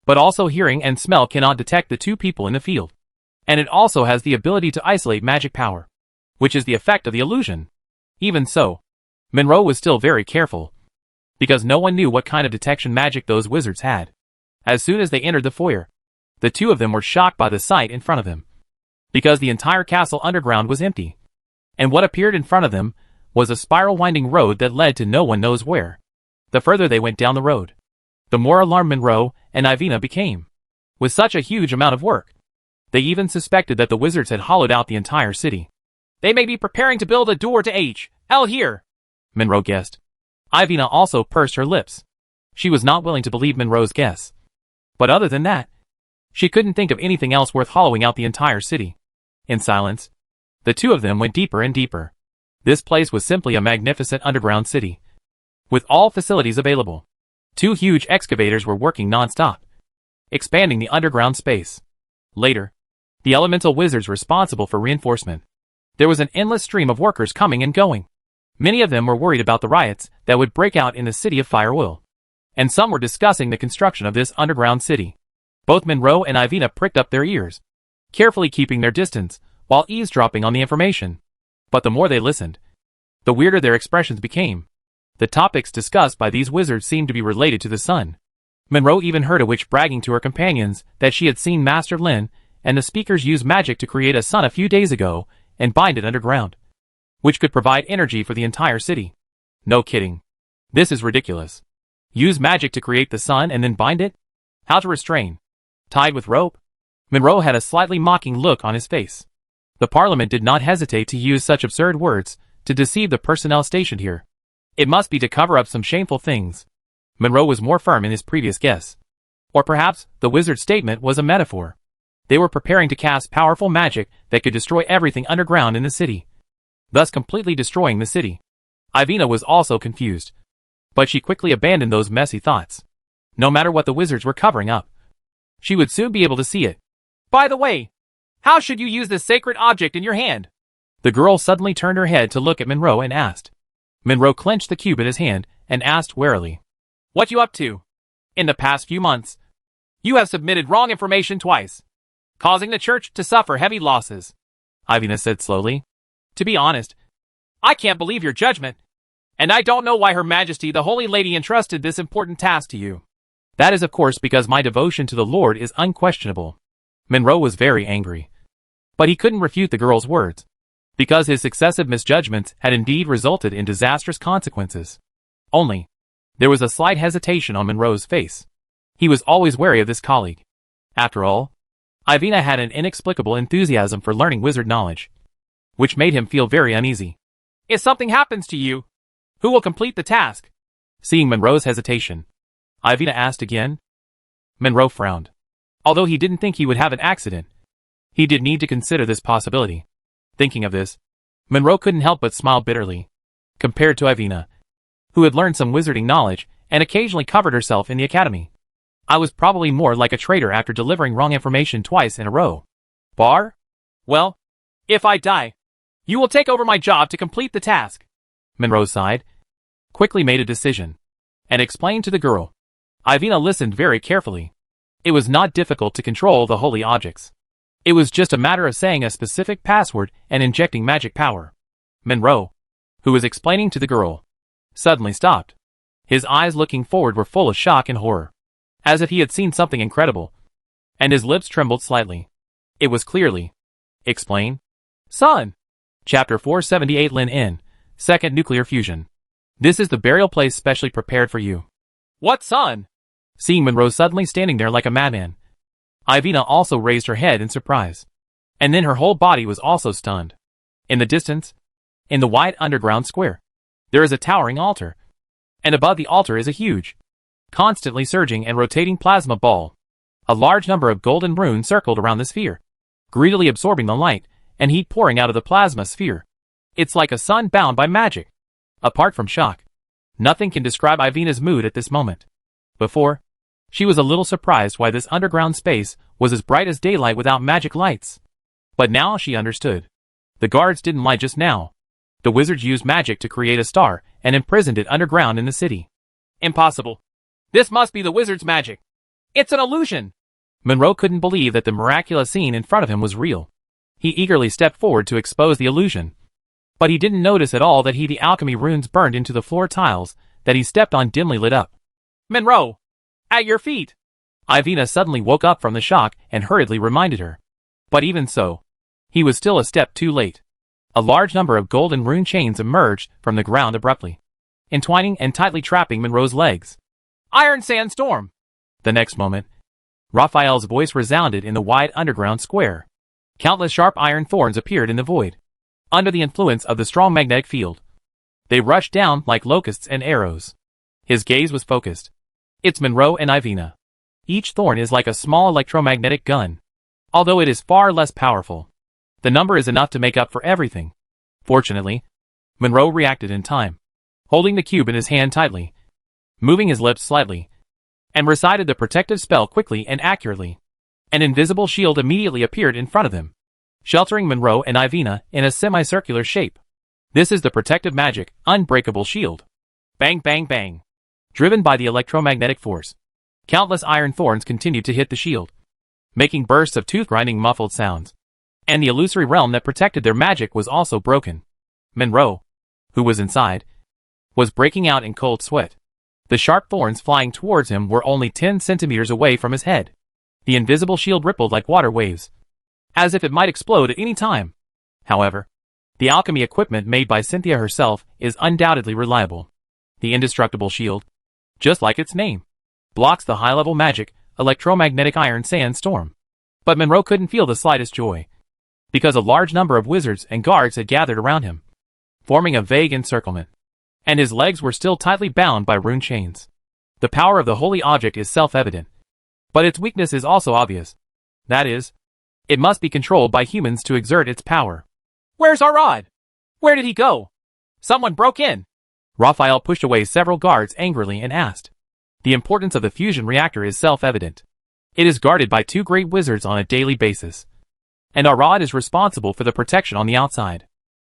but also hearing and smell cannot detect the two people in the field. And it also has the ability to isolate magic power, which is the effect of the illusion. Even so, Monroe was still very careful, because no one knew what kind of detection magic those wizards had. As soon as they entered the foyer, the two of them were shocked by the sight in front of them, because the entire castle underground was empty, and what appeared in front of them was a spiral-winding road that led to no one knows where. The further they went down the road, the more alarmed Monroe and Ivina became. With such a huge amount of work, they even suspected that the wizards had hollowed out the entire city. They may be preparing to build a door to H.L. here, Monroe guessed. Ivina also pursed her lips. She was not willing to believe Monroe's guess. But other than that, she couldn't think of anything else worth hollowing out the entire city. In silence, the two of them went deeper and deeper. This place was simply a magnificent underground city, with all facilities available. Two huge excavators were working non-stop, expanding the underground space. Later, the elemental wizards responsible for reinforcement. There was an endless stream of workers coming and going. Many of them were worried about the riots that would break out in the city of Firewheel, and some were discussing the construction of this underground city. Both Monroe and Ivina pricked up their ears, carefully keeping their distance while eavesdropping on the information. But the more they listened, the weirder their expressions became. The topics discussed by these wizards seemed to be related to the sun. Monroe even heard a witch bragging to her companions that she had seen Master Lin and the speakers use magic to create a sun a few days ago and bind it underground, which could provide energy for the entire city. No kidding. This is ridiculous. Use magic to create the sun and then bind it? How to restrain? Tied with rope? Monroe had a slightly mocking look on his face. The Parliament did not hesitate to use such absurd words to deceive the personnel stationed here. It must be to cover up some shameful things. Monroe was more firm in his previous guess. Or perhaps the wizard's statement was a metaphor. They were preparing to cast powerful magic that could destroy everything underground in the city, thus completely destroying the city. Ivina was also confused, but she quickly abandoned those messy thoughts. No matter what the wizards were covering up, she would soon be able to see it. By the way, how should you use this sacred object in your hand? The girl suddenly turned her head to look at Monroe and asked. Monroe clenched the cube in his hand and asked warily, "What you up to? In the past few months, you have submitted wrong information twice, causing the church to suffer heavy losses," Ivina said slowly. "To be honest, I can't believe your judgment, and I don't know why Her Majesty the Holy Lady entrusted this important task to you." "That is of course because my devotion to the Lord is unquestionable." Monroe was very angry, but he couldn't refute the girl's words, because his successive misjudgments had indeed resulted in disastrous consequences. Only, there was a slight hesitation on Monroe's face. He was always wary of this colleague. After all, Ivina had an inexplicable enthusiasm for learning wizard knowledge, which made him feel very uneasy. "If something happens to you, who will complete the task?" Seeing Monroe's hesitation, Ivina asked again. Monroe frowned. Although he didn't think he would have an accident, he did need to consider this possibility. Thinking of this, Monroe couldn't help but smile bitterly. Compared to Ivina, who had learned some wizarding knowledge and occasionally covered herself in the academy, I was probably more like a traitor after delivering wrong information twice in a row. Bar? Well, if I die, you will take over my job to complete the task. Monroe sighed, quickly made a decision, and explained to the girl. Ivina listened very carefully. It was not difficult to control the holy objects. It was just a matter of saying a specific password and injecting magic power. Monroe, who was explaining to the girl, suddenly stopped. His eyes looking forward were full of shock and horror, as if he had seen something incredible, and his lips trembled slightly. It was clearly, "Explain." "Son." Chapter 478 Lin In, Second Nuclear Fusion. "This is the burial place specially prepared for you." "What son?" Seeing Monroe suddenly standing there like a madman, Ivina also raised her head in surprise. And then her whole body was also stunned. In the distance, in the wide underground square, there is a towering altar. And above the altar is a huge, constantly surging and rotating plasma ball. A large number of golden runes circled around the sphere, greedily absorbing the light and heat pouring out of the plasma sphere. It's like a sun bound by magic. Apart from shock, nothing can describe Ivina's mood at this moment. Before, she was a little surprised why this underground space was as bright as daylight without magic lights. But now she understood. The guards didn't lie just now. The wizards used magic to create a star and imprisoned it underground in the city. "Impossible. This must be the wizard's magic. It's an illusion." Monroe couldn't believe that the miraculous scene in front of him was real. He eagerly stepped forward to expose the illusion. But he didn't notice at all that the alchemy runes burned into the floor tiles that he stepped on dimly lit up. Monroe! At your feet! Ivina suddenly woke up from the shock and hurriedly reminded her. But even so, he was still a step too late. A large number of golden rune chains emerged from the ground abruptly, entwining and tightly trapping Monroe's legs. Iron Sandstorm! The next moment, Raphael's voice resounded in the wide underground square. Countless sharp iron thorns appeared in the void. Under the influence of the strong magnetic field, they rushed down like locusts and arrows. His gaze was focused. It's Monroe and Ivina. Each thorn is like a small electromagnetic gun. Although it is far less powerful, the number is enough to make up for everything. Fortunately, Monroe reacted in time, holding the cube in his hand tightly, moving his lips slightly, and recited the protective spell quickly and accurately. An invisible shield immediately appeared in front of him, sheltering Monroe and Ivina in a semicircular shape. This is the protective magic, Unbreakable Shield. Bang bang bang. Driven by the electromagnetic force, countless iron thorns continued to hit the shield, making bursts of tooth-grinding muffled sounds. And the illusory realm that protected their magic was also broken. Monroe, who was inside, was breaking out in cold sweat. The sharp thorns flying towards him were only 10 centimeters away from his head. The invisible shield rippled like water waves, as if it might explode at any time. However, the alchemy equipment made by Cynthia herself is undoubtedly reliable. The indestructible shield, just like its name, blocks the high-level magic, electromagnetic iron sandstorm. But Monroe couldn't feel the slightest joy, because a large number of wizards and guards had gathered around him, forming a vague encirclement, and his legs were still tightly bound by rune chains. The power of the holy object is self-evident, but its weakness is also obvious. That is, it must be controlled by humans to exert its power. Where's Arad? Where did he go? Someone broke in. Raphael pushed away several guards angrily and asked. The importance of the fusion reactor is self-evident. It is guarded by 2 great wizards on a daily basis, and Arad is responsible for the protection on the outside.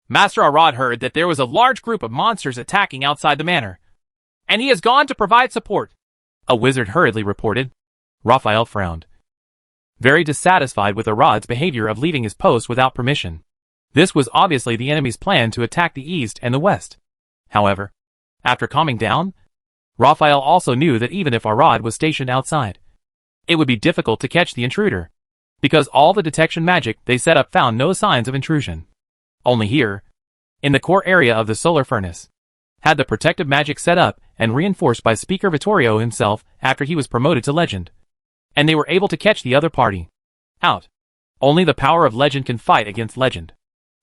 Master Arad heard that there was a large group of monsters attacking outside the manor, and he has gone to provide support. A wizard hurriedly reported. Raphael frowned, very dissatisfied with Arad's behavior of leaving his post without permission. This was obviously the enemy's plan to attack the east and the west. However, after calming down, Raphael also knew that even if Arad was stationed outside, it would be difficult to catch the intruder, because all the detection magic they set up found no signs of intrusion. Only here, in the core area of the solar furnace, had the protective magic set up and reinforced by Speaker Vittorio himself after he was promoted to legend. And they were able to catch the other party out. Only the power of legend can fight against legend.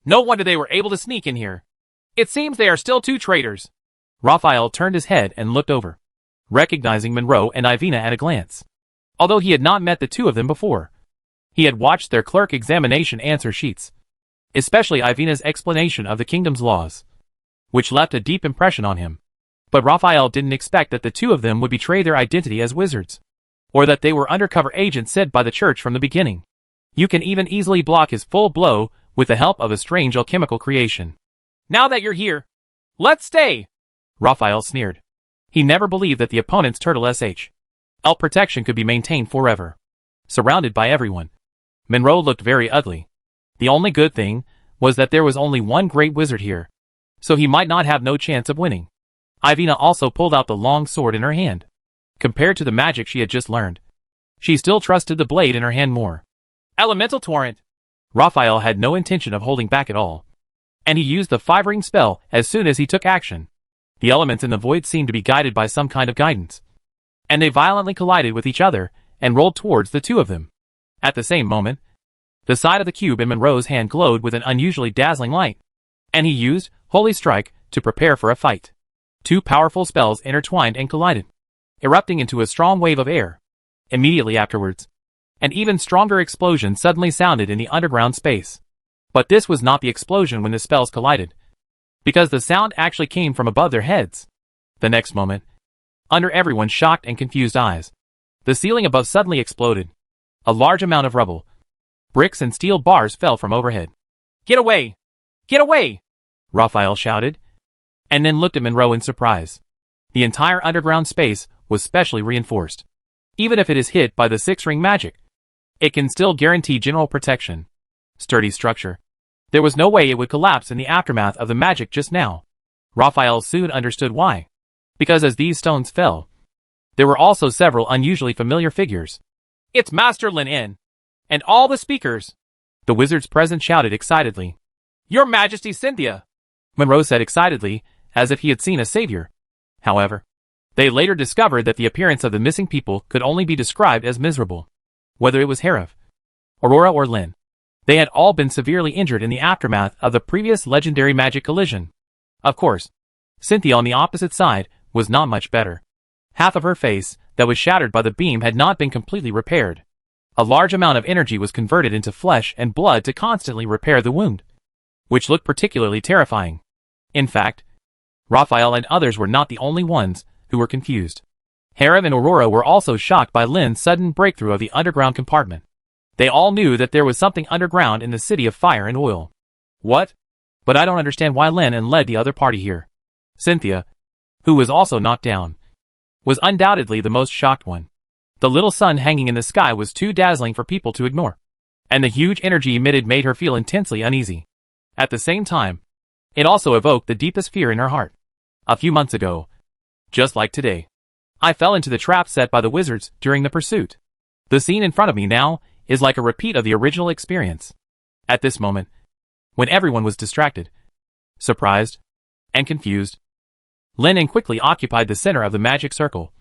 No wonder they were able to sneak in here. It seems they are still 2 traitors. Raphael turned his head and looked over, recognizing Monroe and Ivina at a glance. Although he had not met the 2 of them before, he had watched their clerk examination answer sheets, especially Ivina's explanation of the kingdom's laws, which left a deep impression on him. But Raphael didn't expect that the 2 of them would betray their identity as wizards, or that they were undercover agents sent by the church from the beginning. You can even easily block his full blow with the help of a strange alchemical creation. Now that you're here, let's stay, Raphael sneered. He never believed that the opponent's turtle SHL protection could be maintained forever. Surrounded by everyone, Monroe looked very ugly. The only good thing was that there was only one great wizard here, so he might not have no chance of winning. Ivina also pulled out the long sword in her hand. Compared to the magic she had just learned, she still trusted the blade in her hand more. Elemental Torrent. Raphael had no intention of holding back at all, and he used the 5-ring spell as soon as he took action. The elements in the void seemed to be guided by some kind of guidance, and they violently collided with each other and rolled towards the 2 of them. At the same moment, the side of the cube in Monroe's hand glowed with an unusually dazzling light, and he used Holy Strike to prepare for a fight. 2 powerful spells intertwined and collided, erupting into a strong wave of air. Immediately afterwards, an even stronger explosion suddenly sounded in the underground space. But this was not the explosion when the spells collided, because the sound actually came from above their heads. The next moment, under everyone's shocked and confused eyes, the ceiling above suddenly exploded. A large amount of rubble, bricks and steel bars fell from overhead. Get away! Get away! Raphael shouted, and then looked at Monroe in surprise. The entire underground space was specially reinforced. Even if it is hit by the 6-ring magic, It can still guarantee general protection. Sturdy structure. There was no way it would collapse in the aftermath of the magic just now. Raphael soon understood why. Because as these stones fell, there were also several unusually familiar figures. It's Master Lin In! And all the speakers! The wizards present shouted excitedly. Your Majesty Cynthia! Monroe said excitedly, as if he had seen a savior. However, they later discovered that the appearance of the missing people could only be described as miserable. Whether it was Harif, Aurora or Lin, they had all been severely injured in the aftermath of the previous legendary magic collision. Of course, Cynthia on the opposite side was not much better. Half of her face, that was shattered by the beam, had not been completely repaired. A large amount of energy was converted into flesh and blood to constantly repair the wound, which looked particularly terrifying. In fact, Raphael and others were not the only ones who were confused. Harif and Aurora were also shocked by Lin's sudden breakthrough of the underground compartment. They all knew that there was something underground in the City of Fire and Oil. What? But I don't understand why Lin and led the other party here. Cynthia, who was also knocked down, was undoubtedly the most shocked one. The little sun hanging in the sky was too dazzling for people to ignore, and the huge energy emitted made her feel intensely uneasy. At the same time, it also evoked the deepest fear in her heart. A few months ago, just like today, I fell into the trap set by the wizards during the pursuit. The scene in front of me now is like a repeat of the original experience. At this moment, when everyone was distracted, surprised, and confused, Lin In quickly occupied the center of the magic circle,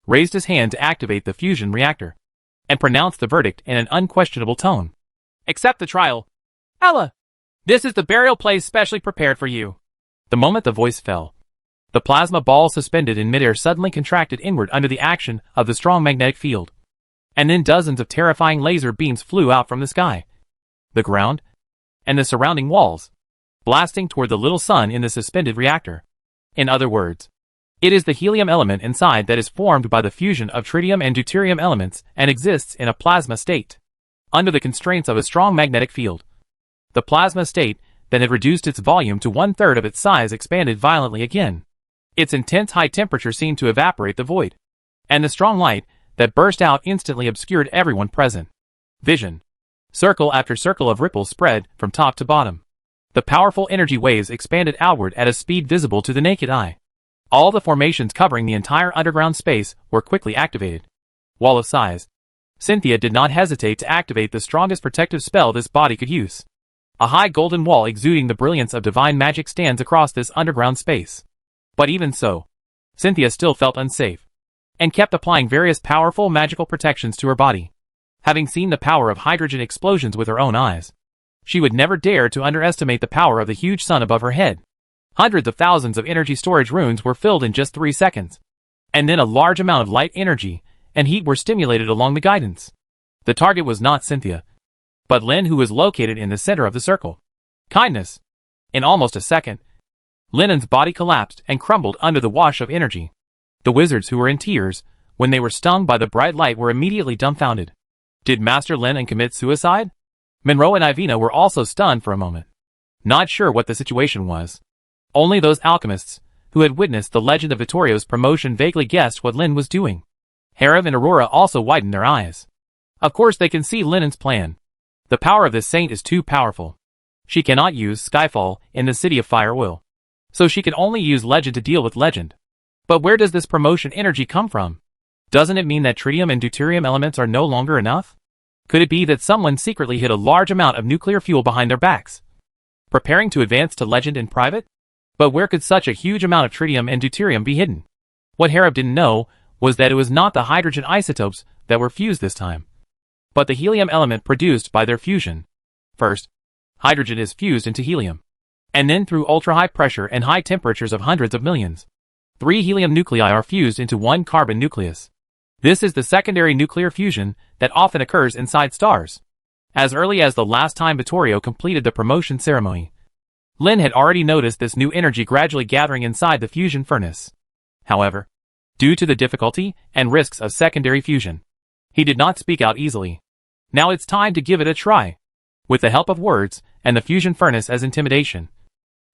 raised his hand to activate the fusion reactor, and pronounced the verdict in an unquestionable tone. Accept the trial. Ella! This is the burial place specially prepared for you. The moment the voice fell, the plasma ball suspended in midair suddenly contracted inward under the action of the strong magnetic field. And then dozens of terrifying laser beams flew out from the sky, the ground, and the surrounding walls, blasting toward the little sun in the suspended reactor. In other words, it is the helium element inside that is formed by the fusion of tritium and deuterium elements and exists in a plasma state, under the constraints of a strong magnetic field. The plasma state then had reduced its volume to 1/3 of its size, expanded violently again. Its intense high temperature seemed to evaporate the void, and the strong light that burst out instantly obscured everyone present. Vision. Circle after circle of ripples spread from top to bottom. The powerful energy waves expanded outward at a speed visible to the naked eye. All the formations covering the entire underground space were quickly activated. Wall of size. Cynthia did not hesitate to activate the strongest protective spell this body could use. A high golden wall exuding the brilliance of divine magic stands across this underground space. But even so, Cynthia still felt unsafe, and kept applying various powerful magical protections to her body. Having seen the power of hydrogen explosions with her own eyes, she would never dare to underestimate the power of the huge sun above her head. Hundreds of thousands of energy storage runes were filled in just 3 seconds. And then a large amount of light energy and heat were stimulated along the guidance. The target was not Cynthia, but Lin, who was located in the center of the circle. Kindness. In almost a second, Lin's body collapsed and crumbled under the wash of energy. The wizards, who were in tears when they were stung by the bright light, were immediately dumbfounded. Did Master Lin In commit suicide? Monroe and Ivina were also stunned for a moment, not sure what the situation was. Only those alchemists who had witnessed the legend of Vittorio's promotion vaguely guessed what Lin was doing. Harif and Aurora also widened their eyes. Of course they can see Lin's plan. The power of this saint is too powerful. She cannot use Skyfall in the City of Fire Will, so she can only use legend to deal with legend. But where does this promotion energy come from? Doesn't it mean that tritium and deuterium elements are no longer enough? Could it be that someone secretly hid a large amount of nuclear fuel behind their backs, preparing to advance to legend in private? But where could such a huge amount of tritium and deuterium be hidden? What Harif didn't know was that it was not the hydrogen isotopes that were fused this time, but the helium element produced by their fusion. First, hydrogen is fused into helium, and then through ultra-high pressure and high temperatures of hundreds of millions, 3 helium nuclei are fused into 1 carbon nucleus. This is the secondary nuclear fusion that often occurs inside stars. As early as the last time Vittorio completed the promotion ceremony, Lin had already noticed this new energy gradually gathering inside the fusion furnace. However, due to the difficulty and risks of secondary fusion, he did not speak out easily. Now it's time to give it a try. With the help of words and the fusion furnace as intimidation,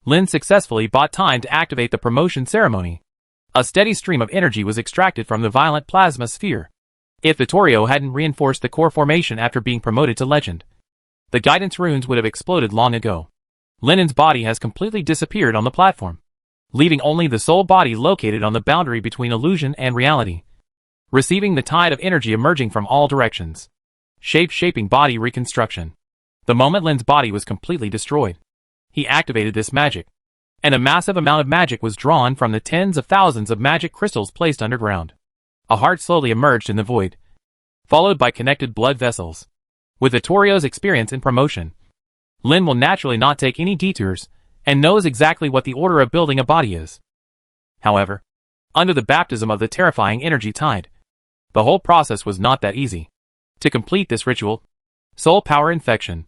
Lin successfully bought time to activate the promotion ceremony. A steady stream of energy was extracted from the violent plasma sphere, If Vittorio hadn't reinforced the core formation after being promoted to legend, the guidance runes would have exploded long ago. Linen's body has completely disappeared on the platform, leaving only the soul body located on the boundary between illusion and reality, receiving the tide of energy emerging from all directions. Shape-shaping body reconstruction. The moment Lin's body was completely destroyed, he activated this magic, and a massive amount of magic was drawn from the tens of thousands of magic crystals placed underground. A heart slowly emerged in the void, followed by connected blood vessels. With Vittorio's experience in promotion, Lin will naturally not take any detours and knows exactly what the order of building a body is. However, under the baptism of the terrifying energy tide, the whole process was not that easy. To complete this ritual, soul power infection,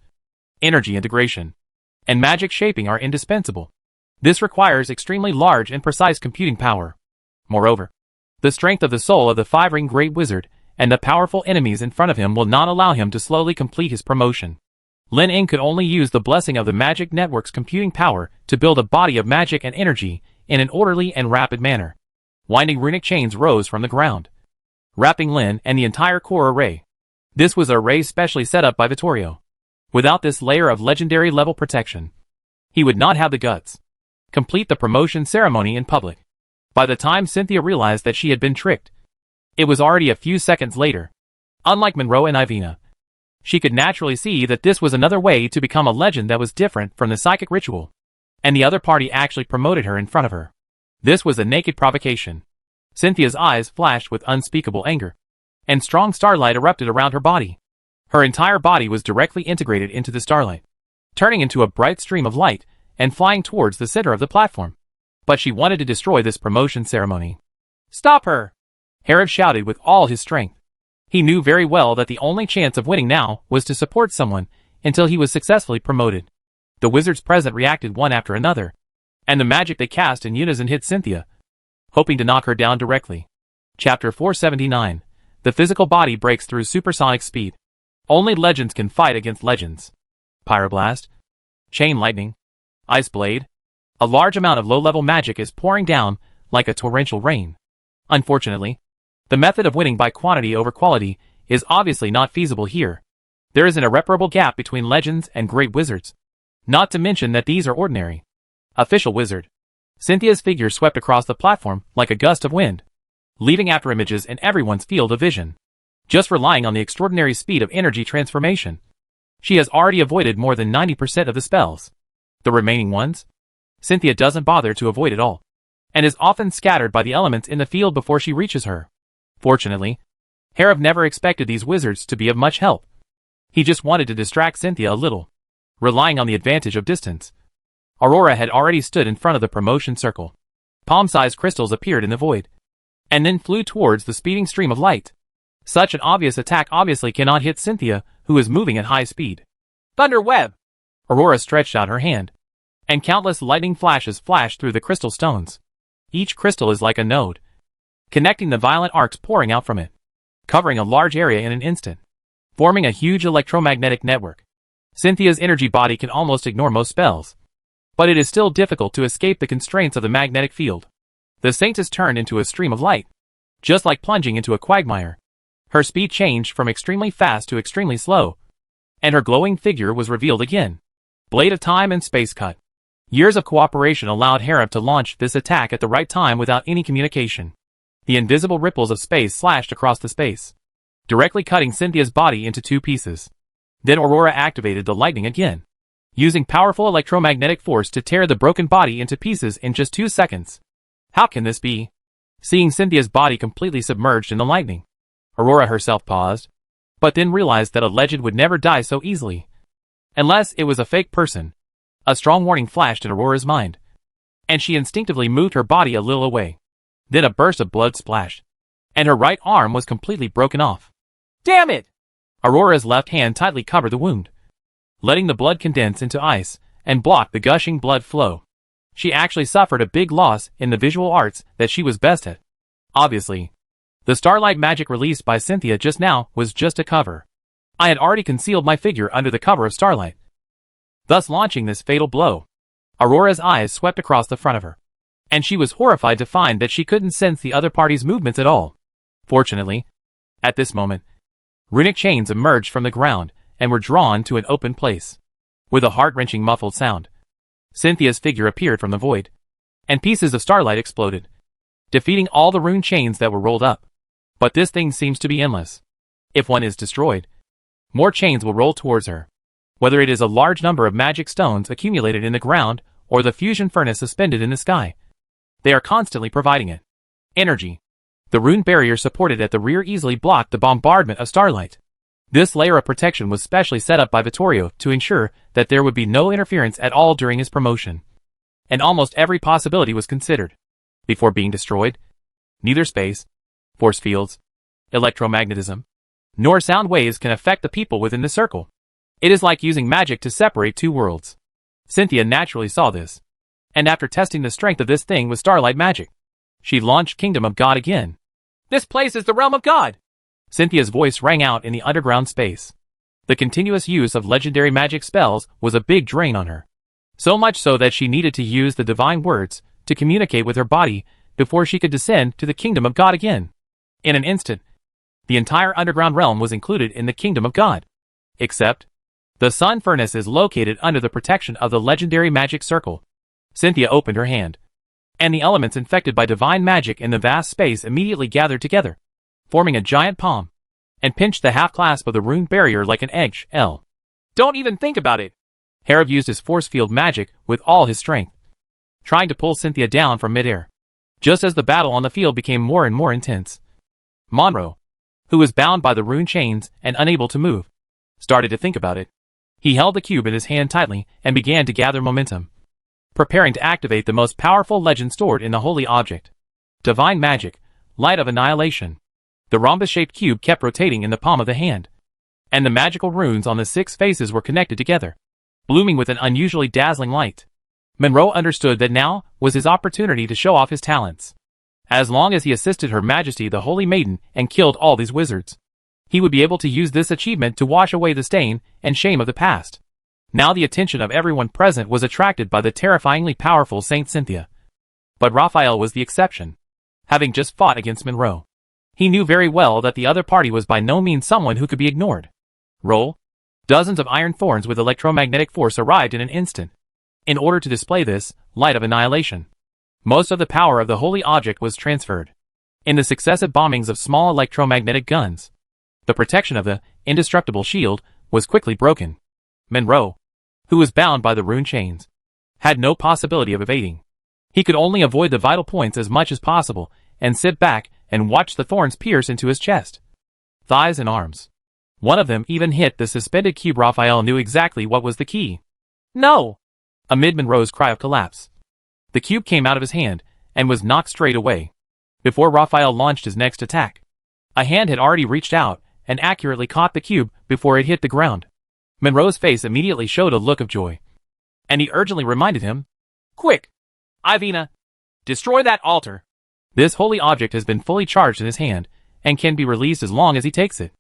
energy integration, and magic shaping are indispensable. This requires extremely large and precise computing power. Moreover, the strength of the soul of the five-ring Great Wizard and the powerful enemies in front of him will not allow him to slowly complete his promotion. Lin Ying could only use the blessing of the magic network's computing power to build a body of magic and energy in an orderly and rapid manner. Winding runic chains rose from the ground, wrapping Lin and the entire core array. This was an array specially set up by Vittorio. Without this layer of legendary level protection, he would not have the guts complete the promotion ceremony in public. By the time Cynthia realized that she had been tricked, it was already a few seconds later. Unlike Monroe and Ivina, she could naturally see that this was another way to become a legend that was different from the psychic ritual, and the other party actually promoted her in front of her. This was a naked provocation. Cynthia's eyes flashed with unspeakable anger, and strong starlight erupted around her body. Her entire body was directly integrated into the starlight, turning into a bright stream of light and flying towards the center of the platform. But she wanted to destroy this promotion ceremony. "Stop her!" Harib shouted with all his strength. He knew very well that the only chance of winning now was to support someone until he was successfully promoted. The wizards present reacted one after another, and the magic they cast in unison hit Cynthia, hoping to knock her down directly. Chapter 479. The physical body breaks through supersonic speed. Only legends can fight against legends. Pyroblast, Chain Lightning, Ice Blade. A large amount of low-level magic is pouring down like a torrential rain. Unfortunately, the method of winning by quantity over quality is obviously not feasible here. There is an irreparable gap between legends and great wizards. Not to mention that these are ordinary. Official wizard. Cynthia's figure swept across the platform like a gust of wind, leaving after images in everyone's field of vision. Just relying on the extraordinary speed of energy transformation, she has already avoided more than 90% of the spells. The remaining ones? Cynthia doesn't bother to avoid it all, and is often scattered by the elements in the field before she reaches her. Fortunately, Harib never expected these wizards to be of much help. He just wanted to distract Cynthia a little, relying on the advantage of distance. Aurora had already stood in front of the promotion circle. Palm-sized crystals appeared in the void, and then flew towards the speeding stream of light. Such an obvious attack obviously cannot hit Cynthia, who is moving at high speed. Thunder Web! Aurora stretched out her hand, and countless lightning flashes flashed through the crystal stones. Each crystal is like a node, connecting the violent arcs pouring out from it, covering a large area in an instant, forming a huge electromagnetic network. Cynthia's energy body can almost ignore most spells, but it is still difficult to escape the constraints of the magnetic field. The Saint is turned into a stream of light, just like plunging into a quagmire. Her speed changed from extremely fast to extremely slow, and her glowing figure was revealed again. Blade of Time and Space Cut. Years of cooperation allowed Harib to launch this attack at the right time without any communication. The invisible ripples of space slashed across the space, directly cutting Cynthia's body into two pieces. Then Aurora activated the lightning again, using powerful electromagnetic force to tear the broken body into pieces in just 2 seconds. How can this be? Seeing Cynthia's body completely submerged in the lightning, Aurora herself paused, but then realized that a legend would never die so easily, unless it was a fake person. A strong warning flashed in Aurora's mind, and she instinctively moved her body a little away. Then a burst of blood splashed, and her right arm was completely broken off. Damn it! Aurora's left hand tightly covered the wound, letting the blood condense into ice and block the gushing blood flow. She actually suffered a big loss in the visual arts that she was best at. Obviously, the starlight magic released by Cynthia just now was just a cover. I had already concealed my figure under the cover of starlight, thus launching this fatal blow. Aurora's eyes swept across the front of her, and she was horrified to find that she couldn't sense the other party's movements at all. Fortunately, At this moment, runic chains emerged from the ground and were drawn to an open place. With a heart-wrenching muffled sound, Cynthia's figure appeared from the void, and pieces of starlight exploded, defeating all the rune chains that were rolled up. But this thing seems to be endless. If one is destroyed, more chains will roll towards her. Whether it is a large number of magic stones accumulated in the ground or the fusion furnace suspended in the sky, they are constantly providing it. Energy. The rune barrier supported at the rear easily blocked the bombardment of starlight. This layer of protection was specially set up by Vittorio to ensure that there would be no interference at all during his promotion. And almost every possibility was considered. Before being destroyed, neither space, force fields, electromagnetism, nor sound waves can affect the people within the circle. It is like using magic to separate two worlds. Cynthia naturally saw this, and after testing the strength of this thing with starlight magic, she launched Kingdom of God again. This place is the realm of God! Cynthia's voice rang out in the underground space. The continuous use of legendary magic spells was a big drain on her. So much so that she needed to use the divine words to communicate with her body before she could descend to the Kingdom of God again. In an instant, the entire underground realm was included in the Kingdom of God. Except, the sun furnace is located under the protection of the legendary magic circle. Cynthia opened her hand, and the elements infected by divine magic in the vast space immediately gathered together, forming a giant palm, and pinched the half-clasp of the rune barrier like an edge L. Don't even think about it! Harib used his force field magic with all his strength, trying to pull Cynthia down from midair. Just as the battle on the field became more and more intense, Monroe, who was bound by the rune chains and unable to move, started to think about it. He held the cube in his hand tightly and began to gather momentum, preparing to activate the most powerful legend stored in the holy object. Divine magic, light of annihilation. The rhombus-shaped cube kept rotating in the palm of the hand, and the magical runes on the 6 faces were connected together, blooming with an unusually dazzling light. Monroe understood that now was his opportunity to show off his talents. As long as he assisted Her Majesty the Holy Maiden and killed all these wizards, he would be able to use this achievement to wash away the stain and shame of the past. Now the attention of everyone present was attracted by the terrifyingly powerful Saint Cynthia. But Raphael was the exception, having just fought against Monroe. He knew very well that the other party was by no means someone who could be ignored. Roll. Dozens of iron thorns with electromagnetic force arrived in an instant, in order to display this light of annihilation. Most of the power of the holy object was transferred in the successive bombings of small electromagnetic guns. The protection of the indestructible shield was quickly broken. Monroe, who was bound by the rune chains, had no possibility of evading. He could only avoid the vital points as much as possible and sit back and watch the thorns pierce into his chest, thighs and arms. One of them even hit the suspended cube. Raphael knew exactly what was the key. No! Amid Monroe's cry of collapse, the cube came out of his hand and was knocked straight away. Before Raphael launched his next attack, a hand had already reached out and accurately caught the cube before it hit the ground. Monroe's face immediately showed a look of joy, and he urgently reminded him, Quick! Ivina! Destroy that altar! This holy object has been fully charged in his hand and can be released as long as he takes it.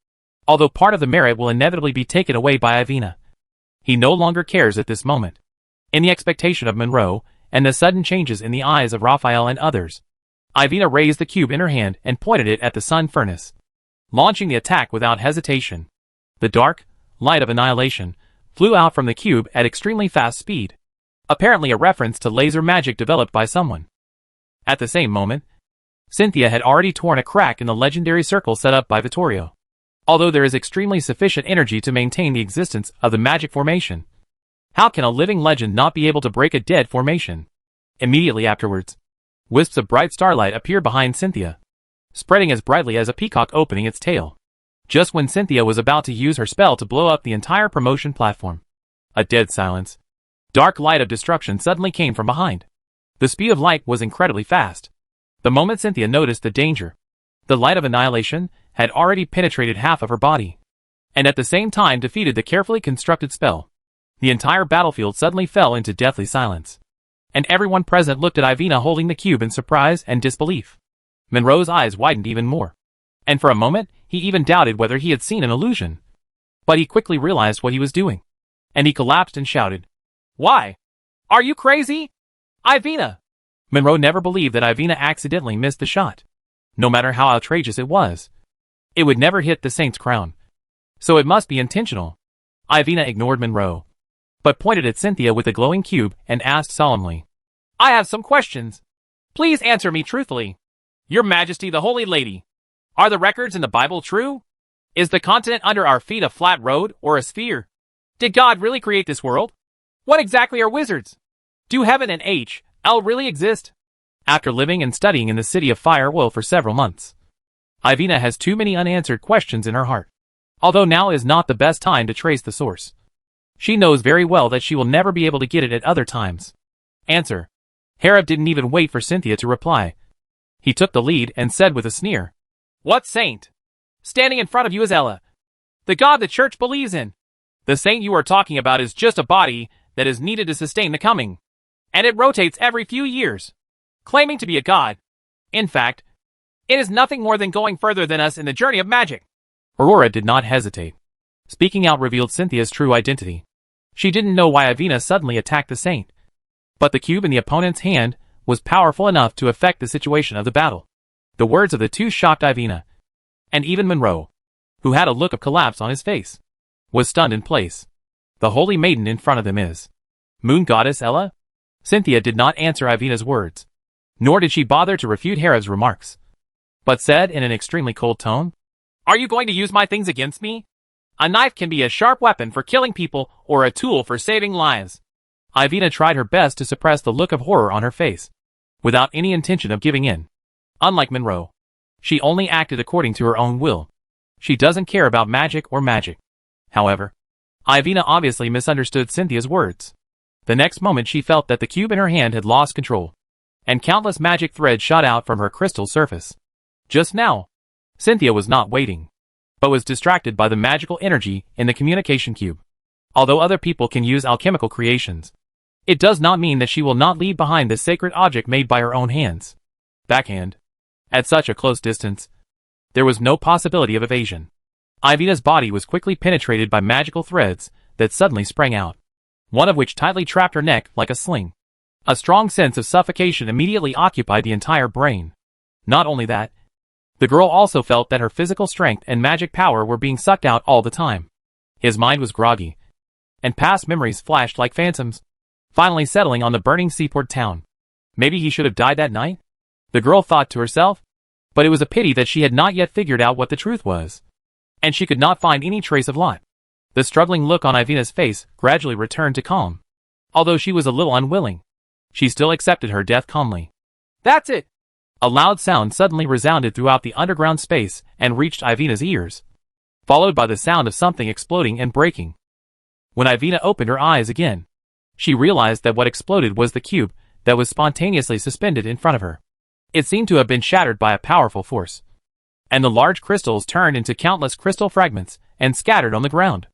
Although part of the merit will inevitably be taken away by Ivina, he no longer cares at this moment. In the expectation of Monroe and the sudden changes in the eyes of Raphael and others, Ivina raised the cube in her hand and pointed it at the sun furnace, launching the attack without hesitation. The dark light of annihilation flew out from the cube at extremely fast speed, apparently a reference to laser magic developed by someone. At the same moment, Cynthia had already torn a crack in the legendary circle set up by Vittorio. Although there is extremely sufficient energy to maintain the existence of the magic formation, how can a living legend not be able to break a dead formation? Immediately afterwards, wisps of bright starlight appeared behind Cynthia, spreading as brightly as a peacock opening its tail. Just when Cynthia was about to use her spell to blow up the entire promotion platform, a dead silence. Dark light of destruction suddenly came from behind. The speed of light was incredibly fast. The moment Cynthia noticed the danger, the light of annihilation had already penetrated half of her body, and at the same time defeated the carefully constructed spell. The entire battlefield suddenly fell into deathly silence, and everyone present looked at Ivina holding the cube in surprise and disbelief. Monroe's eyes widened even more, and for a moment he even doubted whether he had seen an illusion. But he quickly realized what he was doing, and he collapsed and shouted, Why? Are you crazy? Ivina! Monroe never believed that Ivina accidentally missed the shot, no matter how outrageous it was. it would never hit the saint's crown. So it must be intentional. Ivina ignored Monroe, but pointed at Cynthia with the glowing cube and asked solemnly, I have some questions. Please answer me truthfully. Your Majesty the Holy Lady, are the records in the Bible true? Is the continent under our feet a flat road or a sphere? Did God really create this world? What exactly are wizards? Do heaven and hell really exist? After living and studying in the city of Firewell for several months, Ivina has too many unanswered questions in her heart. Although now is not the best time to trace the source. She knows very well that she will never be able to get it at other times. Answer. Harab didn't even wait for Cynthia to reply. He took the lead and said with a sneer, What saint? Standing in front of you is Ella, the god the church believes in. The saint you are talking about is just a body that is needed to sustain the coming. And it rotates every few years, claiming to be a god. In fact, it is nothing more than going further than us in the journey of magic. Aurora did not hesitate. Speaking out revealed Cynthia's true identity. She didn't know why Ivina suddenly attacked the saint. But the cube in the opponent's hand was powerful enough to affect the situation of the battle. The words of the two shocked Ivina. And even Monroe, who had a look of collapse on his face, was stunned in place. The holy maiden in front of them is Moon Goddess Ella? Cynthia did not answer Ivina's words, nor did she bother to refute Harab's remarks, but said in an extremely cold tone, Are you going to use my things against me? A knife can be a sharp weapon for killing people or a tool for saving lives. Ivina tried her best to suppress the look of horror on her face, without any intention of giving in. Unlike Monroe, she only acted according to her own will. She doesn't care about magic or magic. However, Ivina obviously misunderstood Cynthia's words. The next moment she felt that the cube in her hand had lost control, and countless magic threads shot out from her crystal surface. Just now, Cynthia was not waiting, but was distracted by the magical energy in the communication cube. Although other people can use alchemical creations, it does not mean that she will not leave behind the sacred object made by her own hands. Backhand. At such a close distance, there was no possibility of evasion. Ivina's body was quickly penetrated by magical threads that suddenly sprang out, one of which tightly trapped her neck like a sling. A strong sense of suffocation immediately occupied the entire brain. Not only that, the girl also felt that her physical strength and magic power were being sucked out all the time. His mind was groggy, and past memories flashed like phantoms, finally settling on the burning seaport town. Maybe he should have died that night? The girl thought to herself, but it was a pity that she had not yet figured out what the truth was, and she could not find any trace of Lot. The struggling look on Ivina's face gradually returned to calm. Although she was a little unwilling, she still accepted her death calmly. That's it! A loud sound suddenly resounded throughout the underground space and reached Ivina's ears, followed by the sound of something exploding and breaking. When Ivina opened her eyes again, she realized that what exploded was the cube that was spontaneously suspended in front of her. It seemed to have been shattered by a powerful force, and the large crystals turned into countless crystal fragments and scattered on the ground.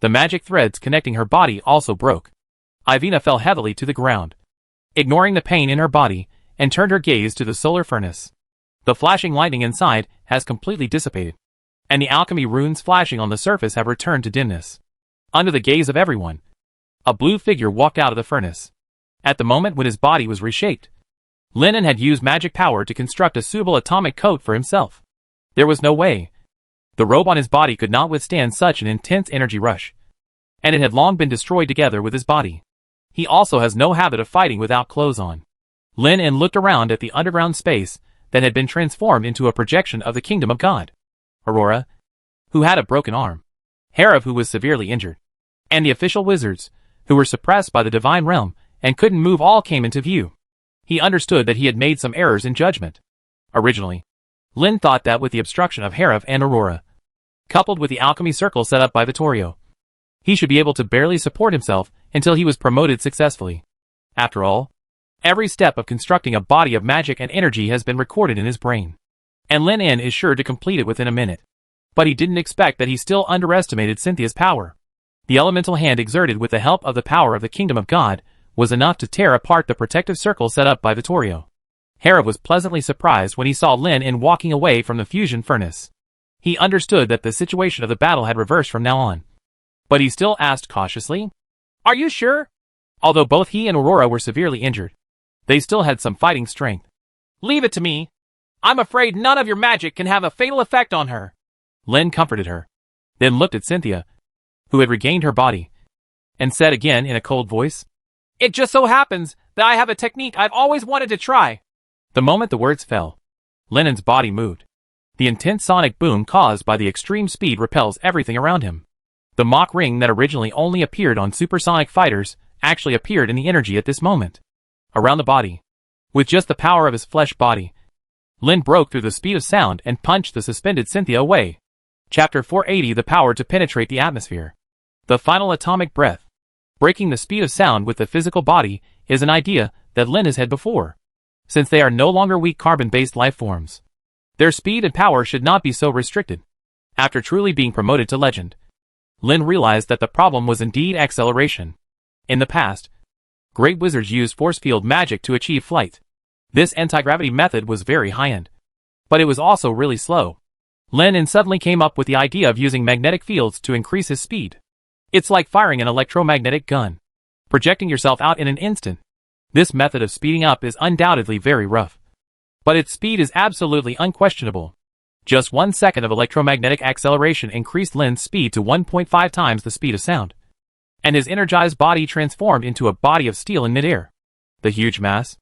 The magic threads connecting her body also broke. Ivina fell heavily to the ground, ignoring the pain in her body, and turned her gaze to the solar furnace. The flashing lightning inside has completely dissipated, and the alchemy runes flashing on the surface have returned to dimness. Under the gaze of everyone, a blue figure walked out of the furnace. At the moment when his body was reshaped, Lennon had used magic power to construct a suitable atomic coat for himself. There was no way. The robe on his body could not withstand such an intense energy rush, and it had long been destroyed together with his body. He also has no habit of fighting without clothes on. Lin looked around at the underground space that had been transformed into a projection of the kingdom of God. Aurora, who had a broken arm, Harab, who was severely injured, and the official wizards, who were suppressed by the divine realm and couldn't move, all came into view. He understood that he had made some errors in judgment. Originally, Lin thought that with the obstruction of Harab and Aurora, coupled with the alchemy circle set up by Vittorio, he should be able to barely support himself until he was promoted successfully. After all, every step of constructing a body of magic and energy has been recorded in his brain, and Lin is sure to complete it within a minute. But he didn't expect that he still underestimated Cynthia's power. The elemental hand exerted with the help of the power of the kingdom of God was enough to tear apart the protective circle set up by Vittorio. Harab was pleasantly surprised when he saw Lin walking away from the fusion furnace. He understood that the situation of the battle had reversed from now on. But he still asked cautiously, "Are you sure?" Although both he and Aurora were severely injured, they still had some fighting strength. "Leave it to me. I'm afraid none of your magic can have a fatal effect on her." Lin comforted her, then looked at Cynthia, who had regained her body, and said again in a cold voice, "It just so happens that I have a technique I've always wanted to try." The moment the words fell, Lennon's body moved. The intense sonic boom caused by the extreme speed repels everything around him. The Mach ring that originally only appeared on supersonic fighters actually appeared in the energy at this moment. Around the body, with just the power of his flesh body, Lin broke through the speed of sound and punched the suspended Cynthia away. Chapter 480: The Power to Penetrate the Atmosphere. The final atomic breath. Breaking the speed of sound with the physical body is an idea that Lin has had before, since they are no longer weak carbon-based life forms. Their speed and power should not be so restricted. After truly being promoted to legend, Lin realized that the problem was indeed acceleration. In the past, great wizards used force field magic to achieve flight. This anti-gravity method was very high-end, but it was also really slow. Lin suddenly came up with the idea of using magnetic fields to increase his speed. It's like firing an electromagnetic gun, projecting yourself out in an instant. This method of speeding up is undoubtedly very rough, but its speed is absolutely unquestionable. Just 1 second of electromagnetic acceleration increased Lin's speed to 1.5 times the speed of sound, and his energized body transformed into a body of steel in midair. The huge mass,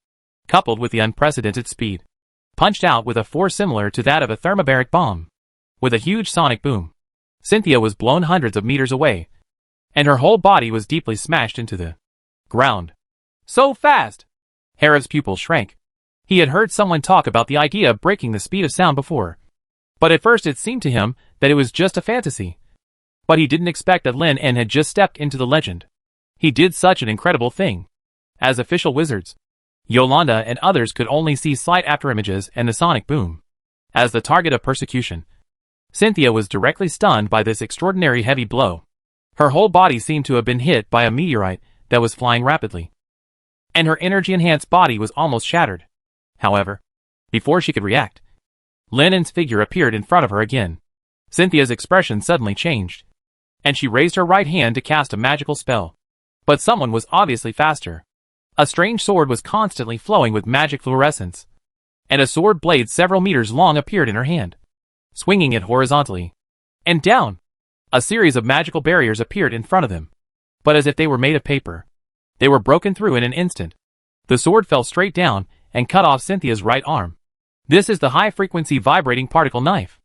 coupled with the unprecedented speed, punched out with a force similar to that of a thermobaric bomb. With a huge sonic boom, Cynthia was blown hundreds of meters away, and her whole body was deeply smashed into the ground. So fast! Harev's pupils shrank. He had heard someone talk about the idea of breaking the speed of sound before, but at first it seemed to him that it was just a fantasy. But he didn't expect that Lin had just stepped into the legend. He did such an incredible thing. As official wizards, Yolanda and others could only see slight afterimages and the sonic boom. As the target of persecution, Cynthia was directly stunned by this extraordinary heavy blow. Her whole body seemed to have been hit by a meteorite that was flying rapidly, and her energy-enhanced body was almost shattered. However, before she could react, Lin's figure appeared in front of her again. Cynthia's expression suddenly changed, and she raised her right hand to cast a magical spell. But someone was obviously faster. A strange sword was constantly flowing with magic fluorescence, and a sword blade several meters long appeared in her hand, swinging it horizontally and down. A series of magical barriers appeared in front of them, but as if they were made of paper, they were broken through in an instant. The sword fell straight down and cut off Cynthia's right arm. This is the high-frequency vibrating particle knife.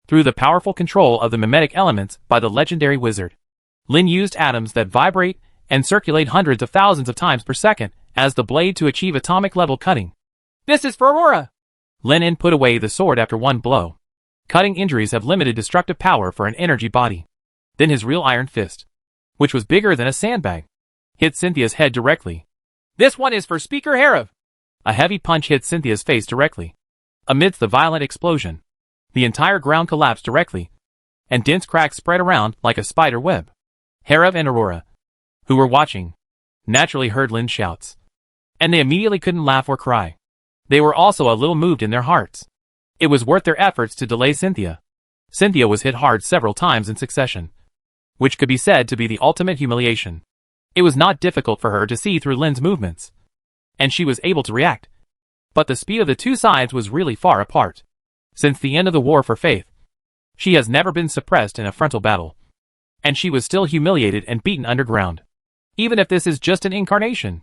Through the powerful control of the mimetic elements by the legendary wizard, Lin used atoms that vibrate and circulate hundreds of thousands of times per second as the blade to achieve atomic-level cutting. This is for Aurora! Lin put away the sword after one blow. Cutting injuries have limited destructive power for an energy body. Then his real iron fist, which was bigger than a sandbag, hit Cynthia's head directly. This one is for Speaker Harev! A heavy punch hit Cynthia's face directly. Amidst the violent explosion, the entire ground collapsed directly, and dense cracks spread around like a spider web. Harev and Aurora, who were watching, naturally heard Lin's shouts, and they immediately couldn't laugh or cry. They were also a little moved in their hearts. It was worth their efforts to delay Cynthia. Cynthia was hit hard several times in succession, which could be said to be the ultimate humiliation. It was not difficult for her to see through Lin's movements, and she was able to react. But the speed of the two sides was really far apart. Since the end of the war for faith, she has never been suppressed in a frontal battle, and she was still humiliated and beaten underground. Even if this is just an incarnation.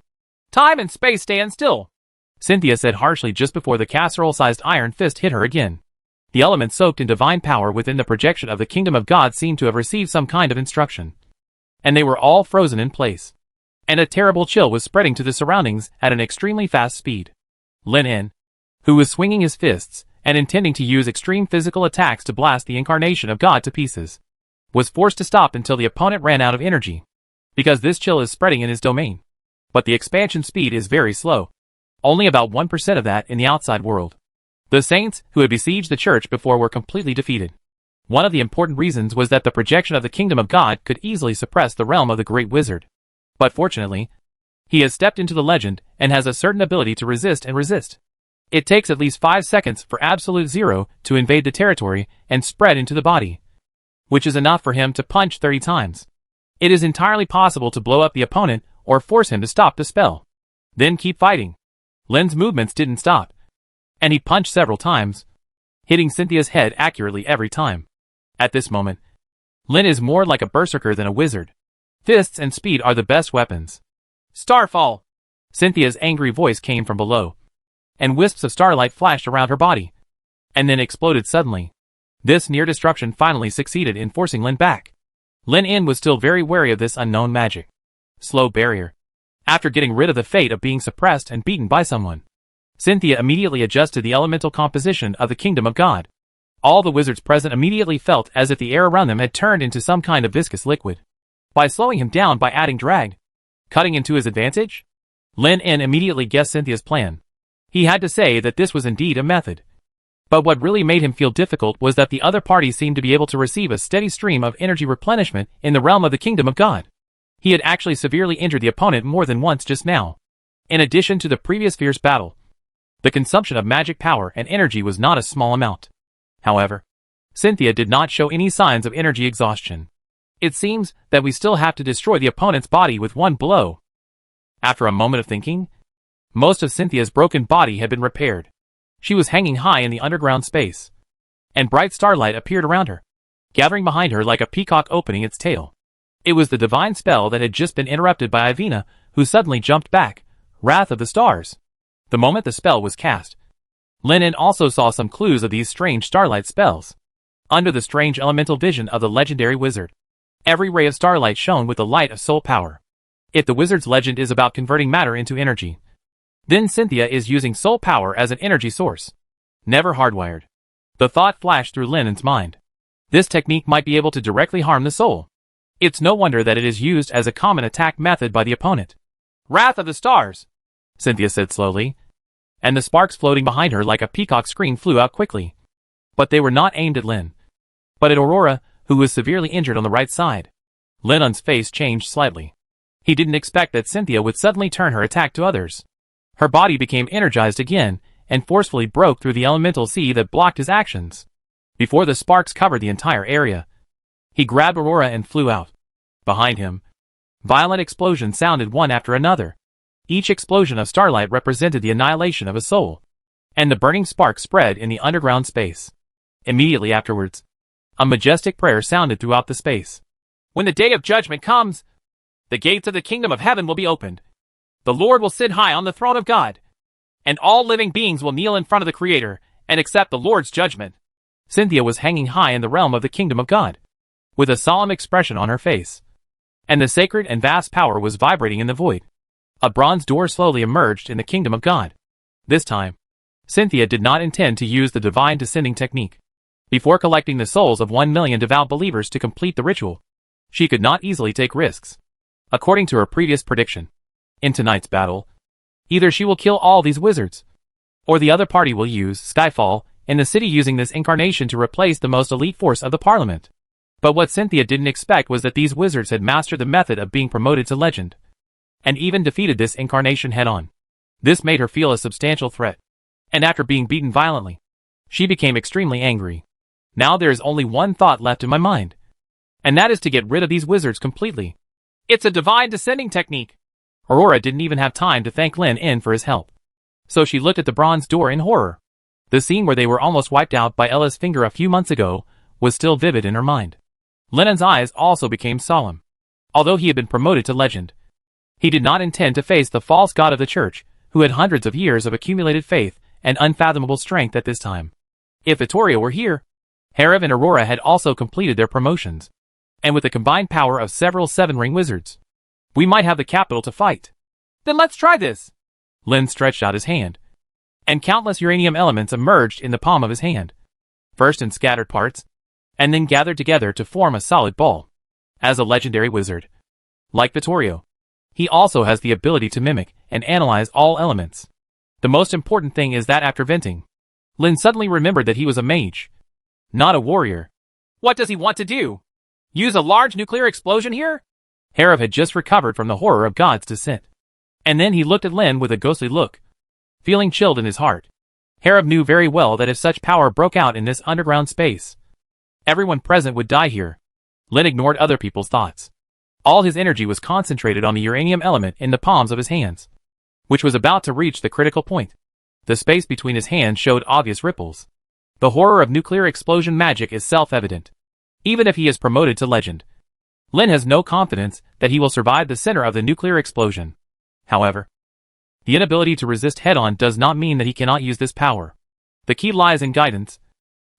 Time and space stand still, Cynthia said harshly just before the casserole-sized iron fist hit her again. The element soaked in divine power within the projection of the kingdom of God seemed to have received some kind of instruction, and they were all frozen in place. And a terrible chill was spreading to the surroundings at an extremely fast speed. Lin, who was swinging his fists and intending to use extreme physical attacks to blast the incarnation of God to pieces, was forced to stop until the opponent ran out of energy, because this chill is spreading in his domain. But the expansion speed is very slow. Only about 1% of that in the outside world. The saints who had besieged the church before were completely defeated. One of the important reasons was that the projection of the kingdom of God could easily suppress the realm of the great wizard. But fortunately, he has stepped into the legend and has a certain ability to resist and resist. It takes at least 5 seconds for absolute zero to invade the territory and spread into the body, which is enough for him to punch 30 times. It is entirely possible to blow up the opponent or force him to stop the spell. Then keep fighting. Lin's movements didn't stop, and he punched several times, hitting Cynthia's head accurately every time. At this moment, Lin is more like a berserker than a wizard. Fists and speed are the best weapons. Starfall! Cynthia's angry voice came from below, and wisps of starlight flashed around her body, and then exploded suddenly. This near destruction finally succeeded in forcing Lin back. Lin Yin was still very wary of this unknown magic. Slow barrier. After getting rid of the fate of being suppressed and beaten by someone, Cynthia immediately adjusted the elemental composition of the kingdom of God. All the wizards present immediately felt as if the air around them had turned into some kind of viscous liquid. By slowing him down by adding drag, cutting into his advantage, Lin Yin immediately guessed Cynthia's plan. He had to say that this was indeed a method. But what really made him feel difficult was that the other party seemed to be able to receive a steady stream of energy replenishment in the realm of the kingdom of God. He had actually severely injured the opponent more than once just now. In addition to the previous fierce battle, the consumption of magic power and energy was not a small amount. However, Cynthia did not show any signs of energy exhaustion. It seems that we still have to destroy the opponent's body with one blow. After a moment of thinking, most of Cynthia's broken body had been repaired. She was hanging high in the underground space, and bright starlight appeared around her, gathering behind her like a peacock opening its tail. It was the divine spell that had just been interrupted by Ivina, who suddenly jumped back, Wrath of the Stars. The moment the spell was cast, Lin Yin also saw some clues of these strange starlight spells. Under the strange elemental vision of the legendary wizard, every ray of starlight shone with the light of soul power. If the wizard's legend is about converting matter into energy, then Cynthia is using soul power as an energy source. Never hardwired. The thought flashed through Lin Yin's mind. This technique might be able to directly harm the soul. It's no wonder that it is used as a common attack method by the opponent. Wrath of the Stars! Cynthia said slowly, and the sparks floating behind her like a peacock screen flew out quickly. But they were not aimed at Lin, but at Aurora, who was severely injured on the right side. Lin Yin's face changed slightly. He didn't expect that Cynthia would suddenly turn her attack to others. Her body became energized again, and forcefully broke through the elemental sea that blocked his actions. Before the sparks covered the entire area, he grabbed Aurora and flew out. Behind him, violent explosions sounded one after another. Each explosion of starlight represented the annihilation of a soul, and the burning spark spread in the underground space. Immediately afterwards, a majestic prayer sounded throughout the space. When the day of judgment comes, the gates of the kingdom of heaven will be opened. The Lord will sit high on the throne of God, and all living beings will kneel in front of the Creator and accept the Lord's judgment. Cynthia was hanging high in the realm of the kingdom of God, with a solemn expression on her face, and the sacred and vast power was vibrating in the void. A bronze door slowly emerged in the kingdom of God. This time, Cynthia did not intend to use the divine descending technique. Before collecting the souls of 1 million devout believers to complete the ritual, she could not easily take risks. According to her previous prediction, in tonight's battle, either she will kill all these wizards, or the other party will use Skyfall in the city using this incarnation to replace the most elite force of the parliament. But what Cynthia didn't expect was that these wizards had mastered the method of being promoted to legend, and even defeated this incarnation head-on. This made her feel a substantial threat, and after being beaten violently, she became extremely angry. Now there is only one thought left in my mind, and that is to get rid of these wizards completely. It's a divine descending technique. Aurora didn't even have time to thank Lin Yin for his help, so she looked at the bronze door in horror. The scene where they were almost wiped out by Ella's finger a few months ago was still vivid in her mind. Lin Yin's eyes also became solemn. Although he had been promoted to legend, he did not intend to face the false god of the church, who had hundreds of years of accumulated faith and unfathomable strength at this time. If Vittoria were here, Herav and Aurora had also completed their promotions, and with the combined power of several seven-ring wizards, we might have the capital to fight. Then let's try this. Lin stretched out his hand, and countless uranium elements emerged in the palm of his hand, first in scattered parts, and then gathered together to form a solid ball. As a legendary wizard, like Vittorio, he also has the ability to mimic and analyze all elements. The most important thing is that after venting, Lin suddenly remembered that he was a mage, not a warrior. What does he want to do? Use a large nuclear explosion here? Herav had just recovered from the horror of God's descent. And then he looked at Lin with a ghostly look, feeling chilled in his heart. Herav knew very well that if such power broke out in this underground space, everyone present would die here. Lin ignored other people's thoughts. All his energy was concentrated on the uranium element in the palms of his hands, which was about to reach the critical point. The space between his hands showed obvious ripples. The horror of nuclear explosion magic is self-evident. Even if he is promoted to legend, Lin has no confidence that he will survive the center of the nuclear explosion. However, the inability to resist head-on does not mean that he cannot use this power. The key lies in guidance,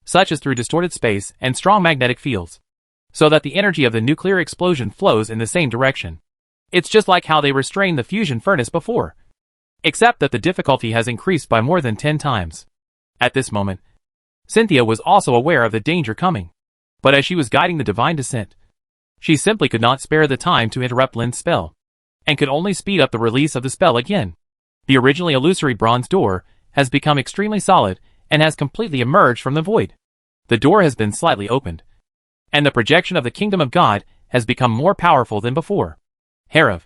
such as through distorted space and strong magnetic fields, so that the energy of the nuclear explosion flows in the same direction. It's just like how they restrained the fusion furnace before, except that the difficulty has increased by more than 10 times. At this moment, Cynthia was also aware of the danger coming, but as she was guiding the divine descent, she simply could not spare the time to interrupt Lin's spell, and could only speed up the release of the spell again. The originally illusory bronze door has become extremely solid and has completely emerged from the void. The door has been slightly opened, and the projection of the kingdom of God has become more powerful than before. Herav,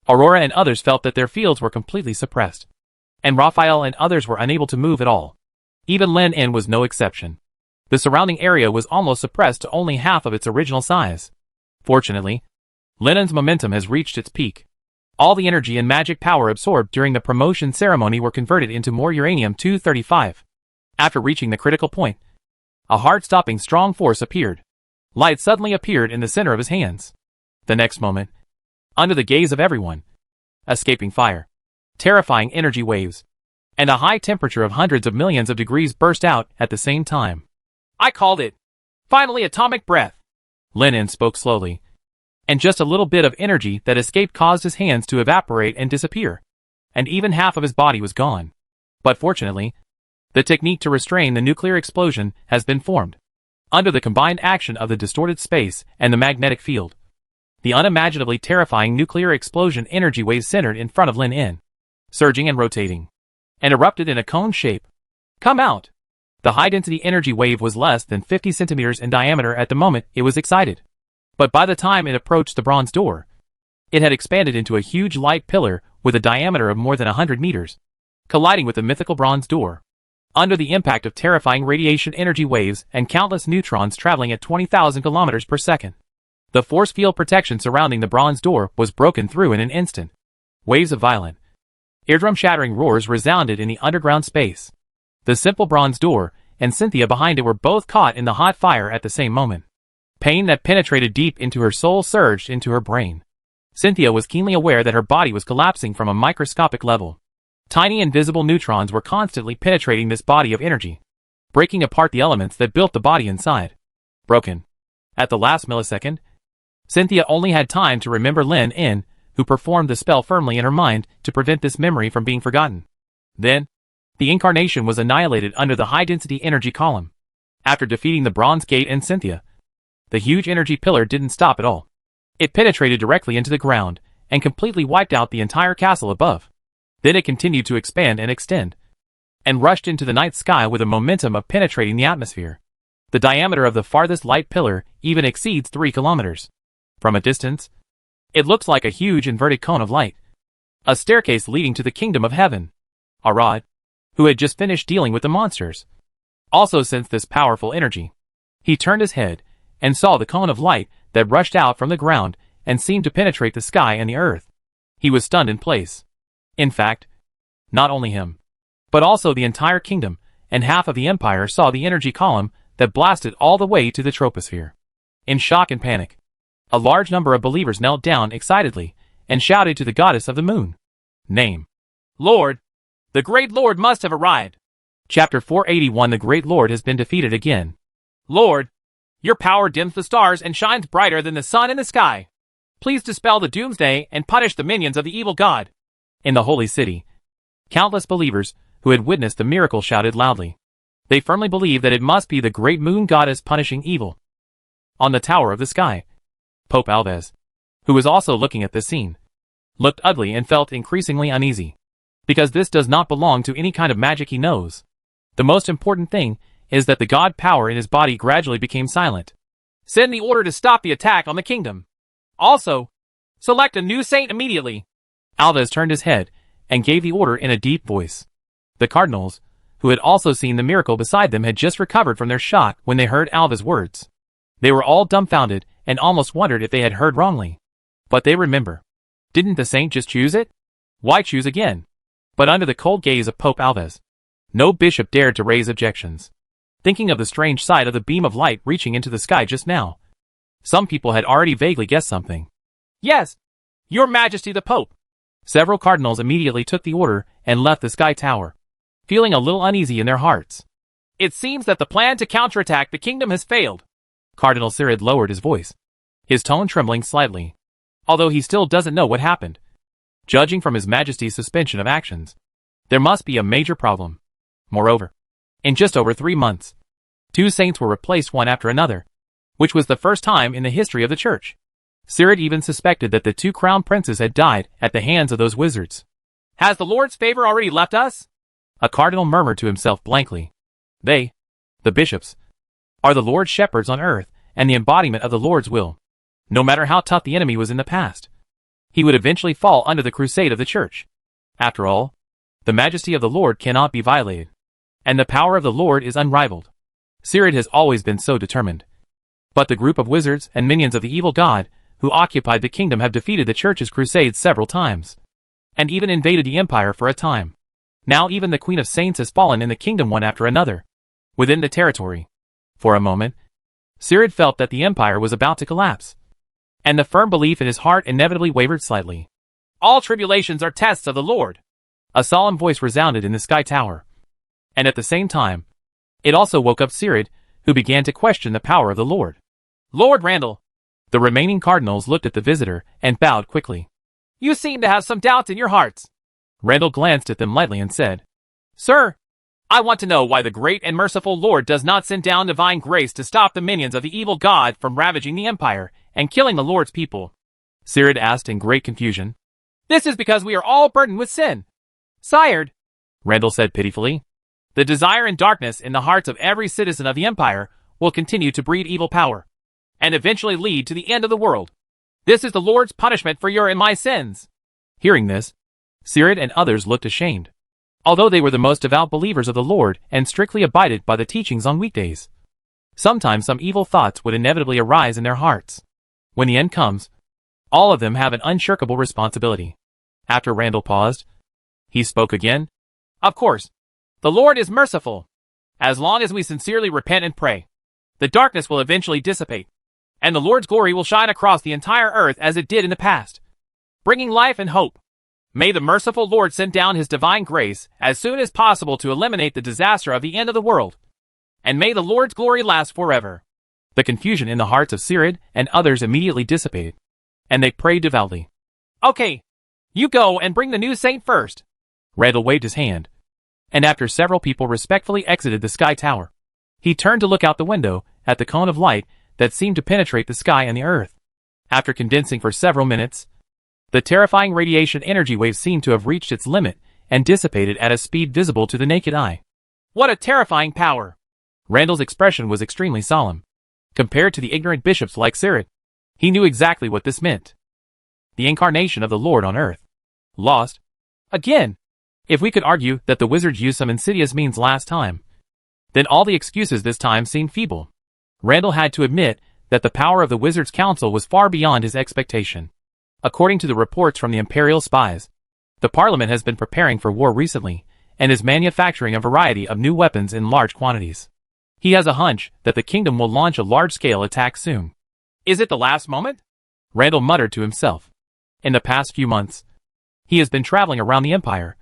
Aurora and others felt that their fields were completely suppressed, and Raphael and others were unable to move at all. Even Lin In was no exception. The surrounding area was almost suppressed to only half of its original size. Fortunately, Lin In's momentum has reached its peak. All the energy and magic power absorbed during the promotion ceremony were converted into more uranium-235. After reaching the critical point, a heart-stopping strong force appeared. Light suddenly appeared in the center of his hands. The next moment, under the gaze of everyone, escaping fire, terrifying energy waves, and a high temperature of hundreds of millions of degrees burst out at the same time. I called it. Finally, atomic breath. Lin In spoke slowly, and just a little bit of energy that escaped caused his hands to evaporate and disappear, and even half of his body was gone. But fortunately, the technique to restrain the nuclear explosion has been formed. Under the combined action of the distorted space and the magnetic field, the unimaginably terrifying nuclear explosion energy waves centered in front of Lin In, surging and rotating, and erupted in a cone shape. Come out! The high-density energy wave was less than 50 centimeters in diameter at the moment it was excited. But by the time it approached the bronze door, it had expanded into a huge light pillar with a diameter of more than 100 meters, colliding with the mythical bronze door. Under the impact of terrifying radiation energy waves and countless neutrons traveling at 20,000 kilometers per second, the force field protection surrounding the bronze door was broken through in an instant. Waves of violent, eardrum-shattering roars resounded in the underground space. The simple bronze door and Cynthia behind it were both caught in the hot fire at the same moment. Pain that penetrated deep into her soul surged into her brain. Cynthia was keenly aware that her body was collapsing from a microscopic level. Tiny invisible neutrons were constantly penetrating this body of energy, breaking apart the elements that built the body inside. Broken. At the last millisecond, Cynthia only had time to remember Lin In, who performed the spell firmly in her mind to prevent this memory from being forgotten. Then, the incarnation was annihilated under the high-density energy column. After defeating the Bronze Gate and Cynthia, the huge energy pillar didn't stop at all. It penetrated directly into the ground and completely wiped out the entire castle above. Then it continued to expand and extend, and rushed into the night sky with a momentum of penetrating the atmosphere. The diameter of the farthest light pillar even exceeds 3 kilometers. From a distance, it looks like a huge inverted cone of light, a staircase leading to the kingdom of heaven. Arad, who had just finished dealing with the monsters, also sensed this powerful energy. He turned his head and saw the cone of light that rushed out from the ground and seemed to penetrate the sky and the earth. He was stunned in place. In fact, not only him, but also the entire kingdom and half of the empire saw the energy column that blasted all the way to the troposphere. In shock and panic, a large number of believers knelt down excitedly and shouted to the goddess of the moon. Name. Lord. The Great Lord must have arrived. Chapter 481. The Great Lord has been defeated again. Lord, your power dims the stars and shines brighter than the sun in the sky. Please dispel the doomsday and punish the minions of the evil god. In the holy city, countless believers who had witnessed the miracle shouted loudly. They firmly believed that it must be the great moon goddess punishing evil. On the tower of the sky, Pope Alves, who was also looking at this scene, looked ugly and felt increasingly uneasy, because this does not belong to any kind of magic he knows. The most important thing is that the god power in his body gradually became silent. Send the order to stop the attack on the kingdom. Also, select a new saint immediately. Alves turned his head and gave the order in a deep voice. The cardinals, who had also seen the miracle beside them, had just recovered from their shock when they heard Alves' words. They were all dumbfounded and almost wondered if they had heard wrongly. But they remember. Didn't the saint just choose it? Why choose again? But under the cold gaze of Pope Alves, no bishop dared to raise objections. thinking of the strange sight of the beam of light reaching into the sky just now. Some people had already vaguely guessed something. Yes, Your Majesty the Pope. Several cardinals immediately took the order and left the Sky Tower, feeling a little uneasy in their hearts. It seems that the plan to counterattack the kingdom has failed. Cardinal Cirid lowered his voice, his tone trembling slightly, although he still doesn't know what happened. Judging from His Majesty's suspension of actions, there must be a major problem. Moreover, in just over 3 months, 2 saints were replaced one after another, which was the first time in the history of the church. Cirid even suspected that the 2 crown princes had died at the hands of those wizards. Has the Lord's favor already left us? A cardinal murmured to himself blankly. They, the bishops, are the Lord's shepherds on earth and the embodiment of the Lord's will. No matter how tough the enemy was in the past, he would eventually fall under the crusade of the church. After all, the majesty of the Lord cannot be violated, and the power of the Lord is unrivaled. Cirid has always been so determined. But the group of wizards and minions of the evil god who occupied the kingdom have defeated the church's crusades several times, and even invaded the empire for a time. Now even the Queen of Saints has fallen in the kingdom one after another, within the territory. For a moment, Cirid felt that the empire was about to collapse, and the firm belief in his heart inevitably wavered slightly. All tribulations are tests of the Lord. A solemn voice resounded in the Sky Tower, and at the same time, it also woke up Cirid, who began to question the power of the Lord. Lord Randall. The remaining cardinals looked at the visitor and bowed quickly. You seem to have some doubts in your hearts. Randall glanced at them lightly and said, Sir, I want to know why the great and merciful Lord does not send down divine grace to stop the minions of the evil god from ravaging the empire and killing the Lord's people. Cirid asked in great confusion. This is because we are all burdened with sin. Sire, Randall said pitifully, the desire and darkness in the hearts of every citizen of the empire will continue to breed evil power, and eventually lead to the end of the world. This is the Lord's punishment for your and my sins. Hearing this, Cirid and others looked ashamed, although they were the most devout believers of the Lord and strictly abided by the teachings on weekdays. Sometimes some evil thoughts would inevitably arise in their hearts. When the end comes, all of them have an unshirkable responsibility. After Randall paused, he spoke again. Of course, the Lord is merciful. As long as we sincerely repent and pray, the darkness will eventually dissipate, and the Lord's glory will shine across the entire earth as it did in the past, bringing life and hope. May the merciful Lord send down His divine grace as soon as possible to eliminate the disaster of the end of the world, and may the Lord's glory last forever. The confusion in the hearts of Cirid and others immediately dissipated, and they prayed devoutly. Okay, you go and bring the new saint first. Randall waved his hand, and after several people respectfully exited the Sky Tower, he turned to look out the window at the cone of light that seemed to penetrate the sky and the earth. After condensing for several minutes, the terrifying radiation energy wave seemed to have reached its limit and dissipated at a speed visible to the naked eye. What a terrifying power! Randall's expression was extremely solemn. Compared to the ignorant bishops like Cirid, he knew exactly what this meant. The incarnation of the Lord on earth. Lost. Again. If we could argue that the wizards used some insidious means last time, then all the excuses this time seemed feeble. Randall had to admit that the power of the Wizards' Council was far beyond his expectation. According to the reports from the Imperial spies, the Parliament has been preparing for war recently, and is manufacturing a variety of new weapons in large quantities. He has a hunch that the kingdom will launch a large-scale attack soon. Is it the last moment? Randall muttered to himself. In the past few months, he has been traveling around the Empire,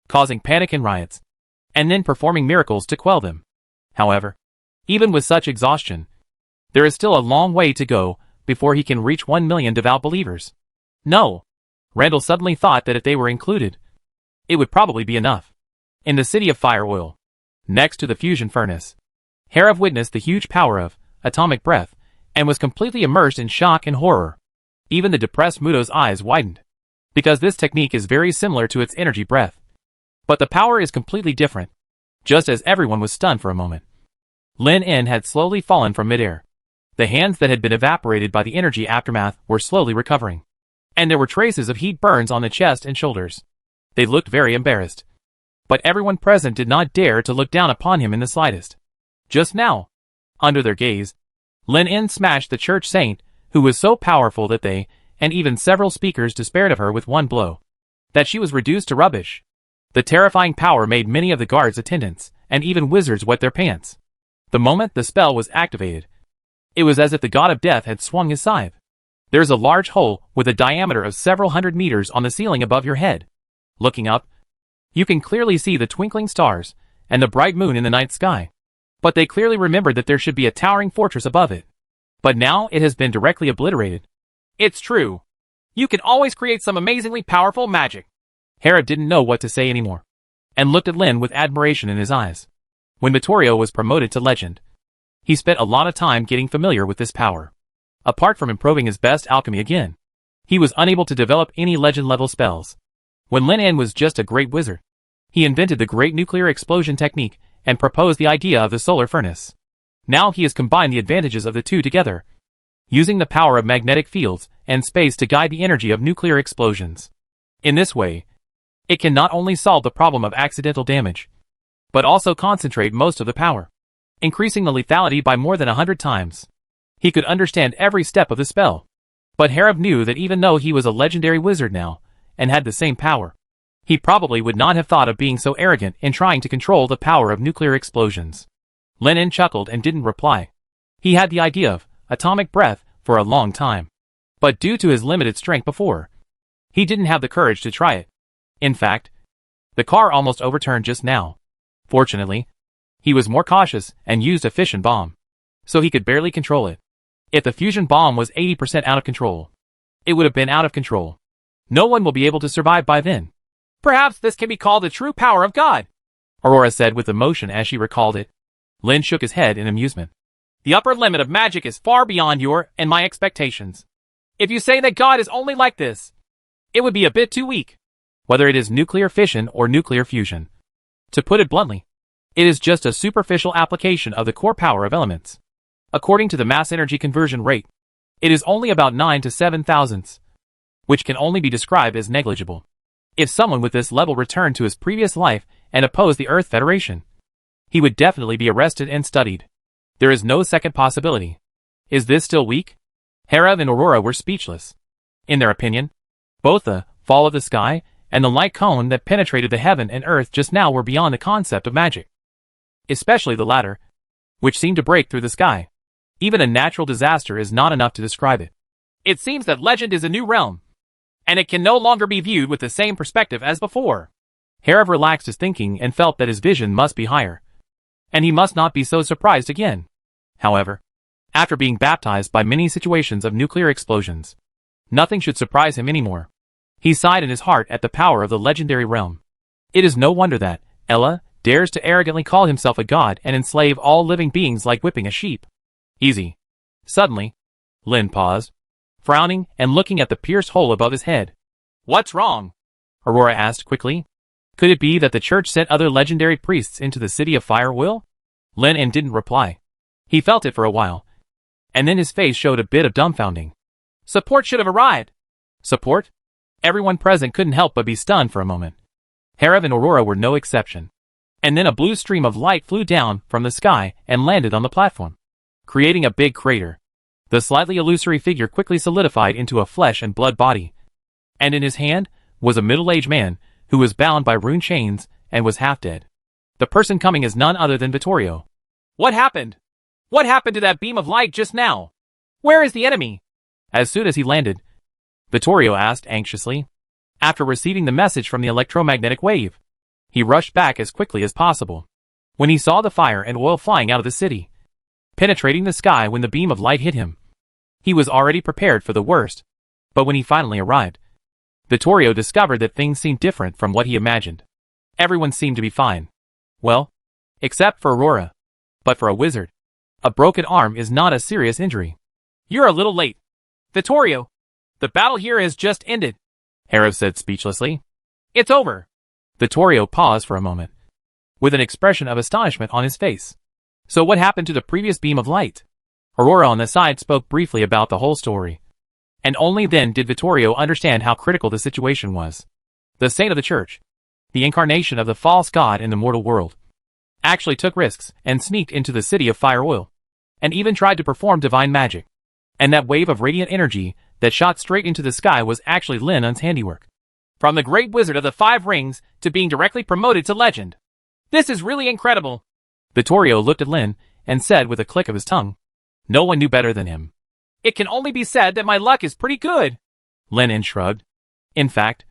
causing panic and riots, and then performing miracles to quell them. However, even with such exhaustion, there is still a long way to go before he can reach 1 million devout believers. No. Randall suddenly thought that if they were included, it would probably be enough. In the city of Fire Oil, next to the fusion furnace, Herav witnessed the huge power of atomic breath and was completely immersed in shock and horror. Even the depressed Muto's eyes widened, because this technique is very similar to its energy breath. But the power is completely different. Just as everyone was stunned for a moment, Lin En had slowly fallen from midair. The hands that had been evaporated by the energy aftermath were slowly recovering, and there were traces of heat burns on the chest and shoulders. They looked very embarrassed, but everyone present did not dare to look down upon him in the slightest. Just now, under their gaze, Lin En smashed the church saint, who was so powerful that they, and even several speakers despaired of her with one blow, that she was reduced to rubbish. The terrifying power made many of the guards' attendants, and even wizards wet their pants. The moment the spell was activated, it was as if the god of death had swung his scythe. There's a large hole with a diameter of several hundred meters on the ceiling above your head. Looking up, you can clearly see the twinkling stars and the bright moon in the night sky. But they clearly remembered that there should be a towering fortress above it. But now it has been directly obliterated. It's true. You can always create some amazingly powerful magic. Hera didn't know what to say anymore, and looked at Lin with admiration in his eyes. When Vittorio was promoted to legend, he spent a lot of time getting familiar with this power. Apart from improving his best alchemy again, he was unable to develop any legend-level spells. When Lin En was just a great wizard, he invented the great nuclear explosion technique and proposed the idea of the solar furnace. Now he has combined the advantages of the two together, using the power of magnetic fields and space to guide the energy of nuclear explosions. In this way, it can not only solve the problem of accidental damage, but also concentrate most of the power, increasing the lethality by more than 100 times. He could understand every step of the spell. But Hera knew that even though he was a legendary wizard now, and had the same power, he probably would not have thought of being so arrogant in trying to control the power of nuclear explosions. Lin En chuckled and didn't reply. He had the idea of atomic breath for a long time. But due to his limited strength before, he didn't have the courage to try it. In fact, the car almost overturned just now. Fortunately, he was more cautious and used a fission bomb, so he could barely control it. If the fusion bomb was 80% out of control, it would have been out of control. No one will be able to survive by then. Perhaps this can be called the true power of God, Aurora said with emotion as she recalled it. Lin shook his head in amusement. The upper limit of magic is far beyond your and my expectations. If you say that God is only like this, it would be a bit too weak. Whether it is nuclear fission or nuclear fusion, to put it bluntly, it is just a superficial application of the core power of elements. According to the mass energy conversion rate, it is only about 9 to 7 thousandths, which can only be described as negligible. If someone with this level returned to his previous life and opposed the Earth Federation, he would definitely be arrested and studied. There is no second possibility. Is this still weak? Hera and Aurora were speechless. In their opinion, both the fall of the sky and the light cone that penetrated the heaven and earth just now were beyond the concept of magic. Especially the latter, which seemed to break through the sky. Even a natural disaster is not enough to describe it. It seems that legend is a new realm, and it can no longer be viewed with the same perspective as before. Hera relaxed his thinking and felt that his vision must be higher, and he must not be so surprised again. However, after being baptized by many situations of nuclear explosions, nothing should surprise him anymore. He sighed in his heart at the power of the legendary realm. It is no wonder that Ella dares to arrogantly call himself a god and enslave all living beings like whipping a sheep. Easy. Suddenly, Lin paused, frowning and looking at the pierced hole above his head. What's wrong? Aurora asked quickly. Could it be that the church sent other legendary priests into the city of Firewheel? Lin En didn't reply. He felt it for a while, and then his face showed a bit of dumbfounding. Support should have arrived. Support? Everyone present couldn't help but be stunned for a moment. Hera and Aurora were no exception. And then a blue stream of light flew down from the sky and landed on the platform, creating a big crater. The slightly illusory figure quickly solidified into a flesh and blood body, and in his hand was a middle-aged man who was bound by rune chains and was half dead. The person coming is none other than Vittorio. What happened? What happened to that beam of light just now? Where is the enemy? As soon as he landed, Vittorio asked anxiously. After receiving the message from the electromagnetic wave, he rushed back as quickly as possible. When he saw the fire and oil flying out of the city, penetrating the sky when the beam of light hit him, he was already prepared for the worst. But when he finally arrived, Vittorio discovered that things seemed different from what he imagined. Everyone seemed to be fine. Well, except for Aurora. But for a wizard, a broken arm is not a serious injury. You're a little late, Vittorio. The battle here has just ended, Hera said speechlessly. It's over. Vittorio paused for a moment, with an expression of astonishment on his face. So what happened to the previous beam of light? Aurora on the side spoke briefly about the whole story, and only then did Vittorio understand how critical the situation was. The saint of the church, the incarnation of the false god in the mortal world, actually took risks and sneaked into the city of Firewheel, and even tried to perform divine magic. And that wave of radiant energy that shot straight into the sky was actually Lin En's handiwork. From the great wizard of the 5 rings to being directly promoted to legend. This is really incredible. Vittorio looked at Lin and said with a click of his tongue. No one knew better than him. It can only be said that my luck is pretty good. Lin shrugged. In fact,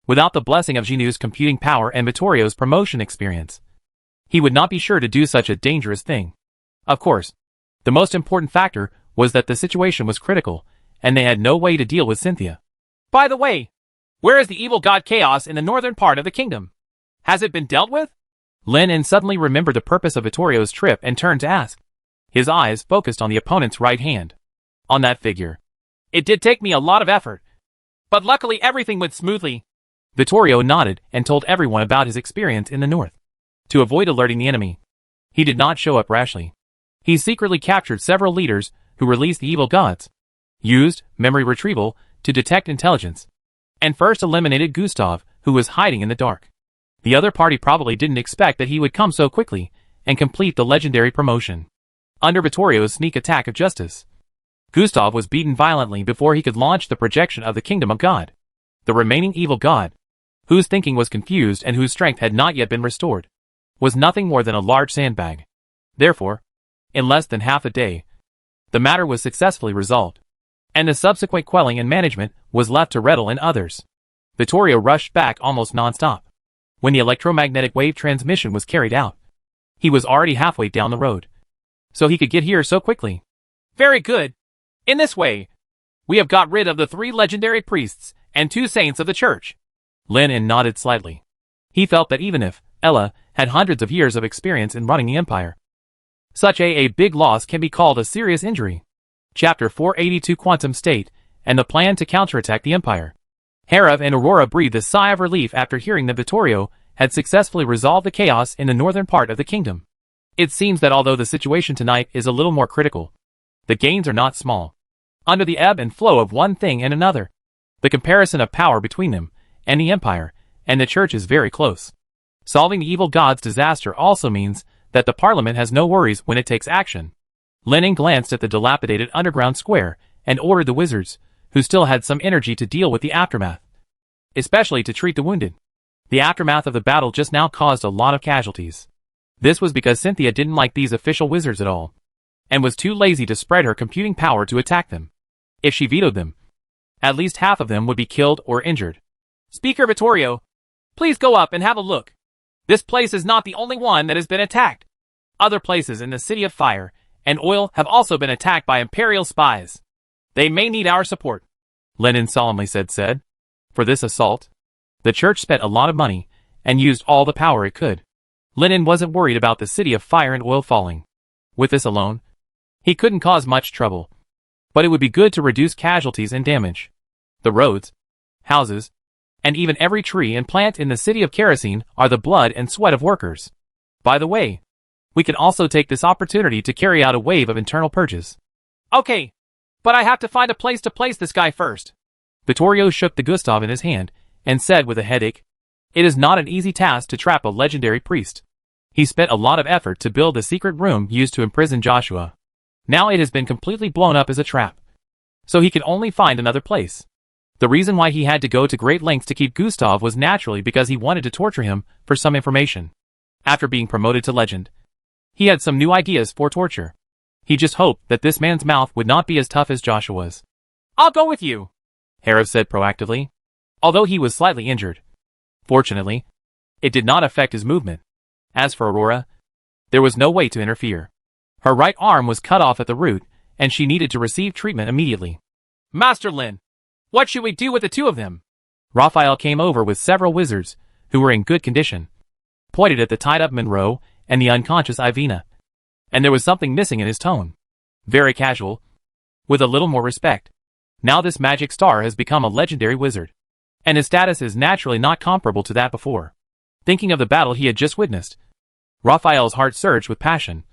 without the blessing of Jinu's computing power and Vittorio's promotion experience, he would not be sure to do such a dangerous thing. Of course, the most important factor was that the situation was critical, and they had no way to deal with Cynthia. By the way, where is the evil god Chaos in the northern part of the kingdom? Has it been dealt with? Lin suddenly remembered the purpose of Vittorio's trip and turned to ask. His eyes focused on the opponent's right hand. On that figure. It did take me a lot of effort, but luckily everything went smoothly. Vittorio nodded and told everyone about his experience in the north. To avoid alerting the enemy, he did not show up rashly. He secretly captured several leaders who released the evil gods, used memory retrieval to detect intelligence, and first eliminated Gustav, who was hiding in the dark. The other party probably didn't expect that he would come so quickly and complete the legendary promotion. Under Vittorio's sneak attack of justice, Gustav was beaten violently before he could launch the projection of the Kingdom of God. The remaining evil god, whose thinking was confused and whose strength had not yet been restored, was nothing more than a large sandbag. Therefore, in less than half a day, the matter was successfully resolved, and the subsequent quelling and management was left to Rettel and others. Vittorio rushed back almost non-stop. When the electromagnetic wave transmission was carried out, he was already halfway down the road, so he could get here so quickly. Very good. In this way, we have got rid of the 3 legendary priests and 2 saints of the church. Lin nodded slightly. He felt that even if Ella had hundreds of years of experience in running the empire, such a big loss can be called a serious injury. Chapter 482 Quantum State and the Plan to Counterattack the Empire. Herav and Aurora breathed a sigh of relief after hearing that Vittorio had successfully resolved the chaos in the northern part of the kingdom. It seems that although the situation tonight is a little more critical, the gains are not small. Under the ebb and flow of one thing and another, the comparison of power between them and the empire and the church is very close. Solving the evil god's disaster also means that the parliament has no worries when it takes action. Lenin glanced at the dilapidated underground square and ordered the wizards, who still had some energy, to deal with the aftermath, especially to treat the wounded. The aftermath of the battle just now caused a lot of casualties. This was because Cynthia didn't like these official wizards at all, and was too lazy to spread her computing power to attack them. If she vetoed them, at least half of them would be killed or injured. Speaker Vittorio, please go up and have a look. This place is not the only one that has been attacked. Other places in the City of Fire and Oil have also been attacked by Imperial spies. They may need our support. Lenin solemnly said. For this assault, the church spent a lot of money and used all the power it could. Lenin wasn't worried about the City of Fire and Oil falling. With this alone, he couldn't cause much trouble. But it would be good to reduce casualties and damage. The roads, houses, and even every tree and plant in the city of Kerosene are the blood and sweat of workers. By the way, we can also take this opportunity to carry out a wave of internal purges. Okay, but I have to find a place to place this guy first. Vittorio shook the Gustav in his hand and said with a headache, it is not an easy task to trap a legendary priest. He spent a lot of effort to build the secret room used to imprison Joshua. Now it has been completely blown up as a trap. So he can only find another place. The reason why he had to go to great lengths to keep Gustav was naturally because he wanted to torture him for some information. After being promoted to legend, he had some new ideas for torture. He just hoped that this man's mouth would not be as tough as Joshua's. I'll go with you, Herav said proactively, although he was slightly injured. Fortunately, it did not affect his movement. As for Aurora, there was no way to interfere. Her right arm was cut off at the root, and she needed to receive treatment immediately. Master Lin, what should we do with the 2 of them? Raphael came over with several wizards, who were in good condition, pointed at the tied-up Monroe and the unconscious Ivina. And there was something missing in his tone. Very casual, with a little more respect. Now this magic star has become a legendary wizard, and his status is naturally not comparable to that before. Thinking of the battle he had just witnessed, Raphael's heart surged with passion,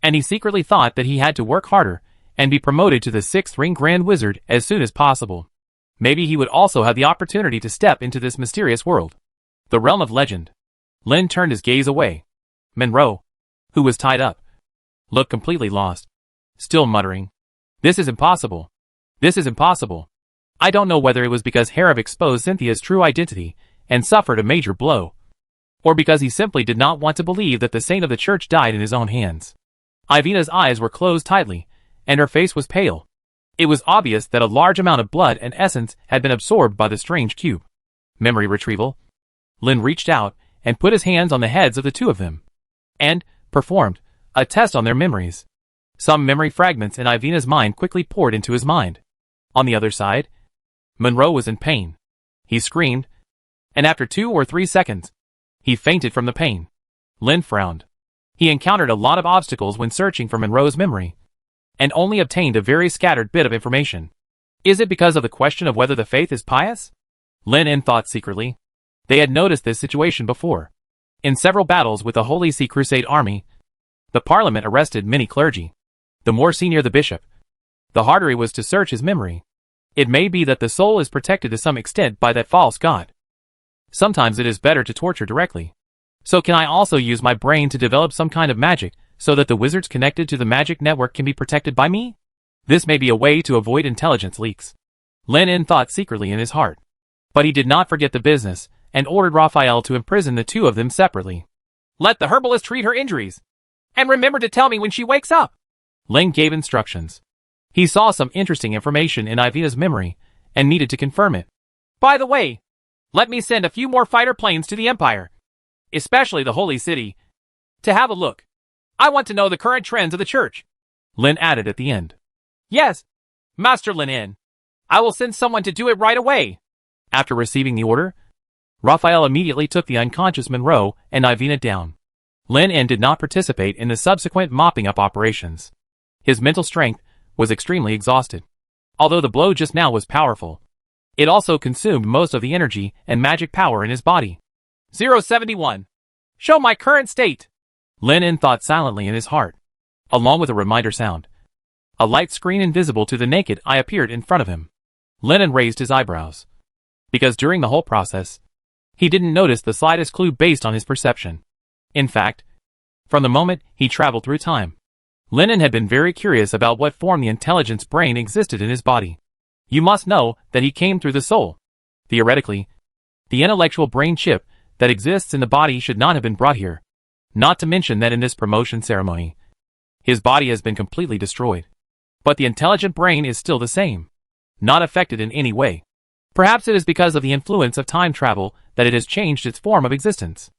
and he secretly thought that he had to work harder and be promoted to the 6th ring Grand Wizard as soon as possible. Maybe he would also have the opportunity to step into this mysterious world, the realm of legend. Lin turned his gaze away. Monroe, who was tied up, looked completely lost, still muttering, "This is impossible. This is impossible." I don't know whether it was because Herav exposed Cynthia's true identity and suffered a major blow, or because he simply did not want to believe that the saint of the church died in his own hands. Ivina's eyes were closed tightly, and her face was pale. It was obvious that a large amount of blood and essence had been absorbed by the strange cube. Memory retrieval. Lin reached out and put his hands on the heads of the two of them, and performed a test on their memories. Some memory fragments in Ivina's mind quickly poured into his mind. On the other side, Monroe was in pain. He screamed, and after 2 or 3 seconds, he fainted from the pain. Lin frowned. He encountered a lot of obstacles when searching for Monroe's memory, and only obtained a very scattered bit of information. Is it because of the question of whether the faith is pious? Lin thought secretly. They had noticed this situation before. In several battles with the Holy See Crusade army, the Parliament arrested many clergy. The more senior the bishop, the harder it was to search his memory. It may be that the soul is protected to some extent by that false god. Sometimes it is better to torture directly. So can I also use my brain to develop some kind of magic, so that the wizards connected to the magic network can be protected by me? This may be a way to avoid intelligence leaks. Lin thought secretly in his heart. But he did not forget the business, and ordered Raphael to imprison the two of them separately. Let the herbalist treat her injuries. And remember to tell me when she wakes up. Lin gave instructions. He saw some interesting information in Ivina's memory, and needed to confirm it. By the way, let me send a few more fighter planes to the Empire, especially the Holy City, to have a look. I want to know the current trends of the church. Lin added at the end. Yes, Master Lin. I will send someone to do it right away. After receiving the order, Raphael immediately took the unconscious Monroe and Ivina down. Lin did not participate in the subsequent mopping up operations. His mental strength was extremely exhausted. Although the blow just now was powerful, it also consumed most of the energy and magic power in his body. 071. Show my current state. Lin thought silently in his heart. Along with a reminder sound, a light screen invisible to the naked eye appeared in front of him. Lin raised his eyebrows, because during the whole process, he didn't notice the slightest clue based on his perception. In fact, from the moment he traveled through time, Lin had been very curious about what form the intelligence brain existed in his body. You must know that he came through the soul. Theoretically, the intellectual brain chip that exists in the body should not have been brought here. Not to mention that in this promotion ceremony, his body has been completely destroyed. But the intelligent brain is still the same, not affected in any way. Perhaps it is because of the influence of time travel that it has changed its form of existence.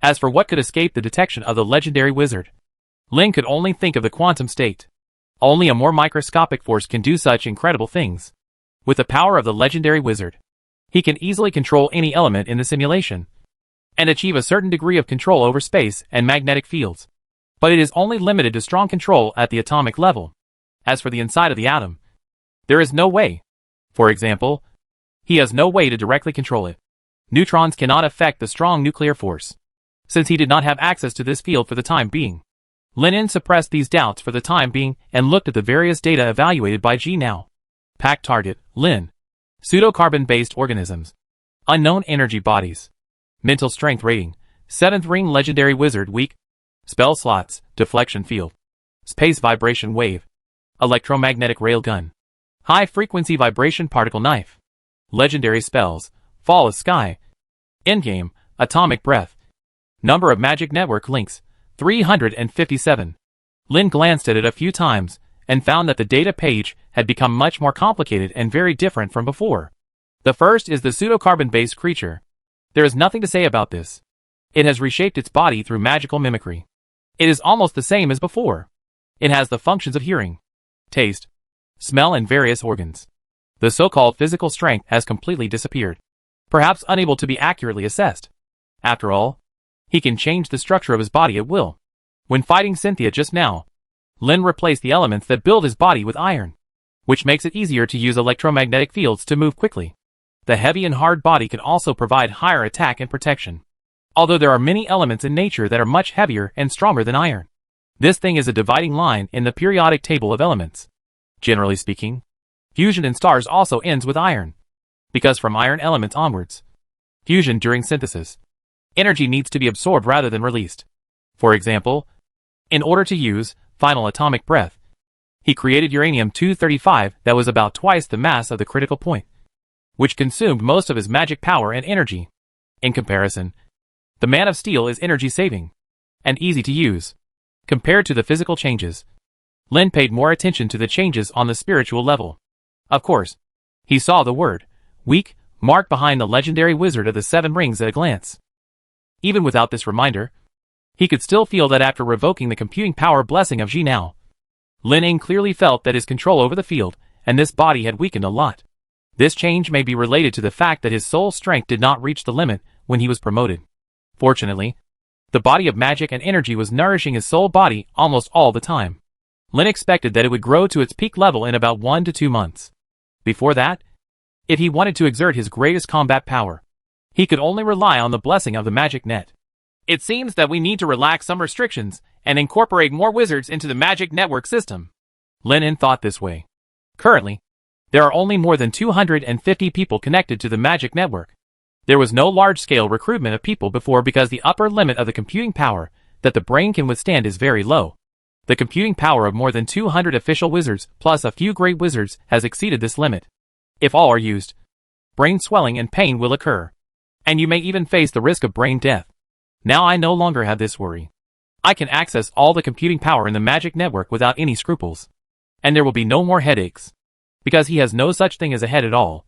As for what could escape the detection of the legendary wizard, Lin could only think of the quantum state. Only a more microscopic force can do such incredible things. With the power of the legendary wizard, he can easily control any element in the simulation, and achieve a certain degree of control over space and magnetic fields. But it is only limited to strong control at the atomic level. As for the inside of the atom, there is no way. For example, he has no way to directly control it. Neutrons cannot affect the strong nuclear force, since he did not have access to this field for the time being. Lin suppressed these doubts for the time being and looked at the various data evaluated by G now. Pack target, Lin. Pseudocarbon-based organisms. Unknown energy bodies. Mental strength rating, 7th ring legendary wizard weak. Spell slots, deflection field. Space vibration wave. Electromagnetic railgun. High frequency vibration particle knife. Legendary spells, fall of sky. Endgame, atomic breath. Number of magic network links, 357. Lin glanced at it a few times, and found that the data page had become much more complicated and very different from before. The first is the pseudocarbon-based creature. There is nothing to say about this. It has reshaped its body through magical mimicry. It is almost the same as before. It has the functions of hearing, taste, smell and various organs. The so-called physical strength has completely disappeared, perhaps unable to be accurately assessed. After all, he can change the structure of his body at will. When fighting Cynthia just now, Lin replaced the elements that build his body with iron, which makes it easier to use electromagnetic fields to move quickly. The heavy and hard body can also provide higher attack and protection. Although there are many elements in nature that are much heavier and stronger than iron. This thing is a dividing line in the periodic table of elements. Generally speaking, fusion in stars also ends with iron, because from iron elements onwards, fusion during synthesis, energy needs to be absorbed rather than released. For example, in order to use final atomic breath, he created uranium-235 that was about twice the mass of the critical point, which consumed most of his magic power and energy. In comparison, the Man of Steel is energy-saving and easy to use. Compared to the physical changes, Lin paid more attention to the changes on the spiritual level. Of course, he saw the word, weak, marked behind the legendary Wizard of the Seven Rings at a glance. Even without this reminder, he could still feel that after revoking the computing power blessing of Ji Nao, Lin Ying clearly felt that his control over the field and this body had weakened a lot. This change may be related to the fact that his soul strength did not reach the limit when he was promoted. Fortunately, the body of magic and energy was nourishing his soul body almost all the time. Lin expected that it would grow to its peak level in about 1 to 2 months. Before that, if he wanted to exert his greatest combat power, he could only rely on the blessing of the magic net. It seems that we need to relax some restrictions and incorporate more wizards into the magic network system. Lin Ying thought this way. Currently, there are only more than 250 people connected to the magic network. There was no large-scale recruitment of people before because the upper limit of the computing power that the brain can withstand is very low. The computing power of more than 200 official wizards plus a few great wizards has exceeded this limit. If all are used, brain swelling and pain will occur, and you may even face the risk of brain death. Now I no longer have this worry. I can access all the computing power in the magic network without any scruples. And there will be no more headaches. Because he has no such thing as a head at all.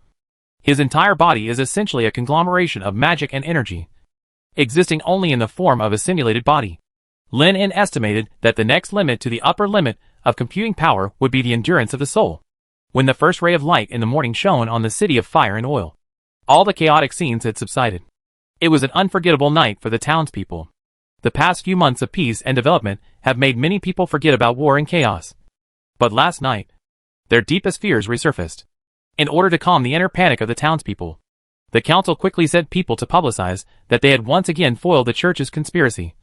His entire body is essentially a conglomeration of magic and energy, existing only in the form of a simulated body. Lin Ying estimated that the next limit to the upper limit of computing power would be the endurance of the soul. When the first ray of light in the morning shone on the city of fire and oil, all the chaotic scenes had subsided. It was an unforgettable night for the townspeople. The past few months of peace and development have made many people forget about war and chaos. But last night, their deepest fears resurfaced. In order to calm the inner panic of the townspeople, the council quickly sent people to publicize that they had once again foiled the church's conspiracy.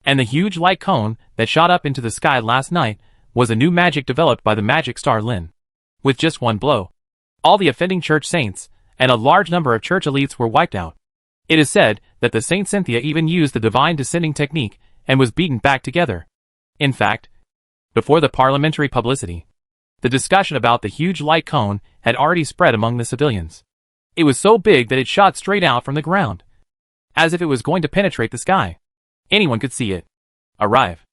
And the huge light cone that shot up into the sky last night was a new magic developed by the magic star Lin. With just one blow, all the offending church saints and a large number of church elites were wiped out. It is said that the Saint Cynthia even used the divine descending technique and was beaten back together. In fact, before the parliamentary publicity, the discussion about the huge light cone had already spread among the civilians. It was so big that it shot straight out from the ground, as if it was going to penetrate the sky. Anyone could see it arrive.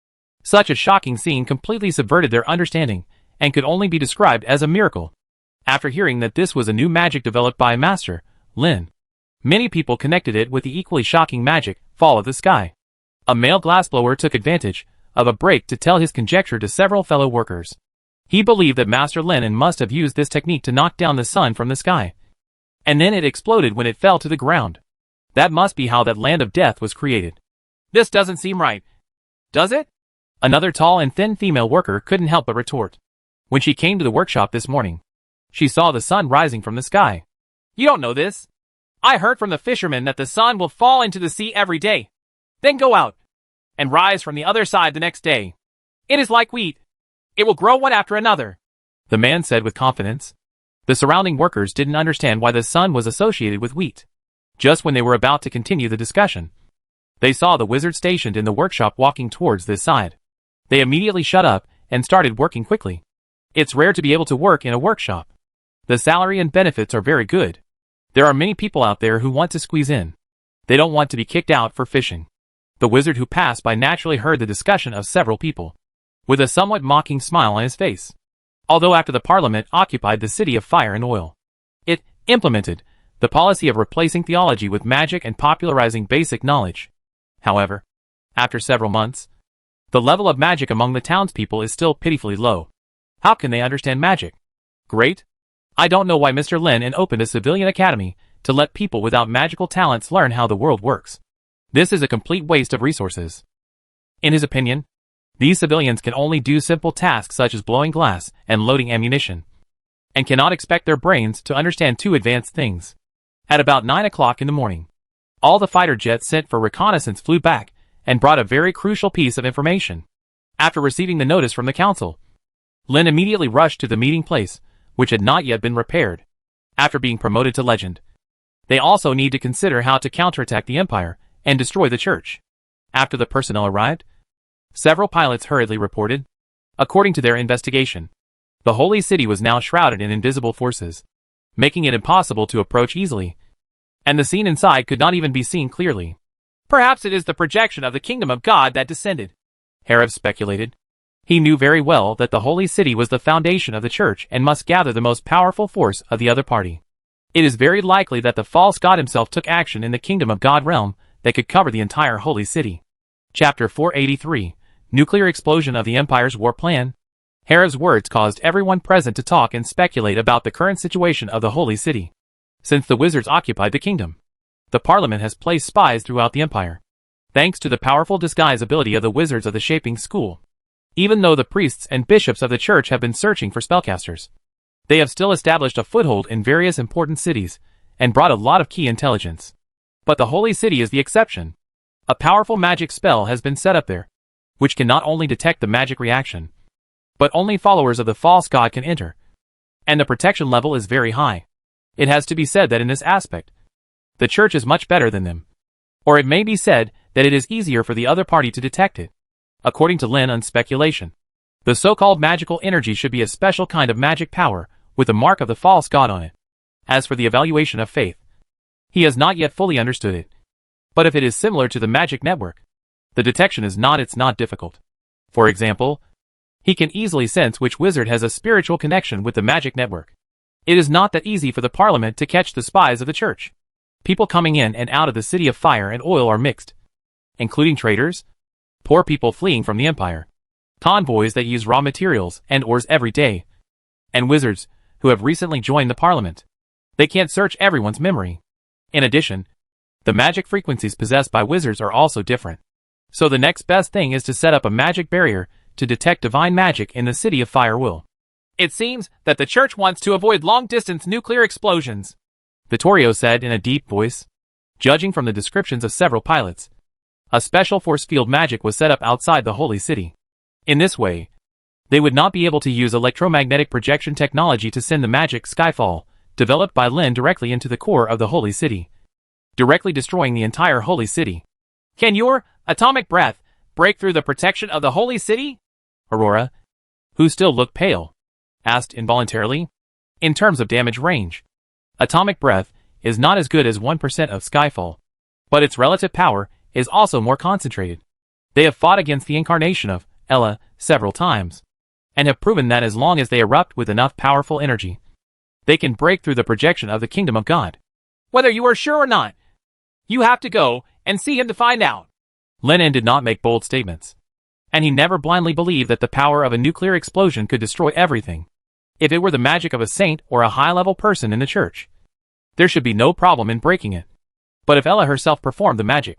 Such a shocking scene completely subverted their understanding and could only be described as a miracle. After hearing that this was a new magic developed by Master Lin, many people connected it with the equally shocking magic fall of the sky. A male glassblower took advantage of a break to tell his conjecture to several fellow workers. He believed that Master Lin must have used this technique to knock down the sun from the sky. And then it exploded when it fell to the ground. That must be how that land of death was created. This doesn't seem right. Does it? Another tall and thin female worker couldn't help but retort. When she came to the workshop this morning, she saw the sun rising from the sky. You don't know this. I heard from the fishermen that the sun will fall into the sea every day, then go out, and rise from the other side the next day. It is like wheat. It will grow one after another, the man said with confidence. The surrounding workers didn't understand why the sun was associated with wheat. Just when they were about to continue the discussion, they saw the wizard stationed in the workshop walking towards this side. They immediately shut up and started working quickly. It's rare to be able to work in a workshop. The salary and benefits are very good. There are many people out there who want to squeeze in. They don't want to be kicked out for fishing. The wizard who passed by naturally heard the discussion of several people, with a somewhat mocking smile on his face. Although after the parliament occupied the city of fire and oil, it implemented the policy of replacing theology with magic and popularizing basic knowledge. However, after several months, the level of magic among the townspeople is still pitifully low. How can they understand magic? Great. I don't know why Mr. Lin opened a civilian academy to let people without magical talents learn how the world works. This is a complete waste of resources. In his opinion, these civilians can only do simple tasks such as blowing glass and loading ammunition, and cannot expect their brains to understand too advanced things. At about 9 o'clock in the morning, all the fighter jets sent for reconnaissance flew back and brought a very crucial piece of information. After receiving the notice from the council, Lin immediately rushed to the meeting place, which had not yet been repaired. After being promoted to legend, they also need to consider how to counterattack the Empire and destroy the church. After the personnel arrived, several pilots hurriedly reported. According to their investigation, the holy city was now shrouded in invisible forces, making it impossible to approach easily, and the scene inside could not even be seen clearly. Perhaps it is the projection of the kingdom of God that descended. Harev speculated. He knew very well that the holy city was the foundation of the church and must gather the most powerful force of the other party. It is very likely that the false god himself took action in the kingdom of God realm that could cover the entire holy city. Chapter 483, Nuclear Explosion of the Empire's War Plan. Harev's words caused everyone present to talk and speculate about the current situation of the holy city. Since the wizards occupied the kingdom, the parliament has placed spies throughout the empire. Thanks to the powerful disguise ability of the wizards of the Shaping School, even though the priests and bishops of the church have been searching for spellcasters, they have still established a foothold in various important cities and brought a lot of key intelligence. But the holy city is the exception. A powerful magic spell has been set up there, which can not only detect the magic reaction, but only followers of the false god can enter. And the protection level is very high. It has to be said that in this aspect, the church is much better than them. Or it may be said that it is easier for the other party to detect it. According to Lin on speculation, the so-called magical energy should be a special kind of magic power with the mark of the false god on it. As for the evaluation of faith, he has not yet fully understood it. But if it is similar to the magic network, the detection is not difficult. For example, he can easily sense which wizard has a spiritual connection with the magic network. It is not that easy for the parliament to catch the spies of the church. People coming in and out of the city of fire and oil are mixed, including traders, poor people fleeing from the empire, convoys that use raw materials and ores every day, and wizards who have recently joined the parliament. They can't search everyone's memory. In addition, the magic frequencies possessed by wizards are also different. So the next best thing is to set up a magic barrier to detect divine magic in the city of fire will. It seems that the church wants to avoid long-distance nuclear explosions, Vittorio said in a deep voice. Judging from the descriptions of several pilots, a special force field magic was set up outside the holy city. In this way, they would not be able to use electromagnetic projection technology to send the magic Skyfall, developed by Lin, directly into the core of the holy city, directly destroying the entire holy city. Can your atomic breath break through the protection of the holy city? Aurora, who still looked pale, asked involuntarily. In terms of damage range, atomic breath is not as good as 1% of Skyfall, but its relative power is also more concentrated. They have fought against the incarnation of Ella several times, and have proven that as long as they erupt with enough powerful energy, they can break through the projection of the kingdom of God. Whether you are sure or not, you have to go and see him to find out. Lenin did not make bold statements, and he never blindly believed that the power of a nuclear explosion could destroy everything. If it were the magic of a saint or a high-level person in the church, there should be no problem in breaking it. But if Ella herself performed the magic,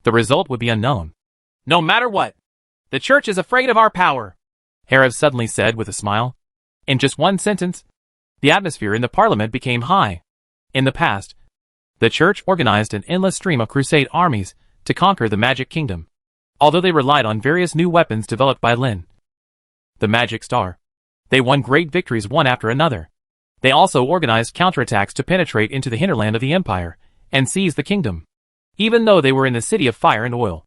the result would be unknown. No matter what, the church is afraid of our power, Harev suddenly said with a smile. In just one sentence, the atmosphere in the parliament became high. In the past, the church organized an endless stream of crusade armies to conquer the magic kingdom, although they relied on various new weapons developed by Lin, the magic star. They won great victories one after another. They also organized counterattacks to penetrate into the hinterland of the empire and seize the kingdom. Even though they were in the city of fire and oil,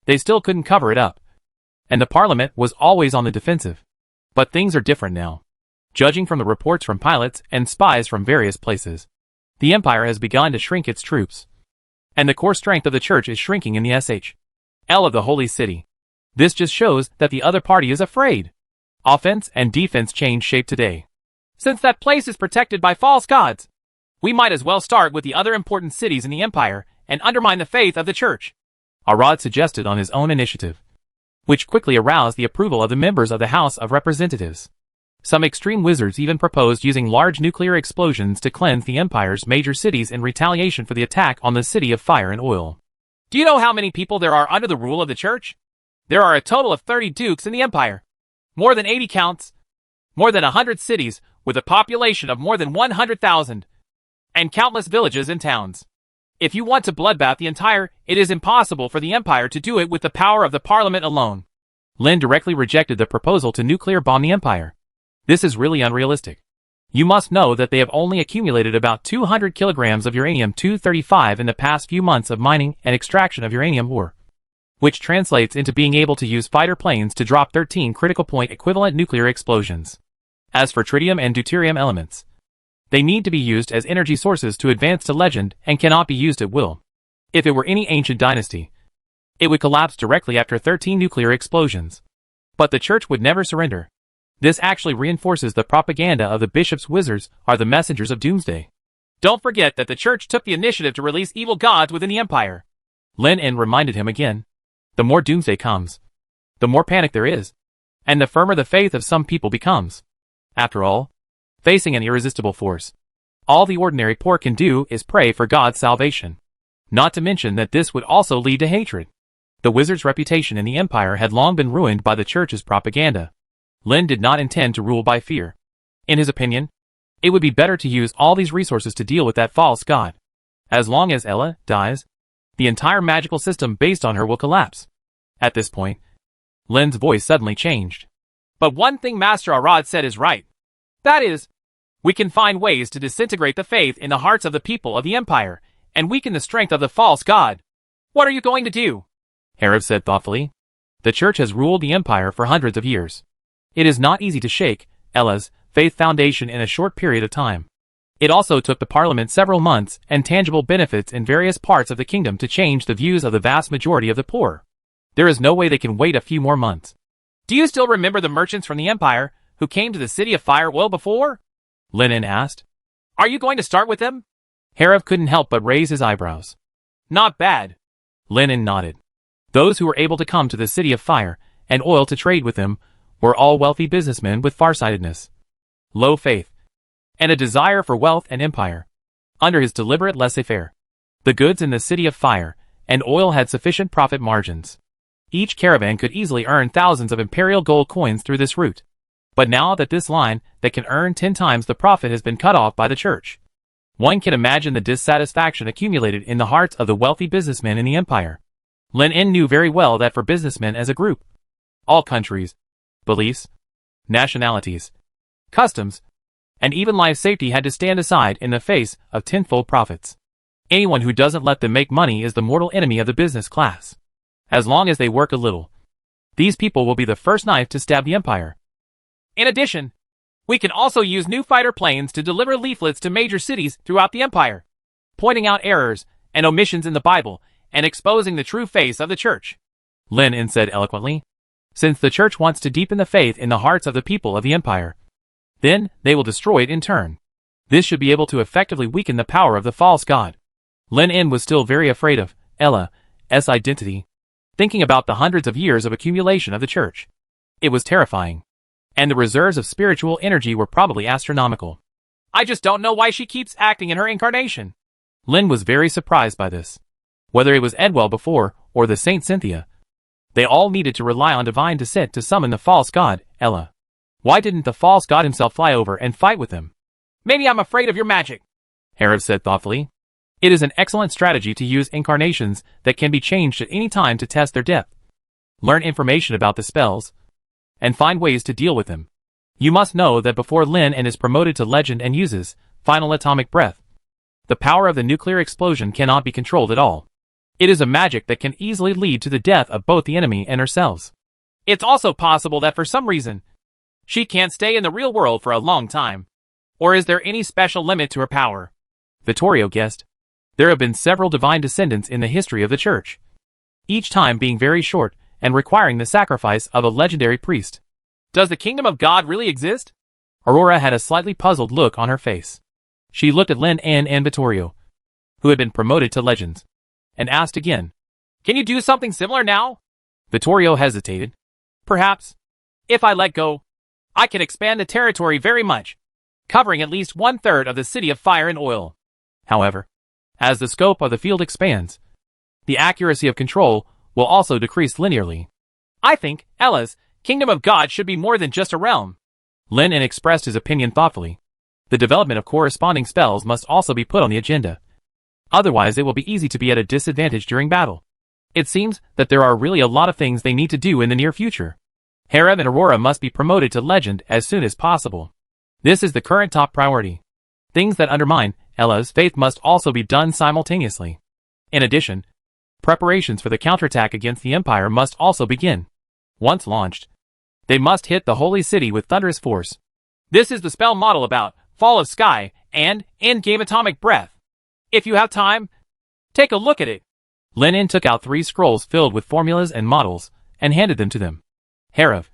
they still couldn't cover it up, and the parliament was always on the defensive. But things are different now. Judging from the reports from pilots and spies from various places, the empire has begun to shrink its troops, and the core strength of the church is shrinking in the SHL of the holy city. This just shows that the other party is afraid. Offense and defense change shape today. Since that place is protected by false gods, we might as well start with the other important cities in the empire and undermine the faith of the church, Arad suggested on his own initiative, which quickly aroused the approval of the members of the House of Representatives. Some extreme wizards even proposed using large nuclear explosions to cleanse the empire's major cities in retaliation for the attack on the city of fire and oil. Do you know how many people there are under the rule of the church? There are a total of 30 dukes in the empire, more than 80 counts, more than 100 cities with a population of more than 100,000, and countless villages and towns. If you want to bloodbath the entire, it is impossible for the empire to do it with the power of the parliament alone. Lin directly rejected the proposal to nuclear bomb the empire. This is really unrealistic. You must know that they have only accumulated about 200 kilograms of uranium-235 in the past few months of mining and extraction of uranium ore, which translates into being able to use fighter planes to drop 13 critical point equivalent nuclear explosions. As for tritium and deuterium elements, they need to be used as energy sources to advance to legend and cannot be used at will. If it were any ancient dynasty, It would collapse directly after 13 nuclear explosions. But the church would never surrender. This actually reinforces the propaganda of the bishop's wizards are the messengers of doomsday. Don't forget that the church took the initiative to release evil gods within the empire. Lin En reminded him again. The more doomsday comes, the more panic there is, and the firmer the faith of some people becomes. After all, facing an irresistible force, all the ordinary poor can do is pray for God's salvation. Not to mention that this would also lead to hatred. The wizard's reputation in the empire had long been ruined by the church's propaganda. Lin did not intend to rule by fear. In his opinion, it would be better to use all these resources to deal with that false god. As long as Ella dies, the entire magical system based on her will collapse. At this point, Lin's voice suddenly changed. But one thing Master Arad said is right. That is, we can find ways to disintegrate the faith in the hearts of the people of the empire, and weaken the strength of the false god. What are you going to do? Herav said thoughtfully. The church has ruled the empire for hundreds of years. It is not easy to shake Ella's faith foundation in a short period of time. It also took the parliament several months and tangible benefits in various parts of the kingdom to change the views of the vast majority of the poor. There is no way they can wait a few more months. Do you still remember the merchants from the empire who came to the city of Fire Will before? Lin En asked. Are you going to start with them? Herav couldn't help but raise his eyebrows. Not bad. Lin En nodded. Those who were able to come to the city of fire and oil to trade with him were all wealthy businessmen with farsightedness, low faith, and a desire for wealth and empire. Under his deliberate laissez-faire, the goods in the city of fire and oil had sufficient profit margins. Each caravan could easily earn thousands of imperial gold coins through this route. But now that this line that can earn 10 times the profit has been cut off by the church, one can imagine the dissatisfaction accumulated in the hearts of the wealthy businessmen in the empire. Lin En knew very well that for businessmen as a group, all countries, beliefs, nationalities, customs, and even life safety had to stand aside in the face of tenfold profits. Anyone who doesn't let them make money is the mortal enemy of the business class. As long as they work a little, these people will be the first knife to stab the empire. In addition, we can also use new fighter planes to deliver leaflets to major cities throughout the empire, pointing out errors and omissions in the Bible and exposing the true face of the church. Lin En said eloquently. Since the church wants to deepen the faith in the hearts of the people of the empire, then they will destroy it in turn. This should be able to effectively weaken the power of the false god. Lin En was still very afraid of Ella's identity, thinking about the hundreds of years of accumulation of the church. It was terrifying. And the reserves of spiritual energy were probably astronomical. I just don't know why she keeps acting in her incarnation. Lin was very surprised by this. Whether it was Edwell before, or the Saint Cynthia, they all needed to rely on divine descent to summon the false god, Ella. Why didn't the false god himself fly over and fight with them? Maybe I'm afraid of your magic, Herav said thoughtfully. It is an excellent strategy to use incarnations that can be changed at any time to test their depth. Learn information about the spells, and find ways to deal with them. You must know that before Lin En is promoted to legend and uses final atomic breath, the power of the nuclear explosion cannot be controlled at all. It is a magic that can easily lead to the death of both the enemy and ourselves. It's also possible that for some reason, she can't stay in the real world for a long time. Or is there any special limit to her power? Vittorio guessed. There have been several divine descendants in the history of the church, each time being very short and requiring the sacrifice of a legendary priest. Does the kingdom of God really exist? Aurora had a slightly puzzled look on her face. She looked at Lin En and Vittorio, who had been promoted to legends, and asked again, Can you do something similar now? Vittorio hesitated. Perhaps, if I let go, I can expand the territory very much, covering at least 1/3 of the city of fire and oil. However, as the scope of the field expands, the accuracy of control will also decrease linearly. I think Ella's kingdom of God should be more than just a realm. Lin En expressed his opinion thoughtfully. The development of corresponding spells must also be put on the agenda. Otherwise it will be easy to be at a disadvantage during battle. It seems that there are really a lot of things they need to do in the near future. Herav and Aurora must be promoted to legend as soon as possible. This is the current top priority. Things that undermine Ella's faith must also be done simultaneously. In addition, preparations for the counterattack against the Empire must also begin. Once launched, they must hit the Holy City with thunderous force. This is the spell model about Fall of Sky and Endgame Atomic Breath. If you have time, take a look at it. Lin En took out 3 scrolls filled with formulas and models, and handed them to them. Herav,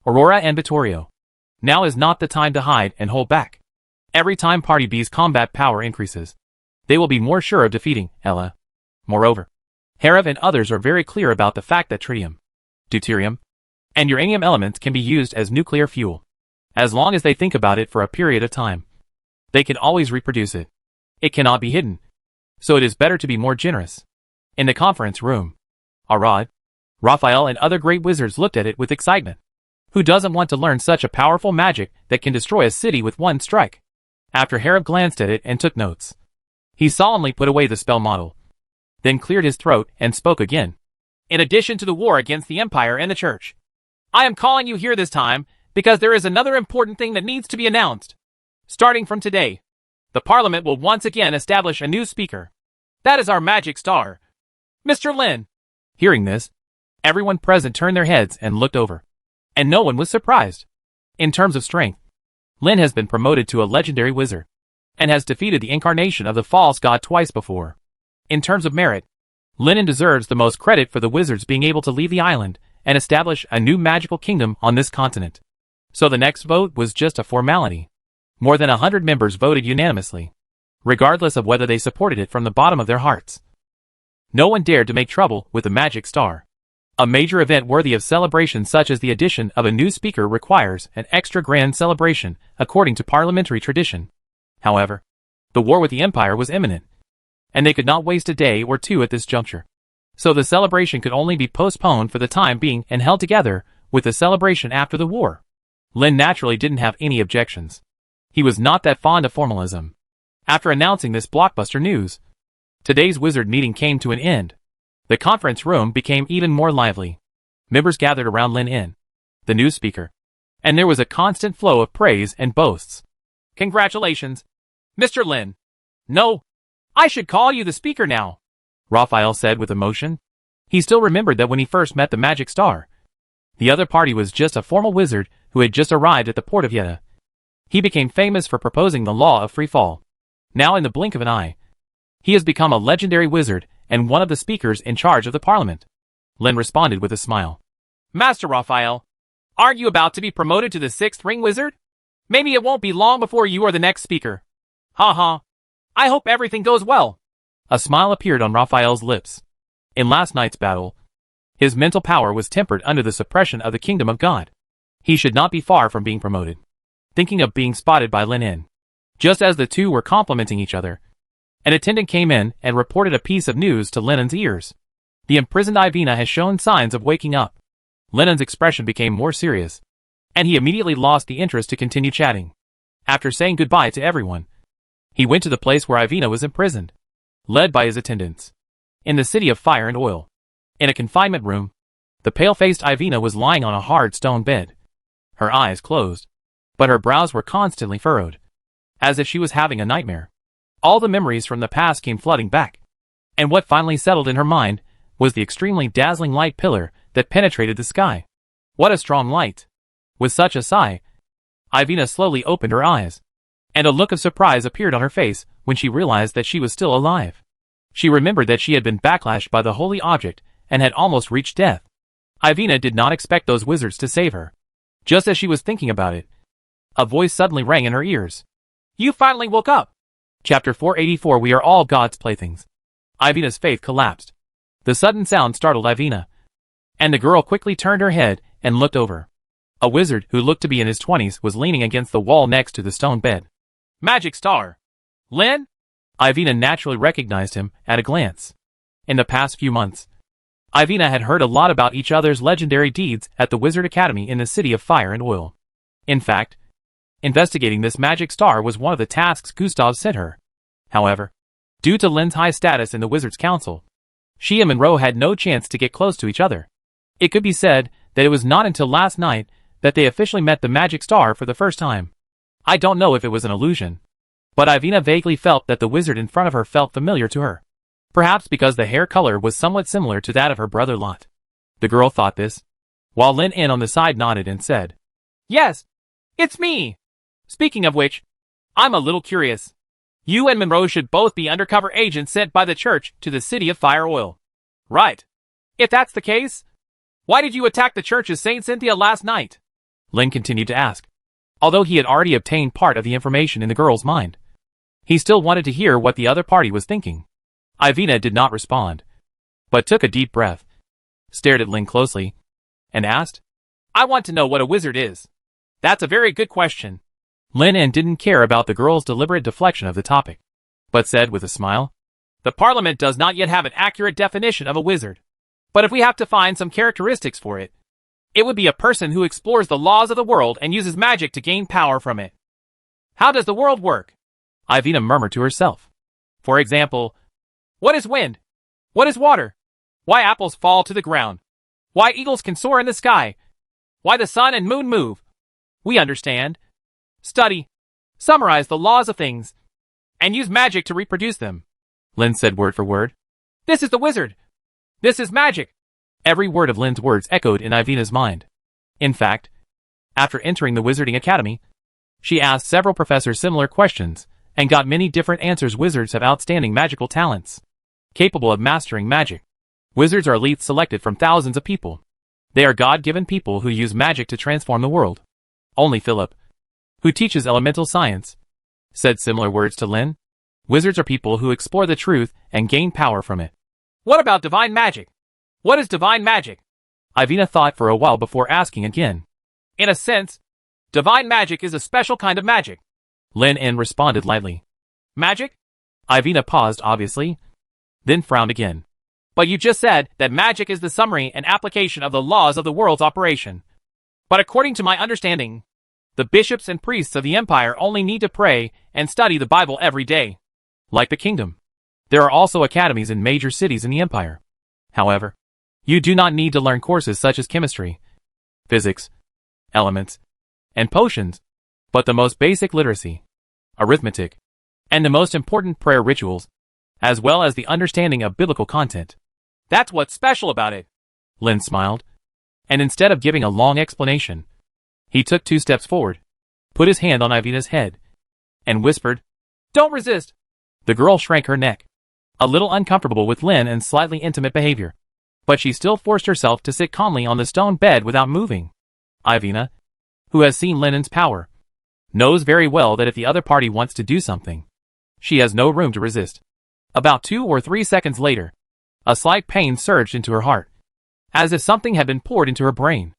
Aurora and Vittorio. Now is not the time to hide and hold back. Every time Party B's combat power increases, they will be more sure of defeating Ella. Moreover, Herav and others are very clear about the fact that tritium, deuterium, and uranium elements can be used as nuclear fuel. As long as they think about it for a period of time, they can always reproduce it. It cannot be hidden, so it is better to be more generous. In the conference room, Arad, Raphael and other great wizards looked at it with excitement. Who doesn't want to learn such a powerful magic that can destroy a city with one strike? After Herav glanced at it and took notes, he solemnly put away the spell model, then cleared his throat and spoke again. In addition to the war against the Empire and the Church, I am calling you here this time because there is another important thing that needs to be announced. Starting from today, the Parliament will once again establish a new speaker. That is our magic star, Mr. Lin. Hearing this, everyone present turned their heads and looked over. And no one was surprised. In terms of strength, Lin has been promoted to a legendary wizard, and has defeated the incarnation of the false god twice before. In terms of merit, Lin En deserves the most credit for the wizards being able to leave the island and establish a new magical kingdom on this continent. So the next vote was just a formality. More than 100 members voted unanimously, regardless of whether they supported it from the bottom of their hearts. No one dared to make trouble with the magic star. A major event worthy of celebration such as the addition of a new speaker requires an extra grand celebration according to parliamentary tradition. However, the war with the Empire was imminent, and they could not waste a day or two at this juncture. So the celebration could only be postponed for the time being and held together with the celebration after the war. Lin naturally didn't have any objections. He was not that fond of formalism. After announcing this blockbuster news, today's wizard meeting came to an end. The conference room became even more lively. Members gathered around Lin En, the new speaker, and there was a constant flow of praise and boasts. Congratulations, Mr. Lin. No, I should call you the speaker now, Raphael said with emotion. He still remembered that when he first met the magic star, the other party was just a formal wizard who had just arrived at the port of Yetta. He became famous for proposing the law of free fall. Now in the blink of an eye, he has become a legendary wizard and one of the speakers in charge of the parliament. Lin responded with a smile. Master Raphael, aren't you about to be promoted to the 6th ring wizard? Maybe it won't be long before you are the next speaker. Ha ha. I hope everything goes well. A smile appeared on Raphael's lips. In last night's battle, his mental power was tempered under the suppression of the kingdom of God. He should not be far from being promoted. Thinking of being spotted by Lin En. Just as the two were complimenting each other, an attendant came in and reported a piece of news to Lin En's ears. The imprisoned Ivina has shown signs of waking up. Lin En's expression became more serious, and he immediately lost the interest to continue chatting. After saying goodbye to everyone, he went to the place where Ivina was imprisoned, led by his attendants. In the city of fire and oil, in a confinement room, the pale-faced Ivina was lying on a hard stone bed. Her eyes closed, but her brows were constantly furrowed, as if she was having a nightmare. All the memories from the past came flooding back, and what finally settled in her mind was the extremely dazzling light pillar that penetrated the sky. What a strong light! With such a sigh, Ivina slowly opened her eyes, and a look of surprise appeared on her face when she realized that she was still alive. She remembered that she had been backlashed by the holy object and had almost reached death. Ivina did not expect those wizards to save her. Just as she was thinking about it, a voice suddenly rang in her ears. You finally woke up! Chapter 484 We are all God's playthings. Ivina's faith collapsed. The sudden sound startled Ivina, and the girl quickly turned her head and looked over. A wizard who looked to be in his 20s was leaning against the wall next to the stone bed. Magic Star! Lin? Ivina naturally recognized him at a glance. In the past few months, Ivina had heard a lot about each other's legendary deeds at the Wizard Academy in the City of Fire and Oil. In fact, investigating this magic star was one of the tasks Gustav sent her. However, due to Lin's high status in the Wizards' Council, she and Monroe had no chance to get close to each other. It could be said that it was not until last night that they officially met the magic star for the first time. I don't know if it was an illusion, but Ivina vaguely felt that the wizard in front of her felt familiar to her. Perhaps because the hair color was somewhat similar to that of her brother Lot. The girl thought this, while Lin En on the side nodded and said, Yes, it's me. Speaking of which, I'm a little curious. You and Monroe should both be undercover agents sent by the church to the City of Fire Oil. Right. If that's the case, why did you attack the church of St. Cynthia last night? Lin continued to ask. Although he had already obtained part of the information in the girl's mind, he still wanted to hear what the other party was thinking. Ivina did not respond, but took a deep breath, stared at Lin closely, and asked, I want to know what a wizard is. That's a very good question. Lin didn't care about the girl's deliberate deflection of the topic, but said with a smile, The Parliament does not yet have an accurate definition of a wizard. But if we have to find some characteristics for it, it would be a person who explores the laws of the world and uses magic to gain power from it. How does the world work? Ivina murmured to herself. For example, what is wind? What is water? Why apples fall to the ground? Why eagles can soar in the sky? Why the sun and moon move? We understand, study, summarize the laws of things, and use magic to reproduce them. Lin said word for word. This is the wizard. This is magic. Every word of Lin's words echoed in Ivina's mind. In fact, after entering the Wizarding Academy, she asked several professors similar questions and got many different answers. Wizards have outstanding magical talents, capable of mastering magic. Wizards are elites selected from thousands of people. They are God-given people who use magic to transform the world. Only Philip, who teaches elemental science, said similar words to Lin. Wizards are people who explore the truth and gain power from it. What about divine magic? What is divine magic? Ivina thought for a while before asking again. In a sense, divine magic is a special kind of magic. Lin responded lightly. Magic? Ivina paused obviously, then frowned again. But you just said that magic is the summary and application of the laws of the world's operation. But according to my understanding, the bishops and priests of the empire only need to pray and study the Bible every day. Like the kingdom, there are also academies in major cities in the empire. However, you do not need to learn courses such as chemistry, physics, elements, and potions, but the most basic literacy, arithmetic, and the most important prayer rituals, as well as the understanding of biblical content. That's what's special about it. Lin smiled, and instead of giving a long explanation, he took 2 steps forward, put his hand on Ivina's head, and whispered, Don't resist. The girl shrank her neck, a little uncomfortable with Lin and slightly intimate behavior, but she still forced herself to sit calmly on the stone bed without moving. Ivina, who has seen Lin's power, knows very well that if the other party wants to do something, she has no room to resist. About 2 or 3 seconds later, a slight pain surged into her heart, as if something had been poured into her brain.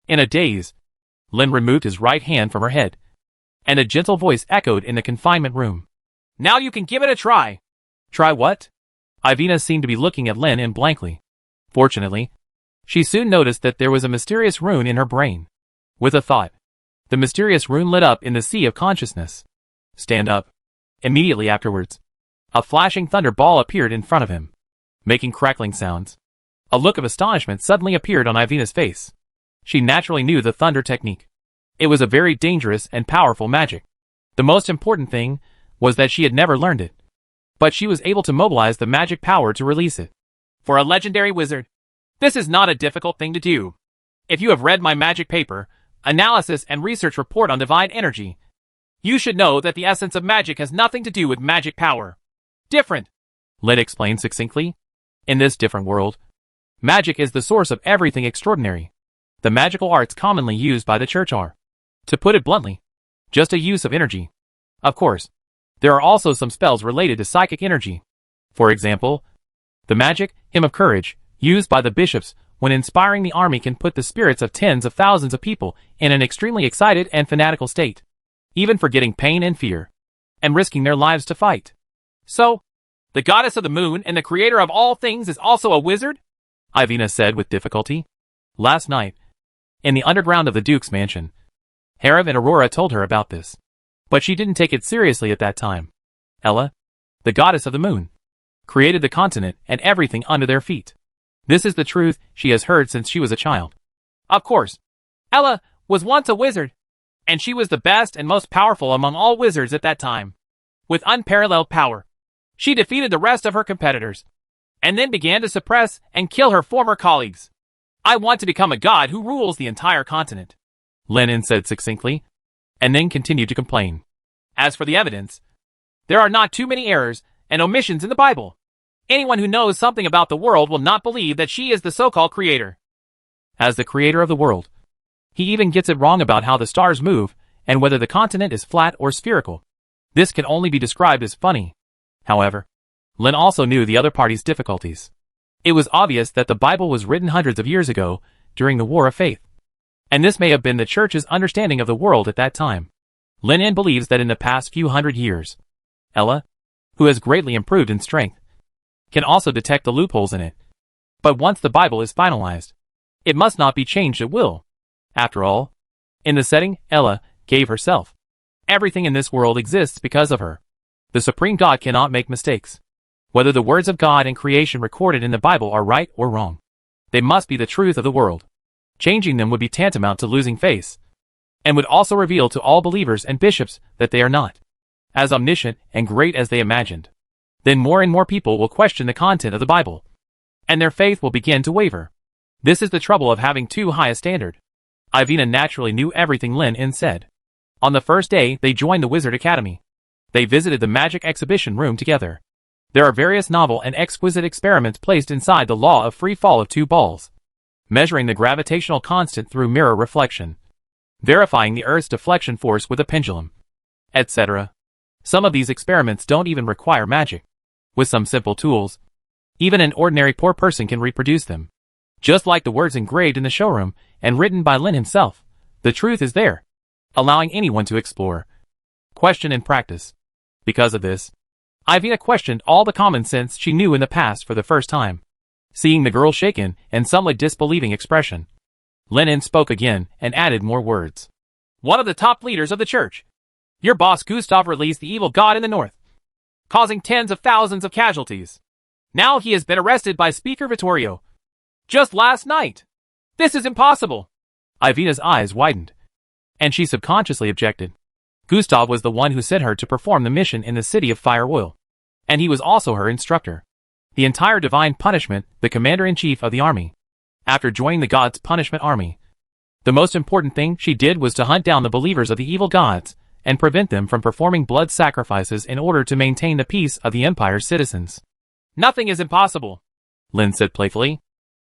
In a daze, Lin removed his right hand from her head, and a gentle voice echoed in the confinement room. Now you can give it a try. Try what? Ivina seemed to be looking at Lin blankly. Fortunately, she soon noticed that there was a mysterious rune in her brain. With a thought, the mysterious rune lit up in the sea of consciousness. Stand up. Immediately afterwards, a flashing thunder ball appeared in front of him, making crackling sounds. A look of astonishment suddenly appeared on Ivina's face. She naturally knew the thunder technique. It was a very dangerous and powerful magic. The most important thing was that she had never learned it, but she was able to mobilize the magic power to release it. For a legendary wizard, this is not a difficult thing to do. If you have read my magic paper, analysis and research report on divine energy, you should know that the essence of magic has nothing to do with magic power. Different. Lin explained succinctly. In this different world, magic is the source of everything extraordinary. The magical arts commonly used by the church are, to put it bluntly, just a use of energy. Of course, there are also some spells related to psychic energy. For example, the magic hymn of courage, used by the bishops when inspiring the army, can put the spirits of tens of thousands of people in an extremely excited and fanatical state, even forgetting pain and fear, and risking their lives to fight. So, the goddess of the moon and the creator of all things is also a wizard? Ivina said with difficulty. Last night, in the underground of the Duke's mansion, Harriv and Aurora told her about this, but she didn't take it seriously at that time. Ella, the goddess of the moon, created the continent and everything under their feet. This is the truth she has heard since she was a child. Of course. Ella was once a wizard, and she was the best and most powerful among all wizards at that time. With unparalleled power, she defeated the rest of her competitors, and then began to suppress and kill her former colleagues. I want to become a god who rules the entire continent, Lin said succinctly, and then continued to complain. As for the evidence, there are not too many errors and omissions in the Bible. Anyone who knows something about the world will not believe that she is the so-called creator. As the creator of the world, he even gets it wrong about how the stars move and whether the continent is flat or spherical. This can only be described as funny. However, Lin also knew the other party's difficulties. It was obvious that the Bible was written hundreds of years ago, during the War of Faith. And this may have been the church's understanding of the world at that time. Lin believes that in the past few hundred years, Ella, who has greatly improved in strength, can also detect the loopholes in it. But once the Bible is finalized, it must not be changed at will. After all, in the setting Ella gave herself, everything in this world exists because of her. The Supreme God cannot make mistakes. Whether the words of God and creation recorded in the Bible are right or wrong, they must be the truth of the world. Changing them would be tantamount to losing face, and would also reveal to all believers and bishops that they are not as omniscient and great as they imagined. Then more and more people will question the content of the Bible, and their faith will begin to waver. This is the trouble of having too high a standard. Ivina naturally knew everything Lin said. On the first day, they joined the Wizard Academy. They visited the magic exhibition room together. There are various novel and exquisite experiments placed inside the law of free fall of two balls, measuring the gravitational constant through mirror reflection, verifying the Earth's deflection force with a pendulum, etc. Some of these experiments don't even require magic. With some simple tools, even an ordinary poor person can reproduce them. Just like the words engraved in the showroom and written by Lin himself, the truth is there, allowing anyone to explore, question and practice. Because of this, Ivina questioned all the common sense she knew in the past for the first time. Seeing the girl's shaken and somewhat disbelieving expression, Lin spoke again and added more words. One of the top leaders of the church, your boss Gustav, released the evil god in the north, causing tens of thousands of casualties. Now he has been arrested by Speaker Vittorio. Just last night. This is impossible. Ivina's eyes widened, and she subconsciously objected. Gustav was the one who sent her to perform the mission in the city of Fire Oil, and he was also her instructor. The entire divine punishment, the commander-in-chief of the army. After joining the gods' punishment army, the most important thing she did was to hunt down the believers of the evil gods and prevent them from performing blood sacrifices in order to maintain the peace of the Empire's citizens. Nothing is impossible, Lin said playfully.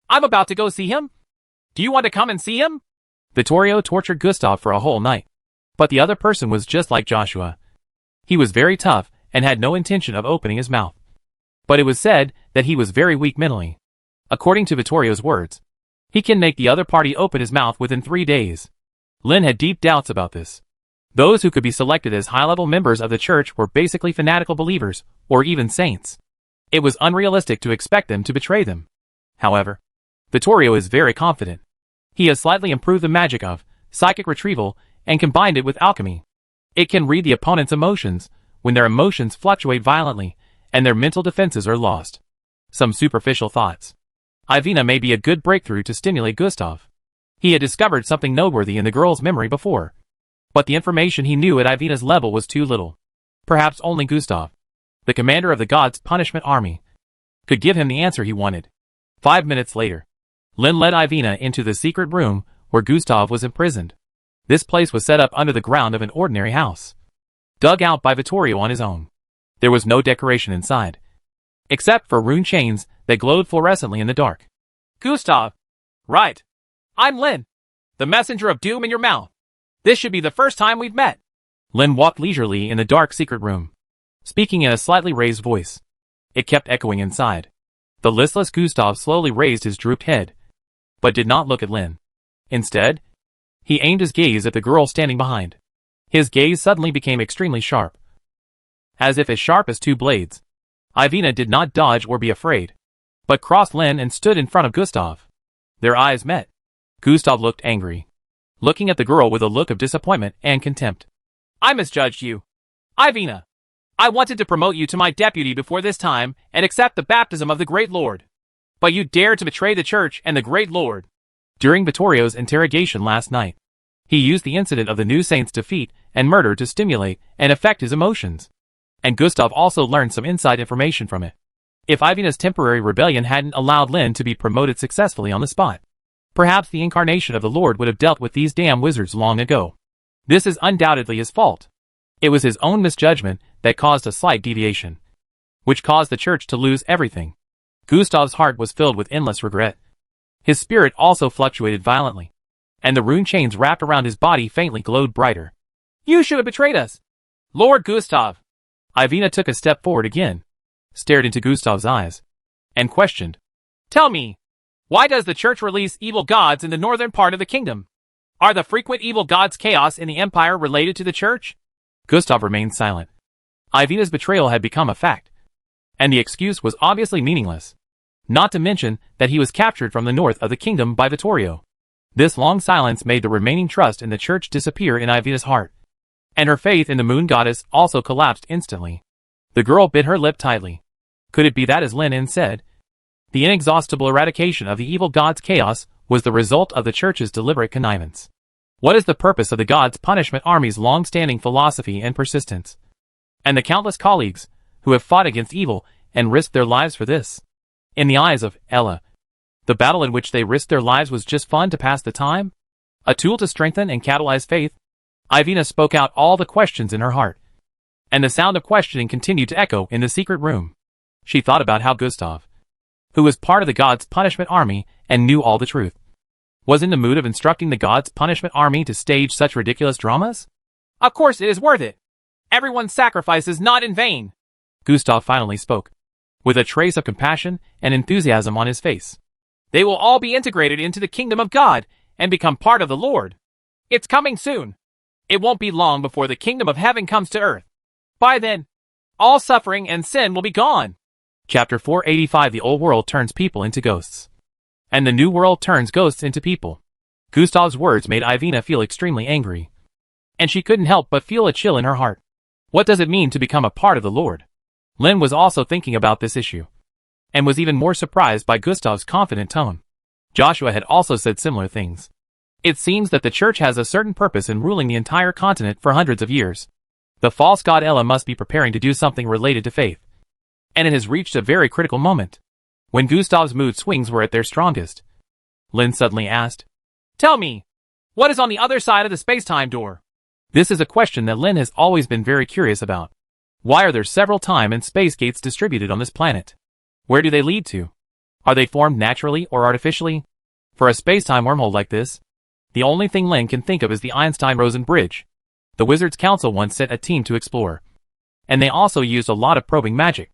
I'm about to go see him. Do you want to come and see him? Vittorio tortured Gustav for a whole night. But the other person was just like Joshua. He was very tough and had no intention of opening his mouth. But it was said that he was very weak mentally. According to Vittorio's words, he can make the other party open his mouth within 3 days. Lin had deep doubts about this. Those who could be selected as high-level members of the church were basically fanatical believers, or even saints. It was unrealistic to expect them to betray them. However, Vittorio is very confident. He has slightly improved the magic of psychic retrieval and combined it with alchemy. It can read the opponent's emotions when their emotions fluctuate violently and their mental defenses are lost. Some superficial thoughts. Ivina may be a good breakthrough to stimulate Gustav. He had discovered something noteworthy in the girl's memory before, but the information he knew at Ivina's level was too little. Perhaps only Gustav, the commander of the gods' punishment army, could give him the answer he wanted. 5 minutes later, Lin led Ivina into the secret room where Gustav was imprisoned. This place was set up under the ground of an ordinary house, dug out by Vittorio on his own. There was no decoration inside, except for rune chains that glowed fluorescently in the dark. Gustav. Right. I'm Lin, the messenger of doom in your mouth. This should be the first time we've met. Lin walked leisurely in the dark secret room, speaking in a slightly raised voice. It kept echoing inside. The listless Gustav slowly raised his drooped head, but did not look at Lin. Instead, he aimed his gaze at the girl standing behind. His gaze suddenly became extremely sharp, as if as sharp as two blades. Ivina did not dodge or be afraid, but crossed Lin and stood in front of Gustav. Their eyes met. Gustav looked angry, looking at the girl with a look of disappointment and contempt. I misjudged you, Ivina. I wanted to promote you to my deputy before this time and accept the baptism of the Great Lord. But you dared to betray the church and the Great Lord. During Vittorio's interrogation last night, he used the incident of the new saint's defeat and murder to stimulate and affect his emotions. And Gustav also learned some inside information from it. If Ivina's temporary rebellion hadn't allowed Lin to be promoted successfully on the spot, perhaps the incarnation of the Lord would have dealt with these damn wizards long ago. This is undoubtedly his fault. It was his own misjudgment that caused a slight deviation, which caused the church to lose everything. Gustav's heart was filled with endless regret. His spirit also fluctuated violently, and the rune chains wrapped around his body faintly glowed brighter. You should have betrayed us, Lord Gustav. Ivina took a step forward again, stared into Gustav's eyes, and questioned. Tell me, why does the church release evil gods in the northern part of the kingdom? Are the frequent evil gods' chaos in the empire related to the church? Gustav remained silent. Ivina's betrayal had become a fact, and the excuse was obviously meaningless. Not to mention that he was captured from the north of the kingdom by Vittorio. This long silence made the remaining trust in the church disappear in Ivina's heart, and her faith in the moon goddess also collapsed instantly. The girl bit her lip tightly. Could it be that, as Lin said, the inexhaustible eradication of the evil god's chaos was the result of the church's deliberate connivance? What is the purpose of the God's Punishment Army's long-standing philosophy and persistence? And the countless colleagues who have fought against evil and risked their lives for this? In the eyes of Ella, the battle in which they risked their lives was just fun to pass the time? A tool to strengthen and catalyze faith? Ivina spoke out all the questions in her heart, and the sound of questioning continued to echo in the secret room. She thought about how Gustav, who was part of the God's Punishment Army and knew all the truth, was in the mood of instructing the God's Punishment Army to stage such ridiculous dramas? Of course it is worth it. Everyone's sacrifice is not in vain. Gustav finally spoke, with a trace of compassion and enthusiasm on his face. They will all be integrated into the kingdom of God and become part of the Lord. It's coming soon. It won't be long before the kingdom of heaven comes to earth. By then, all suffering and sin will be gone. Chapter 485. The old world turns people into ghosts, and the new world turns ghosts into people. Gustav's words made Ivina feel extremely angry, and she couldn't help but feel a chill in her heart. What does it mean to become a part of the Lord? Lin was also thinking about this issue, and was even more surprised by Gustav's confident tone. Joshua had also said similar things. It seems that the church has a certain purpose in ruling the entire continent for hundreds of years. The false god Ella must be preparing to do something related to faith, and it has reached a very critical moment. When Gustav's mood swings were at their strongest, Lin suddenly asked, Tell me, what is on the other side of the space-time door? This is a question that Lin has always been very curious about. Why are there several time and space gates distributed on this planet? Where do they lead to? Are they formed naturally or artificially? For a space-time wormhole like this, the only thing Lin can think of is the Einstein-Rosen bridge. The Wizards' Council once sent a team to explore, and they also used a lot of probing magic.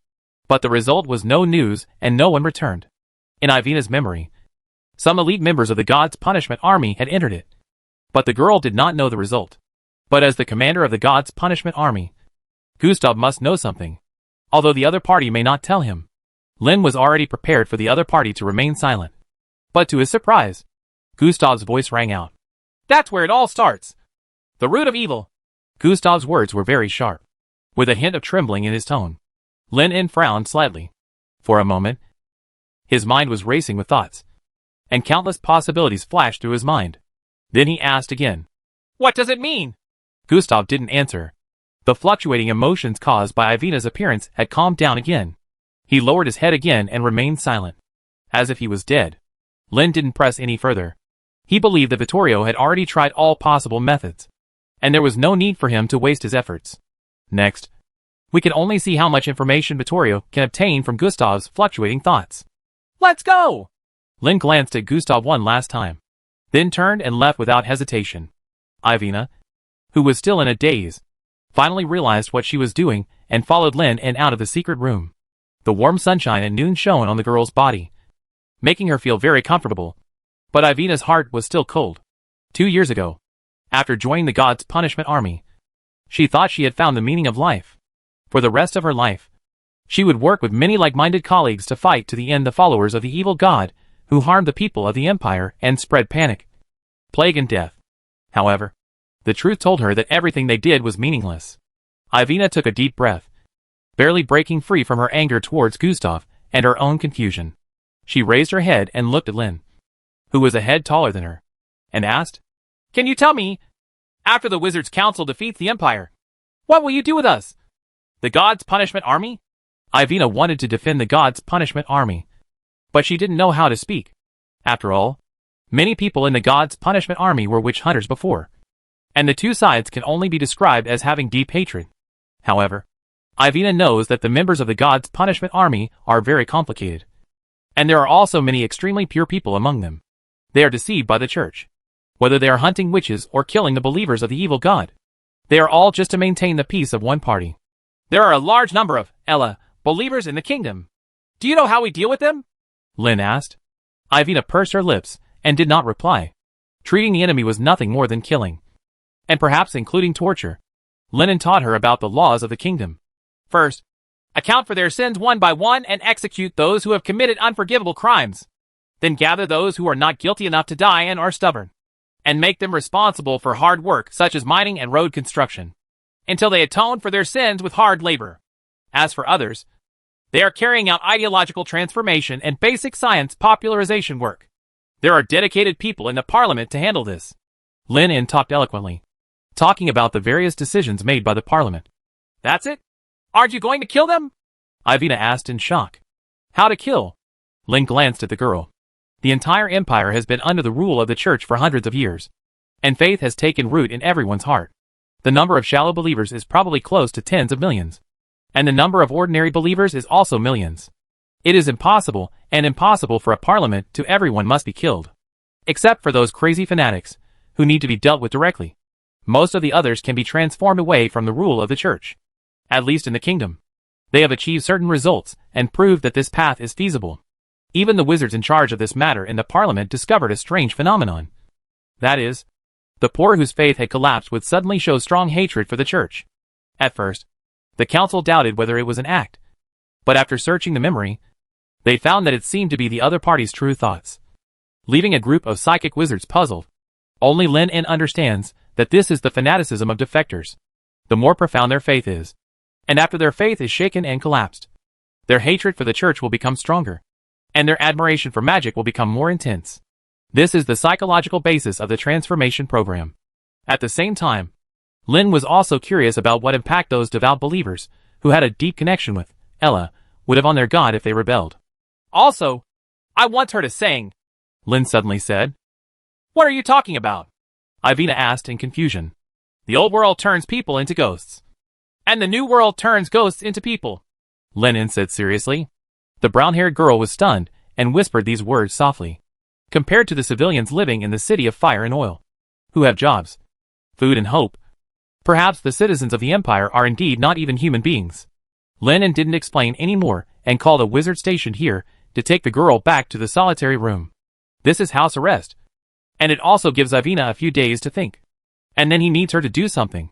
But the result was no news and no one returned. In Ivina's memory, some elite members of the God's Punishment Army had entered it, but the girl did not know the result. But as the commander of the God's Punishment Army, Gustav must know something, although the other party may not tell him. Lin was already prepared for the other party to remain silent. But to his surprise, Gustav's voice rang out. That's where it all starts. The root of evil. Gustav's words were very sharp, with a hint of trembling in his tone. Lin frowned slightly. For a moment, his mind was racing with thoughts, and countless possibilities flashed through his mind. Then he asked again. What does it mean? Gustav didn't answer. The fluctuating emotions caused by Ivina's appearance had calmed down again. He lowered his head again and remained silent, as if he was dead. Lin didn't press any further. He believed that Vittorio had already tried all possible methods, and there was no need for him to waste his efforts. Next, we can only see how much information Vittorio can obtain from Gustav's fluctuating thoughts. Let's go! Lin glanced at Gustav one last time, then turned and left without hesitation. Ivina, who was still in a daze, finally realized what she was doing and followed Lin and out of the secret room. The warm sunshine at noon shone on the girl's body, making her feel very comfortable. But Ivina's heart was still cold. 2 years ago, after joining the God's Punishment Army, she thought she had found the meaning of life. For the rest of her life, she would work with many like-minded colleagues to fight to the end the followers of the evil god who harmed the people of the empire and spread panic, plague and death. However, the truth told her that everything they did was meaningless. Ivina took a deep breath, barely breaking free from her anger towards Gustav and her own confusion. She raised her head and looked at Lin, who was a head taller than her, and asked, Can you tell me, after the Wizards' Council defeats the Empire, what will you do with us? The God's Punishment Army? Ivina wanted to defend the God's Punishment Army, but she didn't know how to speak. After all, many people in the God's Punishment Army were witch hunters before, and the two sides can only be described as having deep hatred. However, Ivina knows that the members of the God's Punishment Army are very complicated, And there are also many extremely pure people among them. They are deceived by the church. Whether they are hunting witches or killing the believers of the evil god, they are all just to maintain the peace of one party. There are a large number of, Ella, believers in the kingdom. Do you know how we deal with them? Lynn asked. Ivina pursed her lips and did not reply. Treating the enemy was nothing more than killing, and perhaps including torture. Lennon taught her about the laws of the kingdom. First, account for their sins one by one and execute those who have committed unforgivable crimes. Then gather those who are not guilty enough to die and are stubborn, and make them responsible for hard work such as mining and road construction, until they atone for their sins with hard labor. As for others, they are carrying out ideological transformation and basic science popularization work. There are dedicated people in the parliament to handle this. Lin talked eloquently, talking about the various decisions made by the parliament. That's it? Aren't you going to kill them? Ivina asked in shock. How to kill? Lin glanced at the girl. The entire empire has been under the rule of the church for hundreds of years, and faith has taken root in everyone's heart. The number of shallow believers is probably close to tens of millions, and the number of ordinary believers is also millions. It is impossible, and impossible for a parliament to everyone must be killed. Except for those crazy fanatics, who need to be dealt with directly. Most of the others can be transformed away from the rule of the church. At least in the kingdom. They have achieved certain results, and proved that this path is feasible. Even the wizards in charge of this matter in the parliament discovered a strange phenomenon. That is, the poor whose faith had collapsed would suddenly show strong hatred for the church. At first, the council doubted whether it was an act. But after searching the memory, they found that it seemed to be the other party's true thoughts. Leaving a group of psychic wizards puzzled, only Lin understands that this is the fanaticism of defectors. The more profound their faith is, and after their faith is shaken and collapsed, their hatred for the church will become stronger, and their admiration for magic will become more intense. This is the psychological basis of the transformation program. At the same time, Lin was also curious about what impact those devout believers, who had a deep connection with Ella, would have on their god if they rebelled. Also, I want her to sing, Lin suddenly said. What are you talking about? Ivina asked in confusion. The old world turns people into ghosts, and the new world turns ghosts into people, Lin said seriously. The brown-haired girl was stunned and whispered these words softly. Compared to the civilians living in the city of fire and oil, who have jobs, food and hope, perhaps the citizens of the empire are indeed not even human beings. Lin didn't explain any more and called a wizard stationed here to take the girl back to the solitary room. This is house arrest, and it also gives Ivina a few days to think. And then he needs her to do something.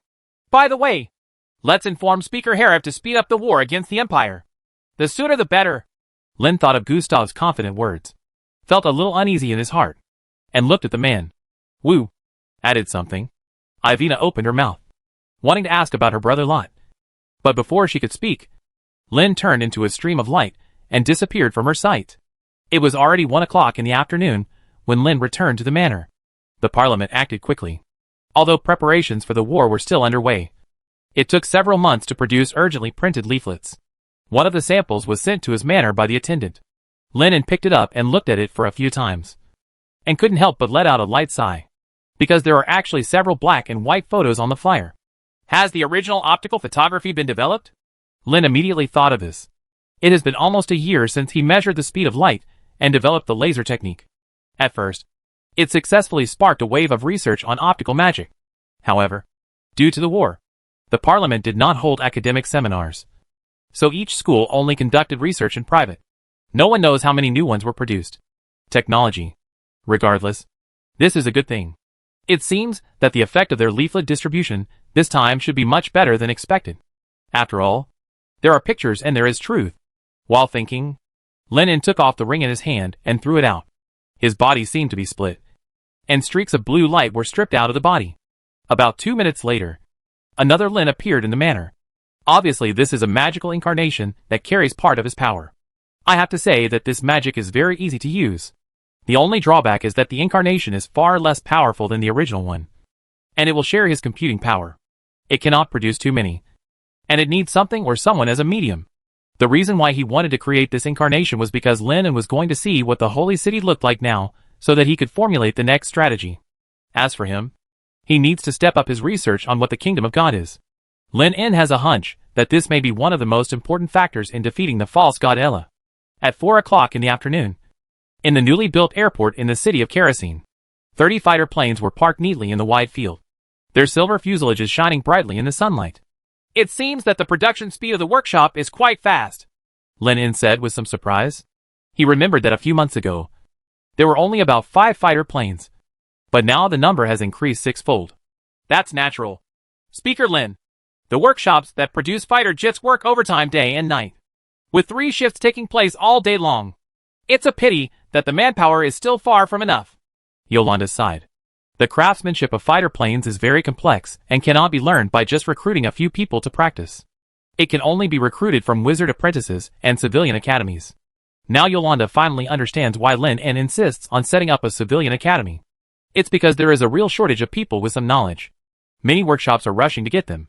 By the way, let's inform Speaker Harif to speed up the war against the empire. The sooner the better. Lin thought of Gustav's confident words, felt a little uneasy in his heart, and looked at the man. Woo! Added something. Ivina opened her mouth, wanting to ask about her brother Lot. But before she could speak, Lin turned into a stream of light and disappeared from her sight. It was already 1 o'clock in the afternoon when Lin returned to the manor. The parliament acted quickly, although preparations for the war were still underway. It took several months to produce urgently printed leaflets. One of the samples was sent to his manor by the attendant. Lin picked it up and looked at it for a few times, and couldn't help but let out a light sigh, because there are actually several black and white photos on the flyer. Has the original optical photography been developed? Lin immediately thought of this. It has been almost a year since he measured the speed of light and developed the laser technique. At first, it successfully sparked a wave of research on optical magic. However, due to the war, the parliament did not hold academic seminars, so each school only conducted research in private. No one knows how many new ones were produced. Technology. Regardless, this is a good thing. It seems that the effect of their leaflet distribution this time should be much better than expected. After all, there are pictures and there is truth. While thinking, Lin took off the ring in his hand and threw it out. His body seemed to be split, and streaks of blue light were stripped out of the body. About 2 minutes later, another Lin appeared in the manor. Obviously this is a magical incarnation that carries part of his power. I have to say that this magic is very easy to use. The only drawback is that the incarnation is far less powerful than the original one, and it will share his computing power. It cannot produce too many, and it needs something or someone as a medium. The reason why he wanted to create this incarnation was because Lin was going to see what the holy city looked like now, so that he could formulate the next strategy. As for him, he needs to step up his research on what the kingdom of God is. Lin has a hunch that this may be one of the most important factors in defeating the false god Ella. At 4 o'clock in the afternoon, in the newly built airport in the city of Kerosene, 30 fighter planes were parked neatly in the wide field, their silver fuselages shining brightly in the sunlight. It seems that the production speed of the workshop is quite fast, Lin En said with some surprise. He remembered that a few months ago, there were only about 5 fighter planes, but now the number has increased 6-fold. That's natural. Speaker Lin, the workshops that produce fighter jets work overtime day and night, with 3 shifts taking place all day long. It's a pity that the manpower is still far from enough. Yolanda sighed. The craftsmanship of fighter planes is very complex and cannot be learned by just recruiting a few people to practice. It can only be recruited from wizard apprentices and civilian academies. Now Yolanda finally understands why Lin En insists on setting up a civilian academy. It's because there is a real shortage of people with some knowledge. Many workshops are rushing to get them.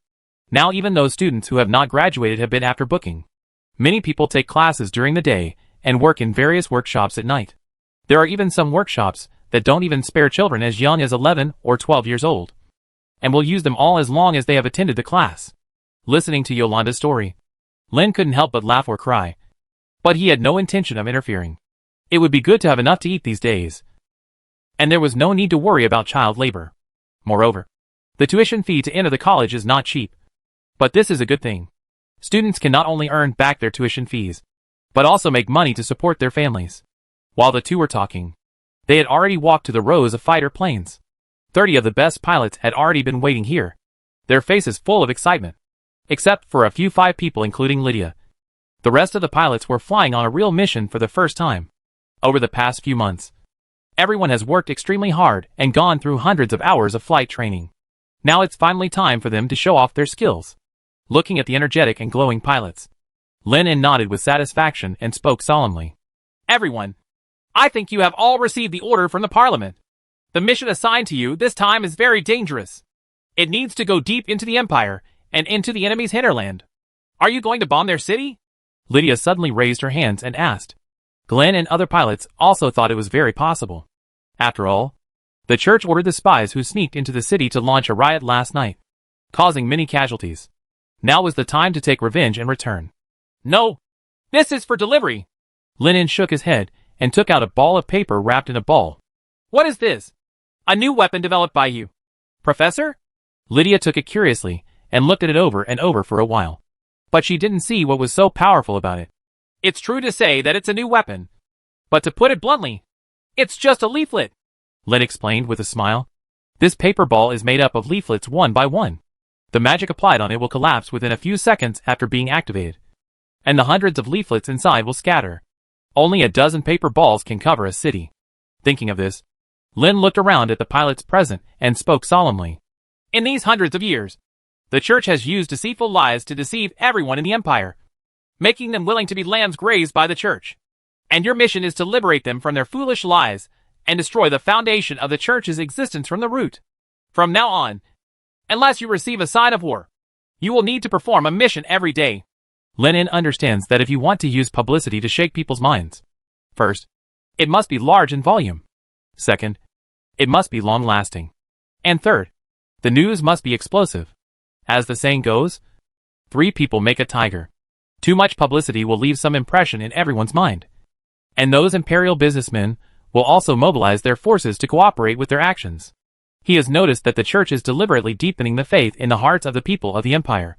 Now even those students who have not graduated have been after booking. Many people take classes during the day and work in various workshops at night. There are even some workshops that don't even spare children as young as 11 or 12 years old, and will use them all as long as they have attended the class. Listening to Yolanda's story, Lin couldn't help but laugh or cry. But he had no intention of interfering. It would be good to have enough to eat these days, and there was no need to worry about child labor. Moreover, the tuition fee to enter the college is not cheap. But this is a good thing. Students can not only earn back their tuition fees, but also make money to support their families. While the two were talking, they had already walked to the rows of fighter planes. 30 of the best pilots had already been waiting here, their faces full of excitement. Except for a few 5 people including Lydia. The rest of the pilots were flying on a real mission for the first time. Over the past few months, everyone has worked extremely hard and gone through hundreds of hours of flight training. Now it's finally time for them to show off their skills. Looking at the energetic and glowing pilots, Lin En nodded with satisfaction and spoke solemnly. Everyone, I think you have all received the order from the Parliament. The mission assigned to you this time is very dangerous. It needs to go deep into the Empire and into the enemy's hinterland. Are you going to bomb their city? Lydia suddenly raised her hands and asked. Glenn and other pilots also thought it was very possible. After all, the church ordered the spies who sneaked into the city to launch a riot last night, causing many casualties. Now was the time to take revenge and return. No, this is for delivery. Lin En shook his head and took out a ball of paper wrapped in a ball. What is this? A new weapon developed by you, Professor? Lydia took it curiously and looked at it over and over for a while. But she didn't see what was so powerful about it. It's true to say that it's a new weapon. But to put it bluntly, it's just a leaflet, Lin explained with a smile. This paper ball is made up of leaflets one by one. The magic applied on it will collapse within a few seconds after being activated, and the hundreds of leaflets inside will scatter. Only a dozen paper balls can cover a city. Thinking of this, Lin looked around at the pilots present and spoke solemnly. In these hundreds of years, the church has used deceitful lies to deceive everyone in the empire, making them willing to be lambs grazed by the church. And your mission is to liberate them from their foolish lies and destroy the foundation of the church's existence from the root. From now on, unless you receive a sign of war, you will need to perform a mission every day. Lin En understands that if you want to use publicity to shake people's minds, first, it must be large in volume. Second, it must be long-lasting. And third, the news must be explosive. As the saying goes, 3 people make a tiger. Too much publicity will leave some impression in everyone's mind. And those imperial businessmen will also mobilize their forces to cooperate with their actions. He has noticed that the church is deliberately deepening the faith in the hearts of the people of the empire,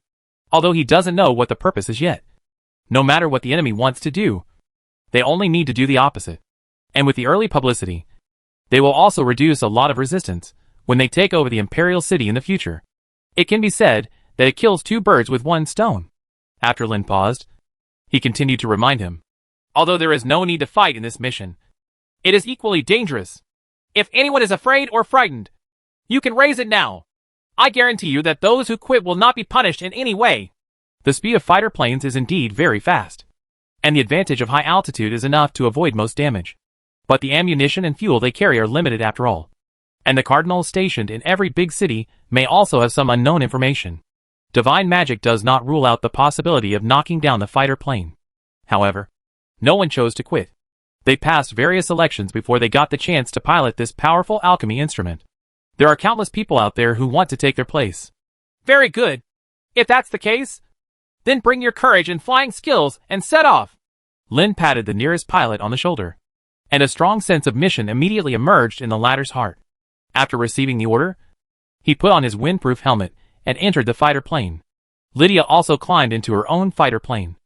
although he doesn't know what the purpose is yet. No matter what the enemy wants to do, they only need to do the opposite. And with the early publicity, they will also reduce a lot of resistance when they take over the imperial city in the future. It can be said that it kills 2 birds with 1 stone. After Lin paused, he continued to remind him. Although there is no need to fight in this mission, it is equally dangerous. If anyone is afraid or frightened, you can raise it now. I guarantee you that those who quit will not be punished in any way. The speed of fighter planes is indeed very fast, and the advantage of high altitude is enough to avoid most damage. But the ammunition and fuel they carry are limited after all. And the cardinals stationed in every big city may also have some unknown information. Divine magic does not rule out the possibility of knocking down the fighter plane. However, no one chose to quit. They passed various elections before they got the chance to pilot this powerful alchemy instrument. There are countless people out there who want to take their place. Very good. If that's the case, then bring your courage and flying skills and set off. Lin patted the nearest pilot on the shoulder, and a strong sense of mission immediately emerged in the latter's heart. After receiving the order, he put on his windproof helmet and entered the fighter plane. Lydia also climbed into her own fighter plane.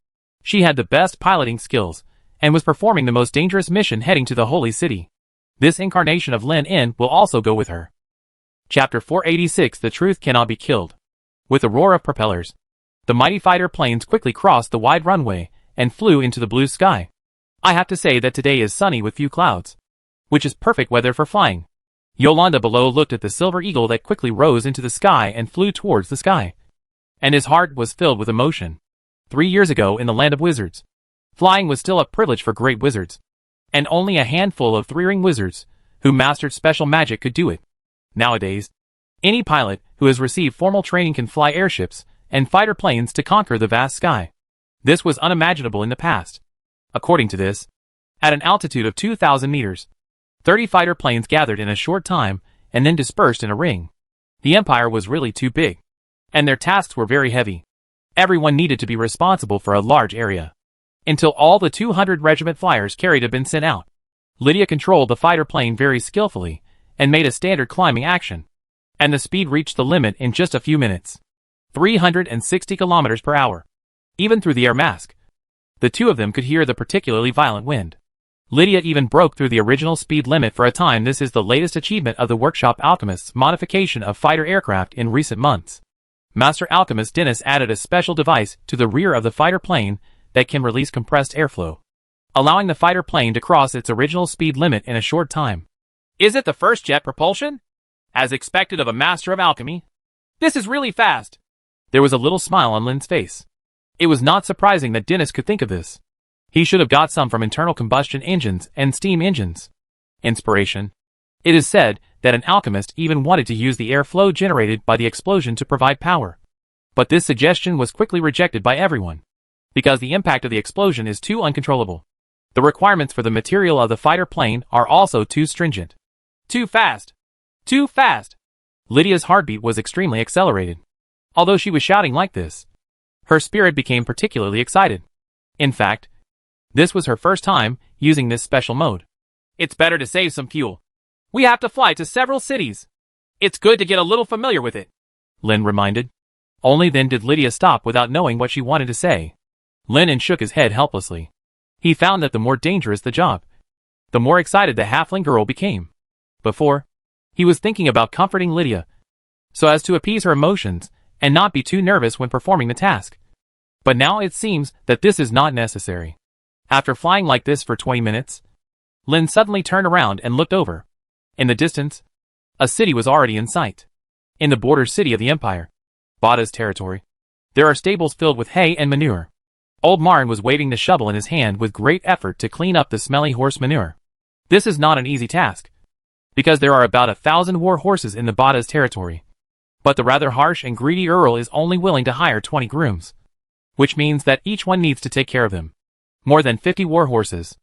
She had the best piloting skills, and was performing the most dangerous mission heading to the Holy City. This incarnation of Lin Yin will also go with her. Chapter 486 The Truth Cannot Be Killed. With a roar of propellers, the mighty fighter planes quickly crossed the wide runway and flew into the blue sky. I have to say that today is sunny with few clouds, which is perfect weather for flying. Yolanda below looked at the silver eagle that quickly rose into the sky and flew towards the sky, and his heart was filled with emotion. 3 years ago in the land of wizards, flying was still a privilege for great wizards, and only a handful of three-ring wizards who mastered special magic could do it. Nowadays, any pilot who has received formal training can fly airships and fighter planes to conquer the vast sky. This was unimaginable in the past. According to this, at an altitude of 2,000 meters, 30 fighter planes gathered in a short time and then dispersed in a ring. The empire was really too big, and their tasks were very heavy. Everyone needed to be responsible for a large area. Until all the 200 regiment flyers carried had been sent out, Lydia controlled the fighter plane very skillfully and made a standard climbing action, and the speed reached the limit in just a few minutes. 360 kilometers per hour. Even through the air mask, the two of them could hear the particularly violent wind. Lydia even broke through the original speed limit for a time. This is the latest achievement of the Workshop Alchemist's modification of fighter aircraft in recent months. Master Alchemist Dennis added a special device to the rear of the fighter plane that can release compressed airflow, allowing the fighter plane to cross its original speed limit in a short time. Is it the first jet propulsion? As expected of a master of alchemy? This is really fast. There was a little smile on Lin's face. It was not surprising that Dennis could think of this. He should have got some from internal combustion engines and steam engines. Inspiration. It is said that an alchemist even wanted to use the airflow generated by the explosion to provide power. But this suggestion was quickly rejected by everyone, because the impact of the explosion is too uncontrollable. The requirements for the material of the fighter plane are also too stringent. Too fast. Too fast. Lydia's heartbeat was extremely accelerated. Although she was shouting like this, her spirit became particularly excited. In fact, this was her first time using this special mode. It's better to save some fuel. We have to fly to several cities. It's good to get a little familiar with it, Lin reminded. Only then did Lydia stop without knowing what she wanted to say. Lin shook his head helplessly. He found that the more dangerous the job, the more excited the halfling girl became. Before, he was thinking about comforting Lydia, so as to appease her emotions and not be too nervous when performing the task. But now it seems that this is not necessary. After flying like this for 20 minutes, Lin suddenly turned around and looked over. In the distance, a city was already in sight. In the border city of the Empire, Bada's territory, there are stables filled with hay and manure. Old Marn was waving the shovel in his hand with great effort to clean up the smelly horse manure. This is not an easy task, because there are about 1,000 war horses in the Bada's territory. But the rather harsh and greedy Earl is only willing to hire 20 grooms, which means that each one needs to take care of them. More than 50 war horses.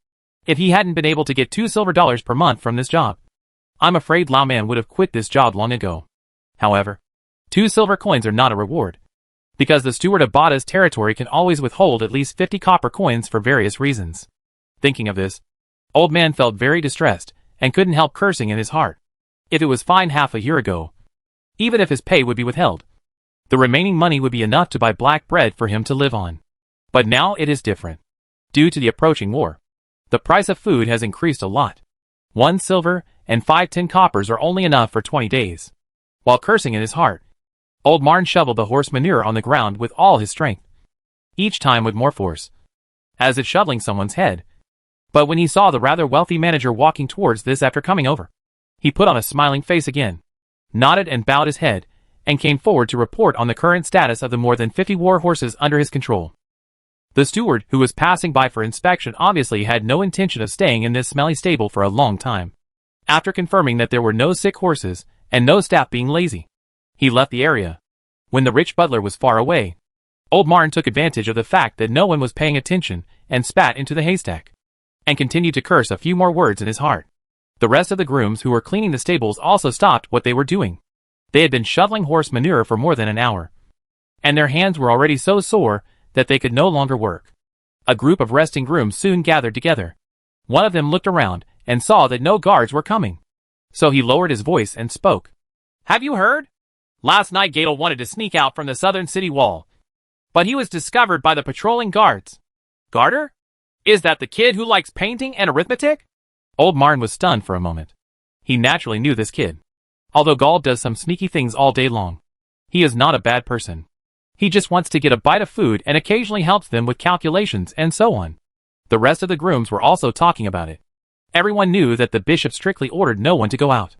If he hadn't been able to get $2 silver per month from this job, I'm afraid Lao Man would have quit this job long ago. However, 2 silver coins are not a reward, because the steward of Bada's territory can always withhold at least 50 copper coins for various reasons. Thinking of this, Old Man felt very distressed and couldn't help cursing in his heart. If it was fine half a year ago, even if his pay would be withheld, the remaining money would be enough to buy black bread for him to live on. But now it is different. Due to the approaching war, the price of food has increased a lot. 1 silver and 5 tin coppers are only enough for 20 days. While cursing in his heart, Old Marn shoveled the horse manure on the ground with all his strength, each time with more force, as if shoveling someone's head. But when he saw the rather wealthy manager walking towards this after coming over, he put on a smiling face again, nodded and bowed his head, and came forward to report on the current status of the more than 50 war horses under his control. The steward, who was passing by for inspection, obviously had no intention of staying in this smelly stable for a long time. After confirming that there were no sick horses, and no staff being lazy, he left the area. When the rich butler was far away, Old Marn took advantage of the fact that no one was paying attention, and spat into the haystack, and continued to curse a few more words in his heart. The rest of the grooms who were cleaning the stables also stopped what they were doing. They had been shoveling horse manure for more than an hour, and their hands were already so sore that they could no longer work. A group of resting grooms soon gathered together. One of them looked around and saw that no guards were coming. So he lowered his voice and spoke. Have you heard? Last night Gadel wanted to sneak out from the southern city wall, but he was discovered by the patrolling guards. Garter? Is that the kid who likes painting and arithmetic? Old Marn was stunned for a moment. He naturally knew this kid. Although Gald does some sneaky things all day long, he is not a bad person. He just wants to get a bite of food and occasionally helps them with calculations and so on. The rest of the grooms were also talking about it. Everyone knew that the bishop strictly ordered no one to go out.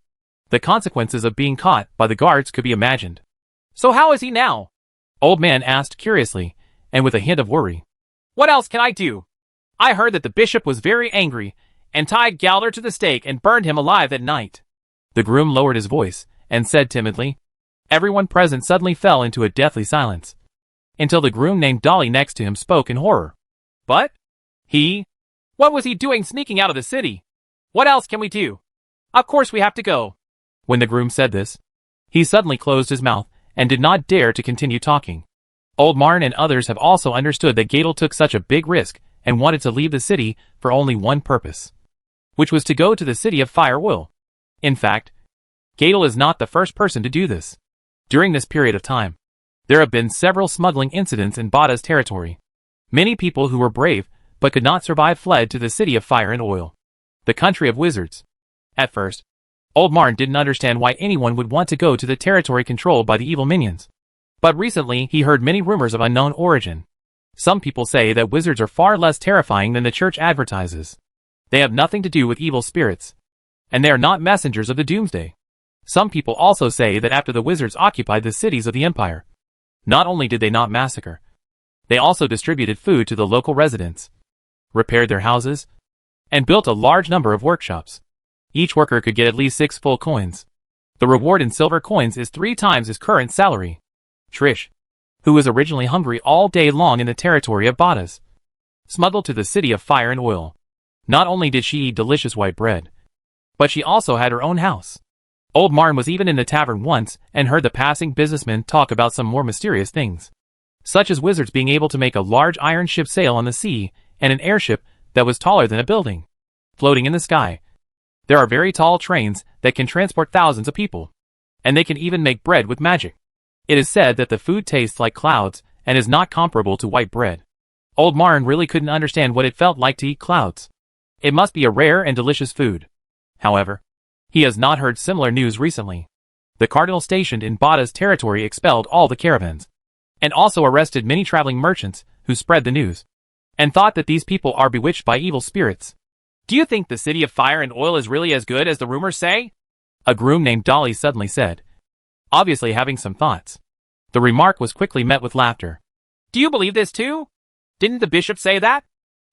The consequences of being caught by the guards could be imagined. So how is he now? Old Man asked curiously, and with a hint of worry. What else can I do? I heard that the bishop was very angry and tied Galder to the stake and burned him alive at night. The groom lowered his voice and said timidly. Everyone present suddenly fell into a deathly silence, until the groom named Dolly next to him spoke in horror. But? What was he doing sneaking out of the city? What else can we do? Of course we have to go. When the groom said this, he suddenly closed his mouth and did not dare to continue talking. Old Marn and others have also understood that Gadel took such a big risk and wanted to leave the city for only one purpose, which was to go to the city of Fire Will. In fact, Gadel is not the first person to do this. During this period of time, there have been several smuggling incidents in Bada's territory. Many people who were brave but could not survive fled to the city of Fire and Oil, the country of wizards. At first, Old Marn didn't understand why anyone would want to go to the territory controlled by the evil minions. But recently he heard many rumors of unknown origin. Some people say that wizards are far less terrifying than the church advertises. They have nothing to do with evil spirits, and they are not messengers of the doomsday. Some people also say that after the wizards occupied the cities of the empire, not only did they not massacre, they also distributed food to the local residents, repaired their houses, and built a large number of workshops. Each worker could get at least 6 full coins. The reward in silver coins is 3 times his current salary. Trish, who was originally hungry all day long in the territory of Badas, smuggled to the city of Fire and Oil. Not only did she eat delicious white bread, but she also had her own house. Old Marn was even in the tavern once and heard the passing businessmen talk about some more mysterious things, such as wizards being able to make a large iron ship sail on the sea and an airship that was taller than a building, floating in the sky. There are very tall trains that can transport thousands of people, and they can even make bread with magic. It is said that the food tastes like clouds and is not comparable to white bread. Old Marn really couldn't understand what it felt like to eat clouds. It must be a rare and delicious food. However, he has not heard similar news recently. The cardinal stationed in Bada's territory expelled all the caravans, and also arrested many traveling merchants who spread the news, and thought that these people are bewitched by evil spirits. Do you think the city of Fire and Oil is really as good as the rumors say? A groom named Dolly suddenly said, obviously having some thoughts. The remark was quickly met with laughter. Do you believe this too? Didn't the bishop say that?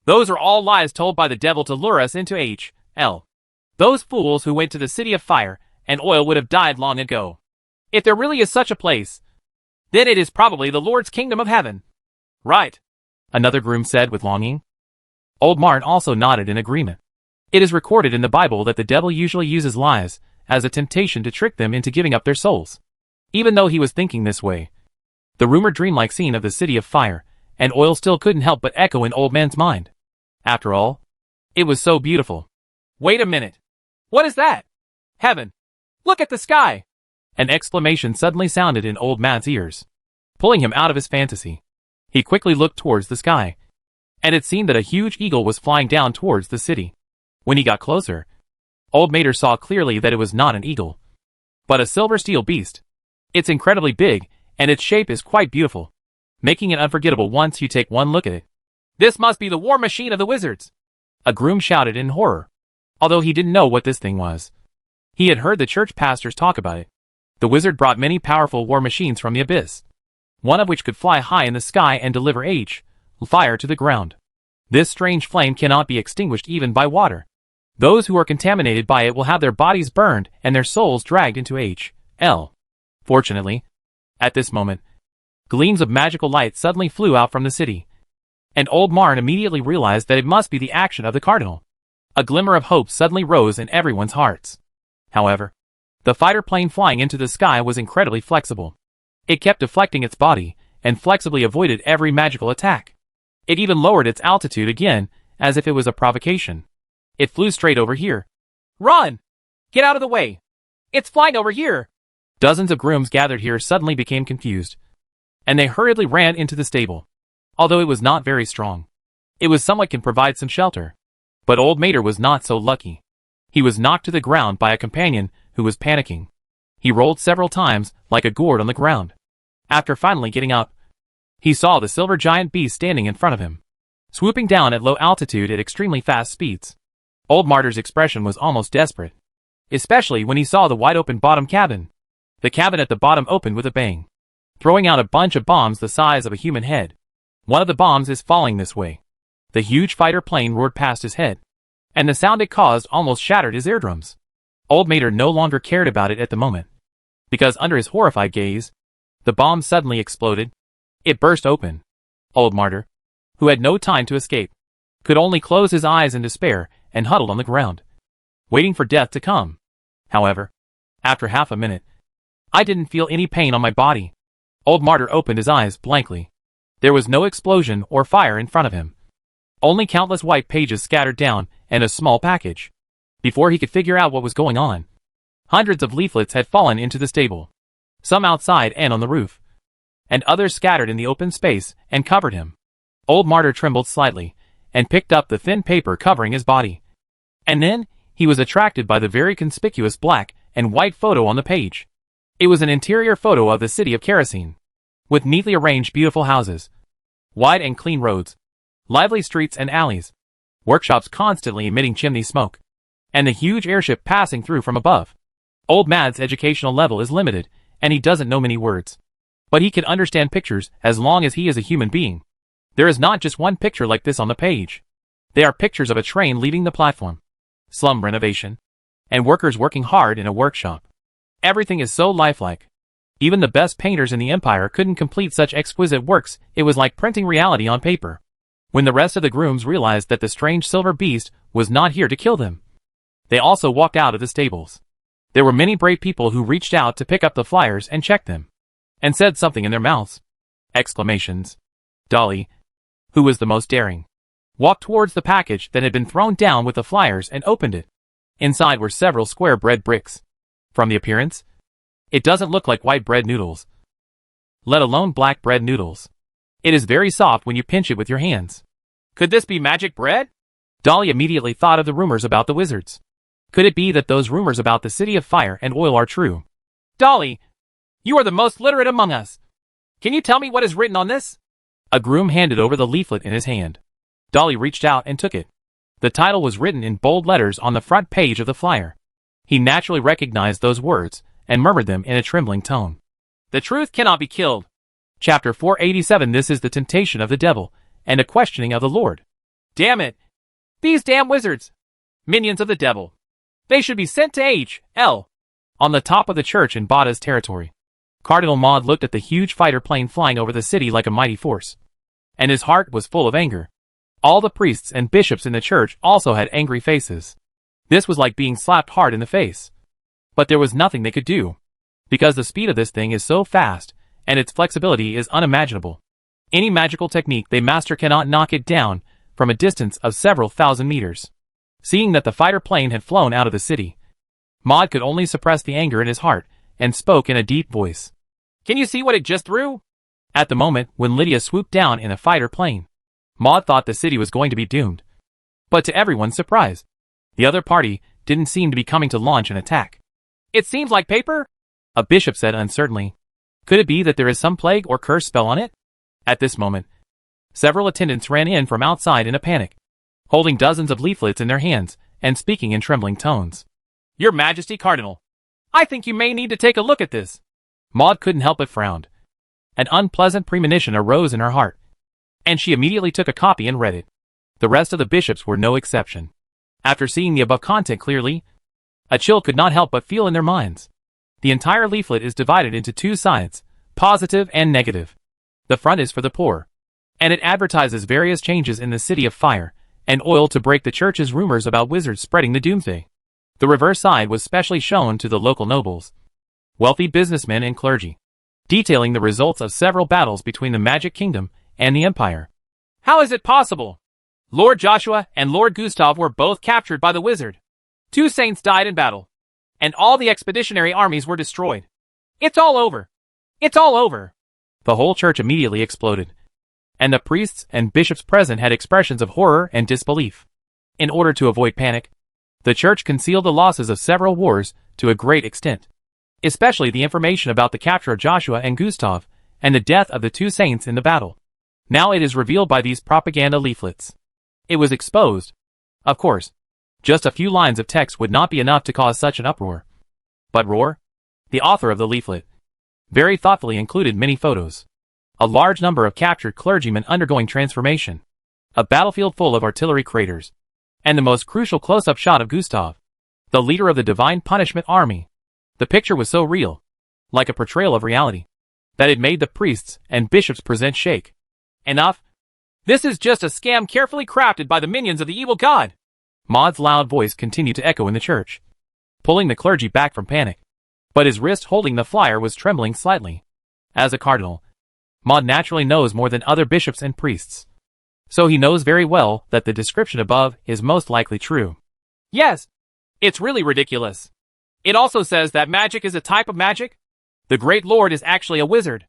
Those are all lies told by the devil to lure us into H.L. Those fools who went to the city of Fire and Oil would have died long ago. If there really is such a place, then it is probably the Lord's kingdom of heaven. Right, another groom said with longing. Old Marn also nodded in agreement. It is recorded in the Bible that the devil usually uses lies as a temptation to trick them into giving up their souls. Even though he was thinking this way, the rumored dreamlike scene of the city of Fire and Oil still couldn't help but echo in Old Man's mind. After all, it was so beautiful. Wait a minute. What is that? Heaven. Look at the sky. An exclamation suddenly sounded in Old Man's ears, pulling him out of his fantasy. He quickly looked towards the sky, and it seemed that a huge eagle was flying down towards the city. When he got closer, Old Mater saw clearly that it was not an eagle, but a silver steel beast. It's incredibly big, and its shape is quite beautiful, making it unforgettable once you take one look at it. This must be the war machine of the wizards, a groom shouted in horror, although he didn't know what this thing was. He had heard the church pastors talk about it. The wizard brought many powerful war machines from the abyss, one of which could fly high in the sky and deliver fire to the ground. This strange flame cannot be extinguished even by water. Those who are contaminated by it will have their bodies burned and their souls dragged into H.L. Fortunately, at this moment, gleams of magical light suddenly flew out from the city, and Old Marn immediately realized that it must be the action of the cardinal. A glimmer of hope suddenly rose in everyone's hearts. However, the fighter plane flying into the sky was incredibly flexible. It kept deflecting its body, and flexibly avoided every magical attack. It even lowered its altitude again, as if it was a provocation. It flew straight over here. Run! Get out of the way! It's flying over here! Dozens of grooms gathered here suddenly became confused, and they hurriedly ran into the stable. Although it was not very strong, it was somewhat can provide some shelter. But old Mater was not so lucky. He was knocked to the ground by a companion who was panicking. He rolled several times like a gourd on the ground. After finally getting up, he saw the silver giant beast standing in front of him, swooping down at low altitude at extremely fast speeds. Old Martyr's expression was almost desperate, especially when he saw the wide-open bottom cabin. The cabin at the bottom opened with a bang, throwing out a bunch of bombs the size of a human head. One of the bombs is falling this way. The huge fighter plane roared past his head, and the sound it caused almost shattered his eardrums. Old Mater no longer cared about it at the moment, because under his horrified gaze, the bomb suddenly exploded. It burst open. Old Martyr, who had no time to escape, could only close his eyes in despair and huddled on the ground, waiting for death to come. However, after half a minute, I didn't feel any pain on my body. Old Martyr opened his eyes blankly. There was no explosion or fire in front of him. Only countless white pages scattered down and a small package. Before he could figure out what was going on, hundreds of leaflets had fallen into the stable, some outside and on the roof, and others scattered in the open space and covered him. Old Martyr trembled slightly and picked up the thin paper covering his body. And then he was attracted by the very conspicuous black and white photo on the page. It was an interior photo of the city of Kerosene, with neatly arranged beautiful houses, wide and clean roads, lively streets and alleys, workshops constantly emitting chimney smoke, and the huge airship passing through from above. Old Mad's educational level is limited, and he doesn't know many words, but he can understand pictures as long as he is a human being. There is not just one picture like this on the page. They are pictures of a train leaving the platform, slum renovation, and workers working hard in a workshop. Everything is so lifelike. Even the best painters in the Empire couldn't complete such exquisite works. It was like printing reality on paper. When the rest of the grooms realized that the strange silver beast was not here to kill them, they also walked out of the stables. There were many brave people who reached out to pick up the flyers and check them, and said something in their mouths. Exclamations. Dolly, who was the most daring, walked towards the package that had been thrown down with the flyers and opened it. Inside were several square bread bricks. From the appearance, it doesn't look like white bread noodles, let alone black bread noodles. It is very soft when you pinch it with your hands. Could this be magic bread? Dolly immediately thought of the rumors about the wizards. Could it be that those rumors about the City of Fire and Oil are true? Dolly, you are the most literate among us. Can you tell me what is written on this? A groom handed over the leaflet in his hand. Dolly reached out and took it. The title was written in bold letters on the front page of the flyer. He naturally recognized those words and murmured them in a trembling tone. The truth cannot be killed. Chapter 487. This is the temptation of the devil and a questioning of the Lord. Damn it. These damn wizards. Minions of the devil. They should be sent to H.L. On the top of the church in Bada's territory, Cardinal Maud looked at the huge fighter plane flying over the city like a mighty force, and his heart was full of anger. All the priests and bishops in the church also had angry faces. This was like being slapped hard in the face. But there was nothing they could do, because the speed of this thing is so fast, and its flexibility is unimaginable. Any magical technique they master cannot knock it down from a distance of several thousand meters. Seeing that the fighter plane had flown out of the city, Maud could only suppress the anger in his heart and spoke in a deep voice. Can you see what it just threw? At the moment when Lydia swooped down in a fighter plane, Maud thought the city was going to be doomed. But to everyone's surprise, the other party didn't seem to be coming to launch an attack. It seems like paper, a bishop said uncertainly. Could it be that there is some plague or curse spell on it? At this moment, several attendants ran in from outside in a panic, holding dozens of leaflets in their hands and speaking in trembling tones. Your Majesty Cardinal, I think you may need to take a look at this. Maud couldn't help but frown. An unpleasant premonition arose in her heart, and she immediately took a copy and read it. The rest of the bishops were no exception. After seeing the above content clearly, a chill could not help but feel in their minds. The entire leaflet is divided into two sides, positive and negative. The front is for the poor, and it advertises various changes in the City of Fire and Oil to break the church's rumors about wizards spreading the doomsday. The reverse side was specially shown to the local nobles, wealthy businessmen and clergy, detailing the results of several battles between the Magic Kingdom and the Empire. How is it possible? Lord Joshua and Lord Gustav were both captured by the wizard. 2 saints died in battle. And all the expeditionary armies were destroyed. It's all over. It's all over. The whole church immediately exploded. And the priests and bishops present had expressions of horror and disbelief. In order to avoid panic, the church concealed the losses of several wars to a great extent, especially the information about the capture of Joshua and Gustav and the death of the 2 saints in the battle. Now it is revealed by these propaganda leaflets. It was exposed. Of course, just a few lines of text would not be enough to cause such an uproar. But Rohr, the author of the leaflet, very thoughtfully included many photos. A large number of captured clergymen undergoing transformation. A battlefield full of artillery craters. And the most crucial close-up shot of Gustav, the leader of the Divine Punishment Army. The picture was so real, like a portrayal of reality, that it made the priests and bishops present shake. Enough. This is just a scam carefully crafted by the minions of the evil god. Maud's loud voice continued to echo in the church, pulling the clergy back from panic. But his wrist holding the flyer was trembling slightly. As a cardinal, Maud naturally knows more than other bishops and priests. So he knows very well that the description above is most likely true. Yes. It's really ridiculous. It also says that magic is a type of magic. The great lord is actually a wizard.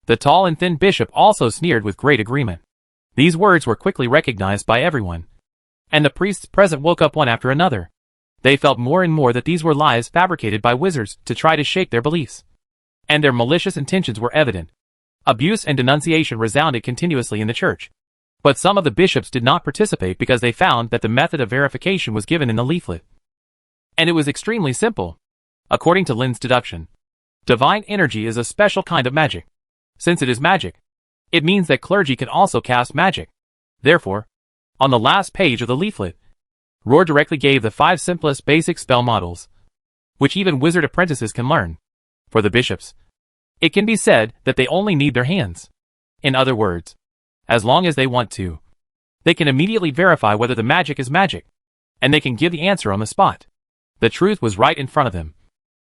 The tall and thin bishop also sneered with great agreement. These words were quickly recognized by everyone. And the priests present woke up one after another. They felt more and more that these were lies fabricated by wizards to try to shake their beliefs. And their malicious intentions were evident. Abuse and denunciation resounded continuously in the church. But some of the bishops did not participate because they found that the method of verification was given in the leaflet. And it was extremely simple. According to Lin's deduction, divine energy is a special kind of magic. Since it is magic, it means that clergy can also cast magic. Therefore, on the last page of the leaflet, Rohr directly gave the 5 simplest basic spell models, which even wizard apprentices can learn. For the bishops, it can be said that they only need their hands. In other words, as long as they want to, they can immediately verify whether the magic is magic, and they can give the answer on the spot. The truth was right in front of them.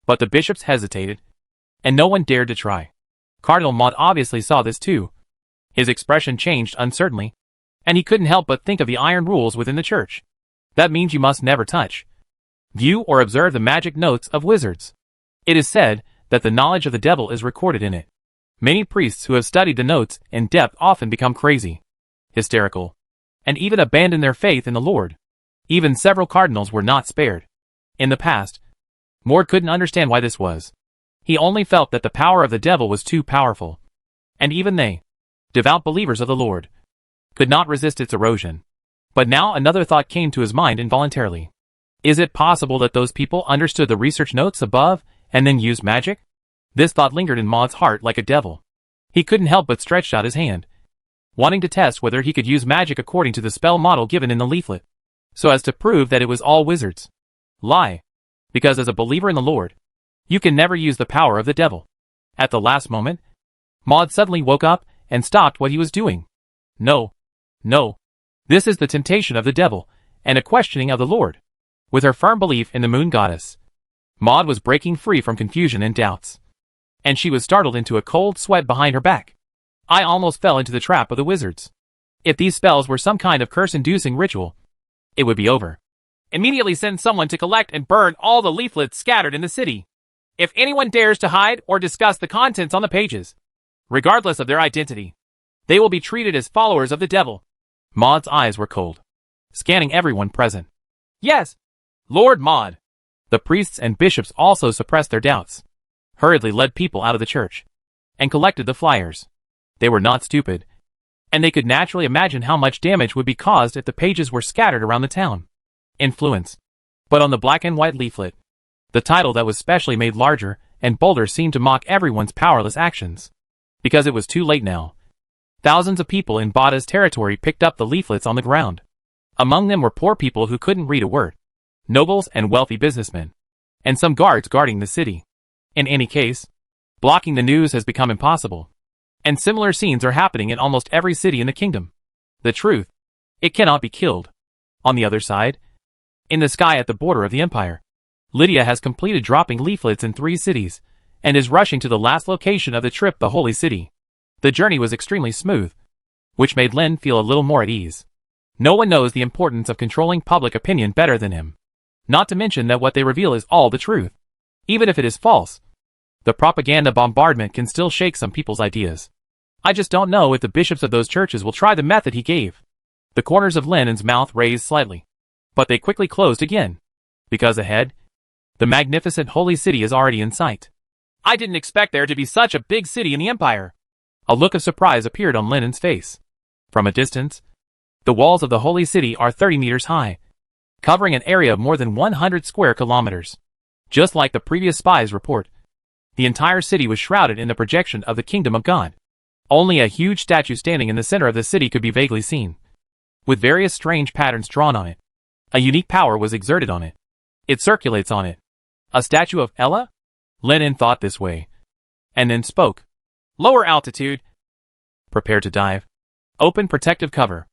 But the bishops hesitated, and no one dared to try. Cardinal Maud obviously saw this too. His expression changed uncertainly, and he couldn't help but think of the iron rules within the church. That means you must never touch, view or observe the magic notes of wizards. It is said that the knowledge of the devil is recorded in it. Many priests who have studied the notes in depth often become crazy, hysterical, and even abandon their faith in the Lord. Even several cardinals were not spared. In the past, Mord couldn't understand why this was. He only felt that the power of the devil was too powerful. And even they, devout believers of the Lord, could not resist its erosion. But now another thought came to his mind involuntarily. Is it possible that those people understood the research notes above and then used magic? This thought lingered in Maud's heart like a devil. He couldn't help but stretch out his hand, wanting to test whether he could use magic according to the spell model given in the leaflet, so as to prove that it was all wizards. Lie. Because as a believer in the Lord, you can never use the power of the devil. At the last moment, Maud suddenly woke up and stopped what he was doing. No. No. This is the temptation of the devil, and a questioning of the Lord. With her firm belief in the moon goddess, Maud was breaking free from confusion and doubts. And she was startled into a cold sweat behind her back. I almost fell into the trap of the wizards. If these spells were some kind of curse-inducing ritual, it would be over. Immediately send someone to collect and burn all the leaflets scattered in the city. If anyone dares to hide or discuss the contents on the pages, regardless of their identity, they will be treated as followers of the devil. Maud's eyes were cold, scanning everyone present. Yes, Lord Maud. The priests and bishops also suppressed their doubts, hurriedly led people out of the church, and collected the flyers. They were not stupid, and they could naturally imagine how much damage would be caused if the pages were scattered around the town. Influence. But on the black and white leaflet, the title that was specially made larger and bolder seemed to mock everyone's powerless actions. Because it was too late now. Thousands of people in Bada's territory picked up the leaflets on the ground. Among them were poor people who couldn't read a word, nobles and wealthy businessmen, and some guards guarding the city. In any case, blocking the news has become impossible. And similar scenes are happening in almost every city in the kingdom. The truth, it cannot be killed. On the other side, in the sky at the border of the empire, Lydia has completed dropping leaflets in 3 cities, and is rushing to the last location of the trip, the Holy City. The journey was extremely smooth. which made Lin feel a little more at ease. No one knows the importance of controlling public opinion better than him. Not to mention that what they reveal is all the truth. Even if it is false, the propaganda bombardment can still shake some people's ideas. I just don't know if the bishops of those churches will try the method he gave. The corners of Lin's mouth raised slightly, but they quickly closed again. Because ahead, the magnificent holy city is already in sight. I didn't expect there to be such a big city in the empire. A look of surprise appeared on Lin's face. From a distance, the walls of the holy city are 30 meters high, covering an area of more than 100 square kilometers. Just like the previous spy's report, the entire city was shrouded in the projection of the kingdom of God. Only a huge statue standing in the center of the city could be vaguely seen, with various strange patterns drawn on it. A unique power was exerted on it. It circulates on it. A statue of Ella? Lin thought this way, and then spoke. Lower altitude. Prepare to dive. Open protective cover.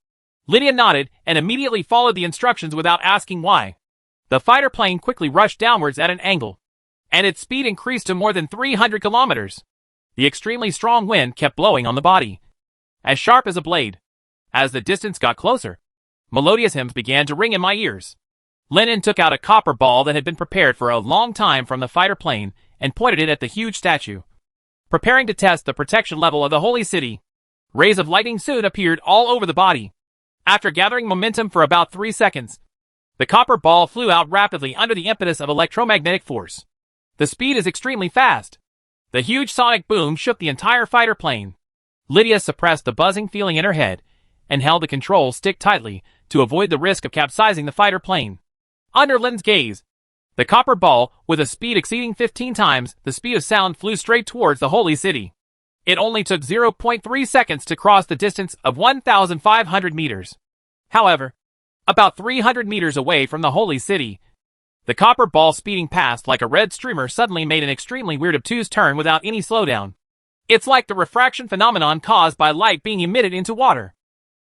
Lydia nodded and immediately followed the instructions without asking why. The fighter plane quickly rushed downwards at an angle, and its speed increased to more than 300 kilometers. The extremely strong wind kept blowing on the body, as sharp as a blade. As the distance got closer, melodious hymns began to ring in my ears. Lin took out a copper ball that had been prepared for a long time from the fighter plane and pointed it at the huge statue. Preparing to test the protection level of the holy city, rays of lightning soon appeared all over the body. After gathering momentum for about 3 seconds, the copper ball flew out rapidly under the impetus of electromagnetic force. The speed is extremely fast. The huge sonic boom shook the entire fighter plane. Lydia suppressed the buzzing feeling in her head and held the control stick tightly to avoid the risk of capsizing the fighter plane. Under Lin's gaze, the copper ball, with a speed exceeding 15 times the speed of sound, flew straight towards the holy city. It only took 0.3 seconds to cross the distance of 1,500 meters. However, about 300 meters away from the holy city, the copper ball, speeding past like a red streamer, suddenly made an extremely weird obtuse turn without any slowdown. It's like the refraction phenomenon caused by light being emitted into water.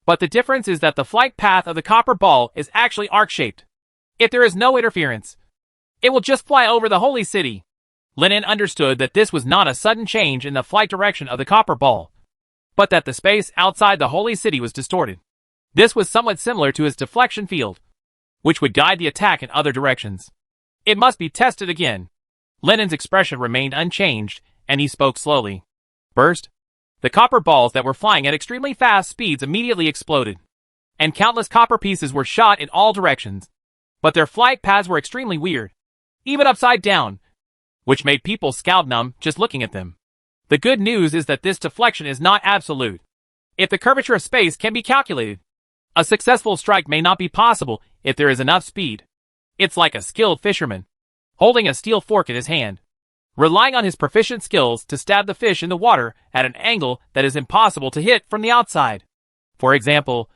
But the difference is that the flight path of the copper ball is actually arc-shaped. If there is no interference, it will just fly over the holy city. Lin understood that this was not a sudden change in the flight direction of the copper ball, but that the space outside the holy city was distorted. This was somewhat similar to his deflection field, which would guide the attack in other directions. It must be tested again. Lin's expression remained unchanged, and he spoke slowly. Burst. The copper balls that were flying at extremely fast speeds immediately exploded, and countless copper pieces were shot in all directions. But their flight paths were extremely weird, even upside down, which made people scalp numb just looking at them. The good news is that this deflection is not absolute. If the curvature of space can be calculated, a successful strike may not be possible if there is enough speed. It's like a skilled fisherman holding a steel fork in his hand, relying on his proficient skills to stab the fish in the water at an angle that is impossible to hit from the outside. For example,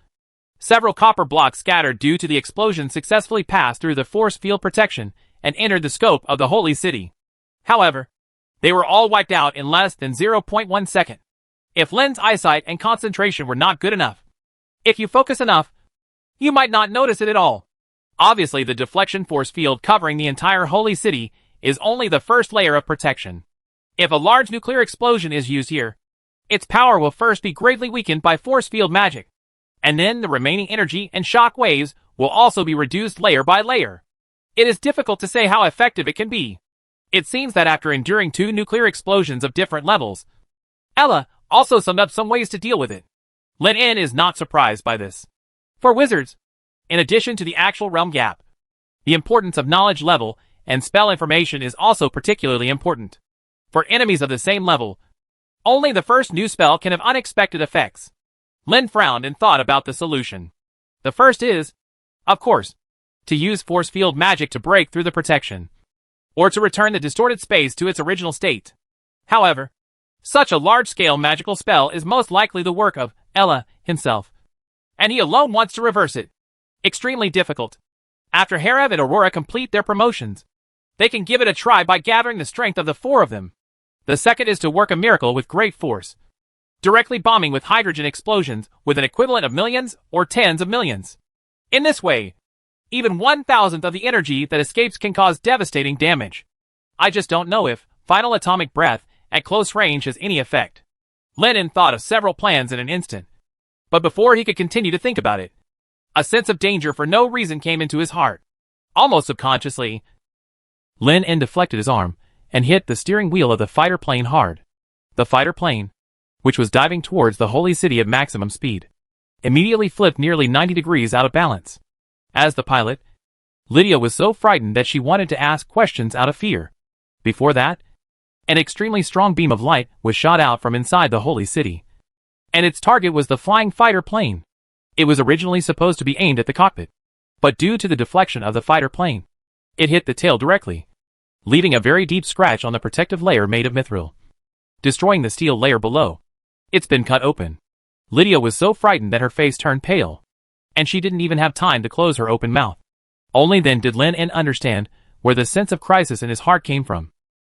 several copper blocks scattered due to the explosion successfully passed through the force field protection and entered the scope of the holy city. However, they were all wiped out in less than 0.1 second. If Lin's eyesight and concentration were not good enough, if you focus enough, you might not notice it at all. Obviously, the deflection force field covering the entire holy city is only the first layer of protection. If a large nuclear explosion is used here, its power will first be greatly weakened by force field magic, and then the remaining energy and shock waves will also be reduced layer by layer. It is difficult to say how effective it can be. It seems that after enduring 2 nuclear explosions of different levels, Ella also summed up some ways to deal with it. Lin is not surprised by this. For wizards, in addition to the actual realm gap, the importance of knowledge level and spell information is also particularly important. For enemies of the same level, only the first new spell can have unexpected effects. Lin frowned and thought about the solution. The first is, of course, to use force field magic to break through the protection, or to return the distorted space to its original state. However, such a large-scale magical spell is most likely the work of Ella himself, and he alone wants to reverse it. Extremely difficult. After Harev and Aurora complete their promotions, they can give it a try by gathering the strength of the 4 of them. The second is to work a miracle with great force, directly bombing with hydrogen explosions with an equivalent of millions or tens of millions. In this way, even 1,000th of the energy that escapes can cause devastating damage. I just don't know if final atomic breath at close range has any effect. Lin thought of several plans in an instant, But before he could continue to think about it, a sense of danger for no reason came into his heart. Almost subconsciously, Lin En deflected his arm and hit the steering wheel of the fighter plane hard. The fighter plane, which was diving towards the holy city at maximum speed, immediately flipped nearly 90 degrees out of balance. As the pilot, Lydia was so frightened that she wanted to ask questions out of fear. Before that, an extremely strong beam of light was shot out from inside the holy city, and its target was the flying fighter plane. It was originally supposed to be aimed at the cockpit, but due to the deflection of the fighter plane, it hit the tail directly, leaving a very deep scratch on the protective layer made of mithril, destroying the steel layer below. It's been cut open. Lydia was so frightened that her face turned pale, and she didn't even have time to close her open mouth. Only then did Lin En understand where the sense of crisis in his heart came from.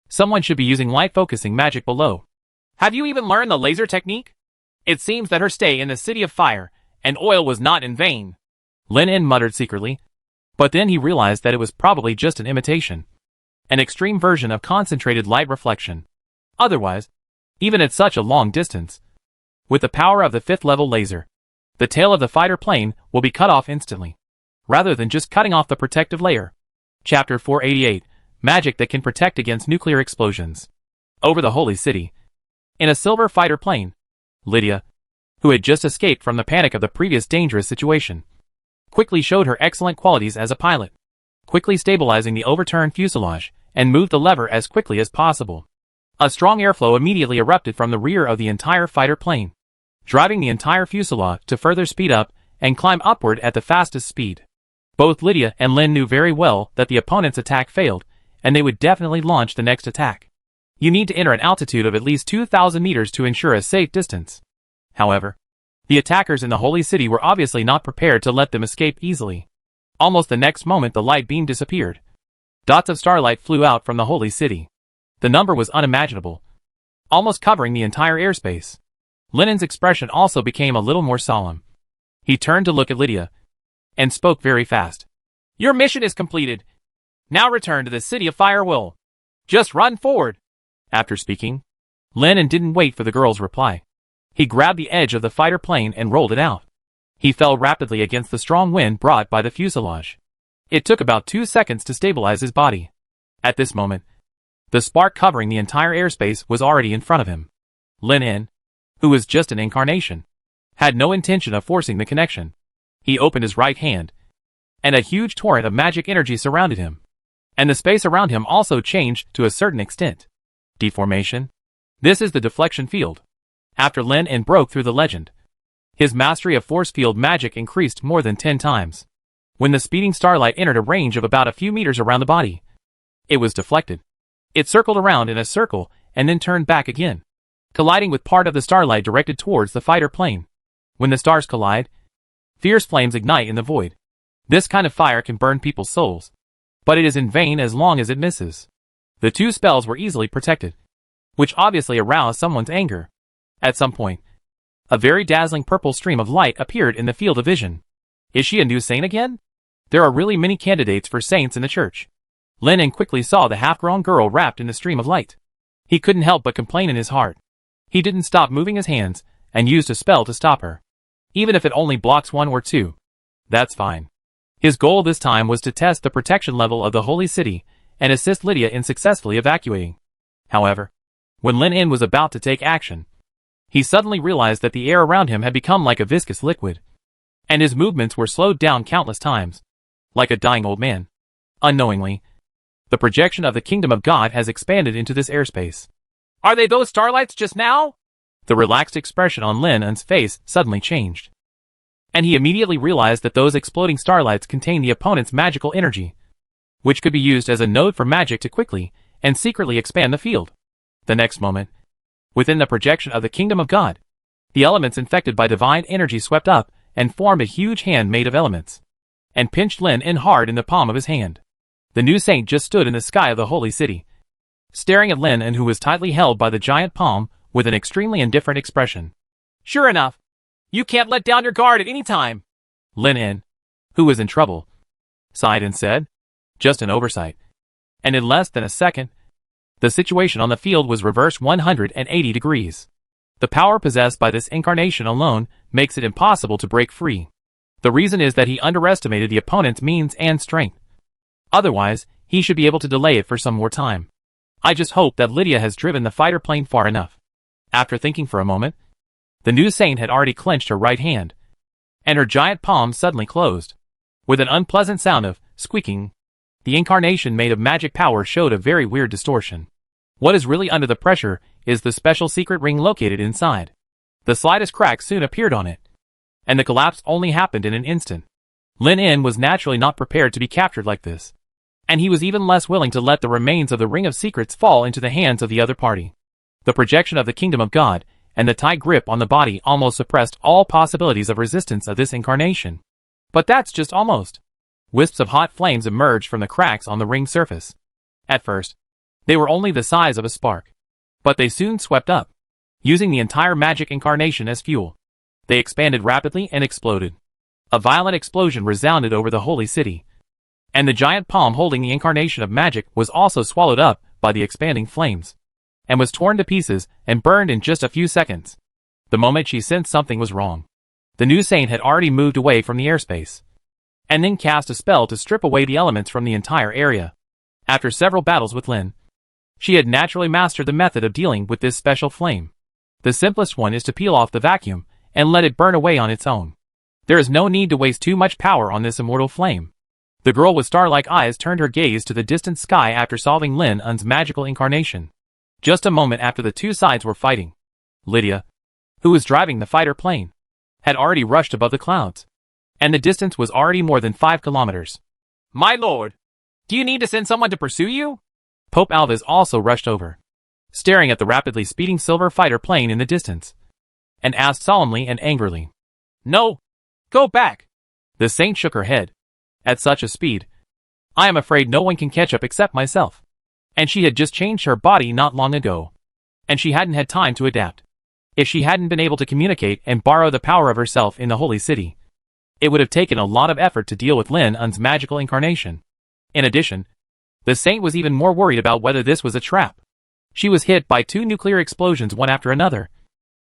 Someone should be using light focusing magic below. Have you even learned the laser technique? It seems that her stay in the City of Fire and Oil was not in vain. Lin En muttered secretly, but then he realized that it was probably just an imitation, an extreme version of concentrated light reflection. Otherwise, even at such a long distance, with the power of the 5th level laser, the tail of the fighter plane will be cut off instantly, rather than just cutting off the protective layer. Chapter 488, Magic that can protect against nuclear explosions. Over the holy city, in a silver fighter plane, Lydia, who had just escaped from the panic of the previous dangerous situation, quickly showed her excellent qualities as a pilot, quickly stabilizing the overturned fuselage, and moved the lever as quickly as possible. A strong airflow immediately erupted from the rear of the entire fighter plane, driving the entire fuselage to further speed up and climb upward at the fastest speed. Both Lydia and Lin knew very well that the opponent's attack failed, and they would definitely launch the next attack. You need to enter an altitude of at least 2,000 meters to ensure a safe distance. However, the attackers in the holy city were obviously not prepared to let them escape easily. Almost the next moment the light beam disappeared. Dots of starlight flew out from the holy city. The number was unimaginable, almost covering the entire airspace. Lin En's expression also became a little more solemn. He turned to look at Lydia, and spoke very fast. Your mission is completed. Now return to the City of Fire Will. Just run forward. After speaking, Lin En didn't wait for the girl's reply. He grabbed the edge of the fighter plane and rolled it out. He fell rapidly against the strong wind brought by the fuselage. It took about 2 seconds to stabilize his body. At this moment, the spark covering the entire airspace was already in front of him. Lin En, who was just an incarnation, had no intention of forcing the connection. He opened his right hand, and a huge torrent of magic energy surrounded him. And the space around him also changed to a certain extent. Deformation. This is the deflection field. After Lin En broke through the legend, his mastery of force field magic increased more than 10 times. When the speeding starlight entered a range of about a few meters around the body, it was deflected. It circled around in a circle and then turned back again, colliding with part of the starlight directed towards the fighter plane. When the stars collide, fierce flames ignite in the void. This kind of fire can burn people's souls, but it is in vain as long as it misses. The two spells were easily protected, which obviously aroused someone's anger. At some point, a very dazzling purple stream of light appeared in the field of vision. Is she a new saint again? There are really many candidates for saints in the church. Lin En quickly saw the half-grown girl wrapped in the stream of light. He couldn't help but complain in his heart. He didn't stop moving his hands and used a spell to stop her. Even if it only blocks 1 or 2, that's fine. His goal this time was to test the protection level of the holy city and assist Lydia in successfully evacuating. However, when Lin En was about to take action, he suddenly realized that the air around him had become like a viscous liquid, and his movements were slowed down countless times, like a dying old man. Unknowingly, the projection of the kingdom of God has expanded into this airspace. Are they those starlights just now? The relaxed expression on Lin En's face suddenly changed, and he immediately realized that those exploding starlights contained the opponent's magical energy, which could be used as a node for magic to quickly and secretly expand the field. The next moment, within the projection of the kingdom of God, the elements infected by divine energy swept up and formed a huge hand made of elements, and pinched Lin En hard in the palm of his hand. The new saint just stood in the sky of the holy city, staring at Lin En, who was tightly held by the giant palm with an extremely indifferent expression. Sure enough, you can't let down your guard at any time. Lin En, who was in trouble, sighed and said, just an oversight. And in less than a second, the situation on the field was reversed 180 degrees. The power possessed by this incarnation alone makes it impossible to break free. The reason is that he underestimated the opponent's means and strength. Otherwise, he should be able to delay it for some more time. I just hope that Lydia has driven the fighter plane far enough. After thinking for a moment, the new saint had already clenched her right hand, and her giant palm suddenly closed. With an unpleasant sound of squeaking, the incarnation made of magic power showed a very weird distortion. What is really under the pressure is the special secret ring located inside. The slightest crack soon appeared on it, and the collapse only happened in an instant. Lin En was naturally not prepared to be captured like this, and he was even less willing to let the remains of the Ring of Secrets fall into the hands of the other party. The projection of the Kingdom of God and the tight grip on the body almost suppressed all possibilities of resistance of this incarnation. But that's just almost. Wisps of hot flames emerged from the cracks on the ring's surface. At first, they were only the size of a spark, but they soon swept up, using the entire magic incarnation as fuel. They expanded rapidly and exploded. A violent explosion resounded over the holy city, and the giant palm holding the incarnation of magic was also swallowed up by the expanding flames, and was torn to pieces and burned in just a few seconds. The moment she sensed something was wrong, the new saint had already moved away from the airspace, and then cast a spell to strip away the elements from the entire area. After several battles with Lin, she had naturally mastered the method of dealing with this special flame. The simplest one is to peel off the vacuum and let it burn away on its own. There is no need to waste too much power on this immortal flame. The girl with star-like eyes turned her gaze to the distant sky after solving Lin En's magical incarnation. Just a moment after the two sides were fighting, Lydia, who was driving the fighter plane, had already rushed above the clouds, and the distance was already more than 5 kilometers. My lord, do you need to send someone to pursue you? Pope Alvis also rushed over, staring at the rapidly speeding silver fighter plane in the distance, and asked solemnly and angrily. No, go back. The saint shook her head. At such a speed, I am afraid no one can catch up except myself. And she had just changed her body not long ago, and she hadn't had time to adapt. If she hadn't been able to communicate and borrow the power of herself in the holy city, it would have taken a lot of effort to deal with Lin En's magical incarnation. In addition, the saint was even more worried about whether this was a trap. She was hit by 2 nuclear explosions one after another,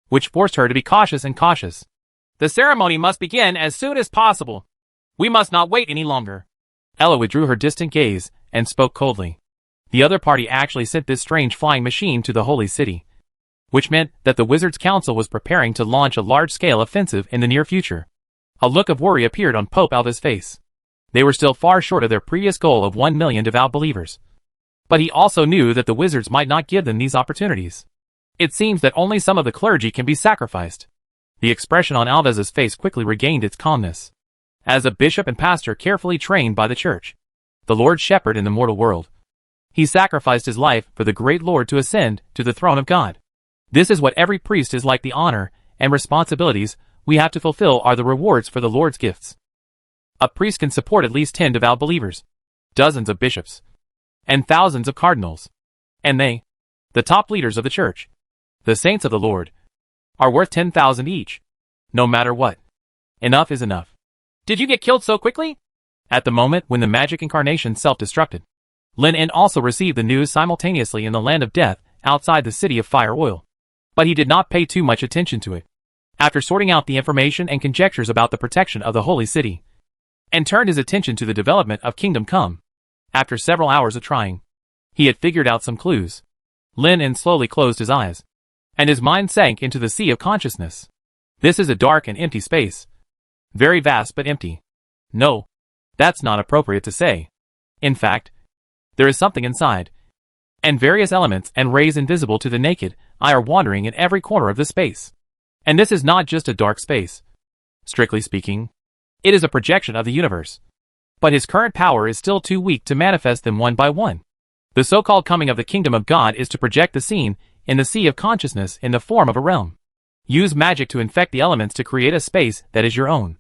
which forced her to be cautious and cautious. The ceremony must begin as soon as possible. We must not wait any longer. Ella withdrew her distant gaze and spoke coldly. The other party actually sent this strange flying machine to the holy city, which meant that the Wizards' Council was preparing to launch a large-scale offensive in the near future. A look of worry appeared on Pope Alvis' face. They were still far short of their previous goal of 1 million devout believers. But he also knew that the wizards might not give them these opportunities. It seems that only some of the clergy can be sacrificed. The expression on Alvis's face quickly regained its calmness. As a bishop and pastor carefully trained by the church, the Lord Shepherd in the mortal world, he sacrificed his life for the great Lord to ascend to the throne of God. This is what every priest is like. The honor and responsibilities we have to fulfill are the rewards for the Lord's gifts. A priest can support at least 10 devout believers, dozens of bishops, and thousands of cardinals. And they, the top leaders of the church, the saints of the Lord, are worth 10,000 each. No matter what. Enough is enough. Did you get killed so quickly? At the moment when the magic incarnation self-destructed, Lin En also received the news simultaneously in the land of death outside the city of Fire Oil. But he did not pay too much attention to it. After sorting out the information and conjectures about the protection of the holy city, and turned his attention to the development of Kingdom Come, after several hours of trying, he had figured out some clues. Lin En slowly closed his eyes, and his mind sank into the sea of consciousness. This is a dark and empty space. Very vast but empty. No, that's not appropriate to say. In fact, there is something inside, and various elements and rays invisible to the naked eye are wandering in every corner of the space. And this is not just a dark space. Strictly speaking, it is a projection of the universe. But his current power is still too weak to manifest them one by one. The so-called coming of the kingdom of God is to project the scene in the sea of consciousness in the form of a realm. Use magic to infect the elements to create a space that is your own,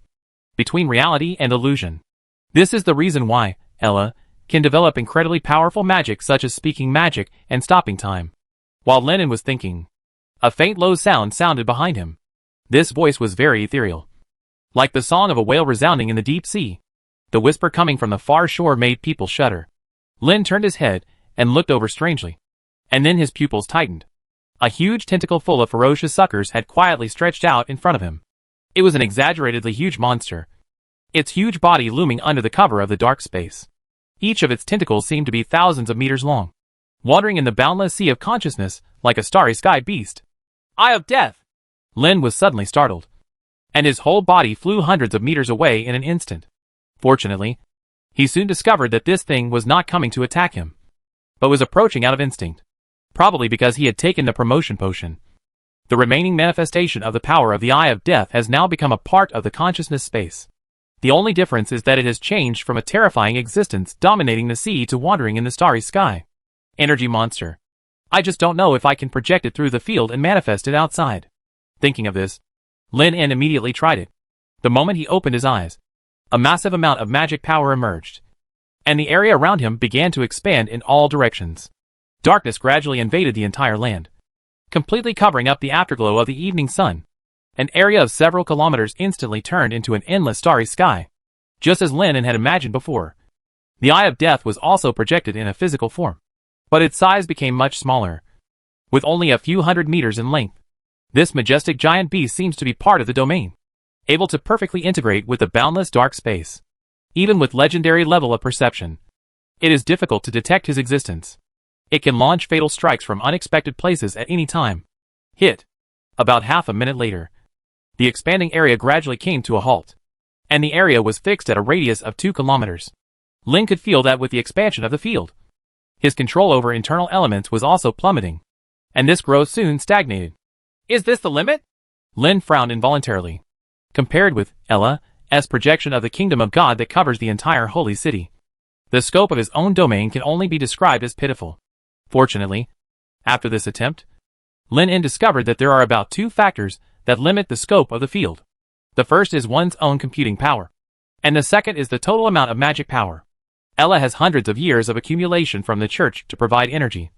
between reality and illusion. This is the reason why Ella can develop incredibly powerful magic such as speaking magic and stopping time. While Lin En was thinking, a faint low sound sounded behind him. This voice was very ethereal, like the song of a whale resounding in the deep sea. The whisper coming from the far shore made people shudder. Lin turned his head and looked over strangely, and then his pupils tightened. A huge tentacle full of ferocious suckers had quietly stretched out in front of him. It was an exaggeratedly huge monster, its huge body looming under the cover of the dark space. Each of its tentacles seemed to be thousands of meters long, wandering in the boundless sea of consciousness like a starry sky beast. Eye of Death! Lin was suddenly startled, and his whole body flew hundreds of meters away in an instant. Fortunately, he soon discovered that this thing was not coming to attack him, but was approaching out of instinct, probably because he had taken the promotion potion. The remaining manifestation of the power of the Eye of Death has now become a part of the consciousness space. The only difference is that it has changed from a terrifying existence dominating the sea to wandering in the starry sky. Energy monster. I just don't know if I can project it through the field and manifest it outside. Thinking of this, Lin En immediately tried it. The moment he opened his eyes, a massive amount of magic power emerged, and the area around him began to expand in all directions. Darkness gradually invaded the entire land, completely covering up the afterglow of the evening sun. An area of several kilometers instantly turned into an endless starry sky, just as Lin En had imagined before. The Eye of Death was also projected in a physical form, but its size became much smaller, with only a few hundred meters in length. This majestic giant beast seems to be part of the domain, able to perfectly integrate with the boundless dark space. Even with legendary level of perception, it is difficult to detect his existence. It can launch fatal strikes from unexpected places at any time. Hit. About half a minute later, the expanding area gradually came to a halt, and the area was fixed at a radius of 2 kilometers. Lin could feel that with the expansion of the field, his control over internal elements was also plummeting, and this growth soon stagnated. Is this the limit? Lin frowned involuntarily. Compared with Ella's projection of the kingdom of God that covers the entire holy city, the scope of his own domain can only be described as pitiful. Fortunately, after this attempt, Lin En discovered that there are about 2 factors that limit the scope of the field. The first is one's own computing power, and the second is the total amount of magic power. Ella has hundreds of years of accumulation from the church to provide energy,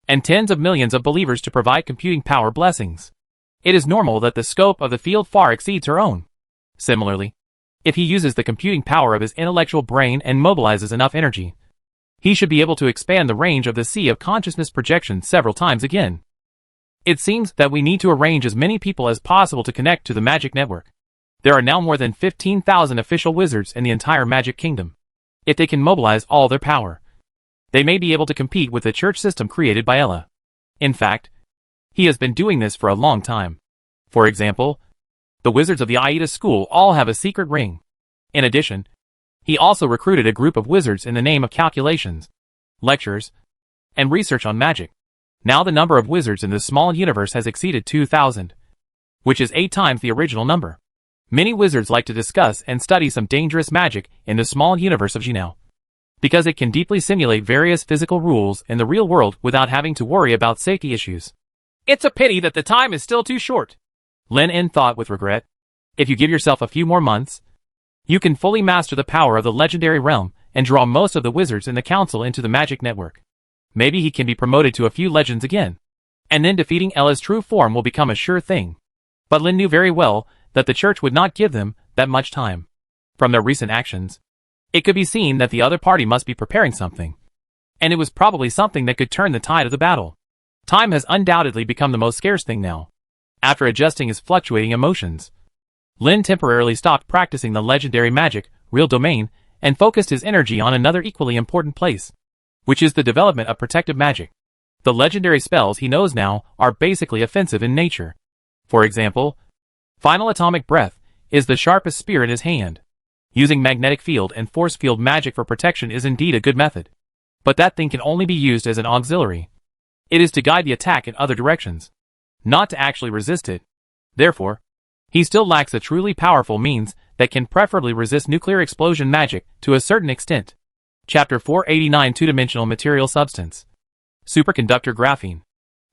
and tens of millions of believers to provide computing power blessings. It is normal that the scope of the field far exceeds her own. Similarly, if he uses the computing power of his intellectual brain and mobilizes enough energy, he should be able to expand the range of the sea of consciousness projection several times again. It seems that we need to arrange as many people as possible to connect to the magic network. There are now more than 15,000 official wizards in the entire magic kingdom. If they can mobilize all their power, they may be able to compete with the church system created by Ella. In fact, he has been doing this for a long time. For example, the wizards of the Aida school all have a secret ring. In addition, he also recruited a group of wizards in the name of calculations, lectures, and research on magic. Now the number of wizards in this small universe has exceeded 2,000, which is 8 times the original number. Many wizards like to discuss and study some dangerous magic in the small universe of Jinao, because it can deeply simulate various physical rules in the real world without having to worry about safety issues. It's a pity that the time is still too short, Lin En thought with regret. If you give yourself a few more months, you can fully master the power of the legendary realm and draw most of the wizards in the council into the magic network. Maybe he can be promoted to a few legends again, and then defeating Ella's true form will become a sure thing. But Lin knew very well that the church would not give them that much time. From their recent actions, it could be seen that the other party must be preparing something, and it was probably something that could turn the tide of the battle. Time has undoubtedly become the most scarce thing now. After adjusting his fluctuating emotions, Lin temporarily stopped practicing the legendary magic, real domain, and focused his energy on another equally important place, which is the development of protective magic. The legendary spells he knows now are basically offensive in nature. For example, Final Atomic Breath is the sharpest spear in his hand. Using magnetic field and force field magic for protection is indeed a good method, but that thing can only be used as an auxiliary. It is to guide the attack in other directions, not to actually resist it. Therefore, he still lacks a truly powerful means that can preferably resist nuclear explosion magic to a certain extent. Chapter 489 Two-Dimensional Material Substance. Superconductor Graphene.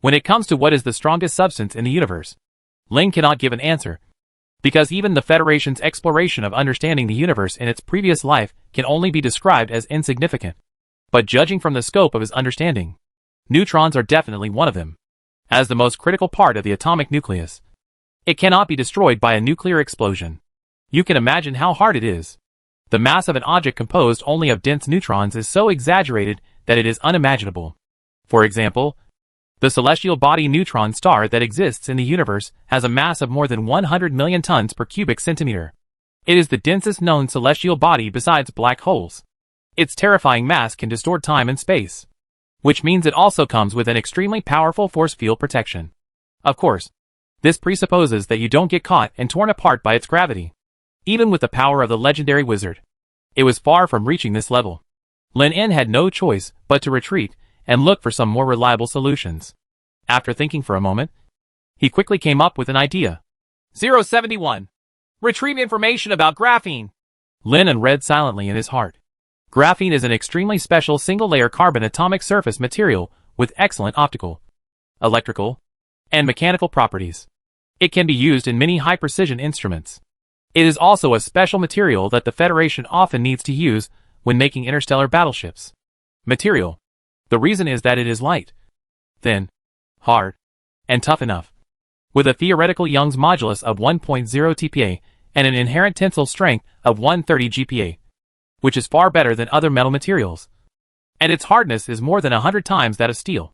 When it comes to what is the strongest substance in the universe, Lin cannot give an answer, because even the Federation's exploration of understanding the universe in its previous life can only be described as insignificant. But judging from the scope of his understanding, neutrons are definitely one of them. As the most critical part of the atomic nucleus, it cannot be destroyed by a nuclear explosion. You can imagine how hard it is. The mass of an object composed only of dense neutrons is so exaggerated that it is unimaginable. For example, The celestial body neutron star that exists in the universe has a mass of more than 100 million tons per cubic centimeter. It is the densest known celestial body besides black holes. Its terrifying mass can distort time and space, which means it also comes with an extremely powerful force field protection. Of course, this presupposes that you don't get caught and torn apart by its gravity. Even with the power of the legendary wizard, it was far from reaching this level. Lin En had no choice but to retreat and look for some more reliable solutions. After thinking for a moment, he quickly came up with an idea. 071. Retrieve information about graphene. Lin En read silently in his heart. Graphene is an extremely special single-layer carbon atomic surface material with excellent optical, electrical, and mechanical properties. It can be used in many high-precision instruments. It is also a special material that the Federation often needs to use when making interstellar battleships. Material. The reason is that it is light, thin, hard, and tough enough. With a theoretical Young's modulus of 1.0 TPa and an inherent tensile strength of 130 GPa, which is far better than other metal materials. And its hardness is more than 100 times that of steel.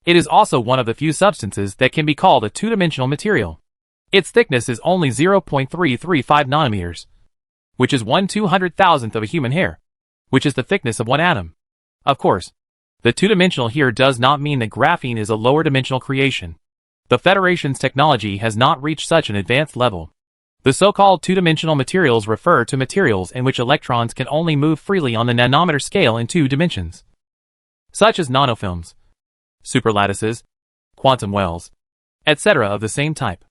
It is also one of the few substances that can be called a two-dimensional material. Its thickness is only 0.335 nanometers, which is 1/200,000th of a human hair, which is the thickness of one atom. Of course, the two-dimensional here does not mean that graphene is a lower-dimensional creation. The Federation's technology has not reached such an advanced level. The so-called two-dimensional materials refer to materials in which electrons can only move freely on the nanometer scale in 2 dimensions, such as nanofilms, superlattices, quantum wells, etc. of the same type.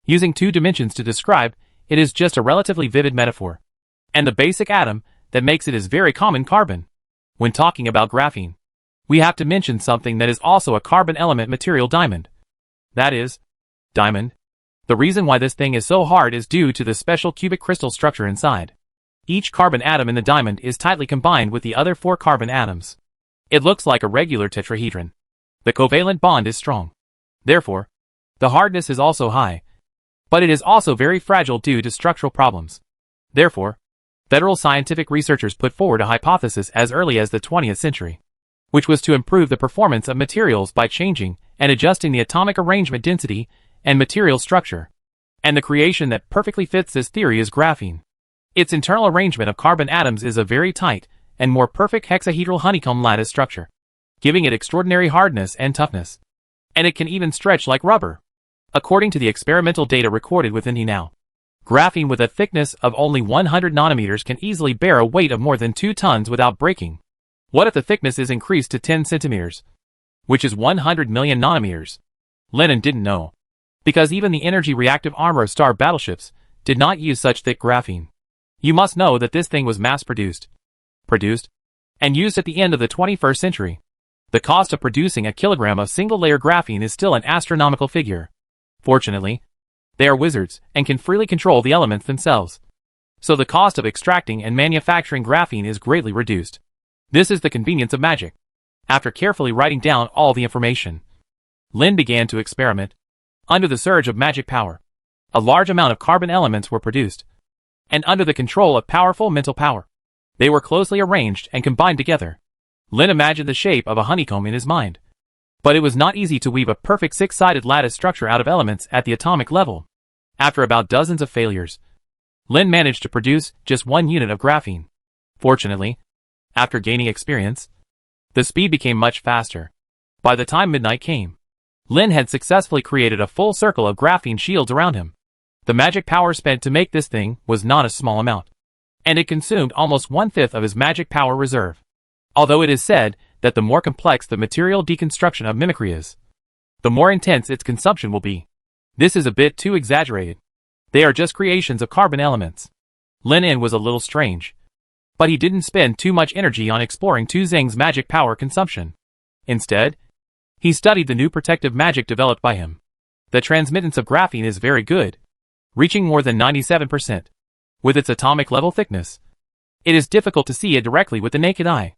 Using 2 dimensions to describe it is just a relatively vivid metaphor. And the basic atom that makes it is very common: carbon. When talking about graphene, we have to mention something that is also a carbon element material: diamond. That is, diamond. The reason why this thing is so hard is due to the special cubic crystal structure inside. Each carbon atom in the diamond is tightly combined with the other 4 carbon atoms. It looks like a regular tetrahedron. The covalent bond is strong. Therefore, the hardness is also high. But it is also very fragile due to structural problems. Therefore, federal scientific researchers put forward a hypothesis as early as the 20th century, which was to improve the performance of materials by changing and adjusting the atomic arrangement, density, and material structure. And the creation that perfectly fits this theory is graphene. Its internal arrangement of carbon atoms is a very tight and more perfect hexahedral honeycomb lattice structure, giving it extraordinary hardness and toughness. And it can even stretch like rubber. According to the experimental data recorded within now, graphene with a thickness of only 100 nanometers can easily bear a weight of more than 2 tons without breaking. What if the thickness is increased to 10 centimeters, which is 100 million nanometers? Lin En didn't know, because even the energy-reactive armor of star battleships did not use such thick graphene. You must know that this thing was mass-produced, and used at the end of the 21st century. The cost of producing a kilogram of single-layer graphene is still an astronomical figure. Fortunately, they are wizards and can freely control the elements themselves. So the cost of extracting and manufacturing graphene is greatly reduced. This is the convenience of magic. After carefully writing down all the information, Lin began to experiment. Under the surge of magic power, a large amount of carbon elements were produced, and under the control of powerful mental power, they were closely arranged and combined together. Lin imagined the shape of a honeycomb in his mind. But it was not easy to weave a perfect 6-sided lattice structure out of elements at the atomic level. After about dozens of failures, Lin managed to produce just 1 unit of graphene. Fortunately, after gaining experience, the speed became much faster. By the time midnight came, Lin had successfully created a full circle of graphene shields around him. The magic power spent to make this thing was not a small amount, and it consumed almost 1/5 of his magic power reserve. Although it is said that the more complex the material deconstruction of mimicry is, the more intense its consumption will be. This is a bit too exaggerated. They are just creations of carbon elements. Lin En was a little strange, but he didn't spend too much energy on exploring Tu Zeng's magic power consumption. Instead, he studied the new protective magic developed by him. The transmittance of graphene is very good, reaching more than 97%. With its atomic level thickness, it is difficult to see it directly with the naked eye,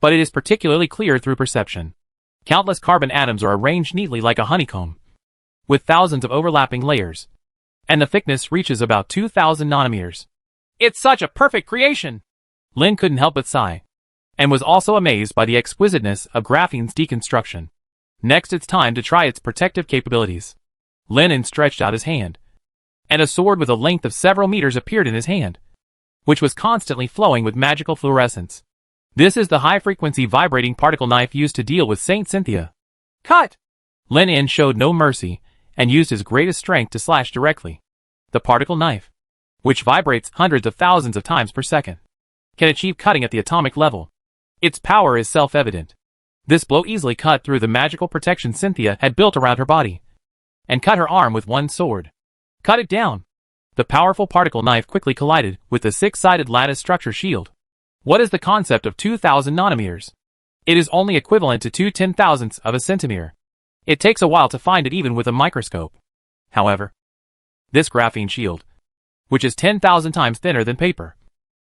but it is particularly clear through perception. Countless carbon atoms are arranged neatly like a honeycomb, with thousands of overlapping layers, and the thickness reaches about 2,000 nanometers. It's such a perfect creation! Lin couldn't help but sigh, and was also amazed by the exquisiteness of graphene's deconstruction. Next it's time to try its protective capabilities. Lin stretched out his hand, and a sword with a length of several meters appeared in his hand, which was constantly flowing with magical fluorescence. This is the high-frequency vibrating particle knife used to deal with Saint Cynthia. Cut! Lin showed no mercy and used his greatest strength to slash directly. The particle knife, which vibrates hundreds of thousands of times per second, can achieve cutting at the atomic level. Its power is self-evident. This blow easily cut through the magical protection Cynthia had built around her body, and cut her arm with one sword. Cut it down! The powerful particle knife quickly collided with the six-sided lattice structure shield. What is the concept of 2,000 nanometers? It is only equivalent to 2/10,000ths of a centimeter. It takes a while to find it even with a microscope. However, this graphene shield, which is 10,000 times thinner than paper,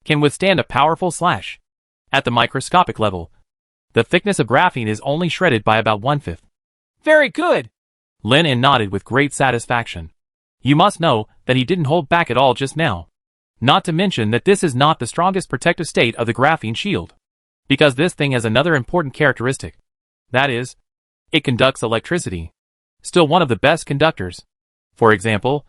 can withstand a powerful slash. At the microscopic level, the thickness of graphene is only shredded by about 1/5. Very good! Lin nodded with great satisfaction. You must know that he didn't hold back at all just now. Not to mention that this is not the strongest protective state of the graphene shield, because this thing has another important characteristic. That is, it conducts electricity. Still one of the best conductors. For example,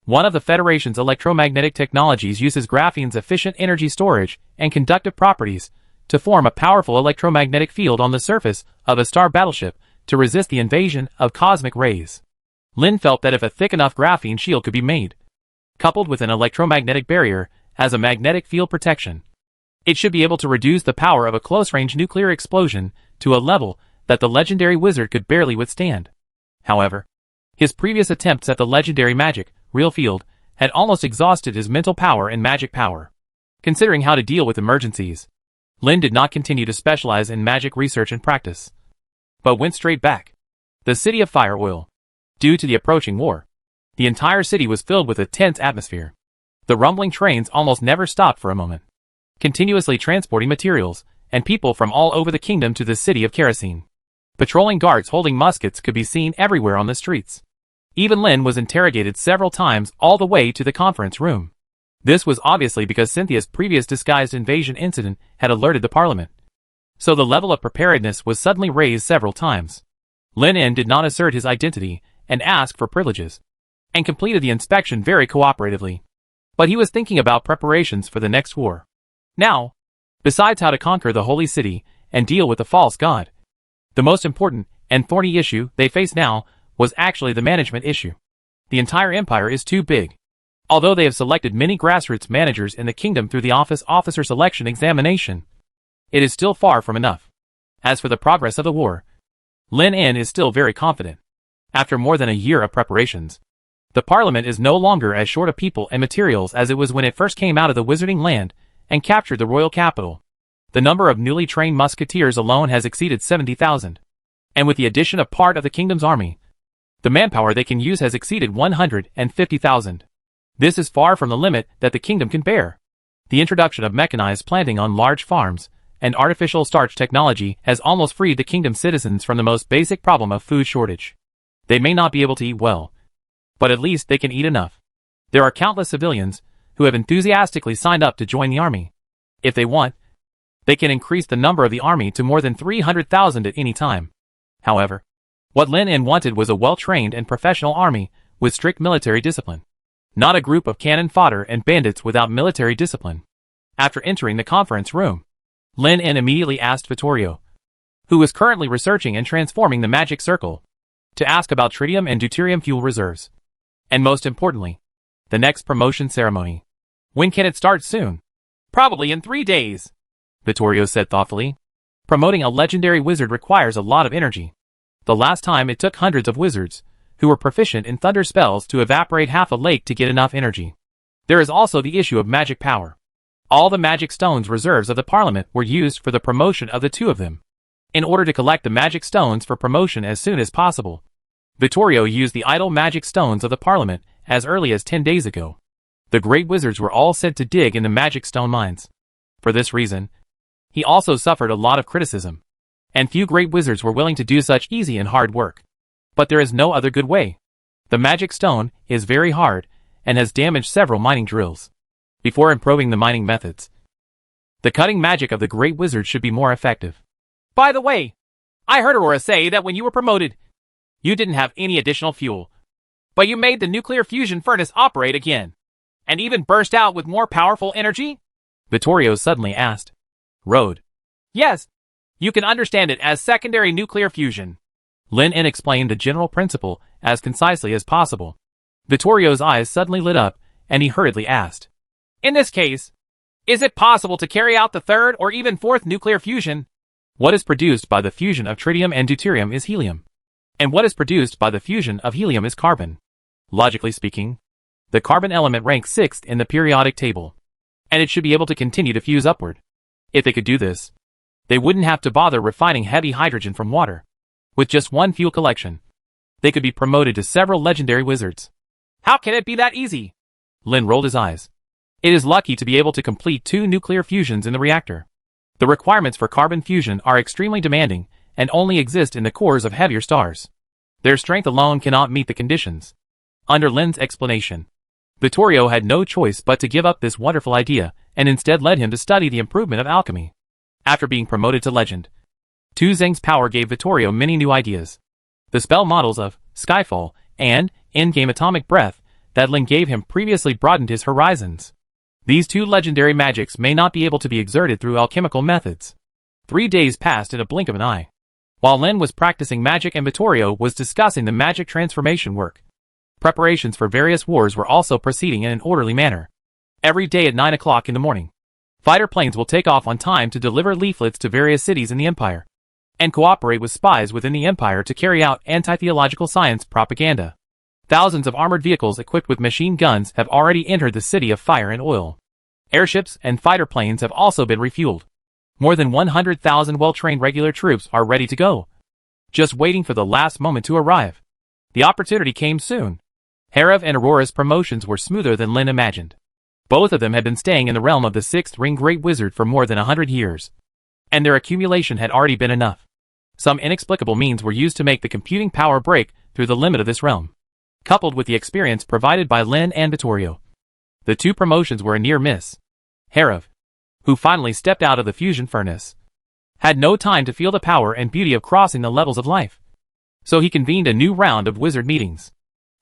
one of the Federation's electromagnetic technologies uses graphene's efficient energy storage and conductive properties to form a powerful electromagnetic field on the surface of a star battleship to resist the invasion of cosmic rays. Lin felt that if a thick enough graphene shield could be made, coupled with an electromagnetic barrier as a magnetic field protection, it should be able to reduce the power of a close-range nuclear explosion to a level that the legendary wizard could barely withstand. However, his previous attempts at the legendary magic, real field, had almost exhausted his mental power and magic power. Considering how to deal with emergencies, Lin did not continue to specialize in magic research and practice, but went straight back. The city of Fire Oil. Due to the approaching war, the entire city was filled with a tense atmosphere. The rumbling trains almost never stopped for a moment, continuously transporting materials and people from all over the kingdom to the city of Kerosene. Patrolling guards holding muskets could be seen everywhere on the streets. Even Lin was interrogated several times all the way to the conference room. This was obviously because Cynthia's previous disguised invasion incident had alerted the parliament. So the level of preparedness was suddenly raised several times. Lin did not assert his identity and ask for privileges, and completed the inspection very cooperatively. But he was thinking about preparations for the next war. Now, besides how to conquer the holy city and deal with the false god, the most important and thorny issue they faced now was actually the management issue. The entire empire is too big. Although they have selected many grassroots managers in the kingdom through the officer selection examination, it is still far from enough. As for the progress of the war, Lin is still very confident. After more than a year of preparations, the parliament is no longer as short of people and materials as it was when it first came out of the wizarding land and captured the royal capital. The number of newly trained musketeers alone has exceeded 70,000. And with the addition of part of the kingdom's army, the manpower they can use has exceeded 150,000. This is far from the limit that the kingdom can bear. The introduction of mechanized planting on large farms and artificial starch technology has almost freed the kingdom's citizens from the most basic problem of food shortage. They may not be able to eat well, but at least they can eat enough. There are countless civilians who have enthusiastically signed up to join the army. If they want, they can increase the number of the army to more than 300,000 at any time. However, what Lin wanted was a well-trained and professional army with strict military discipline, not a group of cannon fodder and bandits without military discipline. After entering the conference room, Lin immediately asked Vittorio, who was currently researching and transforming the magic circle, to ask about tritium and deuterium fuel reserves. And most importantly, the next promotion ceremony. When can it start soon? Probably in 3 days, Vittorio said thoughtfully. Promoting a legendary wizard requires a lot of energy. The last time it took hundreds of wizards, who were proficient in thunder spells, to evaporate half a lake to get enough energy. There is also the issue of magic power. All the magic stones reserves of the parliament were used for the promotion of the two of them. In order to collect the magic stones for promotion as soon as possible, Vittorio used the idle magic stones of the parliament as early as 10 days ago. The great wizards were all sent to dig in the magic stone mines. For this reason, he also suffered a lot of criticism, and few great wizards were willing to do such easy and hard work. But there is no other good way. The magic stone is very hard and has damaged several mining drills. Before improving the mining methods, the cutting magic of the great wizard should be more effective. By the way, I heard Aurora say that when you were promoted, you didn't have any additional fuel, but you made the nuclear fusion furnace operate again, and even burst out with more powerful energy? Vittorio suddenly asked. Road. Yes. You can understand it as secondary nuclear fusion. Lin explained the general principle as concisely as possible. Vittorio's eyes suddenly lit up, and he hurriedly asked. In this case, is it possible to carry out the third or even fourth nuclear fusion? What is produced by the fusion of tritium and deuterium is helium. And what is produced by the fusion of helium is carbon. Logically speaking, the carbon element ranks 6th in the periodic table, and it should be able to continue to fuse upward. If they could do this, they wouldn't have to bother refining heavy hydrogen from water. With just one fuel collection, they could be promoted to several legendary wizards. How can it be that easy? Lin rolled his eyes. It is lucky to be able to complete 2 nuclear fusions in the reactor. The requirements for carbon fusion are extremely demanding and only exist in the cores of heavier stars. Their strength alone cannot meet the conditions. Under Lin's explanation, Vittorio had no choice but to give up this wonderful idea and instead led him to study the improvement of alchemy. After being promoted to legend, Tu Zheng's power gave Vittorio many new ideas. The spell models of Skyfall and in-game Atomic Breath that Lin gave him previously broadened his horizons. These 2 legendary magics may not be able to be exerted through alchemical methods. 3 days passed in a blink of an eye. While Lin was practicing magic and Vittorio was discussing the magic transformation work. Preparations for various wars were also proceeding in an orderly manner. Every day at 9 o'clock in the morning, fighter planes will take off on time to deliver leaflets to various cities in the Empire, and cooperate with spies within the Empire to carry out anti-theological science propaganda. Thousands of armored vehicles equipped with machine guns have already entered the city of fire and oil. Airships and fighter planes have also been refueled. More than 100,000 well-trained regular troops are ready to go, just waiting for the last moment to arrive. The opportunity came soon. Herav and Aurora's promotions were smoother than Lin imagined. Both of them had been staying in the realm of the 6th ring Great Wizard for more than 100 years, and their accumulation had already been enough. Some inexplicable means were used to make the computing power break through the limit of this realm, coupled with the experience provided by Lin and Vittorio. The 2 promotions were a near miss. Herav, who finally stepped out of the fusion furnace, had no time to feel the power and beauty of crossing the levels of life. So he convened a new round of wizard meetings.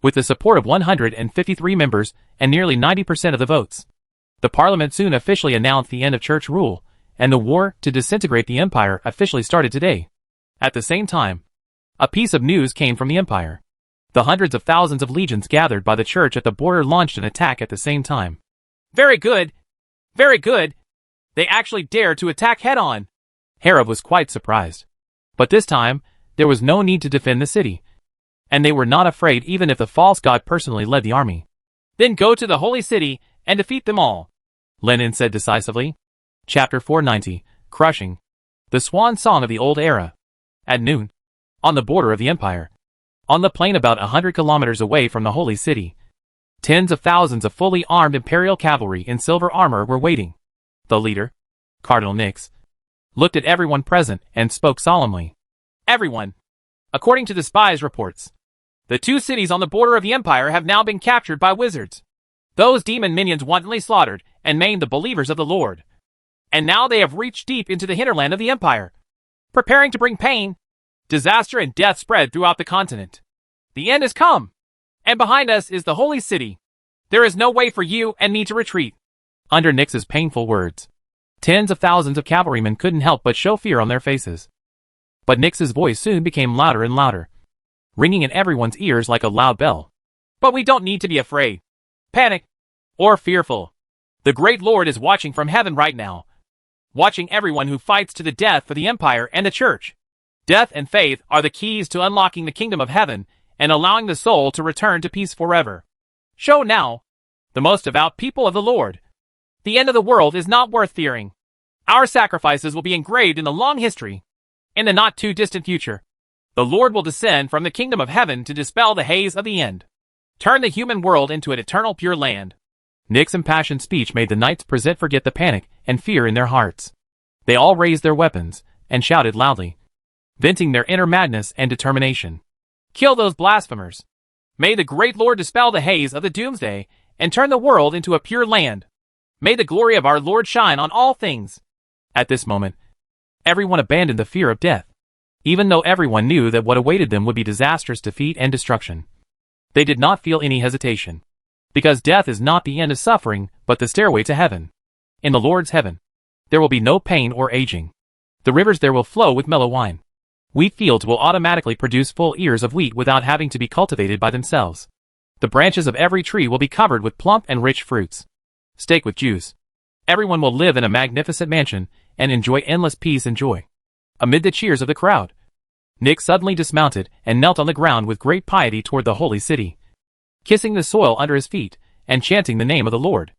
With the support of 153 members and nearly 90% of the votes, the parliament soon officially announced the end of church rule, and the war to disintegrate the empire officially started today. At the same time, a piece of news came from the empire. The hundreds of thousands of legions gathered by the church at the border launched an attack at the same time. Very good. Very good. They actually dared to attack head-on. Herav was quite surprised. But this time, there was no need to defend the city, and they were not afraid even if the false god personally led the army. Then go to the holy city and defeat them all, Lenin said decisively. Chapter 490, Crushing. The swan song of the old era. At noon, on the border of the empire, on the plain about 100 kilometers away from the holy city, tens of thousands of fully armed imperial cavalry in silver armor were waiting. The leader, Cardinal Nix, looked at everyone present and spoke solemnly. Everyone. According to the spies' reports, the 2 cities on the border of the empire have now been captured by wizards. Those demon minions wantonly slaughtered and maimed the believers of the Lord. And now they have reached deep into the hinterland of the empire, preparing to bring pain, disaster and death spread throughout the continent. The end has come, and behind us is the holy city. There is no way for you and me to retreat. Under Nix's painful words, tens of thousands of cavalrymen couldn't help but show fear on their faces. But Nix's voice soon became louder and louder, ringing in everyone's ears like a loud bell. But we don't need to be afraid, panic, or fearful. The great Lord is watching from heaven right now, watching everyone who fights to the death for the empire and the church. Death and faith are the keys to unlocking the kingdom of heaven and allowing the soul to return to peace forever. Show now, the most devout people of the Lord. The end of the world is not worth fearing. Our sacrifices will be engraved in the long history. In the not-too-distant future, the Lord will descend from the kingdom of heaven to dispel the haze of the end, turn the human world into an eternal pure land. Nix's impassioned speech made the knights present forget the panic and fear in their hearts. They all raised their weapons and shouted loudly, venting their inner madness and determination. Kill those blasphemers. May the great Lord dispel the haze of the doomsday and turn the world into a pure land. May the glory of our Lord shine on all things. At this moment, everyone abandoned the fear of death. Even though everyone knew that what awaited them would be disastrous defeat and destruction, they did not feel any hesitation. Because death is not the end of suffering, but the stairway to heaven. In the Lord's heaven, there will be no pain or aging. The rivers there will flow with mellow wine. Wheat fields will automatically produce full ears of wheat without having to be cultivated by themselves. The branches of every tree will be covered with plump and rich fruits. Steak with juice. Everyone will live in a magnificent mansion and enjoy endless peace and joy. Amid the cheers of the crowd, Nick suddenly dismounted and knelt on the ground with great piety toward the holy city, kissing the soil under his feet and chanting the name of the Lord.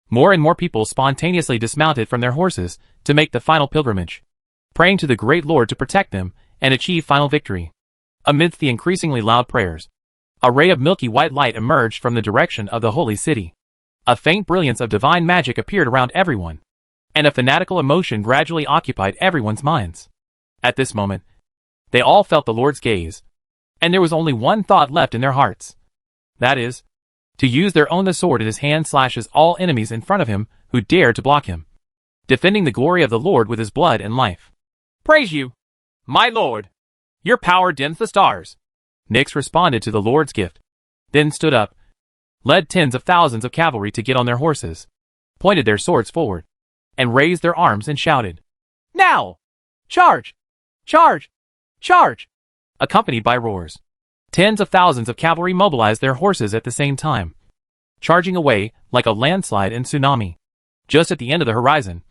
More and more people spontaneously dismounted from their horses to make the final pilgrimage, praying to the great Lord to protect them and achieve final victory. Amidst the increasingly loud prayers, a ray of milky white light emerged from the direction of the holy city. A faint brilliance of divine magic appeared around everyone, and a fanatical emotion gradually occupied everyone's minds. At this moment, they all felt the Lord's gaze, and there was only one thought left in their hearts. That is, to use their own. The sword in his hand slashes all enemies in front of him who dare to block him, defending the glory of the Lord with his blood and life. Praise you, my Lord. Your power dims the stars. Nyx responded to the Lord's gift, then stood up, led tens of thousands of cavalry to get on their horses, pointed their swords forward, and raised their arms and shouted, "Now! Charge! Charge! Charge!" accompanied by roars. Tens of thousands of cavalry mobilized their horses at the same time, charging away like a landslide and tsunami. Just at the end of the horizon,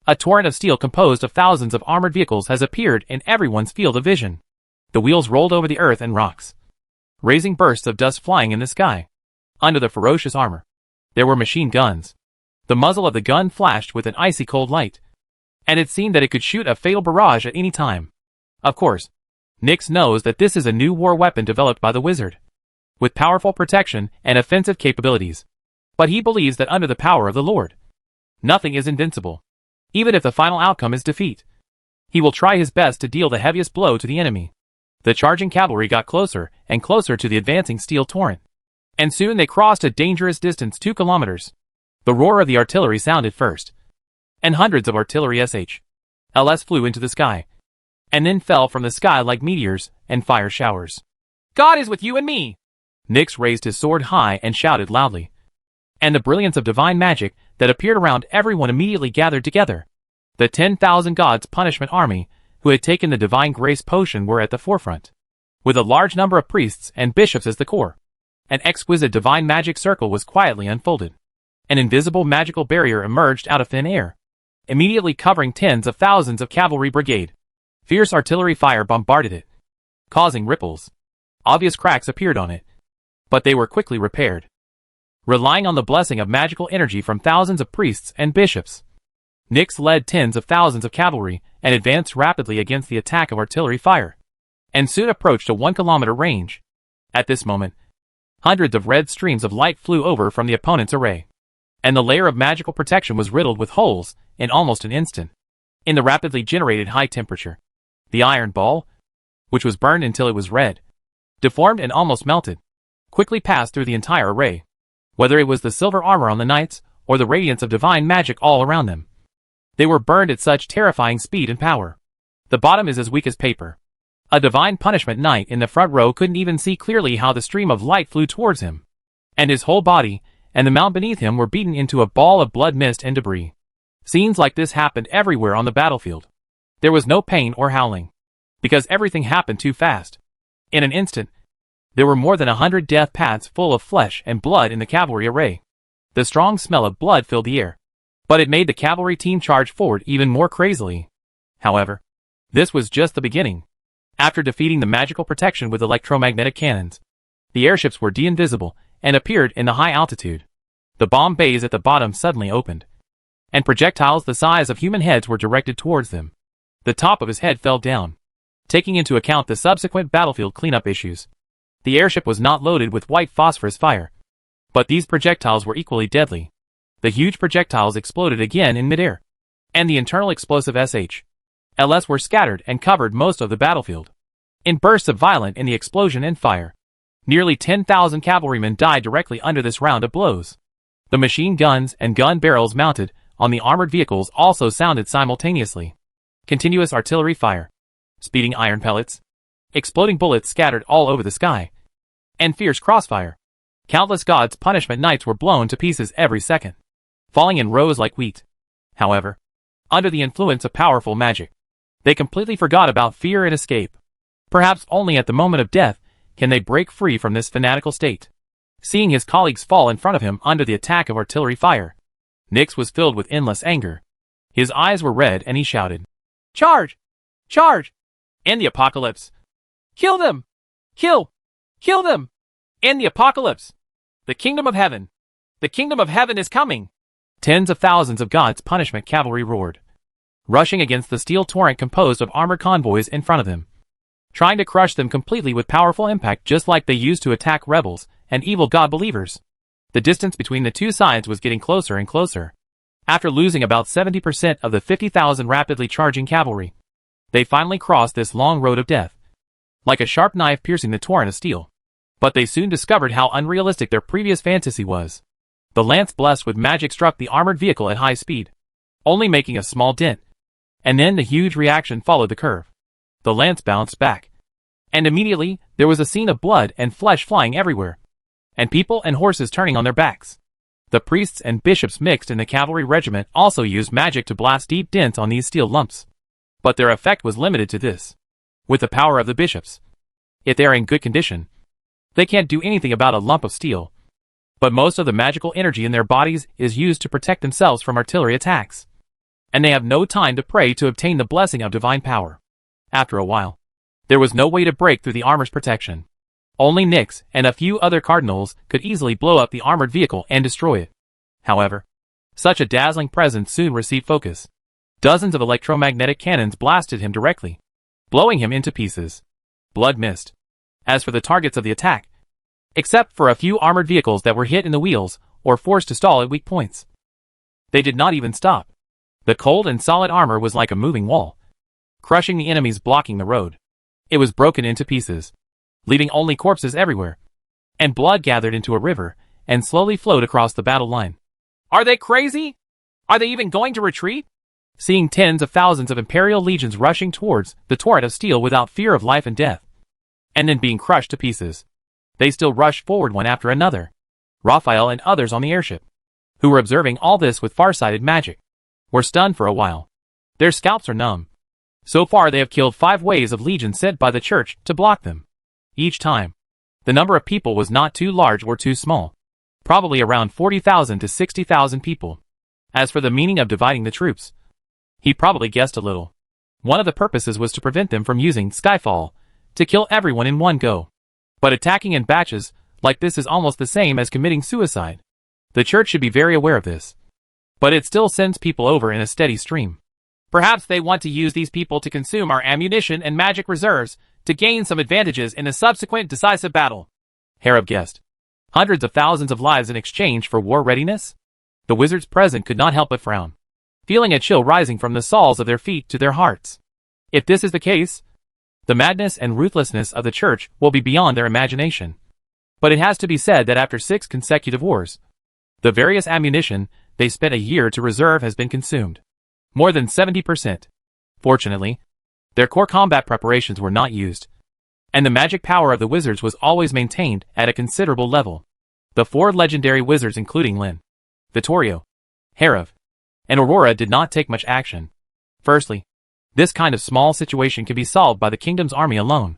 a torrent of steel composed of thousands of armored vehicles has appeared in everyone's field of vision. The wheels rolled over the earth and rocks, raising bursts of dust flying in the sky. Under the ferocious armor, there were machine guns. The muzzle of the gun flashed with an icy cold light, and it seemed that it could shoot a fatal barrage at any time. Of course, Nyx knows that this is a new war weapon developed by the wizard, with powerful protection and offensive capabilities. But he believes that under the power of the Lord, nothing is invincible. Even if the final outcome is defeat, he will try his best to deal the heaviest blow to the enemy. The charging cavalry got closer and closer to the advancing steel torrent, and soon they crossed a dangerous distance 2 kilometers. The roar of the artillery sounded first, and hundreds of artillery SH/LS flew into the sky, and then fell from the sky like meteors and fire showers. God is with you and me! Nyx raised his sword high and shouted loudly, and the brilliance of divine magic that appeared around everyone immediately gathered together. The 10,000 gods' punishment army who had taken the divine grace potion were at the forefront, with a large number of priests and bishops as the core. An exquisite divine magic circle was quietly unfolded. An invisible magical barrier emerged out of thin air, immediately covering tens of thousands of cavalry brigade. Fierce artillery fire bombarded it, causing ripples. Obvious cracks appeared on it, but they were quickly repaired. Relying on the blessing of magical energy from thousands of priests and bishops, Nyx led tens of thousands of cavalry and advanced rapidly against the attack of artillery fire, and soon approached a 1-kilometer range. At this moment, hundreds of red streams of light flew over from the opponent's array, and the layer of magical protection was riddled with holes in almost an instant. In the rapidly generated high temperature, the iron ball, which was burned until it was red, deformed and almost melted, quickly passed through the entire array, whether it was the silver armor on the knights or the radiance of divine magic all around them. They were burned at such terrifying speed and power. The bottom is as weak as paper. A divine punishment knight in the front row couldn't even see clearly how the stream of light flew towards him, and his whole body and the mount beneath him were beaten into a ball of blood, mist, and debris. Scenes like this happened everywhere on the battlefield. There was no pain or howling, because everything happened too fast. In an instant, there were more than 100 death paths full of flesh and blood in the cavalry array. The strong smell of blood filled the air, but it made the cavalry team charge forward even more crazily. However, this was just the beginning. After defeating the magical protection with electromagnetic cannons, the airships were de-invisible and appeared in the high altitude. The bomb bays at the bottom suddenly opened, and projectiles the size of human heads were directed towards them. The top of his head fell down. Taking into account the subsequent battlefield cleanup issues, the airship was not loaded with white phosphorus fire, but these projectiles were equally deadly. The huge projectiles exploded again in midair, and the internal explosive SH/LS were scattered and covered most of the battlefield. In bursts of violence in the explosion and fire, nearly 10,000 cavalrymen died directly under this round of blows. The machine guns and gun barrels mounted on the armored vehicles also sounded simultaneously. Continuous artillery fire, speeding iron pellets, exploding bullets scattered all over the sky, and fierce crossfire. Countless God's punishment knights were blown to pieces every second, falling in rows like wheat. However, under the influence of powerful magic, they completely forgot about fear and escape. Perhaps only at the moment of death can they break free from this fanatical state. Seeing his colleagues fall in front of him under the attack of artillery fire, Nyx was filled with endless anger. His eyes were red and he shouted, "Charge! Charge! End the apocalypse! Kill them! Kill! Kill them! End the apocalypse! The kingdom of heaven! The kingdom of heaven is coming!" Tens of thousands of God's punishment cavalry roared, rushing against the steel torrent composed of armored convoys in front of them, trying to crush them completely with powerful impact just like they used to attack rebels and evil God believers. The distance between the two sides was getting closer and closer. After losing about 70% of the 50,000 rapidly charging cavalry, they finally crossed this long road of death, like a sharp knife piercing the torrent of steel. But they soon discovered how unrealistic their previous fantasy was. The lance blessed with magic struck the armored vehicle at high speed, only making a small dent. And then the huge reaction followed the curve. The lance bounced back, and immediately there was a scene of blood and flesh flying everywhere, and people and horses turning on their backs. The priests and bishops mixed in the cavalry regiment also used magic to blast deep dents on these steel lumps. But their effect was limited to this. With the power of the bishops, if they are in good condition, they can't do anything about a lump of steel. But most of the magical energy in their bodies is used to protect themselves from artillery attacks. And they have no time to pray to obtain the blessing of divine power. After a while, there was no way to break through the armor's protection. Only Nyx and a few other cardinals could easily blow up the armored vehicle and destroy it. However, such a dazzling presence soon received focus. Dozens of electromagnetic cannons blasted him directly, blowing him into pieces. Blood missed. As for the targets of the attack, except for a few armored vehicles that were hit in the wheels or forced to stall at weak points, they did not even stop. The cold and solid armor was like a moving wall, crushing the enemies blocking the road. It was broken into pieces, leaving only corpses everywhere, and blood gathered into a river and slowly flowed across the battle line. Are they crazy? Are they even going to retreat? Seeing tens of thousands of Imperial legions rushing towards the torrent of steel without fear of life and death, and then being crushed to pieces, they still rushed forward one after another. Raphael and others on the airship, who were observing all this with far-sighted magic, were stunned for a while. Their scalps are numb. So far they have killed 5 waves of legions sent by the church to block them. Each time, the number of people was not too large or too small, probably around 40,000 to 60,000 people. As for the meaning of dividing the troops, he probably guessed a little. One of the purposes was to prevent them from using Skyfall to kill everyone in one go. But attacking in batches like this is almost the same as committing suicide. The church should be very aware of this. But it still sends people over in a steady stream. Perhaps they want to use these people to consume our ammunition and magic reserves to gain some advantages in a subsequent decisive battle, Harab guessed. Hundreds of thousands of lives in exchange for war readiness? The wizards present could not help but frown, feeling a chill rising from the soles of their feet to their hearts. If this is the case, the madness and ruthlessness of the church will be beyond their imagination. But it has to be said that after 6 consecutive wars, the various ammunition they spent a year to reserve has been consumed. More than 70%. Fortunately, their core combat preparations were not used, and the magic power of the wizards was always maintained at a considerable level. The 4 legendary wizards including Lyn, Vittorio, Harab, and Aurora did not take much action. Firstly, this kind of small situation can be solved by the kingdom's army alone,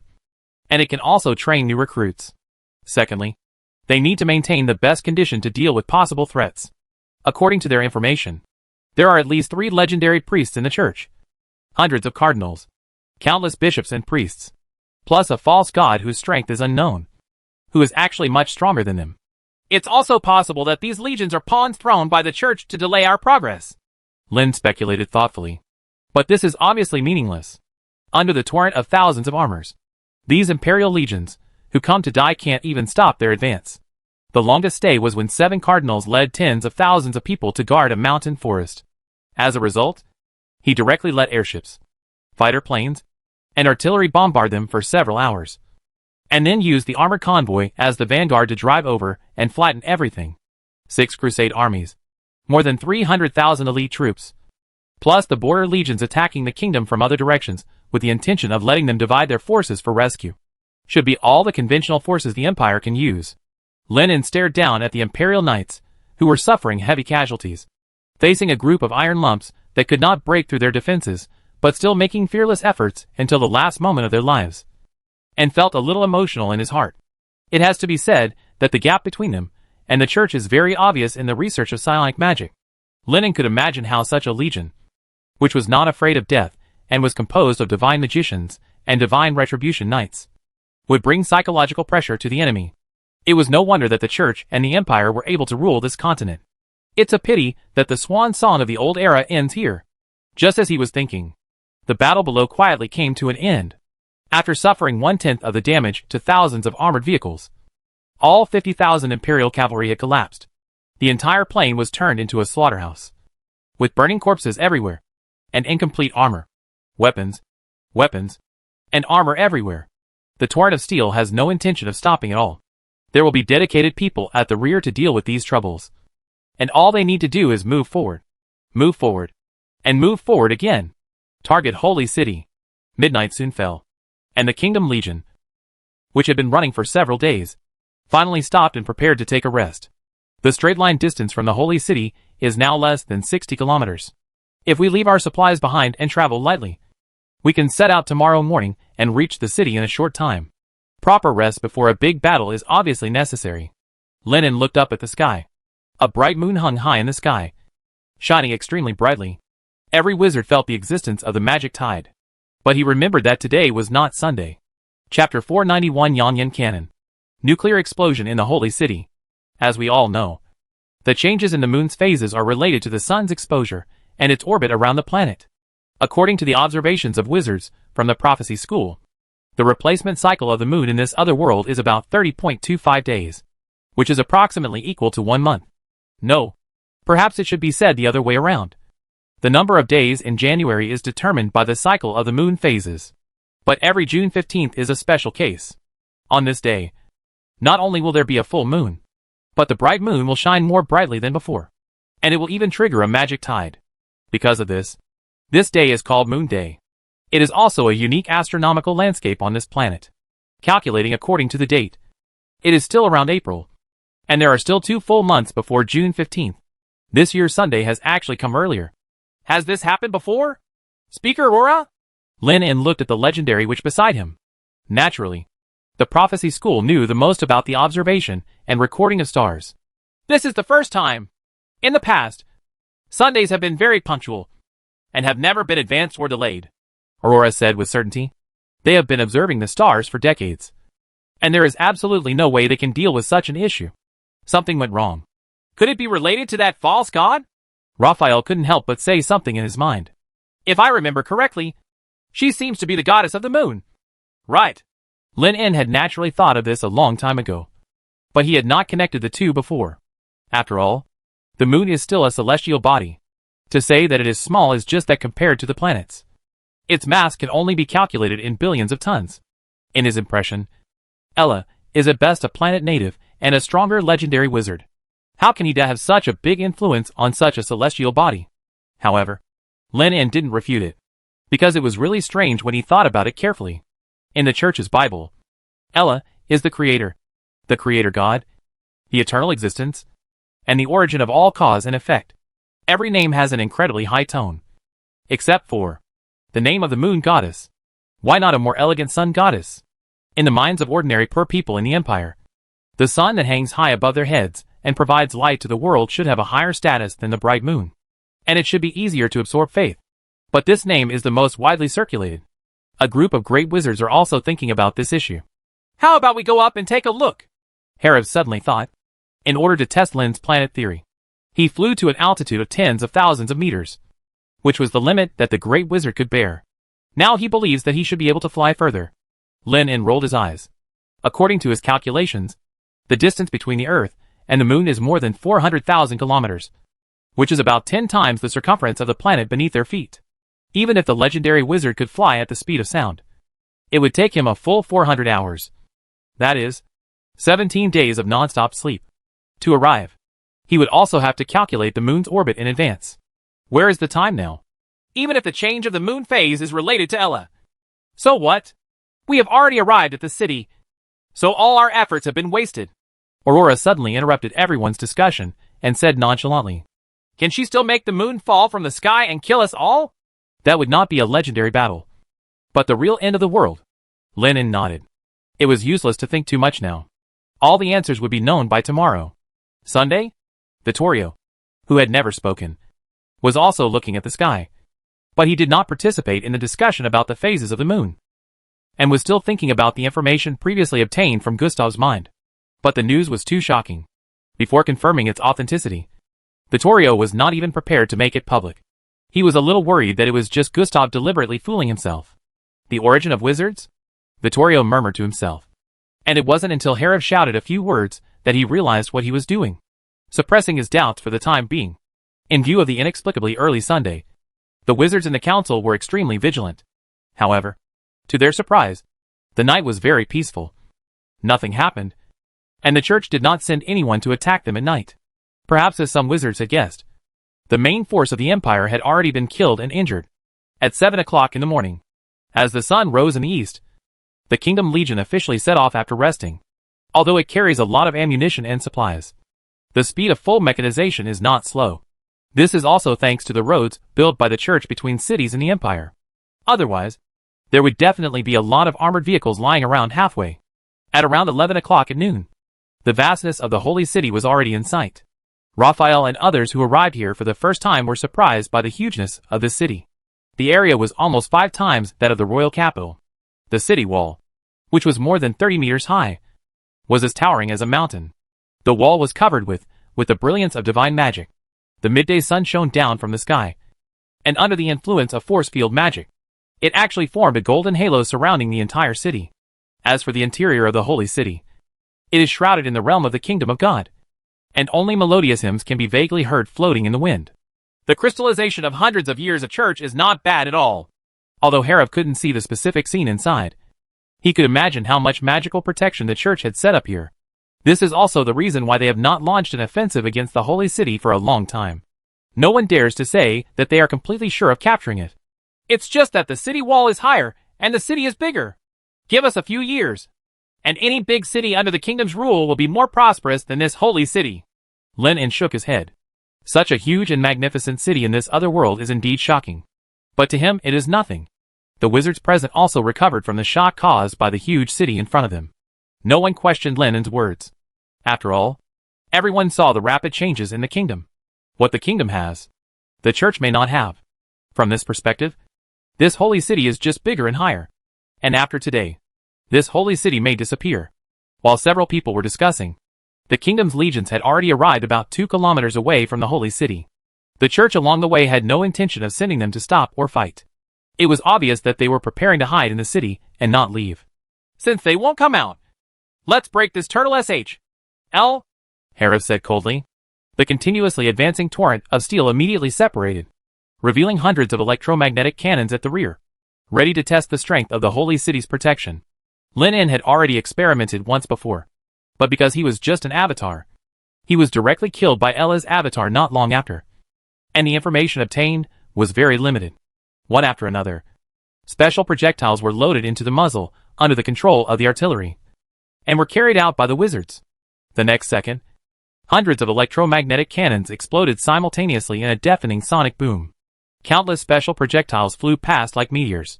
and it can also train new recruits. Secondly, they need to maintain the best condition to deal with possible threats. According to their information, there are at least 3 legendary priests in the church, hundreds of cardinals, countless bishops and priests, plus a false god whose strength is unknown, who is actually much stronger than them. It's also possible that these legions are pawns thrown by the church to delay our progress, Lyn speculated thoughtfully. But this is obviously meaningless. Under the torrent of thousands of armors, these Imperial legions, who come to die can't even stop their advance. The longest stay was when 7 cardinals led tens of thousands of people to guard a mountain forest. As a result, he directly let airships, fighter planes, and artillery bombard them for several hours, and then used the armored convoy as the vanguard to drive over and flatten everything. 6 crusade armies, more than 300,000 elite troops, plus the border legions attacking the kingdom from other directions, with the intention of letting them divide their forces for rescue. Should be all the conventional forces the Empire can use. Lin En stared down at the Imperial Knights, who were suffering heavy casualties, facing a group of iron lumps that could not break through their defenses, but still making fearless efforts until the last moment of their lives, and felt a little emotional in his heart. It has to be said that the gap between them and the church is very obvious in the research of psionic magic. Lin En could imagine how such a legion, which was not afraid of death and was composed of divine magicians and divine retribution knights, would bring psychological pressure to the enemy. It was no wonder that the church and the empire were able to rule this continent. It's a pity that the swan song of the old era ends here. Just as he was thinking, the battle below quietly came to an end. After suffering 1/10 of the damage to thousands of armored vehicles, all 50,000 Imperial cavalry had collapsed. The entire plain was turned into a slaughterhouse, with burning corpses everywhere, and incomplete armor, weapons, and armor everywhere. The torrent of steel has no intention of stopping at all. There will be dedicated people at the rear to deal with these troubles, and all they need to do is move forward, and move forward again. Target Holy City. Midnight soon fell, and the Kingdom Legion, which had been running for several days, finally stopped and prepared to take a rest. The straight line distance from the Holy City is now less than 60 kilometers. If we leave our supplies behind and travel lightly, we can set out tomorrow morning and reach the city in a short time. Proper rest before a big battle is obviously necessary. Lin En looked up at the sky. A bright moon hung high in the sky, shining extremely brightly. Every wizard felt the existence of the magic tide. But he remembered that today was not Sunday. Chapter 491 Yanyan Canon. Nuclear explosion in the Holy City. As we all know, the changes in the moon's phases are related to the sun's exposure and its orbit around the planet. According to the observations of wizards from the prophecy school, the replacement cycle of the moon in this other world is about 30.25 days, which is approximately equal to 1 month. No, perhaps it should be said the other way around. The number of days in January is determined by the cycle of the moon phases. But every June 15th is a special case. On this day, not only will there be a full moon, but the bright moon will shine more brightly than before, and it will even trigger a magic tide. Because of this day is called Moon Day. It is also a unique astronomical landscape on this planet. Calculating according to the date, it is still around April, and there are still 2 full months before June 15th. This year's Sunday has actually come earlier. Has this happened before? Speaker Aurora? Lin En looked at the legendary witch beside him. Naturally, the prophecy school knew the most about the observation and recording of stars. This is the first time. In the past, Sundays have been very punctual, and have never been advanced or delayed, Aurora said with certainty. They have been observing the stars for decades, and there is absolutely no way they can deal with such an issue. Something went wrong. Could it be related to that false god? Raphael couldn't help but say something in his mind. If I remember correctly, she seems to be the goddess of the moon. Right. Lin En had naturally thought of this a long time ago, but he had not connected the two before. After all, the moon is still a celestial body. To say that it is small is just that compared to the planets. Its mass can only be calculated in billions of tons. In his impression, Ella is at best a planet native and a stronger legendary wizard. How can he have such a big influence on such a celestial body? However, Lin En didn't refute it, because it was really strange when he thought about it carefully. In the Church's Bible, Ella is the creator God, the eternal existence, and the origin of all cause and effect. Every name has an incredibly high tone, except for the name of the moon goddess. Why not a more elegant sun goddess? In the minds of ordinary poor people in the empire, the sun that hangs high above their heads and provides light to the world should have a higher status than the bright moon, and it should be easier to absorb faith. But this name is the most widely circulated. A group of great wizards are also thinking about this issue. How about we go up and take a look? Harib suddenly thought. In order to test Lin's planet theory, he flew to an altitude of tens of thousands of meters, which was the limit that the great wizard could bear. Now he believes that he should be able to fly further. Lin En rolled his eyes. According to his calculations, the distance between the Earth and the moon is more than 400,000 kilometers, which is about 10 times the circumference of the planet beneath their feet. Even if the legendary wizard could fly at the speed of sound, it would take him a full 400 hours. That is, 17 days of non-stop sleep. To arrive, he would also have to calculate the moon's orbit in advance. Where is the time now? Even if the change of the moon phase is related to Ella, So what? We have already arrived at the city, so all our efforts have been wasted. Aurora suddenly interrupted everyone's discussion and said nonchalantly, Can she still make the moon fall from the sky and kill us all? That would not be a legendary battle, but the real end of the world. Lin nodded. It was useless to think too much now. All the answers would be known by tomorrow. Sunday? Vittorio, who had never spoken, was also looking at the sky. But he did not participate in the discussion about the phases of the moon, and was still thinking about the information previously obtained from Gustav's mind. But the news was too shocking. Before confirming its authenticity, Vittorio was not even prepared to make it public. He was a little worried that it was just Gustav deliberately fooling himself. The origin of wizards? Vittorio murmured to himself. And it wasn't until Harriv shouted a few words that he realized what he was doing, suppressing his doubts for the time being. In view of the inexplicably early Sunday, the wizards in the council were extremely vigilant. However, to their surprise, the night was very peaceful. Nothing happened, and the church did not send anyone to attack them at night. Perhaps as some wizards had guessed, the main force of the empire had already been killed and injured. At 7 o'clock in the morning, as the sun rose in the east, the Kingdom Legion officially set off after resting. Although it carries a lot of ammunition and supplies, the speed of full mechanization is not slow. This is also thanks to the roads built by the church between cities in the empire. Otherwise, there would definitely be a lot of armored vehicles lying around halfway. At around 11 o'clock at noon, the vastness of the holy city was already in sight. Raphael and others who arrived here for the first time were surprised by the hugeness of this city. The area was almost 5 times that of the royal capital. The city wall, which was more than 30 meters high, was as towering as a mountain. The wall was covered with the brilliance of divine magic. The midday sun shone down from the sky, and under the influence of force field magic, it actually formed a golden halo surrounding the entire city. As for the interior of the holy city, it is shrouded in the realm of the kingdom of God, and only melodious hymns can be vaguely heard floating in the wind. The crystallization of hundreds of years of church is not bad at all. Although Harriv couldn't see the specific scene inside, he could imagine how much magical protection the church had set up here. This is also the reason why they have not launched an offensive against the holy city for a long time. No one dares to say that they are completely sure of capturing it. It's just that the city wall is higher, and the city is bigger. Give us a few years, and any big city under the kingdom's rule will be more prosperous than this holy city. Lin shook his head. Such a huge and magnificent city in this other world is indeed shocking. But to him it is nothing. The wizards present also recovered from the shock caused by the huge city in front of them. No one questioned Lin's words. After all, everyone saw the rapid changes in the kingdom. What the kingdom has, the church may not have. From this perspective, this holy city is just bigger and higher. And after today, this holy city may disappear. While several people were discussing, the kingdom's legions had already arrived about 2 kilometers away from the holy city. The church along the way had no intention of sending them to stop or fight. It was obvious that they were preparing to hide in the city and not leave. Since they won't come out, let's break this turtle SHL, Harriv said coldly. The continuously advancing torrent of steel immediately separated, revealing hundreds of electromagnetic cannons at the rear, ready to test the strength of the holy city's protection. Lin had already experimented once before, but because he was just an avatar, he was directly killed by Ella's avatar not long after, and the information obtained was very limited. One after another, special projectiles were loaded into the muzzle under the control of the artillery, and were carried out by the wizards. The next second, hundreds of electromagnetic cannons exploded simultaneously in a deafening sonic boom. Countless special projectiles flew past like meteors,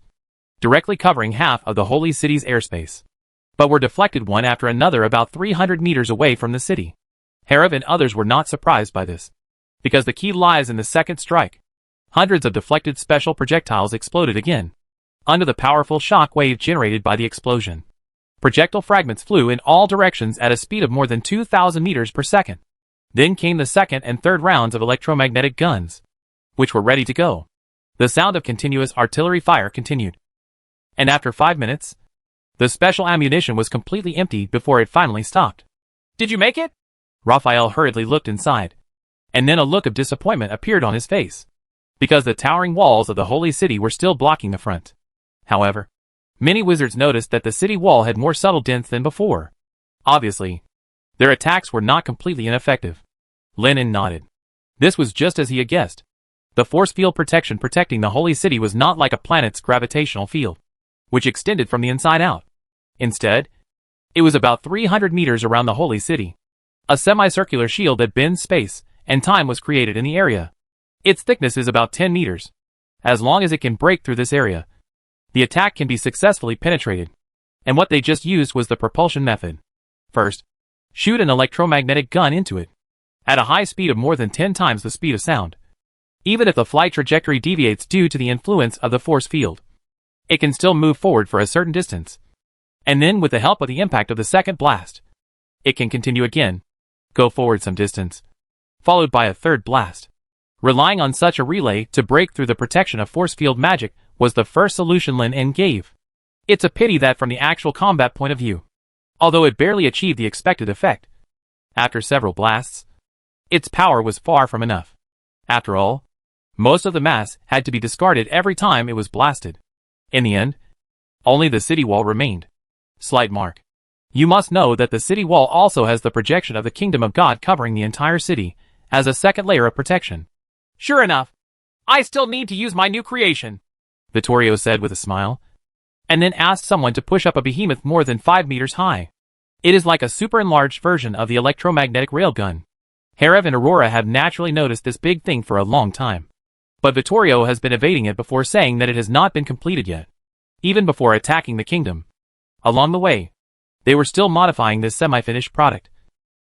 directly covering half of the holy city's airspace, but were deflected one after another about 300 meters away from the city. Harriv and others were not surprised by this, because the key lies in the second strike. Hundreds of deflected special projectiles exploded again, under the powerful shock wave generated by the explosion. Projectile fragments flew in all directions at a speed of more than 2,000 meters per second. Then came the second and third rounds of electromagnetic guns, which were ready to go. The sound of continuous artillery fire continued. And after 5 minutes, the special ammunition was completely emptied before it finally stopped. Did you make it? Raphael hurriedly looked inside, and then a look of disappointment appeared on his face, because the towering walls of the holy city were still blocking the front. However, many wizards noticed that the city wall had more subtle dents than before. Obviously, their attacks were not completely ineffective. Lin nodded. This was just as he had guessed. The force field protection protecting the holy city was not like a planet's gravitational field. which extended from the inside out. Instead, it was about 300 meters around the holy city. A semicircular shield that bends space and time was created in the area. Its thickness is about 10 meters. As long as it can break through this area, the attack can be successfully penetrated. And what they just used was the propulsion method. First, shoot an electromagnetic gun into it, at a high speed of more than 10 times the speed of sound. Even if the flight trajectory deviates due to the influence of the force field, it can still move forward for a certain distance. And then with the help of the impact of the second blast, it can continue again, go forward some distance, followed by a third blast. Relying on such a relay to break through the protection of force field magic was the first solution Lin En gave. It's a pity that from the actual combat point of view, although it barely achieved the expected effect, after several blasts, its power was far from enough. After all, most of the mass had to be discarded every time it was blasted. In the end, only the city wall remained. Slight mark. You must know that the city wall also has the projection of the kingdom of God covering the entire city, as a second layer of protection. Sure enough, I still need to use my new creation, Vittorio said with a smile, and then asked someone to push up a behemoth more than 5 meters high. It is like a super enlarged version of the electromagnetic railgun. Harriv and Aurora have naturally noticed this big thing for a long time. But Vittorio has been evading it before saying that it has not been completed yet, even before attacking the kingdom. Along the way, they were still modifying this semi-finished product,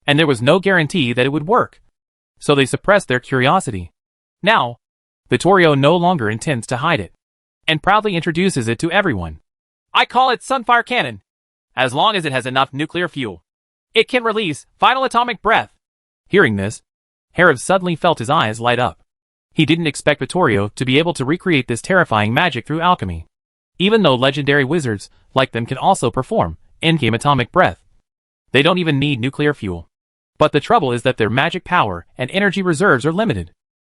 and there was no guarantee that it would work, so they suppressed their curiosity. Now, Vittorio no longer intends to hide it, and proudly introduces it to everyone. I call it Sunfire Cannon. As long as it has enough nuclear fuel, it can release final atomic breath. Hearing this, Harriv suddenly felt his eyes light up. He didn't expect Vittorio to be able to recreate this terrifying magic through alchemy. Even though legendary wizards like them can also perform in-game atomic breath, they don't even need nuclear fuel. But the trouble is that their magic power and energy reserves are limited.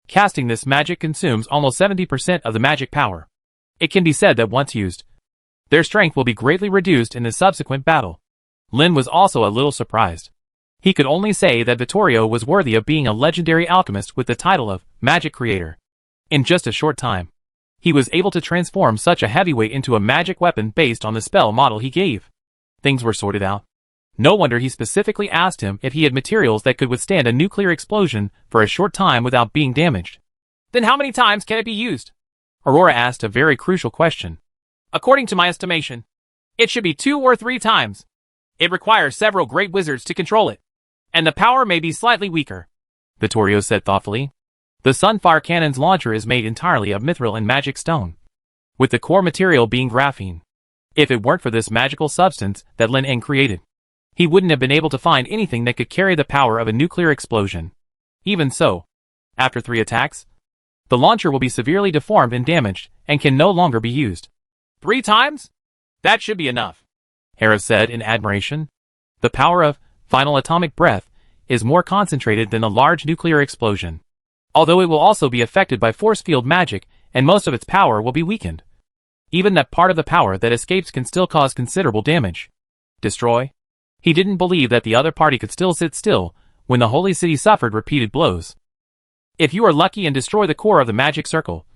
Casting this magic consumes almost 70% of the magic power. It can be said that once used, their strength will be greatly reduced in the subsequent battle. Lin was also a little surprised. He could only say that Vittorio was worthy of being a legendary alchemist with the title of Magic Creator. In just a short time, he was able to transform such a heavyweight into a magic weapon based on the spell model he gave. Things were sorted out. No wonder he specifically asked him if he had materials that could withstand a nuclear explosion for a short time without being damaged. Then how many times can it be used? Aurora asked a very crucial question. According to my estimation, it should be 2 or 3 times. It requires several great wizards to control it, and the power may be slightly weaker, Vittorio said thoughtfully. The Sunfire Cannon's launcher is made entirely of mithril and magic stone, with the core material being graphene. If it weren't for this magical substance that Lin En created, he wouldn't have been able to find anything that could carry the power of a nuclear explosion. Even so, after 3 attacks, the launcher will be severely deformed and damaged, and can no longer be used. 3 times? That should be enough, Harriv said in admiration. The power of final atomic breath is more concentrated than a large nuclear explosion, although it will also be affected by force field magic, and most of its power will be weakened. Even that part of the power that escapes can still cause considerable damage. Destroy? He didn't believe that the other party could still sit still when the holy city suffered repeated blows. If you are lucky and destroy the core of the magic circle,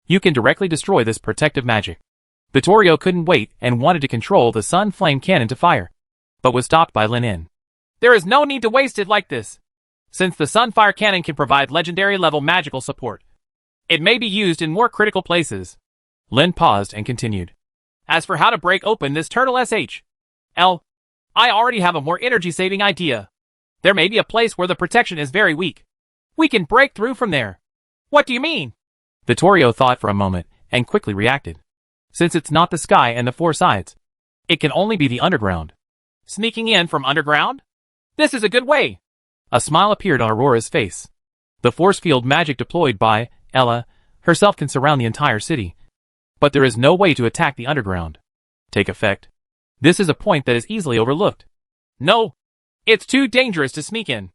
you can directly destroy this protective magic. Vittorio couldn't wait and wanted to control the Sun Flame Cannon to fire, but was stopped by Lin En. There is no need to waste it like this. Since the Sunfire Cannon can provide legendary level magical support, it may be used in more critical places. Lin paused and continued. As for how to break open this turtle SHL, I already have a more energy-saving idea. There may be a place where the protection is very weak. We can break through from there. What do you mean? Vittorio thought for a moment and quickly reacted. Since it's not the sky and the 4 sides, it can only be the underground. Sneaking in from underground? This is a good way. A smile appeared on Aurora's face. The force field magic deployed by Ella herself can surround the entire city, but there is no way to attack the underground. Take effect. This is a point that is easily overlooked. No, it's too dangerous to sneak in.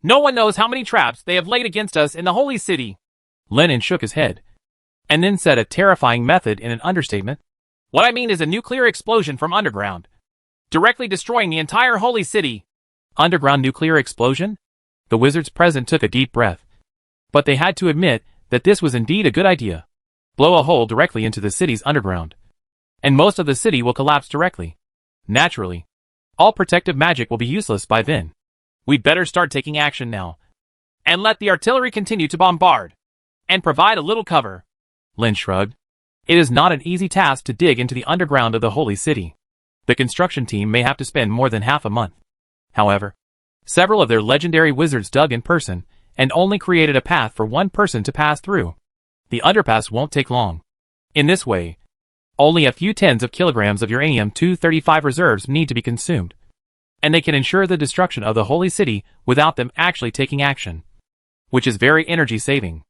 No one knows how many traps they have laid against us in the holy city. Lin En shook his head, and then said a terrifying method in an understatement. What I mean is a nuclear explosion from underground, directly destroying the entire holy city. Underground nuclear explosion? The wizards present took a deep breath, but they had to admit that this was indeed a good idea. Blow a hole directly into the city's underground, and most of the city will collapse directly. Naturally, all protective magic will be useless by then. We'd better start taking action now, and let the artillery continue to bombard, and provide a little cover. Lin shrugged. It is not an easy task to dig into the underground of the Holy City. The construction team may have to spend more than half a month. However, several of their legendary wizards dug in person, and only created a path for one person to pass through. The underpass won't take long. In this way, only a few tens of kilograms of uranium-235 reserves need to be consumed, and they can ensure the destruction of the Holy City without them actually taking action, which is very energy-saving.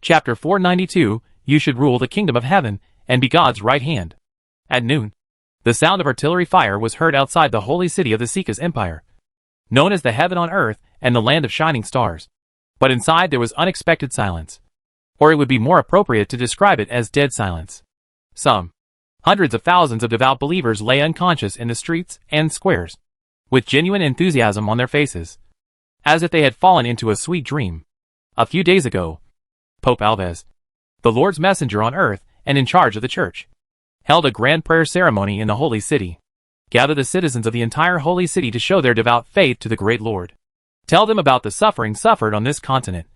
Chapter 492, You should rule the kingdom of heaven and be God's right hand. At noon, the sound of artillery fire was heard outside the holy city of the Seeka's empire, known as the heaven on earth and the land of shining stars. But inside there was unexpected silence, or it would be more appropriate to describe it as dead silence. Some hundreds of thousands of devout believers lay unconscious in the streets and squares, with genuine enthusiasm on their faces, as if they had fallen into a sweet dream. A few days ago, Pope Alves, the Lord's messenger on earth and in charge of the church, held a grand prayer ceremony in the holy city. Gather the citizens of the entire holy city to show their devout faith to the great Lord. Tell them about the suffering suffered on this continent,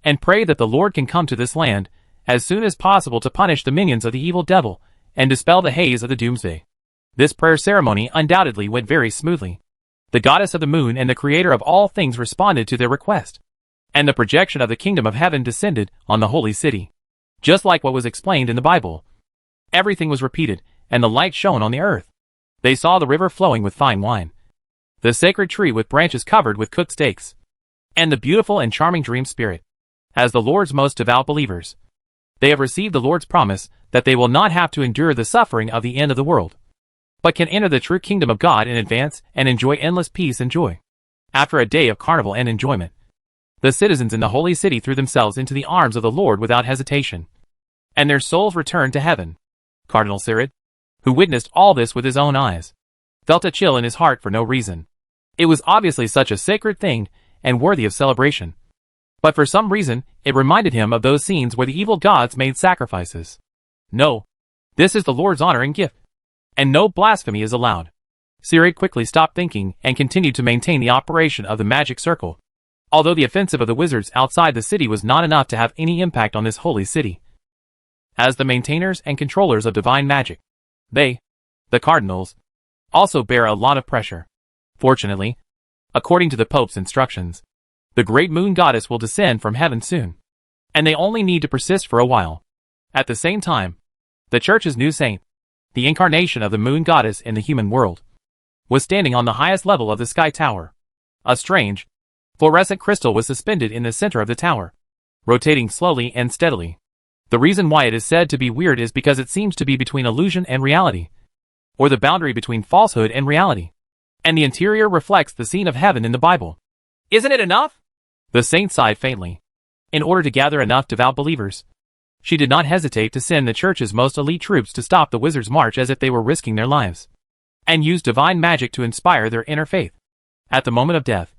and pray that the Lord can come to this land as soon as possible to punish the minions of the evil devil and dispel the haze of the doomsday. This prayer ceremony undoubtedly went very smoothly. The goddess of the moon and the creator of all things responded to their request, and the projection of the kingdom of heaven descended on the holy city. Just like what was explained in the Bible, everything was repeated, and the light shone on the earth. They saw the river flowing with fine wine, the sacred tree with branches covered with cooked steaks, and the beautiful and charming dream spirit. As the Lord's most devout believers, they have received the Lord's promise that they will not have to endure the suffering of the end of the world, but can enter the true kingdom of God in advance and enjoy endless peace and joy. After a day of carnival and enjoyment, the citizens in the holy city threw themselves into the arms of the Lord without hesitation, and their souls returned to heaven. Cardinal Cirid, who witnessed all this with his own eyes, felt a chill in his heart for no reason. It was obviously such a sacred thing and worthy of celebration, but for some reason it reminded him of those scenes where the evil gods made sacrifices. No, this is the Lord's honor and gift, and no blasphemy is allowed. Cirid quickly stopped thinking and continued to maintain the operation of the magic circle, although the offensive of the wizards outside the city was not enough to have any impact on this holy city. As the maintainers and controllers of divine magic, they, the cardinals, also bear a lot of pressure. Fortunately, according to the Pope's instructions, the great moon goddess will descend from heaven soon, and they only need to persist for a while. At the same time, the church's new saint, the incarnation of the moon goddess in the human world, was standing on the highest level of the sky tower. A strange, fluorescent crystal was suspended in the center of the tower, rotating slowly and steadily. The reason why it is said to be weird is because it seems to be between illusion and reality, or the boundary between falsehood and reality, and the interior reflects the scene of heaven in the Bible. Isn't it enough? The saint sighed faintly. In order to gather enough devout believers, she did not hesitate to send the church's most elite troops to stop the wizards' march as if they were risking their lives, and use divine magic to inspire their inner faith. At the moment of death,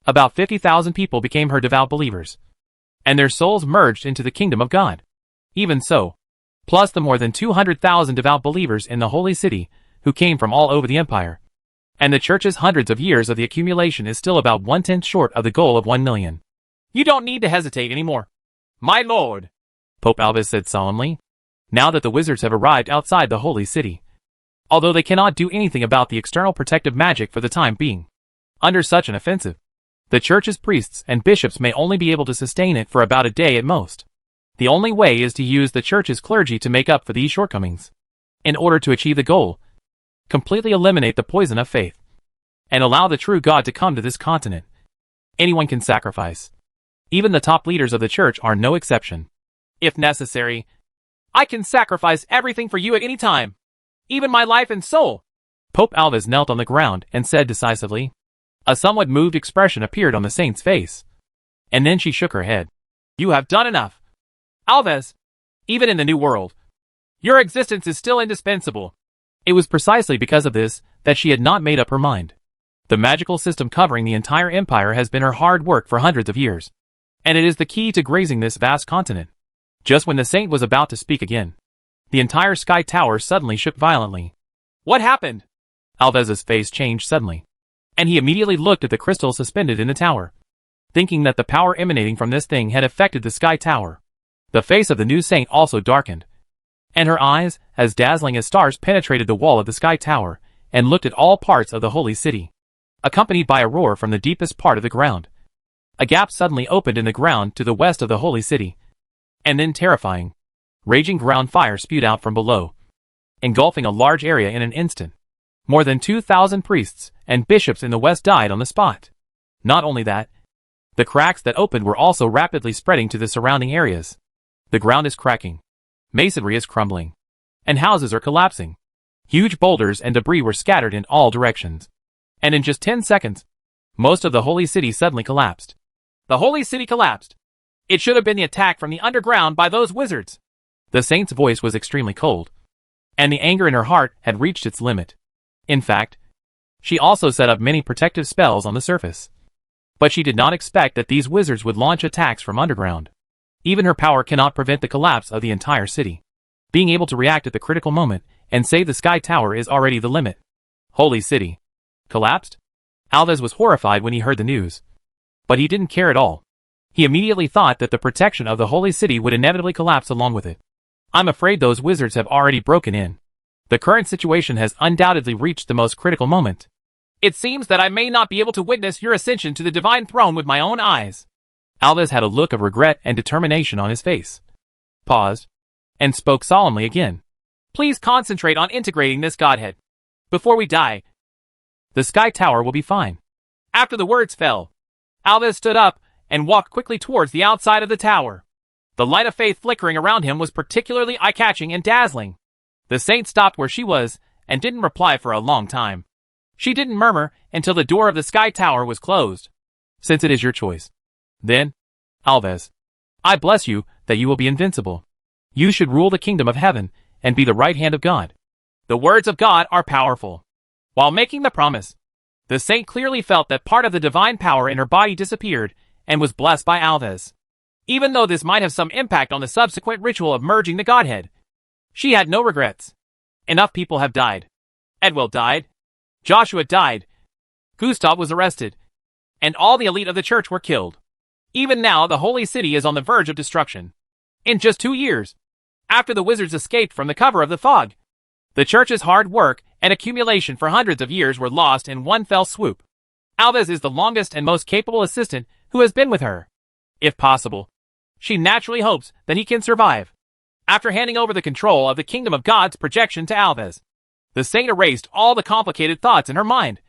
about 50,000 people became her devout believers, and their souls merged into the kingdom of God. Even so, plus the more than 200,000 devout believers in the holy city who came from all over the empire, and the church's hundreds of years of the accumulation is still about 1/10 short of the goal of 1 million. You don't need to hesitate anymore, my lord, Pope Alves said solemnly, now that the wizards have arrived outside the holy city, although they cannot do anything about the external protective magic for the time being. Under such an offensive, the church's priests and bishops may only be able to sustain it for about a day at most. The only way is to use the church's clergy to make up for these shortcomings. In order to achieve the goal, completely eliminate the poison of faith, and allow the true God to come to this continent. Anyone can sacrifice. Even the top leaders of the church are no exception. If necessary, I can sacrifice everything for you at any time, even my life and soul. Pope Alves knelt on the ground and said decisively. A somewhat moved expression appeared on the saint's face, and then she shook her head. You have done enough, Alves. Even in the New World, your existence is still indispensable. It was precisely because of this that she had not made up her mind. The magical system covering the entire empire has been her hard work for hundreds of years, and it is the key to grazing this vast continent. Just when the saint was about to speak again, The entire Sky Tower suddenly shook violently. What happened? Alvez's face changed suddenly, and he immediately looked at the crystal suspended in the tower, thinking that the power emanating from this thing had affected the Sky Tower. The face of the new saint also darkened, and her eyes, as dazzling as stars, penetrated the wall of the Sky Tower and looked at all parts of the holy city, accompanied by a roar from the deepest part of the ground. A gap suddenly opened in the ground to the west of the holy city, and then terrifying, raging ground fire spewed out from below, engulfing a large area in an instant. More than 2,000 priests and bishops in the west died on the spot. Not only that, the cracks that opened were also rapidly spreading to the surrounding areas. The ground is cracking, masonry is crumbling, and houses are collapsing. Huge boulders and debris were scattered in all directions. And in just 10 seconds, most of the holy city suddenly collapsed. The holy city collapsed. It should have been the attack from the underground by those wizards. The saint's voice was extremely cold, and the anger in her heart had reached its limit. In fact, she also set up many protective spells on the surface. But she did not expect that these wizards would launch attacks from underground. Even her power cannot prevent the collapse of the entire city. Being able to react at the critical moment and save the Sky Tower is already the limit. Holy city collapsed? Alvez was horrified when he heard the news. But he didn't care at all. He immediately thought that the protection of the holy city would inevitably collapse along with it. I'm afraid those wizards have already broken in. The current situation has undoubtedly reached the most critical moment. It seems that I may not be able to witness your ascension to the divine throne with my own eyes. Alvez had a look of regret and determination on his face, paused, and spoke solemnly again. Please concentrate on integrating this Godhead. Before we die, the Sky Tower will be fine. After the words fell, Alvez stood up and walked quickly towards the outside of the tower. The light of faith flickering around him was particularly eye-catching and dazzling. The saint stopped where she was and didn't reply for a long time. She didn't murmur until the door of the Sky Tower was closed. Since it is your choice, then, Alvez, I bless you that you will be invincible. You should rule the kingdom of heaven and be the right hand of God. The words of God are powerful. While making the promise, the saint clearly felt that part of the divine power in her body disappeared and was blessed by Alvez. Even though this might have some impact on the subsequent ritual of merging the Godhead, she had no regrets. Enough people have died. Edwell died. Joshua died. Gustav was arrested. And all the elite of the church were killed. Even now, the holy city is on the verge of destruction. In just 2 years, after the wizards escaped from the cover of the fog, the church's hard work and accumulation for hundreds of years were lost in one fell swoop. Alvez is the longest and most capable assistant who has been with her. If possible, she naturally hopes that he can survive. After handing over the control of the kingdom of God's projection to Alvez, the saint erased all the complicated thoughts in her mind,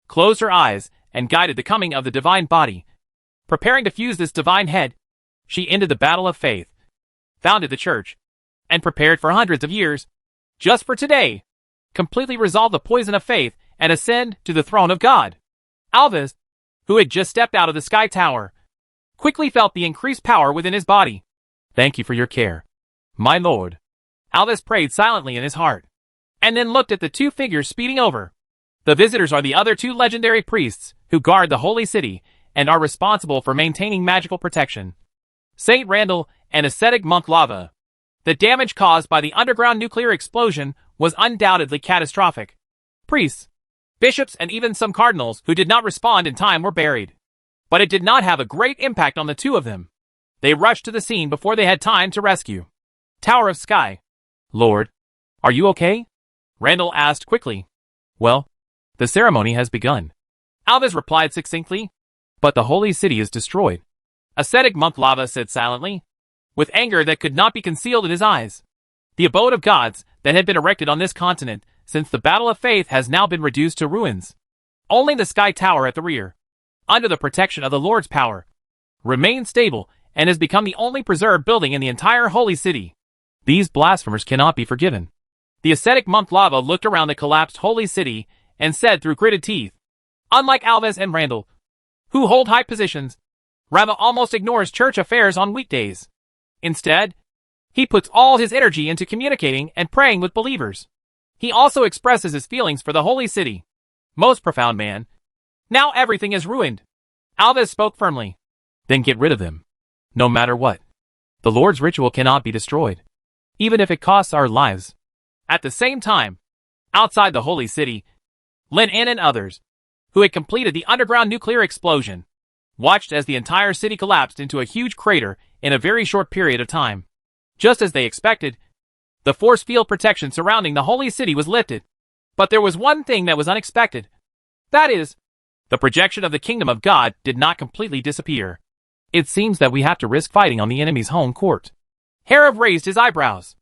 closed her eyes, and guided the coming of the divine body. Preparing to fuse this divine head, she ended the battle of faith, founded the church, and prepared for hundreds of years, just for today, completely resolve the poison of faith and ascend to the throne of God. Alvez, who had just stepped out of the Sky Tower, quickly felt the increased power within his body. Thank you for your care, my lord. Alvez prayed silently in his heart, and then looked at the two figures speeding over. The visitors are the other two legendary priests who guard the holy city and are responsible for maintaining magical protection. Saint Randall and ascetic monk Lava. The damage caused by the underground nuclear explosion was undoubtedly catastrophic. Priests, bishops, and even some cardinals who did not respond in time were buried. But it did not have a great impact on the two of them. They rushed to the scene before they had time to rescue. Tower of Sky. Lord, are you okay? Randall asked quickly. Well, the ceremony has begun. Alvez replied succinctly. But the holy city is destroyed. Ascetic monk Lava said silently, with anger that could not be concealed in his eyes. The abode of gods that had been erected on this continent since the Battle of Faith has now been reduced to ruins. Only the Sky Tower at the rear, under the protection of the Lord's power, remains stable and has become the only preserved building in the entire holy city. These blasphemers cannot be forgiven. The ascetic monk Lava looked around the collapsed holy city and said through gritted teeth, unlike Alvez and Randall, who hold high positions, Rava almost ignores church affairs on weekdays. Instead, he puts all his energy into communicating and praying with believers. He also expresses his feelings for the holy city. Most profound man. Now everything is ruined. Alvez spoke firmly. Then get rid of them. No matter what. The Lord's ritual cannot be destroyed. even if it costs our lives. At the same time, outside the holy city, Lin En and others, who had completed the underground nuclear explosion, watched as the entire city collapsed into a huge crater in a very short period of time. Just as they expected, the force field protection surrounding the holy city was lifted. But there was one thing that was unexpected. That is, the projection of the kingdom of God did not completely disappear. It seems that we have to risk fighting on the enemy's home court. Herav raised his eyebrows,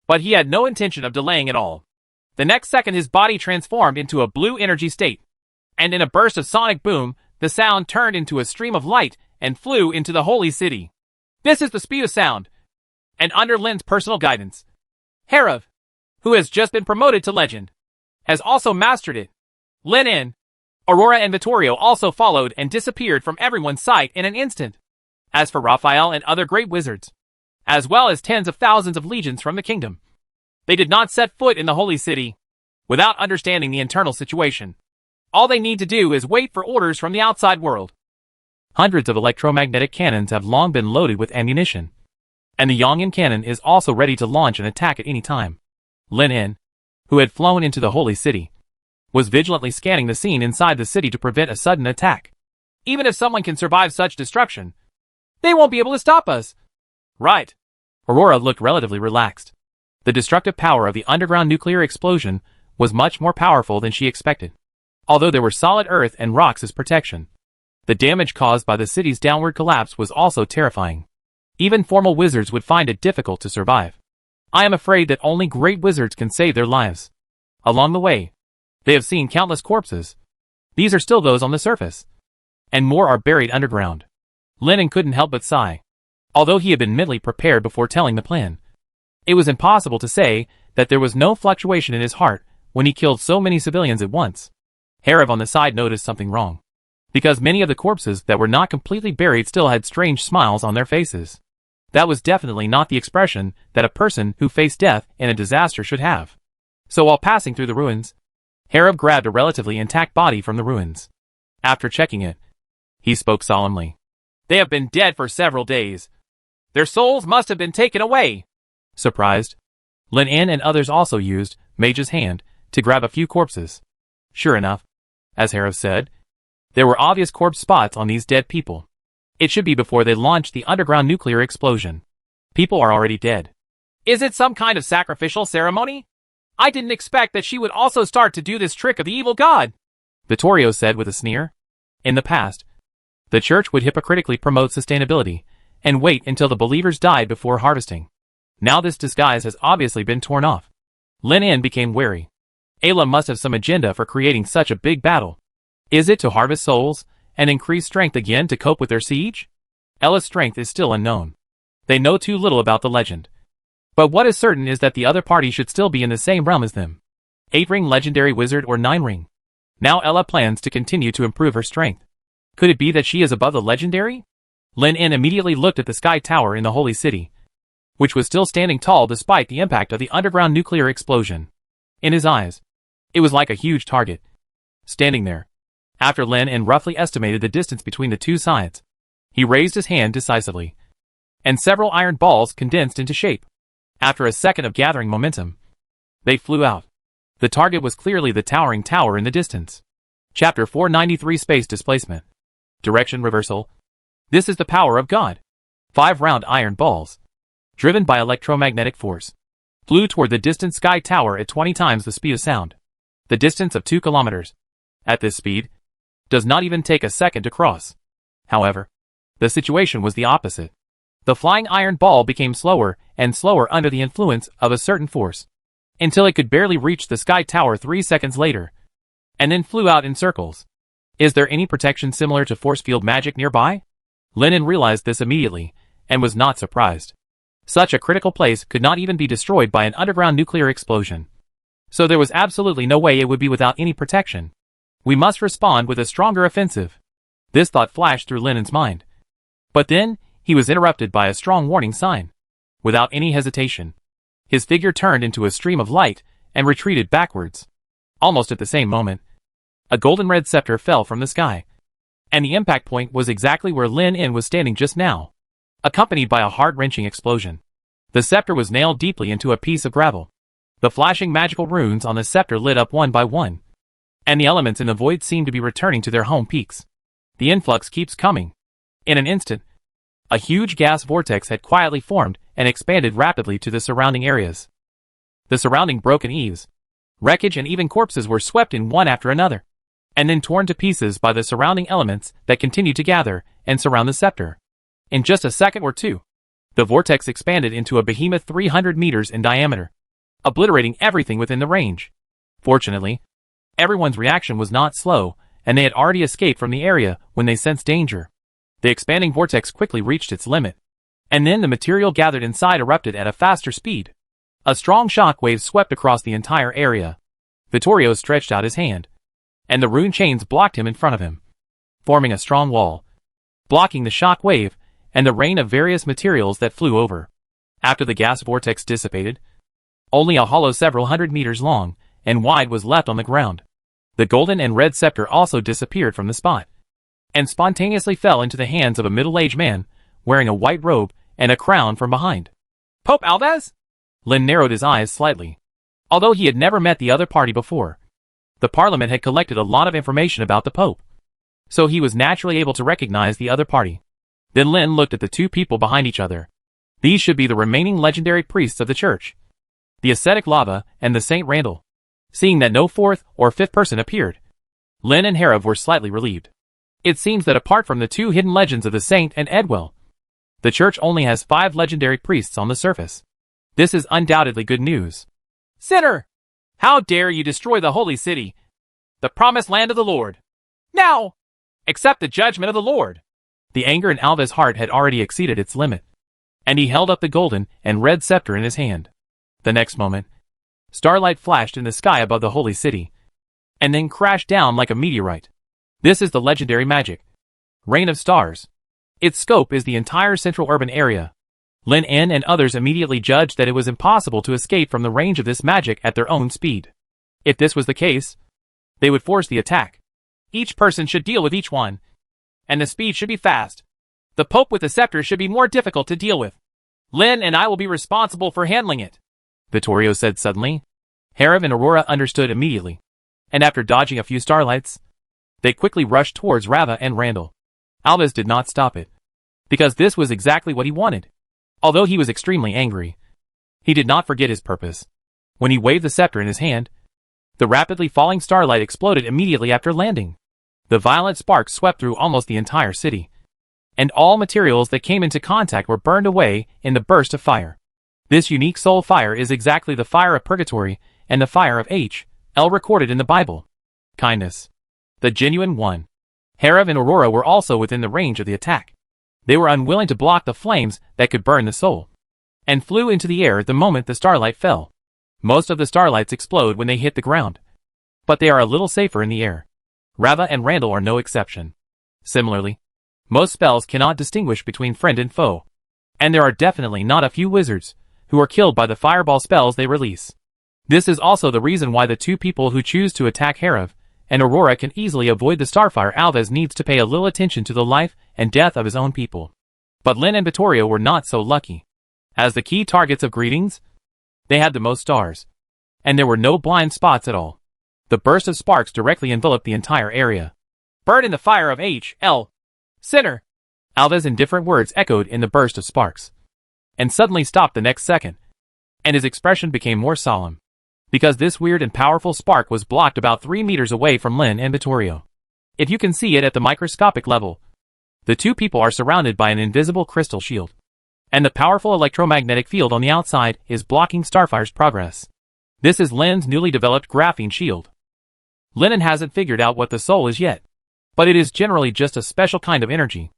but he had no intention of delaying at all. The next second his body transformed into a blue energy state, and in a burst of sonic boom, the sound turned into a stream of light and flew into the holy city. This is the speed of sound, and under Lin's personal guidance, Herav, who has just been promoted to legend, has also mastered it. Lin En, Aurora and Vittorio also followed and disappeared from everyone's sight in an instant. As for Raphael and other great wizards, as well as tens of thousands of legions from the kingdom, they did not set foot in the holy city without understanding the internal situation. All they need to do is wait for orders from the outside world. Hundreds of electromagnetic cannons have long been loaded with ammunition, and the Yong'an cannon is also ready to launch an attack at any time. Lin En, who had flown into the holy city, was vigilantly scanning the scene inside the city to prevent a sudden attack. Even if someone can survive such destruction, they won't be able to stop us. Right. Aurora looked relatively relaxed. The destructive power of the underground nuclear explosion was much more powerful than she expected. Although there were solid earth and rocks as protection, the damage caused by the city's downward collapse was also terrifying. Even formal wizards would find it difficult to survive. I am afraid that only great wizards can save their lives. Along the way, they have seen countless corpses. These are still those on the surface, and more are buried underground. Lin En couldn't help but sigh. Although he had been mentally prepared before telling the plan, it was impossible to say that there was no fluctuation in his heart when he killed so many civilians at once. Herav on the side noticed something wrong, because many of the corpses that were not completely buried still had strange smiles on their faces. That was definitely not the expression that a person who faced death in a disaster should have. So while passing through the ruins, Herav grabbed a relatively intact body from the ruins. After checking it, he spoke solemnly. They have been dead for several days. Their souls must have been taken away. Surprised, Lin En and others also used Mage's Hand to grab a few corpses. Sure enough, as Herav said, there were obvious corpse spots on these dead people. It should be before they launched the underground nuclear explosion. People are already dead. Is it some kind of sacrificial ceremony? I didn't expect that she would also start to do this trick of the evil god, Vittorio said with a sneer. In the past, the church would hypocritically promote sustainability and wait until the believers died before harvesting. Now this disguise has obviously been torn off. Lin En became wary. Ayla must have some agenda for creating such a big battle. Is it to harvest souls and increase strength again to cope with their siege? Ella's strength is still unknown. They know too little about the legend. But what is certain is that the other party should still be in the same realm as them. 8-ring legendary wizard or 9-ring. Now Ella plans to continue to improve her strength. Could it be that she is above the legendary? Lin En immediately looked at the sky tower in the holy city, which was still standing tall despite the impact of the underground nuclear explosion. In his eyes, it was like a huge target, standing there. After Lin En roughly estimated the distance between the two sides, he raised his hand decisively, and several iron balls condensed into shape. After a second of gathering momentum, they flew out. The target was clearly the towering tower in the distance. Chapter 493 Space Displacement. Direction Reversal. This is the power of God. 5 round iron balls, driven by electromagnetic force, flew toward the distant sky tower at 20 times the speed of sound. The distance of 2 kilometers. At this speed, does not even take a second to cross. However, the situation was the opposite. The flying iron ball became slower and slower under the influence of a certain force, until it could barely reach the sky tower 3 seconds later, and then flew out in circles. Is there any protection similar to force field magic nearby? Lin En realized this immediately, and was not surprised. Such a critical place could not even be destroyed by an underground nuclear explosion. So there was absolutely no way it would be without any protection. We must respond with a stronger offensive. This thought flashed through Lin En's mind. But then, he was interrupted by a strong warning sign. Without any hesitation, his figure turned into a stream of light and retreated backwards. Almost at the same moment, a golden red scepter fell from the sky, and the impact point was exactly where Lin En was standing just now, accompanied by a heart-wrenching explosion. The scepter was nailed deeply into a piece of gravel. The flashing magical runes on the scepter lit up one by one, and the elements in the void seemed to be returning to their home peaks. The influx keeps coming. In an instant, a huge gas vortex had quietly formed and expanded rapidly to the surrounding areas. The surrounding broken eaves, wreckage and even corpses were swept in one after another, and then torn to pieces by the surrounding elements that continued to gather and surround the scepter. In just a second or two, the vortex expanded into a behemoth 300 meters in diameter, obliterating everything within the range. Fortunately, everyone's reaction was not slow, and they had already escaped from the area when they sensed danger. The expanding vortex quickly reached its limit, and then the material gathered inside erupted at a faster speed. A strong shock wave swept across the entire area. Vittorio stretched out his hand, and the rune chains blocked him in front of him, forming a strong wall, blocking the shock wave and the rain of various materials that flew over. After the gas vortex dissipated, only a hollow several hundred meters long and wide was left on the ground. The golden and red scepter also disappeared from the spot, and spontaneously fell into the hands of a middle-aged man wearing a white robe and a crown from behind. Pope Alves? Lin narrowed his eyes slightly. Although he had never met the other party before, the Parliament had collected a lot of information about the Pope, so he was naturally able to recognize the other party. Then Lin looked at the two people behind each other. These should be the remaining legendary priests of the church, the ascetic Lava and the Saint Randall. Seeing that no fourth or fifth person appeared, Lin and Herav were slightly relieved. It seems that apart from the two hidden legends of the Saint and Edwell, the church only has 5 legendary priests on the surface. This is undoubtedly good news. Sinner! How dare you destroy the holy city, the promised land of the Lord? Now! Accept the judgment of the Lord. The anger in Alves' heart had already exceeded its limit, and he held up the golden and red scepter in his hand. The next moment, starlight flashed in the sky above the holy city, and then crashed down like a meteorite. This is the legendary magic, Rain of Stars. Its scope is the entire central urban area. Lin and others immediately judged that it was impossible to escape from the range of this magic at their own speed. If this was the case, they would force the attack. Each person should deal with each one, and the speed should be fast. The Pope with the scepter should be more difficult to deal with. Lin and I will be responsible for handling it, Vittorio said suddenly. Herav and Aurora understood immediately, and after dodging a few starlights, they quickly rushed towards Rava and Randall. Alves did not stop it, because this was exactly what he wanted. Although he was extremely angry, he did not forget his purpose. When he waved the scepter in his hand, the rapidly falling starlight exploded immediately after landing. The violent sparks swept through almost the entire city, and all materials that came into contact were burned away in the burst of fire. This unique soul fire is exactly the fire of purgatory and the fire of H.L. recorded in the Bible. Kindness. The genuine one. Herav and Aurora were also within the range of the attack. They were unwilling to block the flames that could burn the soul, and flew into the air the moment the starlight fell. Most of the starlights explode when they hit the ground, but they are a little safer in the air. Rava and Randall are no exception. Similarly, most spells cannot distinguish between friend and foe, and there are definitely not a few wizards who are killed by the fireball spells they release. This is also the reason why the two people who choose to attack Herav and Aurora can easily avoid the starfire. Alves needs to pay a little attention to the life and death of his own people. But Lin and Vittorio were not so lucky. As the key targets of greetings, they had the most stars, and there were no blind spots at all. The burst of sparks directly enveloped the entire area. Burn in the fire of H.L. Sinner! Alves' indifferent words echoed in the burst of sparks, and suddenly stopped the next second, and his expression became more solemn, because this weird and powerful spark was blocked about 3 meters away from Lin and Vittorio. If you can see it at the microscopic level, the two people are surrounded by an invisible crystal shield, and the powerful electromagnetic field on the outside is blocking Starfire's progress. This is Lin's newly developed graphene shield. Lin hasn't figured out what the soul is yet, but it is generally just a special kind of energy.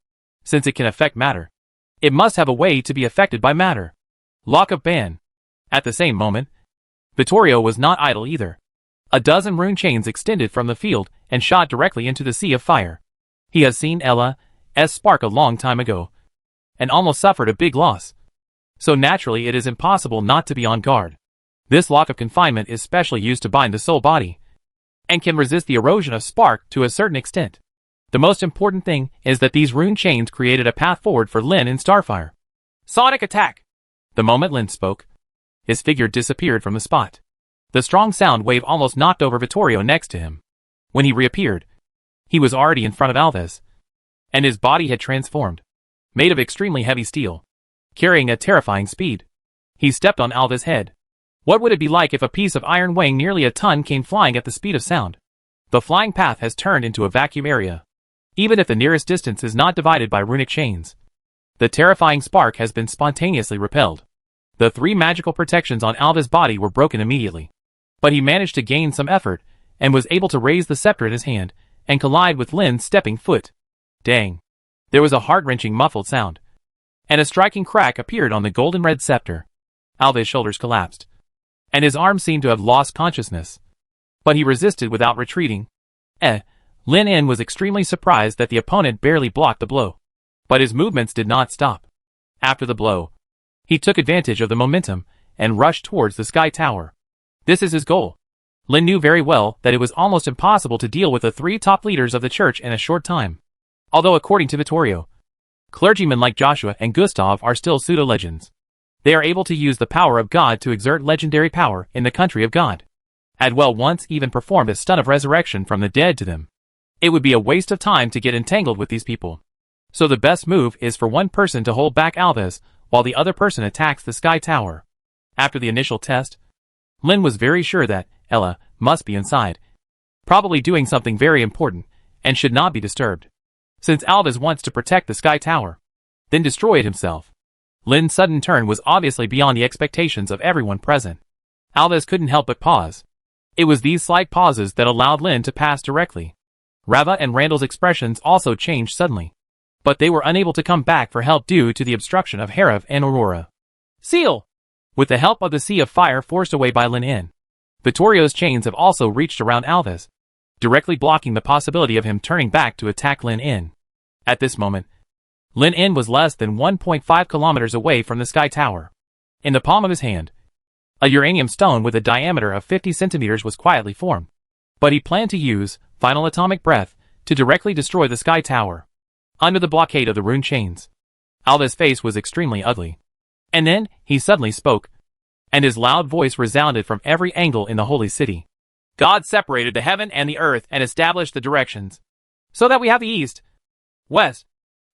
Since it can affect matter, it must have a way to be affected by matter. Lock of Ban. At the same moment, Vittorio was not idle either. A dozen rune chains extended from the field and shot directly into the sea of fire. He has seen Ella's spark a long time ago, and almost suffered a big loss. So naturally it is impossible not to be on guard. This lock of confinement is specially used to bind the soul body, and can resist the erosion of spark to a certain extent. The most important thing is that these rune chains created a path forward for Lin and Starfire. Sonic attack! The moment Lin spoke, his figure disappeared from the spot. The strong sound wave almost knocked over Vittorio next to him. When he reappeared, he was already in front of Alves, and his body had transformed, made of extremely heavy steel, carrying a terrifying speed. He stepped on Alves' head. What would it be like if a piece of iron weighing nearly a ton came flying at the speed of sound? The flying path has turned into a vacuum area. Even if the nearest distance is not divided by runic chains, the terrifying spark has been spontaneously repelled. The 3 magical protections on Alves' body were broken immediately. But he managed to gain some effort, and was able to raise the scepter in his hand, and collide with Lin's stepping foot. Dang. There was a heart-wrenching muffled sound, and a striking crack appeared on the golden-red scepter. Alves' shoulders collapsed, and his arms seemed to have lost consciousness. But he resisted without retreating. Lin En was extremely surprised that the opponent barely blocked the blow. But his movements did not stop. After the blow, he took advantage of the momentum and rushed towards the Sky Tower. This is his goal. Lin knew very well that it was almost impossible to deal with the 3 top leaders of the church in a short time. Although according to Vittorio, clergymen like Joshua and Gustav are still pseudo-legends. They are able to use the power of God to exert legendary power in the country of God. Adwell once even performed a stunt of resurrection from the dead to them. It would be a waste of time to get entangled with these people. So the best move is for one person to hold back Alves, while the other person attacks the Sky Tower. After the initial test, Lin was very sure that Ella must be inside, probably doing something very important, and should not be disturbed, since Alves wants to protect the Sky Tower, then destroy it himself. Lin's sudden turn was obviously beyond the expectations of everyone present. Alves couldn't help but pause. It was these slight pauses that allowed Lin to pass directly. Rava and Randall's expressions also changed suddenly, but they were unable to come back for help due to the obstruction of Herav and Aurora. Seal! With the help of the Sea of Fire forced away by Lin En, Vittorio's chains have also reached around Alves, directly blocking the possibility of him turning back to attack Lin En. At this moment, Lin En was less than 1.5 kilometers away from the Sky Tower. In the palm of his hand, a uranium stone with a diameter of 50 centimeters was quietly formed, but he planned to use Final Atomic Breath to directly destroy the Sky Tower. Under the blockade of the rune chains, Alves' face was extremely ugly. And then, he suddenly spoke, and his loud voice resounded from every angle in the holy city. God separated the heaven and the earth and established the directions, so that we have the east, west,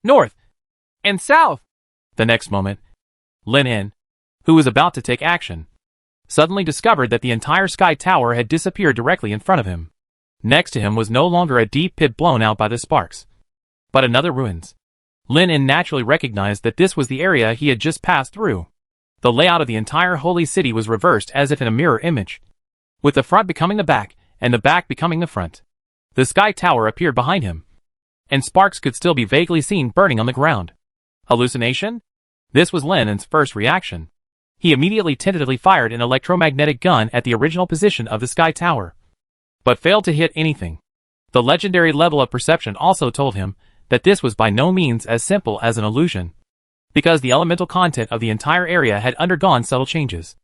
north, and south. The next moment, Lin En, who was about to take action, suddenly discovered that the entire Sky Tower had disappeared directly in front of him. Next to him was no longer a deep pit blown out by the sparks, but another ruins. Lin En naturally recognized that this was the area he had just passed through. The layout of the entire holy city was reversed as if in a mirror image, with the front becoming the back, and the back becoming the front. The Sky Tower appeared behind him, and sparks could still be vaguely seen burning on the ground. Hallucination? This was Lin En's first reaction. He immediately tentatively fired an electromagnetic gun at the original position of the Sky Tower, but failed to hit anything. The legendary level of perception also told him that this was by no means as simple as an illusion, because the elemental content of the entire area had undergone subtle changes,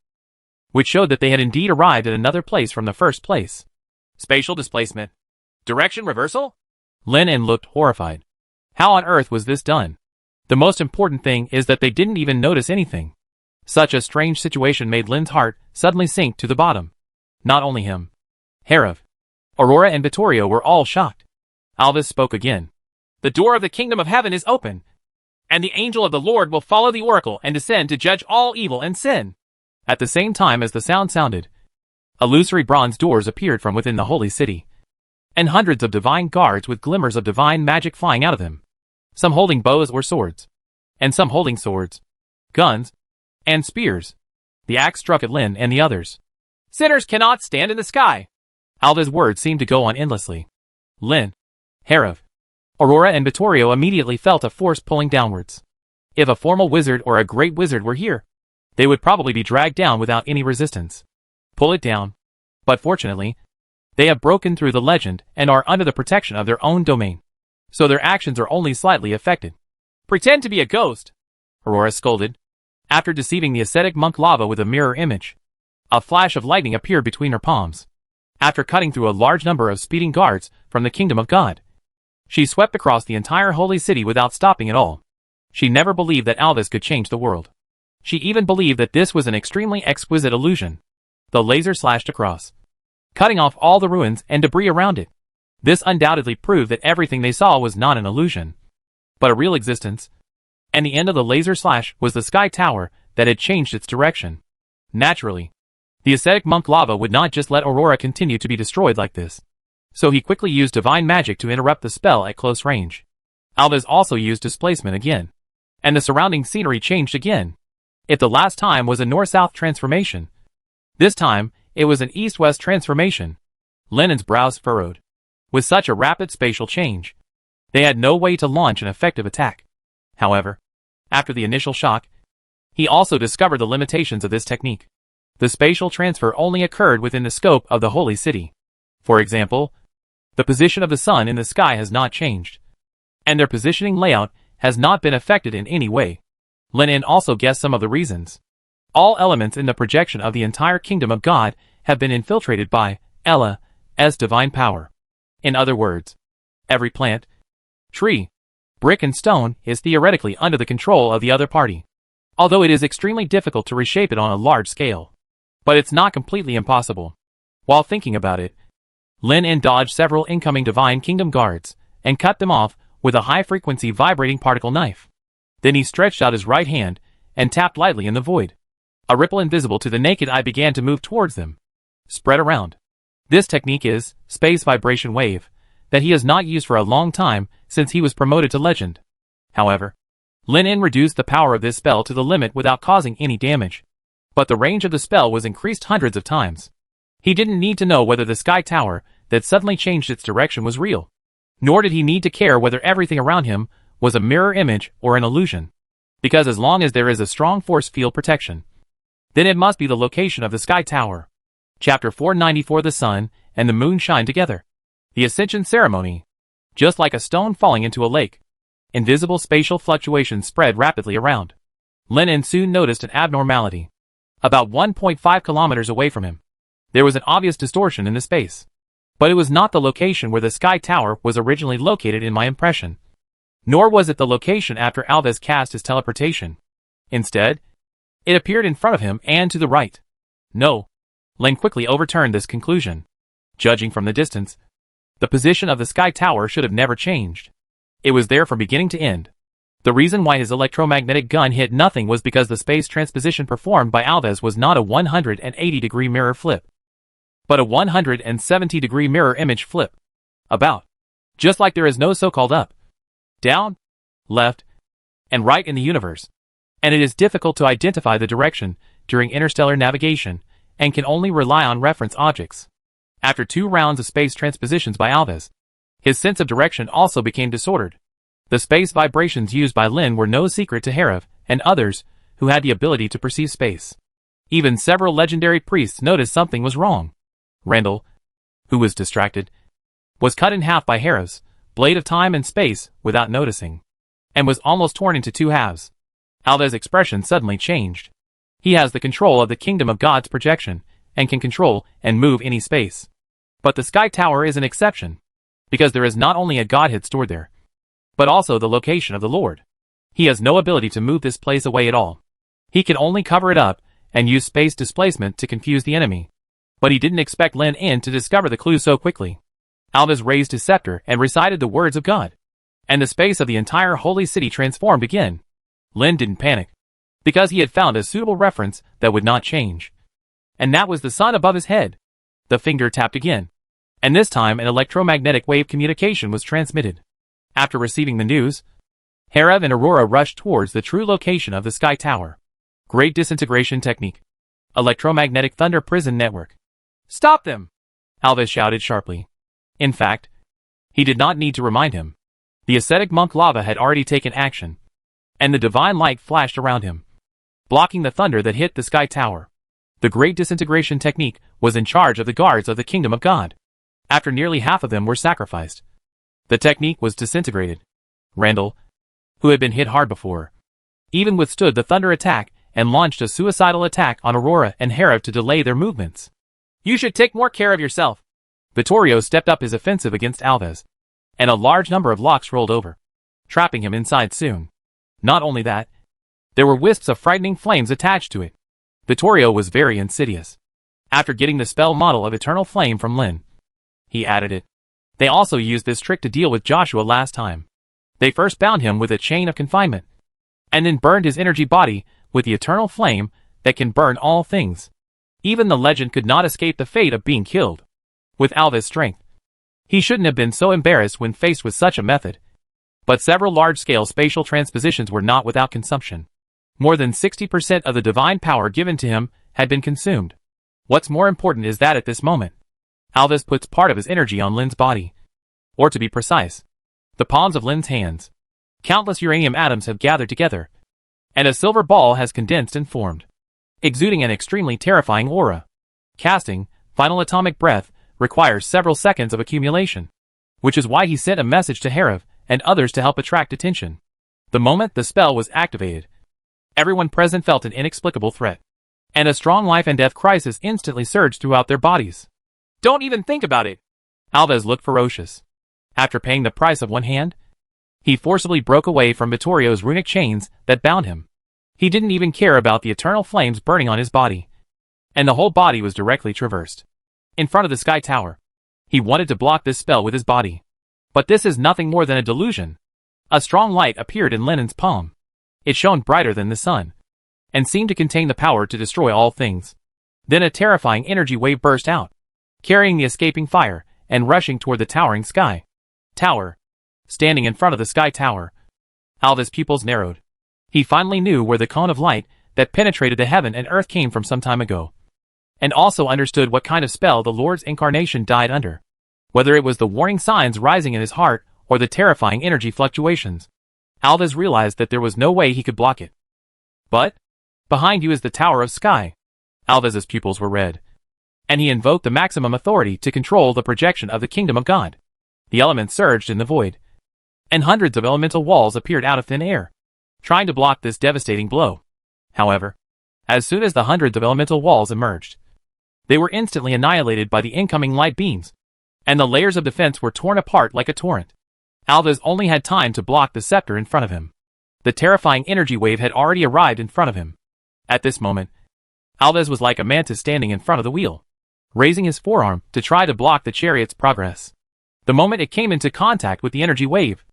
which showed that they had indeed arrived at another place from the first place. Spatial displacement. Direction reversal? Lin En looked horrified. How on earth was this done? The most important thing is that they didn't even notice anything. Such a strange situation made Lin's heart suddenly sink to the bottom. Not only him, Herav, Aurora and Vittorio were all shocked. Alves spoke again. The door of the kingdom of heaven is open, and the angel of the Lord will follow the oracle and descend to judge all evil and sin. At the same time as the sound sounded, illusory bronze doors appeared from within the holy city, and hundreds of divine guards with glimmers of divine magic flying out of them, some holding bows or swords, and some holding swords, guns, and spears. The axe struck at Lin and the others. Sinners cannot stand in the sky. Alves' words seemed to go on endlessly. Lin, Herav, Aurora and Vittorio immediately felt a force pulling downwards. If a formal wizard or a great wizard were here, they would probably be dragged down without any resistance. Pull it down. But fortunately, they have broken through the legend and are under the protection of their own domain, so their actions are only slightly affected. Pretend to be a ghost, Aurora scolded. After deceiving the ascetic monk Lava with a mirror image, a flash of lightning appeared between her palms. After cutting through a large number of speeding guards from the kingdom of God, she swept across the entire holy city without stopping at all. She never believed that Alves could change the world. She even believed that this was an extremely exquisite illusion. The laser slashed across, cutting off all the ruins and debris around it. This undoubtedly proved that everything they saw was not an illusion, but a real existence. And the end of the laser slash was the Sky Tower that had changed its direction. Naturally, the ascetic monk Lava would not just let Aurora continue to be destroyed like this. So he quickly used divine magic to interrupt the spell at close range. Alves also used displacement again, and the surrounding scenery changed again. If the last time was a north-south transformation, this time it was an east-west transformation. Lennon's brows furrowed. With such a rapid spatial change, they had no way to launch an effective attack. However, after the initial shock, he also discovered the limitations of this technique. The spatial transfer only occurred within the scope of the Holy City. For example, the position of the sun in the sky has not changed, and their positioning layout has not been affected in any way. Lennon also guessed some of the reasons. All elements in the projection of the entire kingdom of God have been infiltrated by Ella's divine power. In other words, every plant, tree, brick and stone is theoretically under the control of the other party, although it is extremely difficult to reshape it on a large scale. But it's not completely impossible. While thinking about it, Lin dodged several incoming Divine Kingdom guards and cut them off with a high-frequency vibrating particle knife. Then he stretched out his right hand and tapped lightly in the void. A ripple invisible to the naked eye began to move towards them, spread around. This technique is Space Vibration Wave, that he has not used for a long time since he was promoted to legend. However, Lin reduced the power of this spell to the limit without causing any damage. But the range of the spell was increased hundreds of times. He didn't need to know whether the Sky Tower that suddenly changed its direction was real, nor did he need to care whether everything around him was a mirror image or an illusion. Because as long as there is a strong force field protection, then it must be the location of the Sky Tower. Chapter 494. The sun and the moon shine together. The Ascension Ceremony. Just like a stone falling into a lake, invisible spatial fluctuations spread rapidly around. Lennon soon noticed an abnormality. About 1.5 kilometers away from him, there was an obvious distortion in the space. But it was not the location where the Sky Tower was originally located in my impression. Nor was it the location after Alves cast his teleportation. Instead, it appeared in front of him and to the right. No. Len quickly overturned this conclusion. Judging from the distance, the position of the Sky Tower should have never changed. It was there from beginning to end. The reason why his electromagnetic gun hit nothing was because the space transposition performed by Alves was not a 180-degree mirror flip, but a 170-degree mirror image flip. About. Just like there is no so-called up, down, left, and right in the universe. And it is difficult to identify the direction during interstellar navigation and can only rely on reference objects. After 2 rounds of space transpositions by Alves, his sense of direction also became disordered. The space vibrations used by Lin were no secret to Herav and others who had the ability to perceive space. Even several legendary priests noticed something was wrong. Randall, who was distracted, was cut in half by Herav's blade of time and space without noticing, and was almost torn into 2 halves. Alves' expression suddenly changed. He has the control of the kingdom of God's projection, and can control and move any space. But the Sky Tower is an exception, because there is not only a Godhead stored there, but also the location of the Lord. He has no ability to move this place away at all. He can only cover it up and use space displacement to confuse the enemy. But he didn't expect Lin to discover the clue so quickly. Alves raised his scepter and recited the words of God, and the space of the entire holy city transformed again. Lin didn't panic, because he had found a suitable reference that would not change. And that was the sun above his head. The finger tapped again, and this time an electromagnetic wave communication was transmitted. After receiving the news, Herav and Aurora rushed towards the true location of the Sky Tower. Great Disintegration Technique. Electromagnetic Thunder Prison Network. Stop them! Alves shouted sharply. In fact, he did not need to remind him. The ascetic monk Lava had already taken action, and the divine light flashed around him, blocking the thunder that hit the Sky Tower. The Great Disintegration Technique was in charge of the guards of the Kingdom of God. After nearly half of them were sacrificed, the technique was disintegrated. Randall, who had been hit hard before, even withstood the thunder attack and launched a suicidal attack on Aurora and Herav to delay their movements. You should take more care of yourself. Vittorio stepped up his offensive against Alves, and a large number of locks rolled over, trapping him inside soon. Not only that, There were wisps of frightening flames attached to it. Vittorio was very insidious. After getting the spell model of Eternal Flame from Lin, he added it. They also used this trick to deal with Joshua last time. They first bound him with a chain of confinement, and then burned his energy body with the Eternal Flame that can burn all things. Even the legend could not escape the fate of being killed. With Alva's strength, he shouldn't have been so embarrassed when faced with such a method. But several large-scale spatial transpositions were not without consumption. More than 60% of the divine power given to him had been consumed. What's more important is that at this moment, Alves puts part of his energy on Lin's body. Or to be precise, the palms of Lin's hands. Countless uranium atoms have gathered together, and a silver ball has condensed and formed, exuding an extremely terrifying aura. Casting Final Atomic Breath requires several seconds of accumulation, which is why he sent a message to Herav and others to help attract attention. The moment the spell was activated, everyone present felt an inexplicable threat, and a strong life and death crisis instantly surged throughout their bodies. Don't even think about it! Alves looked ferocious. After paying the price of one hand, he forcibly broke away from Vittorio's runic chains that bound him. He didn't even care about the eternal flames burning on his body, and the whole body was directly traversed. In front of the Sky Tower, he wanted to block this spell with his body. But this is nothing more than a delusion. A strong light appeared in Lenin's palm. It shone brighter than the sun, and seemed to contain the power to destroy all things. Then a terrifying energy wave burst out, carrying the escaping fire, and rushing toward the towering Sky Tower. Standing in front of the Sky Tower, Alva's pupils narrowed. He finally knew where the cone of light that penetrated the heaven and earth came from some time ago, and also understood what kind of spell the Lord's incarnation died under. Whether it was the warning signs rising in his heart, or the terrifying energy fluctuations, Alves realized that there was no way he could block it. But behind you is the Tower of Sky. Alves's pupils were red, and he invoked the maximum authority to control the projection of the kingdom of God. The elements surged in the void, and hundreds of elemental walls appeared out of thin air, trying to block this devastating blow. However, as soon as the hundreds of elemental walls emerged, they were instantly annihilated by the incoming light beams, and the layers of defense were torn apart like a torrent. Alves only had time to block the scepter in front of him. The terrifying energy wave had already arrived in front of him. At this moment, Alves was like a mantis standing in front of the wheel, raising his forearm to try to block the chariot's progress. The moment it came into contact with the energy wave,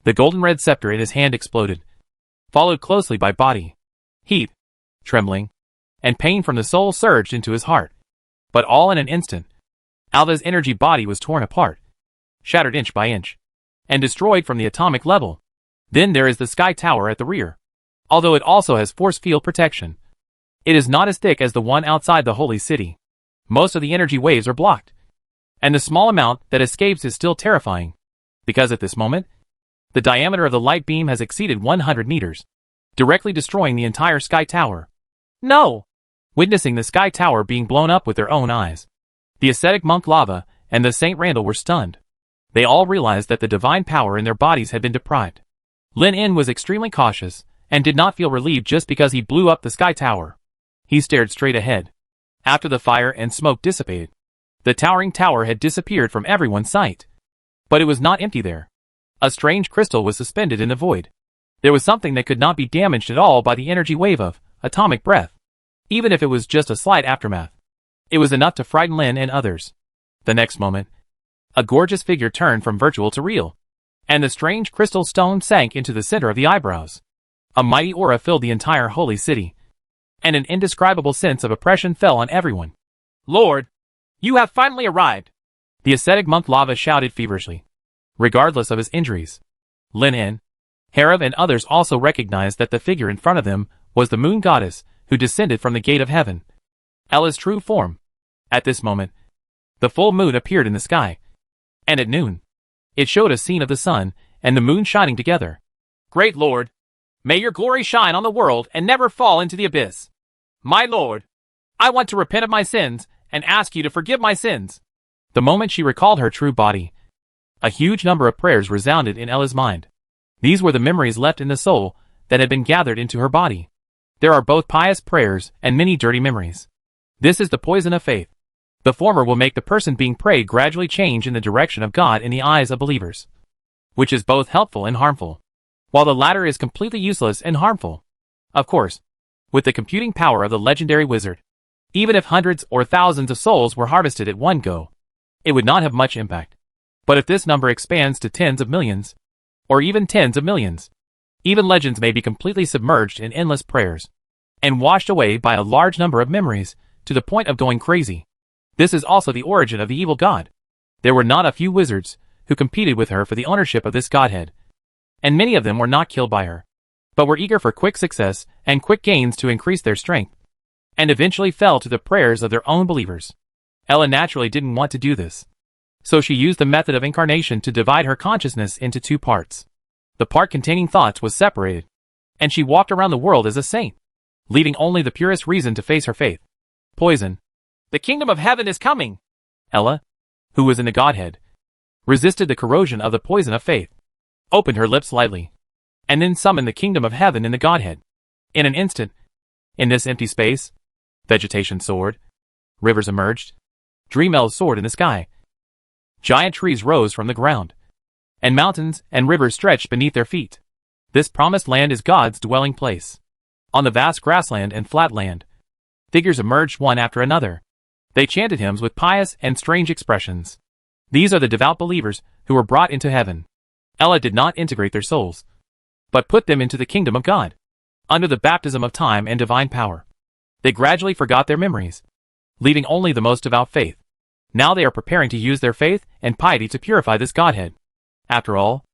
the golden red scepter in his hand exploded, followed closely by body heat, trembling, and pain from the soul surged into his heart. But all in an instant, Alves' energy body was torn apart, shattered inch by inch, and destroyed from the atomic level. Then there is the Sky Tower at the rear. Although it also has force field protection, it is not as thick as the one outside the holy city. Most of the energy waves are blocked, and the small amount that escapes is still terrifying, because at this moment, the diameter of the light beam has exceeded 100 meters, directly destroying the entire Sky Tower. No! Witnessing the Sky Tower being blown up with their own eyes, the ascetic monk Lava and the Saint Randall were stunned. They all realized that the divine power in their bodies had been deprived. Lin In was extremely cautious, and did not feel relieved just because he blew up the Sky Tower. He stared straight ahead. After the fire and smoke dissipated, the towering tower had disappeared from everyone's sight. But it was not empty there. A strange crystal was suspended in the void. There was something that could not be damaged at all by the energy wave of atomic breath. Even if it was just a slight aftermath, it was enough to frighten Lin and others. The next moment, a gorgeous figure turned from virtual to real, and the strange crystal stone sank into the center of the eyebrows. A mighty aura filled the entire holy city, and an indescribable sense of oppression fell on everyone. Lord, you have finally arrived! The ascetic monk Lava shouted feverishly. Regardless of his injuries, Lin In, Herav and others also recognized that the figure in front of them was the moon goddess who descended from the gate of heaven. Ella's true form. At this moment, the full moon appeared in the sky, and at noon, it showed a scene of the sun and the moon shining together. Great Lord, may your glory shine on the world and never fall into the abyss. My Lord, I want to repent of my sins and ask you to forgive my sins. The moment she recalled her true body, a huge number of prayers resounded in Ella's mind. These were the memories left in the soul that had been gathered into her body. There are both pious prayers and many dirty memories. This is the poison of faith. The former will make the person being prayed gradually change in the direction of God in the eyes of believers, which is both helpful and harmful, while the latter is completely useless and harmful. Of course, with the computing power of the legendary wizard, even if hundreds or thousands of souls were harvested at one go, it would not have much impact. But if this number expands to tens of millions, or even tens of millions, even legends may be completely submerged in endless prayers, and washed away by a large number of memories, to the point of going crazy. This is also the origin of the evil god. There were not a few wizards who competed with her for the ownership of this godhead, and many of them were not killed by her, but were eager for quick success and quick gains to increase their strength, and eventually fell to the prayers of their own believers. Ella naturally didn't want to do this, so she used the method of incarnation to divide her consciousness into two parts. The part containing thoughts was separated, and she walked around the world as a saint, leaving only the purest reason to face her faith. Poison. The kingdom of heaven is coming. Ella, who was in the Godhead, resisted the corrosion of the poison of faith, opened her lips slightly, and then summoned the kingdom of heaven in the Godhead. In an instant, in this empty space, vegetation soared, rivers emerged, Dream-Elves soared in the sky. Giant trees rose from the ground, and mountains and rivers stretched beneath their feet. This promised land is God's dwelling place. On the vast grassland and flat land, figures emerged one after another. They chanted hymns with pious and strange expressions. These are the devout believers who were brought into heaven. Ella did not integrate their souls, but put them into the kingdom of God, under the baptism of time and divine power. They gradually forgot their memories, leaving only the most devout faith. Now they are preparing to use their faith and piety to purify this Godhead. After all,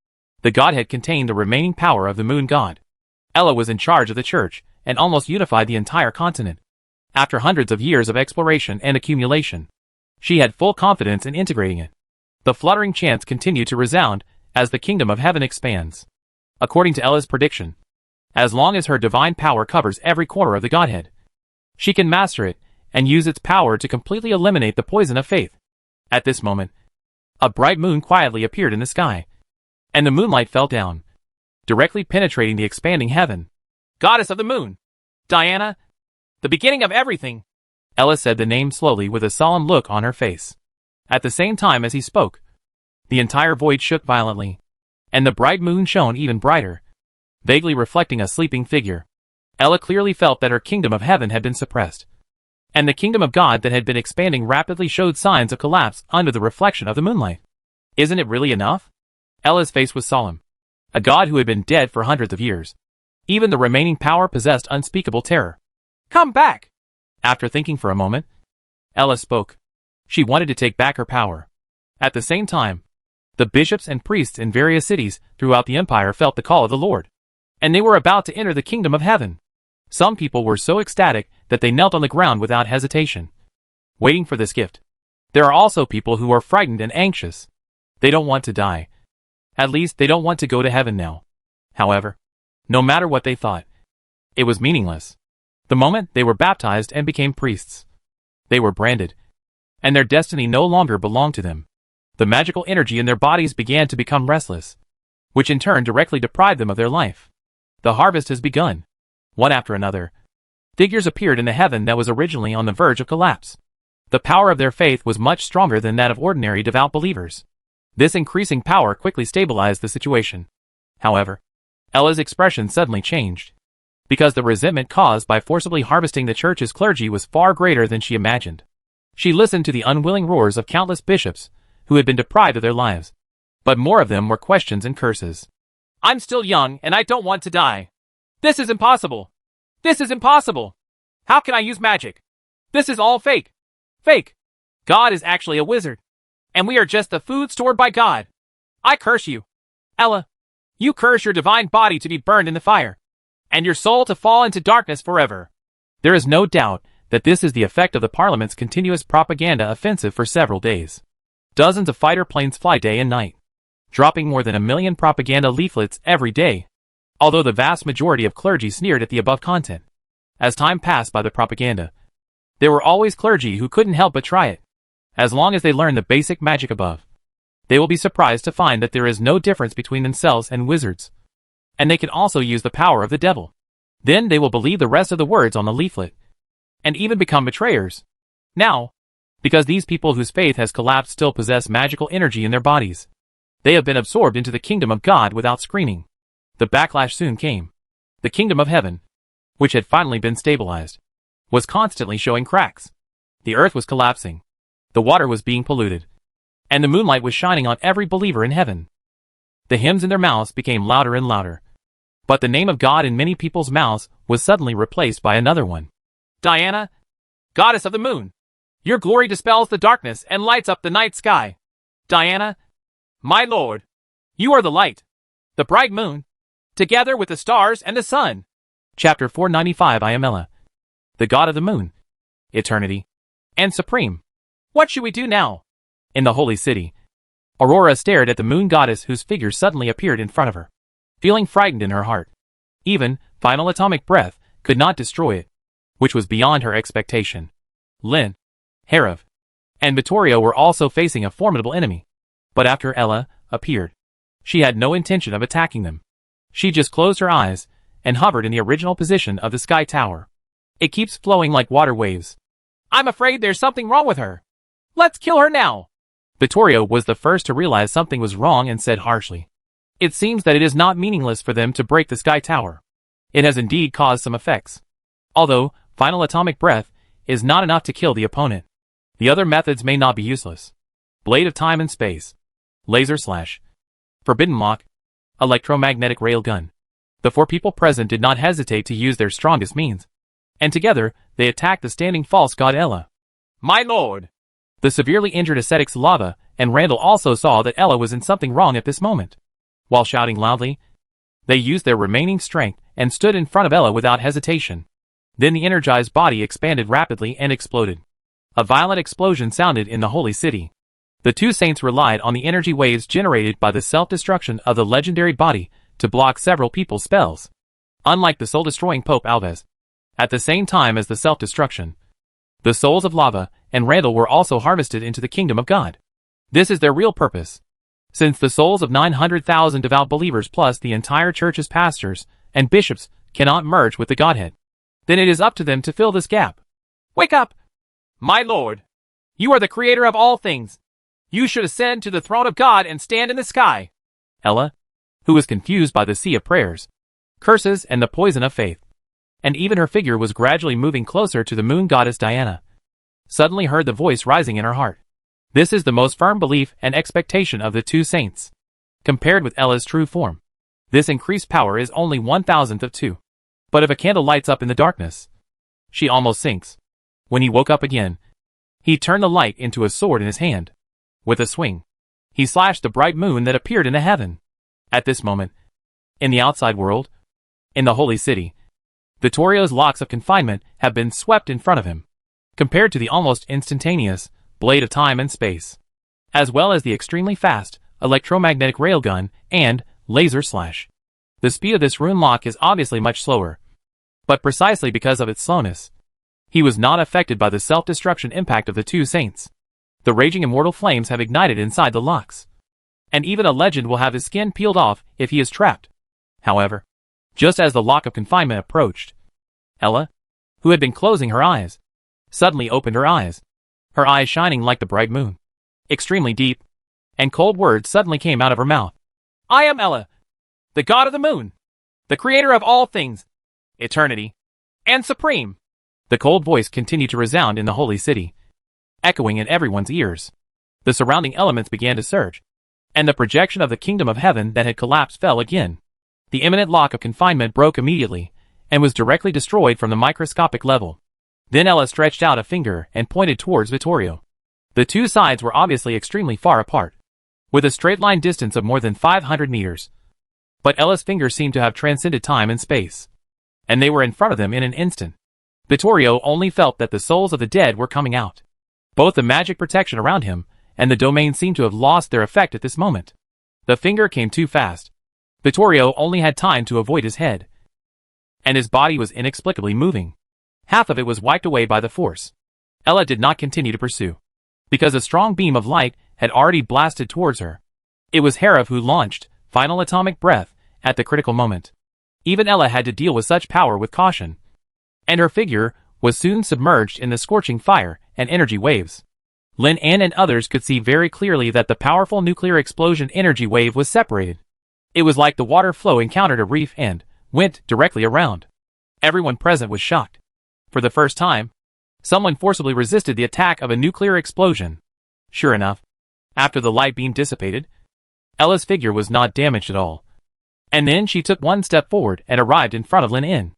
the Godhead contained the remaining power of the moon god. Ella was in charge of the church and almost unified the entire continent. After hundreds of years of exploration and accumulation, she had full confidence in integrating it. The fluttering chants continue to resound as the kingdom of heaven expands. According to Ella's prediction, as long as her divine power covers every corner of the Godhead, she can master it and use its power to completely eliminate the poison of faith. At this moment, a bright moon quietly appeared in the sky, and the moonlight fell down, directly penetrating the expanding heaven. Goddess of the moon, Diana, the beginning of everything. Ella said the name slowly with a solemn look on her face. At the same time as he spoke, the entire void shook violently, and the bright moon shone even brighter, vaguely reflecting a sleeping figure. Ella clearly felt that her kingdom of heaven had been suppressed, and the kingdom of God that had been expanding rapidly showed signs of collapse under the reflection of the moonlight. Isn't it really enough? Ella's face was solemn. A god who had been dead for hundreds of years. Even the remaining power possessed unspeakable terror. Come back! After thinking for a moment, Ella spoke. She wanted to take back her power. At the same time, the bishops and priests in various cities throughout the empire felt the call of the Lord, and they were about to enter the kingdom of heaven. Some people were so ecstatic that they knelt on the ground without hesitation, waiting for this gift. There are also people who are frightened and anxious. They don't want to die. At least they don't want to go to heaven now. However, no matter what they thought, it was meaningless. The moment they were baptized and became priests, they were branded, and their destiny no longer belonged to them. The magical energy in their bodies began to become restless, which in turn directly deprived them of their life. The harvest has begun. One after another, figures appeared in the heaven that was originally on the verge of collapse. The power of their faith was much stronger than that of ordinary devout believers. This increasing power quickly stabilized the situation. However, Ella's expression suddenly changed, because the resentment caused by forcibly harvesting the church's clergy was far greater than she imagined. She listened to the unwilling roars of countless bishops who had been deprived of their lives, but more of them were questions and curses. I'm still young and I don't want to die. This is impossible. This is impossible. How can I use magic? This is all fake. Fake. God is actually a wizard, and we are just the food stored by God. I curse you. Ella, you curse your divine body to be burned in the fire, and your soul to fall into darkness forever. There is no doubt that this is the effect of the Parliament's continuous propaganda offensive for several days. Dozens of fighter planes fly day and night, dropping more than 1 million propaganda leaflets every day. Although the vast majority of clergy sneered at the above content, as time passed by the propaganda, there were always clergy who couldn't help but try it. As long as they learn the basic magic above, they will be surprised to find that there is no difference between themselves and wizards, and they can also use the power of the devil. Then they will believe the rest of the words on the leaflet, and even become betrayers. Now, because these people whose faith has collapsed still possess magical energy in their bodies, they have been absorbed into the kingdom of God without screaming. The backlash soon came. The kingdom of heaven, which had finally been stabilized, was constantly showing cracks. The earth was collapsing. The water was being polluted. And the moonlight was shining on every believer in heaven. The hymns in their mouths became louder and louder. But the name of God in many people's mouths was suddenly replaced by another one. Diana, goddess of the moon, your glory dispels the darkness and lights up the night sky. Diana, my lord, you are the light, the bright moon, together with the stars and the sun. Chapter 495. I am Ella, the god of the moon, eternity, and supreme. What should we do now? In the holy city, Aurora stared at the moon goddess whose figure suddenly appeared in front of her, feeling frightened in her heart. Even final atomic breath could not destroy it, which was beyond her expectation. Lynn, Herav, and Vittorio were also facing a formidable enemy. But after Ella appeared, she had no intention of attacking them. She just closed her eyes and hovered in the original position of the sky tower. It keeps flowing like water waves. I'm afraid there's something wrong with her. Let's kill her now. Vittorio was the first to realize something was wrong and said harshly, "It seems that it is not meaningless for them to break the sky tower. It has indeed caused some effects. Although final atomic breath is not enough to kill the opponent, the other methods may not be useless. Blade of time and space, laser slash, forbidden lock, electromagnetic railgun." The 4 people present did not hesitate to use their strongest means, and together they attacked the standing false god Ella. My lord! The severely injured ascetics Lava and Randall also saw that Ella was in something wrong at this moment. While shouting loudly, they used their remaining strength and stood in front of Ella without hesitation. Then the energized body expanded rapidly and exploded. A violent explosion sounded in the holy city. The 2 saints relied on the energy waves generated by the self-destruction of the legendary body to block several people's spells, unlike the soul-destroying Pope Alves. At the same time as the self-destruction, the souls of Lava and Randall were also harvested into the kingdom of God. This is their real purpose. Since the souls of 900,000 devout believers plus the entire church's pastors and bishops cannot merge with the Godhead, then it is up to them to fill this gap. Wake up! My lord, you are the creator of all things. You should ascend to the throne of God and stand in the sky. Ella, who was confused by the sea of prayers, curses, and the poison of faith, and even her figure was gradually moving closer to the moon goddess Diana, suddenly heard the voice rising in her heart. This is the most firm belief and expectation of the 2 saints. Compared with Ella's true form, this increased power is only 1,000th of 2. But if a candle lights up in the darkness, she almost sinks. When he woke up again, he turned the light into a sword in his hand. With a swing, he slashed the bright moon that appeared in the heaven. At this moment, in the outside world, in the holy city, Vittorio's locks of confinement have been swept in front of him. Compared to the almost instantaneous blade of time and space, as well as the extremely fast electromagnetic railgun and laser slash, the speed of this rune lock is obviously much slower. But precisely because of its slowness, he was not affected by the self-destruction impact of the 2 saints. The raging immortal flames have ignited inside the locks, and even a legend will have his skin peeled off if he is trapped. However, just as the lock of confinement approached, Ella, who had been closing her eyes, suddenly opened her eyes shining like the bright moon. Extremely deep and cold words suddenly came out of her mouth. I am Ella, the god of the moon, the creator of all things, eternity, and supreme. The cold voice continued to resound in the holy city, echoing in everyone's ears. The surrounding elements began to surge, and the projection of the kingdom of heaven that had collapsed fell again. The imminent lock of confinement broke immediately, and was directly destroyed from the microscopic level. Then Ella stretched out a finger and pointed towards Vittorio. The 2 sides were obviously extremely far apart, with a straight line distance of more than 500 meters. But Ella's finger seemed to have transcended time and space, and they were in front of them in an instant. Vittorio only felt that the souls of the dead were coming out. Both the magic protection around him and the domain seemed to have lost their effect at this moment. The finger came too fast. Vittorio only had time to avoid his head, and his body was inexplicably moving. Half of it was wiped away by the force. Ella did not continue to pursue, because a strong beam of light had already blasted towards her. It was Herav who launched final atomic breath at the critical moment. Even Ella had to deal with such power with caution, and her figure was soon submerged in the scorching fire and energy waves. Lin An and others could see very clearly that the powerful nuclear explosion energy wave was separated. It was like the water flow encountered a reef and went directly around. Everyone present was shocked. For the first time, someone forcibly resisted the attack of a nuclear explosion. Sure enough, after the light beam dissipated, Ella's figure was not damaged at all. And then she took one step forward and arrived in front of Lin In.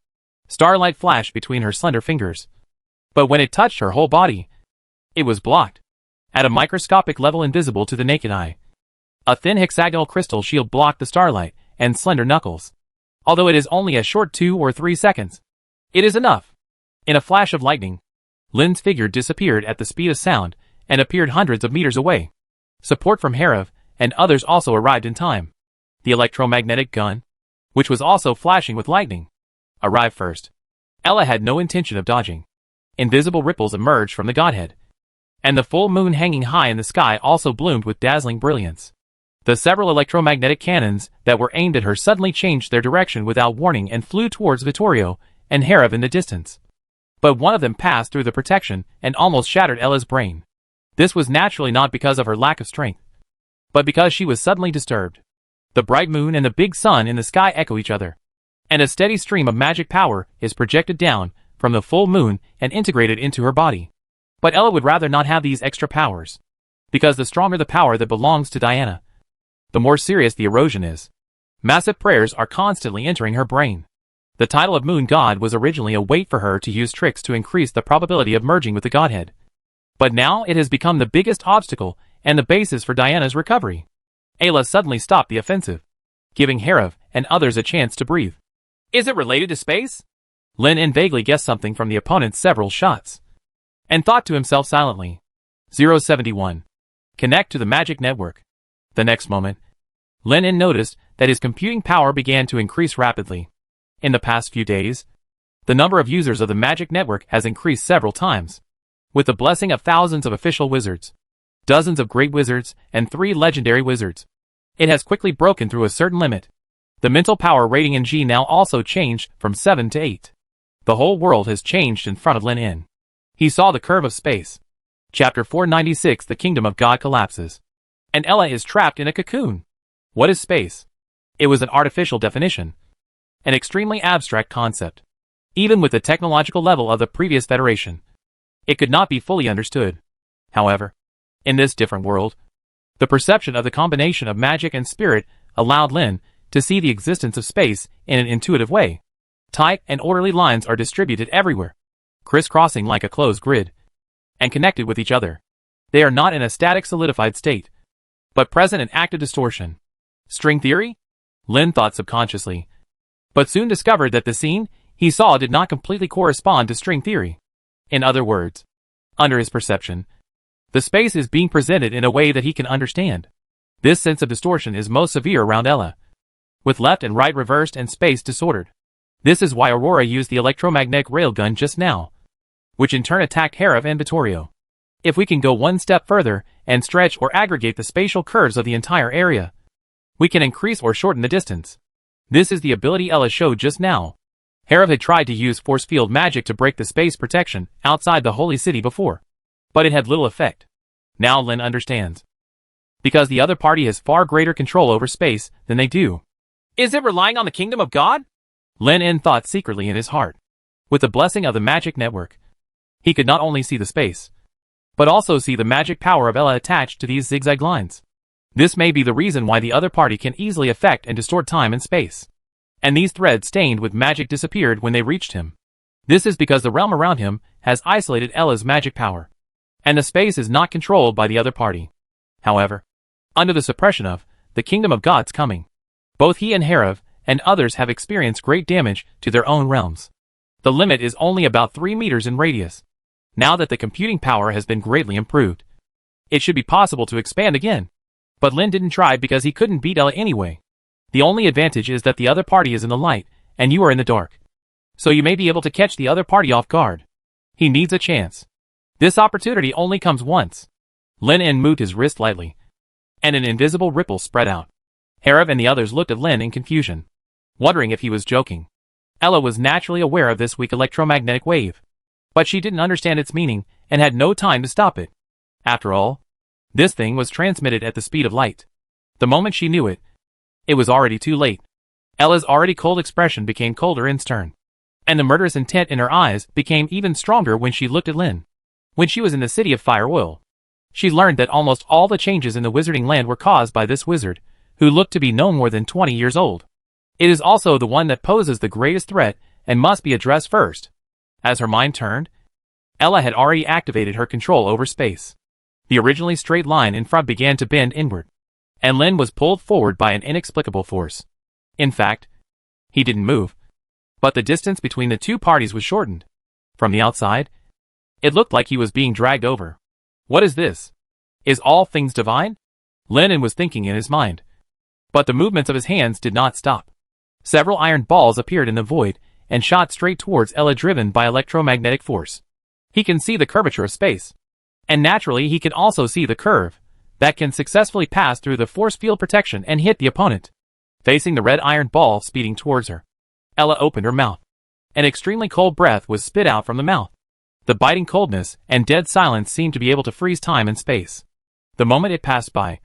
Starlight flashed between her slender fingers. But when it touched her whole body, it was blocked. At a microscopic level invisible to the naked eye. A thin hexagonal crystal shield blocked the starlight and slender knuckles. Although it is only a short 2 or 3 seconds. It is enough. In a flash of lightning, Lin's figure disappeared at the speed of sound and appeared hundreds of meters away. Support from Herav and others also arrived in time. The electromagnetic gun, which was also flashing with lightning, arrived first. Ella had no intention of dodging. Invisible ripples emerged from the godhead. And the full moon hanging high in the sky also bloomed with dazzling brilliance. The several electromagnetic cannons that were aimed at her suddenly changed their direction without warning and flew towards Vittorio and Herav in the distance. But one of them passed through the protection and almost shattered Ella's brain. This was naturally not because of her lack of strength, but because she was suddenly disturbed. The bright moon and the big sun in the sky echo each other, and a steady stream of magic power is projected down from the full moon and integrated into her body. But Ella would rather not have these extra powers, because the stronger the power that belongs to Diana, the more serious the erosion is. Massive prayers are constantly entering her brain. The title of Moon God was originally a way for her to use tricks to increase the probability of merging with the Godhead. But now it has become the biggest obstacle and the basis for Diana's recovery. Ayla suddenly stopped the offensive, giving Herav and others a chance to breathe. Is it related to space? Lin In vaguely guessed something from the opponent's several shots, and thought to himself silently. 071. Connect to the magic network. The next moment, Lin In noticed that his computing power began to increase rapidly. In the past few days, the number of users of the magic network has increased several times. With the blessing of thousands of official wizards, dozens of great wizards, and 3 legendary wizards, it has quickly broken through a certain limit. The mental power rating in G now also changed from 7 to 8. The whole world has changed in front of Lin In. He saw the curve of space. Chapter 496 The Kingdom of God collapses. And Ella is trapped in a cocoon. What is space? It was an artificial definition. An extremely abstract concept. Even with the technological level of the previous Federation, it could not be fully understood. However, in this different world, the perception of the combination of magic and spirit allowed Lin to see the existence of space in an intuitive way. Tight and orderly lines are distributed everywhere, crisscrossing like a closed grid, and connected with each other. They are not in a static solidified state, but present in active distortion. String theory? Lin thought subconsciously, but soon discovered that the scene he saw did not completely correspond to string theory. In other words, under his perception, the space is being presented in a way that he can understand. This sense of distortion is most severe around Ella, with left and right reversed and space disordered. This is why Aurora used the electromagnetic railgun just now, which in turn attacked Herav and Vittorio. If we can go one step further and stretch or aggregate the spatial curves of the entire area, we can increase or shorten the distance. This is the ability Ella showed just now. Herav had tried to use force field magic to break the space protection outside the holy city before, but it had little effect. Now Lin understands. Because the other party has far greater control over space than they do. Is it relying on the kingdom of God? Lin In thought secretly in his heart. With the blessing of the magic network, he could not only see the space, but also see the magic power of Ella attached to these zigzag lines. This may be the reason why the other party can easily affect and distort time and space. And these threads stained with magic disappeared when they reached him. This is because the realm around him has isolated Ella's magic power, and the space is not controlled by the other party. However, under the suppression of the kingdom of God's coming, both he and Herav and others have experienced great damage to their own realms. The limit is only about 3 meters in radius. Now that the computing power has been greatly improved, it should be possible to expand again. But Lin didn't try because he couldn't beat Ella anyway. The only advantage is that the other party is in the light, and you are in the dark. So you may be able to catch the other party off guard. He needs a chance. This opportunity only comes once. Lin In moved his wrist lightly, and an invisible ripple spread out. Herav and the others looked at Lin in confusion, wondering if he was joking. Ella was naturally aware of this weak electromagnetic wave, but she didn't understand its meaning and had no time to stop it. After all, this thing was transmitted at the speed of light. The moment she knew it, it was already too late. Ella's already cold expression became colder and stern. And the murderous intent in her eyes became even stronger when she looked at Lin. When she was in the city of Fire Will, she learned that almost all the changes in the wizarding land were caused by this wizard, who looked to be no more than 20 years old. It is also the one that poses the greatest threat and must be addressed first. As her mind turned, Ella had already activated her control over space. The originally straight line in front began to bend inward, and Lin was pulled forward by an inexplicable force. In fact, he didn't move, but the distance between the two parties was shortened. From the outside, it looked like he was being dragged over. What is this? Is all things divine? Lin was thinking in his mind. But the movements of his hands did not stop. Several iron balls appeared in the void and shot straight towards Ella, driven by electromagnetic force. He can see the curvature of space. And naturally he can also see the curve that can successfully pass through the force field protection and hit the opponent. Facing the red iron ball speeding towards her, Ella opened her mouth. An extremely cold breath was spit out from the mouth. The biting coldness and dead silence seemed to be able to freeze time and space. The moment it passed by,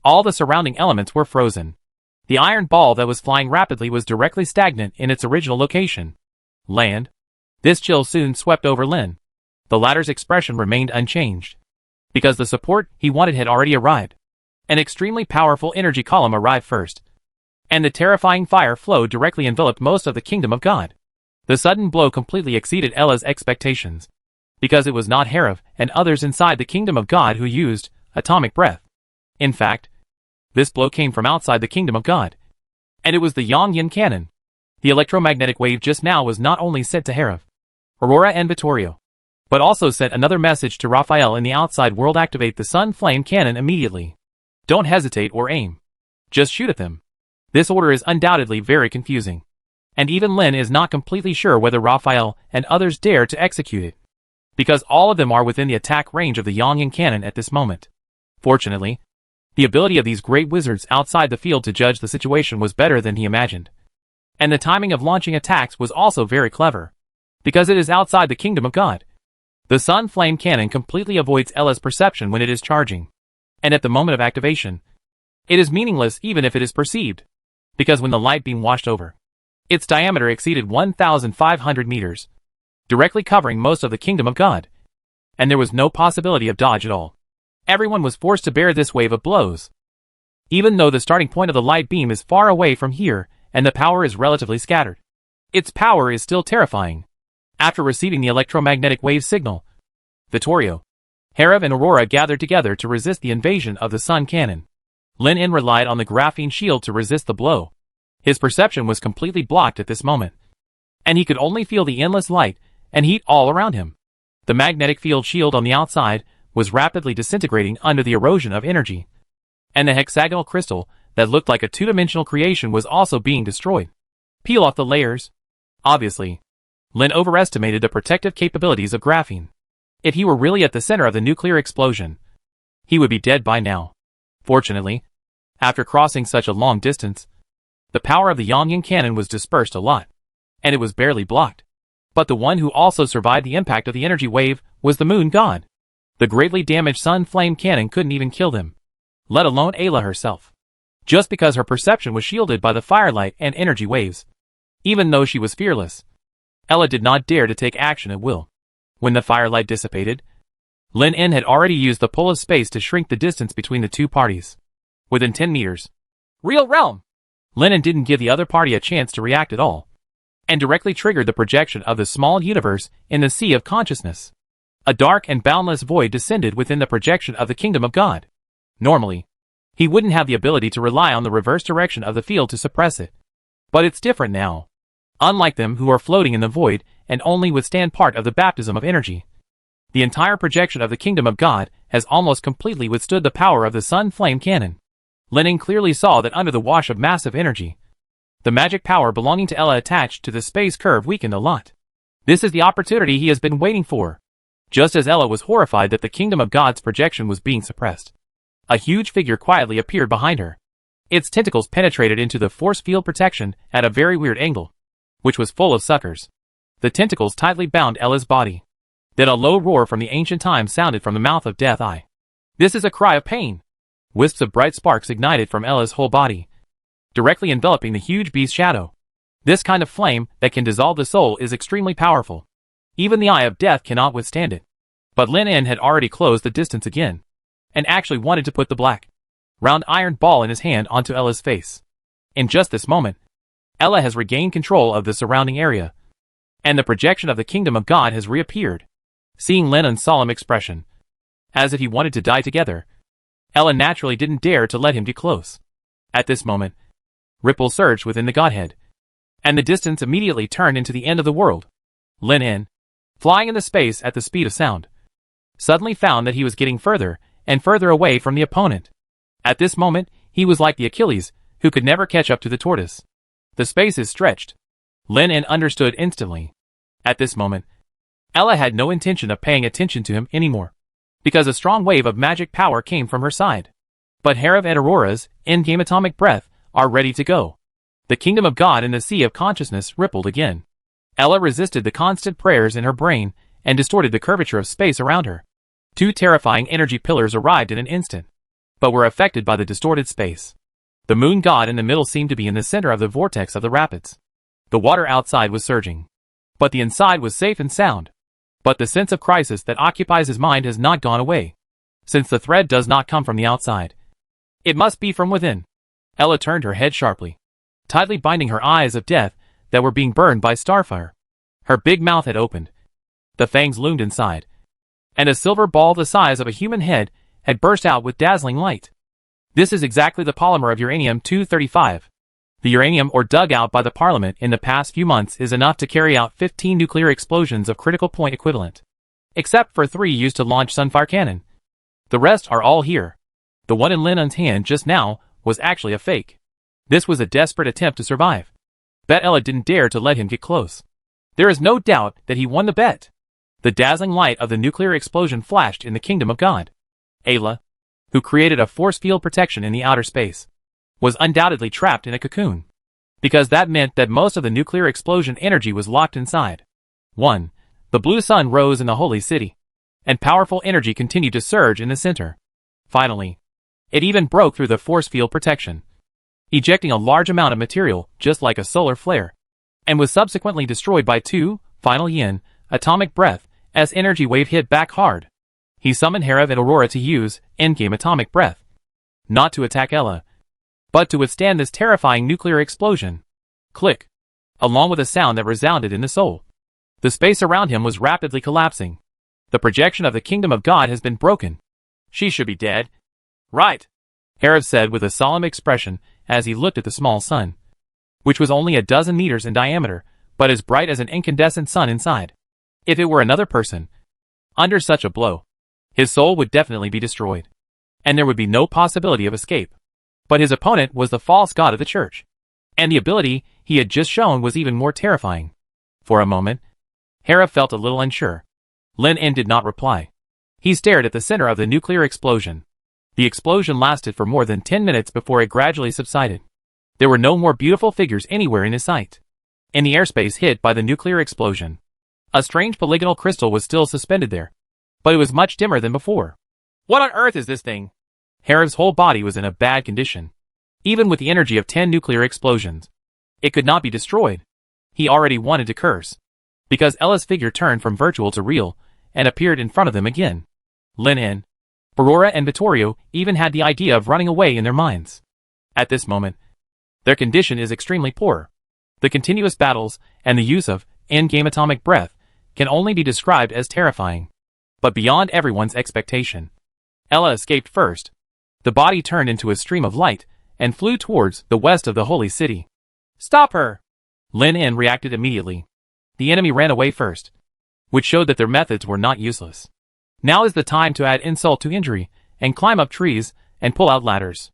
all the surrounding elements were frozen. The iron ball that was flying rapidly was directly stagnant in its original location. Land. This chill soon swept over Lin. The latter's expression remained unchanged, because the support he wanted had already arrived. An extremely powerful energy column arrived first, and the terrifying fire flow directly enveloped most of the kingdom of God. The sudden blow completely exceeded Ella's expectations, because it was not Herav and others inside the kingdom of God who used atomic breath. In fact, this blow came from outside the kingdom of God, and it was the Yongyan cannon. The electromagnetic wave just now was not only sent to Herav, Aurora and Vittorio, but also sent another message to Raphael in the outside world: activate the Sun Flame Cannon immediately. Don't hesitate or aim. Just shoot at them. This order is undoubtedly very confusing, and even Lin is not completely sure whether Raphael and others dare to execute it, because all of them are within the attack range of the Yongyan cannon at this moment. Fortunately, the ability of these great wizards outside the field to judge the situation was better than he imagined. And the timing of launching attacks was also very clever, because it is outside the kingdom of God. The Sun Flame Cannon completely avoids Ella's perception when it is charging, and at the moment of activation, it is meaningless even if it is perceived, because when the light beam washed over, its diameter exceeded 1,500 meters, directly covering most of the kingdom of God, and there was no possibility of dodge at all. Everyone was forced to bear this wave of blows. Even though the starting point of the light beam is far away from here and the power is relatively scattered, its power is still terrifying. After receiving the electromagnetic wave signal, Vittorio, Herav and Aurora gathered together to resist the invasion of the Sun Cannon. Lin relied on the graphene shield to resist the blow. His perception was completely blocked at this moment, and he could only feel the endless light and heat all around him. The magnetic field shield on the outside was rapidly disintegrating under the erosion of energy, and the hexagonal crystal that looked like a two-dimensional creation was also being destroyed. Peel off the layers. Obviously, Lin overestimated the protective capabilities of graphene. If he were really at the center of the nuclear explosion, he would be dead by now. Fortunately, after crossing such a long distance, the power of the Yongyan cannon was dispersed a lot, and it was barely blocked. But the one who also survived the impact of the energy wave was the Moon God. The greatly damaged Sun Flame Cannon couldn't even kill them, let alone Ayla herself, just because her perception was shielded by the firelight and energy waves. Even though she was fearless, Ella did not dare to take action at will. When the firelight dissipated, Lin had already used the pull of space to shrink the distance between the two parties. Within 10 meters. Real realm! Lin didn't give the other party a chance to react at all, and directly triggered the projection of the small universe in the sea of consciousness. A dark and boundless void descended within the projection of the kingdom of God. Normally, he wouldn't have the ability to rely on the reverse direction of the field to suppress it. But it's different now. Unlike them who are floating in the void and only withstand part of the baptism of energy, the entire projection of the kingdom of God has almost completely withstood the power of the Sun Flame Cannon. Lin clearly saw that under the wash of massive energy, the magic power belonging to Ella attached to the space curve weakened a lot. This is the opportunity he has been waiting for. Just as Ella was horrified that the kingdom of God's projection was being suppressed, a huge figure quietly appeared behind her. Its tentacles penetrated into the force field protection at a very weird angle, which was full of suckers. The tentacles tightly bound Ella's body. Then a low roar from the ancient time sounded from the mouth of Death Eye. This is a cry of pain. Wisps of bright sparks ignited from Ella's whole body, directly enveloping the huge beast's shadow. This kind of flame that can dissolve the soul is extremely powerful. Even the Eye of Death cannot withstand it. But Lin En had already closed the distance again, and actually wanted to put the black, round iron ball in his hand onto Ella's face. In just this moment, Ella has regained control of the surrounding area, and the projection of the kingdom of God has reappeared. Seeing Lin En's solemn expression, as if he wanted to die together, Ella naturally didn't dare to let him get close. At this moment, ripples surged within the Godhead, and the distance immediately turned into the end of the world. Lin En, flying in the space at the speed of sound, suddenly found that he was getting further and further away from the opponent. At this moment, he was like the Achilles, who could never catch up to the tortoise. The space is stretched. Lin En understood instantly. At this moment, Ella had no intention of paying attention to him anymore, because a strong wave of magic power came from her side. But Herav and Aurora's endgame atomic breath are ready to go. The kingdom of God in the sea of consciousness rippled again. Ella resisted the constant prayers in her brain and distorted the curvature of space around her. Two terrifying energy pillars arrived in an instant, but were affected by the distorted space. The moon god in the middle seemed to be in the center of the vortex of the rapids. The water outside was surging, but the inside was safe and sound. But the sense of crisis that occupies his mind has not gone away, since the thread does not come from the outside. It must be from within. Ella turned her head sharply, tightly binding her eyes of death that were being burned by starfire. Her big mouth had opened. The fangs loomed inside, and a silver ball the size of a human head had burst out with dazzling light. This is exactly the polymer of uranium-235. The uranium ore dug out by the Parliament in the past few months is enough to carry out 15 nuclear explosions of critical point equivalent, except for 3 used to launch Sunfire cannon. The rest are all here. The one in Lin En's hand just now was actually a fake. This was a desperate attempt to survive. Bet Ella didn't dare to let him get close. There is no doubt that he won the bet. The dazzling light of the nuclear explosion flashed in the kingdom of God. Ayla, who created a force field protection in the outer space, was undoubtedly trapped in a cocoon, because that meant that most of the nuclear explosion energy was locked inside. 1. The blue sun rose in the holy city, and powerful energy continued to surge in the center. Finally, it even broke through the force field protection, ejecting a large amount of material just like a solar flare, and was subsequently destroyed by 2. Final yin, atomic breath, as energy wave hit back hard. He summoned Herav and Aurora to use endgame atomic breath, not to attack Ella, but to withstand this terrifying nuclear explosion. Click, along with a sound that resounded in the soul. The space around him was rapidly collapsing. The projection of the kingdom of God has been broken. She should be dead. Right, Herav said with a solemn expression as he looked at the small sun, which was only a dozen meters in diameter, but as bright as an incandescent sun inside. If it were another person, under such a blow, his soul would definitely be destroyed, and there would be no possibility of escape. But his opponent was the false god of the church, and the ability he had just shown was even more terrifying. For a moment, Herav felt a little unsure. Lin En did not reply. He stared at the center of the nuclear explosion. The explosion lasted for more than 10 minutes before it gradually subsided. There were no more beautiful figures anywhere in his sight. In the airspace hit by the nuclear explosion, a strange polygonal crystal was still suspended there, but it was much dimmer than before. What on earth is this thing? Herav's whole body was in a bad condition. Even with the energy of 10 nuclear explosions, it could not be destroyed. He already wanted to curse, because Ella's figure turned from virtual to real and appeared in front of them again. Lin En, Aurora and Vittorio even had the idea of running away in their minds. At this moment, their condition is extremely poor. The continuous battles and the use of endgame atomic breath can only be described as terrifying. But beyond everyone's expectation, Ella escaped first. The body turned into a stream of light and flew towards the west of the holy city. Stop her! Lin En reacted immediately. The enemy ran away first, which showed that their methods were not useless. Now is the time to add insult to injury and climb up trees and pull out ladders.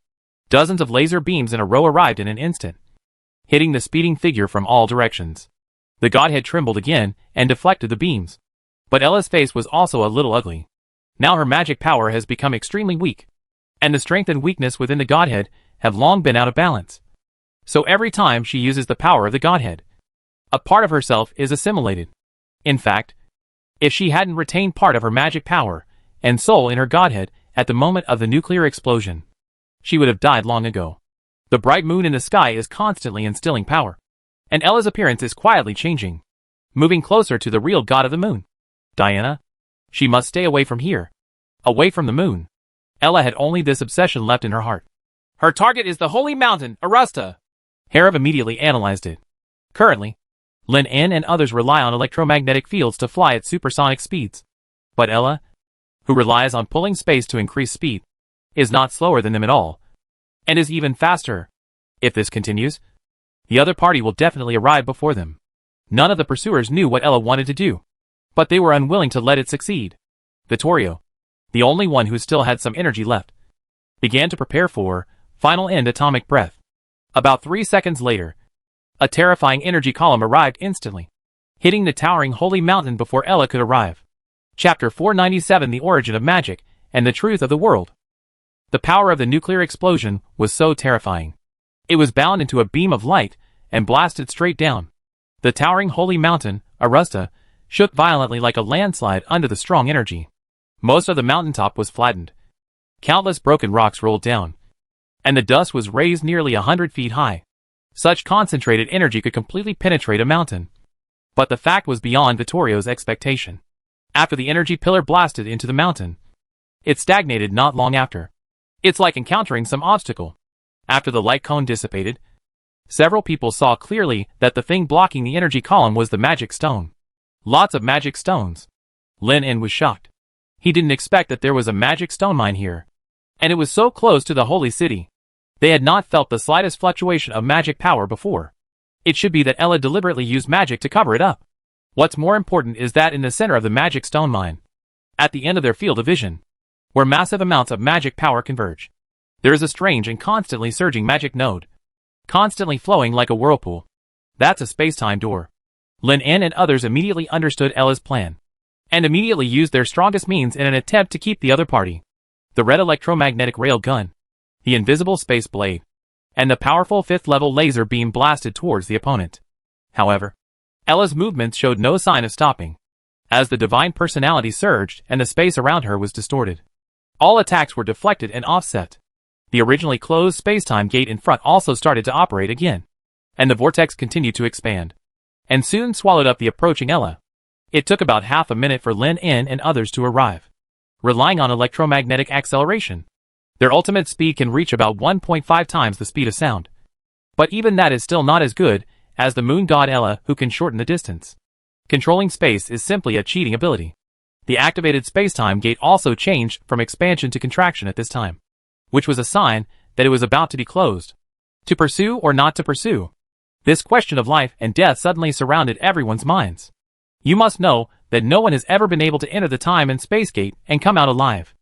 Dozens of laser beams in a row arrived in an instant, hitting the speeding figure from all directions. The godhead trembled again and deflected the beams. But Ella's face was also a little ugly. Now her magic power has become extremely weak, and the strength and weakness within the godhead have long been out of balance. So every time she uses the power of the godhead, a part of herself is assimilated. In fact, if she hadn't retained part of her magic power and soul in her godhead at the moment of the nuclear explosion, she would have died long ago. The bright moon in the sky is constantly instilling power, and Ella's appearance is quietly changing, moving closer to the real god of the moon. Diana? She must stay away from here. Away from the moon. Ella had only this obsession left in her heart. Her target is the holy mountain, Arusta. Herav immediately analyzed it. Currently, Lin En and others rely on electromagnetic fields to fly at supersonic speeds. But Ella, who relies on pulling space to increase speed, is not slower than them at all, and is even faster. If this continues, the other party will definitely arrive before them. None of the pursuers knew what Ella wanted to do, but they were unwilling to let it succeed. Vittorio, the only one who still had some energy left, began to prepare for final end atomic breath. About 3 seconds later, a terrifying energy column arrived instantly, hitting the towering holy mountain before Ella could arrive. Chapter 497: The Origin of Magic and the Truth of the World. The power of the nuclear explosion was so terrifying. It was bound into a beam of light and blasted straight down. The towering holy mountain, Arusta, shook violently like a landslide under the strong energy. Most of the mountaintop was flattened. Countless broken rocks rolled down, and the dust was raised nearly 100 feet high. Such concentrated energy could completely penetrate a mountain. But the fact was beyond Vittorio's expectation. After the energy pillar blasted into the mountain, it stagnated not long after. It's like encountering some obstacle. After the light cone dissipated, several people saw clearly that the thing blocking the energy column was the magic stone. Lots of magic stones. Lin En was shocked. He didn't expect that there was a magic stone mine here, and it was so close to the holy city. They had not felt the slightest fluctuation of magic power before. It should be that Ella deliberately used magic to cover it up. What's more important is that in the center of the magic stone mine, at the end of their field of vision, where massive amounts of magic power converge, there is a strange and constantly surging magic node, constantly flowing like a whirlpool. That's a space-time door. Lin En and others immediately understood Ella's plan, and immediately used their strongest means in an attempt to keep the other party. The red electromagnetic rail gun, the invisible space blade, and the powerful 5th-level laser beam blasted towards the opponent. However, Ella's movements showed no sign of stopping, as the divine personality surged and the space around her was distorted. All attacks were deflected and offset. The originally closed space-time gate in front also started to operate again, and the vortex continued to expand, and soon swallowed up the approaching Ella. It took about half a minute for Lin En and others to arrive. Relying on electromagnetic acceleration, their ultimate speed can reach about 1.5 times the speed of sound. But even that is still not as good as the moon god Ella, who can shorten the distance. Controlling space is simply a cheating ability. The activated space-time gate also changed from expansion to contraction at this time, which was a sign that it was about to be closed. To pursue or not to pursue? This question of life and death suddenly surrounded everyone's minds. You must know that no one has ever been able to enter the time and space gate and come out alive.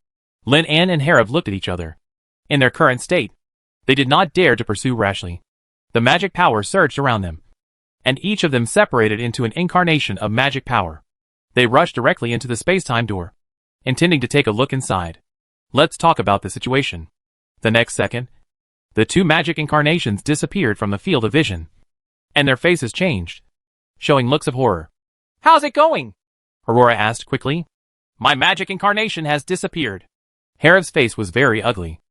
Lin En and Herav looked at each other. In their current state, they did not dare to pursue rashly. The magic power surged around them, and each of them separated into an incarnation of magic power. They rushed directly into the space-time door, intending to take a look inside. Let's talk about the situation. The next second, the two magic incarnations disappeared from the field of vision, and their faces changed, showing looks of horror. How's it going? Aurora asked quickly. My magic incarnation has disappeared. Herav's face was very ugly.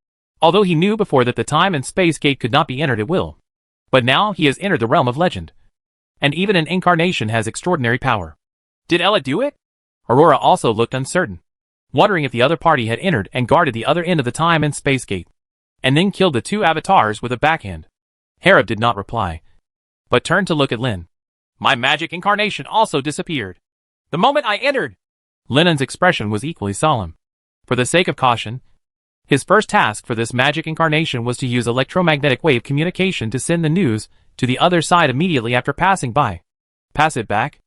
Although he knew before that the time and space gate could not be entered at will. But now he has entered the realm of legend. And even an incarnation has extraordinary power. Did Ella do it? Aurora also looked uncertain, wondering if the other party had entered and guarded the other end of the time and space gate, and then killed the two avatars with a backhand. Herav did not reply, but turned to look at Lin. My magic incarnation also disappeared the moment I entered. Lin En's expression was equally solemn. For the sake of caution, his first task for this magic incarnation was to use electromagnetic wave communication to send the news to the other side immediately after passing by. Pass it back?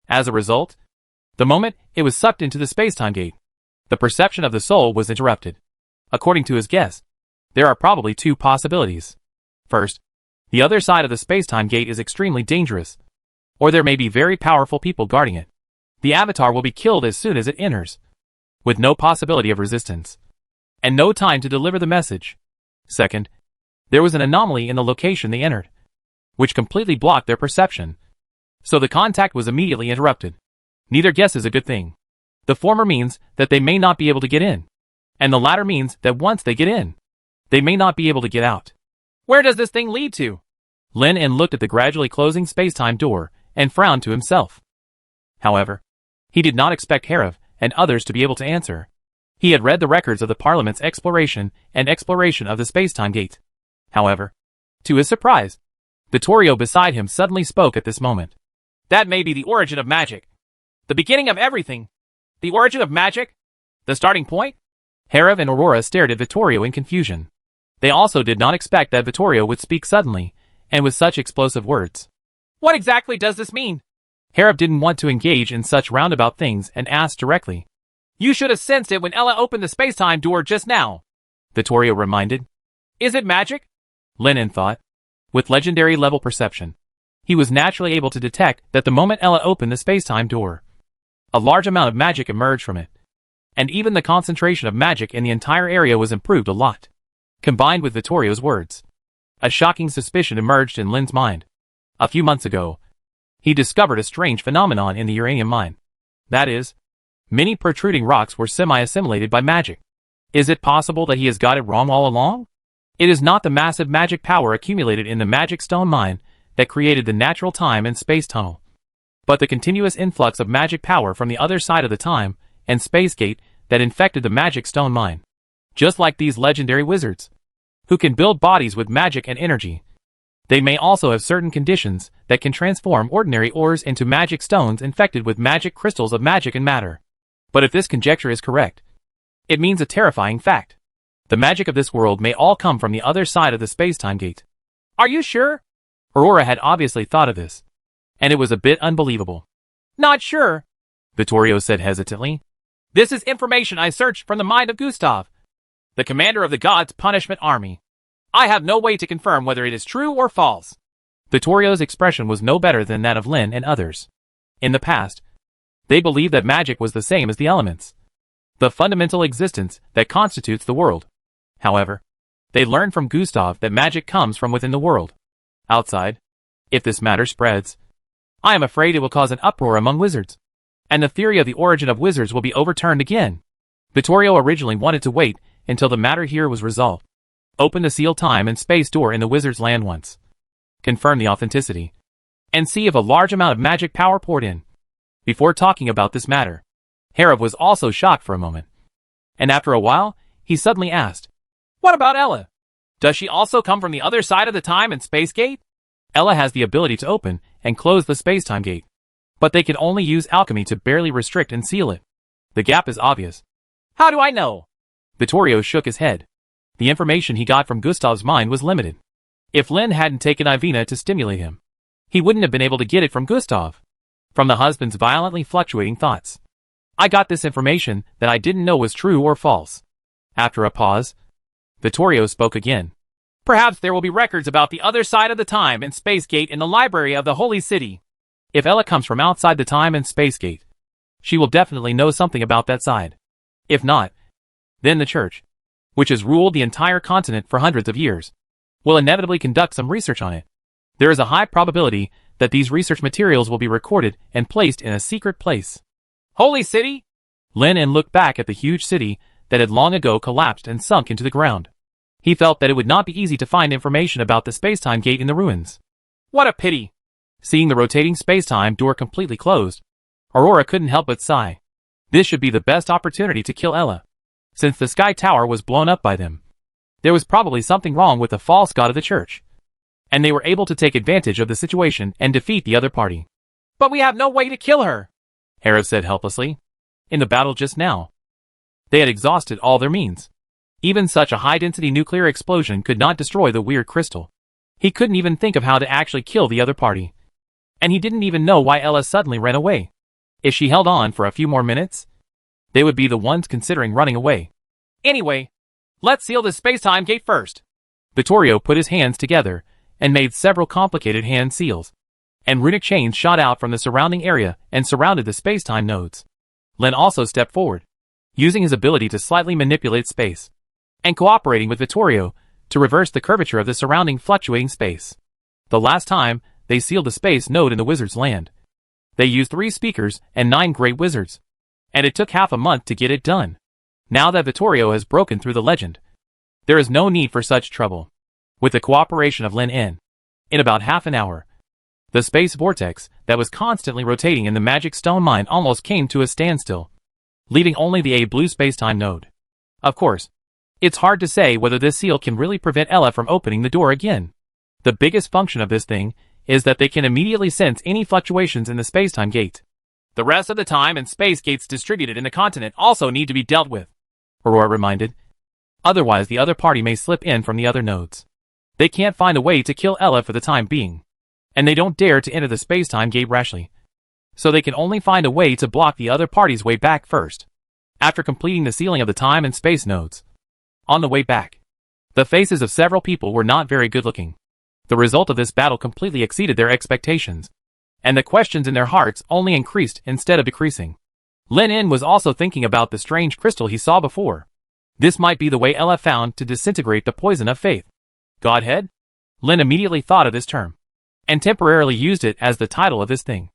As a result, the moment it was sucked into the space-time gate, the perception of the soul was interrupted. According to his guess, there are probably two possibilities. First, the other side of the space-time gate is extremely dangerous, or there may be very powerful people guarding it. The avatar will be killed as soon as it enters, with no possibility of resistance, and no time to deliver the message. Second, there was an anomaly in the location they entered, which completely blocked their perception, so the contact was immediately interrupted. Neither guess is a good thing. The former means that they may not be able to get in, and the latter means that once they get in, they may not be able to get out. Where does this thing lead to? Lin En looked at the gradually closing space-time door and frowned to himself. However, he did not expect Herav and others to be able to answer. He had read the records of the Parliament's exploration of the space-time gate. However, to his surprise, Vittorio beside him suddenly spoke at this moment. That may be the origin of magic. The beginning of everything. The origin of magic? The starting point? Herav and Aurora stared at Vittorio in confusion. They also did not expect that Vittorio would speak suddenly, and with such explosive words. What exactly does this mean? Herav didn't want to engage in such roundabout things and asked directly. You should have sensed it when Ella opened the space-time door just now, Vittorio reminded. Is it magic? Lin En thought. With legendary level perception, he was naturally able to detect that the moment Ella opened the space-time door, a large amount of magic emerged from it. And even the concentration of magic in the entire area was improved a lot. Combined with Vittorio's words, a shocking suspicion emerged in Lin's mind. A few months ago, he discovered a strange phenomenon in the uranium mine. That is, many protruding rocks were semi-assimilated by magic. Is it possible that he has got it wrong all along? It is not the massive magic power accumulated in the magic stone mine that created the natural time and space tunnel, but the continuous influx of magic power from the other side of the time and space gate that infected the magic stone mine. Just like these legendary wizards, who can build bodies with magic and energy, they may also have certain conditions that can transform ordinary ores into magic stones infected with magic crystals of magic and matter. But if this conjecture is correct, it means a terrifying fact. The magic of this world may all come from the other side of the space-time gate. Are you sure? Aurora had obviously thought of this, and it was a bit unbelievable. Not sure, Vittorio said hesitantly. This is information I searched from the mind of Gustav, the commander of the God's Punishment Army. I have no way to confirm whether it is true or false. Vittorio's expression was no better than that of Lin and others. In the past, they believed that magic was the same as the elements, the fundamental existence that constitutes the world. However, they learned from Gustav that magic comes from within the world. Outside, if this matter spreads, I am afraid it will cause an uproar among wizards, and the theory of the origin of wizards will be overturned again. Vittorio originally wanted to wait until the matter here was resolved. Open the sealed time and space door in the wizard's land once, confirm the authenticity, and see if a large amount of magic power poured in. Before talking about this matter, Herav was also shocked for a moment. And after a while, he suddenly asked, What about Ella? Does she also come from the other side of the time and space gate? Ella has the ability to open and close the space-time gate, but they can only use alchemy to barely restrict and seal it. The gap is obvious. How do I know? Vittorio shook his head. The information he got from Gustav's mind was limited. If Lin hadn't taken Ivina to stimulate him, he wouldn't have been able to get it from Gustav, from the husband's violently fluctuating thoughts. I got this information that I didn't know was true or false. After a pause, Vittorio spoke again. Perhaps there will be records about the other side of the time and space gate in the library of the Holy City. If Ella comes from outside the time and space gate, she will definitely know something about that side. If not, then the Church, which has ruled the entire continent for hundreds of years, will inevitably conduct some research on it. There is a high probability that these research materials will be recorded and placed in a secret place. Holy City? Lin En looked back at the huge city that had long ago collapsed and sunk into the ground. He felt that it would not be easy to find information about the space-time gate in the ruins. What a pity. Seeing the rotating space-time door completely closed, Aurora couldn't help but sigh. This should be the best opportunity to kill Ella, since the Sky Tower was blown up by them. There was probably something wrong with the false god of the Church, and they were able to take advantage of the situation and defeat the other party. But we have no way to kill her, Herav said helplessly. In the battle just now, they had exhausted all their means. Even such a high-density nuclear explosion could not destroy the weird crystal. He couldn't even think of how to actually kill the other party. And he didn't even know why Ella suddenly ran away. If she held on for a few more minutes, they would be the ones considering running away. Anyway, let's seal this space-time gate first. Vittorio put his hands together and made several complicated hand seals, and runic chains shot out from the surrounding area and surrounded the space-time nodes. Lin also stepped forward, using his ability to slightly manipulate space, and cooperating with Vittorio to reverse the curvature of the surrounding fluctuating space. The last time they sealed the space node in the wizard's land, they used 3 speakers and 9 great wizards, and it took half a month to get it done. Now that Vittorio has broken through the legend, there is no need for such trouble. With the cooperation of Lin En, In about half an hour, the space vortex that was constantly rotating in the magic stone mine almost came to a standstill, leaving only the A blue spacetime node. Of course, it's hard to say whether this seal can really prevent Ella from opening the door again. The biggest function of this thing is that they can immediately sense any fluctuations in the spacetime gate. The rest of the time and space gates distributed in the continent also need to be dealt with, Aurora reminded. Otherwise the other party may slip in from the other nodes. They can't find a way to kill Ella for the time being, and they don't dare to enter the spacetime gate rashly. So they can only find a way to block the other party's way back first, after completing the sealing of the time and space nodes. On the way back, the faces of several people were not very good looking. The result of this battle completely exceeded their expectations, and the questions in their hearts only increased instead of decreasing. Lin In was also thinking about the strange crystal he saw before. This might be the way Ella found to disintegrate the poison of faith. Godhead? Lin immediately thought of this term, and temporarily used it as the title of this thing.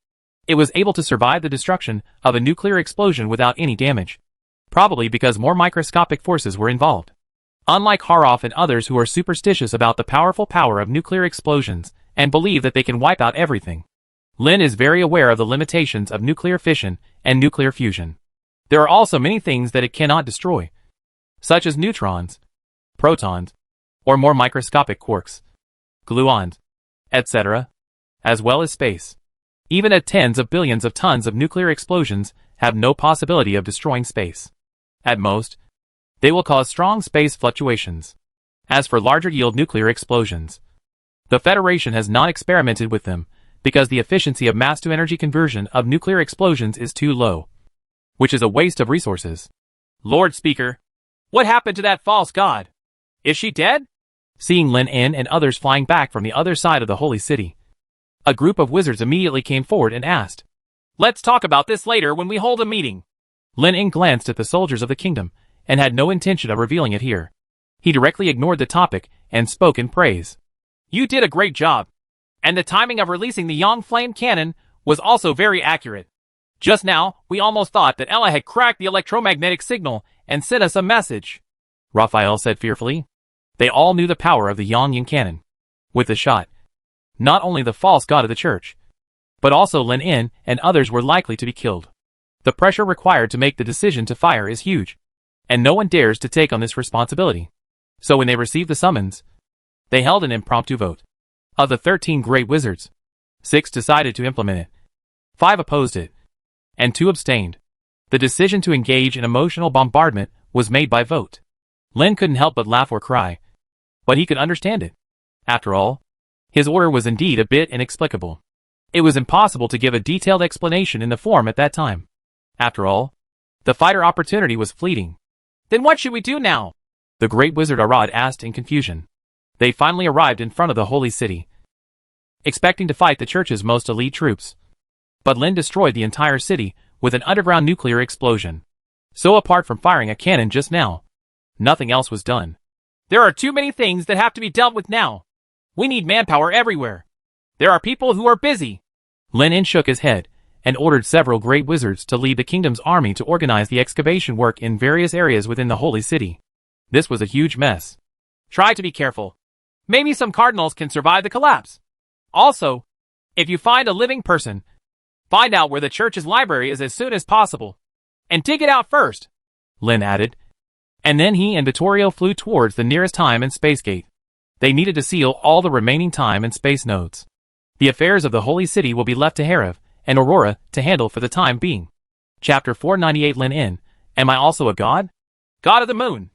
It was able to survive the destruction of a nuclear explosion without any damage, probably because more microscopic forces were involved. Unlike Haroff and others who are superstitious about the powerful power of nuclear explosions and believe that they can wipe out everything, Lin is very aware of the limitations of nuclear fission and nuclear fusion. There are also many things that it cannot destroy, such as neutrons, protons, or more microscopic quarks, gluons, etc., as well as space. Even at tens of billions of tons of nuclear explosions have no possibility of destroying space. At most, they will cause strong space fluctuations. As for larger yield nuclear explosions, the Federation has not experimented with them because the efficiency of mass-to-energy conversion of nuclear explosions is too low, which is a waste of resources. Lord Speaker, what happened to that false god? Is she dead? Seeing Lin In and others flying back from the other side of the holy city, a group of wizards immediately came forward and asked, "Let's talk about this later when we hold a meeting." Lin In glanced at the soldiers of the kingdom and had no intention of revealing it here. He directly ignored the topic and spoke in praise. "You did a great job, and the timing of releasing the Yang Flame Cannon was also very accurate. Just now, we almost thought that Ella had cracked the electromagnetic signal and sent us a message," Raphael said fearfully. They all knew the power of the Yang Cannon. With the shot, not only the false god of the church, but also Lin In and others were likely to be killed. The pressure required to make the decision to fire is huge, and no one dares to take on this responsibility. So when they received the summons, they held an impromptu vote. Of the 13 great wizards, 6 decided to implement it, 5 opposed it, and 2 abstained. The decision to engage in emotional bombardment was made by vote. Lin couldn't help but laugh or cry, but he could understand it. After all, his order was indeed a bit inexplicable. It was impossible to give a detailed explanation in the form at that time. After all, the fighter opportunity was fleeting. "Then what should we do now?" the great wizard Arad asked in confusion. They finally arrived in front of the holy city, expecting to fight the church's most elite troops. But Lin destroyed the entire city with an underground nuclear explosion. So apart from firing a cannon just now, nothing else was done. "There are too many things that have to be dealt with now. We need manpower everywhere. There are people who are busy." Lin In shook his head and ordered several great wizards to lead the kingdom's army to organize the excavation work in various areas within the holy city. This was a huge mess. "Try to be careful. Maybe some cardinals can survive the collapse. Also, if you find a living person, find out where the church's library is as soon as possible, and dig it out first," Lin added. And then he and Vittorio flew towards the nearest time and space gate. They needed to seal all the remaining time and space nodes. The affairs of the holy city will be left to Herav and Aurora to handle for the time being. Chapter 498 Lin In, Am I Also a God? God of the moon.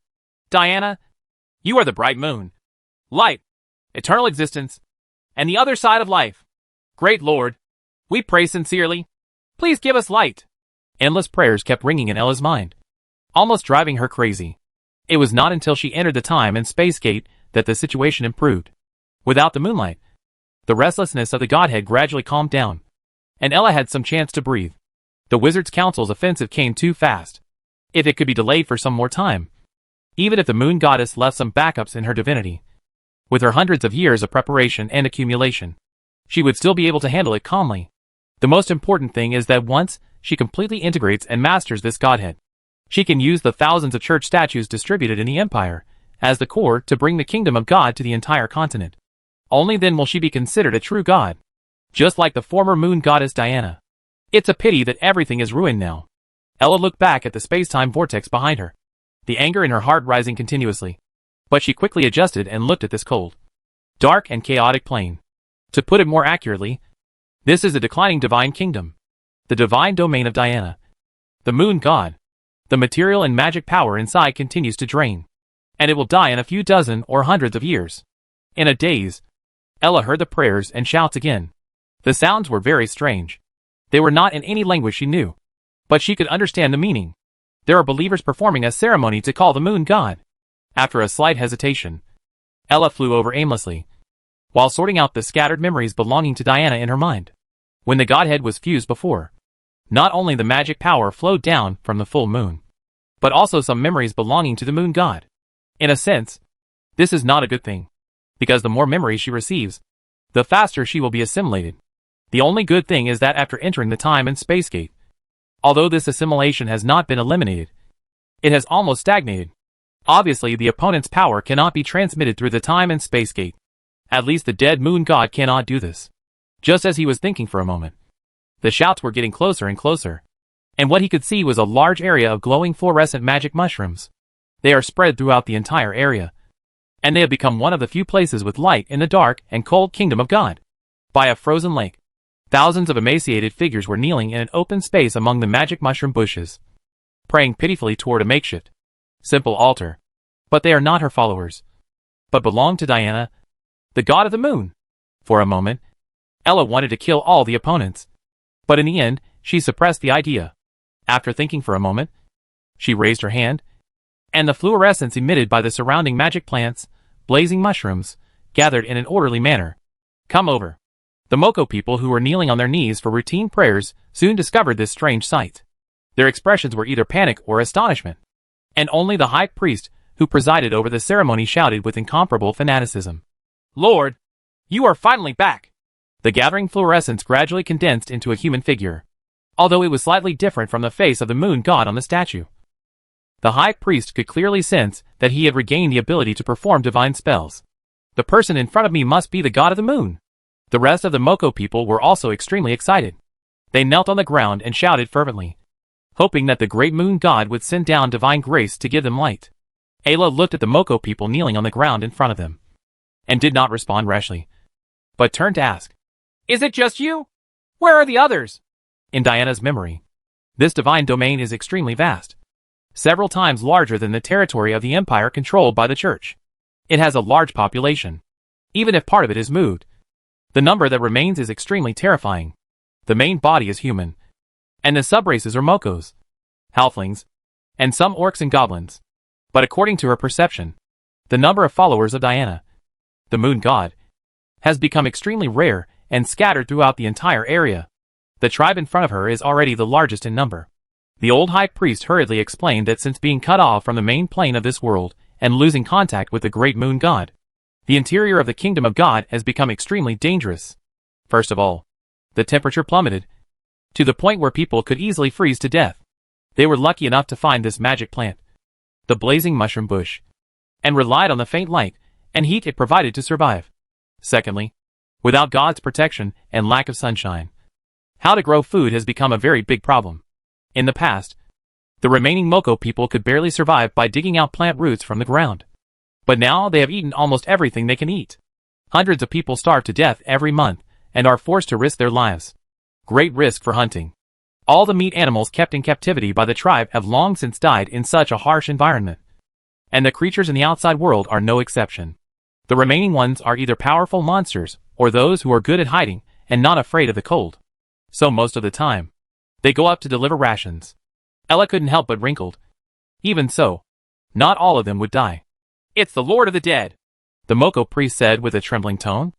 Diana, you are the bright moon, light, eternal existence, and the other side of life. Great Lord, we pray sincerely. Please give us light. Endless prayers kept ringing in Ella's mind, almost driving her crazy. It was not until she entered the time and space gate that the situation improved. Without the moonlight, the restlessness of the Godhead gradually calmed down, and Ella had some chance to breathe. The Wizards' Council's offensive came too fast. If it could be delayed for some more time, even if the Moon Goddess left some backups in her divinity, with her hundreds of years of preparation and accumulation, she would still be able to handle it calmly. The most important thing is that once she completely integrates and masters this Godhead, she can use the thousands of church statues distributed in the Empire as the core to bring the kingdom of God to the entire continent. Only then will she be considered a true god. Just like the former moon goddess Diana. It's a pity that everything is ruined now. Ella looked back at the space-time vortex behind her, the anger in her heart rising continuously. But she quickly adjusted and looked at this cold, dark and chaotic plane. To put it more accurately, this is a declining divine kingdom. The divine domain of Diana. The moon god. The material and magic power inside continues to drain. And it will die in a few dozen or hundreds of years. In a daze, Ella heard the prayers and shouts again. The sounds were very strange. They were not in any language she knew. But she could understand the meaning. There are believers performing a ceremony to call the moon god. After a slight hesitation, Ella flew over aimlessly, while sorting out the scattered memories belonging to Diana in her mind. When the godhead was fused before, not only the magic power flowed down from the full moon, but also some memories belonging to the moon god. In a sense, this is not a good thing, because the more memories she receives, the faster she will be assimilated. The only good thing is that after entering the time and space gate, although this assimilation has not been eliminated, it has almost stagnated. Obviously, the opponent's power cannot be transmitted through the time and space gate. At least the dead moon god cannot do this. Just as he was thinking for a moment, the shouts were getting closer and closer, and what he could see was a large area of glowing fluorescent magic mushrooms. They are spread throughout the entire area, and they have become one of the few places with light in the dark and cold kingdom of God. By a frozen lake, thousands of emaciated figures were kneeling in an open space among the magic mushroom bushes, praying pitifully toward a makeshift, simple altar. But they are not her followers, but belong to Diana, the god of the moon. For a moment, Ella wanted to kill all the opponents, but in the end, she suppressed the idea. After thinking for a moment, she raised her hand, and the fluorescence emitted by the surrounding magic plants, blazing mushrooms, gathered in an orderly manner. Come over. The Moko people who were kneeling on their knees for routine prayers soon discovered this strange sight. Their expressions were either panic or astonishment, and only the high priest who presided over the ceremony shouted with incomparable fanaticism, "Lord, you are finally back!" The gathering fluorescence gradually condensed into a human figure, although it was slightly different from the face of the moon god on the statue. The high priest could clearly sense that he had regained the ability to perform divine spells. The person in front of me must be the god of the moon. The rest of the Moko people were also extremely excited. They knelt on the ground and shouted fervently, hoping that the great moon god would send down divine grace to give them light. Ayla looked at the Moko people kneeling on the ground in front of them, and did not respond rashly, but turned to ask, "Is it just you? Where are the others?" In Diana's memory, this divine domain is extremely vast, several times larger than the territory of the empire controlled by the church. It has a large population. Even if part of it is moved, the number that remains is extremely terrifying. The main body is human, and the subraces are Mokos, halflings, and some orcs and goblins. But according to her perception, the number of followers of Diana, the moon god, has become extremely rare and scattered throughout the entire area. The tribe in front of her is already the largest in number. The old high priest hurriedly explained that since being cut off from the main plane of this world and losing contact with the great moon god, the interior of the kingdom of God has become extremely dangerous. First of all, the temperature plummeted to the point where people could easily freeze to death. They were lucky enough to find this magic plant, the blazing mushroom bush, and relied on the faint light and heat it provided to survive. Secondly, without God's protection and lack of sunshine, how to grow food has become a very big problem. In the past, the remaining Moko people could barely survive by digging out plant roots from the ground. But now they have eaten almost everything they can eat. Hundreds of people starve to death every month and are forced to risk their lives. Great risk for hunting. All the meat animals kept in captivity by the tribe have long since died in such a harsh environment. And the creatures in the outside world are no exception. The remaining ones are either powerful monsters or those who are good at hiding and not afraid of the cold. So most of the time, they go up to deliver rations. Ella couldn't help but wrinkled. Even so, not all of them would die. "It's the Lord of the Dead," the Moko priest said with a trembling tone.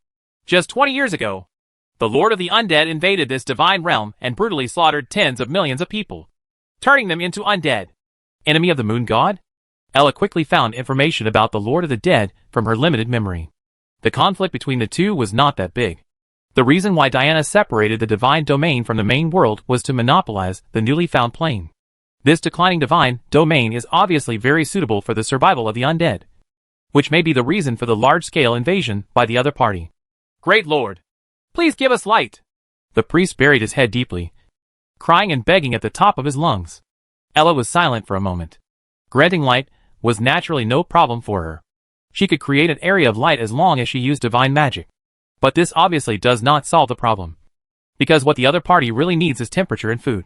"Just 20 years ago, the Lord of the Undead invaded this divine realm and brutally slaughtered tens of millions of people, turning them into undead." Enemy of the moon god? Ella quickly found information about the Lord of the Dead from her limited memory. The conflict between the two was not that big. The reason why Diana separated the divine domain from the main world was to monopolize the newly found plane. This declining divine domain is obviously very suitable for the survival of the undead, which may be the reason for the large-scale invasion by the other party. Great Lord! Please give us light! The priest buried his head deeply, crying and begging at the top of his lungs. Ella was silent for a moment. Granting light was naturally no problem for her. She could create an area of light as long as she used divine magic. But this obviously does not solve the problem. Because what the other party really needs is temperature and food.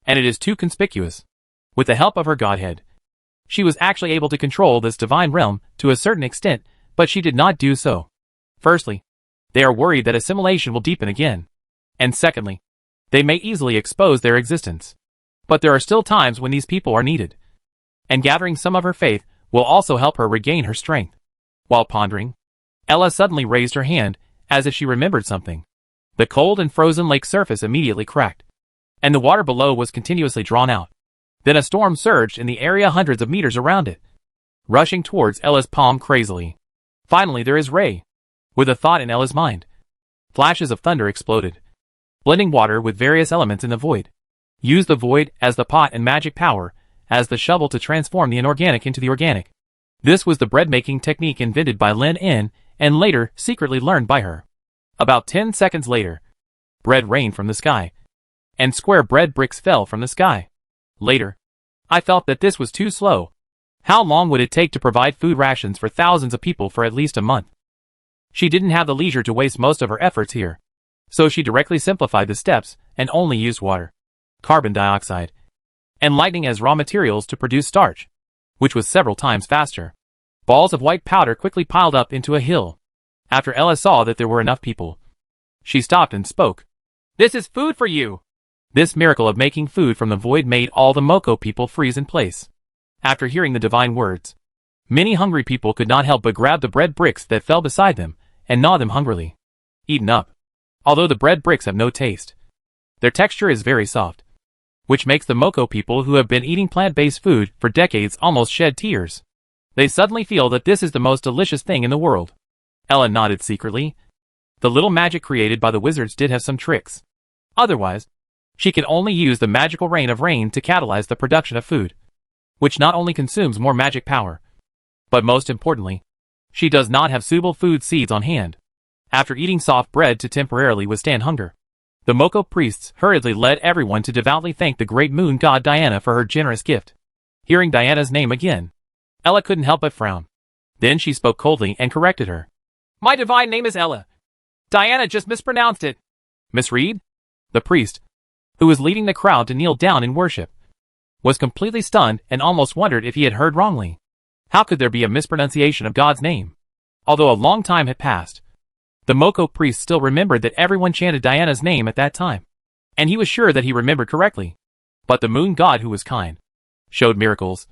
And it is too conspicuous. With the help of her godhead, she was actually able to control this divine realm to a certain extent, but she did not do so. Firstly, they are worried that assimilation will deepen again. And secondly, they may easily expose their existence. But there are still times when these people are needed. And gathering some of her faith will also help her regain her strength. While pondering, Ella suddenly raised her hand, as if she remembered something. The cold and frozen lake surface immediately cracked, and the water below was continuously drawn out. Then a storm surged in the area hundreds of meters around it, rushing towards Ella's palm crazily. Finally there is Ray. With a thought in Ella's mind, flashes of thunder exploded, blending water with various elements in the void. Use the void as the pot and magic power as the shovel to transform the inorganic into the organic. This was the bread-making technique invented by Lin En and later secretly learned by her. About 10 seconds later, bread rained from the sky, and square bread bricks fell from the sky. Later, I felt that this was too slow. How long would it take to provide food rations for thousands of people for at least a month? She didn't have the leisure to waste most of her efforts here. So she directly simplified the steps and only used water, carbon dioxide, and lightning as raw materials to produce starch, which was several times faster. Balls of white powder quickly piled up into a hill. After Ella saw that there were enough people, she stopped and spoke. This is food for you! This miracle of making food from the void made all the Moko people freeze in place. After hearing the divine words, many hungry people could not help but grab the bread bricks that fell beside them and gnaw them hungrily. Eaten up. Although the bread bricks have no taste, their texture is very soft, which makes the Moko people who have been eating plant-based food for decades almost shed tears. They suddenly feel that this is the most delicious thing in the world. Ella nodded secretly. The little magic created by the wizards did have some tricks. Otherwise, she can only use the magical rain of rain to catalyze the production of food, which not only consumes more magic power, but most importantly, she does not have suitable food seeds on hand. After eating soft bread to temporarily withstand hunger, the Moko priests hurriedly led everyone to devoutly thank the great moon god Diana for her generous gift. Hearing Diana's name again, Ella couldn't help but frown. Then she spoke coldly and corrected her. My divine name is Ella. Diana just mispronounced it. Misread? The priest, who was leading the crowd to kneel down in worship, was completely stunned and almost wondered if he had heard wrongly. How could there be a mispronunciation of God's name? Although a long time had passed, the Moko priest still remembered that everyone chanted Diana's name at that time, and he was sure that he remembered correctly. But the moon god, who was kind, showed miracles,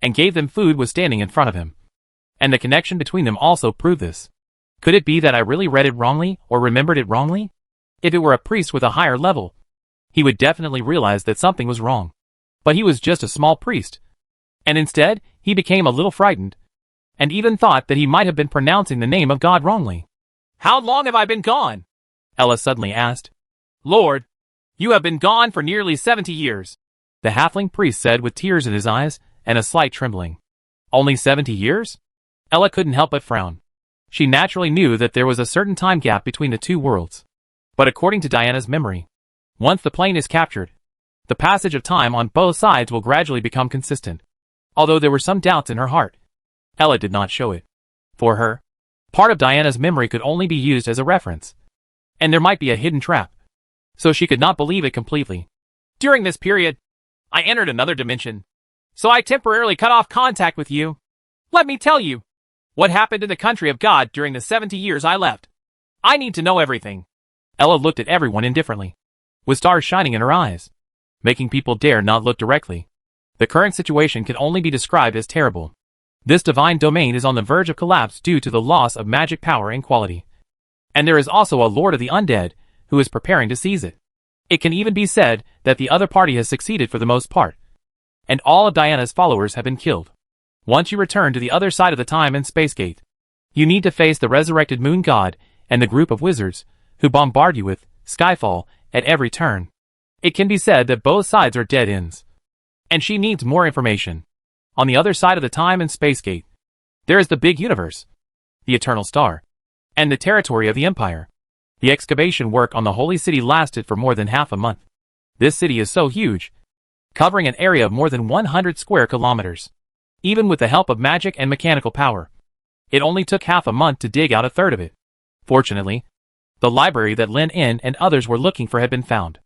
and gave them food, was standing in front of him. And the connection between them also proved this. Could it be that I really read it wrongly or remembered it wrongly? If it were a priest with a higher level, he would definitely realize that something was wrong. But he was just a small priest. And instead, he became a little frightened, and even thought that he might have been pronouncing the name of God wrongly. How long have I been gone? Ella suddenly asked. Lord, you have been gone for nearly 70 years. The halfling priest said with tears in his eyes and a slight trembling. Only 70 years? Ella couldn't help but frown. She naturally knew that there was a certain time gap between the two worlds. But according to Diana's memory, once the plane is captured, the passage of time on both sides will gradually become consistent. Although there were some doubts in her heart, Ella did not show it. For her, part of Diana's memory could only be used as a reference, and there might be a hidden trap, so she could not believe it completely. During this period, I entered another dimension, so I temporarily cut off contact with you. Let me tell you what happened in the country of God during the 70 years I left. I need to know everything. Ella looked at everyone indifferently, with stars shining in her eyes, making people dare not look directly. The current situation can only be described as terrible. This divine domain is on the verge of collapse due to the loss of magic power and quality. And there is also a Lord of the Undead who is preparing to seize it. It can even be said that the other party has succeeded for the most part, and all of Diana's followers have been killed. Once you return to the other side of the time and space gate, you need to face the resurrected moon god and the group of wizards who bombard you with Skyfall at every turn. It can be said that both sides are dead ends, and she needs more information. On the other side of the time and space gate, there is the big universe, the eternal star, and the territory of the Empire. The excavation work on the Holy City lasted for more than half a month. This city is so huge, covering an area of more than 100 square kilometers. Even with the help of magic and mechanical power, it only took half a month to dig out a third of it. Fortunately, the library that Lin En and others were looking for had been found,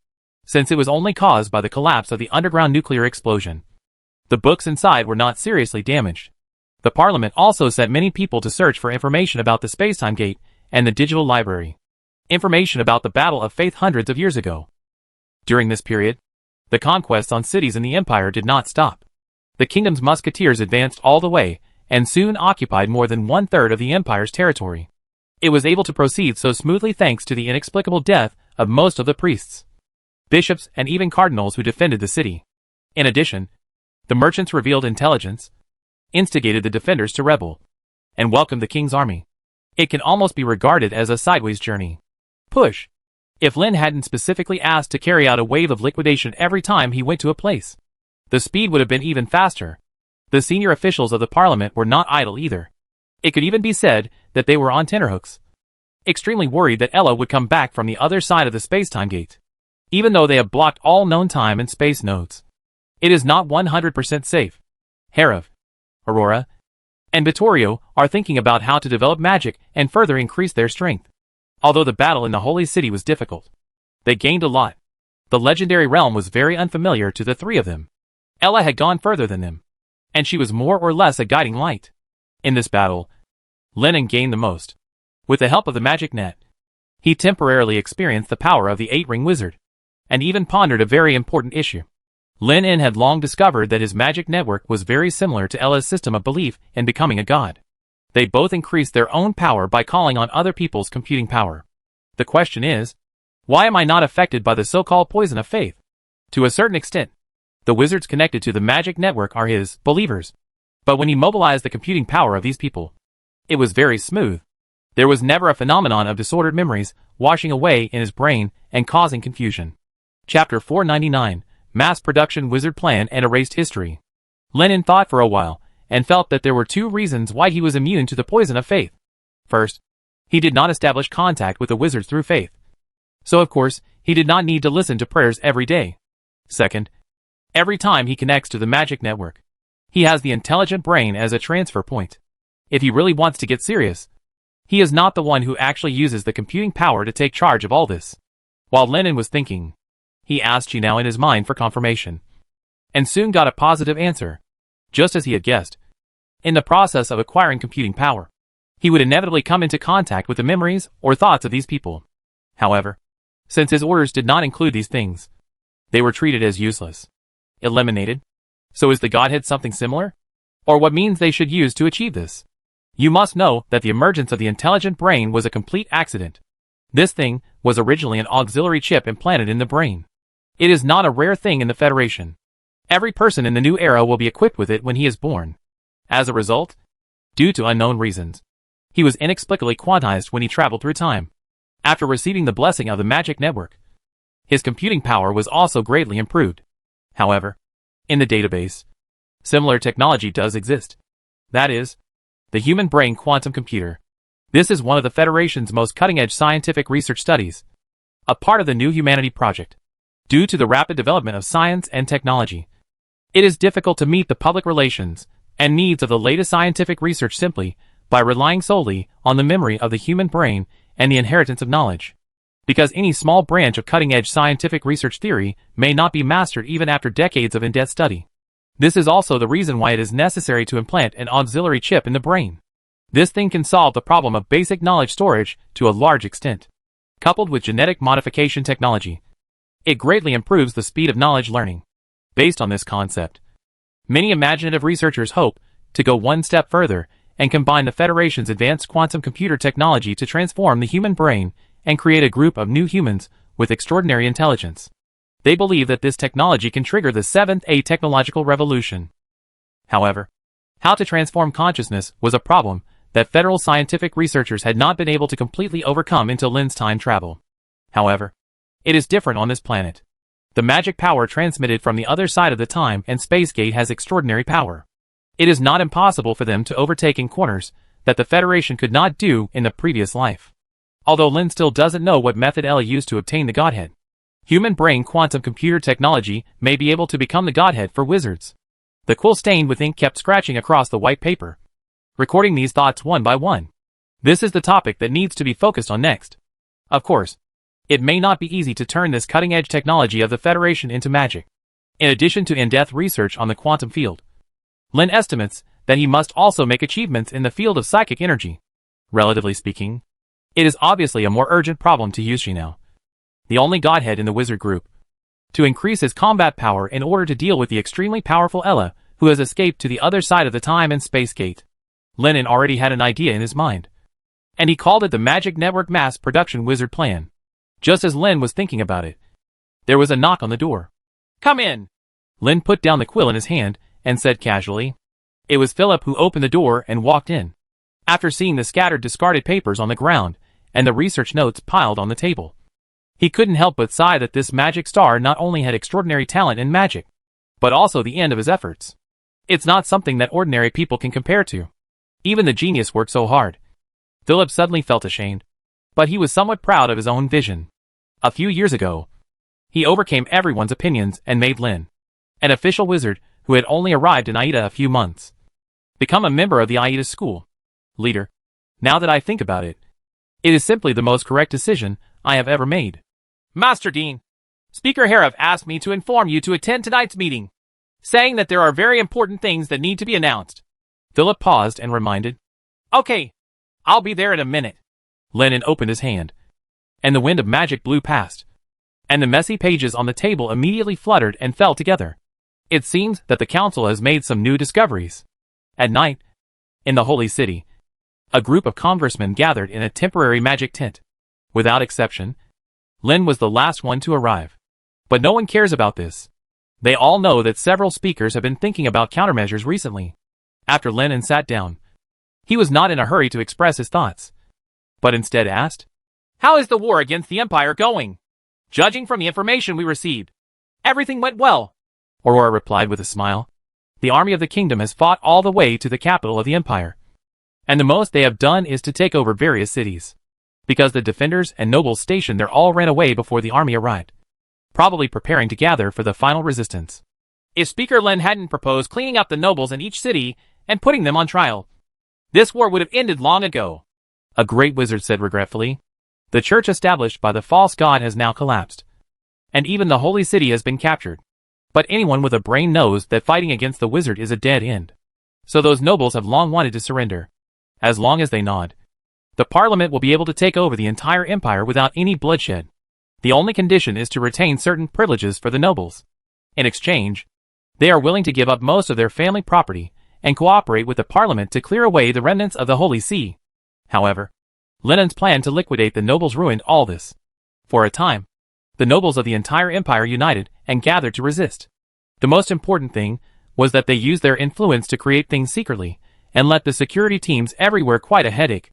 since it was only caused by the collapse of the underground nuclear explosion. The books inside were not seriously damaged. The Parliament also sent many people to search for information about the Spacetime Gate and the digital library. Information about the Battle of Faith hundreds of years ago. During this period, the conquests on cities in the Empire did not stop. The kingdom's musketeers advanced all the way, and soon occupied more than one-third of the Empire's territory. It was able to proceed so smoothly thanks to the inexplicable death of most of the priests, bishops, and even cardinals who defended the city. In addition, the merchants revealed intelligence, instigated the defenders to rebel, and welcomed the king's army. It can almost be regarded as a sideways journey. Push. If Lin hadn't specifically asked to carry out a wave of liquidation every time he went to a place, the speed would have been even faster. The senior officials of the Parliament were not idle either. It could even be said that they were on tenterhooks, extremely worried that Ella would come back from the other side of the Spacetime Gate. Even though they have blocked all known time and space nodes, it is not 100% safe. Herav, Aurora, and Vittorio are thinking about how to develop magic and further increase their strength. Although the battle in the Holy City was difficult, they gained a lot. The legendary realm was very unfamiliar to the three of them. Ella had gone further than them, and she was more or less a guiding light. In this battle, Lin En gained the most. With the help of the magic net, he temporarily experienced the power of the Eight-Ring Wizard, and even pondered a very important issue. Lin En had long discovered that his magic network was very similar to Ella's system of belief in becoming a god. They both increased their own power by calling on other people's computing power. The question is, why am I not affected by the so-called poison of faith? To a certain extent, the wizards connected to the magic network are his believers. But when he mobilized the computing power of these people, it was very smooth. There was never a phenomenon of disordered memories washing away in his brain and causing confusion. Chapter 499, Mass Production Wizard Plan and Erased History. Lin En thought for a while, and felt that there were two reasons why he was immune to the poison of faith. First, he did not establish contact with the wizards through faith. So of course, he did not need to listen to prayers every day. Second, every time he connects to the magic network, he has the intelligent brain as a transfer point. If he really wants to get serious, he is not the one who actually uses the computing power to take charge of all this. While Lin En was thinking, he asked Jinao in his mind for confirmation, and soon got a positive answer. Just as he had guessed, in the process of acquiring computing power, he would inevitably come into contact with the memories or thoughts of these people. However, since his orders did not include these things, they were treated as useless. Eliminated? So is the Godhead something similar? Or what means they should use to achieve this? You must know that the emergence of the intelligent brain was a complete accident. This thing was originally an auxiliary chip implanted in the brain. It is not a rare thing in the Federation. Every person in the new era will be equipped with it when he is born. As a result, due to unknown reasons, he was inexplicably quantized when he traveled through time. After receiving the blessing of the magic network, his computing power was also greatly improved. However, in the database, similar technology does exist. That is, the human brain quantum computer. This is one of the Federation's most cutting-edge scientific research studies, a part of the New Humanity Project. Due to the rapid development of science and technology, it is difficult to meet the public relations and needs of the latest scientific research simply by relying solely on the memory of the human brain and the inheritance of knowledge. Because any small branch of cutting-edge scientific research theory may not be mastered even after decades of in-depth study. This is also the reason why it is necessary to implant an auxiliary chip in the brain. This thing can solve the problem of basic knowledge storage to a large extent. Coupled with genetic modification technology, it greatly improves the speed of knowledge learning. Based on this concept, many imaginative researchers hope to go one step further and combine the Federation's advanced quantum computer technology to transform the human brain and create a group of new humans with extraordinary intelligence. They believe that this technology can trigger the seventh technological revolution. However, how to transform consciousness was a problem that federal scientific researchers had not been able to completely overcome until Lin's time travel. However, it is different on this planet. The magic power transmitted from the other side of the time and space gate has extraordinary power. It is not impossible for them to overtake in corners that the Federation could not do in the previous life. Although Lin still doesn't know what method Ella used to obtain the Godhead. Human brain quantum computer technology may be able to become the Godhead for wizards. The quill stained with ink kept scratching across the white paper, recording these thoughts one by one. This is the topic that needs to be focused on next. Of course, it may not be easy to turn this cutting-edge technology of the Federation into magic. In addition to in-depth research on the quantum field, Lin estimates that he must also make achievements in the field of psychic energy. Relatively speaking, it is obviously a more urgent problem to Yushi now, the only Godhead in the wizard group, to increase his combat power in order to deal with the extremely powerful Ella, who has escaped to the other side of the time and space gate. Lin already had an idea in his mind, and he called it the Magic Network Mass Production Wizard Plan. Just as Lin was thinking about it, there was a knock on the door. Come in. Lin put down the quill in his hand and said casually. It was Philip who opened the door and walked in. After seeing the scattered discarded papers on the ground and the research notes piled on the table, he couldn't help but sigh that this magic star not only had extraordinary talent in magic, but also the end of his efforts. It's not something that ordinary people can compare to. Even the genius worked so hard. Philip suddenly felt ashamed, but he was somewhat proud of his own vision. A few years ago, he overcame everyone's opinions and made Lin, an official wizard who had only arrived in Aida a few months, become a member of the Aida school. Leader, now that I think about it, it is simply the most correct decision I have ever made. Master Dean, Speaker Harov asked me to inform you to attend tonight's meeting, saying that there are very important things that need to be announced. Philip paused and reminded. Okay, I'll be there in a minute. Lennon opened his hand, and the wind of magic blew past, and the messy pages on the table immediately fluttered and fell together. It seems that the council has made some new discoveries. At night, in the Holy City, a group of congressmen gathered in a temporary magic tent. Without exception, Lin was the last one to arrive. But no one cares about this. They all know that several speakers have been thinking about countermeasures recently. After Lennon sat down, he was not in a hurry to express his thoughts, but instead asked, How is the war against the Empire going? Judging from the information we received, everything went well. Aurora replied with a smile. The army of the kingdom has fought all the way to the capital of the Empire, and the most they have done is to take over various cities. Because the defenders and nobles stationed there all ran away before the army arrived, probably preparing to gather for the final resistance. If Speaker Lin hadn't proposed cleaning up the nobles in each city and putting them on trial, this war would have ended long ago. A great wizard said regretfully. The church established by the false god has now collapsed, and even the holy city has been captured. But anyone with a brain knows that fighting against the wizard is a dead end. So those nobles have long wanted to surrender. As long as they nod, the parliament will be able to take over the entire empire without any bloodshed. The only condition is to retain certain privileges for the nobles. In exchange, they are willing to give up most of their family property and cooperate with the parliament to clear away the remnants of the Holy See. However, Lennon's plan to liquidate the nobles ruined all this. For a time, the nobles of the entire empire united and gathered to resist. The most important thing was that they used their influence to create things secretly and let the security teams everywhere quite a headache.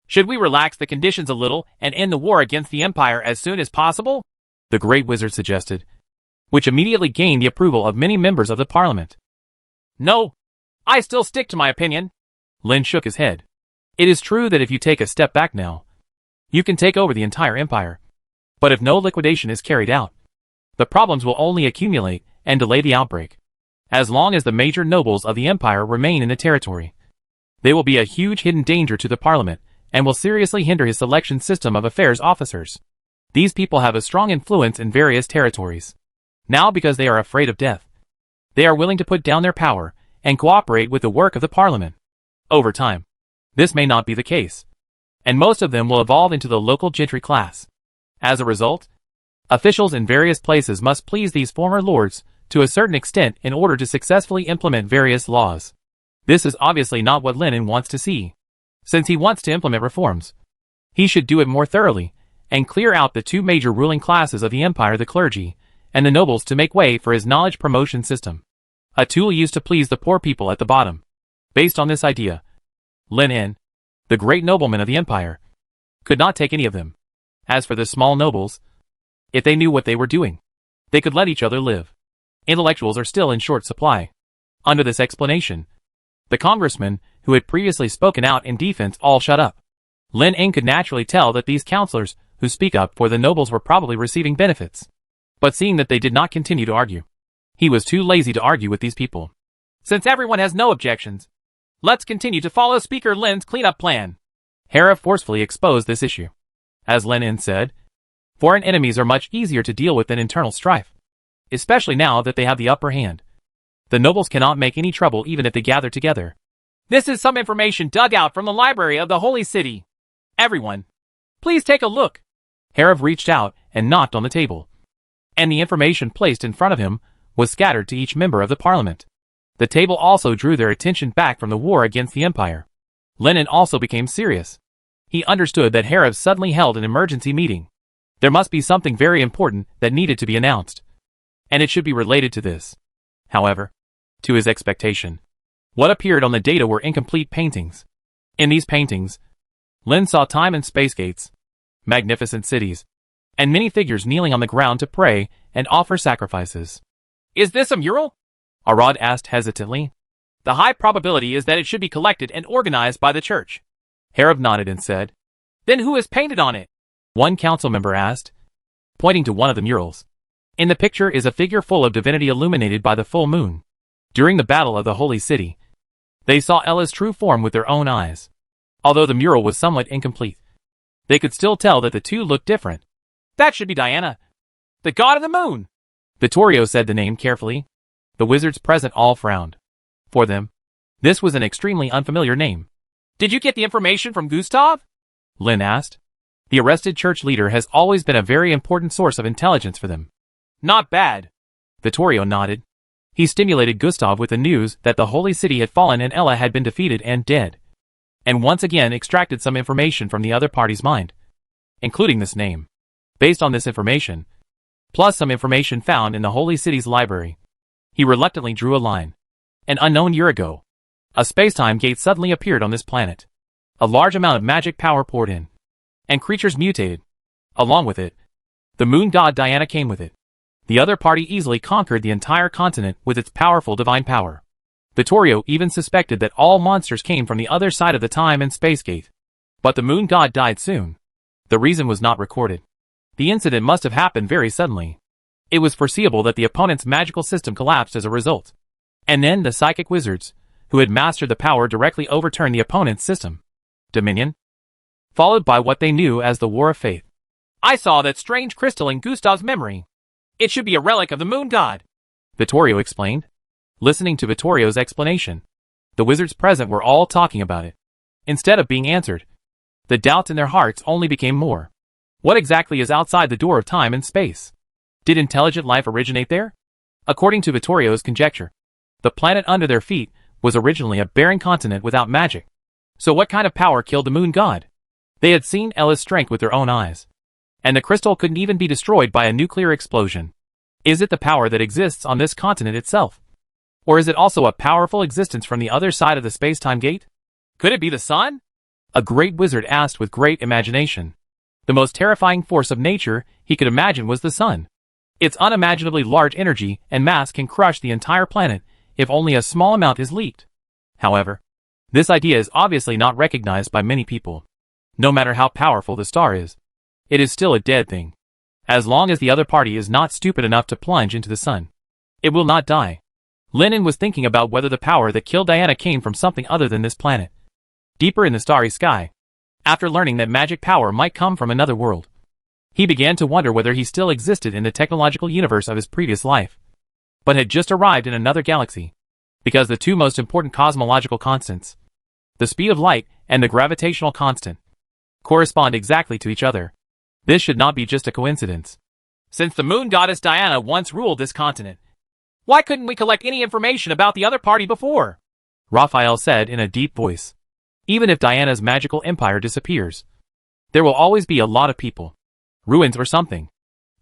Should we relax the conditions a little and end the war against the Empire as soon as possible? The great wizard suggested, which immediately gained the approval of many members of the parliament. No, I still stick to my opinion. Lin shook his head. It is true that if you take a step back now, you can take over the entire empire. But if no liquidation is carried out, the problems will only accumulate and delay the outbreak. As long as the major nobles of the empire remain in the territory, they will be a huge hidden danger to the parliament and will seriously hinder his selection system of affairs officers. These people have a strong influence in various territories. Now because they are afraid of death, they are willing to put down their power and cooperate with the work of the parliament. Over time, this may not be the case, and most of them will evolve into the local gentry class. As a result, officials in various places must please these former lords to a certain extent in order to successfully implement various laws. This is obviously not what Lenin wants to see. Since he wants to implement reforms, he should do it more thoroughly and clear out the two major ruling classes of the empire, the clergy and the nobles, to make way for his knowledge promotion system, a tool used to please the poor people at the bottom. Based on this idea, Lin, the great nobleman of the empire, could not take any of them. As for the small nobles, if they knew what they were doing, they could let each other live. Intellectuals are still in short supply. Under this explanation, the congressmen who had previously spoken out in defense all shut up. Lin Eng could naturally tell that these counselors who speak up for the nobles were probably receiving benefits. But seeing that they did not continue to argue, he was too lazy to argue with these people. Since everyone has no objections, let's continue to follow Speaker Lin's cleanup plan. Hera forcefully exposed this issue. As Lin Eng said, foreign enemies are much easier to deal with than internal strife, especially now that they have the upper hand. The nobles cannot make any trouble even if they gather together. This is some information dug out from the library of the Holy City. Everyone, please take a look. Hera reached out and knocked on the table, and the information placed in front of him was scattered to each member of the parliament. The table also drew their attention back from the war against the Empire. Lin Eng also became serious. He understood that Hera suddenly held an emergency meeting. There must be something very important that needed to be announced, and it should be related to this. However, to his expectation, what appeared on the data were incomplete paintings. In these paintings, Lin saw time and space gates, magnificent cities, and many figures kneeling on the ground to pray and offer sacrifices. Is this a mural? Arad asked hesitantly. The high probability is that it should be collected and organized by the church. Hera nodded and said, Then who has painted on it? One council member asked, pointing to one of the murals. In the picture is a figure full of divinity illuminated by the full moon. During the battle of the Holy City, they saw Ella's true form with their own eyes. Although the mural was somewhat incomplete, they could still tell that the two looked different. That should be Diana, the god of the moon. Vittorio said the name carefully. The wizards present all frowned. For them, this was an extremely unfamiliar name. Did you get the information from Gustav? Lin asked. The arrested church leader has always been a very important source of intelligence for them. Not bad. Vittorio nodded. He stimulated Gustav with the news that the Holy City had fallen and Ella had been defeated and dead, and once again extracted some information from the other party's mind, including this name. Based on this information, plus some information found in the Holy City's library, he reluctantly drew a line. An unknown year ago, a space-time gate suddenly appeared on this planet. A large amount of magic power poured in, and creatures mutated. Along with it, the moon god Diana came with it. The other party easily conquered the entire continent with its powerful divine power. Vittorio even suspected that all monsters came from the other side of the time and space gate. But the moon god died soon. The reason was not recorded. The incident must have happened very suddenly. It was foreseeable that the opponent's magical system collapsed as a result. And then the psychic wizards, who had mastered the power, directly overturned the opponent's system. Dominion. Followed by what they knew as the War of Faith. I saw that strange crystal in Gustav's memory. It should be a relic of the moon god, Vittorio explained. Listening to Vittorio's explanation, the wizards present were all talking about it. Instead of being answered, the doubts in their hearts only became more. What exactly is outside the door of time and space? Did intelligent life originate there? According to Vittorio's conjecture, the planet under their feet was originally a barren continent without magic. So what kind of power killed the moon god? They had seen Ella's strength with their own eyes, and the crystal couldn't even be destroyed by a nuclear explosion. Is it the power that exists on this continent itself? Or is it also a powerful existence from the other side of the space-time gate? Could it be the sun? A great wizard asked with great imagination. The most terrifying force of nature he could imagine was the sun. Its unimaginably large energy and mass can crush the entire planet if only a small amount is leaked. However, this idea is obviously not recognized by many people. No matter how powerful the star is, it is still a dead thing. As long as the other party is not stupid enough to plunge into the sun, it will not die. Lin Eng was thinking about whether the power that killed Diana came from something other than this planet. Deeper in the starry sky, after learning that magic power might come from another world, he began to wonder whether he still existed in the technological universe of his previous life, but had just arrived in another galaxy. Because the two most important cosmological constants, the speed of light and the gravitational constant, correspond exactly to each other. This should not be just a coincidence. Since the moon goddess Diana once ruled this continent, why couldn't we collect any information about the other party before? Raphael said in a deep voice. Even if Diana's magical empire disappears, there will always be a lot of people, ruins or something.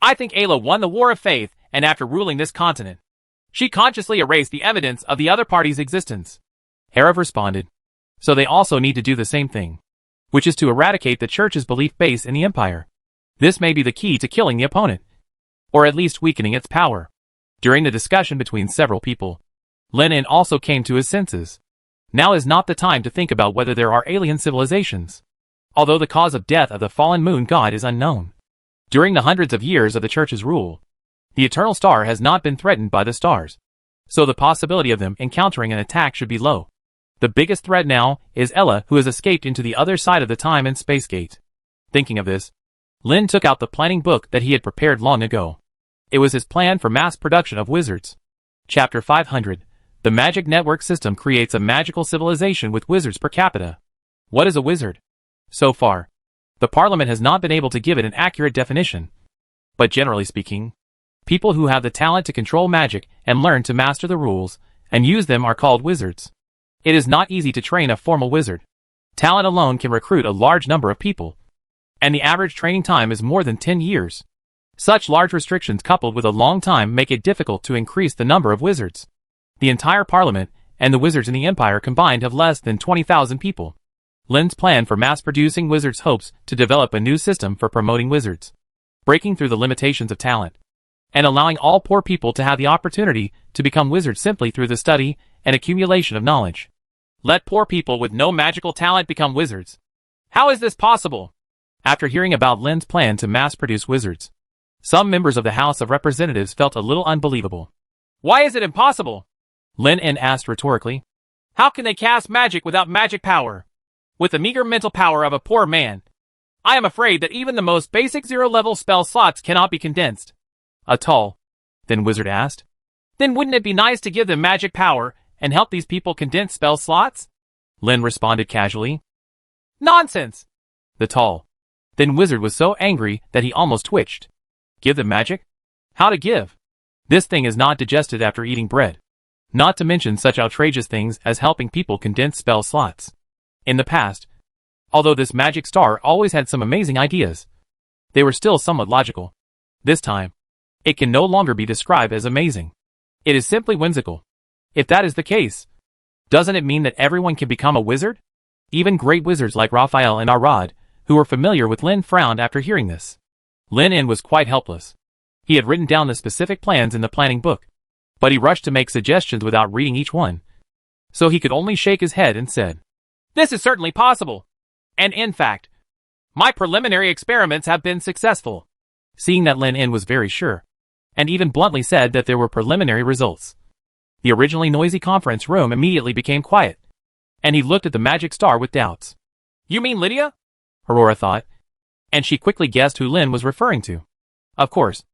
I think Ayla won the War of Faith, and after ruling this continent, she consciously erased the evidence of the other party's existence. Hera responded. So they also need to do the same thing, which is to eradicate the church's belief base in the empire. This may be the key to killing the opponent, or at least weakening its power. During the discussion between several people, Lin Eng also came to his senses. Now is not the time to think about whether there are alien civilizations. although the cause of death of the fallen moon god is unknown. During the hundreds of years of the church's rule, the eternal star has not been threatened by the stars, so the possibility of them encountering an attack should be low. The biggest threat now is Ella, who has escaped into the other side of the time and space gate. Thinking of this, Lin took out the planning book that he had prepared long ago. It was his plan for mass production of wizards. Chapter 500. The Magic Network System creates a magical civilization with wizards per capita. What is a wizard? So far, the Parliament has not been able to give it an accurate definition. But generally speaking, people who have the talent to control magic and learn to master the rules and use them are called wizards. It is not easy to train a formal wizard. Talent alone can recruit a large number of people, and the average training time is more than 10 years. Such large restrictions coupled with a long time make it difficult to increase the number of wizards. The entire Parliament and the wizards in the Empire combined have less than 20,000 people. Lin's plan for mass-producing wizards hopes to develop a new system for promoting wizards, breaking through the limitations of talent, and allowing all poor people to have the opportunity to become wizards simply through the study and accumulation of knowledge. Let poor people with no magical talent become wizards. How is this possible? After hearing about Lin's plan to mass-produce wizards, some members of the House of Representatives felt a little unbelievable. Why is it impossible? Lin asked rhetorically. How can they cast magic without magic power? With the meager mental power of a poor man, I am afraid that even the most basic zero-level spell slots cannot be condensed. A tall, thin wizard asked. Then wouldn't it be nice to give them magic power and help these people condense spell slots? Lin responded casually. Nonsense! The tall, thin wizard was so angry that he almost twitched. Give them magic? How to give? This thing is not digested after eating bread. Not to mention such outrageous things as helping people condense spell slots. In the past, although this magic star always had some amazing ideas, they were still somewhat logical. This time, it can no longer be described as amazing. It is simply whimsical. If that is the case, doesn't it mean that everyone can become a wizard? Even great wizards like Raphael and Arad, who were familiar with Lin, frowned after hearing this. Lin was quite helpless. He had written down the specific plans in the planning book, but he rushed to make suggestions without reading each one. So he could only shake his head and said, This is certainly possible. And in fact, my preliminary experiments have been successful. Seeing that Lin was very sure, and even bluntly said that there were preliminary results, the originally noisy conference room immediately became quiet, and he looked at the magic star with doubts. You mean Lydia? Aurora thought, and she quickly guessed who Lin was referring to. Of course,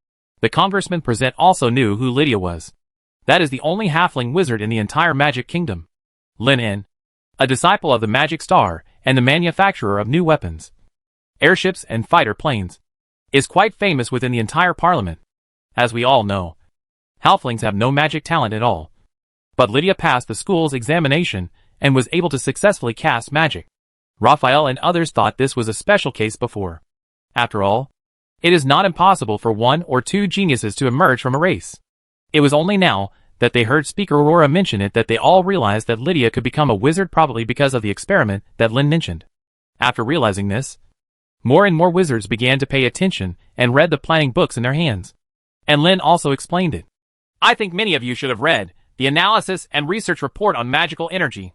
the congressman present also knew who Lydia was. That is the only halfling wizard in the entire Magic Kingdom. Lin, a disciple of the Magic Star and the manufacturer of new weapons, airships and fighter planes, is quite famous within the entire Parliament. As we all know, halflings have no magic talent at all. But Lydia passed the school's examination and was able to successfully cast magic. Raphael and others thought this was a special case before. After all, it is not impossible for one or two geniuses to emerge from a race. It was only now that they heard Speaker Aurora mention it that they all realized that Lydia could become a wizard, probably because of the experiment that Lin mentioned. After realizing this, more and more wizards began to pay attention and read the planning books in their hands. And Lin also explained it. I think many of you should have read the analysis and research report on magical energy.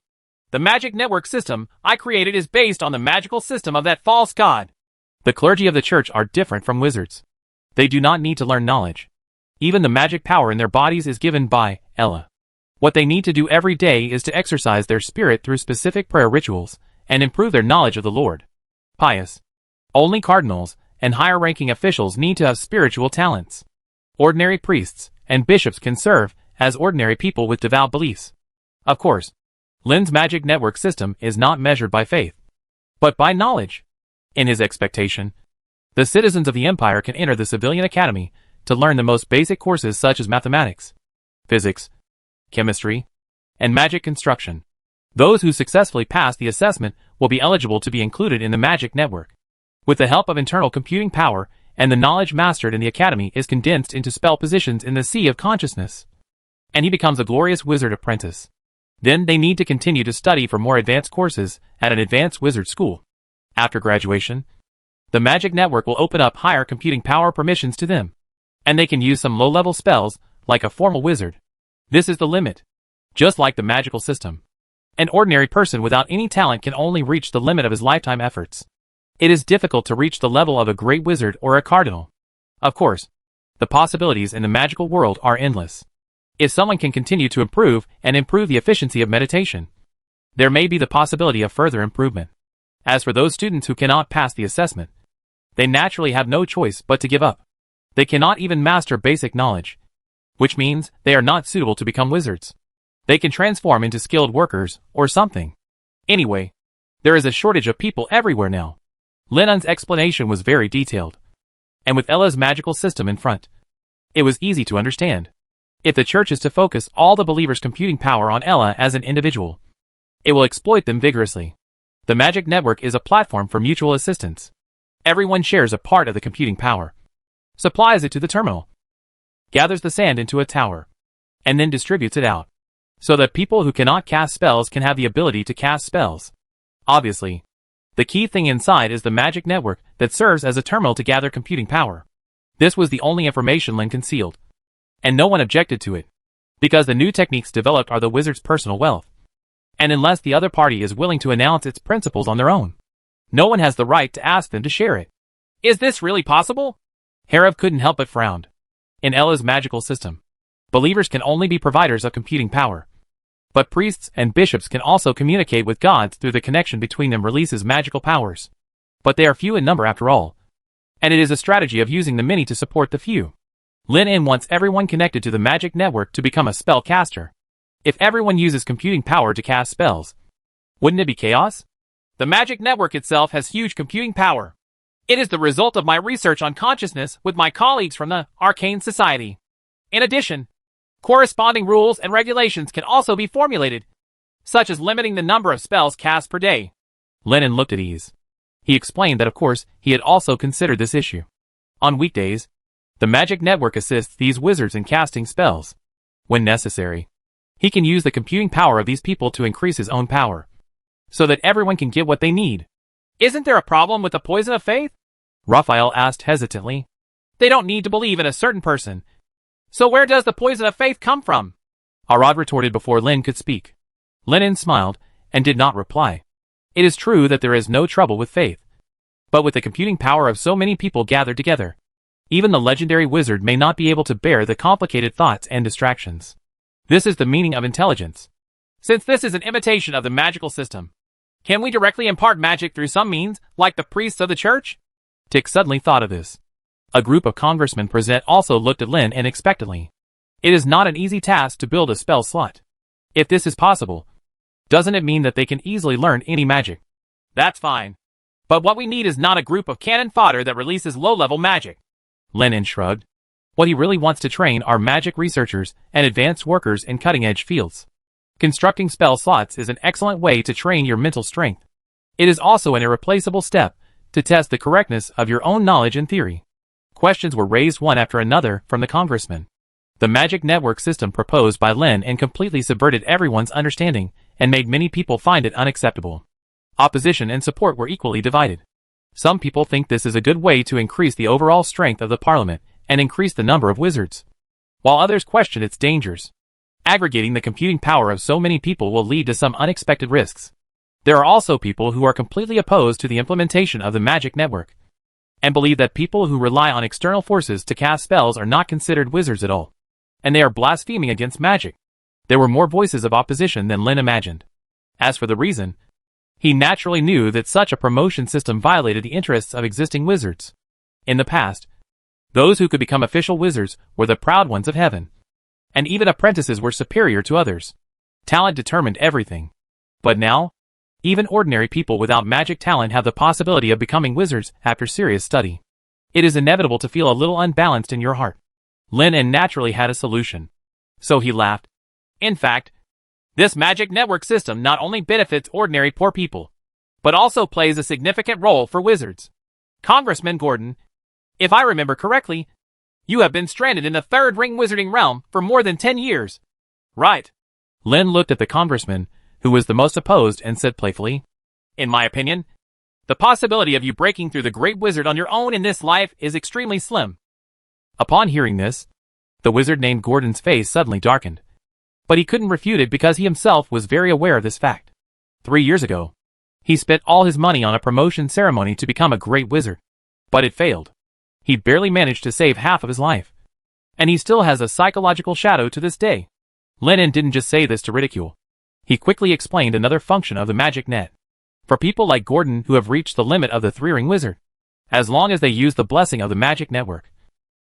The magic network system I created is based on the magical system of that false god. The clergy of the church are different from wizards. They do not need to learn knowledge. Even the magic power in their bodies is given by Ella. What they need to do every day is to exercise their spirit through specific prayer rituals and improve their knowledge of the Lord. Pious. Only cardinals and higher-ranking officials need to have spiritual talents. Ordinary priests and bishops can serve as ordinary people with devout beliefs. Of course, Lin's magic network system is not measured by faith, but by knowledge. In his expectation, the citizens of the Empire can enter the civilian academy to learn the most basic courses such as mathematics, physics, chemistry, and magic construction. Those who successfully pass the assessment will be eligible to be included in the magic network. With the help of internal computing power and the knowledge mastered in the academy is condensed into spell positions in the sea of consciousness, and he becomes a glorious wizard apprentice. Then they need to continue to study for more advanced courses at an advanced wizard school. After graduation, the magic network will open up higher computing power permissions to them, and they can use some low-level spells like a formal wizard. This is the limit. Just like the magical system, an ordinary person without any talent can only reach the limit of his lifetime efforts. It is difficult to reach the level of a great wizard or a cardinal. Of course, the possibilities in the magical world are endless. If someone can continue to improve the efficiency of meditation, there may be the possibility of further improvement. As for those students who cannot pass the assessment, they naturally have no choice but to give up. They cannot even master basic knowledge, which means they are not suitable to become wizards. They can transform into skilled workers or something. Anyway, there is a shortage of people everywhere now. Lennon's explanation was very detailed, and with Ella's magical system in front, it was easy to understand. If the church is to focus all the believers' computing power on Ella as an individual, it will exploit them vigorously. The magic network is a platform for mutual assistance. Everyone shares a part of the computing power, supplies it to the terminal, gathers the sand into a tower, and then distributes it out, so that people who cannot cast spells can have the ability to cast spells. Obviously, the key thing inside is the magic network that serves as a terminal to gather computing power. This was the only information Lynn concealed, and no one objected to it, because the new techniques developed are the wizard's personal wealth. And unless the other party is willing to announce its principles on their own, no one has the right to ask them to share it. Is this really possible? Herav couldn't help but frown. In Ella's magical system, believers can only be providers of computing power. But priests and bishops can also communicate with gods through the connection between them releases magical powers. But they are few in number after all, and it is a strategy of using the many to support the few. Lin wants everyone connected to the magic network to become a spell caster. If everyone uses computing power to cast spells, wouldn't it be chaos? The magic network itself has huge computing power. It is the result of my research on consciousness with my colleagues from the Arcane Society. In addition, corresponding rules and regulations can also be formulated, such as limiting the number of spells cast per day. Lennon looked at ease. He explained that of course he had also considered this issue. On weekdays, the magic network assists these wizards in casting spells. When necessary, he can use the computing power of these people to increase his own power, so that everyone can get what they need. Isn't there a problem with the poison of faith? Raphael asked hesitantly. They don't need to believe in a certain person. So where does the poison of faith come from? Arad retorted before Lin could speak. Lennon smiled and did not reply. It is true that there is no trouble with faith, but with the computing power of so many people gathered together, even the legendary wizard may not be able to bear the complicated thoughts and distractions. This is the meaning of intelligence. Since this is an imitation of the magical system, can we directly impart magic through some means, like the priests of the church? Tick suddenly thought of this. A group of congressmen present also looked at Lin expectantly. It is not an easy task to build a spell slot. If this is possible, doesn't it mean that they can easily learn any magic? That's fine. But what we need is not a group of cannon fodder that releases low-level magic. Lennon shrugged. What he really wants to train are magic researchers and advanced workers in cutting-edge fields. Constructing spell slots is an excellent way to train your mental strength. It is also an irreplaceable step to test the correctness of your own knowledge and theory. Questions were raised one after another from the congressmen. The magic network system proposed by Lin completely subverted everyone's understanding and made many people find it unacceptable. Opposition and support were equally divided. Some people think this is a good way to increase the overall strength of the parliament and increase the number of wizards, while others question its dangers. Aggregating the computing power of so many people will lead to some unexpected risks. There are also people who are completely opposed to the implementation of the magic network, and believe that people who rely on external forces to cast spells are not considered wizards at all, and they are blaspheming against magic. There were more voices of opposition than Lin imagined. As for the reason, he naturally knew that such a promotion system violated the interests of existing wizards. In the past, those who could become official wizards were the proud ones of heaven, and even apprentices were superior to others. Talent determined everything. But now, even ordinary people without magic talent have the possibility of becoming wizards after serious study. It is inevitable to feel a little unbalanced in your heart. Lin naturally had a solution. So he laughed. In fact, this magic network system not only benefits ordinary poor people, but also plays a significant role for wizards. Congressman Gordon, if I remember correctly, you have been stranded in the third ring wizarding realm for more than 10 years. Right. Lin looked at the congressman, who was the most opposed, and said playfully, in my opinion, the possibility of you breaking through the great wizard on your own in this life is extremely slim. Upon hearing this, the wizard named Gordon's face suddenly darkened. But he couldn't refute it because he himself was very aware of this fact. 3 years ago, He spent all his money on a promotion ceremony to become a great wizard. But it failed. He barely managed to save half of his life. And he still has a psychological shadow to this day. Lennon didn't just say this to ridicule. He quickly explained another function of the magic net. For people like Gordon who have reached the limit of the three-ring wizard, as long as they use the blessing of the magic network,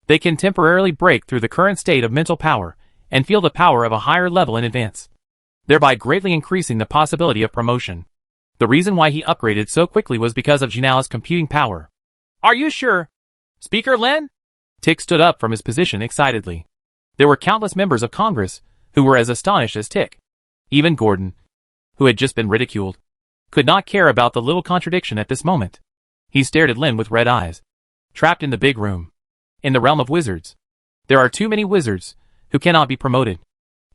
they can temporarily break through the current state of mental power and feel the power of a higher level in advance, thereby greatly increasing the possibility of promotion. The reason why he upgraded so quickly was because of Jinala's computing power. Are you sure? Speaker Len? Tick stood up from his position excitedly. There were countless members of Congress who were as astonished as Tick. Even Gordon, who had just been ridiculed, could not care about the little contradiction at this moment. He stared at Lin with red eyes. Trapped in the big room. In the realm of wizards, there are too many wizards who cannot be promoted.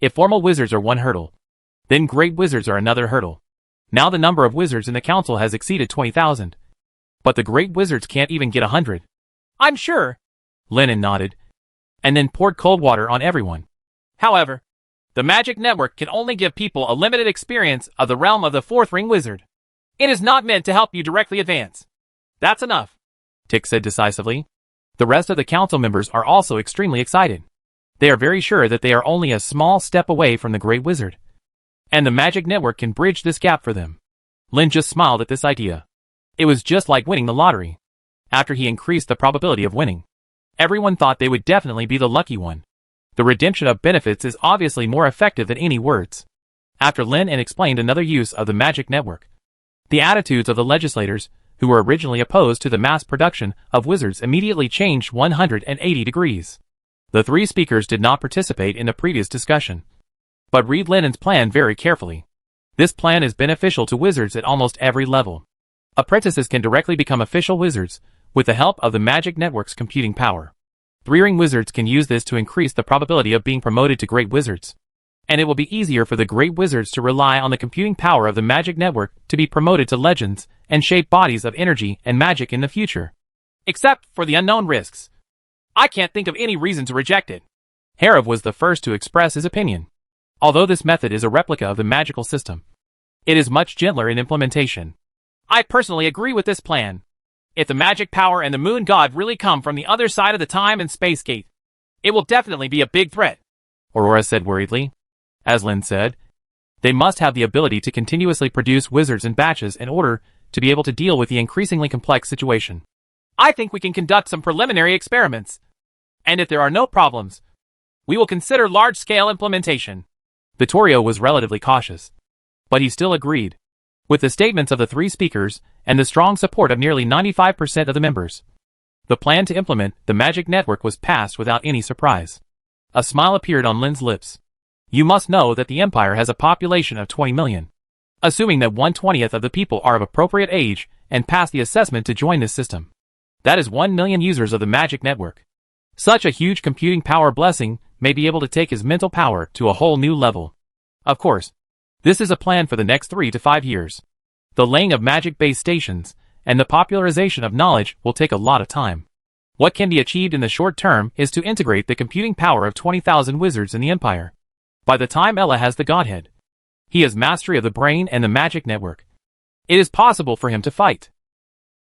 If formal wizards are one hurdle, then great wizards are another hurdle. Now the number of wizards in the council has exceeded 20,000. But the great wizards can't even get 100. I'm sure. Lennon nodded, and then poured cold water on everyone. However, the magic network can only give people a limited experience of the realm of the fourth ring wizard. It is not meant to help you directly advance. That's enough, Tick said decisively. The rest of the council members are also extremely excited. They are very sure that they are only a small step away from the great wizard. And the magic network can bridge this gap for them. Lin just smiled at this idea. It was just like winning the lottery. After he increased the probability of winning, everyone thought they would definitely be the lucky one. The redemption of benefits is obviously more effective than any words. After Lin explained another use of the magic network, the attitudes of the legislators, who were originally opposed to the mass production of wizards, immediately changed 180 degrees. The three speakers did not participate in the previous discussion, but read Lennon's plan very carefully. This plan is beneficial to wizards at almost every level. Apprentices can directly become official wizards with the help of the magic network's computing power. Three-ring wizards can use this to increase the probability of being promoted to great wizards. And it will be easier for the great wizards to rely on the computing power of the magic network to be promoted to legends and shape bodies of energy and magic in the future. Except for the unknown risks. I can't think of any reason to reject it. Harav was the first to express his opinion. Although this method is a replica of the magical system, it is much gentler in implementation. I personally agree with this plan. If the magic power and the moon god really come from the other side of the time and space gate, it will definitely be a big threat, Aurora said worriedly. As Lin said, they must have the ability to continuously produce wizards in batches in order to be able to deal with the increasingly complex situation. I think we can conduct some preliminary experiments. And if there are no problems, we will consider large-scale implementation. Vittorio was relatively cautious, but he still agreed with the statements of the three speakers and the strong support of nearly 95% of the members. The plan to implement the magic network was passed without any surprise. A smile appeared on Lin's lips. You must know that the Empire has a population of 20 million. Assuming that 1/20th of the people are of appropriate age and pass the assessment to join this system. That is 1 million users of the magic network. Such a huge computing power blessing may be able to take his mental power to a whole new level. Of course, this is a plan for the next 3 to 5 years. The laying of magic base stations and the popularization of knowledge will take a lot of time. What can be achieved in the short term is to integrate the computing power of 20,000 wizards in the Empire. By the time Ella has the Godhead, he has mastery of the brain and the magic network. It is possible for him to fight